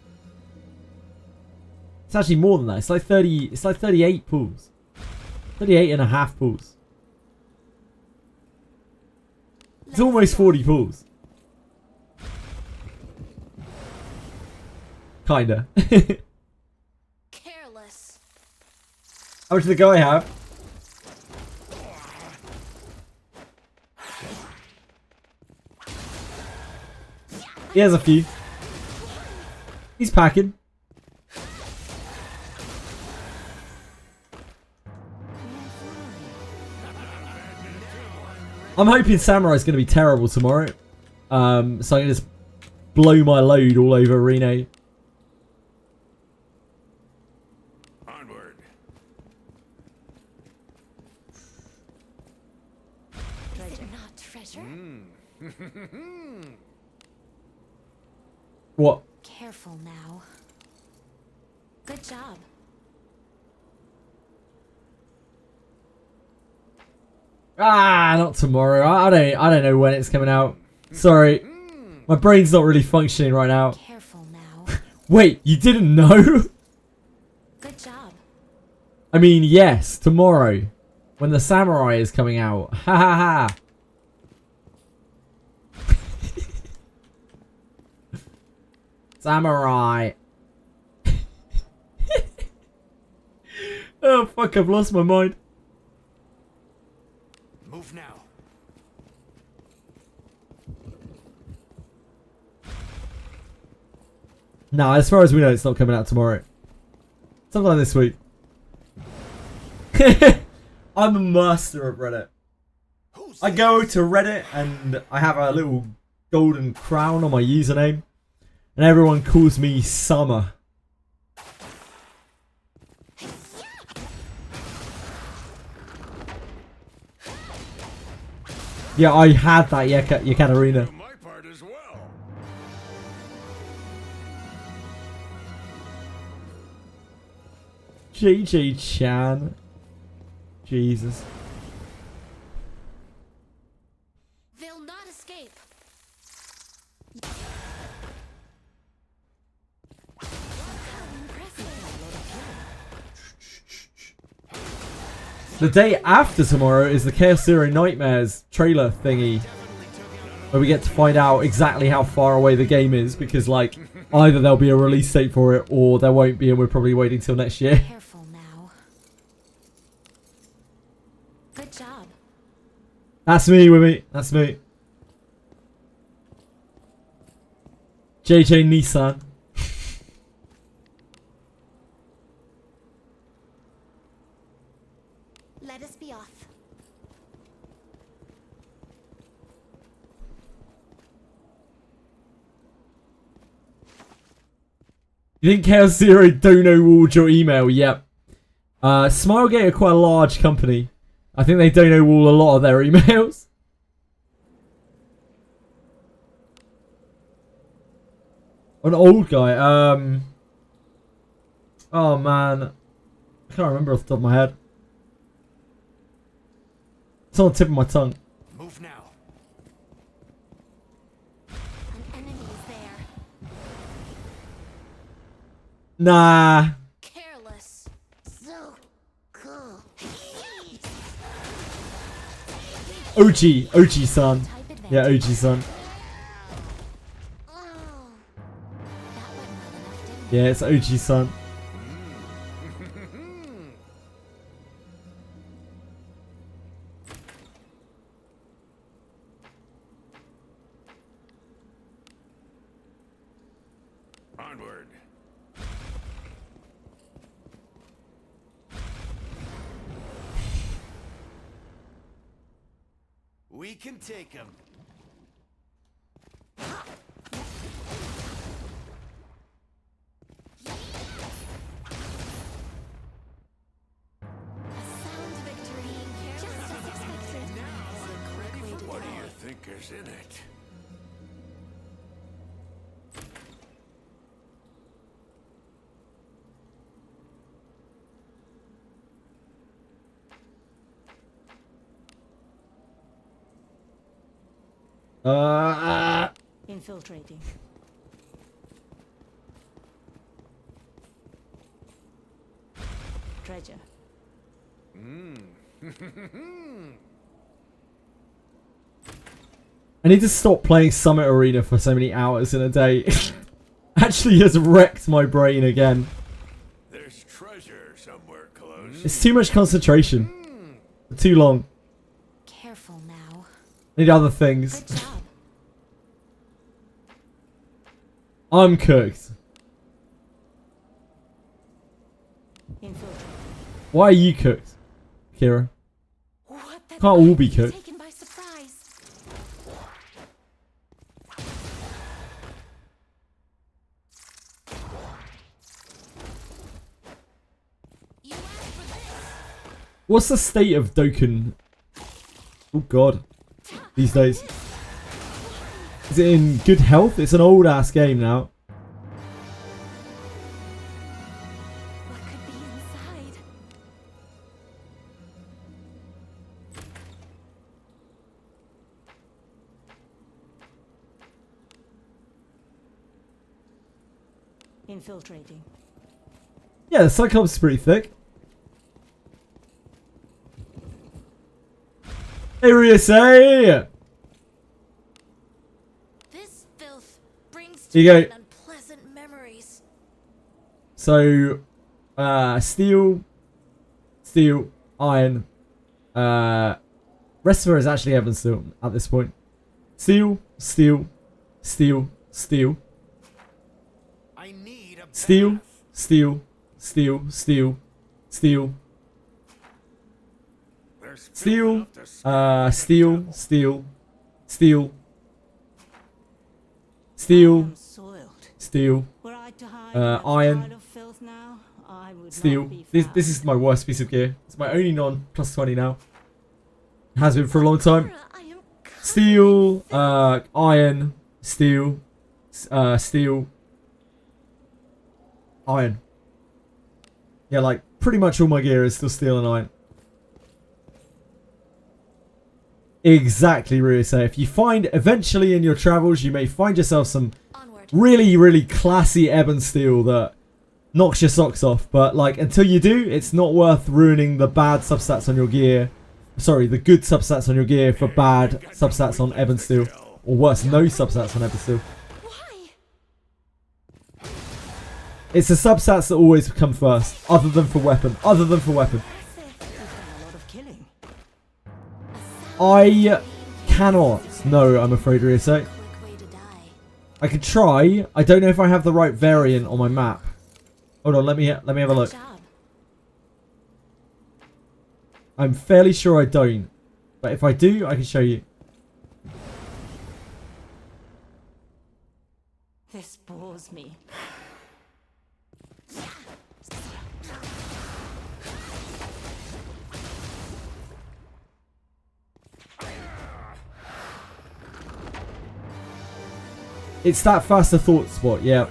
It's actually more than that. It's like 30. It's like 38 pools. 38 and a half pools. It's almost 40 pools. Kinda. Careless. How much did the guy have? He has a few. He's packing. I'm hoping Samurai's going to be terrible tomorrow. So I can just blow my load all over Rene. Onward. Is it not treasure? What? Careful now. Good job. Ah, not tomorrow. I don't know when it's coming out. Sorry. My brain's not really functioning right now. Careful now. Wait, you didn't know? Good job. I mean, yes, tomorrow. When the samurai is coming out. Ha ha ha. Samurai. Oh, fuck, I've lost my mind. Move now. Nah, as far as we know, it's not coming out tomorrow. Sometime this week. I'm a master of Reddit. I go to Reddit and I have a little golden crown on my username. And everyone calls me Summer. Yeah, I had that Yekaterina. My part as well. JJ Chan. Jesus. They'll not escape. The day after tomorrow is the Chaos Zero Nightmares trailer thingy. Where we get to find out exactly how far away the game is. Because, like, either there'll be a release date for it or there won't be and we're probably waiting till next year. Careful now. Good job. That's me, Wimmy. That's me. JJ Nissan. Let us be off. You think Chaos Zero Dono walled your email? Yep. Smilegate are quite a large company. I think they dono wall a lot of their emails. An old guy. Oh man. I can't remember off the top of my head. It's on the tip of my tongue. Move now. An enemy is there. Nah. Careless. So cool. OG son. Yeah, OG son. Yeah, it's OG son. Onward. We can take him. What do you think is in it? Infiltrating. Treasure. I need to stop playing Summit Arena for so many hours in a day. Actually has wrecked my brain again. There's treasure somewhere close. It's too much concentration. For too long. Careful now. Need other things. Good job. I'm cooked. Infiltrating. Why are you cooked, Kira? What? That Can't all be cooked. taken by surprise. You asked for this. What's the state of Dokkan? Oh god. These days. Is it in good health? It's an old ass game now. What could be inside? Infiltrating. Yeah, the Cyclops is pretty thick. Area say. This filth brings Here to you mind go. unpleasant memories. So, steel, iron. Rest of her is actually Evan steel at this point. Steel. I need a Steel. bath. Steel. There's filth Steel. enough to scare the devil. Steel. Soiled. Steel. Were I to hide in a Iron. pile of filth now, I would Steel. not be This found. is my worst piece of gear. It's my only non plus 20 now. Has been for a long time. I am Steel, iron, steel, steel, iron. Yeah, like pretty much all my gear is still steel and iron. Exactly, really. So if you find eventually in your travels, you may find yourself some really, really classy ebon steel that knocks your socks off. But like until you do, it's not worth ruining the bad substats on your gear. Sorry, the good substats on your gear for bad substats on ebon steel, or worse, no substats on ebon steel. It's the substats that always come first, other than for weapon. Other than for weapon. I cannot. No, I'm afraid, Ryusei. I could try. I don't know if I have the right variant on my map. Hold on, let me have a look. I'm fairly sure I don't, but if I do, I can show you. This bores me. It's that faster thought spot, yeah.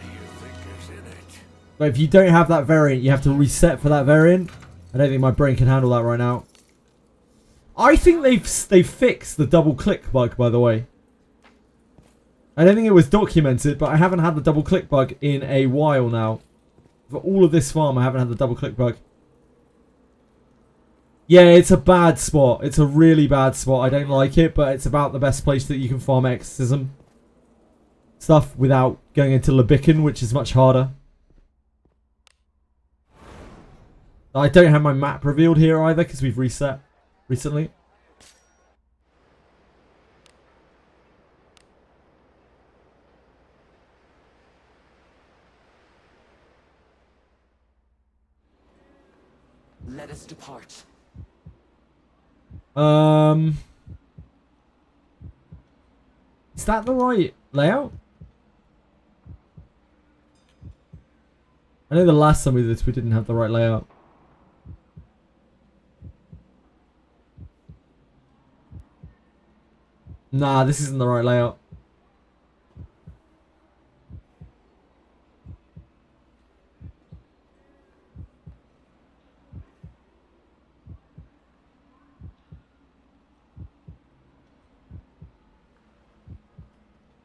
But if you don't have that variant, you have to reset for that variant. I don't think my brain can handle that right now. I think they've fixed the double click bug, by the way. I don't think it was documented, but I haven't had the double click bug in a while now. For all of this farm, I haven't had the double click bug. Yeah, it's a bad spot. It's a really bad spot. I don't like it, but it's about the best place that you can farm exorcism stuff without going into Lebican, which is much harder. I don't have my map revealed here either because we've reset recently. Let us depart. Is that the right layout? I know the last time we did this, we didn't have the right layout. Nah, this isn't the right layout.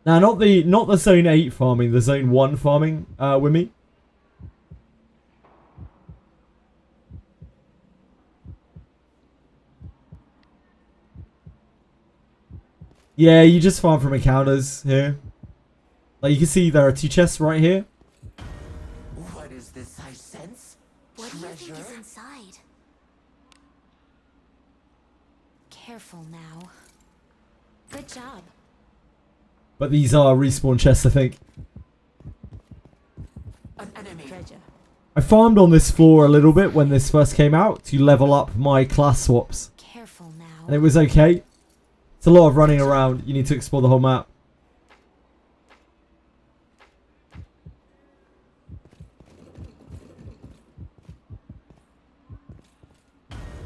Nah, not the zone 8 farming, the zone 1 farming, Wimmy. Yeah, you just farm from encounters here. Like you can see there are 2 chests right here. What is this I sense? What do you think is inside? Careful now. Good job. But these are respawn chests, I think. An enemy. Treasure. I farmed on this floor a little bit when this first came out to level up my class swaps. Careful now. And it was okay. It's a lot of running around. You need to explore the whole map.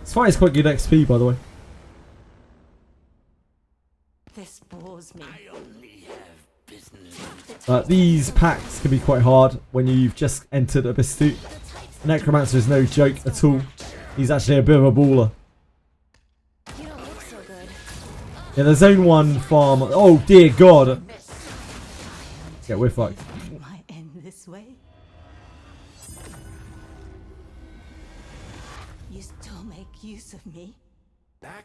This fight is quite good XP, by the way. This bores me. I only have business. These packs can be quite hard when you've just entered Abyss 2. Necromancer is no joke at all. He's actually a bit of a baller. You don't look so good. Yeah, the zone 1 farm. Oh dear god. Yeah, we're fucked. It might end this way. You still make use of me? Back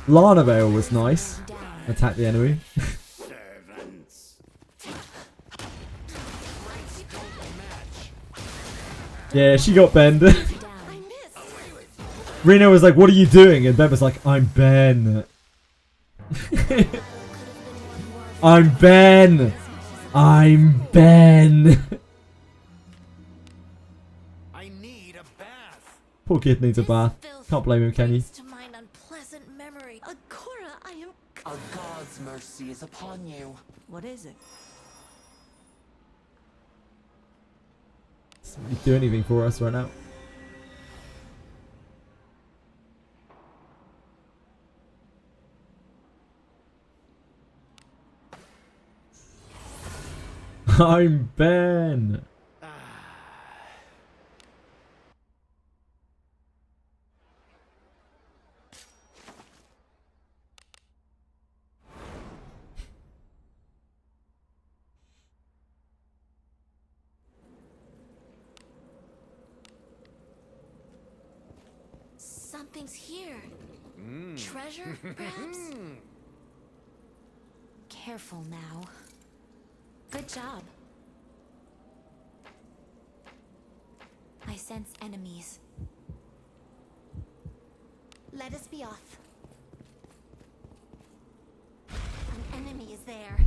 Lana Veil was nice. Attack the enemy. servants. Yeah, she got Ben. I missed. Reno was like, what are you doing? And Ben was like, I'm Ben. I'm Ben. I'm Ben. I need a bath. Poor kid needs a bath. Can't blame him, can you? To mine unpleasant memory. Agora, I am. A god's mercy is upon you. What is it? Doesn't really do anything for us right now. I'm Ben. Something's here. Treasure, perhaps? Careful now. Good job. I sense enemies. Let us be off. An enemy is there.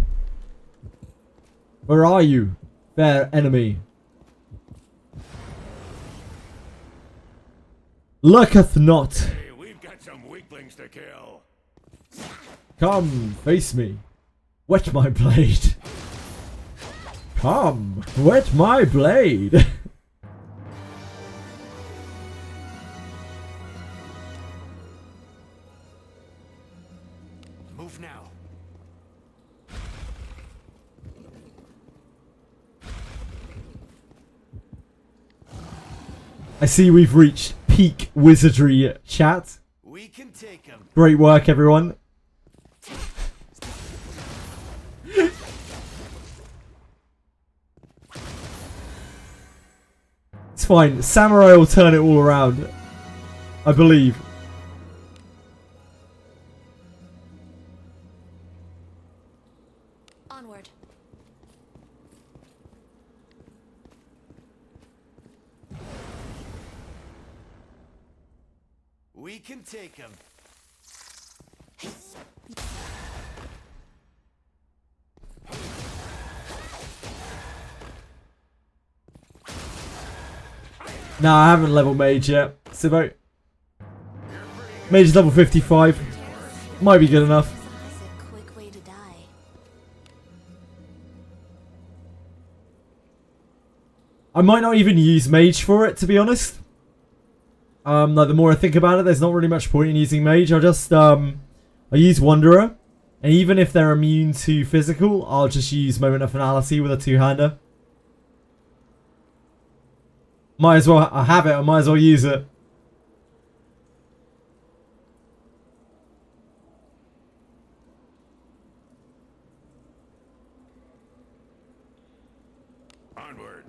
Where are you, fair enemy? Lurketh not. Hey, we've got some weaklings to kill. Come, face me. Wet my blade. Come, wet my blade. Move now. I see we've reached peak wizardry chat. We can take him. Great work, everyone. It's fine. Samurai will turn it all around. I believe. Onward. We can take him. No, I haven't level mage yet. Sivo. Mage is level 55. Might be good enough. That's a quick way to die. I might not even use mage for it, to be honest. Like the more I think about it, there's not really much point in using mage. I'll just I use wanderer, and even if they're immune to physical, I'll just use moment of finality with a two-hander. Might as well. I have it. I might as well use it. Onward.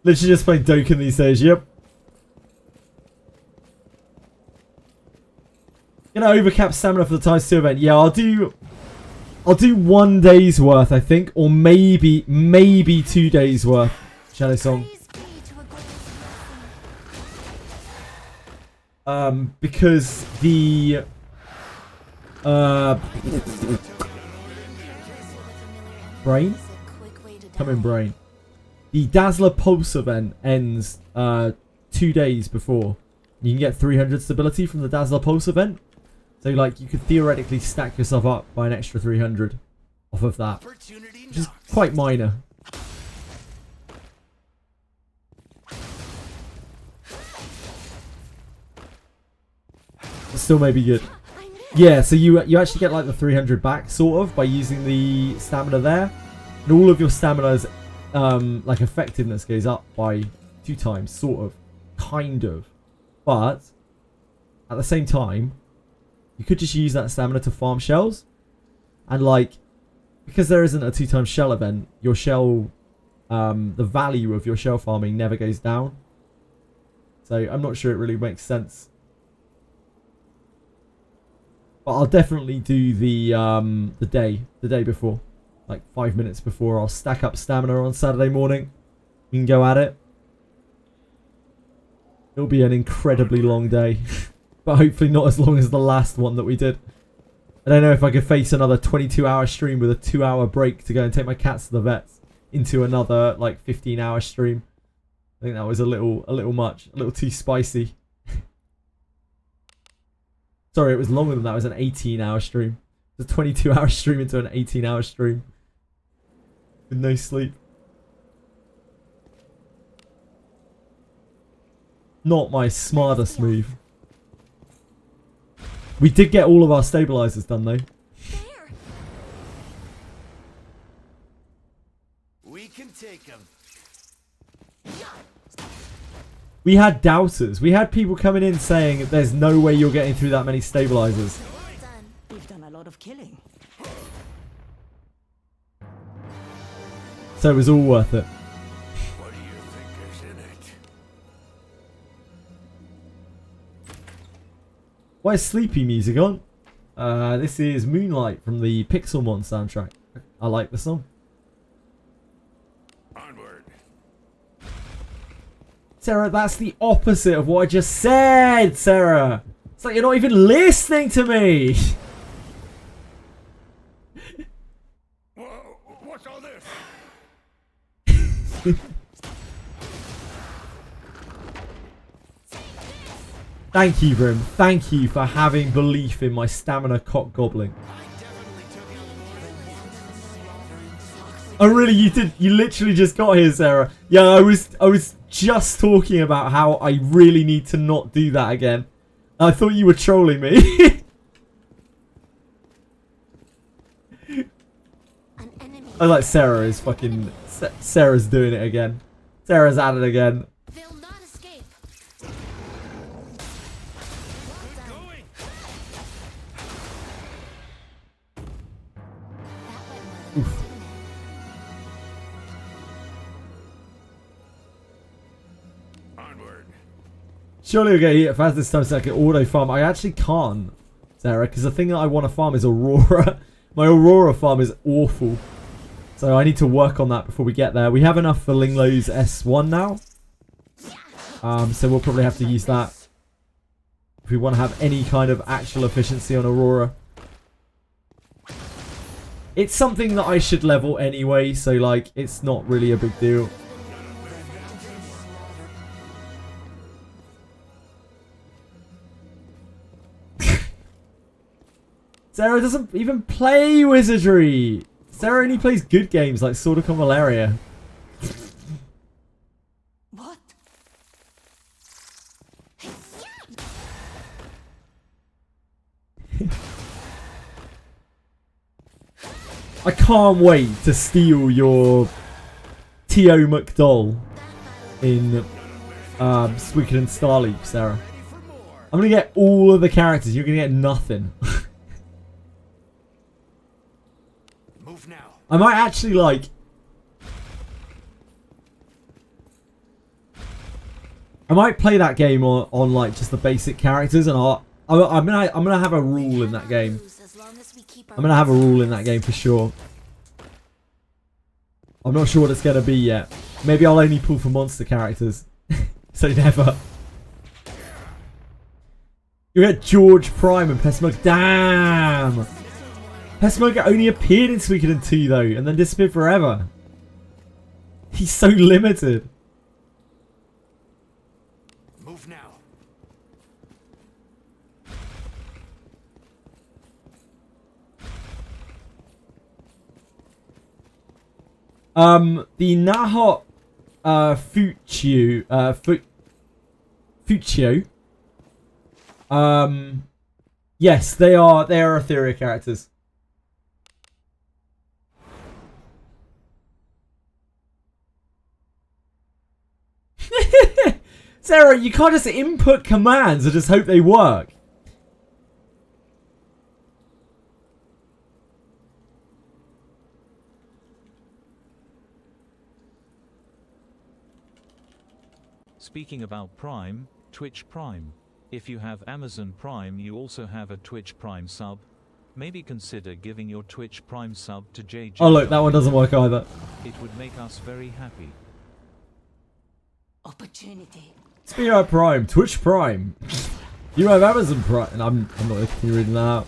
Literally just playing Dokkan these days. Yep. Gonna overcap stamina for the times 2 event. Yeah, I'll do 1 day's worth, I think, or maybe 2 days worth. Shadow Song. Because the brain? Come in, brain. The Dazzler Pulse event ends 2 days before. You can get 300 stability from the Dazzler Pulse event. So, like, you could theoretically stack yourself up by an extra 300 off of that. Which is quite minor. But still may be good. Yeah, so you actually get, like, the 300 back, sort of, by using the stamina there. And all of your stamina's, like, effectiveness goes up by 2 times, sort of. Kind of. But, at the same time, you could just use that stamina to farm shells. And, like, because there isn't a 2 times shell event, your shell, the value of your shell farming never goes down. So I'm not sure it really makes sense. But I'll definitely do the day before. Like 5 minutes before. I'll stack up stamina on Saturday morning. We can go at it. It'll be an incredibly long day. But hopefully not as long as the last one that we did. I don't know if I could face another 22-hour stream with a 2-hour break to go and take my cats to the vets into another like 15-hour stream. I think that was a little much, a little too spicy. Sorry, it was longer than that. It was an 18-hour stream. It's a 22-hour stream into an 18-hour stream with no sleep. Not my smartest move. We did get all of our stabilizers done though. We can take them. We had doubters. We had people coming in saying there's no way you're getting through that many stabilizers. We've done a lot of killing. So it was all worth it. What do you think is in it? Why is sleepy music on? This is Moonlight from the Pixelmon soundtrack. I like the song. Onward. Sarah, that's the opposite of what I just said, Sarah. It's like you're not even listening to me. What's all this? Thank you, Brim. Thank you for having belief in my stamina cock gobbling. Oh really, you did? You literally just got here, Sarah. Yeah, I was just talking about how I really need to not do that again. I thought you were trolling me. I like Sarah is fucking... Sarah's doing it again. Sarah's at it again. They'll not escape. Oof. Onward. Surely we'll get it fast this time so I can auto farm. I actually can't, Sarah, because the thing that I want to farm is Aurora. My Aurora farm is awful. So I need to work on that before we get there. We have enough for Linglow's S1 now. So we'll probably have to use that if we want to have any kind of actual efficiency on Aurora. It's something that I should level anyway, so like it's not really a big deal. Sarah doesn't even play Wizardry. Sarah only plays good games like Sword of Malaria. What? I can't wait to steal your T.O. McDowell in Wicked and Starleap, Sarah. I'm going to get all of the characters. You're going to get nothing. Move now. I might actually like... I might play that game on like just the basic characters, and I'm gonna have a rule in that game. I'm gonna have a rule in that game for sure. I'm not sure what it's gonna be yet. Maybe I'll only pull for monster characters. So never. You get George Prime and Pessmog. Damn! Pessmog only appeared in Suikoden 2 though, and then disappeared forever. He's so limited. Move now. The Nahot Fuchio. Yes, they are Etheria characters. Sarah, you can't just input commands and just hope they work. Speaking about Prime, Twitch Prime. If you have Amazon Prime, you also have a Twitch Prime sub. Maybe consider giving your Twitch Prime sub to JJ. Oh look, that one doesn't work either. It would make us very happy. Opportunity. Speaking of Prime, Twitch Prime. You have Amazon Prime, and I'm not going to continue reading that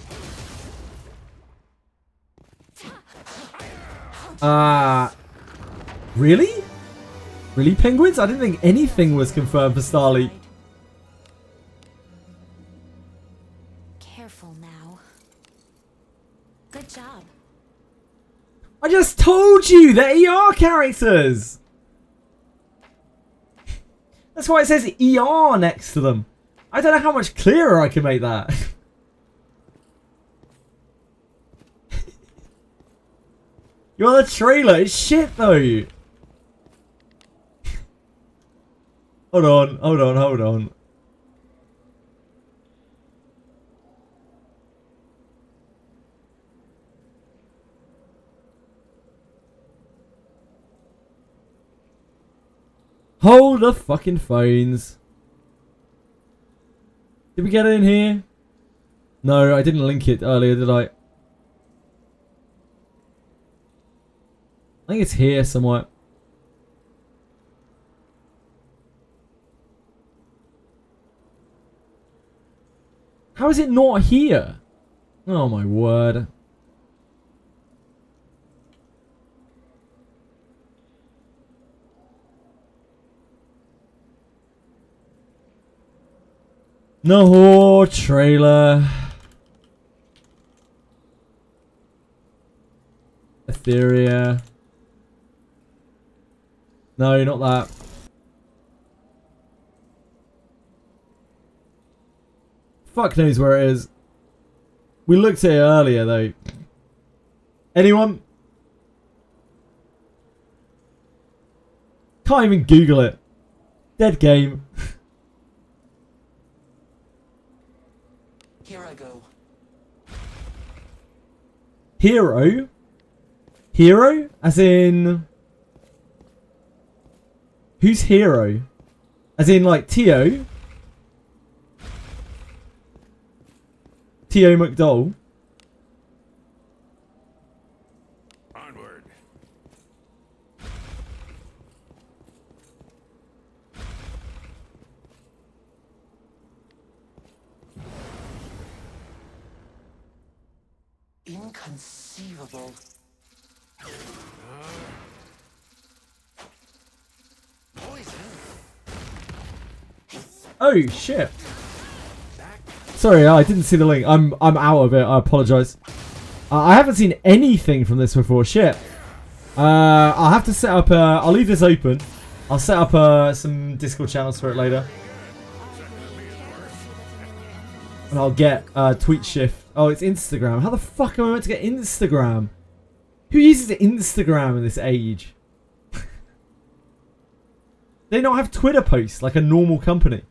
out. Really? Really, Penguins? I didn't think anything was confirmed for Starly. Careful now. Good job. I just told you they're ER characters. That's why it says ER next to them. I don't know how much clearer I can make that. You're the trailer. It's shit though. Hold on, hold on, hold on. Hold the fucking phones. Did we get it in here? No, I didn't link it earlier, did I? I think it's here somewhere. How is it not here? Oh my word. No trailer. Etheria. No, not that. Fuck knows where it is. We looked at it earlier though. Anyone? Can't even Google it. Dead game. Here I go. Hero? Hero? As in... Who's hero? As in like Tio? Tio McDowell? Onward. Inconceivable. Poison. Oh shit. Sorry, I didn't see the link. I'm out of it. I apologize. I haven't seen anything from this before. Shit. I'll have to set up. I'll leave this open. I'll set up some Discord channels for it later. And I'll get tweet shift. Oh, it's Instagram. How the fuck am I meant to get Instagram? Who uses Instagram in this age? They don't have Twitter posts like a normal company.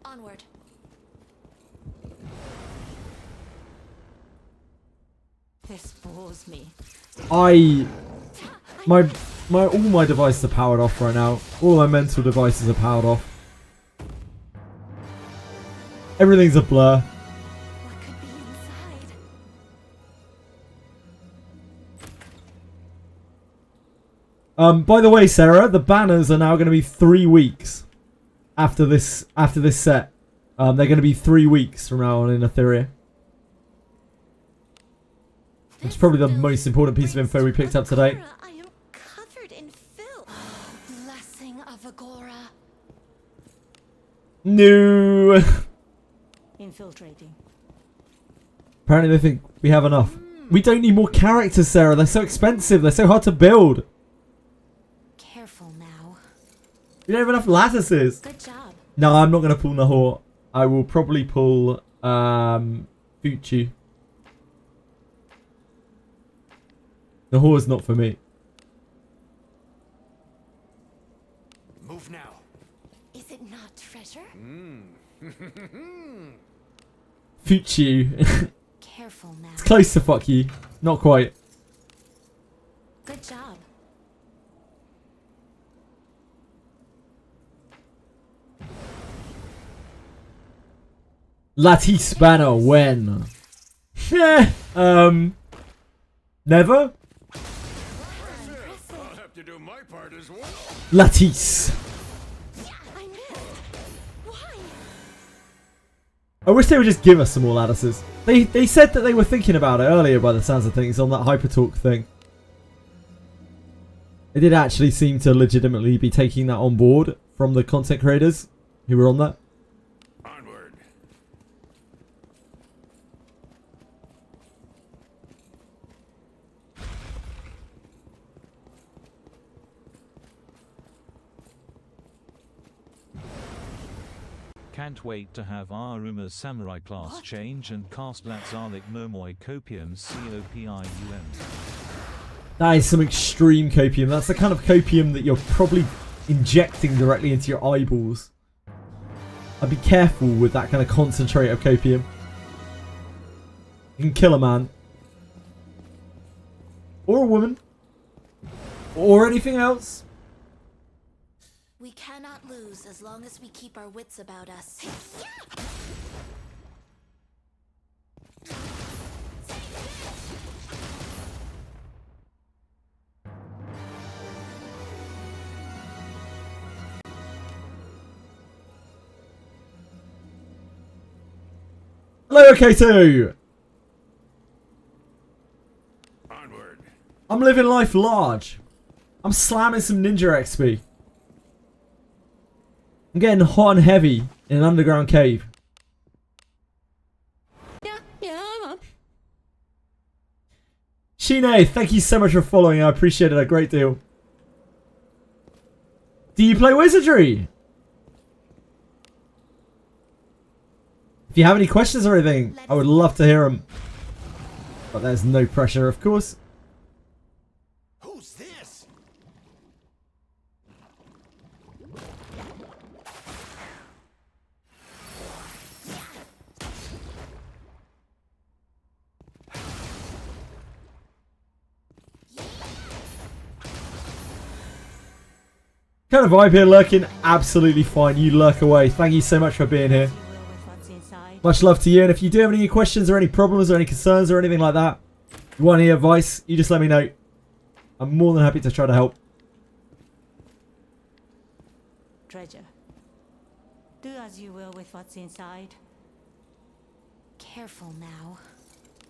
Onward. This bores me. All my devices are powered off right now. All my mental devices are powered off. Everything's a blur. What could be inside? By the way, Sarah, the banners are now going to be 3 weeks after this set. They're going to be 3 weeks from now on in Etheria. It's probably the most important piece of info we picked up today. I am covered in filth. Blessing of Agora. No. Infiltrating. Apparently they think we have enough. We don't need more characters, Sarah. They're so expensive. They're so hard to build. Careful now. We don't have enough lattices. Good job. No, I'm not going to pull Nahor. I will probably pull Fuchu. Nahor's not for me. Move now. Is it not treasure? Fuck you. Careful now. It's close to fuck you. Not quite. Good job. Latispana when? Never? I'll have to do my part as well. Latisse. I missed. Why? I wish they would just give us some more lattices. They said that they were thinking about it earlier by the sounds of things on that Hypertalk thing. They did actually seem to legitimately be taking that on board from the content creators who were on that. Onward. Can't wait to have Aruma's samurai class change and cast Latzalik Mermoi Copium Copium. That is some extreme copium. That's the kind of copium that you're probably injecting directly into your eyeballs. I'd be careful with that kind of concentrate of copium. You can kill a man. Or a woman. Or anything else. We cannot lose as long as we keep our wits about us. Hello, K2! Onward. I'm living life large. I'm slamming some ninja XP. I'm getting hot and heavy in an underground cave. Yeah. Shine, thank you so much for following. I appreciate it a great deal. Do you play Wizardry? If you have any questions or anything, I would love to hear them. But there's no pressure, of course. Who's this? Kind of vibe here, lurking. Absolutely fine. You lurk away. Thank you so much for being here. Much love to you. And if you do have any questions or any problems or any concerns or anything like that, you want any advice, you just let me know. I'm more than happy to try to help. Treasure. Do as you will with what's inside. Careful now.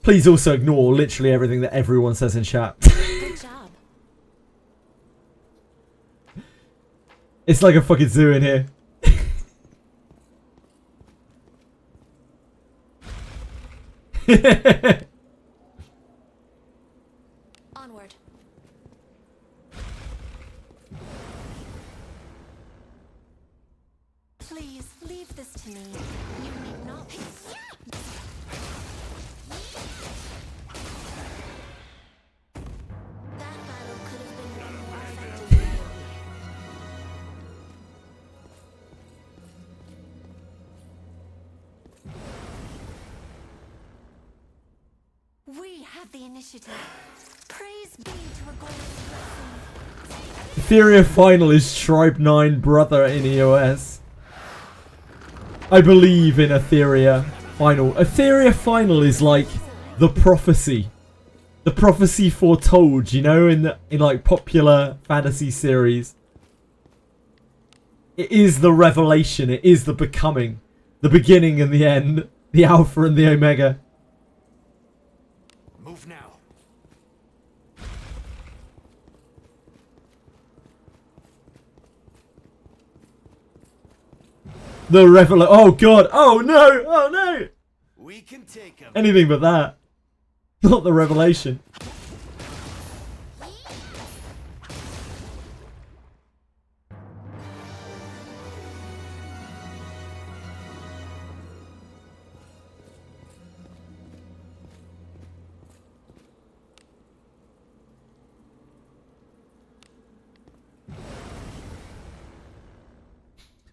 Please also ignore literally everything that everyone says in chat. Good job. It's like a fucking zoo in here. Onward. Please leave this to me. You need not. That battle could have been won more effectively. We have the initiative. Praise be to a glorious blessing. Etheria Final is Tribe 9 brother in EOS. I believe in Etheria Final. Etheria Final is like the prophecy. The prophecy foretold, you know, in like popular fantasy series. It is the revelation. It is the becoming. The beginning and the end. The Alpha and the Omega. Move now. The revelation. Oh god. Oh no. Oh no. We can take him. Anything but that. Not the revelation.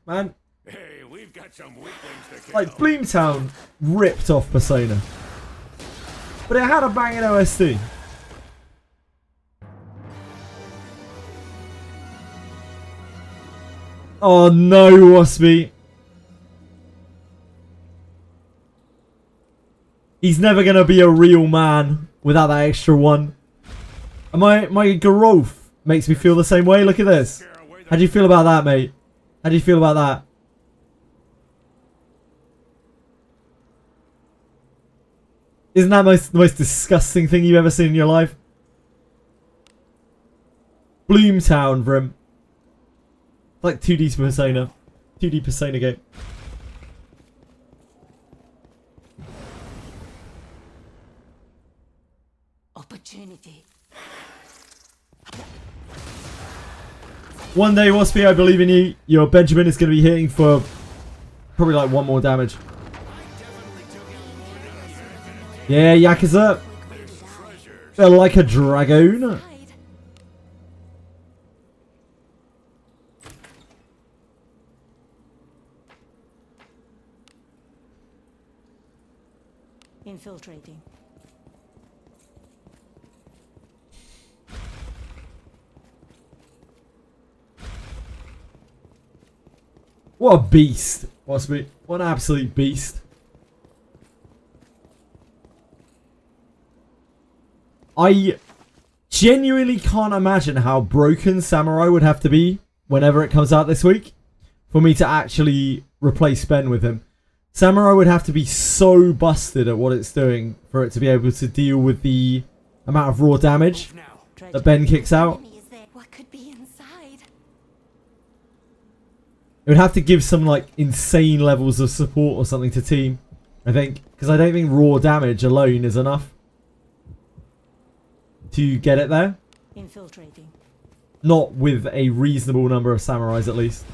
Man, Hey, we've got some weaklings to kill. like Bleamtown, ripped off Persona. But it had a banging OST. Oh no, Waspy. He's never going to be a real man without that extra one. And my growth makes me feel the same way. Look at this. How do you feel about that, mate? How do you feel about that? Isn't that the most disgusting thing you've ever seen in your life? Bloomtown, Vrim. Like 2D Persona. 2D Persona game. Opportunity. One day, Waspy, I believe in you. Your Benjamin is going to be hitting for probably like 1 more damage. Yeah, Yakuza. Feel like a dragoon. Infiltrating. What a beast, Waspy. What an absolute beast. I genuinely can't imagine how broken Samurai would have to be whenever it comes out this week for me to actually replace Ben with him. Samurai would have to be so busted at what it's doing for it to be able to deal with the amount of raw damage that Ben kicks out. What could be inside? It would have to give some like insane levels of support or something to team, I think, because I don't think raw damage alone is enough to get it there. Infiltrating. Not with a reasonable number of samurais, at least.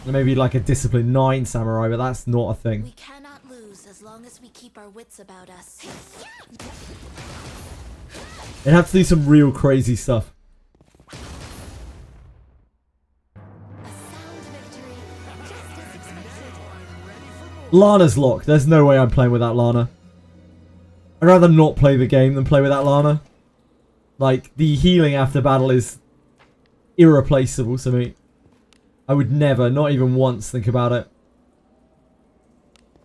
Maybe like a discipline 9 samurai, but that's not a thing. We cannot lose as long as we keep our wits about us. It'd have to do some real crazy stuff. Lana's locked. There's no way I'm playing without Lana. I'd rather not play the game than play without Lana. Like, the healing after battle is irreplaceable to me. I would never, not even once, think about it.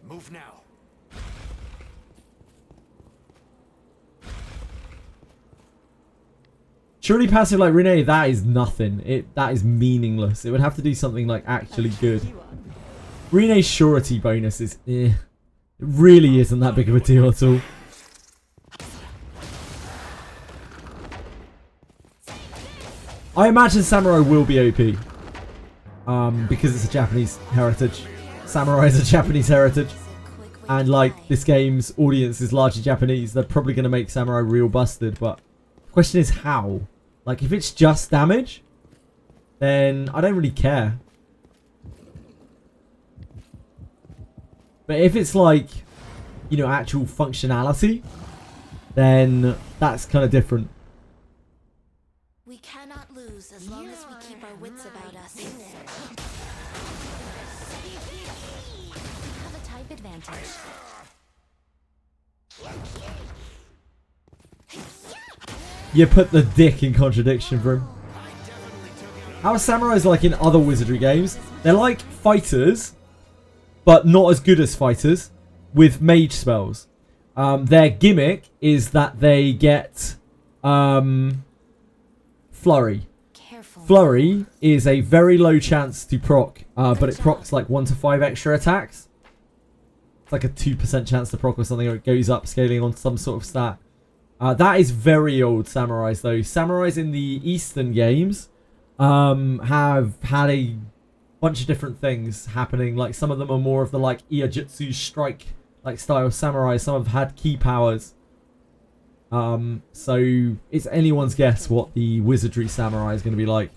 Move now. Surely passive like Renee, that is nothing. That is meaningless. It would have to do something like actually good. Renee's surety bonus is It really isn't that big of a deal at all. I imagine Samurai will be OP. Because it's a Japanese heritage. Samurai is a Japanese heritage. And like, this game's audience is largely Japanese. They're probably going to make Samurai real busted. But the question is how? Like, if it's just damage, then I don't really care. But if it's like, you know, actual functionality, then that's kind of different. We cannot lose as long as we keep our wits about us. We have a type advantage. You put the dick in contradiction for him. How are samurais like in other Wizardry games? They're like fighters, but not as good as fighters, with mage spells. Their gimmick is that they get Flurry. Flurry is a very low chance to proc, but it procs like 1 to 5 extra attacks. It's like a 2% chance to proc or something, or it goes up scaling on some sort of stat. That is very old samurais though. Samurais in the Eastern games have had a bunch of different things happening. Like some of them are more of the like Iajutsu strike like style samurai. Some have had key powers. So it's anyone's guess what the Wizardry samurai is going to be like.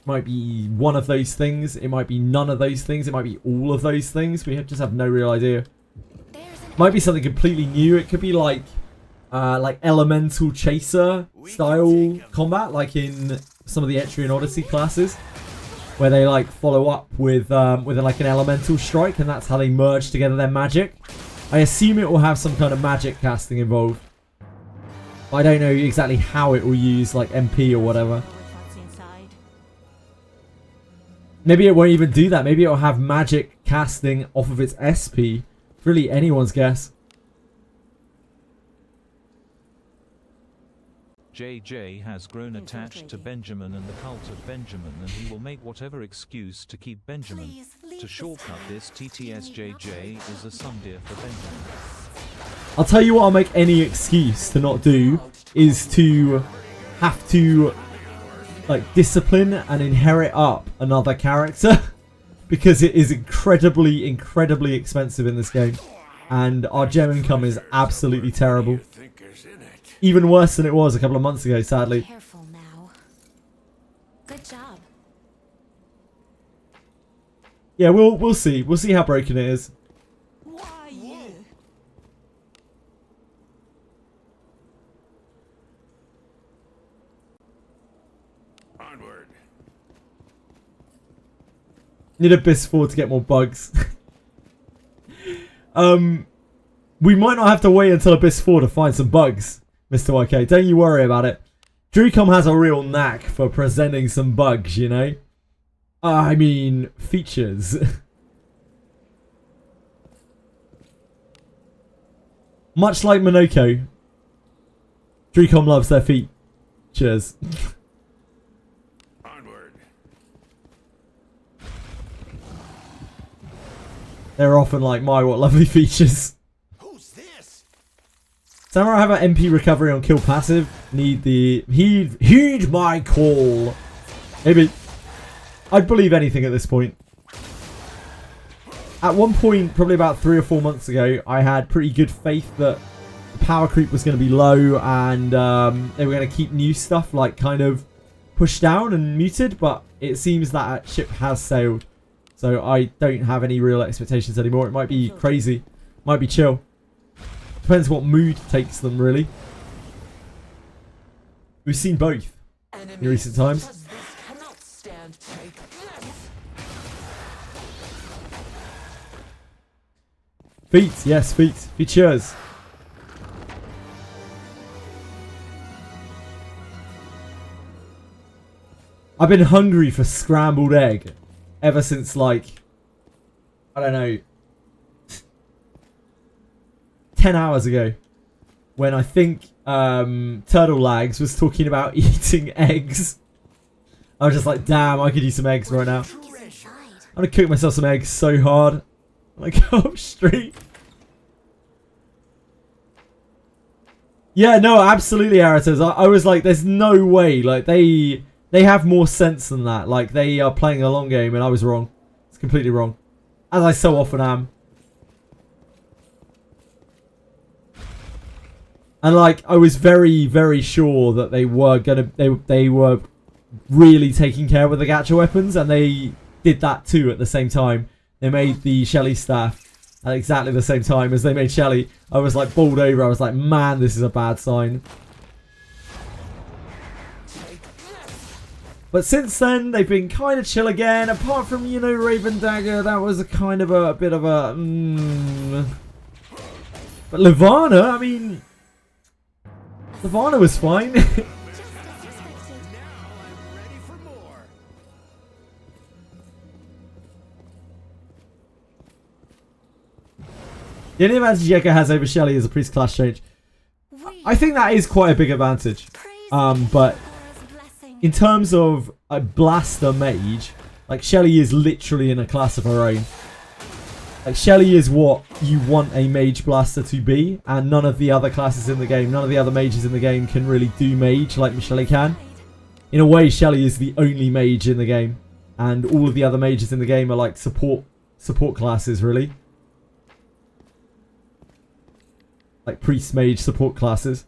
Might be one of those things. It might be none of those things. It might be all of those things. We just have no real idea. Might be something completely new. It could be like elemental chaser style combat, like in some of the Etheria Odyssey classes. where they like follow up with like an elemental strike, and that's how they merge together their magic. I assume it will have some kind of magic casting involved. I don't know exactly how it will use like MP or whatever. Maybe it won't even do that. Maybe it will have magic casting off of its SP. It's really anyone's guess. JJ has grown attached to Benjamin and the cult of Benjamin, and he will make whatever excuse to keep Benjamin. To shortcut this, TTSJJ is a sundeer for Benjamin. I'll tell you what I'll make any excuse to not do is to have to like discipline and inherit up another character because it is incredibly expensive in this game, and our gem income is absolutely terrible. Even worse than it was a couple of months ago, sadly. Careful now. Good job. Yeah, we'll see. We'll see how broken it is. Why you? Onward. Need Abyss 4 to get more bugs. We might not have to wait until Abyss 4 to find some bugs, Mr. YK. Don't you worry about it. Drucom has a real knack for presenting some bugs, you know? I mean, features. Much like Monoko, Drucom loves their features. Onward. They're often like, my, what lovely features. Samurai have an MP recovery on kill passive. Need the... Heed my call. Maybe. I'd believe anything at this point. At one point, probably about 3 or 4 months ago, I had pretty good faith that the power creep was going to be low and they were going to keep new stuff like kind of pushed down and muted, but it seems that ship has sailed. So I don't have any real expectations anymore. It might be crazy. Might be chill. Depends what mood takes them, really. We've seen both in recent times. Feet, yes, feet. Features. I've been hungry for scrambled egg ever since, like, I don't know, 10 hours ago, when I think Turtle Lags was talking about eating eggs. I was just like, damn, I could use some eggs right now. I'm gonna cook myself some eggs so hard. Like, oh, street. Yeah, no, absolutely, Aratas. I was like, there's no way. Like, they have more sense than that. Like, they are playing a long game, and I was wrong. It's completely wrong. As I so often am. And like, I was very sure that they were gonna, they were really taking care with the gacha weapons, and they did that too at the same time. They made the Shelly staff at exactly the same time as they made Shelly. I was like bowled over. I was like, man, this is a bad sign. But since then, they've been kind of chill again. Apart from, you know, Raven Dagger, that was a kind of a bit of a... But Levana, I mean... Levana was fine. The only advantage Yeka has over Shelly is a priest class change. I think that is quite a big advantage. But in terms of a blaster mage, like Shelly is literally in a class of her own. Like Shelly is what you want a mage blaster to be, and none of the other classes in the game, none of the other mages in the game can really do mage like Shelly can. In a way, Shelly is the only mage in the game, and all of the other mages in the game are like support classes, really. Like priest mage support classes.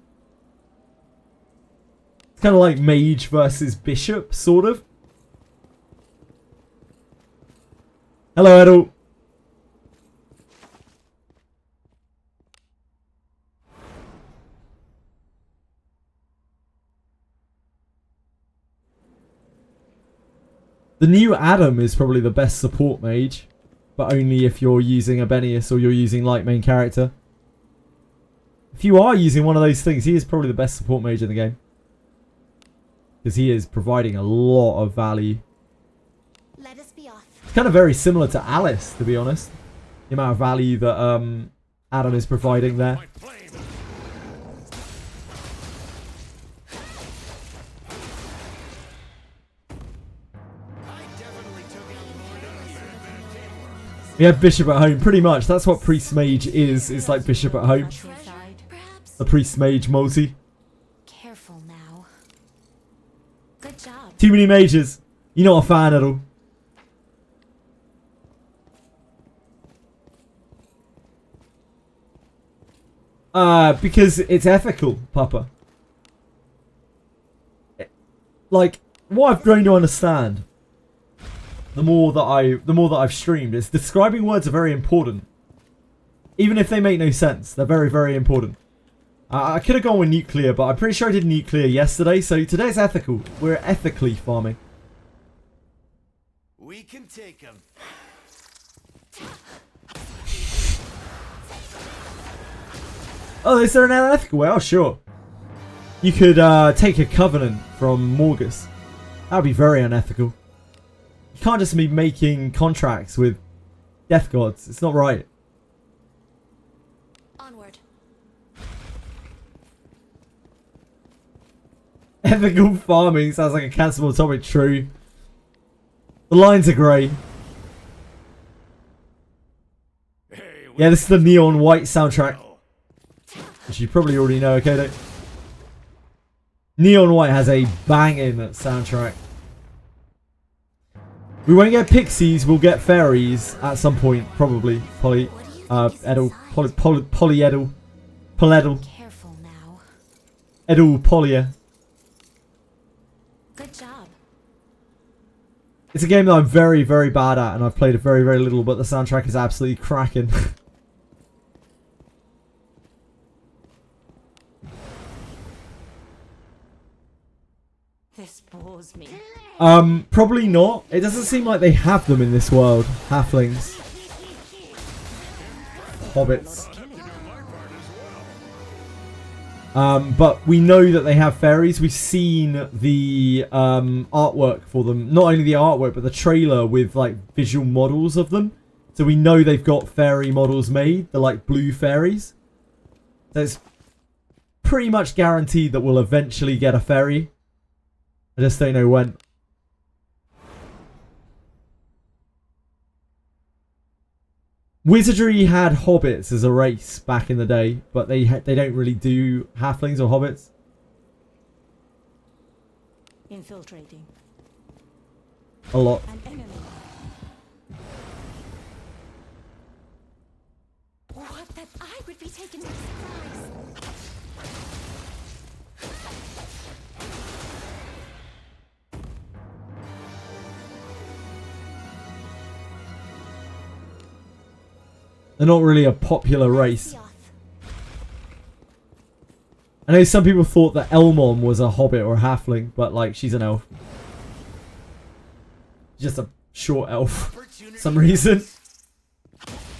It's kind of like mage versus bishop, sort of. Hello, Edel. The new Adam is probably the best support mage, but only if you're using Abenius or you're using light main character. If you are using one of those things, he is probably the best support mage in the game. Because he is providing a lot of value. Let us be off. It's kind of very similar to Alice, to be honest. The amount of value that Adam is providing there. We have Bishop at home, pretty much. That's what Priest Mage is. It's like Bishop at home. The Priest Mage multi. Careful now. Good job. Too many mages. You're not a fan at all. Because it's ethical, Papa. Like, what I've grown to understand, the more that I've streamed, is describing words are very important. Even if they make no sense, they're very, very important. I could have gone with nuclear, but I'm pretty sure I did nuclear yesterday, so today's ethical. We're ethically farming. We can take him. Oh, is there an unethical way? Oh, sure. You could take a covenant from Morgus. That would be very unethical. You can't just be making contracts with death gods. It's not right. Onward. Ethical farming sounds like a cancelable topic. True. The lines are grey. Yeah, this is the neon white soundtrack. Which you probably already know, okay? Though. Neon White has a banging soundtrack. We won't get pixies, we'll get fairies at some point, probably. Polyedel. Careful now. Edel Polia. Good job. It's a game that I'm very, very bad at, and I've played it very, very little, but the soundtrack is absolutely cracking. This bores me. Probably not. It doesn't seem like they have them in this world. Halflings. Hobbits. But we know that they have fairies. We've seen the artwork for them. Not only the artwork, but the trailer with like visual models of them. So we know they've got fairy models made. They're like blue fairies. So it's pretty much guaranteed that we'll eventually get a fairy. I just don't know when. Wizardry had hobbits as a race back in the day, but they don't really do halflings or hobbits. Infiltrating. A lot. An enemy. What? That I would be taken by surprise. They're not really a popular race. I know some people thought that Elmon was a hobbit or a halfling, but like she's an elf. Just a short elf for some reason.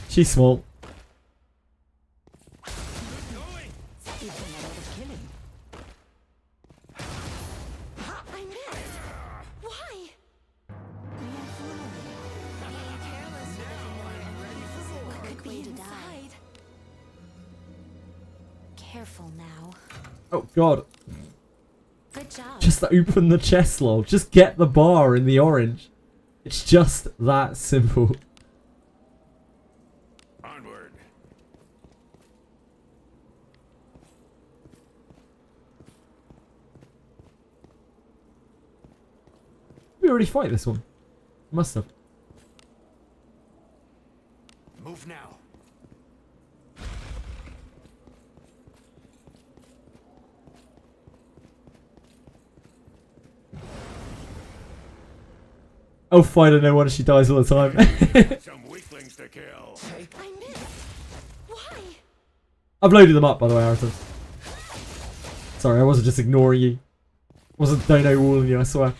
She's small. Careful now. Oh god. Good job. Just open the chest log. Just get the bar in the orange. It's just that simple. Onward. We already fight this one. Must have. Move now. Elf fighter, no wonder she dies all the time. Some weaklings to kill. I missed. Why? I've loaded them up, by the way, Araton. Sorry, I wasn't just ignoring you. Wasn't dono walling you, I swear.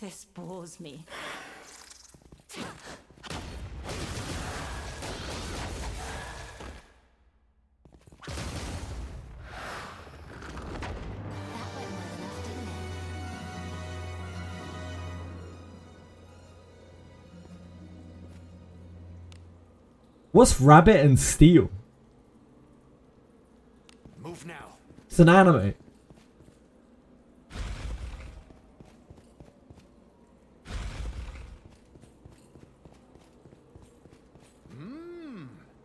This bores me. What's rabbit and steel? Move now. It's an anime.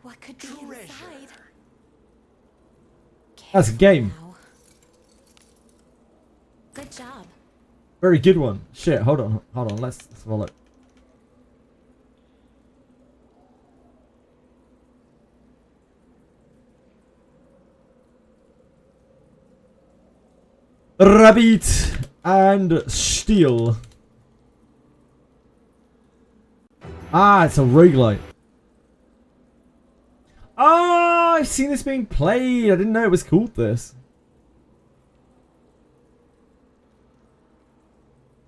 What could be inside? That's a game. Good job. Very good one. Shit, hold on. Let's have a look. Rabbit and steel. Ah, it's a roguelite. Oh, I've seen this being played. I didn't know it was called this.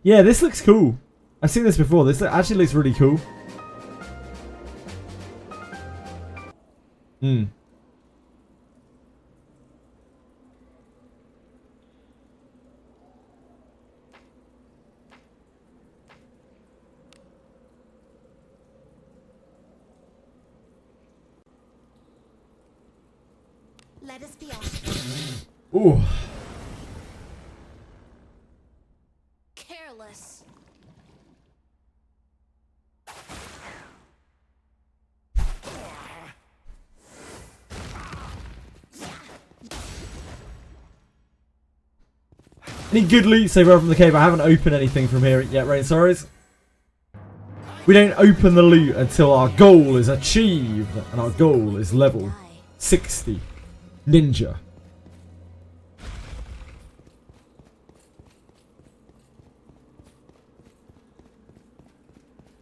Yeah, this looks cool. I've seen this before. This actually looks really cool. Hmm. Let us be off. Ooh. Careless. Any good loot so far from the cave? I haven't opened anything from here yet, Rain Sorrows. We don't open the loot until our goal is achieved. And our goal is level 60. Ninja.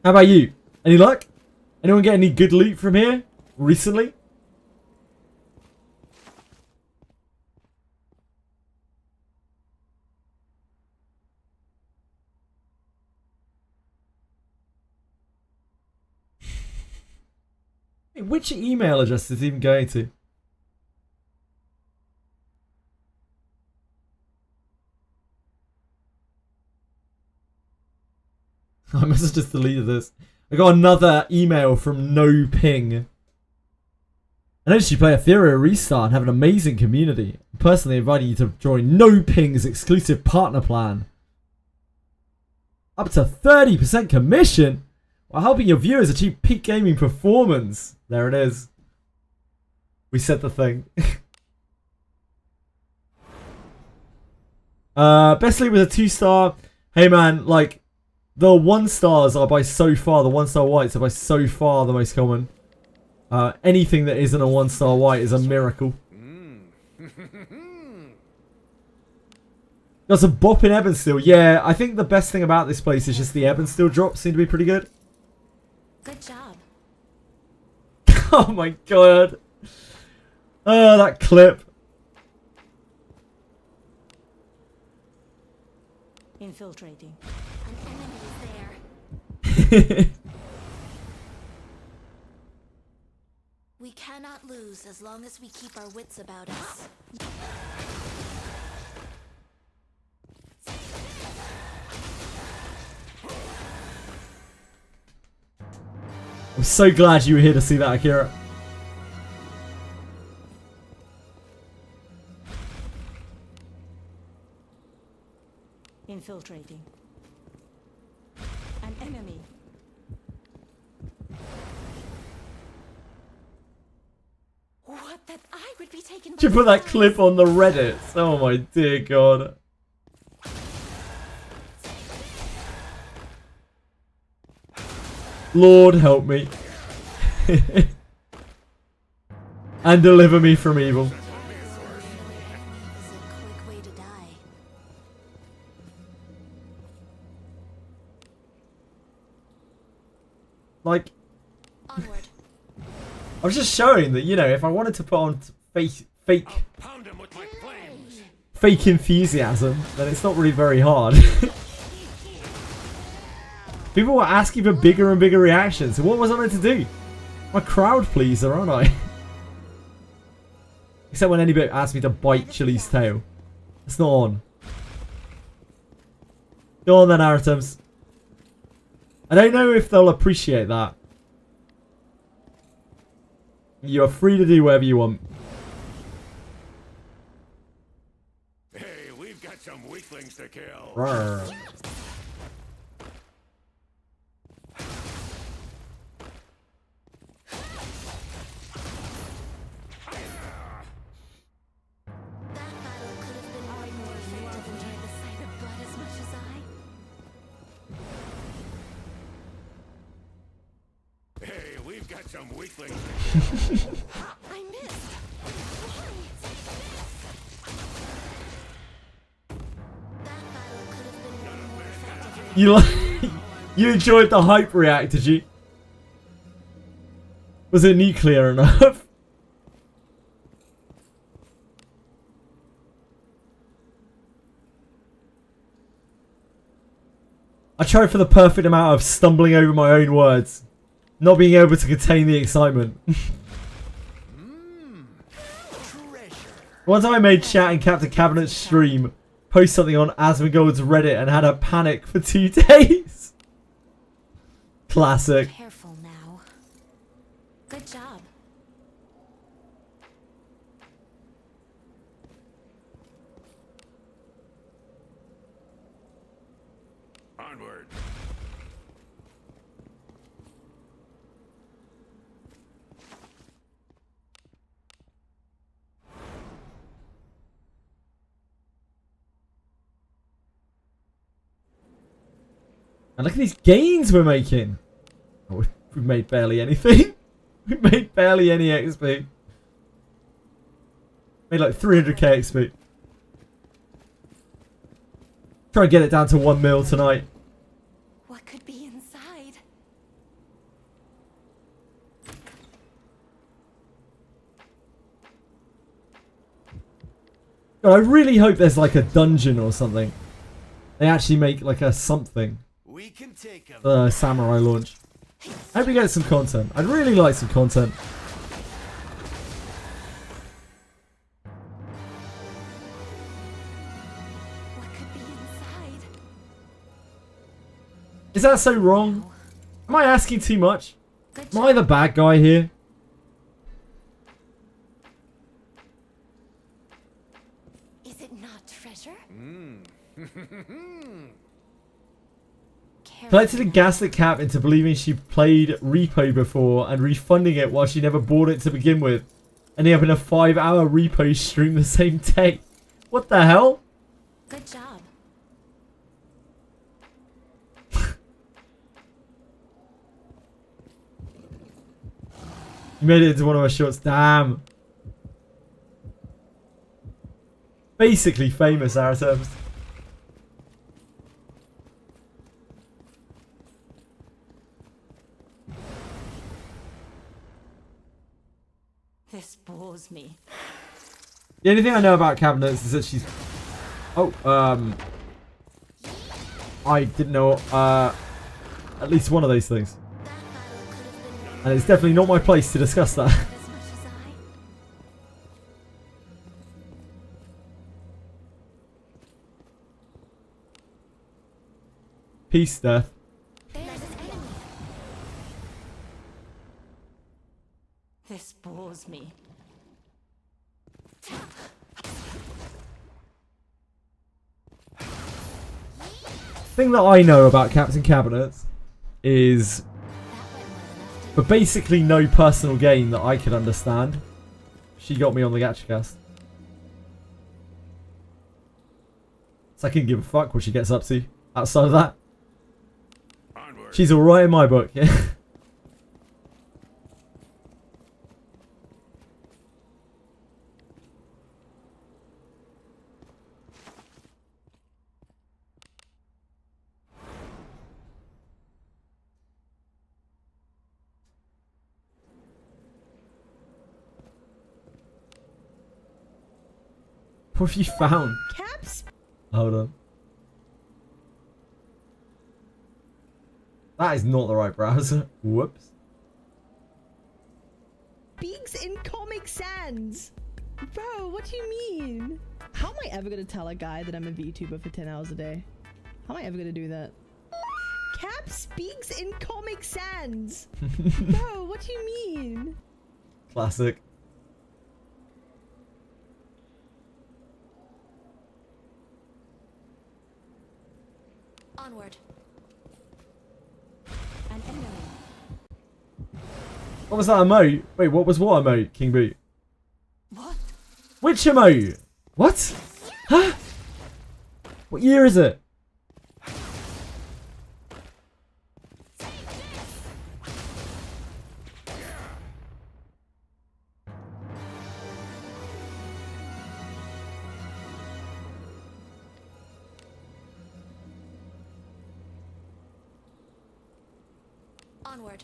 How about you? Any luck? Anyone get any good loot from here recently? Which email address is it even going to? I must have just deleted this. I got another email from No Ping. I noticed you play Etheria Restart and have an amazing community. I'm personally inviting you to join No Ping's exclusive partner plan. Up to 30% commission while helping your viewers achieve peak gaming performance. There it is. We said the thing. Best league was a 2-star. Hey man, like, the 1-stars are by so far, the 1-star whites are by so far the most common. Anything that isn't a 1-star white is a miracle. Got some bop in Ebensteel. Yeah, I think the best thing about this place is just the Ebensteel drops seem to be pretty good. Good job. Oh my god. Oh, that clip. Infiltrating. We cannot lose as long as we keep our wits about us. I'm so glad you were here to see that, Akira. Infiltrating. An enemy. What, that I would be taken by Should put that clip on the Reddit. Oh my dear god. Lord help me. And deliver me from evil. Like, Onward. I was just showing that, you know, if I wanted to put on fake enthusiasm, then it's not really very hard. People were asking for bigger and bigger reactions. So what was I meant to do? I'm a crowd pleaser, aren't I? Except when anybody asks me to bite Chili's tail. It's not on. Go on then, Aritems. I don't know if they'll appreciate that. You are free to do whatever you want. Hey, we've got some weaklings to kill. Rawr. Hey, we've got some weaklings. I missed. You like, you enjoyed the hype react, did you? Was it nuclear enough? I tried for the perfect amount of stumbling over my own words. Not being able to contain the excitement. One time I made chat in Captain Cabinet's stream, post something on Asmongold's Reddit and had a panic for 2 days. Classic. Careful now. Good job. Onward. And look at these gains we're making. Oh, we've made barely anything. We've made barely any XP. Made like 300k XP. Try and get it down to 1 mil tonight. What could be inside? God, I really hope there's like a dungeon or something. They actually make like a something. We can take Samurai launch. I hope we get some content. I'd really like some content. What could be inside? Is that so wrong? Am I asking too much? Am I the bad guy here? Is it not treasure? Collected and gaslit Cap into believing she played Repo before and refunding it while she never bought it to begin with. Ending up in a 5-hour Repo stream the same day. What the hell? Good job. You made it into one of our shorts. Damn. Basically famous, Aritems. This bores me. The only thing I know about cabinets is that she's... Oh, I didn't know at least one of those things. And it's definitely not my place to discuss that. Peace, Death. This bores me. Thing that I know about Captain Cabinets is for basically no personal gain that I could understand, she got me on the GachaCast. So I couldn't give a fuck what she gets up to outside of that. She's alright in my book. What have you found? Caps? Hold on. That is not the right browser. Whoops. Speaks in Comic Sans. Bro, what do you mean? How am I ever gonna tell a guy that I'm a VTuber for 10 hours a day? How am I ever gonna do that? Cap speaks in Comic Sans. Bro, what do you mean? Classic. Onward. An enemy. What was that emote? Wait, what was what emote, King Boot? What? Which emote? What? Huh? What year is it? Onward.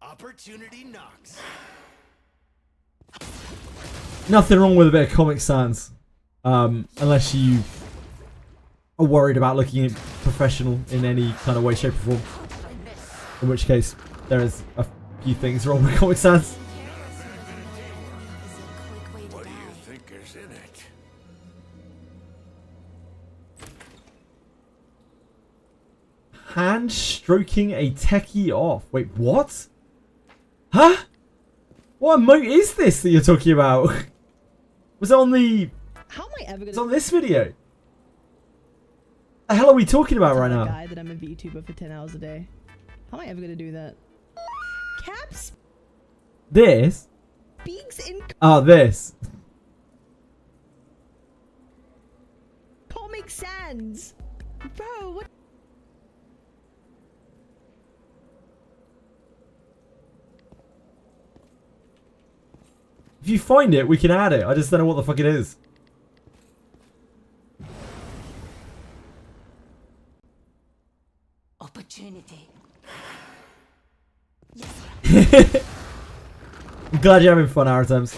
Opportunity knocks. Nothing wrong with a bit of Comic Sans. Unless you are worried about looking professional in any kind of way, shape or form. In which case, there is a few things wrong with Comic Sans. What do you think is in it? Hand stroking a techie off. Wait, what? Huh? What emote is this that you're talking about? Was it on the... How am I ever gonna... It's on this video. The hell are we talking about right tell a now? guy that I'm a VTuber for 10 hours a day. How am I ever gonna do that? Caps This? speaks in Oh, this. Comic Sans. Bro, what? If you find it, we can add it. I just don't know what the fuck it is. Opportunity. I'm glad you're having fun, Aratems.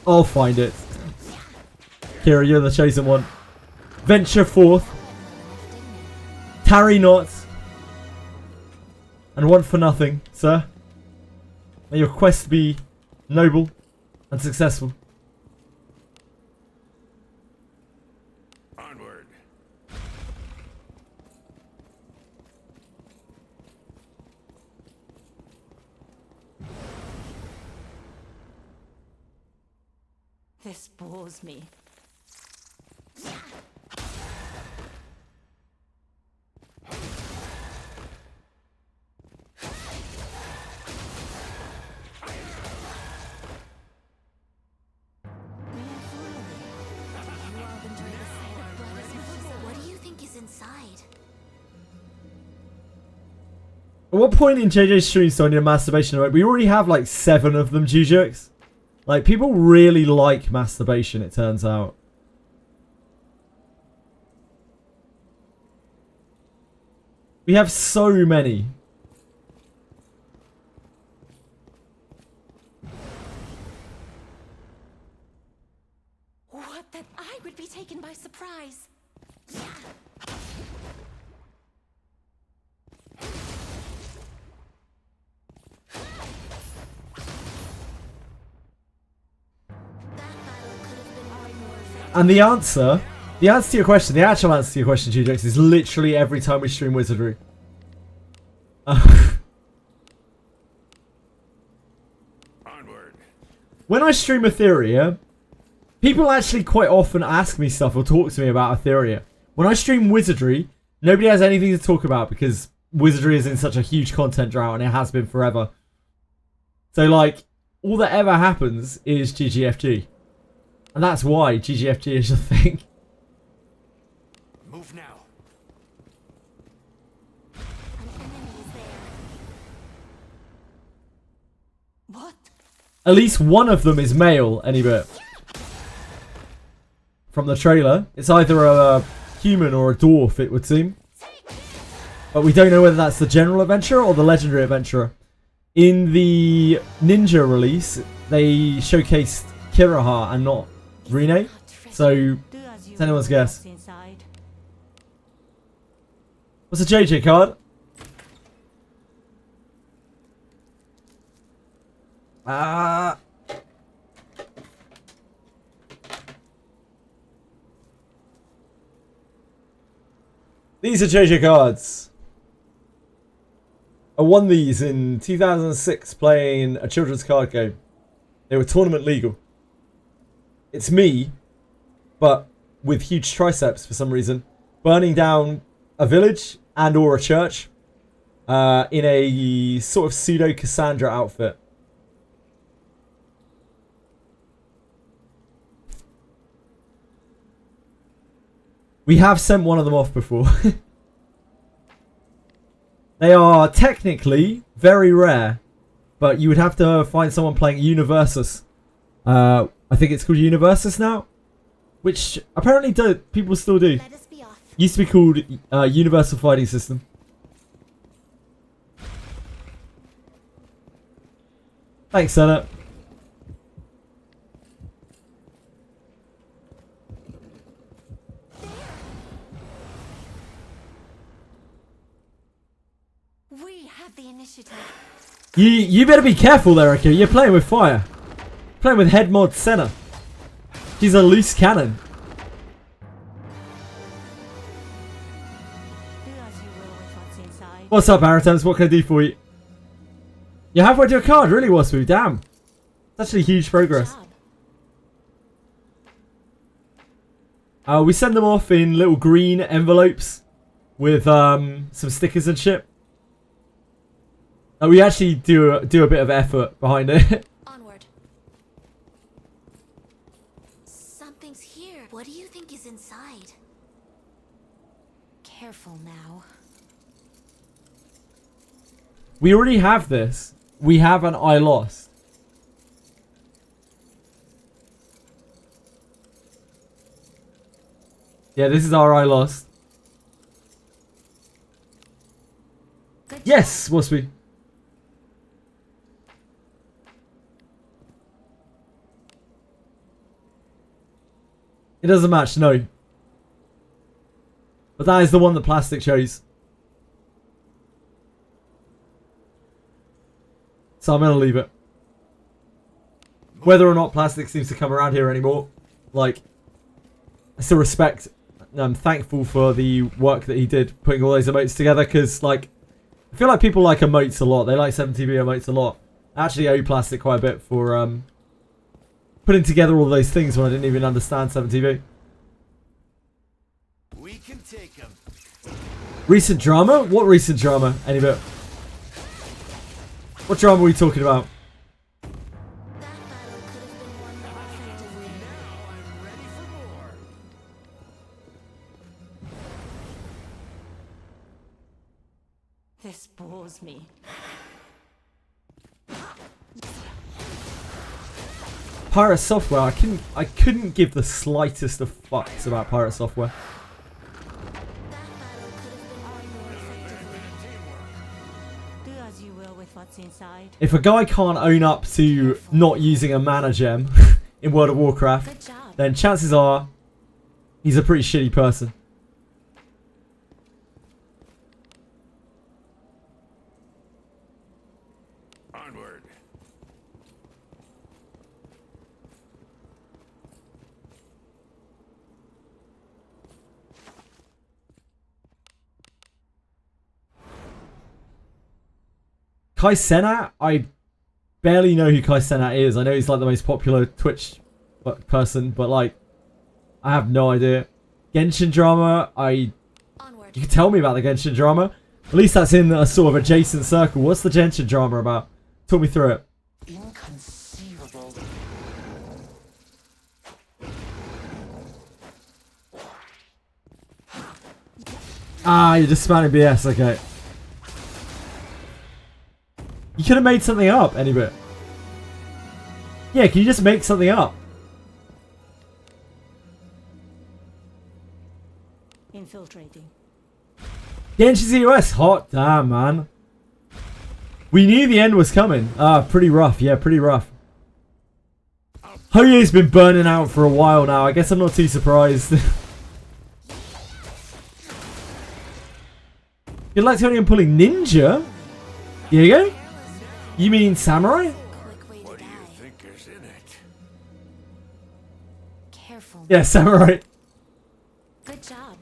I'll find it. Kira, you're the chosen one. Venture forth. Tarry not. And want for nothing, sir. May your quest be noble and successful. Onward. This bores me. What do you think is inside? At what point in JJ's stream do I need a masturbation emote? We already have like 7 of them, Jujux. Like, people really like masturbation, it turns out. We have so many. What, that I would be taken by surprise? And the answer to your question, the actual answer to your question, Jujux, is literally every time we stream Wizardry. When I stream Etheria, people actually quite often ask me stuff or talk to me about Etheria. When I stream Wizardry, nobody has anything to talk about because Wizardry is in such a huge content drought and it has been forever. So, like, all that ever happens is GGFG. And that's why GGFG is a thing. Move now. What? At least one of them is male, any bit. From the trailer. It's either a human or a dwarf, it would seem. But we don't know whether that's the general adventurer or the legendary adventurer. In the ninja release, they showcased Kiraha and not Rene. So, it's anyone's guess. What's a JJ card? These are JJ cards. I won these in 2006 playing a children's card game. They were tournament legal. It's me, but with huge triceps for some reason, burning down a village and or a church in a sort of pseudo Cassandra outfit. We have sent one of them off before. They are technically very rare, but you would have to find someone playing Universus. I think it's called Universus now, which apparently people still do. Used to be called Universal Fighting System. Thanks, Senate. We have the initiative. You better be careful there, Akira. You're playing with fire. Playing with head mod Senna. She's a loose cannon. What's up, Aratams? What can I do for you? You're halfway to a card, really, Waspu? Damn. It's actually huge progress. We send them off in little green envelopes with some stickers and shit. We actually do a bit of effort behind it. Onward. Something's here. What do you think is inside? Careful now. We already have this. We have an I lost. Yeah, this is our I lost. Yes, Waspi. It doesn't match, no. But that is the one that Plastic chose. So I'm going to leave it. Whether or not Plastic seems to come around here anymore, like, I still respect, I'm thankful for the work that he did putting all those emotes together, because, like, I feel like people like emotes a lot. They like 7TV emotes a lot. I actually owe Plastic quite a bit for putting together all those things when I didn't even understand 7TV. We can take him. Recent drama? What recent drama? Any bit? What drama are we talking about? This bores me. Pirate Software. I couldn't give the slightest of fucks about Pirate Software. Do as you will with what's inside. If a guy can't own up to not using a mana gem in World of Warcraft, then chances are he's a pretty shitty person. Onward. Kai Cenat? I barely know who Kai Cenat is. I know he's like the most popular Twitch person, but like, I have no idea. Genshin drama, you can tell me about the Genshin drama. At least that's in a sort of adjacent circle. What's the Genshin drama about? Talk me through it. Inconceivable. Ah, you're just spamming BS, okay. You could have made something up, any bit. Yeah, can you just make something up? Infiltrating. Genshin ZOS, hot damn, man. We knew the end was coming. Ah, pretty rough. Yeah, pretty rough. I'll Hoye's been burning out for a while now. I guess I'm not too surprised. You'd like Tony, I'm pulling ninja? Here you go. You mean samurai? What do you think is in it? Careful. Yeah, samurai. Good job.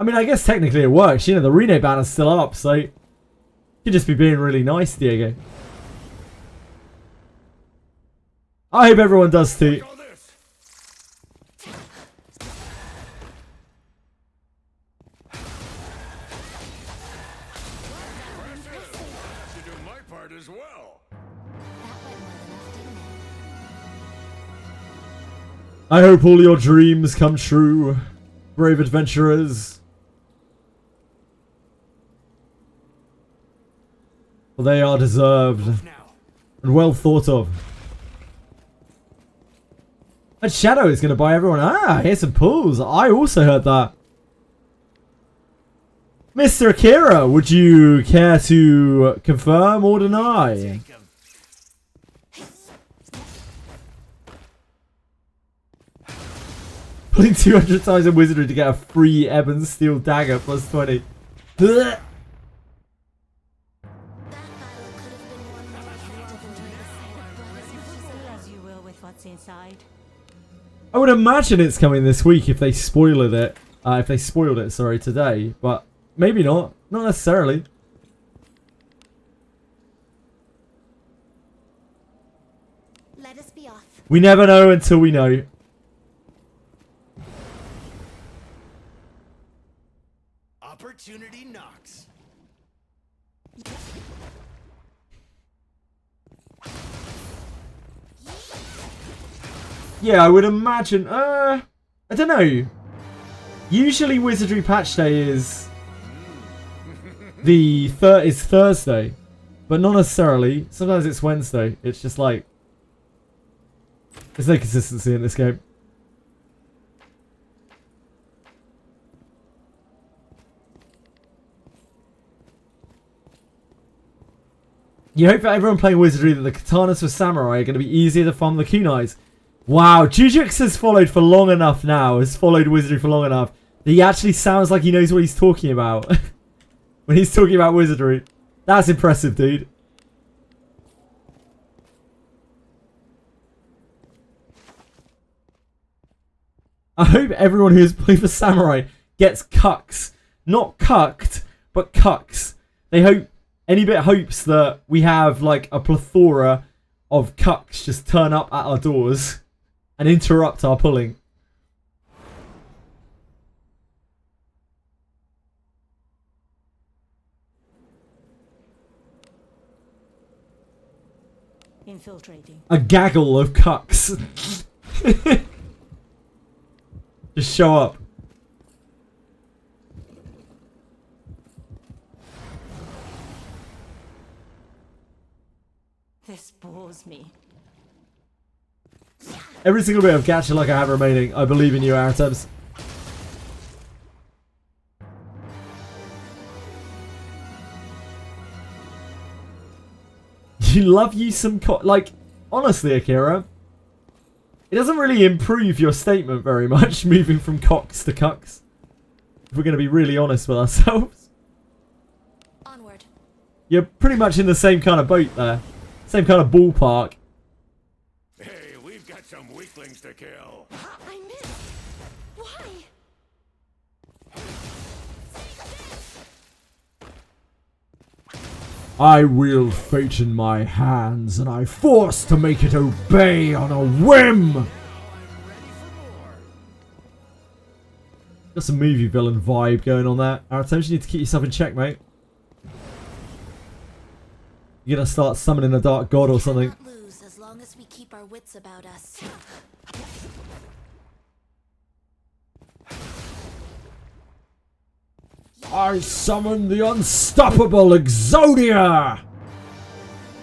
I mean, I guess technically it works. You know, the Reno banner's still up, so you could just be being really nice, Diego. I hope everyone does too. As well. I hope all your dreams come true, brave adventurers. For they are deserved and well thought of. And Shadow is going to buy everyone. Ah, here's some pulls. I also heard that. Mr. Akira, would you care to confirm or deny? Pulling 200 times in Wizardry to get a free Ebon Steel Dagger plus 20. Ugh. I would imagine it's coming this week if they spoiled it. If they spoiled it, sorry, today. But maybe not. Not necessarily. Let us be off. We never know until we know. Opportunity knocks. Yeah, I would imagine. I don't know. Usually Wizardry patch day is is Thursday, but not necessarily. Sometimes it's Wednesday. It's just like there's no consistency in this game. You hope that everyone playing Wizardry that the katanas for samurai are going to be easier to farm the kunais. Wow, Jujux has followed for long enough now, has followed Wizardry for long enough, that he actually sounds like he knows what he's talking about. When he's talking about Wizardry. That's impressive, dude. I hope everyone who's playing for Samurai gets cucks. Not cucked, but cucks. They hope, any bit hopes that we have like a plethora of cucks just turn up at our doors and interrupt our pulling. Infiltrating. A gaggle of cucks. Just show up. This bores me. Every single bit of gacha like I have remaining. I believe in you, Aratabs. You love you some like, honestly, Akira, it doesn't really improve your statement very much, moving from cocks to cucks. If we're going to be really honest with ourselves. Onward. You're pretty much in the same kind of boat there. Same kind of ballpark. Hey, we've got some weaklings to kill. I missed. Why? I wield fate in my hands, and I force to make it obey on a whim! Got some movie villain vibe going on there. Aratem, you need to keep yourself in check, mate. You're gonna start summoning a dark god or something. Not lose as long as we keep our wits about us. I summon the unstoppable Exodia!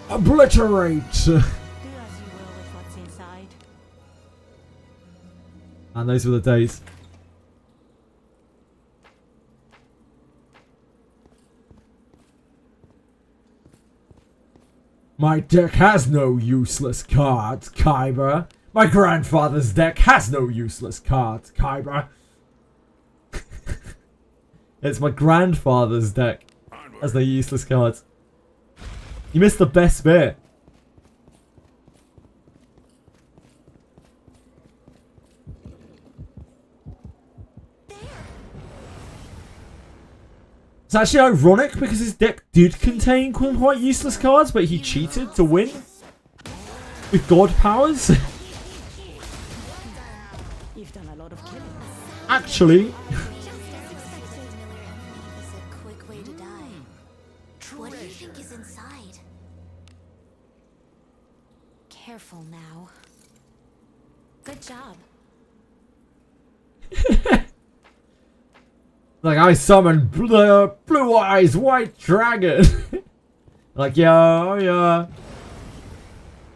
Obliterate! Do as you will with what's inside. And those were the days. My deck has no useless cards, Kyber. My grandfather's deck has no useless cards, Kyber. It's my grandfather's deck has no useless cards. You missed the best bit. It's actually ironic because his deck did contain quite useless cards, but he cheated to win with god powers. You've done a lot of killing. Actually, Quick way to die. What do you think is inside? Careful now. Good job. like I summoned blue eyes white dragon. Like yeah.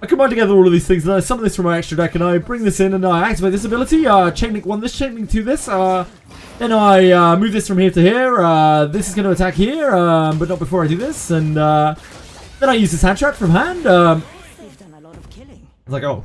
I combine together all of these things and I summon this from my extra deck and I bring this in and I activate this ability. Chain link 1 this, chain link 2 this. Then I move this from here to here. This is going to attack here, but not before I do this. And then I use this hand trap from hand. You've done a lot of killing. It's like, oh.